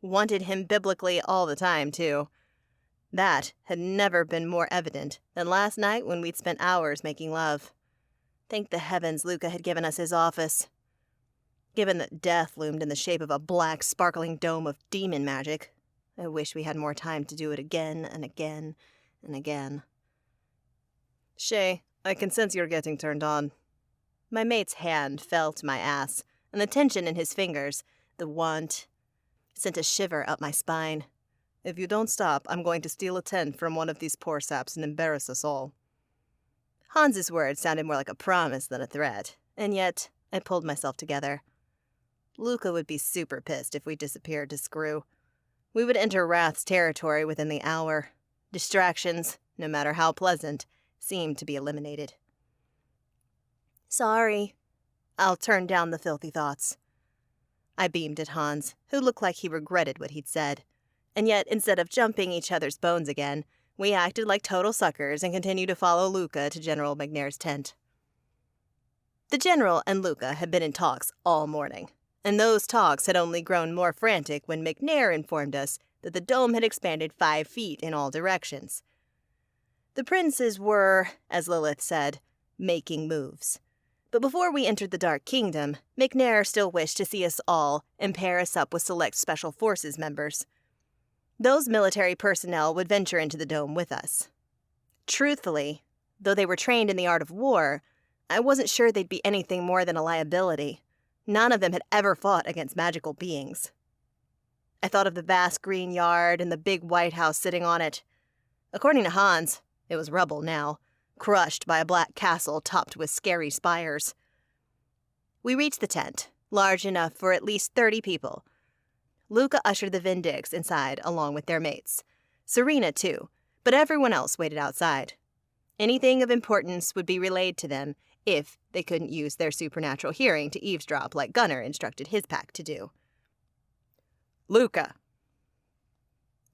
Wanted him biblically all the time too. That had never been more evident than last night when we'd spent hours making love. Thank the heavens Luca had given us his office. Given that death loomed in the shape of a black, sparkling dome of demon magic, I wish we had more time to do it again and again and again. Shay, I can sense you're getting turned on. My mate's hand fell to my ass, and the tension in his fingers, the want, sent a shiver up my spine. If you don't stop, I'm going to steal a tent from one of these poor saps and embarrass us all. Hans's words sounded more like a promise than a threat, and yet I pulled myself together. Luca would be super pissed if we disappeared to Screw. We would enter Wrath's territory within the hour. Distractions, no matter how pleasant, seemed to be eliminated. Sorry. I'll turn down the filthy thoughts. I beamed at Hans, who looked like he regretted what he'd said. And yet, instead of jumping each other's bones again, we acted like total suckers and continued to follow Luca to General McNair's tent. The General and Luca had been in talks all morning, and those talks had only grown more frantic when McNair informed us that the dome had expanded 5 feet in all directions. The princes were, as Lilith said, making moves. But before we entered the Dark Kingdom, McNair still wished to see us all and pair us up with select Special Forces members. Those military personnel would venture into the dome with us. Truthfully, though they were trained in the art of war, I wasn't sure they'd be anything more than a liability. None of them had ever fought against magical beings. I thought of the vast green yard and the big White House sitting on it. According to Hans, it was rubble now, crushed by a black castle topped with scary spires. We reached the tent, large enough for at least 30 people. Luca ushered the Vindix inside along with their mates. Serena, too, but everyone else waited outside. Anything of importance would be relayed to them if they couldn't use their supernatural hearing to eavesdrop like Gunnar instructed his pack to do. Luca.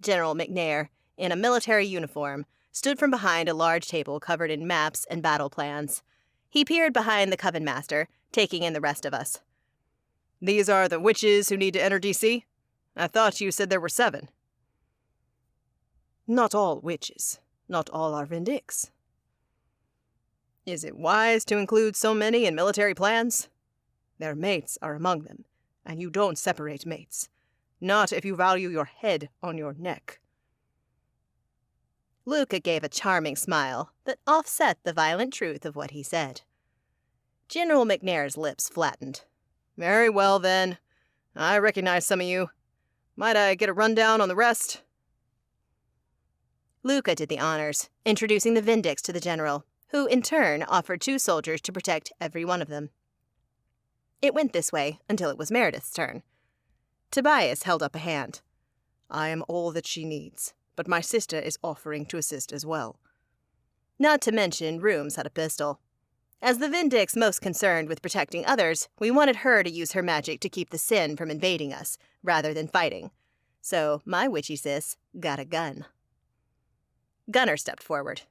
General McNair, in a military uniform, stood from behind a large table covered in maps and battle plans. He peered behind the Coven Master, taking in the rest of us. These are the witches who need to enter DC? I thought you said there were 7. Not all witches. Not all are Vindix. Is it wise to include so many in military plans? Their mates are among them, and you don't separate mates. Not if you value your head on your neck. Luca gave a charming smile that offset the violent truth of what he said. General McNair's lips flattened. Very well, then. I recognize some of you. Might I get a rundown on the rest? Luca did the honors, introducing the Vindix to the general, who in turn offered 2 soldiers to protect every one of them. It went this way until it was Meredith's turn. Tobias held up a hand. I am all that she needs, but my sister is offering to assist as well. Not to mention Rooms had a pistol. As the Vindix most concerned with protecting others, we wanted her to use her magic to keep the Sin from invading us, rather than fighting. So my witchy sis got a gun. Gunnar stepped forward.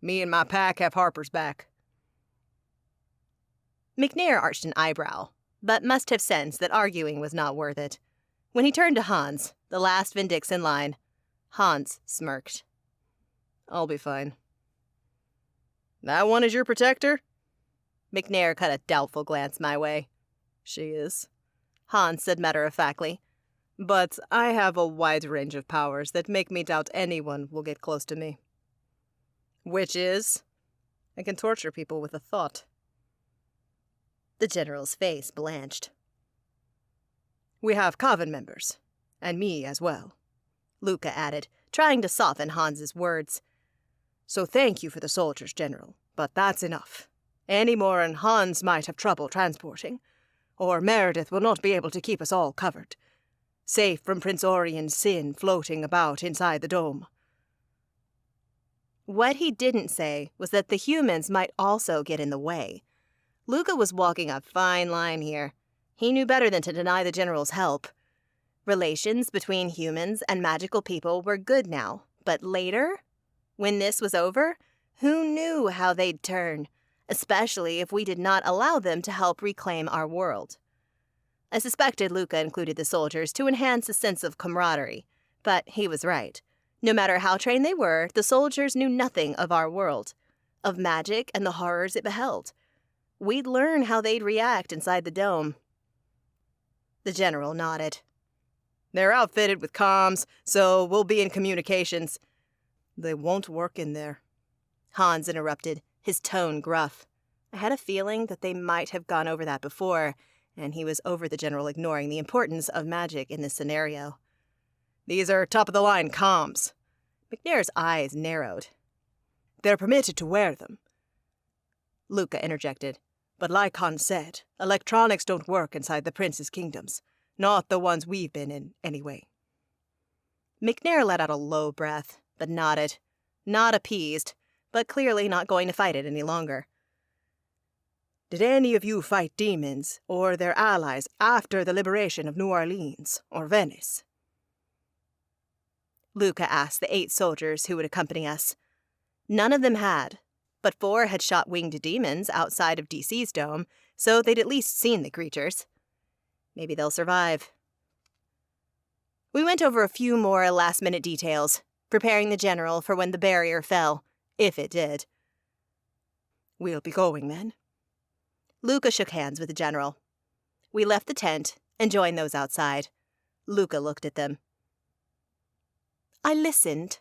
Me and my pack have Harper's back. McNair arched an eyebrow, but must have sensed that arguing was not worth it. When he turned to Hans, the last Vindix in line, Hans smirked. I'll be fine. That one is your protector? McNair cut a doubtful glance my way. She is, Hans said matter-of-factly. But I have a wide range of powers that make me doubt anyone will get close to me. Which is, I can torture people with a thought. The general's face blanched. We have Coven members, and me as well, Luca added, trying to soften Hans's words. So thank you for the soldiers, General, but that's enough. Any more and Hans might have trouble transporting, or Meredith will not be able to keep us all covered, safe from Prince Orion's sin floating about inside the dome. What he didn't say was that the humans might also get in the way. Luca was walking a fine line here. He knew better than to deny the general's help. Relations between humans and magical people were good now, but later, when this was over, who knew how they'd turn, especially if we did not allow them to help reclaim our world. I suspected Luca included the soldiers to enhance a sense of camaraderie, but he was right. No matter how trained they were, the soldiers knew nothing of our world, of magic and the horrors it beheld. We'd learn how they'd react inside the dome. The general nodded. They're outfitted with comms, so we'll be in communications. They won't work in there, Hans interrupted, his tone gruff. I had a feeling that they might have gone over that before, and he was over the general ignoring the importance of magic in this scenario. These are top-of-the-line comms. McNair's eyes narrowed. They're permitted to wear them. Luca interjected. But like Han said, electronics don't work inside the prince's kingdoms. Not the ones we've been in, anyway. McNair let out a low breath, but nodded. Not appeased, but clearly not going to fight it any longer. Did any of you fight demons or their allies after the liberation of New Orleans or Venice? Luca asked the 8 soldiers who would accompany us. None of them had, but 4 had shot winged demons outside of DC's dome, so they'd at least seen the creatures. Maybe they'll survive. We went over a few more last-minute details, preparing the general for when the barrier fell, if it did. We'll be going then. Luca shook hands with the general. We left the tent and joined those outside. Luca looked at them. I listened.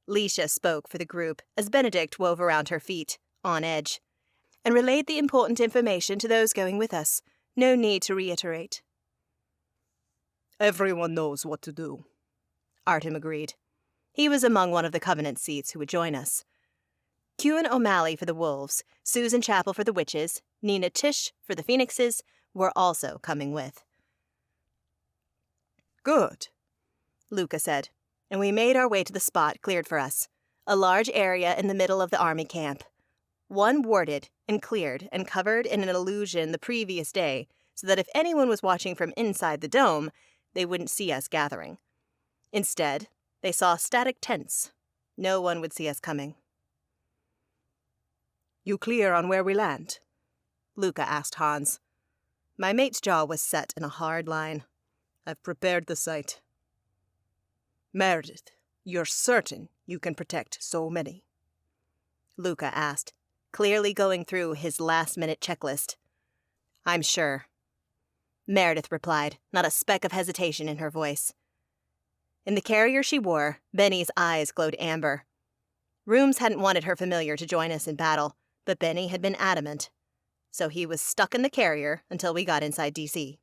Leisha spoke for the group as Benedict wove around her feet, on edge, and relayed the important information to those going with us. No need to reiterate. Everyone knows what to do, Artem agreed. He was among one of the Covenant seats who would join us. Kewen O'Malley for the Wolves, Susan Chappell for the Witches, Nina Tish for the Phoenixes were also coming with. Good, Luca said, and we made our way to the spot cleared for us, a large area in the middle of the army camp. One warded and cleared and covered in an illusion the previous day so that if anyone was watching from inside the dome, they wouldn't see us gathering. Instead, they saw static tents. No one would see us coming. You clear on where we land? Luca asked Hans. My mate's jaw was set in a hard line. I've prepared the site. Meredith, you're certain you can protect so many? Luca asked, clearly going through his last-minute checklist. I'm sure. Meredith replied, not a speck of hesitation in her voice. In the carrier she wore, Benny's eyes glowed amber. Rooms hadn't wanted her familiar to join us in battle, but Benny had been adamant. So he was stuck in the carrier until we got inside DC.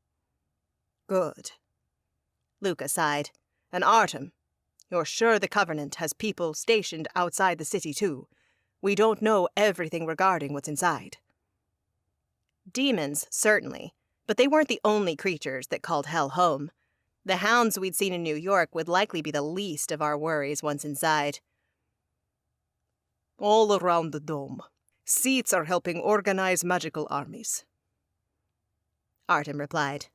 Good. Luca sighed. And Artem, you're sure the Covenant has people stationed outside the city too? We don't know everything regarding what's inside. Demons, certainly, but they weren't the only creatures that called hell home. The hounds we'd seen in New York would likely be the least of our worries once inside. All around the dome. Seats are helping organize magical armies. Artem replied.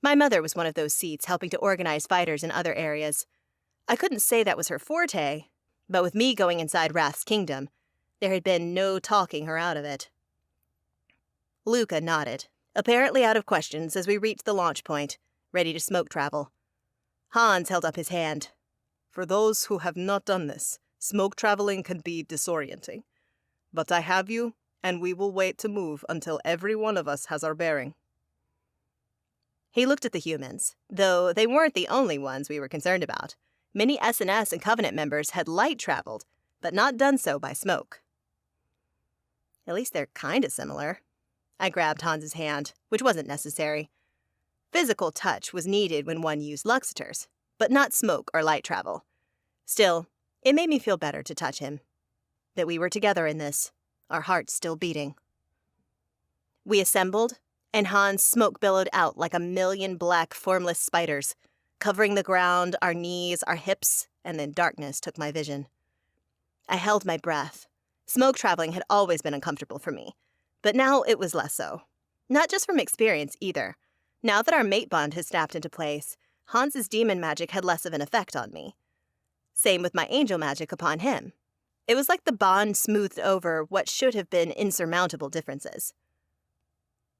My mother was one of those seats helping to organize fighters in other areas. I couldn't say that was her forte, but with me going inside Wrath's kingdom, there had been no talking her out of it. Luca nodded, apparently out of questions as we reached the launch point, ready to smoke travel. Hans held up his hand. For those who have not done this, smoke traveling can be disorienting. But I have you, and we will wait to move until every one of us has our bearing. He looked at the humans, though they weren't the only ones we were concerned about. Many SNS and Covenant members had light traveled, but not done so by smoke. At least they're kind of similar. I grabbed Hans's hand, which wasn't necessary. Physical touch was needed when one used luxators, but not smoke or light travel. Still, it made me feel better to touch him. That we were together in this, our hearts still beating. We assembled, and Hans' smoke billowed out like a million black, formless spiders, covering the ground, our knees, our hips, and then darkness took my vision. I held my breath. Smoke traveling had always been uncomfortable for me, but now it was less so. Not just from experience, either. Now that our mate bond had snapped into place, Hans's demon magic had less of an effect on me. Same with my angel magic upon him. It was like the bond smoothed over what should have been insurmountable differences.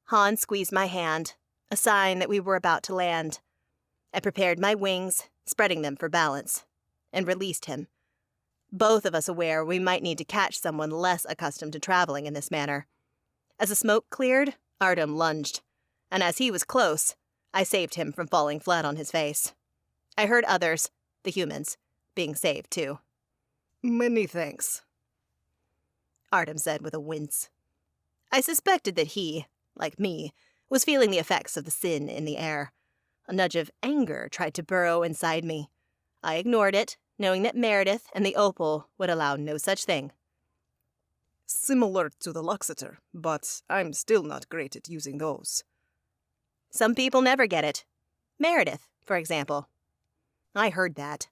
Hans squeezed my hand, a sign that we were about to land. I prepared my wings, spreading them for balance, and released him. Both of us aware we might need to catch someone less accustomed to traveling in this manner. As the smoke cleared, Artem lunged, and as he was close, I saved him from falling flat on his face. I heard others, the humans, being saved too. Many thanks, Artem said with a wince. I suspected that he, like me, was feeling the effects of the sin in the air. A nudge of anger tried to burrow inside me. I ignored it, knowing that Meredith and the Opal would allow no such thing. similar to the Luxator, but I'm still not great at using those. Some people never get it. Meredith, for example. I heard that.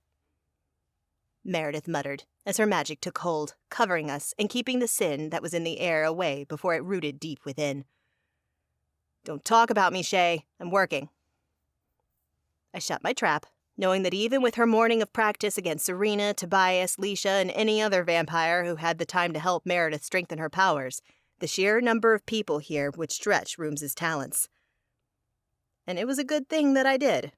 Meredith muttered as her magic took hold, covering us and keeping the sin that was in the air away before it rooted deep within. Don't talk about me, Shay. I'm working. I shut my trap, knowing that even with her morning of practice against Serena, Tobias, Leisha, and any other vampire who had the time to help Meredith strengthen her powers, the sheer number of people here would stretch Rooms' talents. And it was a good thing that I did.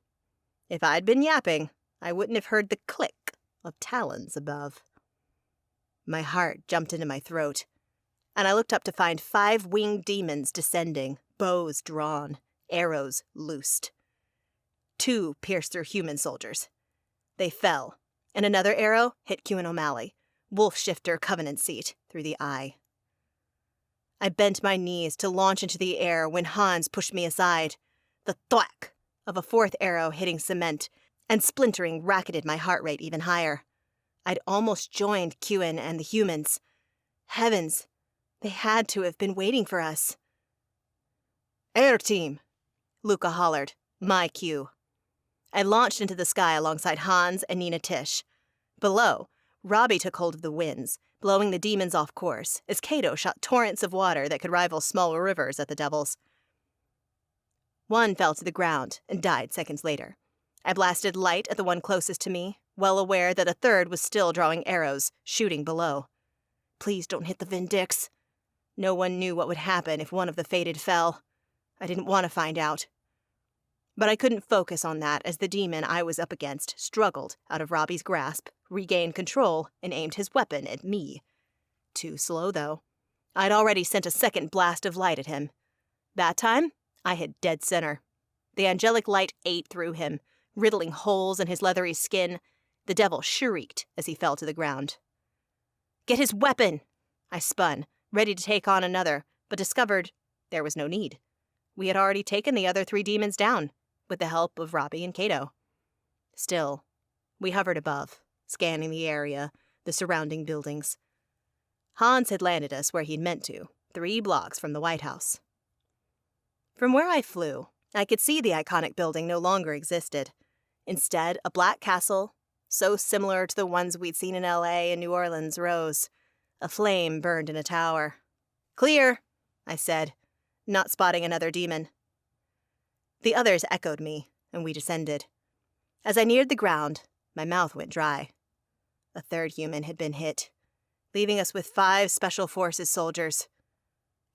If I'd been yapping, I wouldn't have heard the click of talons above. My heart jumped into my throat, and I looked up to find 5 winged demons descending, bows drawn, arrows loosed. 2 pierced through human soldiers. They fell, and another arrow hit Q and O'Malley, wolf shifter Covenant seat, through the eye. I bent my knees to launch into the air when Hans pushed me aside. The thwack of a 4th arrow hitting cement and splintering racketed my heart rate even higher. I'd almost joined Q-in and the humans. Heavens, they had to have been waiting for us. Air team! Luca hollered, my cue. I launched into the sky alongside Hans and Nina Tish. Below, Robbie took hold of the winds, blowing the demons off course, as Cato shot torrents of water that could rival small rivers at the devils. One fell to the ground and died seconds later. I blasted light at the one closest to me, well aware that a 3rd was still drawing arrows, shooting below. Please don't hit the Vindix. No one knew what would happen if one of the fated fell. I didn't want to find out. But I couldn't focus on that as the demon I was up against struggled out of Robbie's grasp, regained control, and aimed his weapon at me. Too slow, though. I'd already sent a 2nd blast of light at him. That time, I hit dead center. The angelic light ate through him, riddling holes in his leathery skin. The devil shrieked as he fell to the ground. Get his weapon! I spun, ready to take on another, but discovered there was no need. We had already taken the other 3 demons down, with the help of Robbie and Cato. Still, we hovered above, scanning the area, the surrounding buildings. Hans had landed us where he'd meant to, 3 blocks from the White House. From where I flew, I could see the iconic building no longer existed. Instead, a black castle, so similar to the ones we'd seen in L.A. and New Orleans, rose. A flame burned in a tower. Clear, I said, not spotting another demon. The others echoed me, and we descended. As I neared the ground, my mouth went dry. A 3rd human had been hit, leaving us with 5 Special Forces soldiers.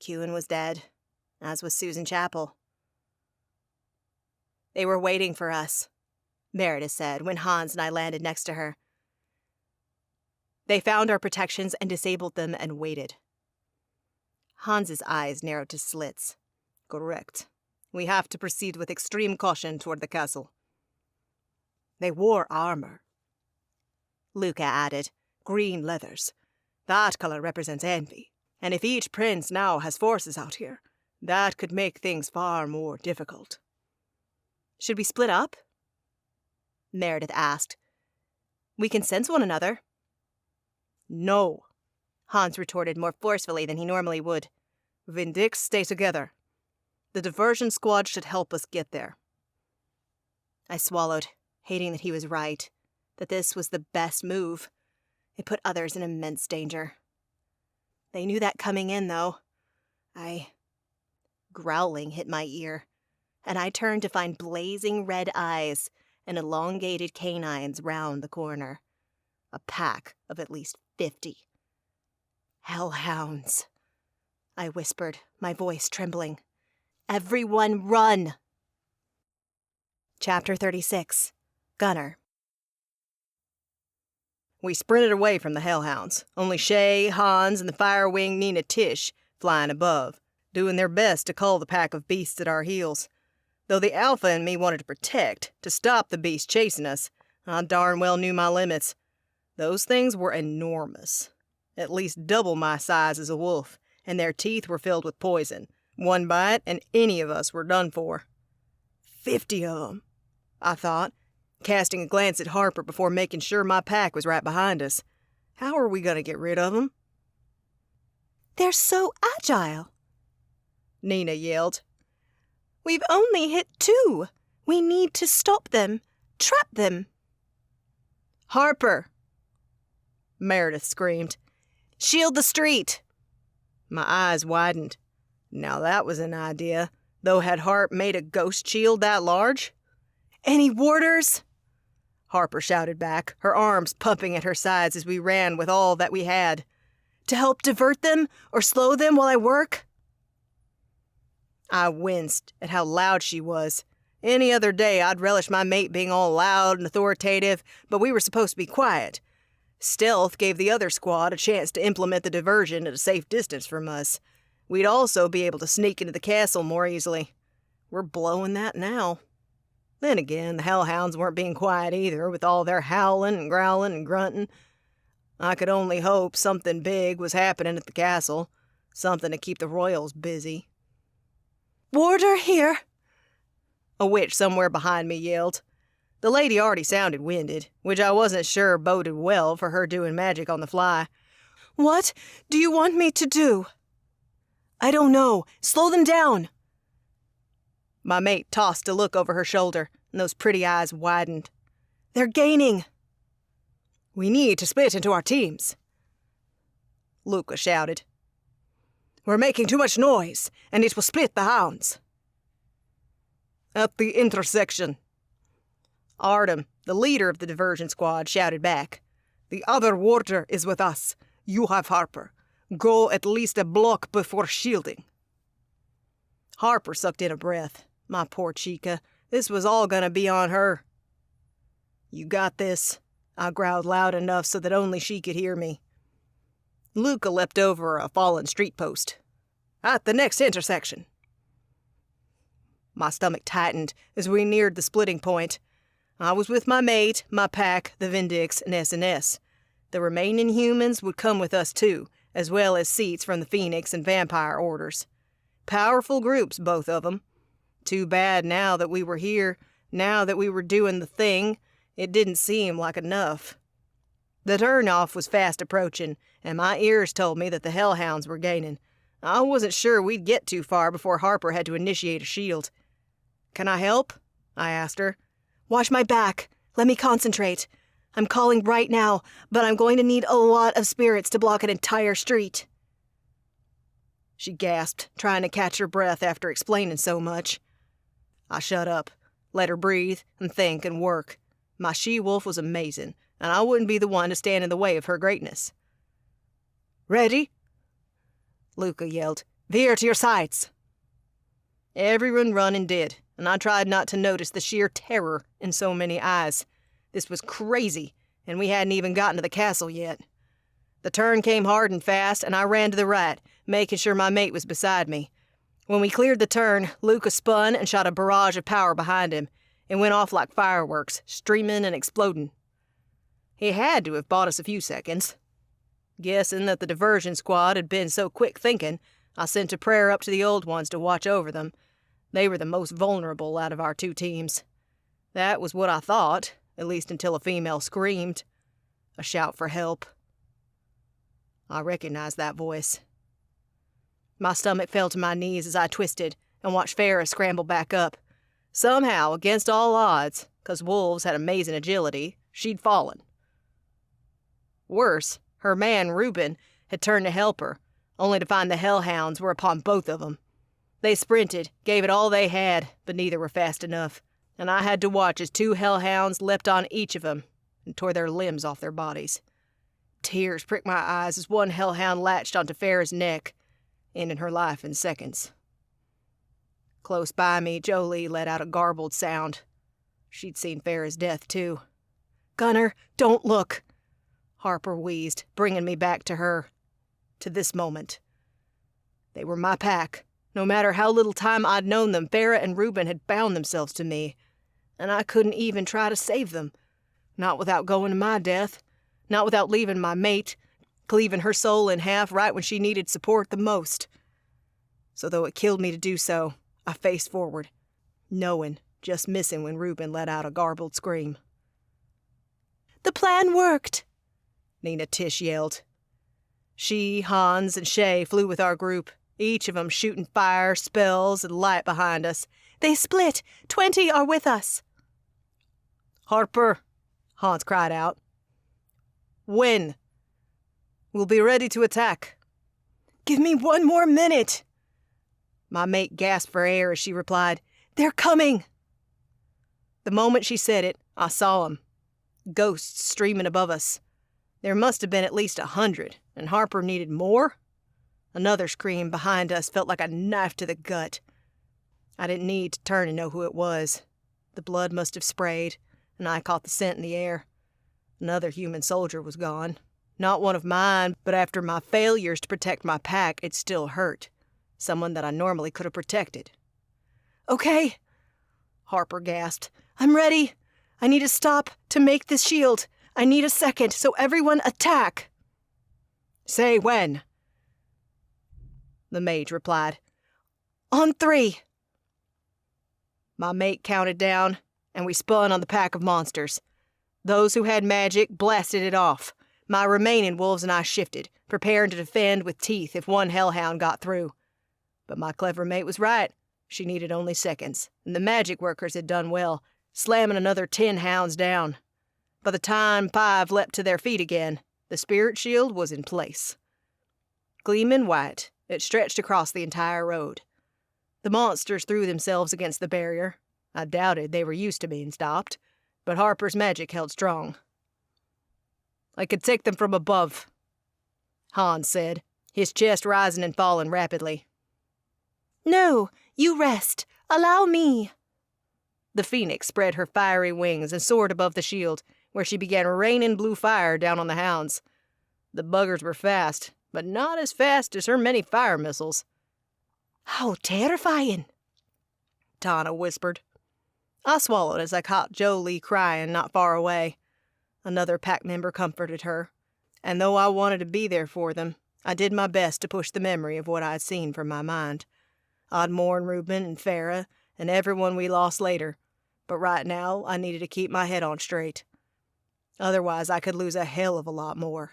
Q-in was dead, as was Susan Chapel. They were waiting for us, Meredith said when Hans and I landed next to her. They found our protections and disabled them and waited. Hans's eyes narrowed to slits. Correct. We have to proceed with extreme caution toward the castle. They wore armor, Luca added. green leathers. That color represents envy. And if each prince now has forces out here, that could make things far more difficult. Should we split up? Meredith asked. We can sense one another. No, Hans retorted more forcefully than he normally would. Vindix, stay together. The diversion squad should help us get there. I swallowed, hating that he was right, that this was the best move. It put others in immense danger. They knew that coming in, though. Growling hit my ear, and I turned to find blazing red eyes and elongated canines round the corner. A pack of at least 50. Hellhounds, I whispered, my voice trembling. Everyone run! Chapter 36. Gunner. We sprinted away from the hellhounds, only Shay, Hans, and the fire-winged Nina Tish flying above, doing their best to cull the pack of beasts at our heels. Though the alpha and me wanted to protect, to stop the beast chasing us, I darn well knew my limits. Those things were enormous. At least double my size as a wolf, and their teeth were filled with poison. One bite, and any of us were done for. 50 of them, I thought, casting a glance at Harper before making sure my pack was right behind us. How are we going to get rid of them? They're so agile. Nina yelled. We've only hit 2. We need to stop them. Trap them. Harper! Meredith screamed. Shield the street! My eyes widened. Now that was an idea, though had Harp made a ghost shield that large? Any warders? Harper shouted back, her arms pumping at her sides as we ran with all that we had. To help divert them or slow them while I work? I winced at how loud she was. Any other day I'd relish my mate being all loud and authoritative, but we were supposed to be quiet. Stealth gave the other squad a chance to implement the diversion at a safe distance from us. We'd also be able to sneak into the castle more easily. We're blowing that now. Then again, the hellhounds weren't being quiet either, with all their howling and growling and grunting. I could only hope something big was happening at the castle, something to keep the royals busy. Warder here! A witch somewhere behind me yelled. The lady already sounded winded, which I wasn't sure boded well for her doing magic on the fly. What do you want me to do? I don't know. Slow them down. My mate tossed a look over her shoulder, and those pretty eyes widened. They're gaining. We need to split into our teams. Luca shouted. We're making too much noise, and it will split the hounds. At the intersection. Artem, the leader of the diversion squad, shouted back. The other warder is with us. You have Harper. Go at least a block before shielding. Harper sucked in a breath. My poor Chica. This was all gonna be on her. You got this. I growled loud enough so that only she could hear me. Luca leapt over a fallen street post. At the next intersection. My stomach tightened as we neared the splitting point. I was with my mate, my pack, the Vindix, and S&S. The remaining humans would come with us too, as well as seats from the Phoenix and Vampire orders. Powerful groups, both of them. Too bad now that we were here, now that we were doing the thing, it didn't seem like enough. The turn-off was fast approaching, and my ears told me that the hellhounds were gaining. I wasn't sure we'd get too far before Harper had to initiate a shield. Can I help? I asked her. Watch my back. Let me concentrate. I'm calling right now, but I'm going to need a lot of spirits to block an entire street. She gasped, trying to catch her breath after explaining so much. I shut up, let her breathe and think and work. My she-wolf was amazing, and I wouldn't be the one to stand in the way of her greatness. Ready? Luca yelled. Veer to your sights. Everyone run and did, and I tried not to notice the sheer terror in so many eyes. This was crazy, and we hadn't even gotten to the castle yet. The turn came hard and fast, and I ran to the right, making sure my mate was beside me. When we cleared the turn, Luca spun and shot a barrage of power behind him. It went off like fireworks, streaming and exploding. He had to have bought us a few seconds. Guessing that the diversion squad had been so quick thinking, I sent a prayer up to the old ones to watch over them. They were the most vulnerable out of our two teams. That was what I thought, at least until a female screamed. A shout for help. I recognized that voice. My stomach fell to my knees as I twisted and watched Farah scramble back up. Somehow, against all odds, 'cause wolves had amazing agility, she'd fallen. Worse, her man, Reuben, had turned to help her, only to find the hellhounds were upon both of them. They sprinted, gave it all they had, but neither were fast enough, and I had to watch as 2 hellhounds leapt on each of them and tore their limbs off their bodies. Tears pricked my eyes as one hellhound latched onto Farah's neck, ending her life in seconds. Close by me, Jolie let out a garbled sound. She'd seen Farah's death, too. "Gunner, don't look," Harper wheezed, bringing me back to her, to this moment. They were my pack. No matter how little time I'd known them, Farah and Reuben had bound themselves to me, and I couldn't even try to save them. Not without going to my death. Not without leaving my mate, cleaving her soul in half right when she needed support the most. So though it killed me to do so, I faced forward, knowing, just missing when Reuben let out a garbled scream. "The plan worked," Nina Tish yelled. She, Hans, and Shay flew with our group, each of them shooting fire, spells, and light behind us. They split. 20 are with us. Harper, Hans cried out. When? We'll be ready to attack. Give me 1 more minute. My mate gasped for air as she replied, They're coming. The moment she said it, I saw them. Ghosts streaming above us. There must have been at least 100, and Harper needed more? Another scream behind us felt like a knife to the gut. I didn't need to turn and know who it was. The blood must have sprayed, and I caught the scent in the air. Another human soldier was gone. Not one of mine, but after my failures to protect my pack, it still hurt. Someone that I normally could have protected. Okay, Harper gasped. I'm ready. I need to stop to make this shield. I need a second, so everyone attack. Say when. The mage replied. On 3. My mate counted down, and we spun on the pack of monsters. Those who had magic blasted it off. My remaining wolves and I shifted, preparing to defend with teeth if one hellhound got through. But my clever mate was right. She needed only seconds, and the magic workers had done well, slamming another 10 hounds down. By the time 5 leapt to their feet again, the spirit shield was in place. Gleaming white, it stretched across the entire road. The monsters threw themselves against the barrier. I doubted they were used to being stopped, but Harper's magic held strong. I could take them from above, Hans said, his chest rising and falling rapidly. No, you rest. Allow me. The phoenix spread her fiery wings and soared above the shield, where she began raining blue fire down on the hounds. The buggers were fast, but not as fast as her many fire missiles. How terrifying, Tana whispered. I swallowed as I caught Jolie crying not far away. Another pack member comforted her, and though I wanted to be there for them, I did my best to push the memory of what I'd seen from my mind. I'd mourn Reuben and Farah and everyone we lost later, but right now I needed to keep my head on straight. Otherwise I could lose a hell of a lot more.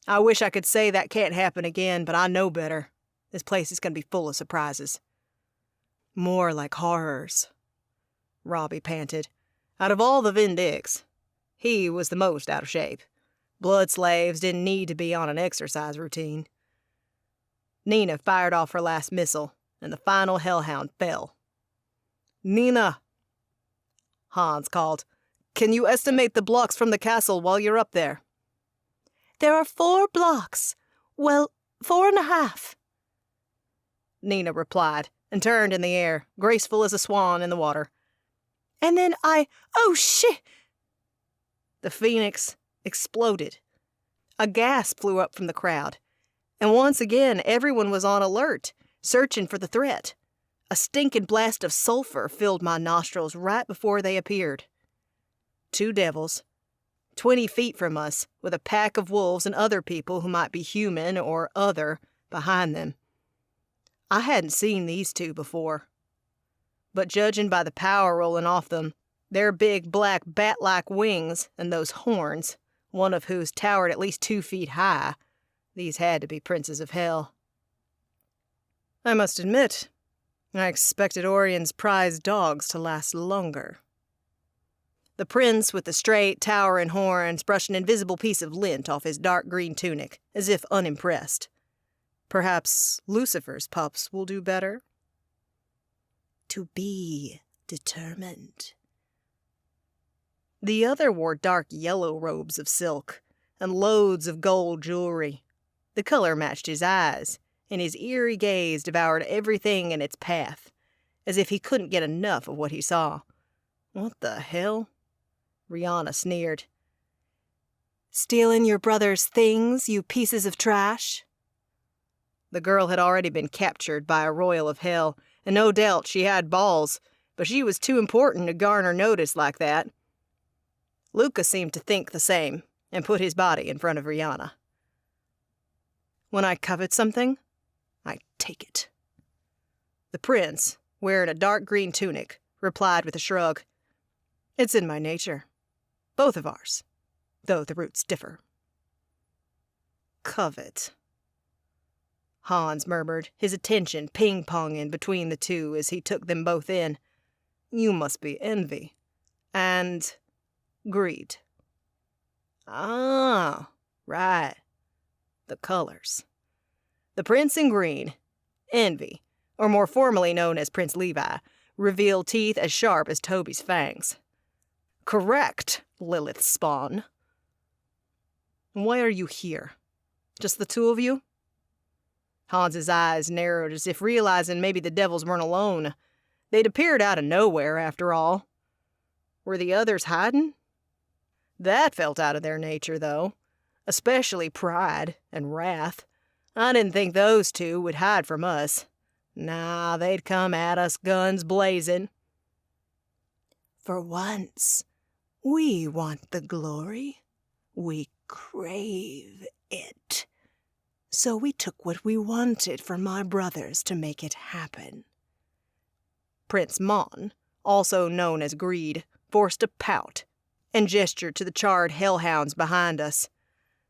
I wish I could say that can't happen again, but I know better. This place is going to be full of surprises. More like horrors, Robbie panted. Out of all the Vindix, he was the most out of shape. Blood slaves didn't need to be on an exercise routine. Nina fired off her last missile, and the final hellhound fell. Nina, Hans called. Can you estimate the blocks from the castle while you're up there? There are 4 blocks. Well, 4.5. Nina replied, and turned in the air, graceful as a swan in the water. And then oh shit! The phoenix exploded. A gasp flew up from the crowd, and once again everyone was on alert, searching for the threat. A stinking blast of sulfur filled my nostrils right before they appeared. 2 devils, 20 feet from us, with a pack of wolves and other people who might be human or other behind them. I hadn't seen these 2 before, but judging by the power rolling off them, their big black bat-like wings and those horns, one of whose towered at least 2 feet high, these had to be princes of hell. I must admit, I expected Orion's prized dogs to last longer. The prince with the straight, towering horns brushed an invisible piece of lint off his dark green tunic, as if unimpressed. Perhaps Lucifer's pups will do better? To be determined. The other wore dark yellow robes of silk, and loads of gold jewelry. The color matched his eyes, and his eerie gaze devoured everything in its path, as if he couldn't get enough of what he saw. What the hell? Rihanna sneered. Stealing your brother's things, you pieces of trash? The girl had already been captured by a royal of hell, and no doubt she had balls, but she was too important to garner notice like that. Luca seemed to think the same, and put his body in front of Rihanna. When I covet something, I take it. The prince, wearing a dark green tunic, replied with a shrug. It's in my nature. Both of ours, though the roots differ. covet, Hans murmured, his attention ping-ponging between the two as he took them both in. You must be envy. And greed. Ah, right. The colors. The prince in green, envy, or more formally known as Prince Levi, revealed teeth as sharp as Toby's fangs. Correct, Lilith's spawn. Why are you here? Just the two of you? Hans's eyes narrowed as if realizing maybe the devils weren't alone. They'd appeared out of nowhere, after all. Were the others hiding? That felt out of their nature, though. Especially pride and wrath. I didn't think those two would hide from us. Nah, they'd come at us guns blazing. For once, we want the glory. We crave it. So we took what we wanted from my brothers to make it happen. Prince Mon, also known as Greed, forced a pout and gestured to the charred hellhounds behind us.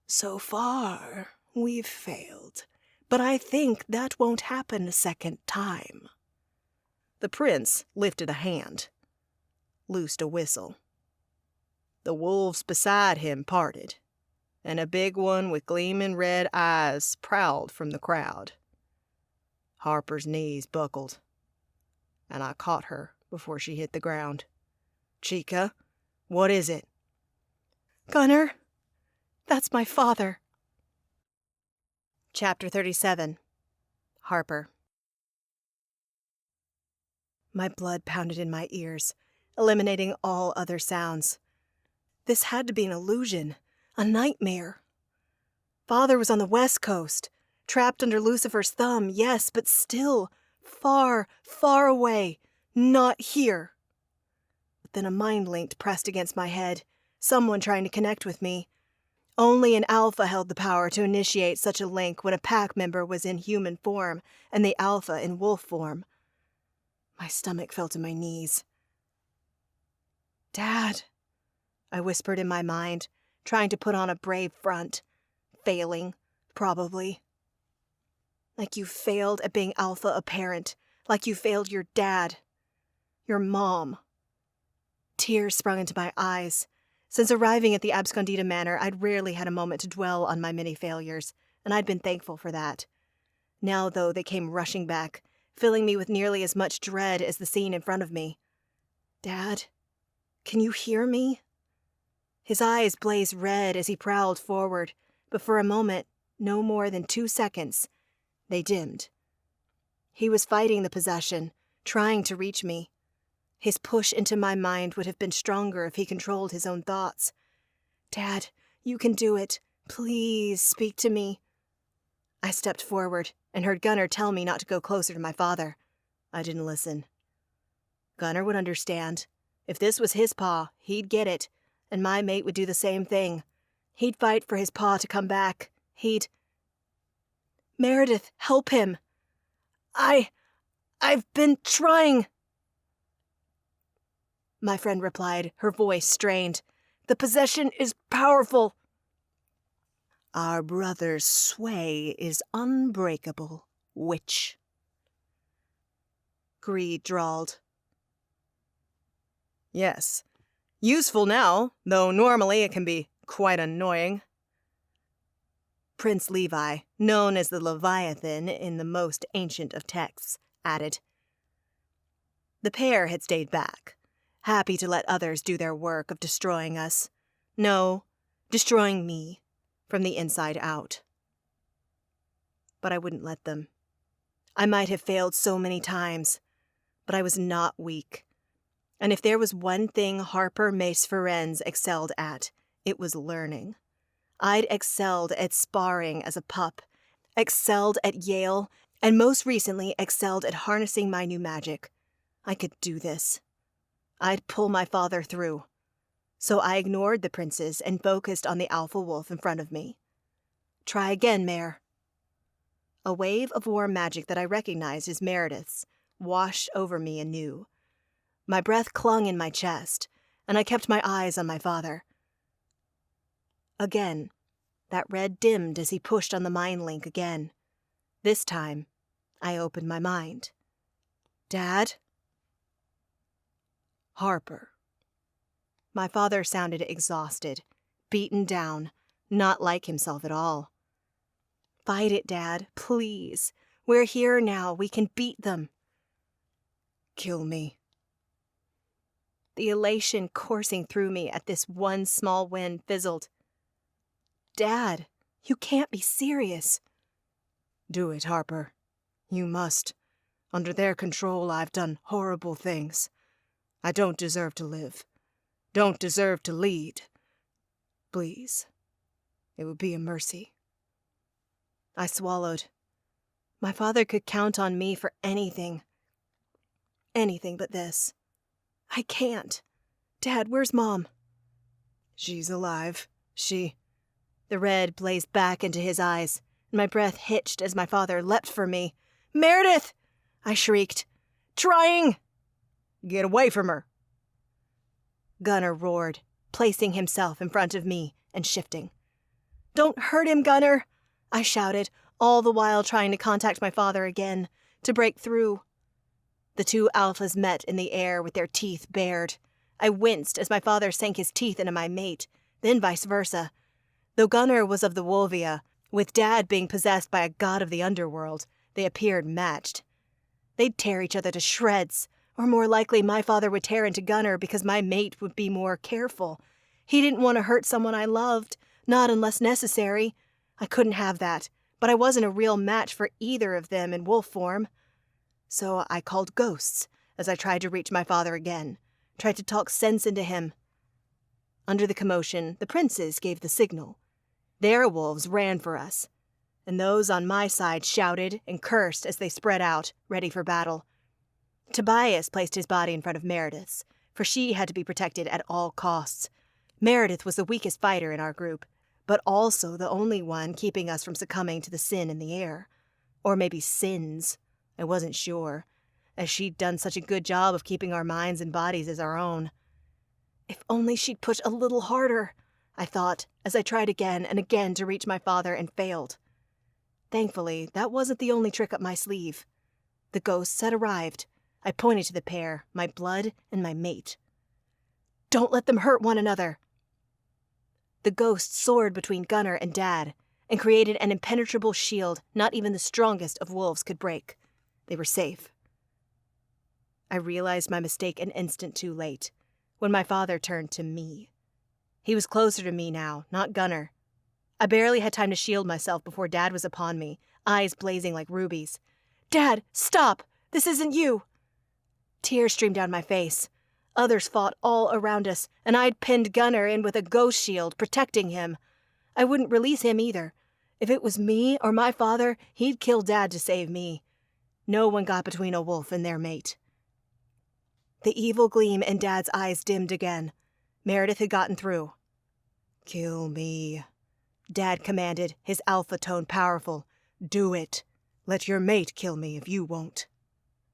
So far, we've failed, but I think that won't happen a second time. The prince lifted a hand, loosed a whistle. The wolves beside him parted, and a big one with gleaming red eyes prowled from the crowd. Harper's knees buckled, and I caught her before she hit the ground. Chica, what is it? Gunnar, that's my father. Chapter 37. Harper. My blood pounded in my ears, eliminating all other sounds. This had to be an illusion, a nightmare. Father was on the West Coast, trapped under Lucifer's thumb, yes, but still far, far away, not here. But then a mind link pressed against my head, someone trying to connect with me. Only an alpha held the power to initiate such a link when a pack member was in human form and the alpha in wolf form. My stomach fell to my knees. Dad, I whispered in my mind, trying to put on a brave front. Failing, probably. Like you failed at being alpha a parent, like you failed your dad, your mom. Tears sprung into my eyes. Since arriving at the Abscondita Manor, I'd rarely had a moment to dwell on my many failures, and I'd been thankful for that. Now, though, they came rushing back, filling me with nearly as much dread as the scene in front of me. Dad, can you hear me? His eyes blazed red as he prowled forward, but for a moment, no more than 2 seconds, they dimmed. He was fighting the possession, trying to reach me. His push into my mind would have been stronger if he controlled his own thoughts. Dad, you can do it. Please speak to me. I stepped forward and heard Gunnar tell me not to go closer to my father. I didn't listen. Gunnar would understand. If this was his paw, he'd get it, and my mate would do the same thing. He'd fight for his paw to come back. Meredith, help him. I've been trying. My friend replied, her voice strained. The possession is powerful. Our brother's sway is unbreakable, witch. Greed drawled. Yes. Useful now, though normally it can be quite annoying. Prince Levi, known as the Leviathan in the most ancient of texts, added. The pair had stayed back, happy to let others do their work of destroying us. No, destroying me, from the inside out. But I wouldn't let them. I might have failed so many times, but I was not weak. And if there was one thing Harper Mace Ferenz excelled at, it was learning. I'd excelled at sparring as a pup, excelled at Yale, and most recently excelled at harnessing my new magic. I could do this. I'd pull my father through. So I ignored the princes and focused on the alpha wolf in front of me. Try again, Mare. A wave of warm magic that I recognized as Meredith's washed over me anew. My breath clung in my chest, and I kept my eyes on my father. Again, That red dimmed as he pushed on the mind link again. This time, I opened my mind. Dad? Harper. My father sounded exhausted, beaten down, not like himself at all. Fight it, Dad, please. We're here now. We can beat them. Kill me. The elation coursing through me at this one small win fizzled. Dad, you can't be serious. Do it, Harper. You must. Under their control, I've done horrible things. I don't deserve to live. Don't deserve to lead. Please. It would be a mercy. I swallowed. My father could count on me for anything. Anything but this. I can't. Dad, where's Mom? She's alive. The red blazed back into his eyes, and my breath hitched as my father leapt for me. Meredith! I shrieked. Trying! Get away from her! Gunnar roared, placing himself in front of me and shifting. Don't hurt him, Gunnar! I shouted, all the while trying to contact my father again, to break through. The two alphas met in the air with their teeth bared. I winced as my father sank his teeth into my mate, then vice versa. Though Gunnar was of the Wolvia, with Dad being possessed by a god of the underworld, they appeared matched. They'd tear each other to shreds, or more likely my father would tear into Gunnar because my mate would be more careful. He didn't want to hurt someone I loved, not unless necessary. I couldn't have that, but I wasn't a real match for either of them in wolf form. So I called ghosts as I tried to reach my father again, tried to talk sense into him. Under the commotion, the princes gave the signal. Their wolves ran for us, and those on my side shouted and cursed as they spread out, ready for battle. Tobias placed his body in front of Meredith's, for she had to be protected at all costs. Meredith was the weakest fighter in our group, but also the only one keeping us from succumbing to the sin in the air. Or maybe sins. I wasn't sure, as she'd done such a good job of keeping our minds and bodies as our own. If only she'd push a little harder, I thought, as I tried again and again to reach my father and failed. Thankfully, that wasn't the only trick up my sleeve. The ghosts had arrived. I pointed to the pair, my blood and my mate. Don't let them hurt one another. The ghosts soared between Gunnar and Dad and created an impenetrable shield not even the strongest of wolves could break. They were safe. I realized my mistake an instant too late, when my father turned to me. He was closer to me now, not Gunnar. I barely had time to shield myself before Dad was upon me, eyes blazing like rubies. Dad, stop! This isn't you! Tears streamed down my face. Others fought all around us, and I'd pinned Gunnar in with a ghost shield, protecting him. I wouldn't release him either. If it was me or my father, he'd kill Dad to save me. No one got between a wolf and their mate. The evil gleam in Dad's eyes dimmed again. Meredith had gotten through. Kill me, Dad commanded, his alpha tone powerful. Do it. Let your mate kill me if you won't.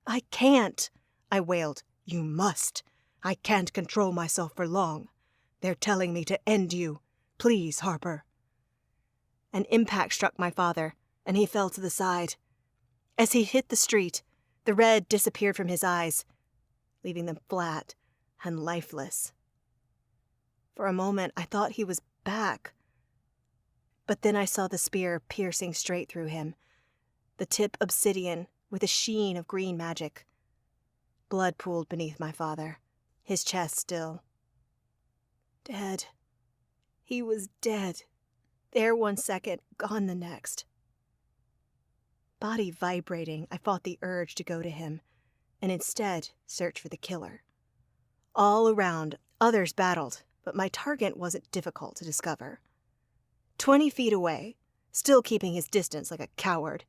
I can't, I wailed. You must. I can't control myself for long. They're telling me to end you. Please, Harper. An impact struck my father, and he fell to the side. As he hit the street, the red disappeared from his eyes, leaving them flat and lifeless. For a moment, I thought he was back. But then I saw the spear piercing straight through him, the tip obsidian with a sheen of green magic. Blood pooled beneath my father, his chest still. Dead. He was dead. There 1 second, gone the next. Body vibrating, I fought the urge to go to him, and instead search for the killer. All around, others battled, but my target wasn't difficult to discover. 20 feet away, still keeping his distance like a coward,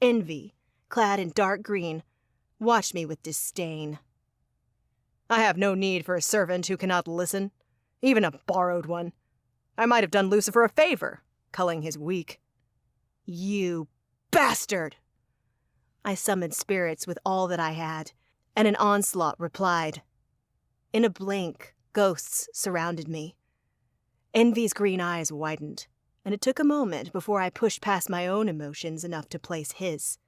Envy, clad in dark green, watched me with disdain. I have no need for a servant who cannot listen, even a borrowed one. I might have done Lucifer a favor, culling his weak. You bastard! I summoned spirits with all that I had, and an onslaught replied. In a blink, ghosts surrounded me. Envy's green eyes widened. and it took a moment before I pushed past my own emotions enough to place his.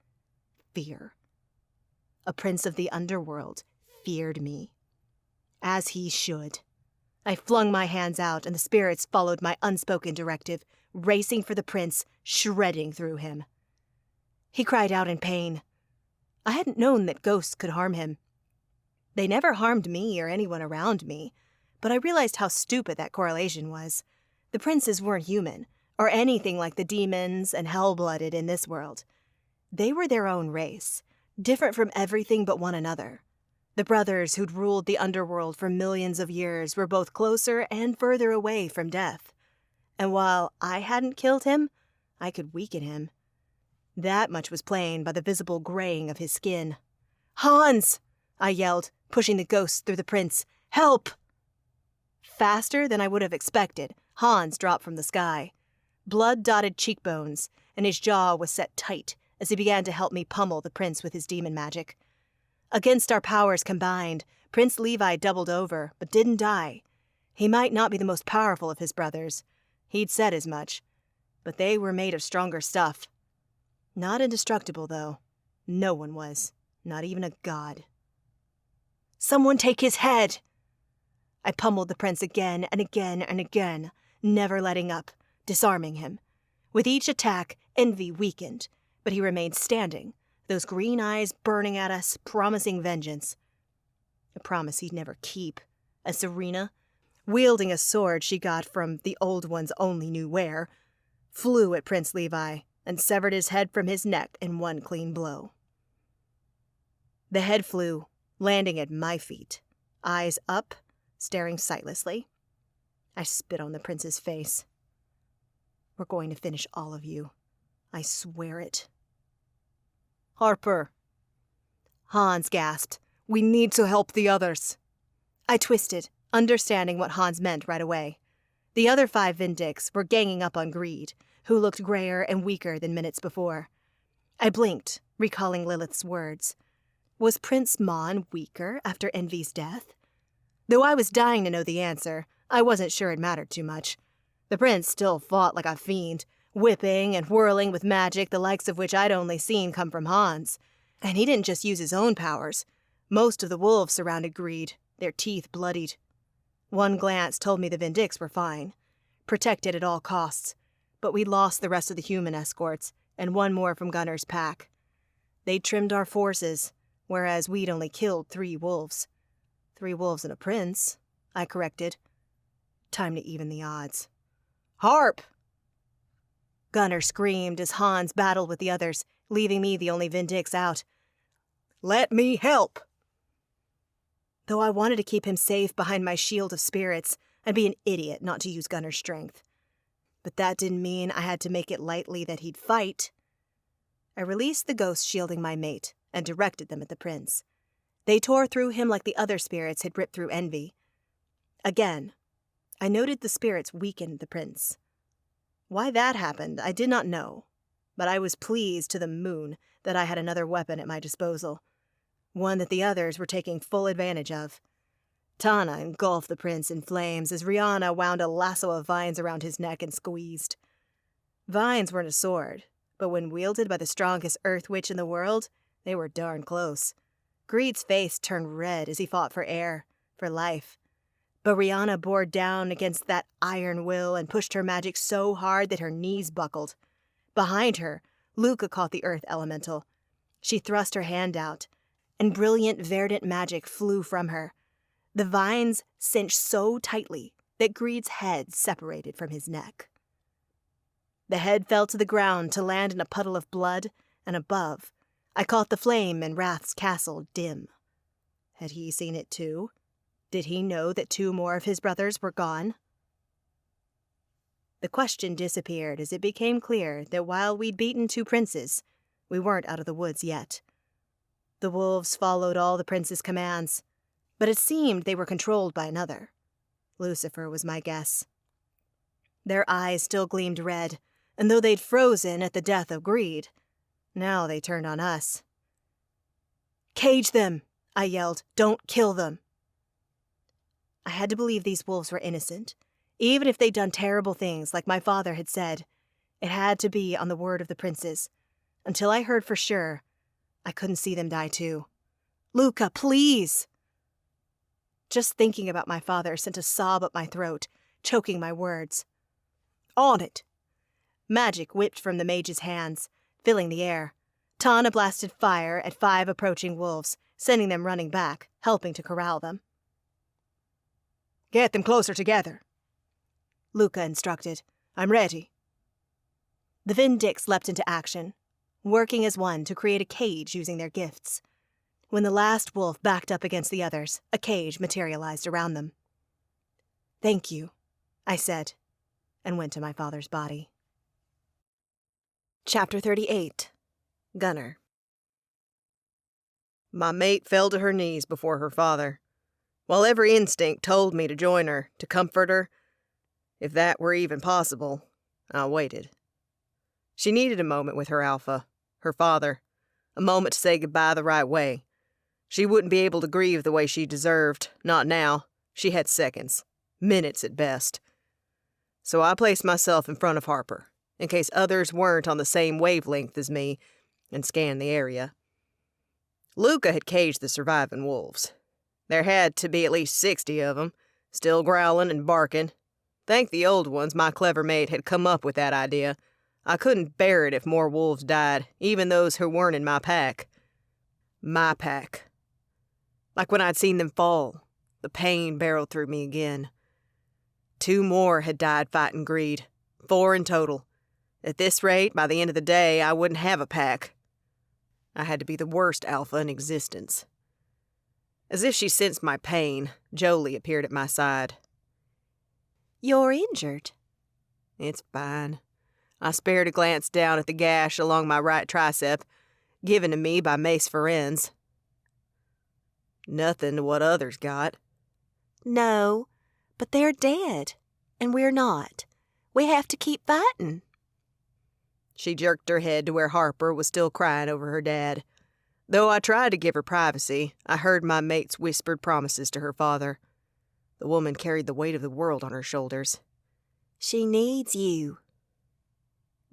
Fear. A prince of the underworld feared me. As he should. I flung my hands out, and the spirits followed my unspoken directive, racing for the prince, shredding through him. He cried out in pain. I hadn't known that ghosts could harm him. They never harmed me or anyone around me, but I realized how stupid that correlation was. The princes weren't human, or anything like the demons and hell-blooded in this world. They were their own race, different from everything but one another. The brothers who'd ruled the underworld for millions of years were both closer and further away from death. And while I hadn't killed him, I could weaken him. That much was plain by the visible graying of his skin. "Hans!" I yelled, pushing the ghosts through the prince. "Help!" Faster than I would have expected, Hans dropped from the sky. Blood-dotted cheekbones, and his jaw was set tight as he began to help me pummel the prince with his demon magic. Against our powers combined, Prince Levi doubled over, but didn't die. He might not be the most powerful of his brothers. He'd said as much. But they were made of stronger stuff. Not indestructible, though. No one was. Not even a god. "Someone take his head!" I pummeled the prince again and again and again, never letting up, disarming him. With each attack, Envy weakened, but he remained standing, those green eyes burning at us, promising vengeance. A promise he'd never keep, as Serena, wielding a sword she got from the old one's only knew where, flew at Prince Levi and severed his head from his neck in one clean blow. The head flew, landing at my feet, eyes up, staring sightlessly. I spit on the prince's face. "We're going to finish all of you. I swear it." "Harper." Hans gasped. "We need to help the others." I twisted, understanding what Hans meant right away. The other 5 Vindix were ganging up on Greed, who looked grayer and weaker than minutes before. I blinked, recalling Lilith's words. Was Prince Mon weaker after Envy's death? Though I was dying to know the answer, I wasn't sure it mattered too much. The prince still fought like a fiend, whipping and whirling with magic the likes of which I'd only seen come from Hans. And he didn't just use his own powers. Most of the wolves surrounded Greed, their teeth bloodied. One glance told me the Vindix were fine, protected at all costs, but we'd lost the rest of the human escorts, and one more from Gunnar's pack. They'd trimmed our forces, whereas we'd only killed 3 wolves. 3 wolves and a prince, I corrected. Time to even the odds. "Harp!" Gunnar screamed as Hans battled with the others, leaving me the only Vindix out. "Let me help!" Though I wanted to keep him safe behind my shield of spirits, I'd be an idiot not to use Gunnar's strength. But that didn't mean I had to make it lightly that he'd fight. I released the ghosts shielding my mate and directed them at the prince. They tore through him like the other spirits had ripped through Envy. Again, I noted the spirits weakened the prince. Why that happened, I did not know, but I was pleased to the moon that I had another weapon at my disposal, one that the others were taking full advantage of. Tana engulfed the prince in flames as Rihanna wound a lasso of vines around his neck and squeezed. Vines weren't a sword, but when wielded by the strongest earth witch in the world, they were darn close. Greed's face turned red as he fought for air, for life. But Rihanna bore down against that iron will and pushed her magic so hard that her knees buckled. Behind her, Luca caught the earth elemental. She thrust her hand out, and brilliant verdant magic flew from her. The vines cinched so tightly that Greed's head separated from his neck. The head fell to the ground to land in a puddle of blood, and above, I caught the flame in Wrath's castle dim. Had he seen it too? Did he know that 2 more of his brothers were gone? The question disappeared as it became clear that while we'd beaten 2 princes, we weren't out of the woods yet. The wolves followed all the prince's commands, but it seemed they were controlled by another. Lucifer was my guess. Their eyes still gleamed red, and though they'd frozen at the death of Greed, now they turned on us. "Cage them!" I yelled. "Don't kill them!" I had to believe these wolves were innocent, Even if they'd done terrible things, like my father had said, it had to be on the word of the princes. Until I heard for sure, I couldn't see them die too. Luca, please! Just thinking about my father sent a sob up my throat, choking my words. On it! Magic whipped from the mage's hands, filling the air. Tana blasted fire at 5 approaching wolves, sending them running back, helping to corral them. Get them closer together, Luca instructed. I'm ready. The Vindix leapt into action, working as one to create a cage using their gifts. When the last wolf backed up against the others, a cage materialized around them. Thank you, I said, and went to my father's body. Chapter 38. Gunner. My mate fell to her knees before her father. While every instinct told me to join her, to comfort her, if that were even possible, I waited. She needed a moment with her alpha, her father, a moment to say goodbye the right way. She wouldn't be able to grieve the way she deserved, not now. She had seconds, minutes at best. So I placed myself in front of Harper, in case others weren't on the same wavelength as me, and scanned the area. Luca had caged the surviving wolves. There had to be at least 60 of them, still growling and barking. Thank the old ones my clever mate had come up with that idea. I couldn't bear it if more wolves died, even those who weren't in my pack. My pack. Like when I'd seen them fall, the pain barreled through me again. 2 more had died fighting greed, 4 in total. At this rate, by the end of the day, I wouldn't have a pack. I had to be the worst alpha in existence. As if she sensed my pain, Jolie appeared at my side. You're injured. It's fine. I spared a glance down at the gash along my right tricep, given to me by Mace Ferenz. Nothing to what others got. No, but they're dead, and we're not. We have to keep fighting. She jerked her head to where Harper was still crying over her dad. Though I tried to give her privacy, I heard my mate's whispered promises to her father. The woman carried the weight of the world on her shoulders. She needs you,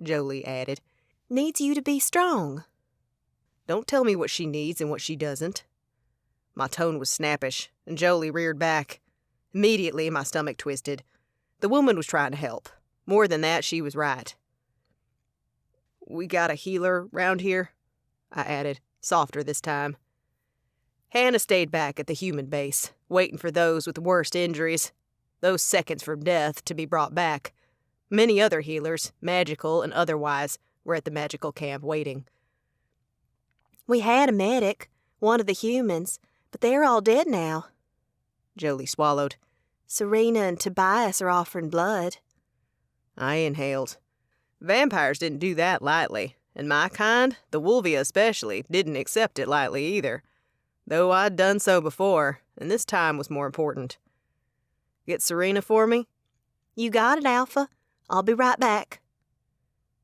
Jolie added. Needs you to be strong. Don't tell me what she needs and what she doesn't. My tone was snappish, and Jolie reared back. Immediately, my stomach twisted. The woman was trying to help. More than that, she was right. We got a healer round here, I added, softer this time. Hannah stayed back at the human base, waiting for those with the worst injuries, those seconds from death, to be brought back. Many other healers, magical and otherwise, were at the magical camp waiting. We had a medic, one of the humans, but they're all dead now. Jolie swallowed. Serena and Tobias are offering blood. I inhaled. Vampires didn't do that lightly, and my kind, the Wolvia especially, didn't accept it lightly either. Though I'd done so before, and this time was more important. Get Serena for me? You got it, Alpha. I'll be right back.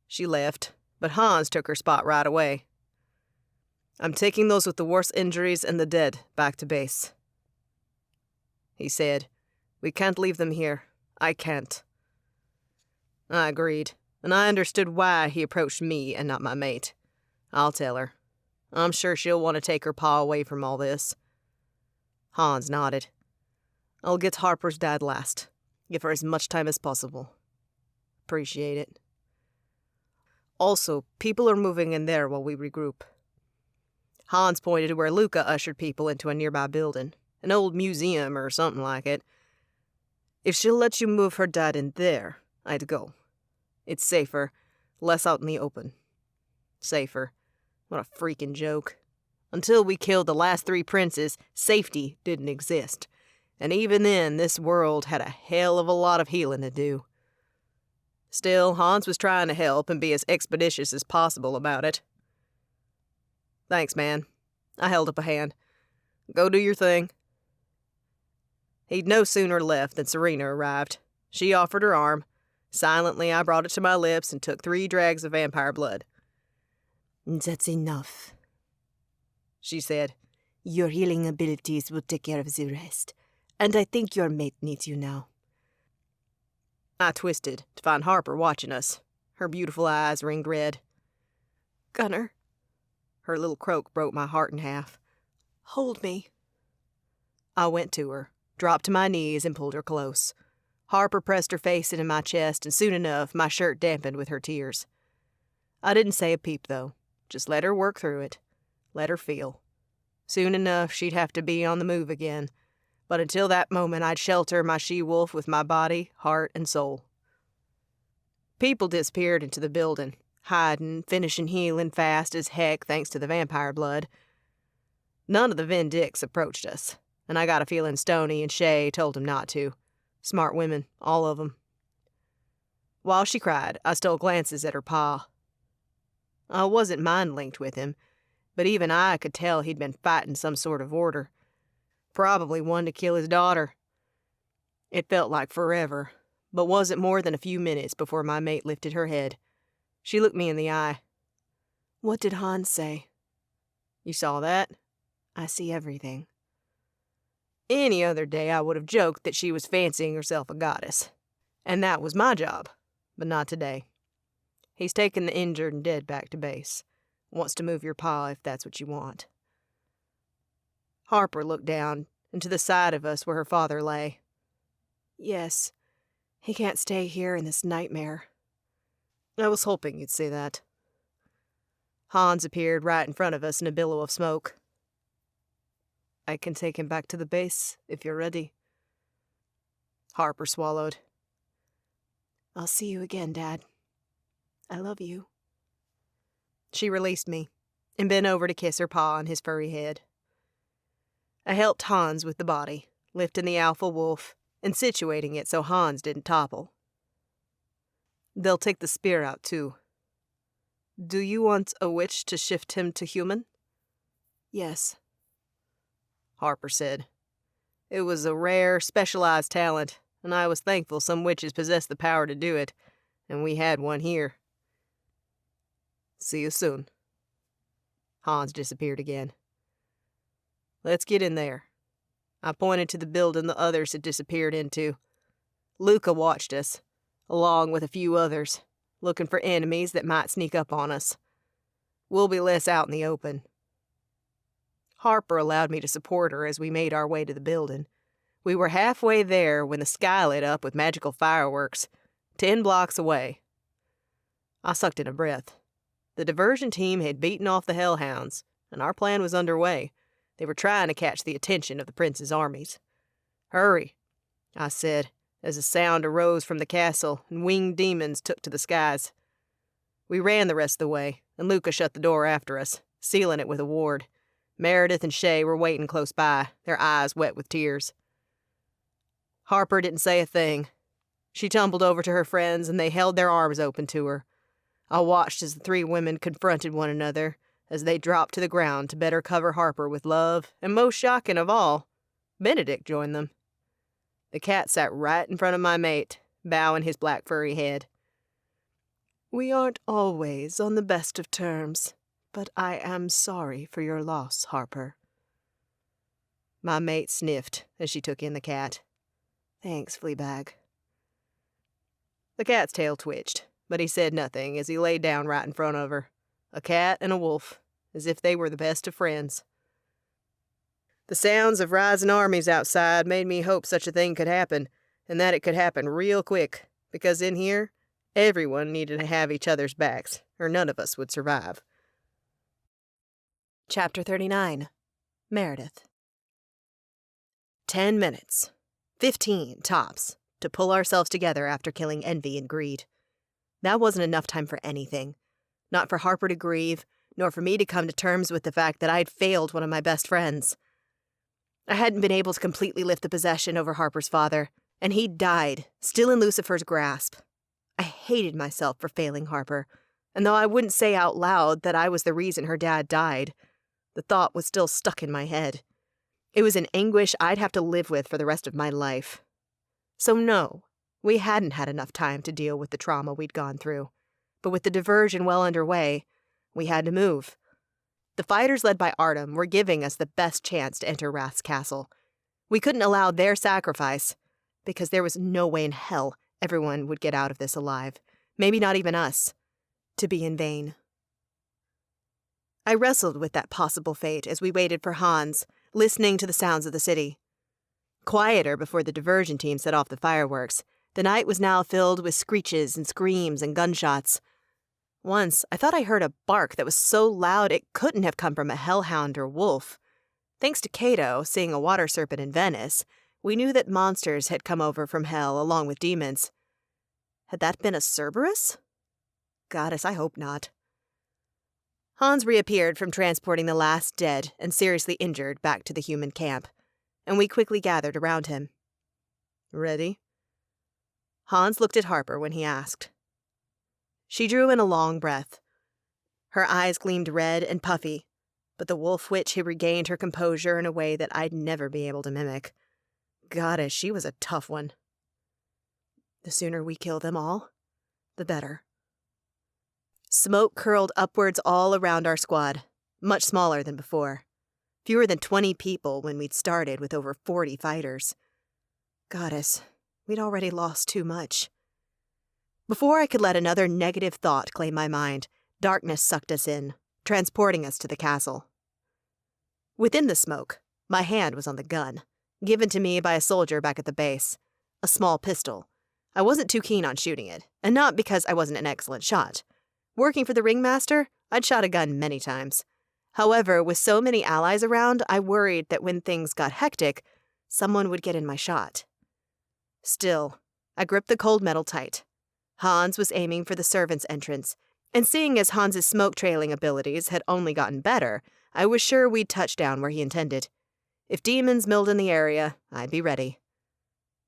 She left, but Hans took her spot right away. I'm taking those with the worst injuries and the dead back to base, he said. We can't leave them here. I can't. I agreed, and I understood why he approached me and not my mate. I'll tell her. I'm sure she'll want to take her paw away from all this. Hans nodded. I'll get Harper's dad last. Give her as much time as possible. Appreciate it. Also, people are moving in there while we regroup. Hans pointed to where Luca ushered people into a nearby building, an old museum or something like it. If she'll let you move her dad in there, I'd go. It's safer, less out in the open. Safer. What a freaking joke. Until we killed the last 3 princes, safety didn't exist. And even then, this world had a hell of a lot of healing to do. Still, Hans was trying to help and be as expeditious as possible about it. Thanks, man. I held up a hand. Go do your thing. He'd no sooner left than Serena arrived. She offered her arm. Silently, I brought it to my lips and took 3 drags of vampire blood. That's enough, she said. Your healing abilities will take care of the rest, and I think your mate needs you now. I twisted to find Harper watching us. Her beautiful eyes ringed red. Gunner, Her little croak broke my heart in half. hold me. I went to her, dropped to my knees, and pulled her close. Harper pressed her face into my chest, and soon enough, my shirt dampened with her tears. I didn't say a peep, though. Just let her work through it. Let her feel. Soon enough, she'd have to be on the move again. But until that moment, I'd shelter my she-wolf with my body, heart, and soul. People disappeared into the building, hiding, finishing healing fast as heck thanks to the vampire blood. None of the Vindix approached us, and I got a feeling Stoney and Shay told them not to. Smart women, all of them. While she cried, I stole glances at her pa. I wasn't mind-linked with him, but even I could tell he'd been fighting some sort of order. Probably one to kill his daughter. It felt like forever, but wasn't more than a few minutes before my mate lifted her head. She looked me in the eye. What did Hans say? You saw that? I see everything. Any other day I would have joked that she was fancying herself a goddess. And that was my job, but not today. He's taken the injured and dead back to base. Wants to move your paw if that's what you want. Harper looked down and to the side of us where her father lay. Yes, he can't stay here in this nightmare. I was hoping you'd say that. Hans appeared right in front of us in a billow of smoke. I can take him back to the base if you're ready. Harper swallowed. I'll see you again, Dad. I love you. She released me and bent over to kiss her paw on his furry head. I helped Hans with the body, lifting the alpha wolf and situating it so Hans didn't topple. They'll take the spear out, too. Do you want a witch to shift him to human? Yes, Harper said. It was a rare, specialized talent, and I was thankful some witches possessed the power to do it, and we had one here. See you soon. Hans disappeared again. Let's get in there. I pointed to the building the others had disappeared into. Luca watched us, along with a few others, looking for enemies that might sneak up on us. We'll be less out in the open. Harper allowed me to support her as we made our way to the building. We were halfway there when the sky lit up with magical fireworks, 10 blocks away. I sucked in a breath. The diversion team had beaten off the hellhounds, and our plan was underway. They were trying to catch the attention of the prince's armies. Hurry, I said, as a sound arose from the castle and winged demons took to the skies. We ran the rest of the way, and Luca shut the door after us, sealing it with a ward. Meredith and Shay were waiting close by, their eyes wet with tears. Harper didn't say a thing. She tumbled over to her friends, and they held their arms open to her. I watched as the three women confronted one another, as they dropped to the ground to better cover Harper with love, and most shocking of all, Benedict joined them. The cat sat right in front of my mate, bowing his black furry head. We aren't always on the best of terms, but I am sorry for your loss, Harper. My mate sniffed as she took in the cat. Thanks, Fleabag. The cat's tail twitched, but he said nothing as he lay down right in front of her. A cat and a wolf, as if they were the best of friends. The sounds of rising armies outside made me hope such a thing could happen, and that it could happen real quick, because in here, everyone needed to have each other's backs, or none of us would survive. Chapter 39. Meredith. 10 minutes. 15, tops, to pull ourselves together after killing envy and greed. That wasn't enough time for anything. Not for Harper to grieve, nor for me to come to terms with the fact that I'd failed one of my best friends. I hadn't been able to completely lift the possession over Harper's father, and he'd died, still in Lucifer's grasp. I hated myself for failing Harper, and though I wouldn't say out loud that I was the reason her dad died, the thought was still stuck in my head. It was an anguish I'd have to live with for the rest of my life. So no, we hadn't had enough time to deal with the trauma we'd gone through. But with the diversion well underway, we had to move. The fighters led by Artem were giving us the best chance to enter Wrath's castle. We couldn't allow their sacrifice, because there was no way in hell everyone would get out of this alive. Maybe not even us. To be in vain. I wrestled with that possible fate as we waited for Hans, listening to the sounds of the city. Quieter before the diversion team set off the fireworks, the night was now filled with screeches and screams and gunshots. Once, I thought I heard a bark that was so loud it couldn't have come from a hellhound or wolf. Thanks to Cato seeing a water serpent in Venice, we knew that monsters had come over from hell along with demons. Had that been a Cerberus? Goddess, I hope not. Hans reappeared from transporting the last dead and seriously injured back to the human camp, and we quickly gathered around him. Ready? Hans looked at Harper when he asked. She drew in a long breath. Her eyes gleamed red and puffy, but the wolf witch had regained her composure in a way that I'd never be able to mimic. Goddess, she was a tough one. The sooner we kill them all, the better. Smoke curled upwards all around our squad, much smaller than before. Fewer than 20 people when we'd started with over 40 fighters. Goddess, we'd already lost too much. Before I could let another negative thought claim my mind, darkness sucked us in, transporting us to the castle. Within the smoke, my hand was on the gun, given to me by a soldier back at the base. A small pistol. I wasn't too keen on shooting it, and not because I wasn't an excellent shot. Working for the ringmaster, I'd shot a gun many times. However, with so many allies around, I worried that when things got hectic, someone would get in my shot. Still, I gripped the cold metal tight. Hans was aiming for the servants' entrance, and seeing as Hans's smoke-trailing abilities had only gotten better, I was sure we'd touch down where he intended. If demons milled in the area, I'd be ready.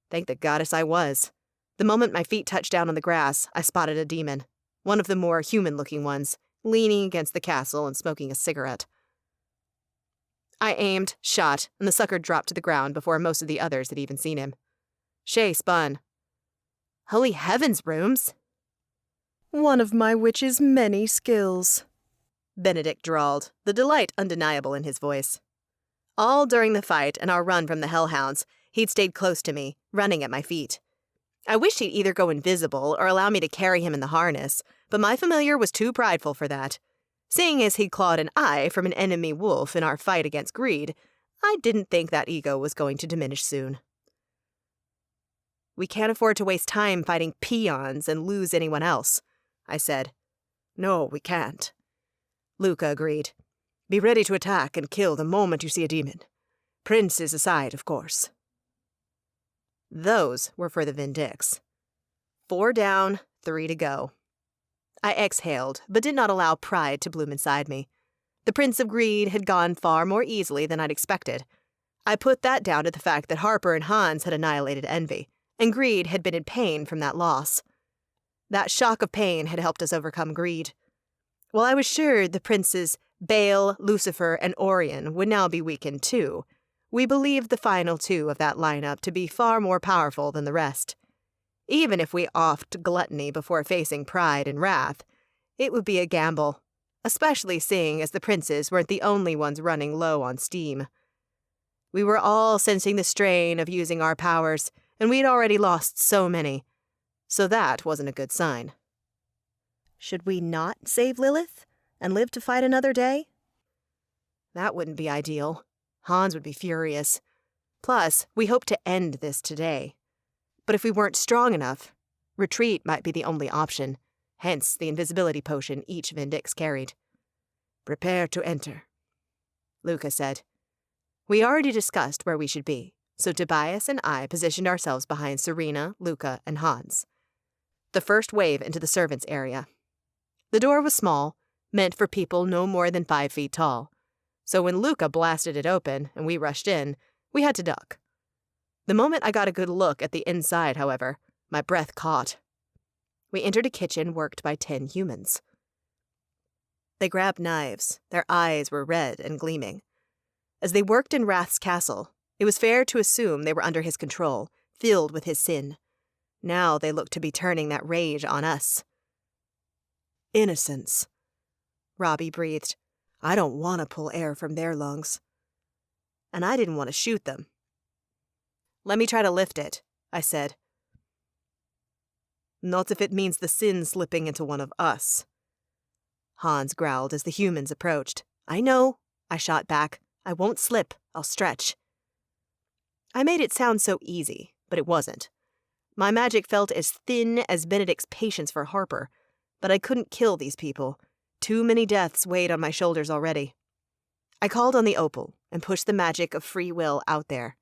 Thank the goddess I was. The moment my feet touched down on the grass, I spotted a demon, one of the more human-looking ones, leaning against the castle and smoking a cigarette. I aimed, shot, and the sucker dropped to the ground before most of the others had even seen him. Shay spun. Holy heavens, Rooms! One of my witch's many skills, Benedict drawled, the delight undeniable in his voice. All during the fight and our run from the hellhounds, he'd stayed close to me, running at my feet. I wished he'd either go invisible or allow me to carry him in the harness, but my familiar was too prideful for that. Seeing as he'd clawed an eye from an enemy wolf in our fight against greed, I didn't think that ego was going to diminish soon. We can't afford to waste time fighting peons and lose anyone else, I said. No, we can't. Luca agreed. Be ready to attack and kill the moment you see a demon. Prince is aside, of course. Those were for the Vindix. 4 down, 3 to go. I exhaled, but did not allow pride to bloom inside me. The Prince of Greed had gone far more easily than I'd expected. I put that down to the fact that Harper and Hans had annihilated envy, and greed had been in pain from that loss. That shock of pain had helped us overcome greed. While I was sure the princes Baal, Lucifer, and Orion would now be weakened too, we believed the final 2 of that lineup to be far more powerful than the rest. Even if we offed gluttony before facing pride and wrath, it would be a gamble, especially seeing as the princes weren't the only ones running low on steam. We were all sensing the strain of using our powers, and we'd already lost so many, so that wasn't a good sign. Should we not save Lilith and live to fight another day? That wouldn't be ideal. Hans would be furious. Plus, we hoped to end this today. But if we weren't strong enough, retreat might be the only option, hence the invisibility potion each Vindix carried. Prepare to enter, Luca said. We already discussed where we should be, so Tobias and I positioned ourselves behind Serena, Luca, and Hans. The first wave into the servants' area. The door was small, meant for people no more than 5 feet tall, so when Luca blasted it open and we rushed in, we had to duck. The moment I got a good look at the inside, however, my breath caught. We entered a kitchen worked by 10 humans. They grabbed knives. Their eyes were red and gleaming. As they worked in Wrath's castle, it was fair to assume they were under his control, filled with his sin. Now they looked to be turning that rage on us. Innocence, Robbie breathed. I don't want to pull air from their lungs. And I didn't want to shoot them. Let me try to lift it, I said. Not if it means the sin slipping into one of us. Hans growled as the humans approached. I know, I shot back. I won't slip. I'll stretch. I made it sound so easy, but it wasn't. My magic felt as thin as Benedict's patience for Harper, but I couldn't kill these people. Too many deaths weighed on my shoulders already. I called on the opal and pushed the magic of free will out there.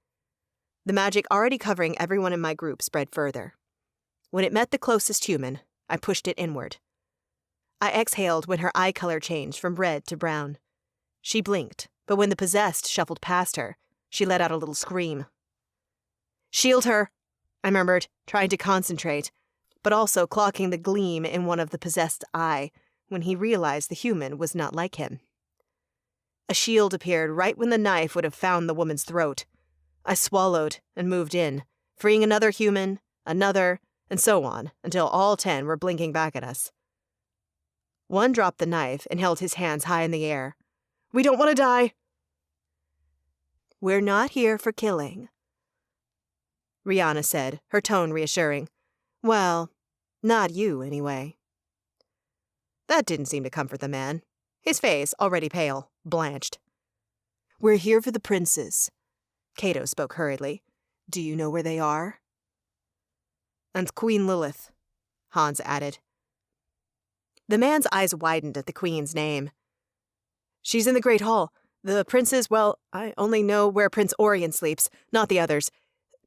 The magic already covering everyone in my group spread further. When it met the closest human, I pushed it inward. I exhaled when her eye color changed from red to brown. She blinked, but when the possessed shuffled past her, she let out a little scream. Shield her, I murmured, trying to concentrate, but also clocking the gleam in one of the possessed's eye when he realized the human was not like him. A shield appeared right when the knife would have found the woman's throat. I swallowed and moved in, freeing another human, another, and so on, until all 10 were blinking back at us. One dropped the knife and held his hands high in the air. We don't want to die! We're not here for killing, Rihanna said, her tone reassuring. Well, not you, anyway. That didn't seem to comfort the man. His face, already pale, blanched. We're here for the princes, Cato spoke hurriedly. Do you know where they are? And Queen Lilith, Hans added. The man's eyes widened at the queen's name. She's in the Great Hall. The princes, well, I only know where Prince Orion sleeps, not the others.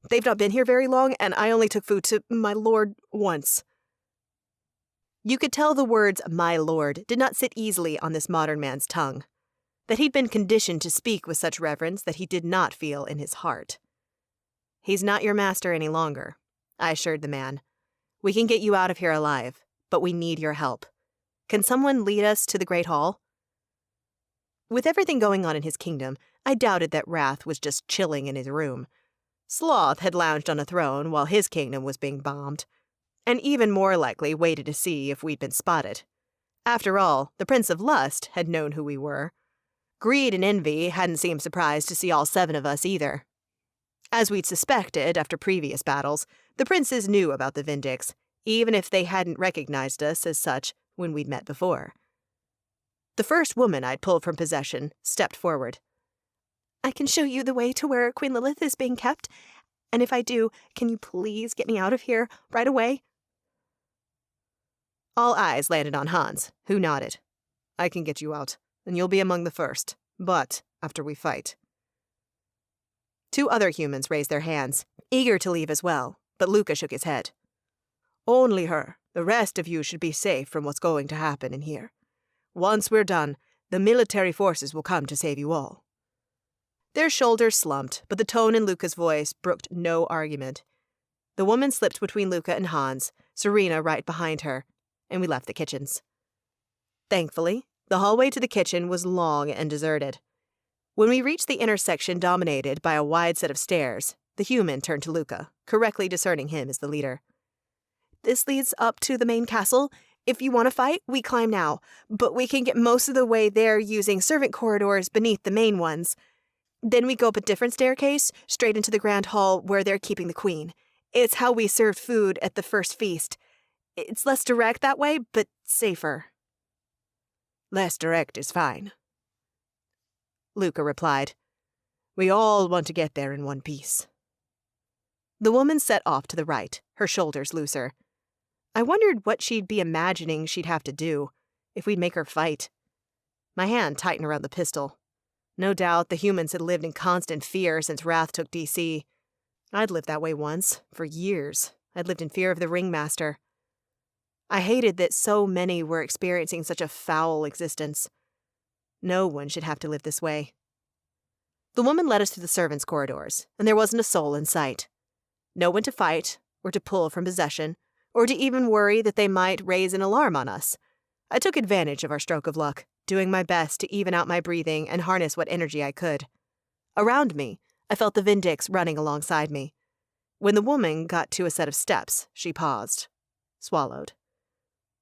They've not been here very long, and I only took food to my lord once. You could tell the words my lord did not sit easily on this modern man's tongue, that he'd been conditioned to speak with such reverence that he did not feel in his heart. He's not your master any longer, I assured the man. We can get you out of here alive, but we need your help. Can someone lead us to the Great Hall? With everything going on in his kingdom, I doubted that Wrath was just chilling in his room. Sloth had lounged on a throne while his kingdom was being bombed, and even more likely waited to see if we'd been spotted. After all, the Prince of Lust had known who we were. Greed and envy hadn't seemed surprised to see all 7 of us either. As we'd suspected after previous battles, the princes knew about the Vindix, even if they hadn't recognized us as such when we'd met before. The first woman I'd pulled from possession stepped forward. I can show you the way to where Queen Lilith is being kept, and if I do, can you please get me out of here right away? All eyes landed on Hans, who nodded. I can get you out, and you'll be among the first, but after we fight. 2 other humans raised their hands, eager to leave as well, but Luca shook his head. Only her. The rest of you should be safe from what's going to happen in here. Once we're done, the military forces will come to save you all. Their shoulders slumped, but the tone in Luca's voice brooked no argument. The woman slipped between Luca and Hans, Serena right behind her, and we left the kitchens. Thankfully, the hallway to the kitchen was long and deserted. When we reached the intersection dominated by a wide set of stairs, the human turned to Luca, correctly discerning him as the leader. This leads up to the main castle. If you want to fight, we climb now, but we can get most of the way there using servant corridors beneath the main ones. Then we go up a different staircase, straight into the grand hall where they're keeping the queen. It's how we served food at the first feast. It's less direct that way, but safer. Less direct is fine, Luca replied. We all want to get there in one piece. The woman set off to the right, her shoulders looser. I wondered what she'd be imagining she'd have to do, if we'd make her fight. My hand tightened around the pistol. No doubt the humans had lived in constant fear since Wrath took DC. I'd lived that way once, for years. I'd lived in fear of the ringmaster. I hated that so many were experiencing such a foul existence. No one should have to live this way. The woman led us through the servants' corridors, and there wasn't a soul in sight. No one to fight, or to pull from possession, or to even worry that they might raise an alarm on us. I took advantage of our stroke of luck, doing my best to even out my breathing and harness what energy I could. Around me, I felt the Vindix running alongside me. When the woman got to a set of steps, she paused, swallowed.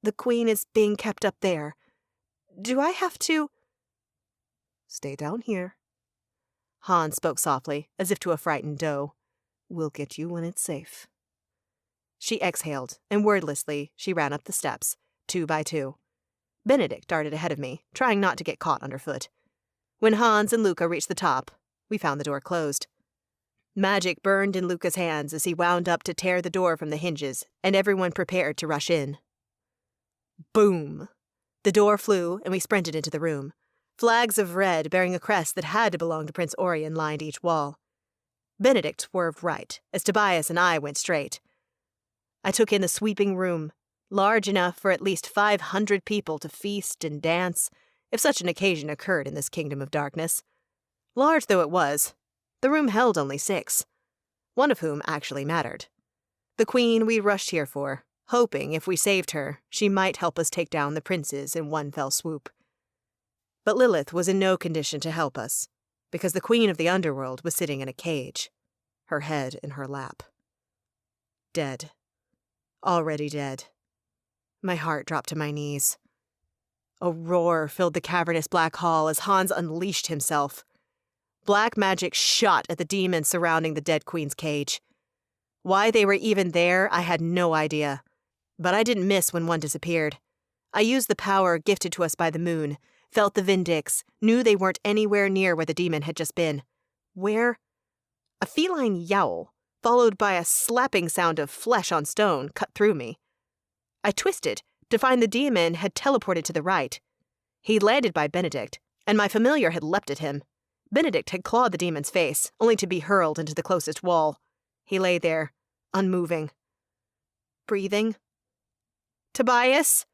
The queen is being kept up there. Do I have to? Stay down here. Hans spoke softly, as if to a frightened doe. We'll get you when it's safe. She exhaled, and wordlessly she ran up the steps, 2 by 2. Benedict darted ahead of me, trying not to get caught underfoot. When Hans and Luca reached the top, we found the door closed. Magic burned in Luca's hands as he wound up to tear the door from the hinges, and everyone prepared to rush in. Boom! The door flew, and we sprinted into the room. Flags of red bearing a crest that had to belong to Prince Orion lined each wall. Benedict swerved right, as Tobias and I went straight. I took in the sweeping room, large enough for at least 500 people to feast and dance, if such an occasion occurred in this kingdom of darkness. Large though it was, the room held only 6, one of whom actually mattered. The queen we rushed here for, hoping if we saved her, she might help us take down the princes in one fell swoop. But Lilith was in no condition to help us, because the queen of the underworld was sitting in a cage, her head in her lap. Dead. Already dead. My heart dropped to my knees. A roar filled the cavernous black hall as Hans unleashed himself. Black magic shot at the demons surrounding the dead queen's cage. Why they were even there, I had no idea. But I didn't miss when one disappeared. I used the power gifted to us by the moon, felt the Vindix, knew they weren't anywhere near where the demon had just been. Where? A feline yowl, followed by a slapping sound of flesh on stone, cut through me. I twisted to find the demon had teleported to the right. He landed by Benedict, and my familiar had leapt at him. Benedict had clawed the demon's face, only to be hurled into the closest wall. He lay there, unmoving. Breathing. Tobias?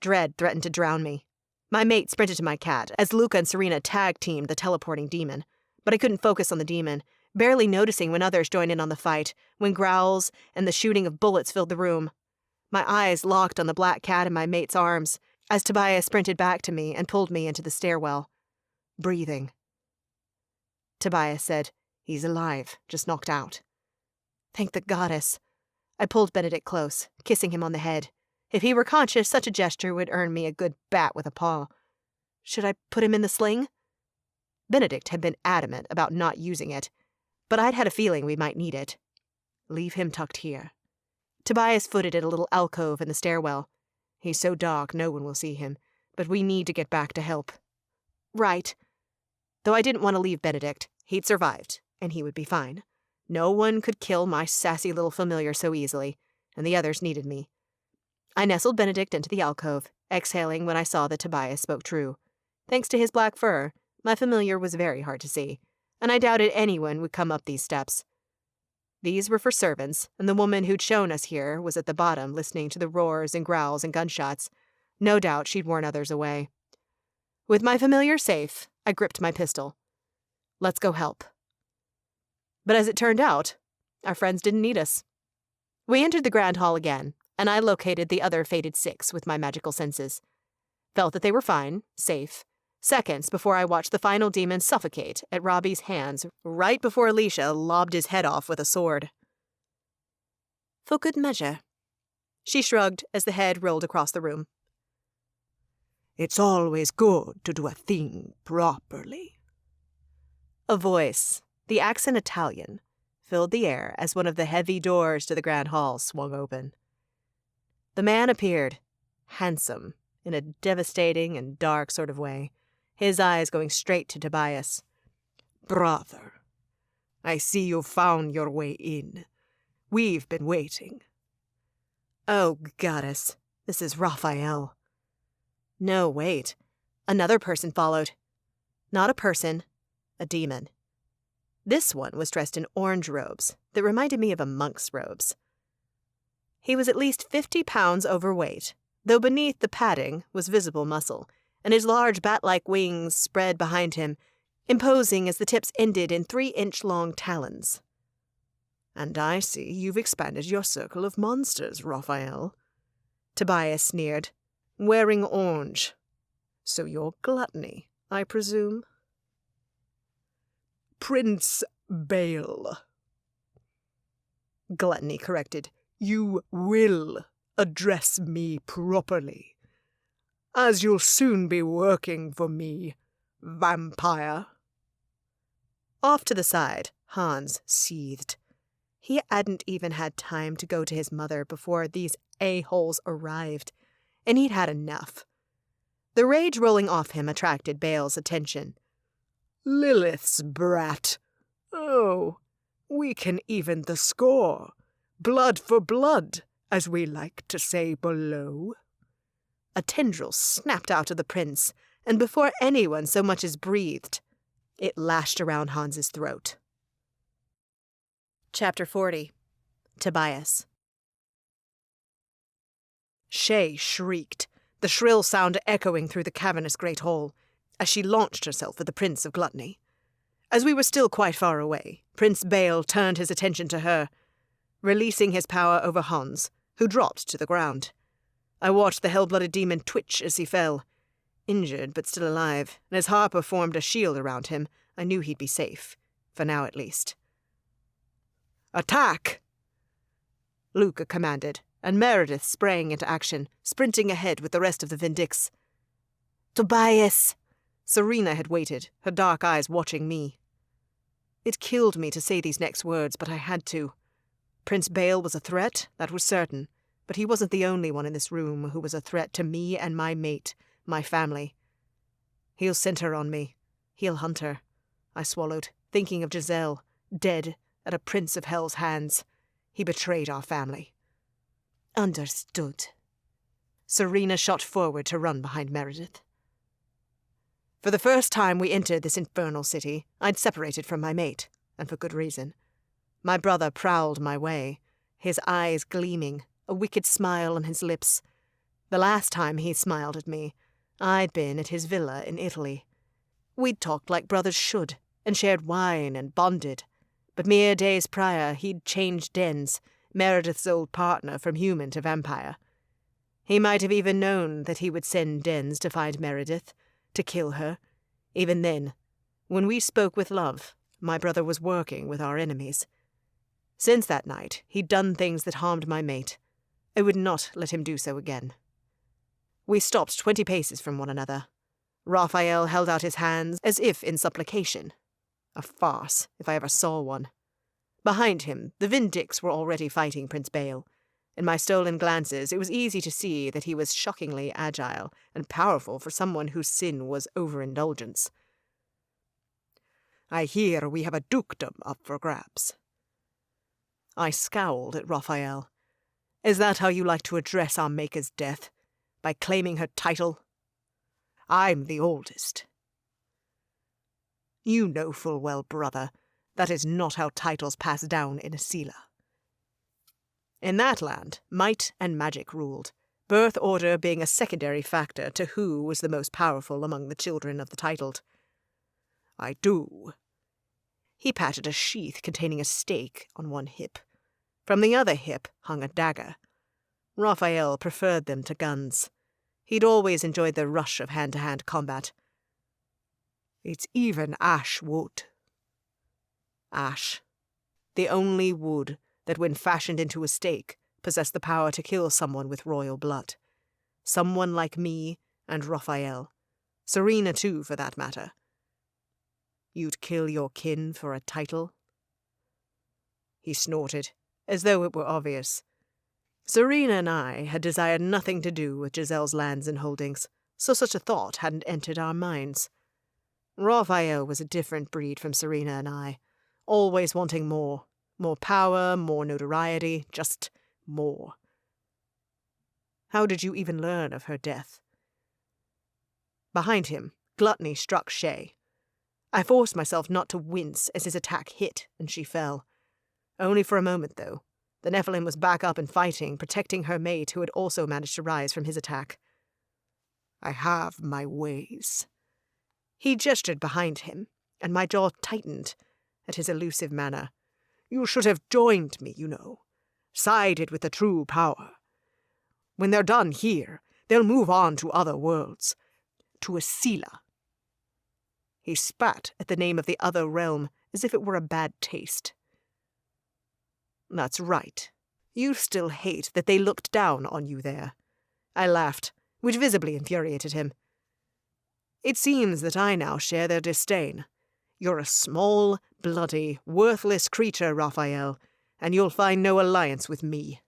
Dread threatened to drown me. My mate sprinted to my cat as Luca and Serena tag-teamed the teleporting demon, but I couldn't focus on the demon, barely noticing when others joined in on the fight, when growls and the shooting of bullets filled the room. My eyes locked on the black cat in my mate's arms as Tobias sprinted back to me and pulled me into the stairwell. Breathing. Tobias said, "He's alive, just knocked out." Thank the goddess. I pulled Benedict close, kissing him on the head. If he were conscious, such a gesture would earn me a good bat with a paw. Should I put him in the sling? Benedict had been adamant about not using it, but I'd had a feeling we might need it. Leave him tucked here. Tobias footed at a little alcove in the stairwell. He's so dark no one will see him, but we need to get back to help. Right. Though I didn't want to leave Benedict, he'd survived, and he would be fine. No one could kill my sassy little familiar so easily, and the others needed me. I nestled Benedict into the alcove, exhaling when I saw that Tobias spoke true. Thanks to his black fur, my familiar was very hard to see, and I doubted anyone would come up these steps. These were for servants, and the woman who'd shown us here was at the bottom listening to the roars and growls and gunshots. No doubt she'd warn others away. With my familiar safe, I gripped my pistol. Let's go help. But as it turned out, our friends didn't need us. We entered the grand hall again, and I located the other fated 6 with my magical senses. Felt that they were fine, safe, seconds before I watched the final demon suffocate at Robbie's hands right before Alicia lobbed his head off with a sword. For good measure. She shrugged as the head rolled across the room. It's always good to do a thing properly. A voice, the accent Italian, filled the air as one of the heavy doors to the grand hall swung open. The man appeared, handsome, in a devastating and dark sort of way, his eyes going straight to Tobias. Brother, I see you found your way in. We've been waiting. Oh, goddess, this is Raphael. No, wait. Another person followed. Not a person, a demon. This one was dressed in orange robes that reminded me of a monk's robes. He was at least 50 pounds overweight, though beneath the padding was visible muscle, and his large bat-like wings spread behind him, imposing as the tips ended in 3-inch-long talons. And I see you've expanded your circle of monsters, Raphael. Tobias sneered. Wearing orange. So you're gluttony, I presume? Prince Bale. Gluttony corrected. You will address me properly, as you'll soon be working for me, vampire. Off to the side, Hans seethed. He hadn't even had time to go to his mother before these a-holes arrived, and he'd had enough. The rage rolling off him attracted Bale's attention. Lilith's brat. Oh, we can even the score. Blood for blood, as we like to say below. A tendril snapped out of the prince, and before anyone so much as breathed, it lashed around Hans's throat. Chapter 40. Tobias. Shay shrieked, the shrill sound echoing through the cavernous great hall, as she launched herself at the Prince of Gluttony. As we were still quite far away, Prince Bale turned his attention to her, releasing his power over Hans, who dropped to the ground. I watched the hell-blooded demon twitch as he fell. Injured but still alive, and as Harper formed a shield around him, I knew he'd be safe, for now at least. Attack! Luca commanded, and Meredith sprang into action, sprinting ahead with the rest of the Vindix. Tobias! Serena had waited, her dark eyes watching me. It killed me to say these next words, but I had to. Prince Bale was a threat, that was certain, but he wasn't the only one in this room who was a threat to me and my mate, my family. He'll send her on me. He'll hunt her. I swallowed, thinking of Giselle, dead at a Prince of Hell's hands. He betrayed our family. Understood. Serena shot forward to run behind Meredith. For the first time we entered this infernal city, I'd separated from my mate, and for good reason. My brother prowled my way, his eyes gleaming, a wicked smile on his lips. The last time he smiled at me, I'd been at his villa in Italy. We'd talked like brothers should, and shared wine and bonded. But mere days prior, he'd changed dens, Meredith's old partner, from human to vampire. He might have even known that he would send Dens to find Meredith, to kill her. Even then, when we spoke with love, my brother was working with our enemies. Since that night, he'd done things that harmed my mate. I would not let him do so again. We stopped 20 paces from one another. Raphael held out his hands as if in supplication. A farce, if I ever saw one. Behind him, the Vindix were already fighting Prince Bale. In my stolen glances, it was easy to see that he was shockingly agile and powerful for someone whose sin was overindulgence. I hear we have a dukedom up for grabs. I scowled at Raphael. Is that how you like to address our Maker's death? By claiming her title? I'm the oldest. You know full well, brother, that is not how titles pass down in Asila. In that land, might and magic ruled, birth order being a secondary factor to who was the most powerful among the children of the titled. I do. He patted a sheath containing a stake on one hip. From the other hip hung a dagger. Raphael preferred them to guns. He'd always enjoyed the rush of hand-to-hand combat. It's even ash wood. Ash. The only wood that when fashioned into a stake, possessed the power to kill someone with royal blood. Someone like me and Raphael. Serena too, for that matter. You'd kill your kin for a title? He snorted, as though it were obvious. Serena and I had desired nothing to do with Giselle's lands and holdings, so such a thought hadn't entered our minds. Raphael was a different breed from Serena and I, always wanting more. More power, more notoriety, just more. How did you even learn of her death? Behind him, Gluttony struck Shay. I forced myself not to wince as his attack hit and she fell. Only for a moment, though. The Nephilim was back up and fighting, protecting her mate who had also managed to rise from his attack. I have my ways. He gestured behind him, and my jaw tightened at his elusive manner. You should have joined me, you know. Sided with the true power. When they're done here, they'll move on to other worlds. To Asila. He spat at the name of the other realm as if it were a bad taste. That's right. You still hate that they looked down on you there. I laughed, which visibly infuriated him. It seems that I now share their disdain. You're a small, bloody, worthless creature, Raphael, and you'll find no alliance with me."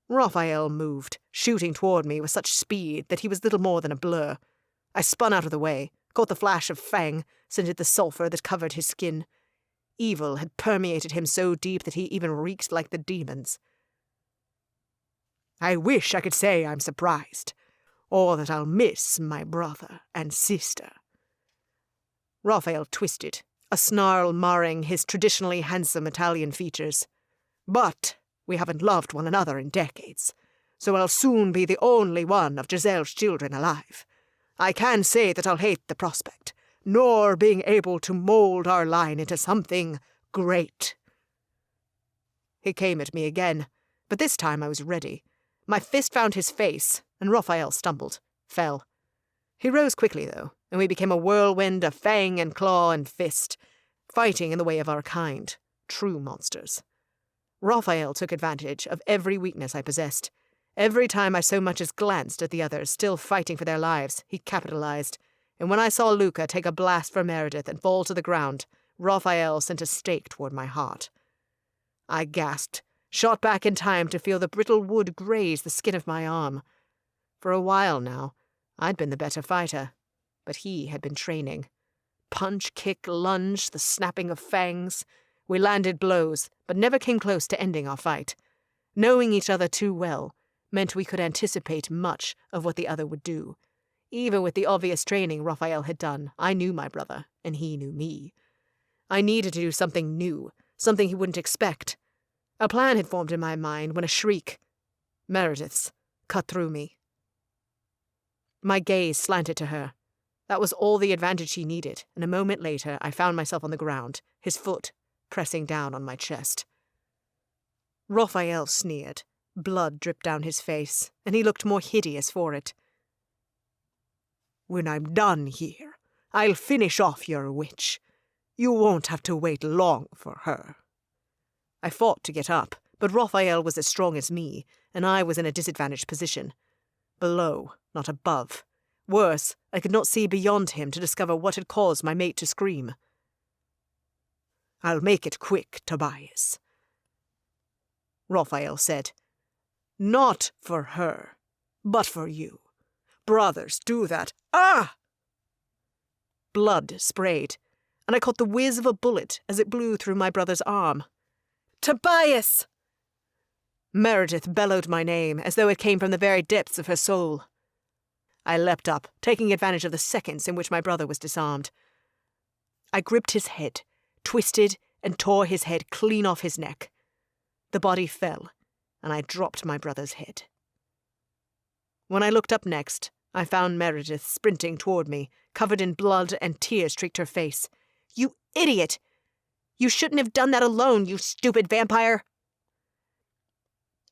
Raphael moved, shooting toward me with such speed that he was little more than a blur. I spun out of the way, caught the flash of fang, scented the sulphur that covered his skin. Evil had permeated him so deep that he even reeked like the demons. I wish I could say I'm surprised, or that I'll miss my brother and sister. Raphael twisted, a snarl marring his traditionally handsome Italian features. But we haven't loved one another in decades, so I'll soon be the only one of Giselle's children alive. I can say that I'll hate the prospect, nor being able to mold our line into something great. He came at me again, but this time I was ready. My fist found his face, and Raphael stumbled, fell. He rose quickly, though, and we became a whirlwind of fang and claw and fist, fighting in the way of our kind, true monsters. Raphael took advantage of every weakness I possessed. Every time I so much as glanced at the others, still fighting for their lives, he capitalized, and when I saw Luca take a blast for Meredith and fall to the ground, Raphael sent a stake toward my heart. I gasped, shot back in time to feel the brittle wood graze the skin of my arm. For a while now, I'd been the better fighter, but he had been training. Punch, kick, lunge, the snapping of fangs. We landed blows, but never came close to ending our fight. Knowing each other too well meant we could anticipate much of what the other would do. Even with the obvious training Raphael had done, I knew my brother, and he knew me. I needed to do something new, something he wouldn't expect. A plan had formed in my mind when a shriek, Meredith's, cut through me. My gaze slanted to her. That was all the advantage he needed, and a moment later I found myself on the ground, his foot pressing down on my chest. Raphael sneered. Blood dripped down his face, and he looked more hideous for it. "When I'm done here, I'll finish off your witch. You won't have to wait long for her." I fought to get up, but Raphael was as strong as me, and I was in a disadvantaged position. Below, not above. Worse, I could not see beyond him to discover what had caused my mate to scream. "I'll make it quick, Tobias," Raphael said. "Not for her, but for you. Brothers do that. Ah!" Blood sprayed, and I caught the whiz of a bullet as it blew through my brother's arm. "Tobias!" Meredith bellowed my name as though it came from the very depths of her soul. I leapt up, taking advantage of the seconds in which my brother was disarmed. I gripped his head, twisted, and tore his head clean off his neck. The body fell, and I dropped my brother's head. When I looked up next, I found Meredith sprinting toward me, covered in blood, and tears streaked her face. "You idiot! You shouldn't have done that alone, you stupid vampire!"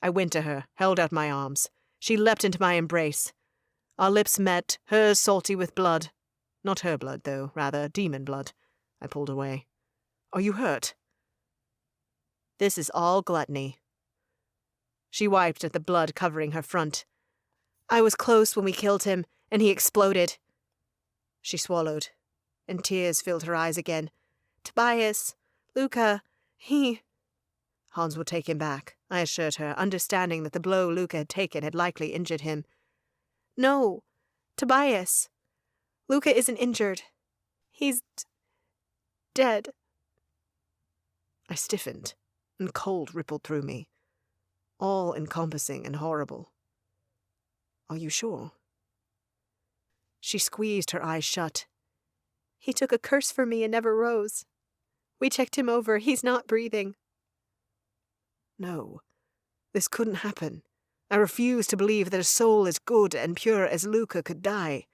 I went to her, held out my arms. She leapt into my embrace. Our lips met, hers salty with blood. Not her blood, though, rather demon blood. I pulled away. "Are you hurt?" "This is all gluttony." She wiped at the blood covering her front. "I was close when we killed him, and he exploded." She swallowed, and tears filled her eyes again. "Tobias, Luca, he—" Hans would take him back, I assured her, understanding that the blow Luca had taken had likely injured him. "No, Tobias. Luca isn't injured. He's dead." I stiffened, and cold rippled through me, all-encompassing and horrible. "Are you sure?" She squeezed her eyes shut. "He took a curse for me and never rose. We checked him over. He's not breathing." No, this couldn't happen. I refused to believe that a soul as good and pure as Luca could die.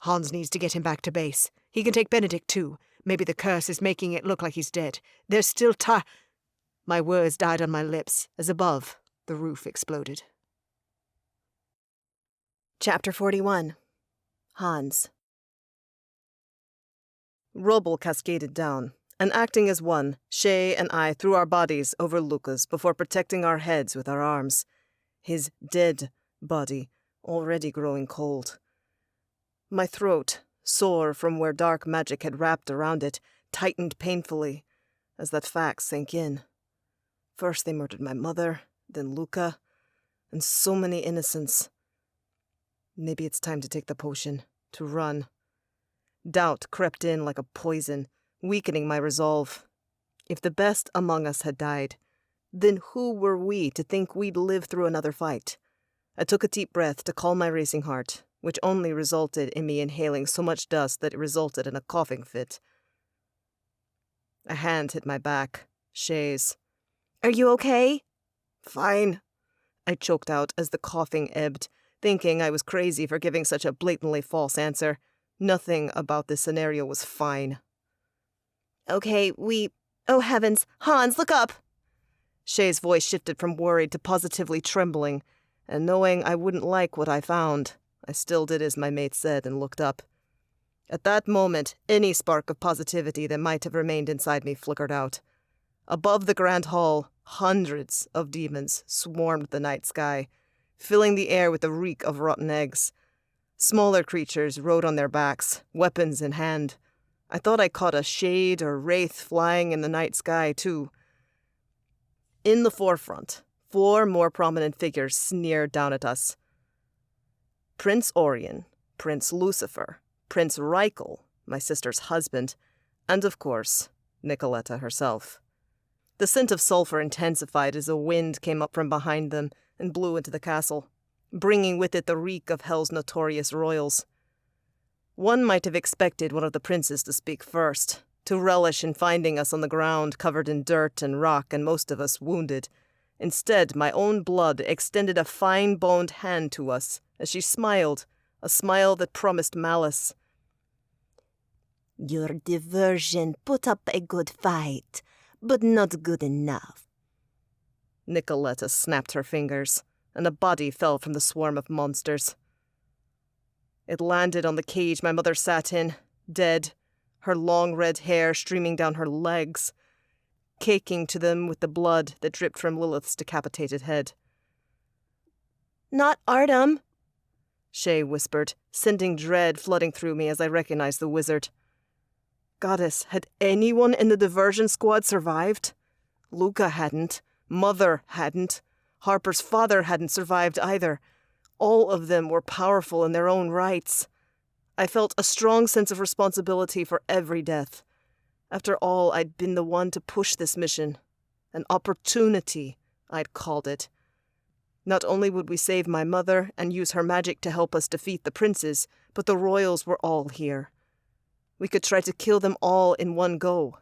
"Hans needs to get him back to base. He can take Benedict too. Maybe the curse is making it look like he's dead. There's still time." My words died on my lips as above the roof exploded. Chapter 41. Hans. Rubble cascaded down, and acting as one, Shay and I threw our bodies over Luca's before protecting our heads with our arms. His dead body, already growing cold. My throat, sore from where dark magic had wrapped around it, tightened painfully as that fact sank in. First they murdered my mother, then Luca, and so many innocents. Maybe it's time to take the potion, to run. Doubt crept in like a poison, weakening my resolve. If the best among us had died, then who were we to think we'd live through another fight? I took a deep breath to calm my racing heart, which only resulted in me inhaling so much dust that it resulted in a coughing fit. A hand hit my back. Shay's. Are you okay? Fine, I choked out as the coughing ebbed, thinking I was crazy for giving such a blatantly false answer. Nothing about this scenario was fine. Okay, Oh heavens, Hans, look up! Shay's voice shifted from worried to positively trembling, and knowing I wouldn't like what I found, I still did as my mate said and looked up. At that moment, any spark of positivity that might have remained inside me flickered out. Above the grand hall, hundreds of demons swarmed the night sky, filling the air with the reek of rotten eggs. Smaller creatures rode on their backs, weapons in hand. I thought I caught a shade or wraith flying in the night sky, too. In the forefront, 4 more prominent figures sneered down at us. Prince Orion, Prince Lucifer, Prince Reichel, my sister's husband, and of course, Nicoletta herself. The scent of sulfur intensified as a wind came up from behind them and blew into the castle, bringing with it the reek of Hell's notorious royals. One might have expected one of the princes to speak first, to relish in finding us on the ground covered in dirt and rock and most of us wounded. Instead, my own blood extended a fine-boned hand to us as she smiled, a smile that promised malice. Your diversion put up a good fight, but not good enough. Nicoletta snapped her fingers, and a body fell from the swarm of monsters. It landed on the cage my mother sat in, dead, her long red hair streaming down her legs, caking to them with the blood that dripped from Lilith's decapitated head. Not Artem, Shay whispered, sending dread flooding through me as I recognized the wizard. Goddess, had anyone in the diversion squad survived? Luca hadn't. Mother hadn't. Harper's father hadn't survived either. All of them were powerful in their own rights. I felt a strong sense of responsibility for every death. After all, I'd been the one to push this mission. An opportunity, I'd called it. Not only would we save my mother and use her magic to help us defeat the princes, but the royals were all here. We could try to kill them all in one go.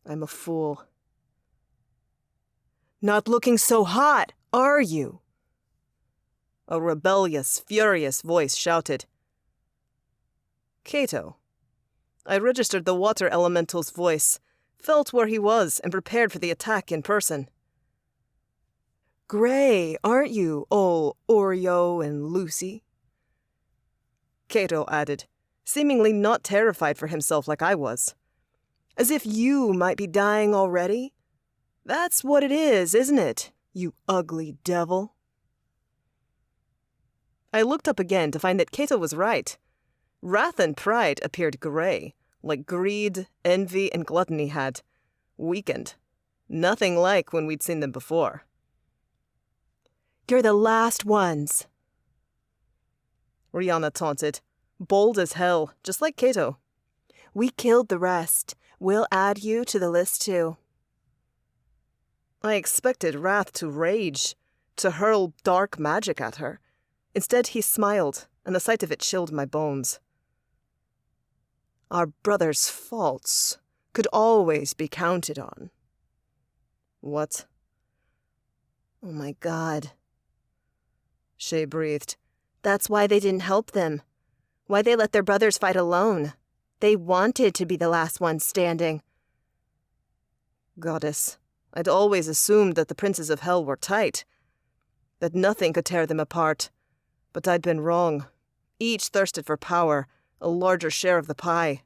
I'm a fool. Not looking so hot, are you? A rebellious, furious voice shouted. Cato. I registered the water elemental's voice, felt where he was, and prepared for the attack in person. Gray, aren't you, old Oreo and Lucy? Cato added, seemingly not terrified for himself like I was. As if you might be dying already? That's what it is, isn't it, you ugly devil? I looked up again to find that Cato was right. Wrath and pride appeared gray, like greed, envy, and gluttony had. Weakened. Nothing like when we'd seen them before. You're the last ones, Rihanna taunted, bold as hell, just like Cato. We killed the rest. We'll add you to the list too. I expected Wrath to rage, to hurl dark magic at her. Instead, he smiled, and the sight of it chilled my bones. Our brother's faults could always be counted on. What? Oh my God. Shay breathed. That's why they didn't help them. Why they let their brothers fight alone. They wanted to be the last ones standing. Goddess, I'd always assumed that the princes of Hell were tight, that nothing could tear them apart. But I'd been wrong. Each thirsted for power, a larger share of the pie.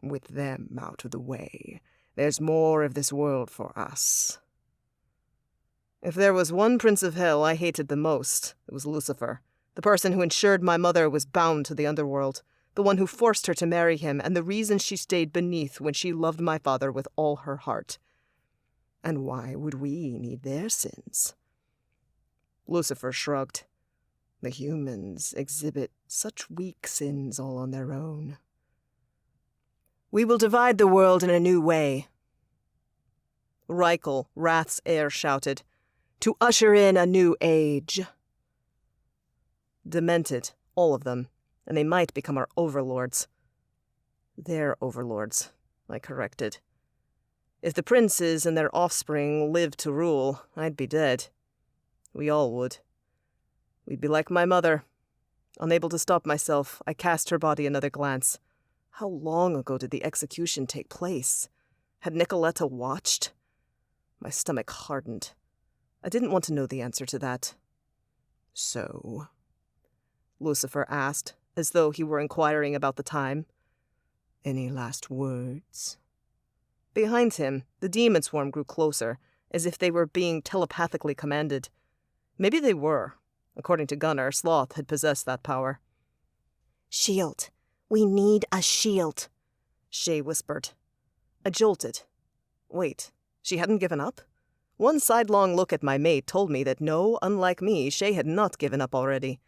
With them out of the way, there's more of this world for us. If there was one prince of Hell I hated the most, it was Lucifer, the person who ensured my mother was bound to the underworld, the one who forced her to marry him, and the reason she stayed beneath when she loved my father with all her heart. And why would we need their sins? Lucifer shrugged. The humans exhibit such weak sins all on their own. We will divide the world in a new way. Reichel, Wrath's heir, shouted, to usher in a new age. Demented, all of them, and they might become our overlords. Their overlords, I corrected. If the princes and their offspring lived to rule, I'd be dead. We all would. We'd be like my mother. Unable to stop myself, I cast her body another glance. How long ago did the execution take place? Had Nicoletta watched? My stomach hardened. I didn't want to know the answer to that. So? Lucifer asked, as though he were inquiring about the time. Any last words? Behind him, the demon swarm grew closer, as if they were being telepathically commanded. Maybe they were. According to Gunnar, Sloth had possessed that power. Shield. We need a shield, Shay whispered. I jolted. Wait, she hadn't given up? One sidelong look at my mate told me that no, unlike me, Shay had not given up already.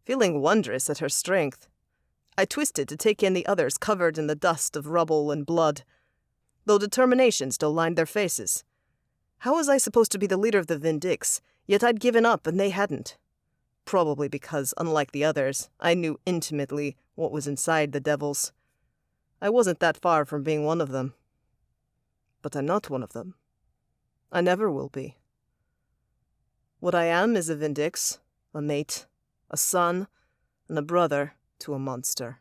Feeling wondrous at her strength, I twisted to take in the others covered in the dust of rubble and blood, though determination still lined their faces. How was I supposed to be the leader of the Vindix, yet I'd given up and they hadn't? Probably because, unlike the others, I knew intimately what was inside the devils. I wasn't that far from being one of them. But I'm not one of them. I never will be. What I am is a Vindix, a mate, a son, and a brother to a monster.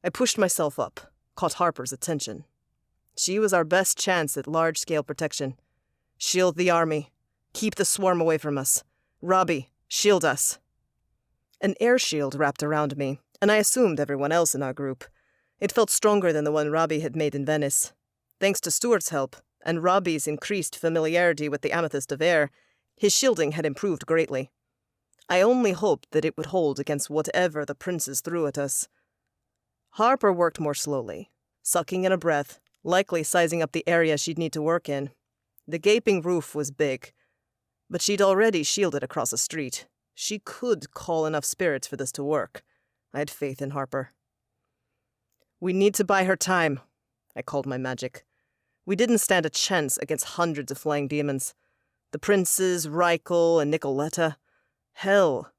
I pushed myself up, caught Harper's attention. She was our best chance at large-scale protection. Shield the army. Keep the swarm away from us. Robbie, shield us. An air shield wrapped around me, and I assumed everyone else in our group. It felt stronger than the one Robbie had made in Venice. Thanks to Stuart's help, and Robbie's increased familiarity with the Amethyst of Air, his shielding had improved greatly. I only hoped that it would hold against whatever the princes threw at us. Harper worked more slowly, sucking in a breath, likely sizing up the area she'd need to work in. The gaping roof was big, but she'd already shielded across a street. She could call enough spirits for this to work. I had faith in Harper. We need to buy her time, I called my magic. We didn't stand a chance against hundreds of flying demons. The princes, Reichel, and Nicoletta. Hell,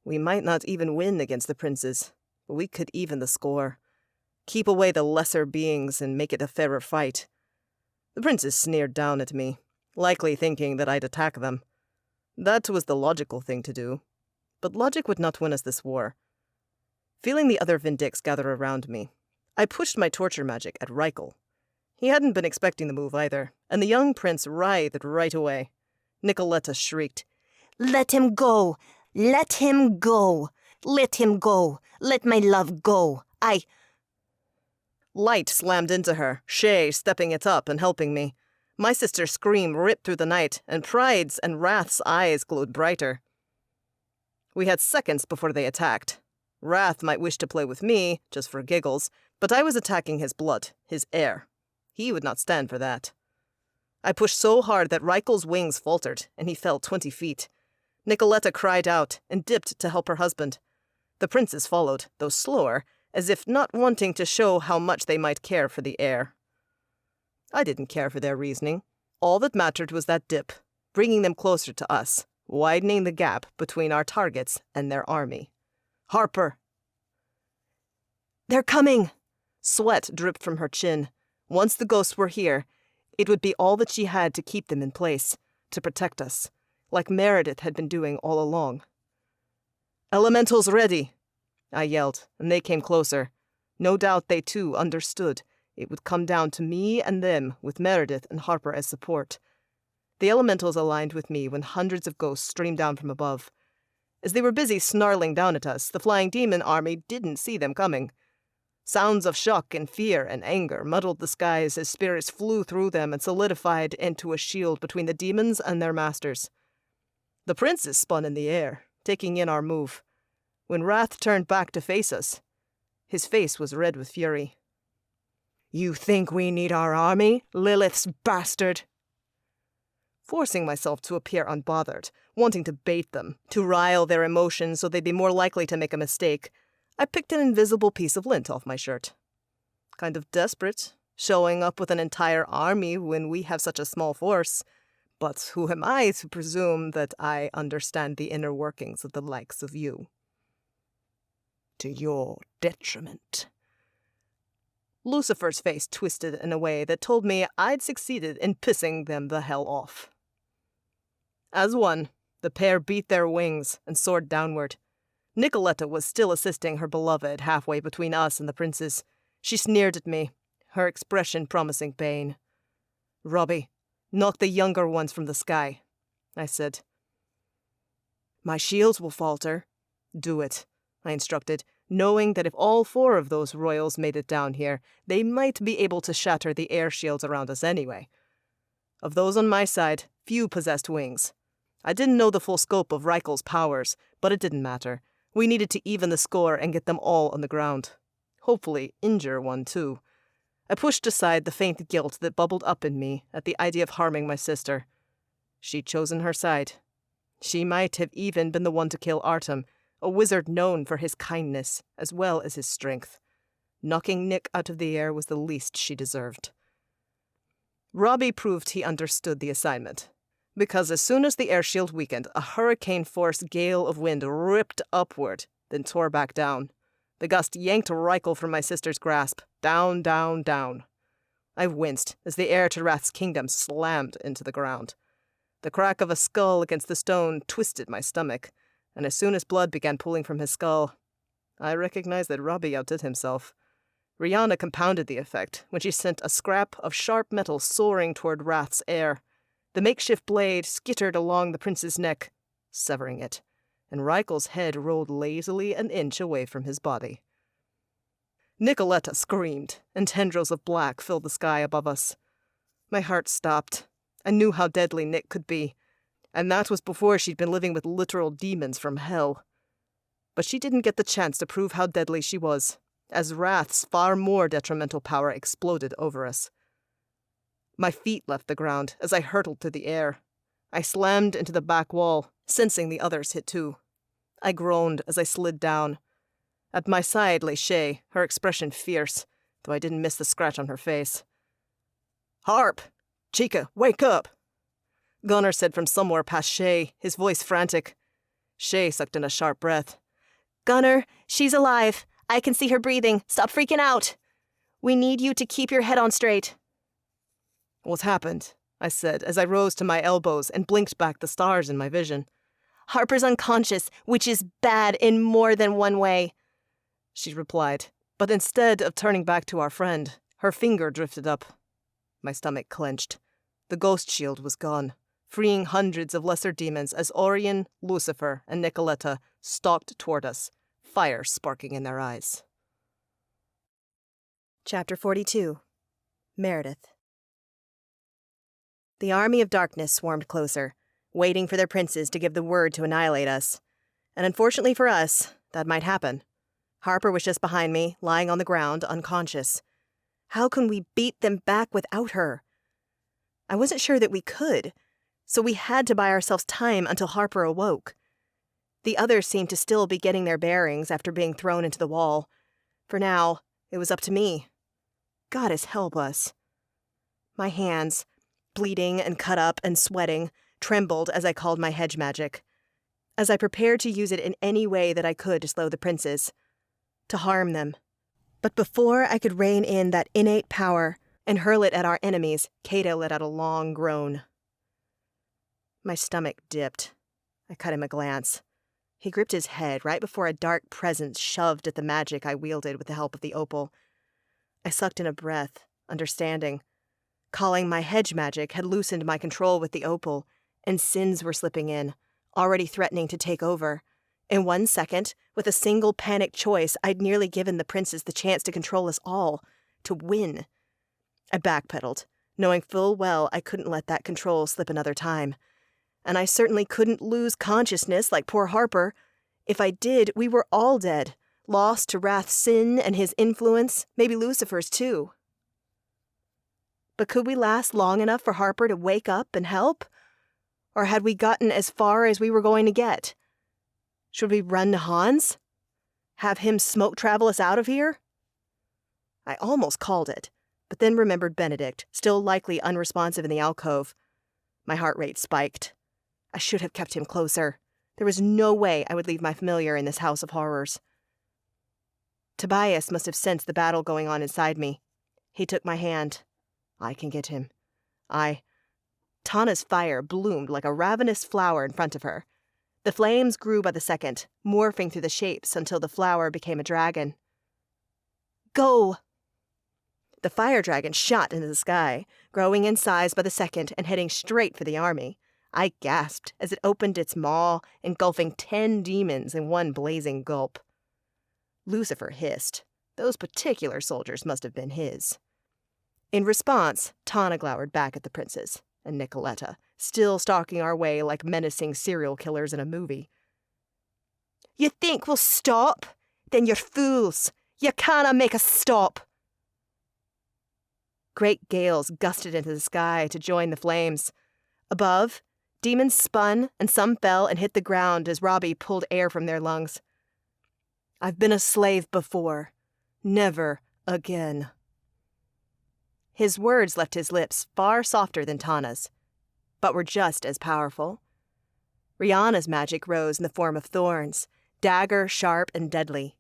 we might not even win against the princes, but we could even the score. Keep away the lesser beings and make it a fairer fight. The princes sneered down at me, likely thinking that I'd attack them. That was the logical thing to do. But logic would not win us this war. Feeling the other Vindix gather around me, I pushed my torture magic at Reichel. He hadn't been expecting the move either, and the young prince writhed right away. Nicoletta shrieked, Let him go! Let him go! Let him go! Let my love go! Light slammed into her, Shay stepping it up and helping me. My sister's scream ripped through the night, and Pride's and Wrath's eyes glowed brighter. We had seconds before they attacked. Wrath might wish to play with me, just for giggles, but I was attacking his blood, his heir. He would not stand for that. I pushed so hard that Reichel's wings faltered, and he fell 20 feet. Nicoletta cried out and dipped to help her husband. The princes followed, though slower, as if not wanting to show how much they might care for the heir. I didn't care for their reasoning. All that mattered was that dip, bringing them closer to us, widening the gap between our targets and their army. Harper! They're coming! Sweat dripped from her chin. Once the ghosts were here, it would be all that she had to keep them in place, to protect us, like Meredith had been doing all along. Elementals ready! I yelled, and they came closer. No doubt they too understood. It would come down to me and them, with Meredith and Harper as support. The elementals aligned with me when hundreds of ghosts streamed down from above. As they were busy snarling down at us, the flying demon army didn't see them coming. Sounds of shock and fear and anger muddled the skies as spirits flew through them and solidified into a shield between the demons and their masters. The princes spun in the air, taking in our move. When Wrath turned back to face us, his face was red with fury. You think we need our army, Lilith's bastard? forcing myself to appear unbothered, wanting to bait them, to rile their emotions so they'd be more likely to make a mistake. I picked an invisible piece of lint off my shirt. Kind of desperate, showing up with an entire army when we have such a small force. But who am I to presume that I understand the inner workings of the likes of you? To your detriment. Lucifer's face twisted in a way that told me I'd succeeded in pissing them the hell off. As one, the pair beat their wings and soared downward. Nicoletta was still assisting her beloved halfway between us and the princes. She sneered at me, her expression promising pain. "Robbie, knock the younger ones from the sky," I said. "My shields will falter." "Do it," I instructed, knowing that if all 4 of those royals made it down here, they might be able to shatter the air shields around us anyway. Of those on my side, few possessed wings. I didn't know the full scope of Reikel's powers, but it didn't matter. We needed to even the score and get them all on the ground. Hopefully injure one, too. I pushed aside the faint guilt that bubbled up in me at the idea of harming my sister. She'd chosen her side. She might have even been the one to kill Artem, a wizard known for his kindness as well as his strength. Knocking Nick out of the air was the least she deserved. Robbie proved he understood the assignment, because as soon as the air shield weakened, a hurricane-force gale of wind ripped upward, then tore back down. The gust yanked Reichel from my sister's grasp, down, down, down. I winced as the air to Wrath's kingdom slammed into the ground. The crack of a skull against the stone twisted my stomach, and as soon as blood began pooling from his skull, I recognized that Robbie outdid himself. Rihanna compounded the effect when she sent a scrap of sharp metal soaring toward Wrath's air. The makeshift blade skittered along the prince's neck, severing it, and Reichel's head rolled lazily an inch away from his body. Nicoletta screamed, and tendrils of black filled the sky above us. My heart stopped. I knew how deadly Nick could be, and that was before she'd been living with literal demons from hell. But she didn't get the chance to prove how deadly she was, as Wrath's far more detrimental power exploded over us. My feet left the ground as I hurtled through the air. I slammed into the back wall, sensing the others hit too. I groaned as I slid down. At my side lay Shay, her expression fierce, though I didn't miss the scratch on her face. "Harp! Chica, wake up!" Gunnar said from somewhere past Shay, his voice frantic. Shay sucked in a sharp breath. "Gunnar, she's alive. I can see her breathing. Stop freaking out. We need you to keep your head on straight." "What happened?" I said as I rose to my elbows and blinked back the stars in my vision. "Harper's unconscious, which is bad in more than one way," she replied, but instead of turning back to our friend, her finger drifted up. My stomach clenched. The ghost shield was gone, freeing hundreds of lesser demons as Orion, Lucifer, and Nicoletta stalked toward us, fire sparking in their eyes. Chapter 42. Meredith. The army of darkness swarmed closer, waiting for their princes to give the word to annihilate us. And unfortunately for us, that might happen. Harper was just behind me, lying on the ground, unconscious. How can we beat them back without her? I wasn't sure that we could, so we had to buy ourselves time until Harper awoke. The others seemed to still be getting their bearings after being thrown into the wall. For now, it was up to me. Goddess help us. My hands, bleeding and cut up and sweating, trembled as I called my hedge magic, as I prepared to use it in any way that I could to slow the princes, to harm them. But before I could rein in that innate power and hurl it at our enemies, Cato let out a long groan. My stomach dipped. I cut him a glance. He gripped his head right before a dark presence shoved at the magic I wielded with the help of the opal. I sucked in a breath, understanding. Calling my hedge magic had loosened my control with the opal, and sins were slipping in, already threatening to take over. In 1 second, with a single panicked choice, I'd nearly given the princes the chance to control us all, to win. I backpedaled, knowing full well I couldn't let that control slip another time. And I certainly couldn't lose consciousness like poor Harper. If I did, we were all dead, lost to Wrath's sin and his influence, maybe Lucifer's too. But could we last long enough for Harper to wake up and help? Or had we gotten as far as we were going to get? Should we run to Hans? Have him smoke travel us out of here? I almost called it, but then remembered Benedict, still likely unresponsive in the alcove. My heart rate spiked. I should have kept him closer. There was no way I would leave my familiar in this house of horrors. Tobias must have sensed the battle going on inside me. He took my hand. I can get him. Tana's fire bloomed like a ravenous flower in front of her. The flames grew by the second, morphing through the shapes until the flower became a dragon. Go! The fire dragon shot into the sky, growing in size by the second and heading straight for the army. I gasped as it opened its maw, engulfing 10 demons in one blazing gulp. Lucifer hissed. Those particular soldiers must have been his. In response, Tana glowered back at the princes, and Nicoletta, still stalking our way like menacing serial killers in a movie. You think we'll stop? Then you're fools. You canna make us stop. Great gales gusted into the sky to join the flames. Above, demons spun, and some fell and hit the ground as Robbie pulled air from their lungs. I've been a slave before. Never again. His words left his lips far softer than Tana's, but were just as powerful. Rihanna's magic rose in the form of thorns, dagger, sharp, and deadly.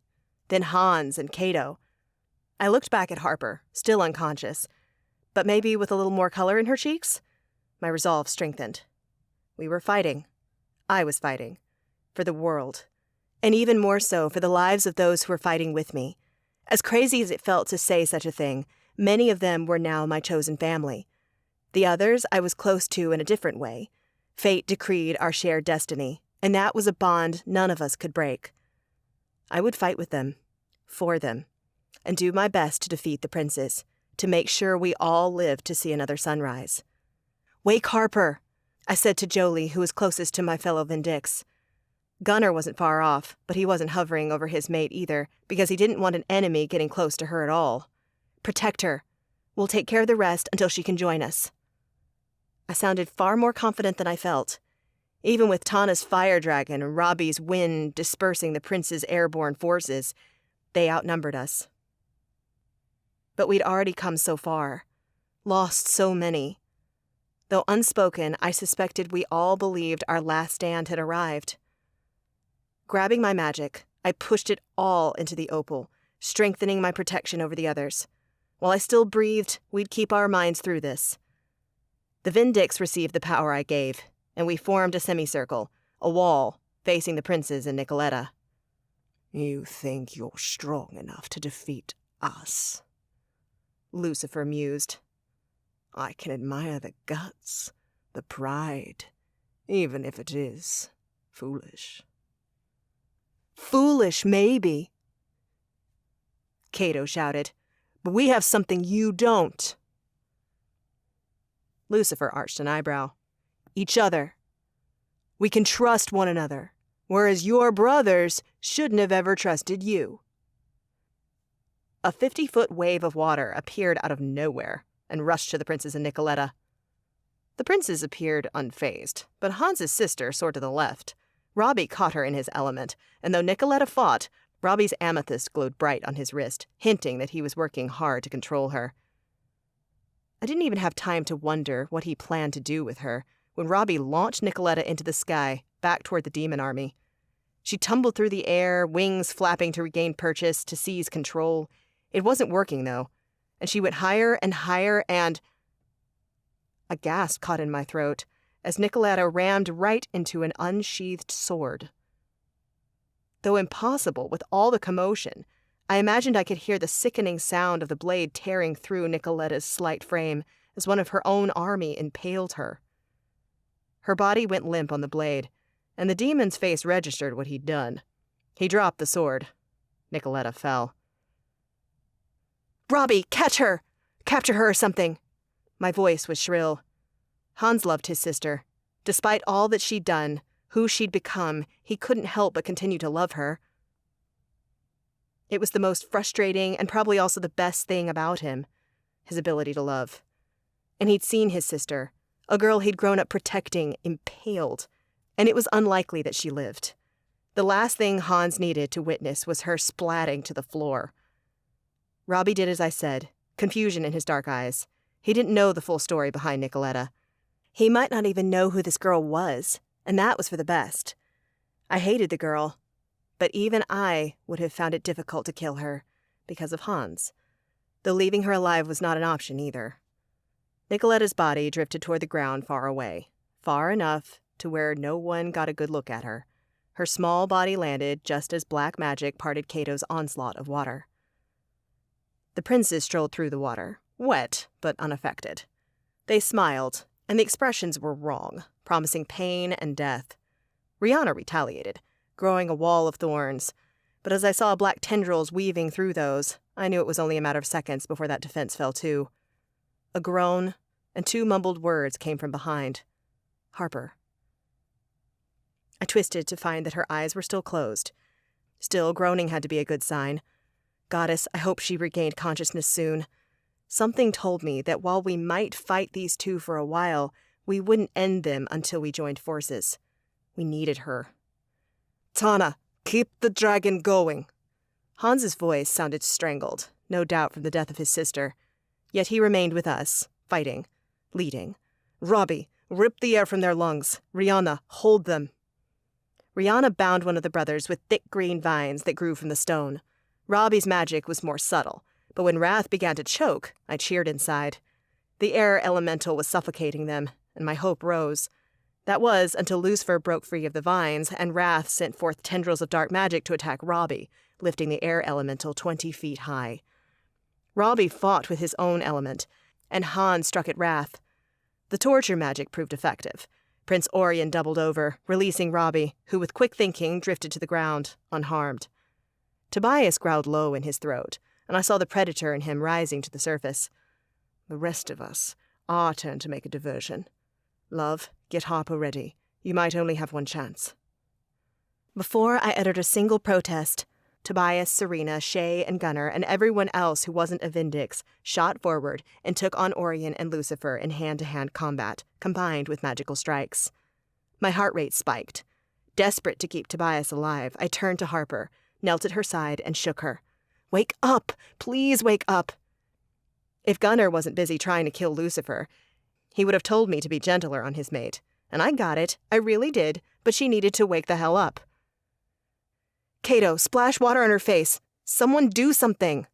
Then Hans and Cato. I looked back at Harper, still unconscious, but maybe with a little more color in her cheeks. My resolve strengthened. We were fighting. I was fighting. For the world. And even more so for the lives of those who were fighting with me. As crazy as it felt to say such a thing, many of them were now my chosen family. The others I was close to in a different way. Fate decreed our shared destiny, and that was a bond none of us could break. I would fight with them, for them, and do my best to defeat the princes, to make sure we all lived to see another sunrise. Wake Harper, I said to Jolie, who was closest to my fellow Vindix. Gunnar wasn't far off, but he wasn't hovering over his mate either, because he didn't want an enemy getting close to her at all. Protect her. We'll take care of the rest until she can join us. I sounded far more confident than I felt. Even with Tana's fire dragon and Robbie's wind dispersing the prince's airborne forces, they outnumbered us. But we'd already come so far, lost so many. Though unspoken, I suspected we all believed our last stand had arrived. Grabbing my magic, I pushed it all into the opal, strengthening my protection over the others. While I still breathed, we'd keep our minds through this. The Vindix received the power I gave, and we formed a semicircle, a wall, facing the princes and Nicoletta. You think you're strong enough to defeat us? Lucifer mused. I can admire the guts, the pride, even if it is foolish. Foolish, maybe, Cato shouted, but we have something you don't. Lucifer arched an eyebrow. Each other. We can trust one another, whereas your brothers shouldn't have ever trusted you. A 50-foot wave of water appeared out of nowhere and rushed to the princes and Nicoletta. The princes appeared unfazed, but Hans's sister soared to the left. Robbie caught her in his element, and though Nicoletta fought, Robbie's amethyst glowed bright on his wrist, hinting that he was working hard to control her. I didn't even have time to wonder what he planned to do with her when Robbie launched Nicoletta into the sky, back toward the demon army. She tumbled through the air, wings flapping to regain purchase, to seize control. It wasn't working, though, and she went higher and higher, and... A gasp caught in my throat as Nicoletta rammed right into an unsheathed sword. Though impossible with all the commotion, I imagined I could hear the sickening sound of the blade tearing through Nicoletta's slight frame as one of her own army impaled her. Her body went limp on the blade, and the demon's face registered what he'd done. He dropped the sword. Nicoletta fell. Robbie, catch her! Capture her or something! My voice was shrill. Hans loved his sister. Despite all that she'd done, who she'd become, he couldn't help but continue to love her. It was the most frustrating and probably also the best thing about him, his ability to love. And he'd seen his sister, A girl he'd grown up protecting, impaled, and it was unlikely that she lived. The last thing Hans needed to witness was her splatting to the floor. Robbie did as I said, confusion in his dark eyes. He didn't know the full story behind Nicoletta. He might not even know who this girl was, and that was for the best. I hated the girl, but even I would have found it difficult to kill her because of Hans, though leaving her alive was not an option either. Nicoletta's body drifted toward the ground far away, far enough to where no one got a good look at her. Her small body landed just as black magic parted Cato's onslaught of water. The princes strolled through the water, wet but unaffected. They smiled, and the expressions were wrong, promising pain and death. Rihanna retaliated, growing a wall of thorns, but as I saw black tendrils weaving through those, I knew it was only a matter of seconds before that defense fell too. A groan and 2 mumbled words came from behind. Harper. I twisted to find that her eyes were still closed. Still, groaning had to be a good sign. Goddess, I hope she regained consciousness soon. Something told me that while we might fight these two for a while, we wouldn't end them until we joined forces. We needed her. Tana, keep the dragon going. Hans's voice sounded strangled, no doubt from the death of his sister. Yet he remained with us, fighting, leading. Robbie, rip the air from their lungs. Rihanna, hold them. Rihanna bound one of the brothers with thick green vines that grew from the stone. Robbie's magic was more subtle, but when Wrath began to choke, I cheered inside. The air elemental was suffocating them, and my hope rose. That was until Lucifer broke free of the vines, and Wrath sent forth tendrils of dark magic to attack Robbie, lifting the air elemental 20 feet high. Robbie fought with his own element, and Hans struck at Wrath. The torture magic proved effective. Prince Orion doubled over, releasing Robbie, who with quick thinking drifted to the ground, unharmed. Tobias growled low in his throat, and I saw the predator in him rising to the surface. The rest of us, our turn to make a diversion. Love, get Harper ready. You might only have one chance. Before I uttered a single protest, Tobias, Serena, Shay, and Gunnar, and everyone else who wasn't a Vindix, shot forward and took on Orion and Lucifer in hand-to-hand combat, combined with magical strikes. My heart rate spiked. Desperate to keep Tobias alive, I turned to Harper, knelt at her side, and shook her. Wake up! Please wake up! If Gunnar wasn't busy trying to kill Lucifer, he would have told me to be gentler on his mate. And I got it, I really did, but she needed to wake the hell up. Cato, splash water on her face. Someone do something.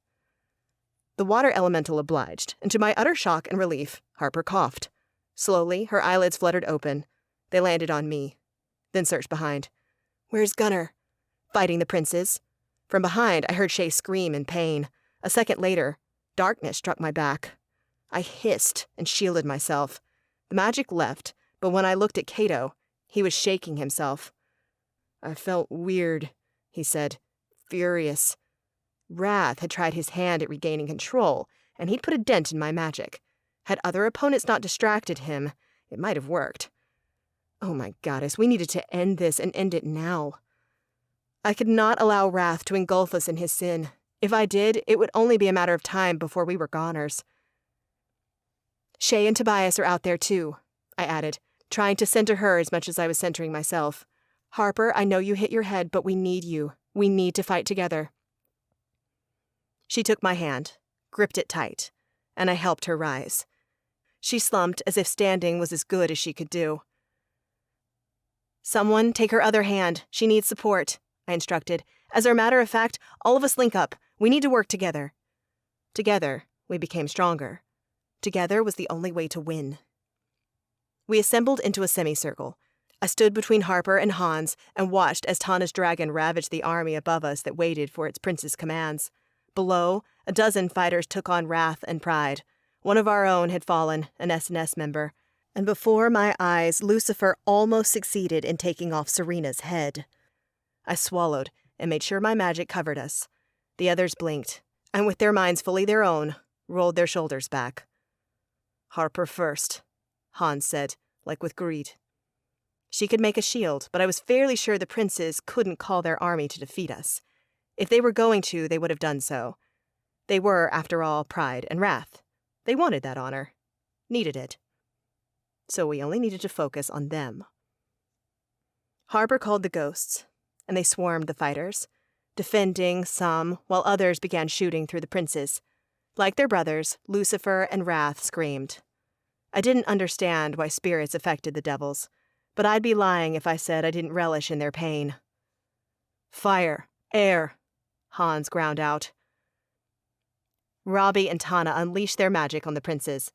The water elemental obliged, and to my utter shock and relief, Harper coughed. Slowly, her eyelids fluttered open. They landed on me, then searched behind. Where's Gunnar? Fighting the princes. From behind, I heard Shay scream in pain. A second later, darkness struck my back. I hissed and shielded myself. The magic left, but when I looked at Cato, he was shaking himself. I felt weird, he said, furious. Wrath had tried his hand at regaining control, and he'd put a dent in my magic. Had other opponents not distracted him, it might have worked. Oh my goddess, we needed to end this and end it now. I could not allow Wrath to engulf us in his sin. If I did, it would only be a matter of time before we were goners. Shay and Tobias are out there too, I added, trying to center her as much as I was centering myself. Harper, I know you hit your head, but we need you. We need to fight together. She took my hand, gripped it tight, and I helped her rise. She slumped as if standing was as good as she could do. Someone take her other hand. She needs support, I instructed. As a matter of fact, all of us link up. We need to work together. Together, we became stronger. Together was the only way to win. We assembled into a semicircle. I stood between Harper and Hans and watched as Tana's dragon ravaged the army above us that waited for its prince's commands. Below, a dozen fighters took on Wrath and Pride. One of our own had fallen, an SNS member. And before my eyes, Lucifer almost succeeded in taking off Serena's head. I swallowed and made sure my magic covered us. The others blinked, and with their minds fully their own, rolled their shoulders back. Harper first, Hans said, like with greed. She could make a shield, but I was fairly sure the princes couldn't call their army to defeat us. If they were going to, they would have done so. They were, after all, Pride and Wrath. They wanted that honor. Needed it. so we only needed to focus on them. Harbor called the ghosts, and they swarmed the fighters, defending some, while others began shooting through the princes. Like their brothers, Lucifer and Wrath screamed. I didn't understand why spirits affected the devils, but I'd be lying if I said I didn't relish in their pain. Fire! Air! Hans ground out. Robbie and Tana unleashed their magic on the princes.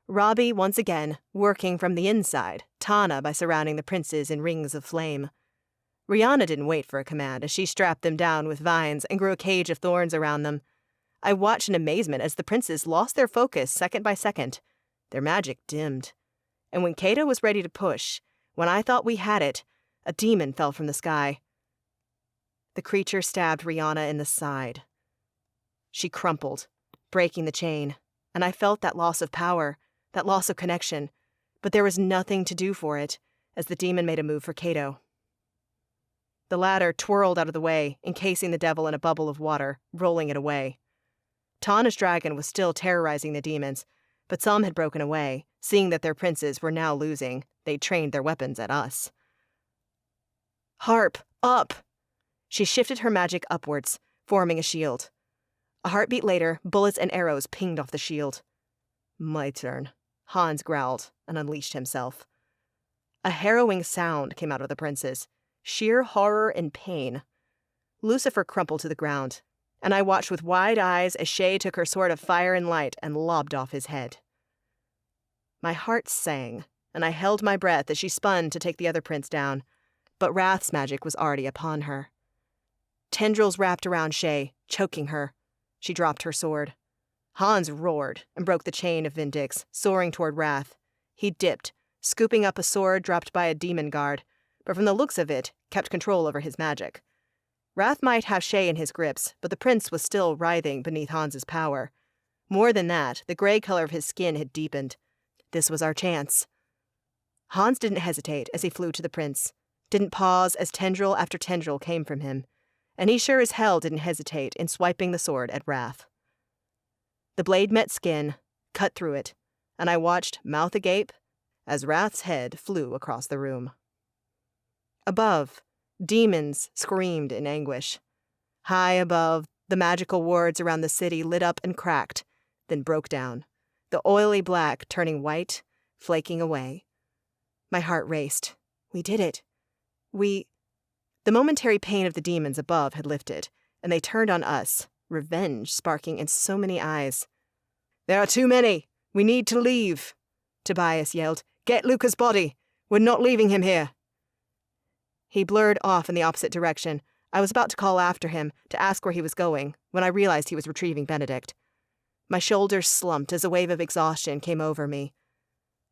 Robbie, once again, working from the inside, Tana by surrounding the princes in rings of flame. Rihanna didn't wait for a command as she strapped them down with vines and grew a cage of thorns around them. I watched in amazement as the princes lost their focus second by second. Their magic dimmed. And when Kato was ready to push, when I thought we had it, a demon fell from the sky. The creature stabbed Rihanna in the side. She crumpled, breaking the chain, and I felt that loss of power, that loss of connection, but there was nothing to do for it, as the demon made a move for Kato. The latter twirled out of the way, encasing the devil in a bubble of water, rolling it away. Tana's dragon was still terrorizing the demons, but some had broken away, seeing that their princes were now losing. They trained their weapons at us. Harp, up! She shifted her magic upwards, forming a shield. A heartbeat later, bullets and arrows pinged off the shield. My turn. Hans growled and unleashed himself. A harrowing sound came out of the princes, sheer horror and pain. Lucifer crumpled to the ground, and I watched with wide eyes as Shay took her sword of fire and light and lobbed off his head. My heart sang, and I held my breath as she spun to take the other prince down, but Wrath's magic was already upon her. Tendrils wrapped around Shay, choking her. She dropped her sword. Hans roared and broke the chain of Vindix, soaring toward Wrath. He dipped, scooping up a sword dropped by a demon guard, but from the looks of it, kept control over his magic. Wrath might have Shay in his grips, but the prince was still writhing beneath Hans's power. More than that, the gray color of his skin had deepened. This was our chance. Hans didn't hesitate as he flew to the prince, didn't pause as tendril after tendril came from him, and he sure as hell didn't hesitate in swiping the sword at Wrath. The blade met skin, cut through it, and I watched, mouth agape, as Wrath's head flew across the room. Above, demons screamed in anguish. High above, the magical wards around the city lit up and cracked, then broke down, the oily black turning white, flaking away. My heart raced. We did it. The momentary pain of the demons above had lifted, and they turned on us, revenge sparking in so many eyes. There are too many. We need to leave, Tobias yelled. Get Luca's body. We're not leaving him here. He blurred off in the opposite direction. I was about to call after him to ask where he was going when I realized he was retrieving Benedict. My shoulders slumped as a wave of exhaustion came over me.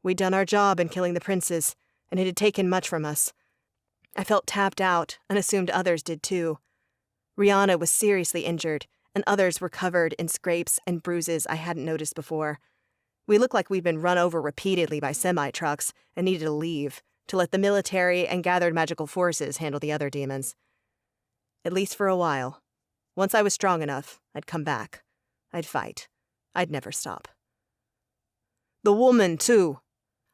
We'd done our job in killing the princes, and it had taken much from us. I felt tapped out and assumed others did too. Rihanna was seriously injured, and others were covered in scrapes and bruises I hadn't noticed before. We looked like we'd been run over repeatedly by semi-trucks and needed to leave, to let the military and gathered magical forces handle the other demons. At least for a while. Once I was strong enough, I'd come back. I'd fight. I'd never stop. The woman, too!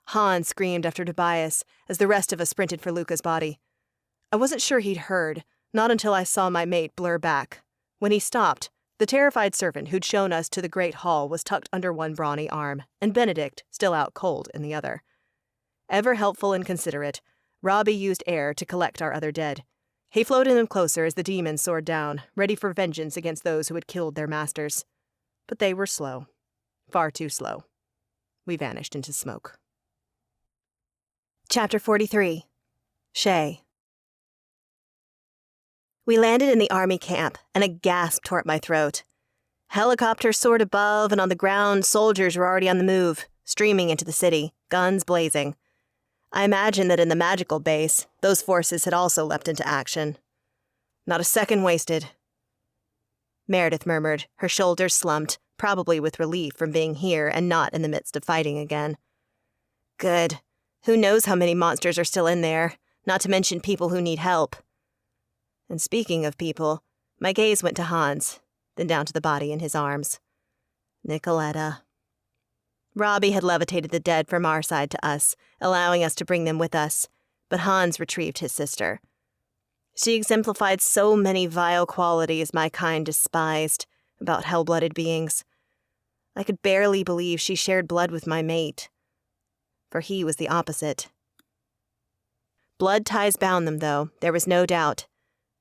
Hans screamed after Tobias as the rest of us sprinted for Luca's body. I wasn't sure he'd heard, not until I saw my mate blur back. When he stopped, the terrified servant who'd shown us to the great hall was tucked under one brawny arm, and Benedict, still out cold, in the other. Ever helpful and considerate, Robbie used air to collect our other dead. He floated them closer as the demons soared down, ready for vengeance against those who had killed their masters. But they were slow. Far too slow. We vanished into smoke. Chapter 43. Shay. We landed in the army camp, and a gasp tore at my throat. Helicopters soared above, and on the ground, soldiers were already on the move, streaming into the city, guns blazing. I imagine that in the magical base, those forces had also leapt into action. Not a second wasted. Meredith murmured, her shoulders slumped, probably with relief from being here and not in the midst of fighting again. Good. Who knows how many monsters are still in there, not to mention people who need help. And speaking of people, my gaze went to Hans, then down to the body in his arms. Nicoletta. Robbie had levitated the dead from our side to us, allowing us to bring them with us, but Hans retrieved his sister. She exemplified so many vile qualities my kind despised about hell-blooded beings. I could barely believe she shared blood with my mate, for he was the opposite. Blood ties bound them, though, there was no doubt,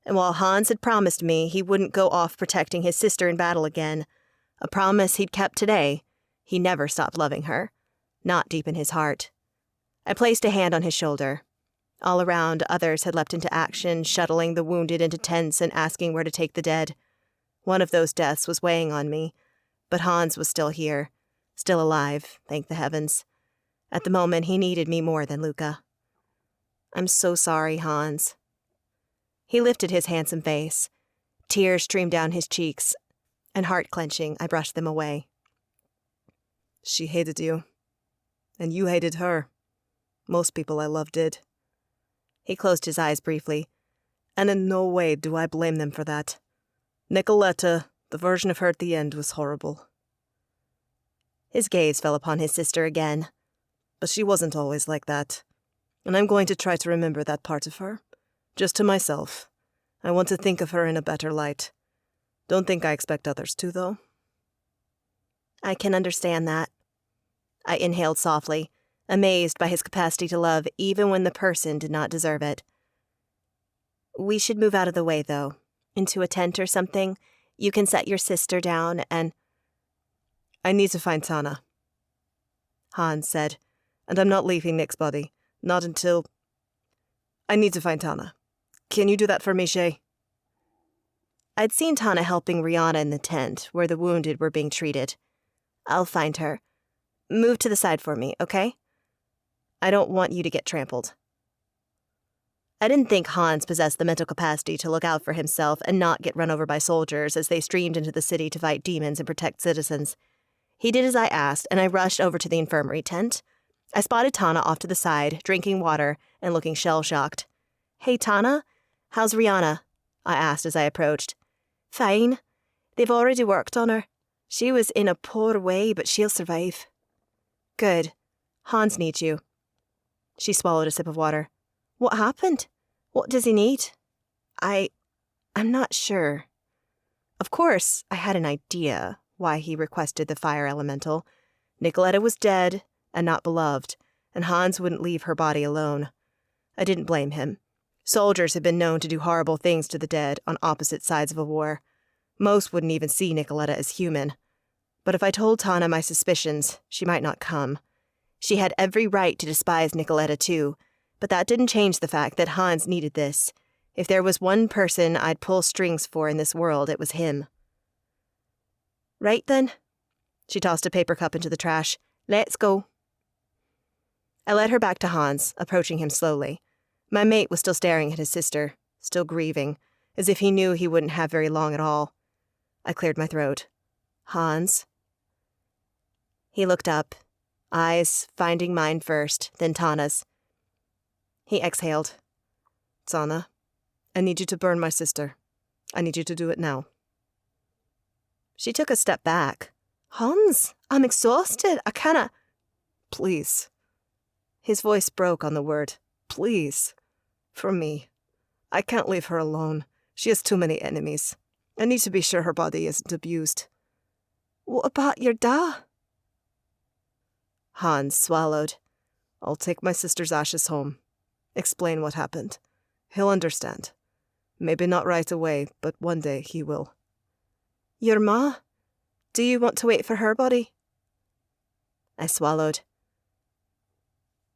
and while Hans had promised me he wouldn't go off protecting his sister in battle again, a promise he'd kept today, he never stopped loving her, not deep in his heart. I placed a hand on his shoulder. All around, others had leapt into action, shuttling the wounded into tents and asking where to take the dead. One of those deaths was weighing on me, but Hans was still here, still alive, thank the heavens. At the moment, he needed me more than Luca. I'm so sorry, Hans. He lifted his handsome face. Tears streamed down his cheeks, and heart-clenching, I brushed them away. She hated you, and you hated her. Most people I love did. He closed his eyes briefly. And in no way do I blame them for that. Nicoletta, the version of her at the end, was horrible. His gaze fell upon his sister again. But she wasn't always like that. And I'm going to try to remember that part of her. Just to myself. I want to think of her in a better light. Don't think I expect others to, though. I can understand that. I inhaled softly, amazed by his capacity to love even when the person did not deserve it. We should move out of the way, though. Into a tent or something. You can set your sister down and... I need to find Tana, Hans said, and I'm not leaving Nick's body. Not until... I need to find Tana. Can you do that for me, Shay? I'd seen Tana helping Rihanna in the tent, where the wounded were being treated. I'll find her. Move to the side for me, okay? I don't want you to get trampled. I didn't think Hans possessed the mental capacity to look out for himself and not get run over by soldiers as they streamed into the city to fight demons and protect citizens. He did as I asked, and I rushed over to the infirmary tent. I spotted Tana off to the side, drinking water and looking shell-shocked. Hey, Tana, how's Rihanna? I asked as I approached. Fine. They've already worked on her. She was in a poor way, but she'll survive. Good. Hans needs you. She swallowed a sip of water. What happened? What does he need? I'm not sure. Of course, I had an idea why he requested the fire elemental. Nicoletta was dead and not beloved, and Hans wouldn't leave her body alone. I didn't blame him. Soldiers had been known to do horrible things to the dead on opposite sides of a war. Most wouldn't even see Nicoletta as human. But if I told Tana my suspicions, she might not come. She had every right to despise Nicoletta too, but that didn't change the fact that Hans needed this. If there was one person I'd pull strings for in this world, it was him. Right then. She tossed a paper cup into the trash. Let's go. I led her back to Hans, approaching him slowly. My mate was still staring at his sister, still grieving, as if he knew he wouldn't have very long at all. I cleared my throat. Hans? He looked up, eyes finding mine first, then Tana's. He exhaled. Tana, I need you to burn my sister. I need you to do it now. She took a step back. Hans, I'm exhausted. I cannot... Please. His voice broke on the word. Please. For me. I can't leave her alone. She has too many enemies. I need to be sure her body isn't abused. What about your da? Hans swallowed. I'll take my sister's ashes home. Explain what happened. He'll understand. Maybe not right away, but one day he will. Your ma? Do you want to wait for her body? I swallowed.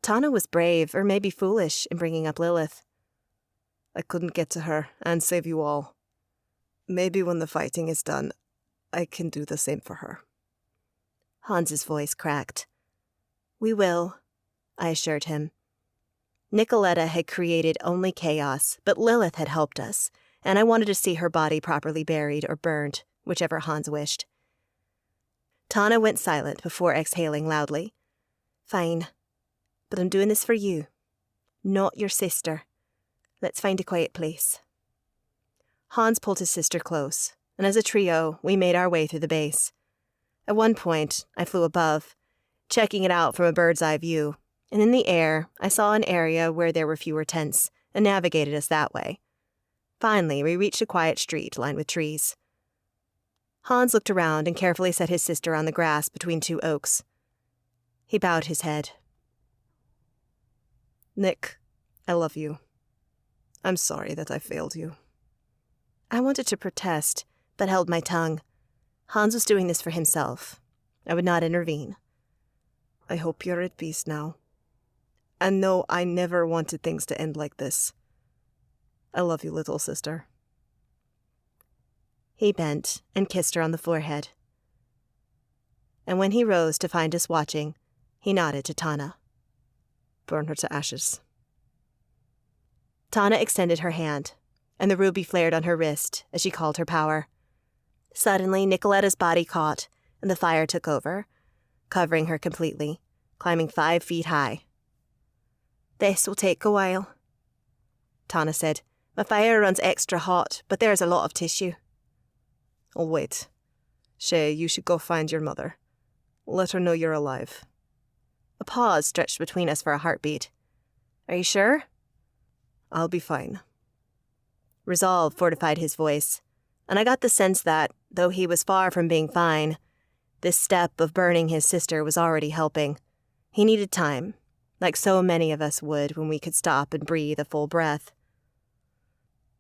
Tana was brave, or maybe foolish, in bringing up Lilith. I couldn't get to her and save you all. Maybe when the fighting is done, I can do the same for her. Hans's voice cracked. We will, I assured him. Nicoletta had created only chaos, but Lilith had helped us, and I wanted to see her body properly buried or burned, whichever Hans wished. Tana went silent before exhaling loudly. Fine, but I'm doing this for you, not your sister. Let's find a quiet place. Hans pulled his sister close, and as a trio, we made our way through the base. At one point, I flew above. checking it out from a bird's eye view, and in the air, I saw an area where there were fewer tents, and navigated us that way. Finally, we reached a quiet street lined with trees. Hans looked around and carefully set his sister on the grass between two oaks. He bowed his head. Nick, I love you. I'm sorry that I failed you. I wanted to protest, but held my tongue. Hans was doing this for himself. I would not intervene. I hope you're at peace now. And no, I never wanted things to end like this. I love you, little sister. He bent and kissed her on the forehead. And when he rose to find us watching, he nodded to Tana. Burn her to ashes. Tana extended her hand, and the ruby flared on her wrist as she called her power. Suddenly, Nicoletta's body caught, and the fire took over, covering her completely, climbing 5 feet high. This will take a while, Tana said. My fire runs extra hot, but there's a lot of tissue. Oh, wait. Shay, you should go find your mother. Let her know you're alive. A pause stretched between us for a heartbeat. Are you sure? I'll be fine. Resolve fortified his voice, and I got the sense that, though he was far from being fine, this step of burning his sister was already helping. He needed time, like so many of us would when we could stop and breathe a full breath.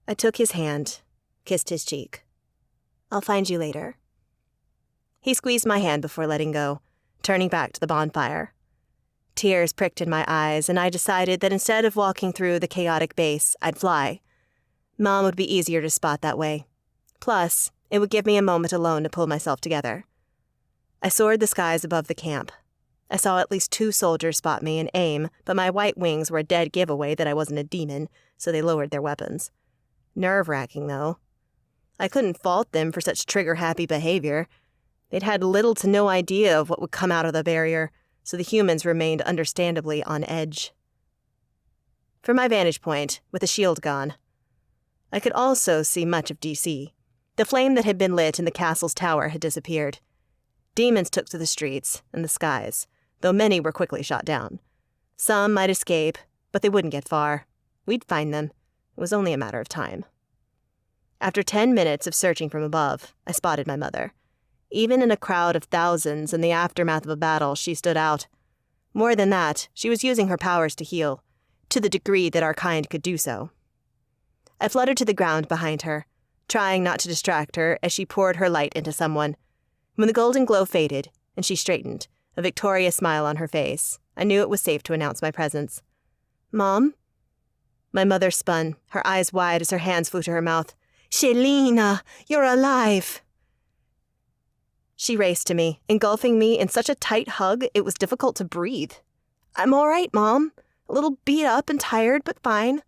I took his hand, kissed his cheek. I'll find you later. He squeezed my hand before letting go, turning back to the bonfire. Tears pricked in my eyes, and I decided that instead of walking through the chaotic base, I'd fly. Mom would be easier to spot that way. Plus, it would give me a moment alone to pull myself together. I soared the skies above the camp. I saw at least 2 soldiers spot me and aim, but my white wings were a dead giveaway that I wasn't a demon, so they lowered their weapons. Nerve-wracking, though. I couldn't fault them for such trigger-happy behavior. They'd had little to no idea of what would come out of the barrier, so the humans remained understandably on edge. From my vantage point, with the shield gone, I could also see much of D.C. The flame that had been lit in the castle's tower had disappeared. Demons took to the streets and the skies, though many were quickly shot down. Some might escape, but they wouldn't get far. We'd find them. It was only a matter of time. After 10 minutes of searching from above, I spotted my mother. Even in a crowd of thousands in the aftermath of a battle, she stood out. More than that, she was using her powers to heal, to the degree that our kind could do so. I fluttered to the ground behind her, trying not to distract her as she poured her light into someone. When the golden glow faded, and she straightened, a victorious smile on her face, I knew it was safe to announce my presence. "Mom?" My mother spun, her eyes wide as her hands flew to her mouth. "Shelina, you're alive!" She raced to me, engulfing me in such a tight hug it was difficult to breathe. "I'm all right, Mom. A little beat up and tired, but fine."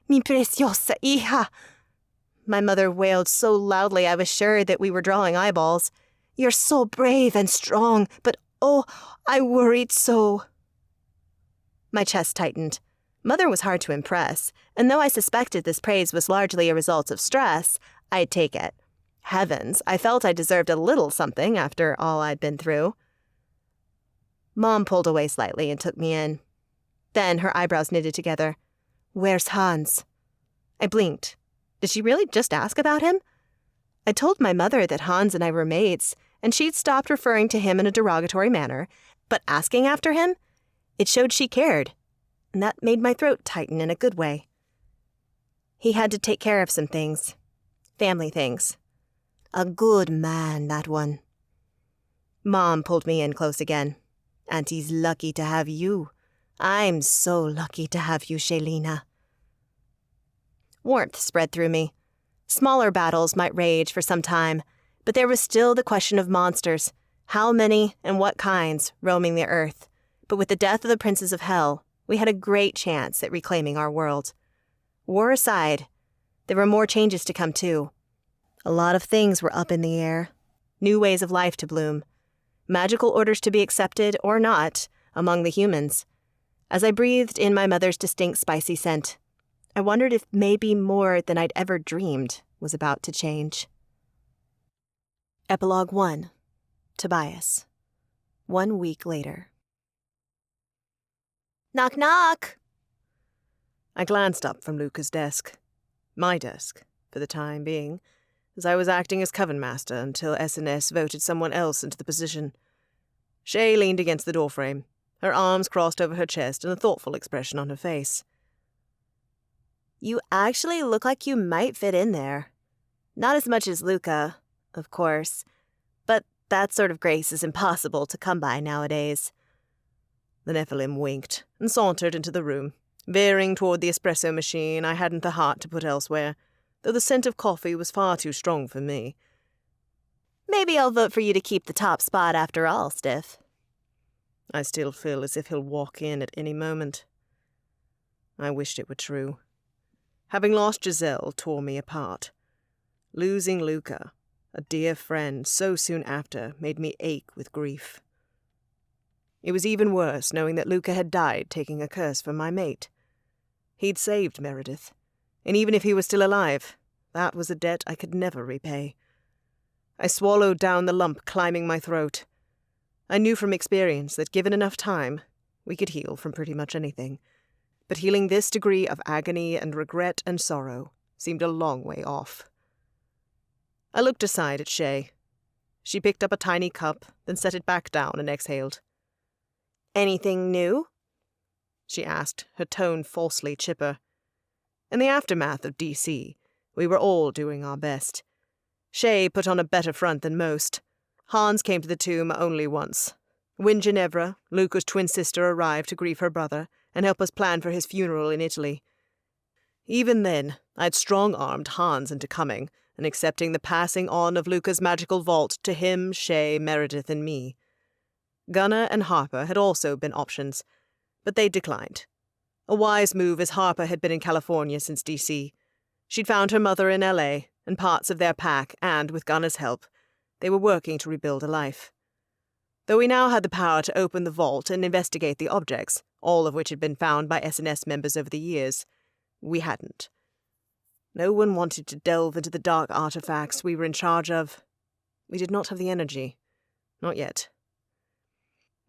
"Mi preciosa hija!" My mother wailed so loudly I was sure that we were drawing eyeballs. "You're so brave and strong, but oh, I worried so." My chest tightened. Mother was hard to impress, and though I suspected this praise was largely a result of stress, I'd take it. Heavens, I felt I deserved a little something after all I'd been through. Mom pulled away slightly and took me in. Then her eyebrows knitted together. "Where's Hans?" I blinked. Did she really just ask about him? I told my mother that Hans and I were mates, and she'd stopped referring to him in a derogatory manner, but asking after him? It showed she cared, and that made my throat tighten in a good way. He had to take care of some things. Family things. A good man, that one. Mom pulled me in close again. "Auntie's lucky to have you. I'm so lucky to have you, Shelina." Warmth spread through me. Smaller battles might rage for some time, but there was still the question of monsters, how many and what kinds, roaming the earth. But with the death of the princes of hell, we had a great chance at reclaiming our world. War aside, there were more changes to come too. A lot of things were up in the air. New ways of life to bloom. Magical orders to be accepted, or not, among the humans. As I breathed in my mother's distinct spicy scent, I wondered if maybe more than I'd ever dreamed was about to change. Epilogue 1. Tobias. 1 week later. Knock, knock! I glanced up from Luca's desk. My desk, for the time being, as I was acting as Coven Master until S&S voted someone else into the position. Shay leaned against the doorframe, her arms crossed over her chest and a thoughtful expression on her face. You actually look like you might fit in there. Not as much as Luca, of course, but that sort of grace is impossible to come by nowadays. The Nephilim winked and sauntered into the room, veering toward the espresso machine I hadn't the heart to put elsewhere, though the scent of coffee was far too strong for me. Maybe I'll vote for you to keep the top spot after all, Stiff. I still feel as if he'll walk in at any moment. I wished it were true. Having lost Giselle tore me apart. Losing Luca, a dear friend, so soon after made me ache with grief. It was even worse knowing that Luca had died taking a curse from my mate. He'd saved Meredith, and even if he was still alive, that was a debt I could never repay. I swallowed down the lump climbing my throat. I knew from experience that given enough time, we could heal from pretty much anything. But healing this degree of agony and regret and sorrow seemed a long way off. I looked aside at Shay. She picked up a tiny cup, then set it back down and exhaled. Anything new? She asked, her tone falsely chipper. In the aftermath of DC, we were all doing our best. Shay put on a better front than most. Hans came to the tomb only once. When Ginevra, Luca's twin sister, arrived to grieve her brother and help us plan for his funeral in Italy. Even then, I'd strong-armed Hans into coming and accepting the passing on of Luca's magical vault to him, Shay, Meredith, and me. Gunnar and Harper had also been options, but they declined. A wise move, as Harper had been in California since DC. She'd found her mother in LA and parts of their pack, and, with Gunnar's help, they were working to rebuild a life. Though we now had the power to open the vault and investigate the objects, all of which had been found by S&S members over the years, we hadn't. No one wanted to delve into the dark artifacts we were in charge of. We did not have the energy. Not yet.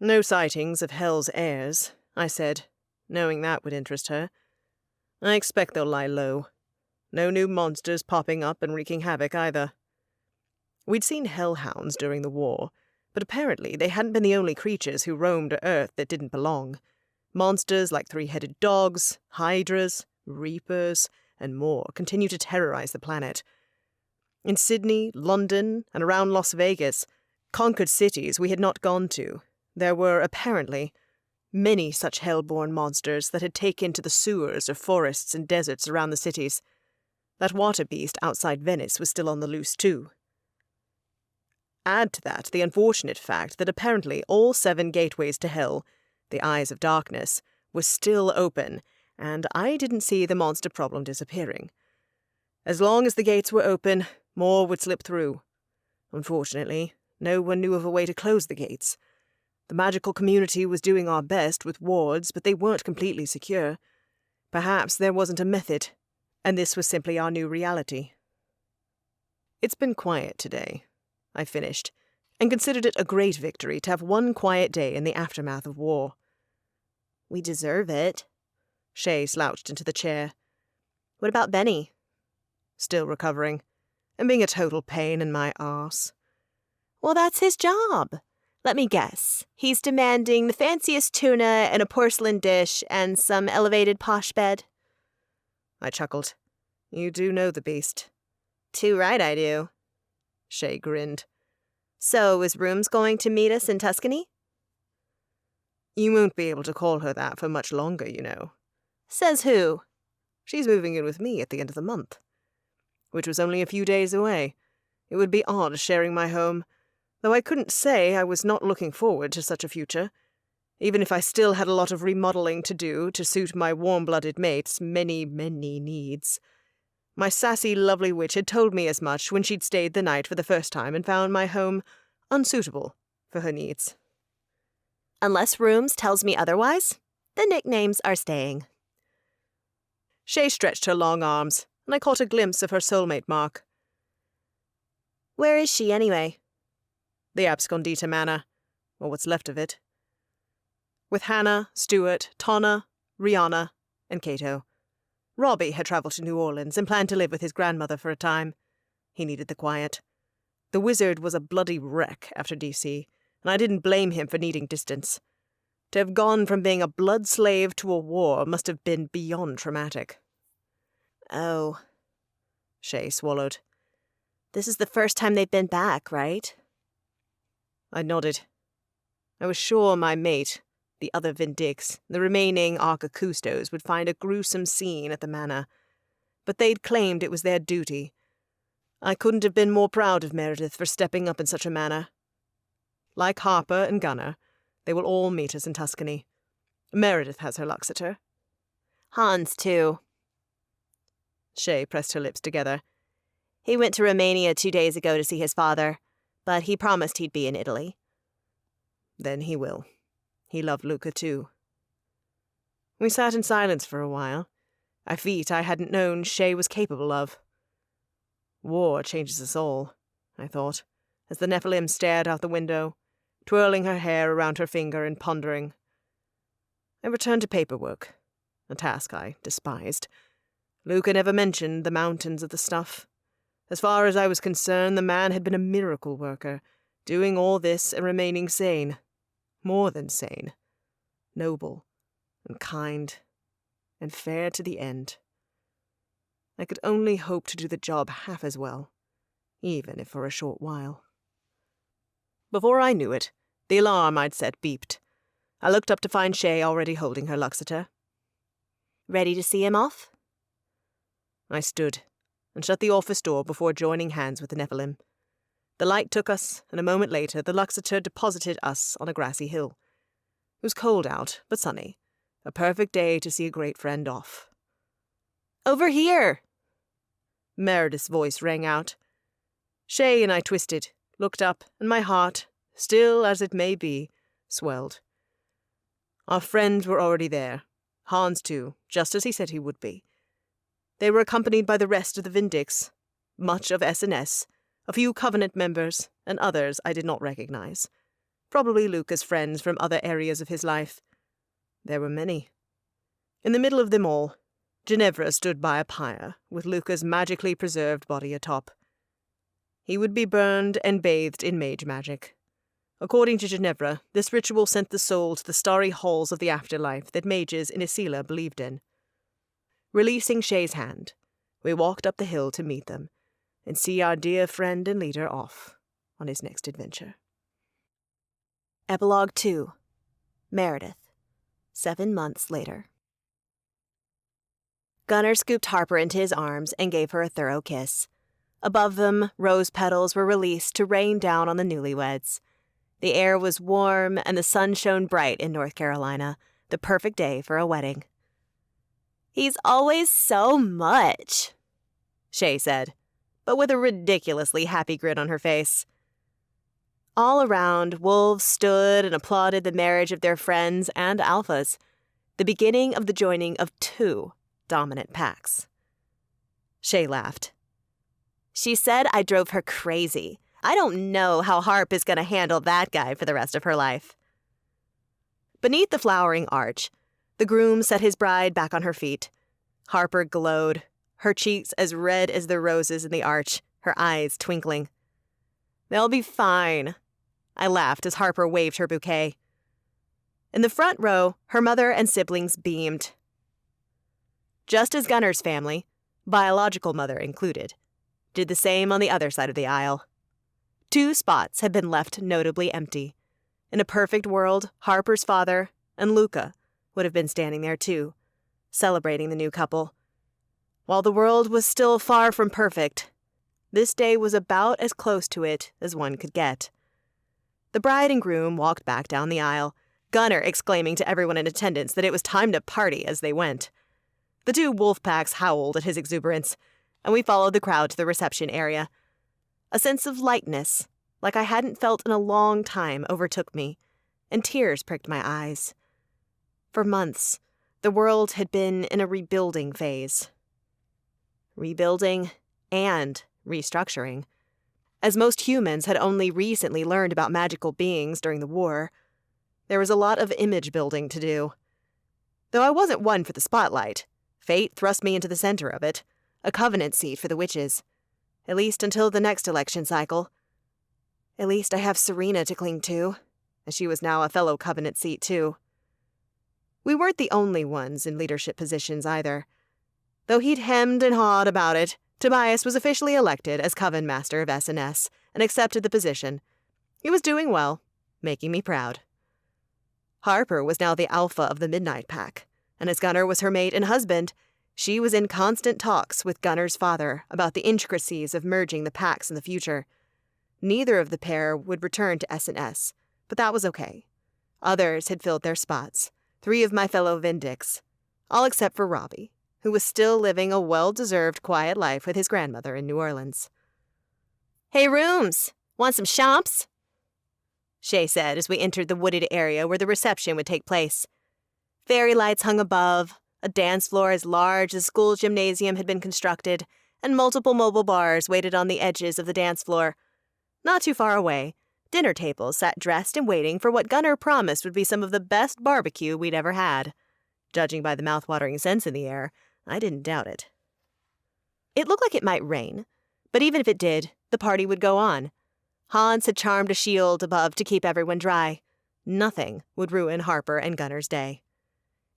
No sightings of Hell's heirs, I said, knowing that would interest her. I expect they'll lie low. No new monsters popping up and wreaking havoc either. We'd seen hellhounds during the war, but apparently they hadn't been the only creatures who roamed Earth that didn't belong. Monsters like three-headed dogs, hydras, reapers, and more continue to terrorize the planet. In Sydney, London, and around Las Vegas, conquered cities we had not gone to, there were, apparently, many such hell-born monsters that had taken to the sewers or forests and deserts around the cities. That water beast outside Venice was still on the loose, too. Add to that the unfortunate fact that apparently all 7 gateways to hell, the Eyes of Darkness, were still open, and I didn't see the monster problem disappearing. As long as the gates were open, more would slip through. Unfortunately, no one knew of a way to close the gates. The magical community was doing our best with wards, but they weren't completely secure. Perhaps there wasn't a method, and this was simply our new reality. It's been quiet today, I finished, and considered it a great victory to have one quiet day in the aftermath of war. We deserve it. Shay slouched into the chair. What about Benny? Still recovering, and being a total pain in my arse. Well, that's his job. Let me guess. He's demanding the fanciest tuna and a porcelain dish and some elevated posh bed. I chuckled. You do know the beast. Too right I do. Shay grinned. So, is Rooms going to meet us in Tuscany? You won't be able to call her that for much longer, you know. Says who? She's moving in with me at the end of the month. Which was only a few days away. It would be odd sharing my home, though I couldn't say I was not looking forward to such a future, even if I still had a lot of remodeling to do to suit my warm-blooded mate's many, many needs. My sassy, lovely witch had told me as much when she'd stayed the night for the first time and found my home unsuitable for her needs. Unless Rooms tells me otherwise, the nicknames are staying. Shay stretched her long arms, and I caught a glimpse of her soulmate mark. Where is she, anyway? The Abscondita Manor. or what's left of it. With Hannah, Stuart, Tonna, Rihanna, and Cato. Robbie had travelled to New Orleans and planned to live with his grandmother for a time. He needed the quiet. The wizard was a bloody wreck after DC, and I didn't blame him for needing distance. To have gone from being a blood slave to a war must have been beyond traumatic. Oh. Shay swallowed. This is the first time they've been back, right? I nodded. I was sure my mate, the other Vindix, the remaining Archicustos would find a gruesome scene at the manor, but they'd claimed it was their duty. I couldn't have been more proud of Meredith for stepping up in such a manner. Like Harper and Gunnar, they will all meet us in Tuscany. Meredith has her Luxeter. Hans, too. Shay pressed her lips together. He went to Romania 2 days ago to see his father, but he promised he'd be in Italy. Then he will. He loved Luca, too. We sat in silence for a while, a feat I hadn't known Shay was capable of. War changes us all, I thought, as the Nephilim stared out the window, twirling her hair around her finger and pondering. I returned to paperwork, a task I despised. Luca never mentioned the mountains of the stuff. As far as I was concerned, the man had been a miracle worker, doing all this and remaining sane. More than sane. Noble, and kind, and fair to the end. I could only hope to do the job half as well, even if for a short while. Before I knew it, the alarm I'd set beeped. I looked up to find Shay already holding her Luxeter. Ready to see him off? I stood and shut the office door before joining hands with the Nephilim. The light took us, and a moment later the Luxeter deposited us on a grassy hill. It was cold out, but sunny. A perfect day to see a great friend off. Over here! Meredith's voice rang out. Shay and I twisted, looked up, and my heart, still as it may be, swelled. Our friends were already there. Hans, too, just as he said he would be. They were accompanied by the rest of the Vindix, much of S&S, a few Covenant members, and others I did not recognize. Probably Luca's friends from other areas of his life. There were many. In the middle of them all, Ginevra stood by a pyre, with Luca's magically preserved body atop. He would be burned and bathed in mage magic. According to Ginevra, this ritual sent the soul to the starry halls of the afterlife that mages in Isila believed in. Releasing Shay's hand, we walked up the hill to meet them and see our dear friend and leader off on his next adventure. Epilogue 2. Meredith. 7 months later. Gunnar scooped Harper into his arms and gave her a thorough kiss. Above them, rose petals were released to rain down on the newlyweds. The air was warm and the sun shone bright in North Carolina, the perfect day for a wedding. He's always so much, Shay said, but with a ridiculously happy grin on her face. All around, wolves stood and applauded the marriage of their friends and alphas, the beginning of the joining of 2 dominant packs. Shay laughed. She said I drove her crazy. I don't know how Harp is going to handle that guy for the rest of her life. Beneath the flowering arch, the groom set his bride back on her feet. Harper glowed, her cheeks as red as the roses in the arch, her eyes twinkling. They'll be fine. I laughed as Harper waved her bouquet. In the front row, her mother and siblings beamed. Just as Gunnar's family, biological mother included, did the same on the other side of the aisle. 2 spots had been left notably empty. In a perfect world, Harper's father and Luca would have been standing there too, celebrating the new couple. While the world was still far from perfect, this day was about as close to it as one could get. The bride and groom walked back down the aisle, Gunnar exclaiming to everyone in attendance that it was time to party as they went. The 2 wolf packs howled at his exuberance, and we followed the crowd to the reception area. A sense of lightness, like I hadn't felt in a long time, overtook me, and tears pricked my eyes. For months, the world had been in a rebuilding phase. Rebuilding and restructuring. As most humans had only recently learned about magical beings during the war, there was a lot of image building to do. Though I wasn't one for the spotlight, fate thrust me into the center of it, a covenant seat for the witches. At least until the next election cycle. At least I have Serena to cling to, as she was now a fellow covenant seat too. We weren't the only ones in leadership positions either. Though he'd hemmed and hawed about it, Tobias was officially elected as Coven Master of S&S and accepted the position. He was doing well, making me proud. Harper was now the alpha of the Midnight Pack, and as Gunnar was her mate and husband, she was in constant talks with Gunnar's father about the intricacies of merging the packs in the future. Neither of the pair would return to S&S, but that was okay. Others had filled their spots, 3 of my fellow Vindix, all except for Robbie, who was still living a well-deserved quiet life with his grandmother in New Orleans. "Hey, Rooms, want some shops?" Shay said as we entered the wooded area where the reception would take place. Fairy lights hung above, a dance floor as large as school gymnasium had been constructed, and multiple mobile bars waited on the edges of the dance floor. Not too far away, dinner tables sat dressed and waiting for what Gunnar promised would be some of the best barbecue we'd ever had. Judging by the mouth-watering scents in the air, I didn't doubt it. It looked like it might rain, but even if it did, the party would go on. Hans had charmed a shield above to keep everyone dry. Nothing would ruin Harper and Gunnar's day.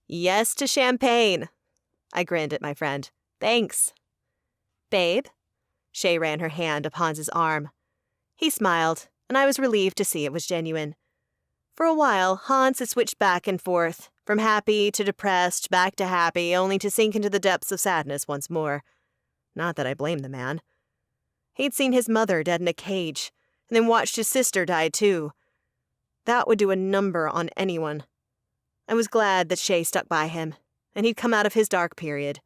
"Yes to champagne," I grinned at my friend. "Thanks." "Babe?" Shay ran her hand up Hans's arm. He smiled, and I was relieved to see it was genuine. For a while, Hans had switched back and forth, from happy to depressed, back to happy, only to sink into the depths of sadness once more. Not that I blame the man. He'd seen his mother dead in a cage, and then watched his sister die too. That would do a number on anyone. I was glad that Shay stuck by him, and he'd come out of his dark period.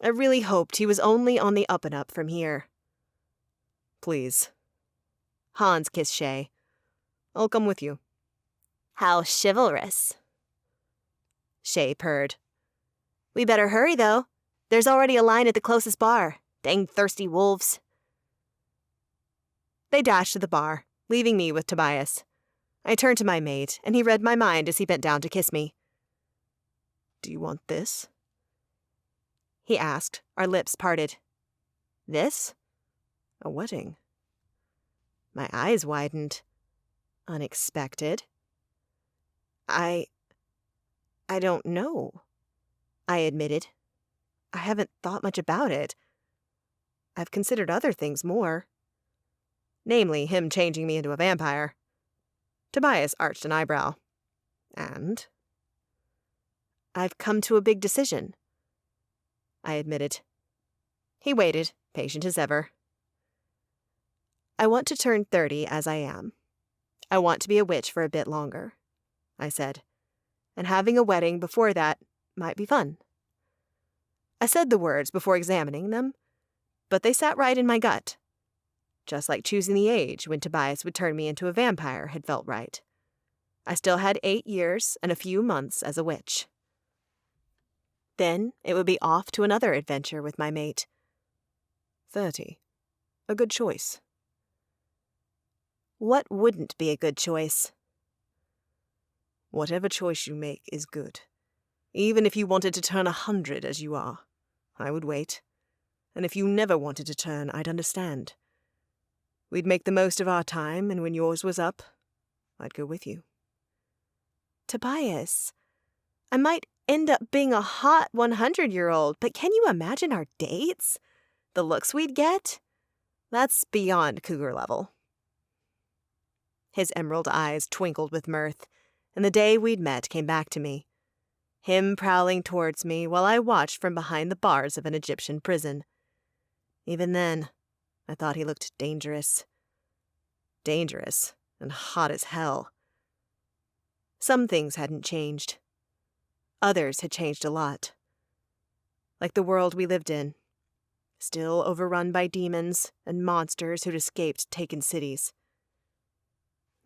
I really hoped he was only on the up and up from here. "Please." Hans kissed Shay. "I'll come with you." "How chivalrous." Shay purred. "We better hurry, though. There's already a line at the closest bar. Dang thirsty wolves." They dashed to the bar, leaving me with Tobias. I turned to my mate, and he read my mind as he bent down to kiss me. "Do you want this?" he asked, our lips parted. "This? A wedding?" My eyes widened. Unexpected. I don't know," I admitted. "I haven't thought much about it. I've considered other things more. Namely, him changing me into a vampire." Tobias arched an eyebrow. "And?" "I've come to a big decision," I admitted. He waited, patient as ever. "I want to turn 30 as I am. I want to be a witch for a bit longer," I said. "And having a wedding before that might be fun." I said the words before examining them, but they sat right in my gut. Just like choosing the age when Tobias would turn me into a vampire had felt right. I still had 8 years and a few months as a witch. Then it would be off to another adventure with my mate. 30. A good choice. What wouldn't be a good choice? Whatever choice you make is good. Even if you wanted to turn 100 as you are, I would wait. And if you never wanted to turn, I'd understand. We'd make the most of our time, and when yours was up, I'd go with you. Tobias, I might end up being a hot 100-year-old, but can you imagine our dates? The looks we'd get? That's beyond cougar level. His emerald eyes twinkled with mirth, and the day we'd met came back to me. Him prowling towards me while I watched from behind the bars of an Egyptian prison. Even then, I thought he looked dangerous. Dangerous and hot as hell. Some things hadn't changed. Others had changed a lot. Like the world we lived in. Still overrun by demons and monsters who'd escaped taken cities.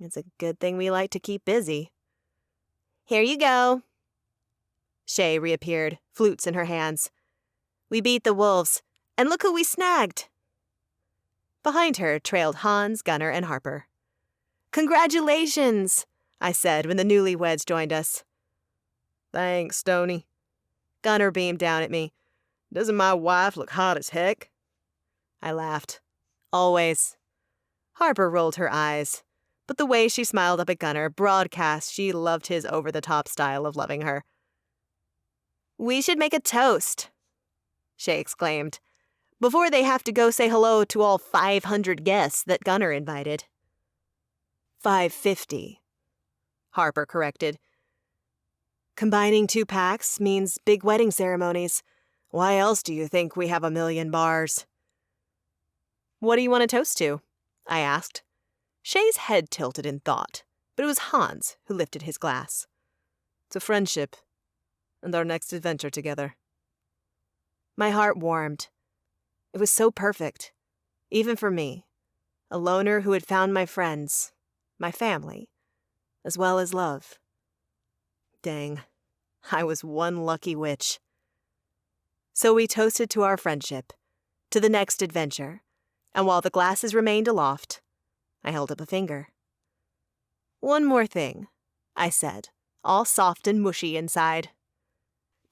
It's a good thing we like to keep busy. Here you go. Shay reappeared, flutes in her hands. We beat the wolves, and look who we snagged. Behind her trailed Hans, Gunnar, and Harper. "Congratulations," I said when the newlyweds joined us. "Thanks, Stoney." Gunnar beamed down at me. "Doesn't my wife look hot as heck?" I laughed. "Always." Harper rolled her eyes, but the way she smiled up at Gunnar broadcast she loved his over-the-top style of loving her. "We should make a toast," Shay exclaimed, "before they have to go say hello to all 500 guests that Gunnar invited." 550, Harper corrected. "Combining 2 packs means big wedding ceremonies. Why else do you think we have 1,000,000 bars?" "What do you want to toast to?" I asked. Shay's head tilted in thought, but it was Hans who lifted his glass. "To friendship and our next adventure together." My heart warmed. It was so perfect, even for me, a loner who had found my friends, my family, as well as love. Dang, I was one lucky witch. So we toasted to our friendship, to the next adventure, and while the glasses remained aloft, I held up a finger. "One more thing," I said, all soft and mushy inside.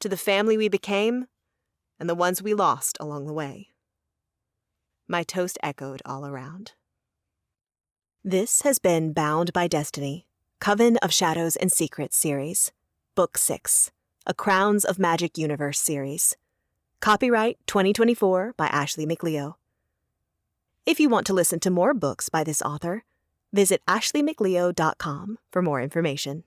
"To the family we became, and the ones we lost along the way." My toast echoed all around. This has been Bound by Destiny, Coven of Shadows and Secrets series, Book 6, a Crowns of Magic Universe series. Copyright 2024 by Ashley McLeo. If you want to listen to more books by this author, visit ashleymcleo.com for more information.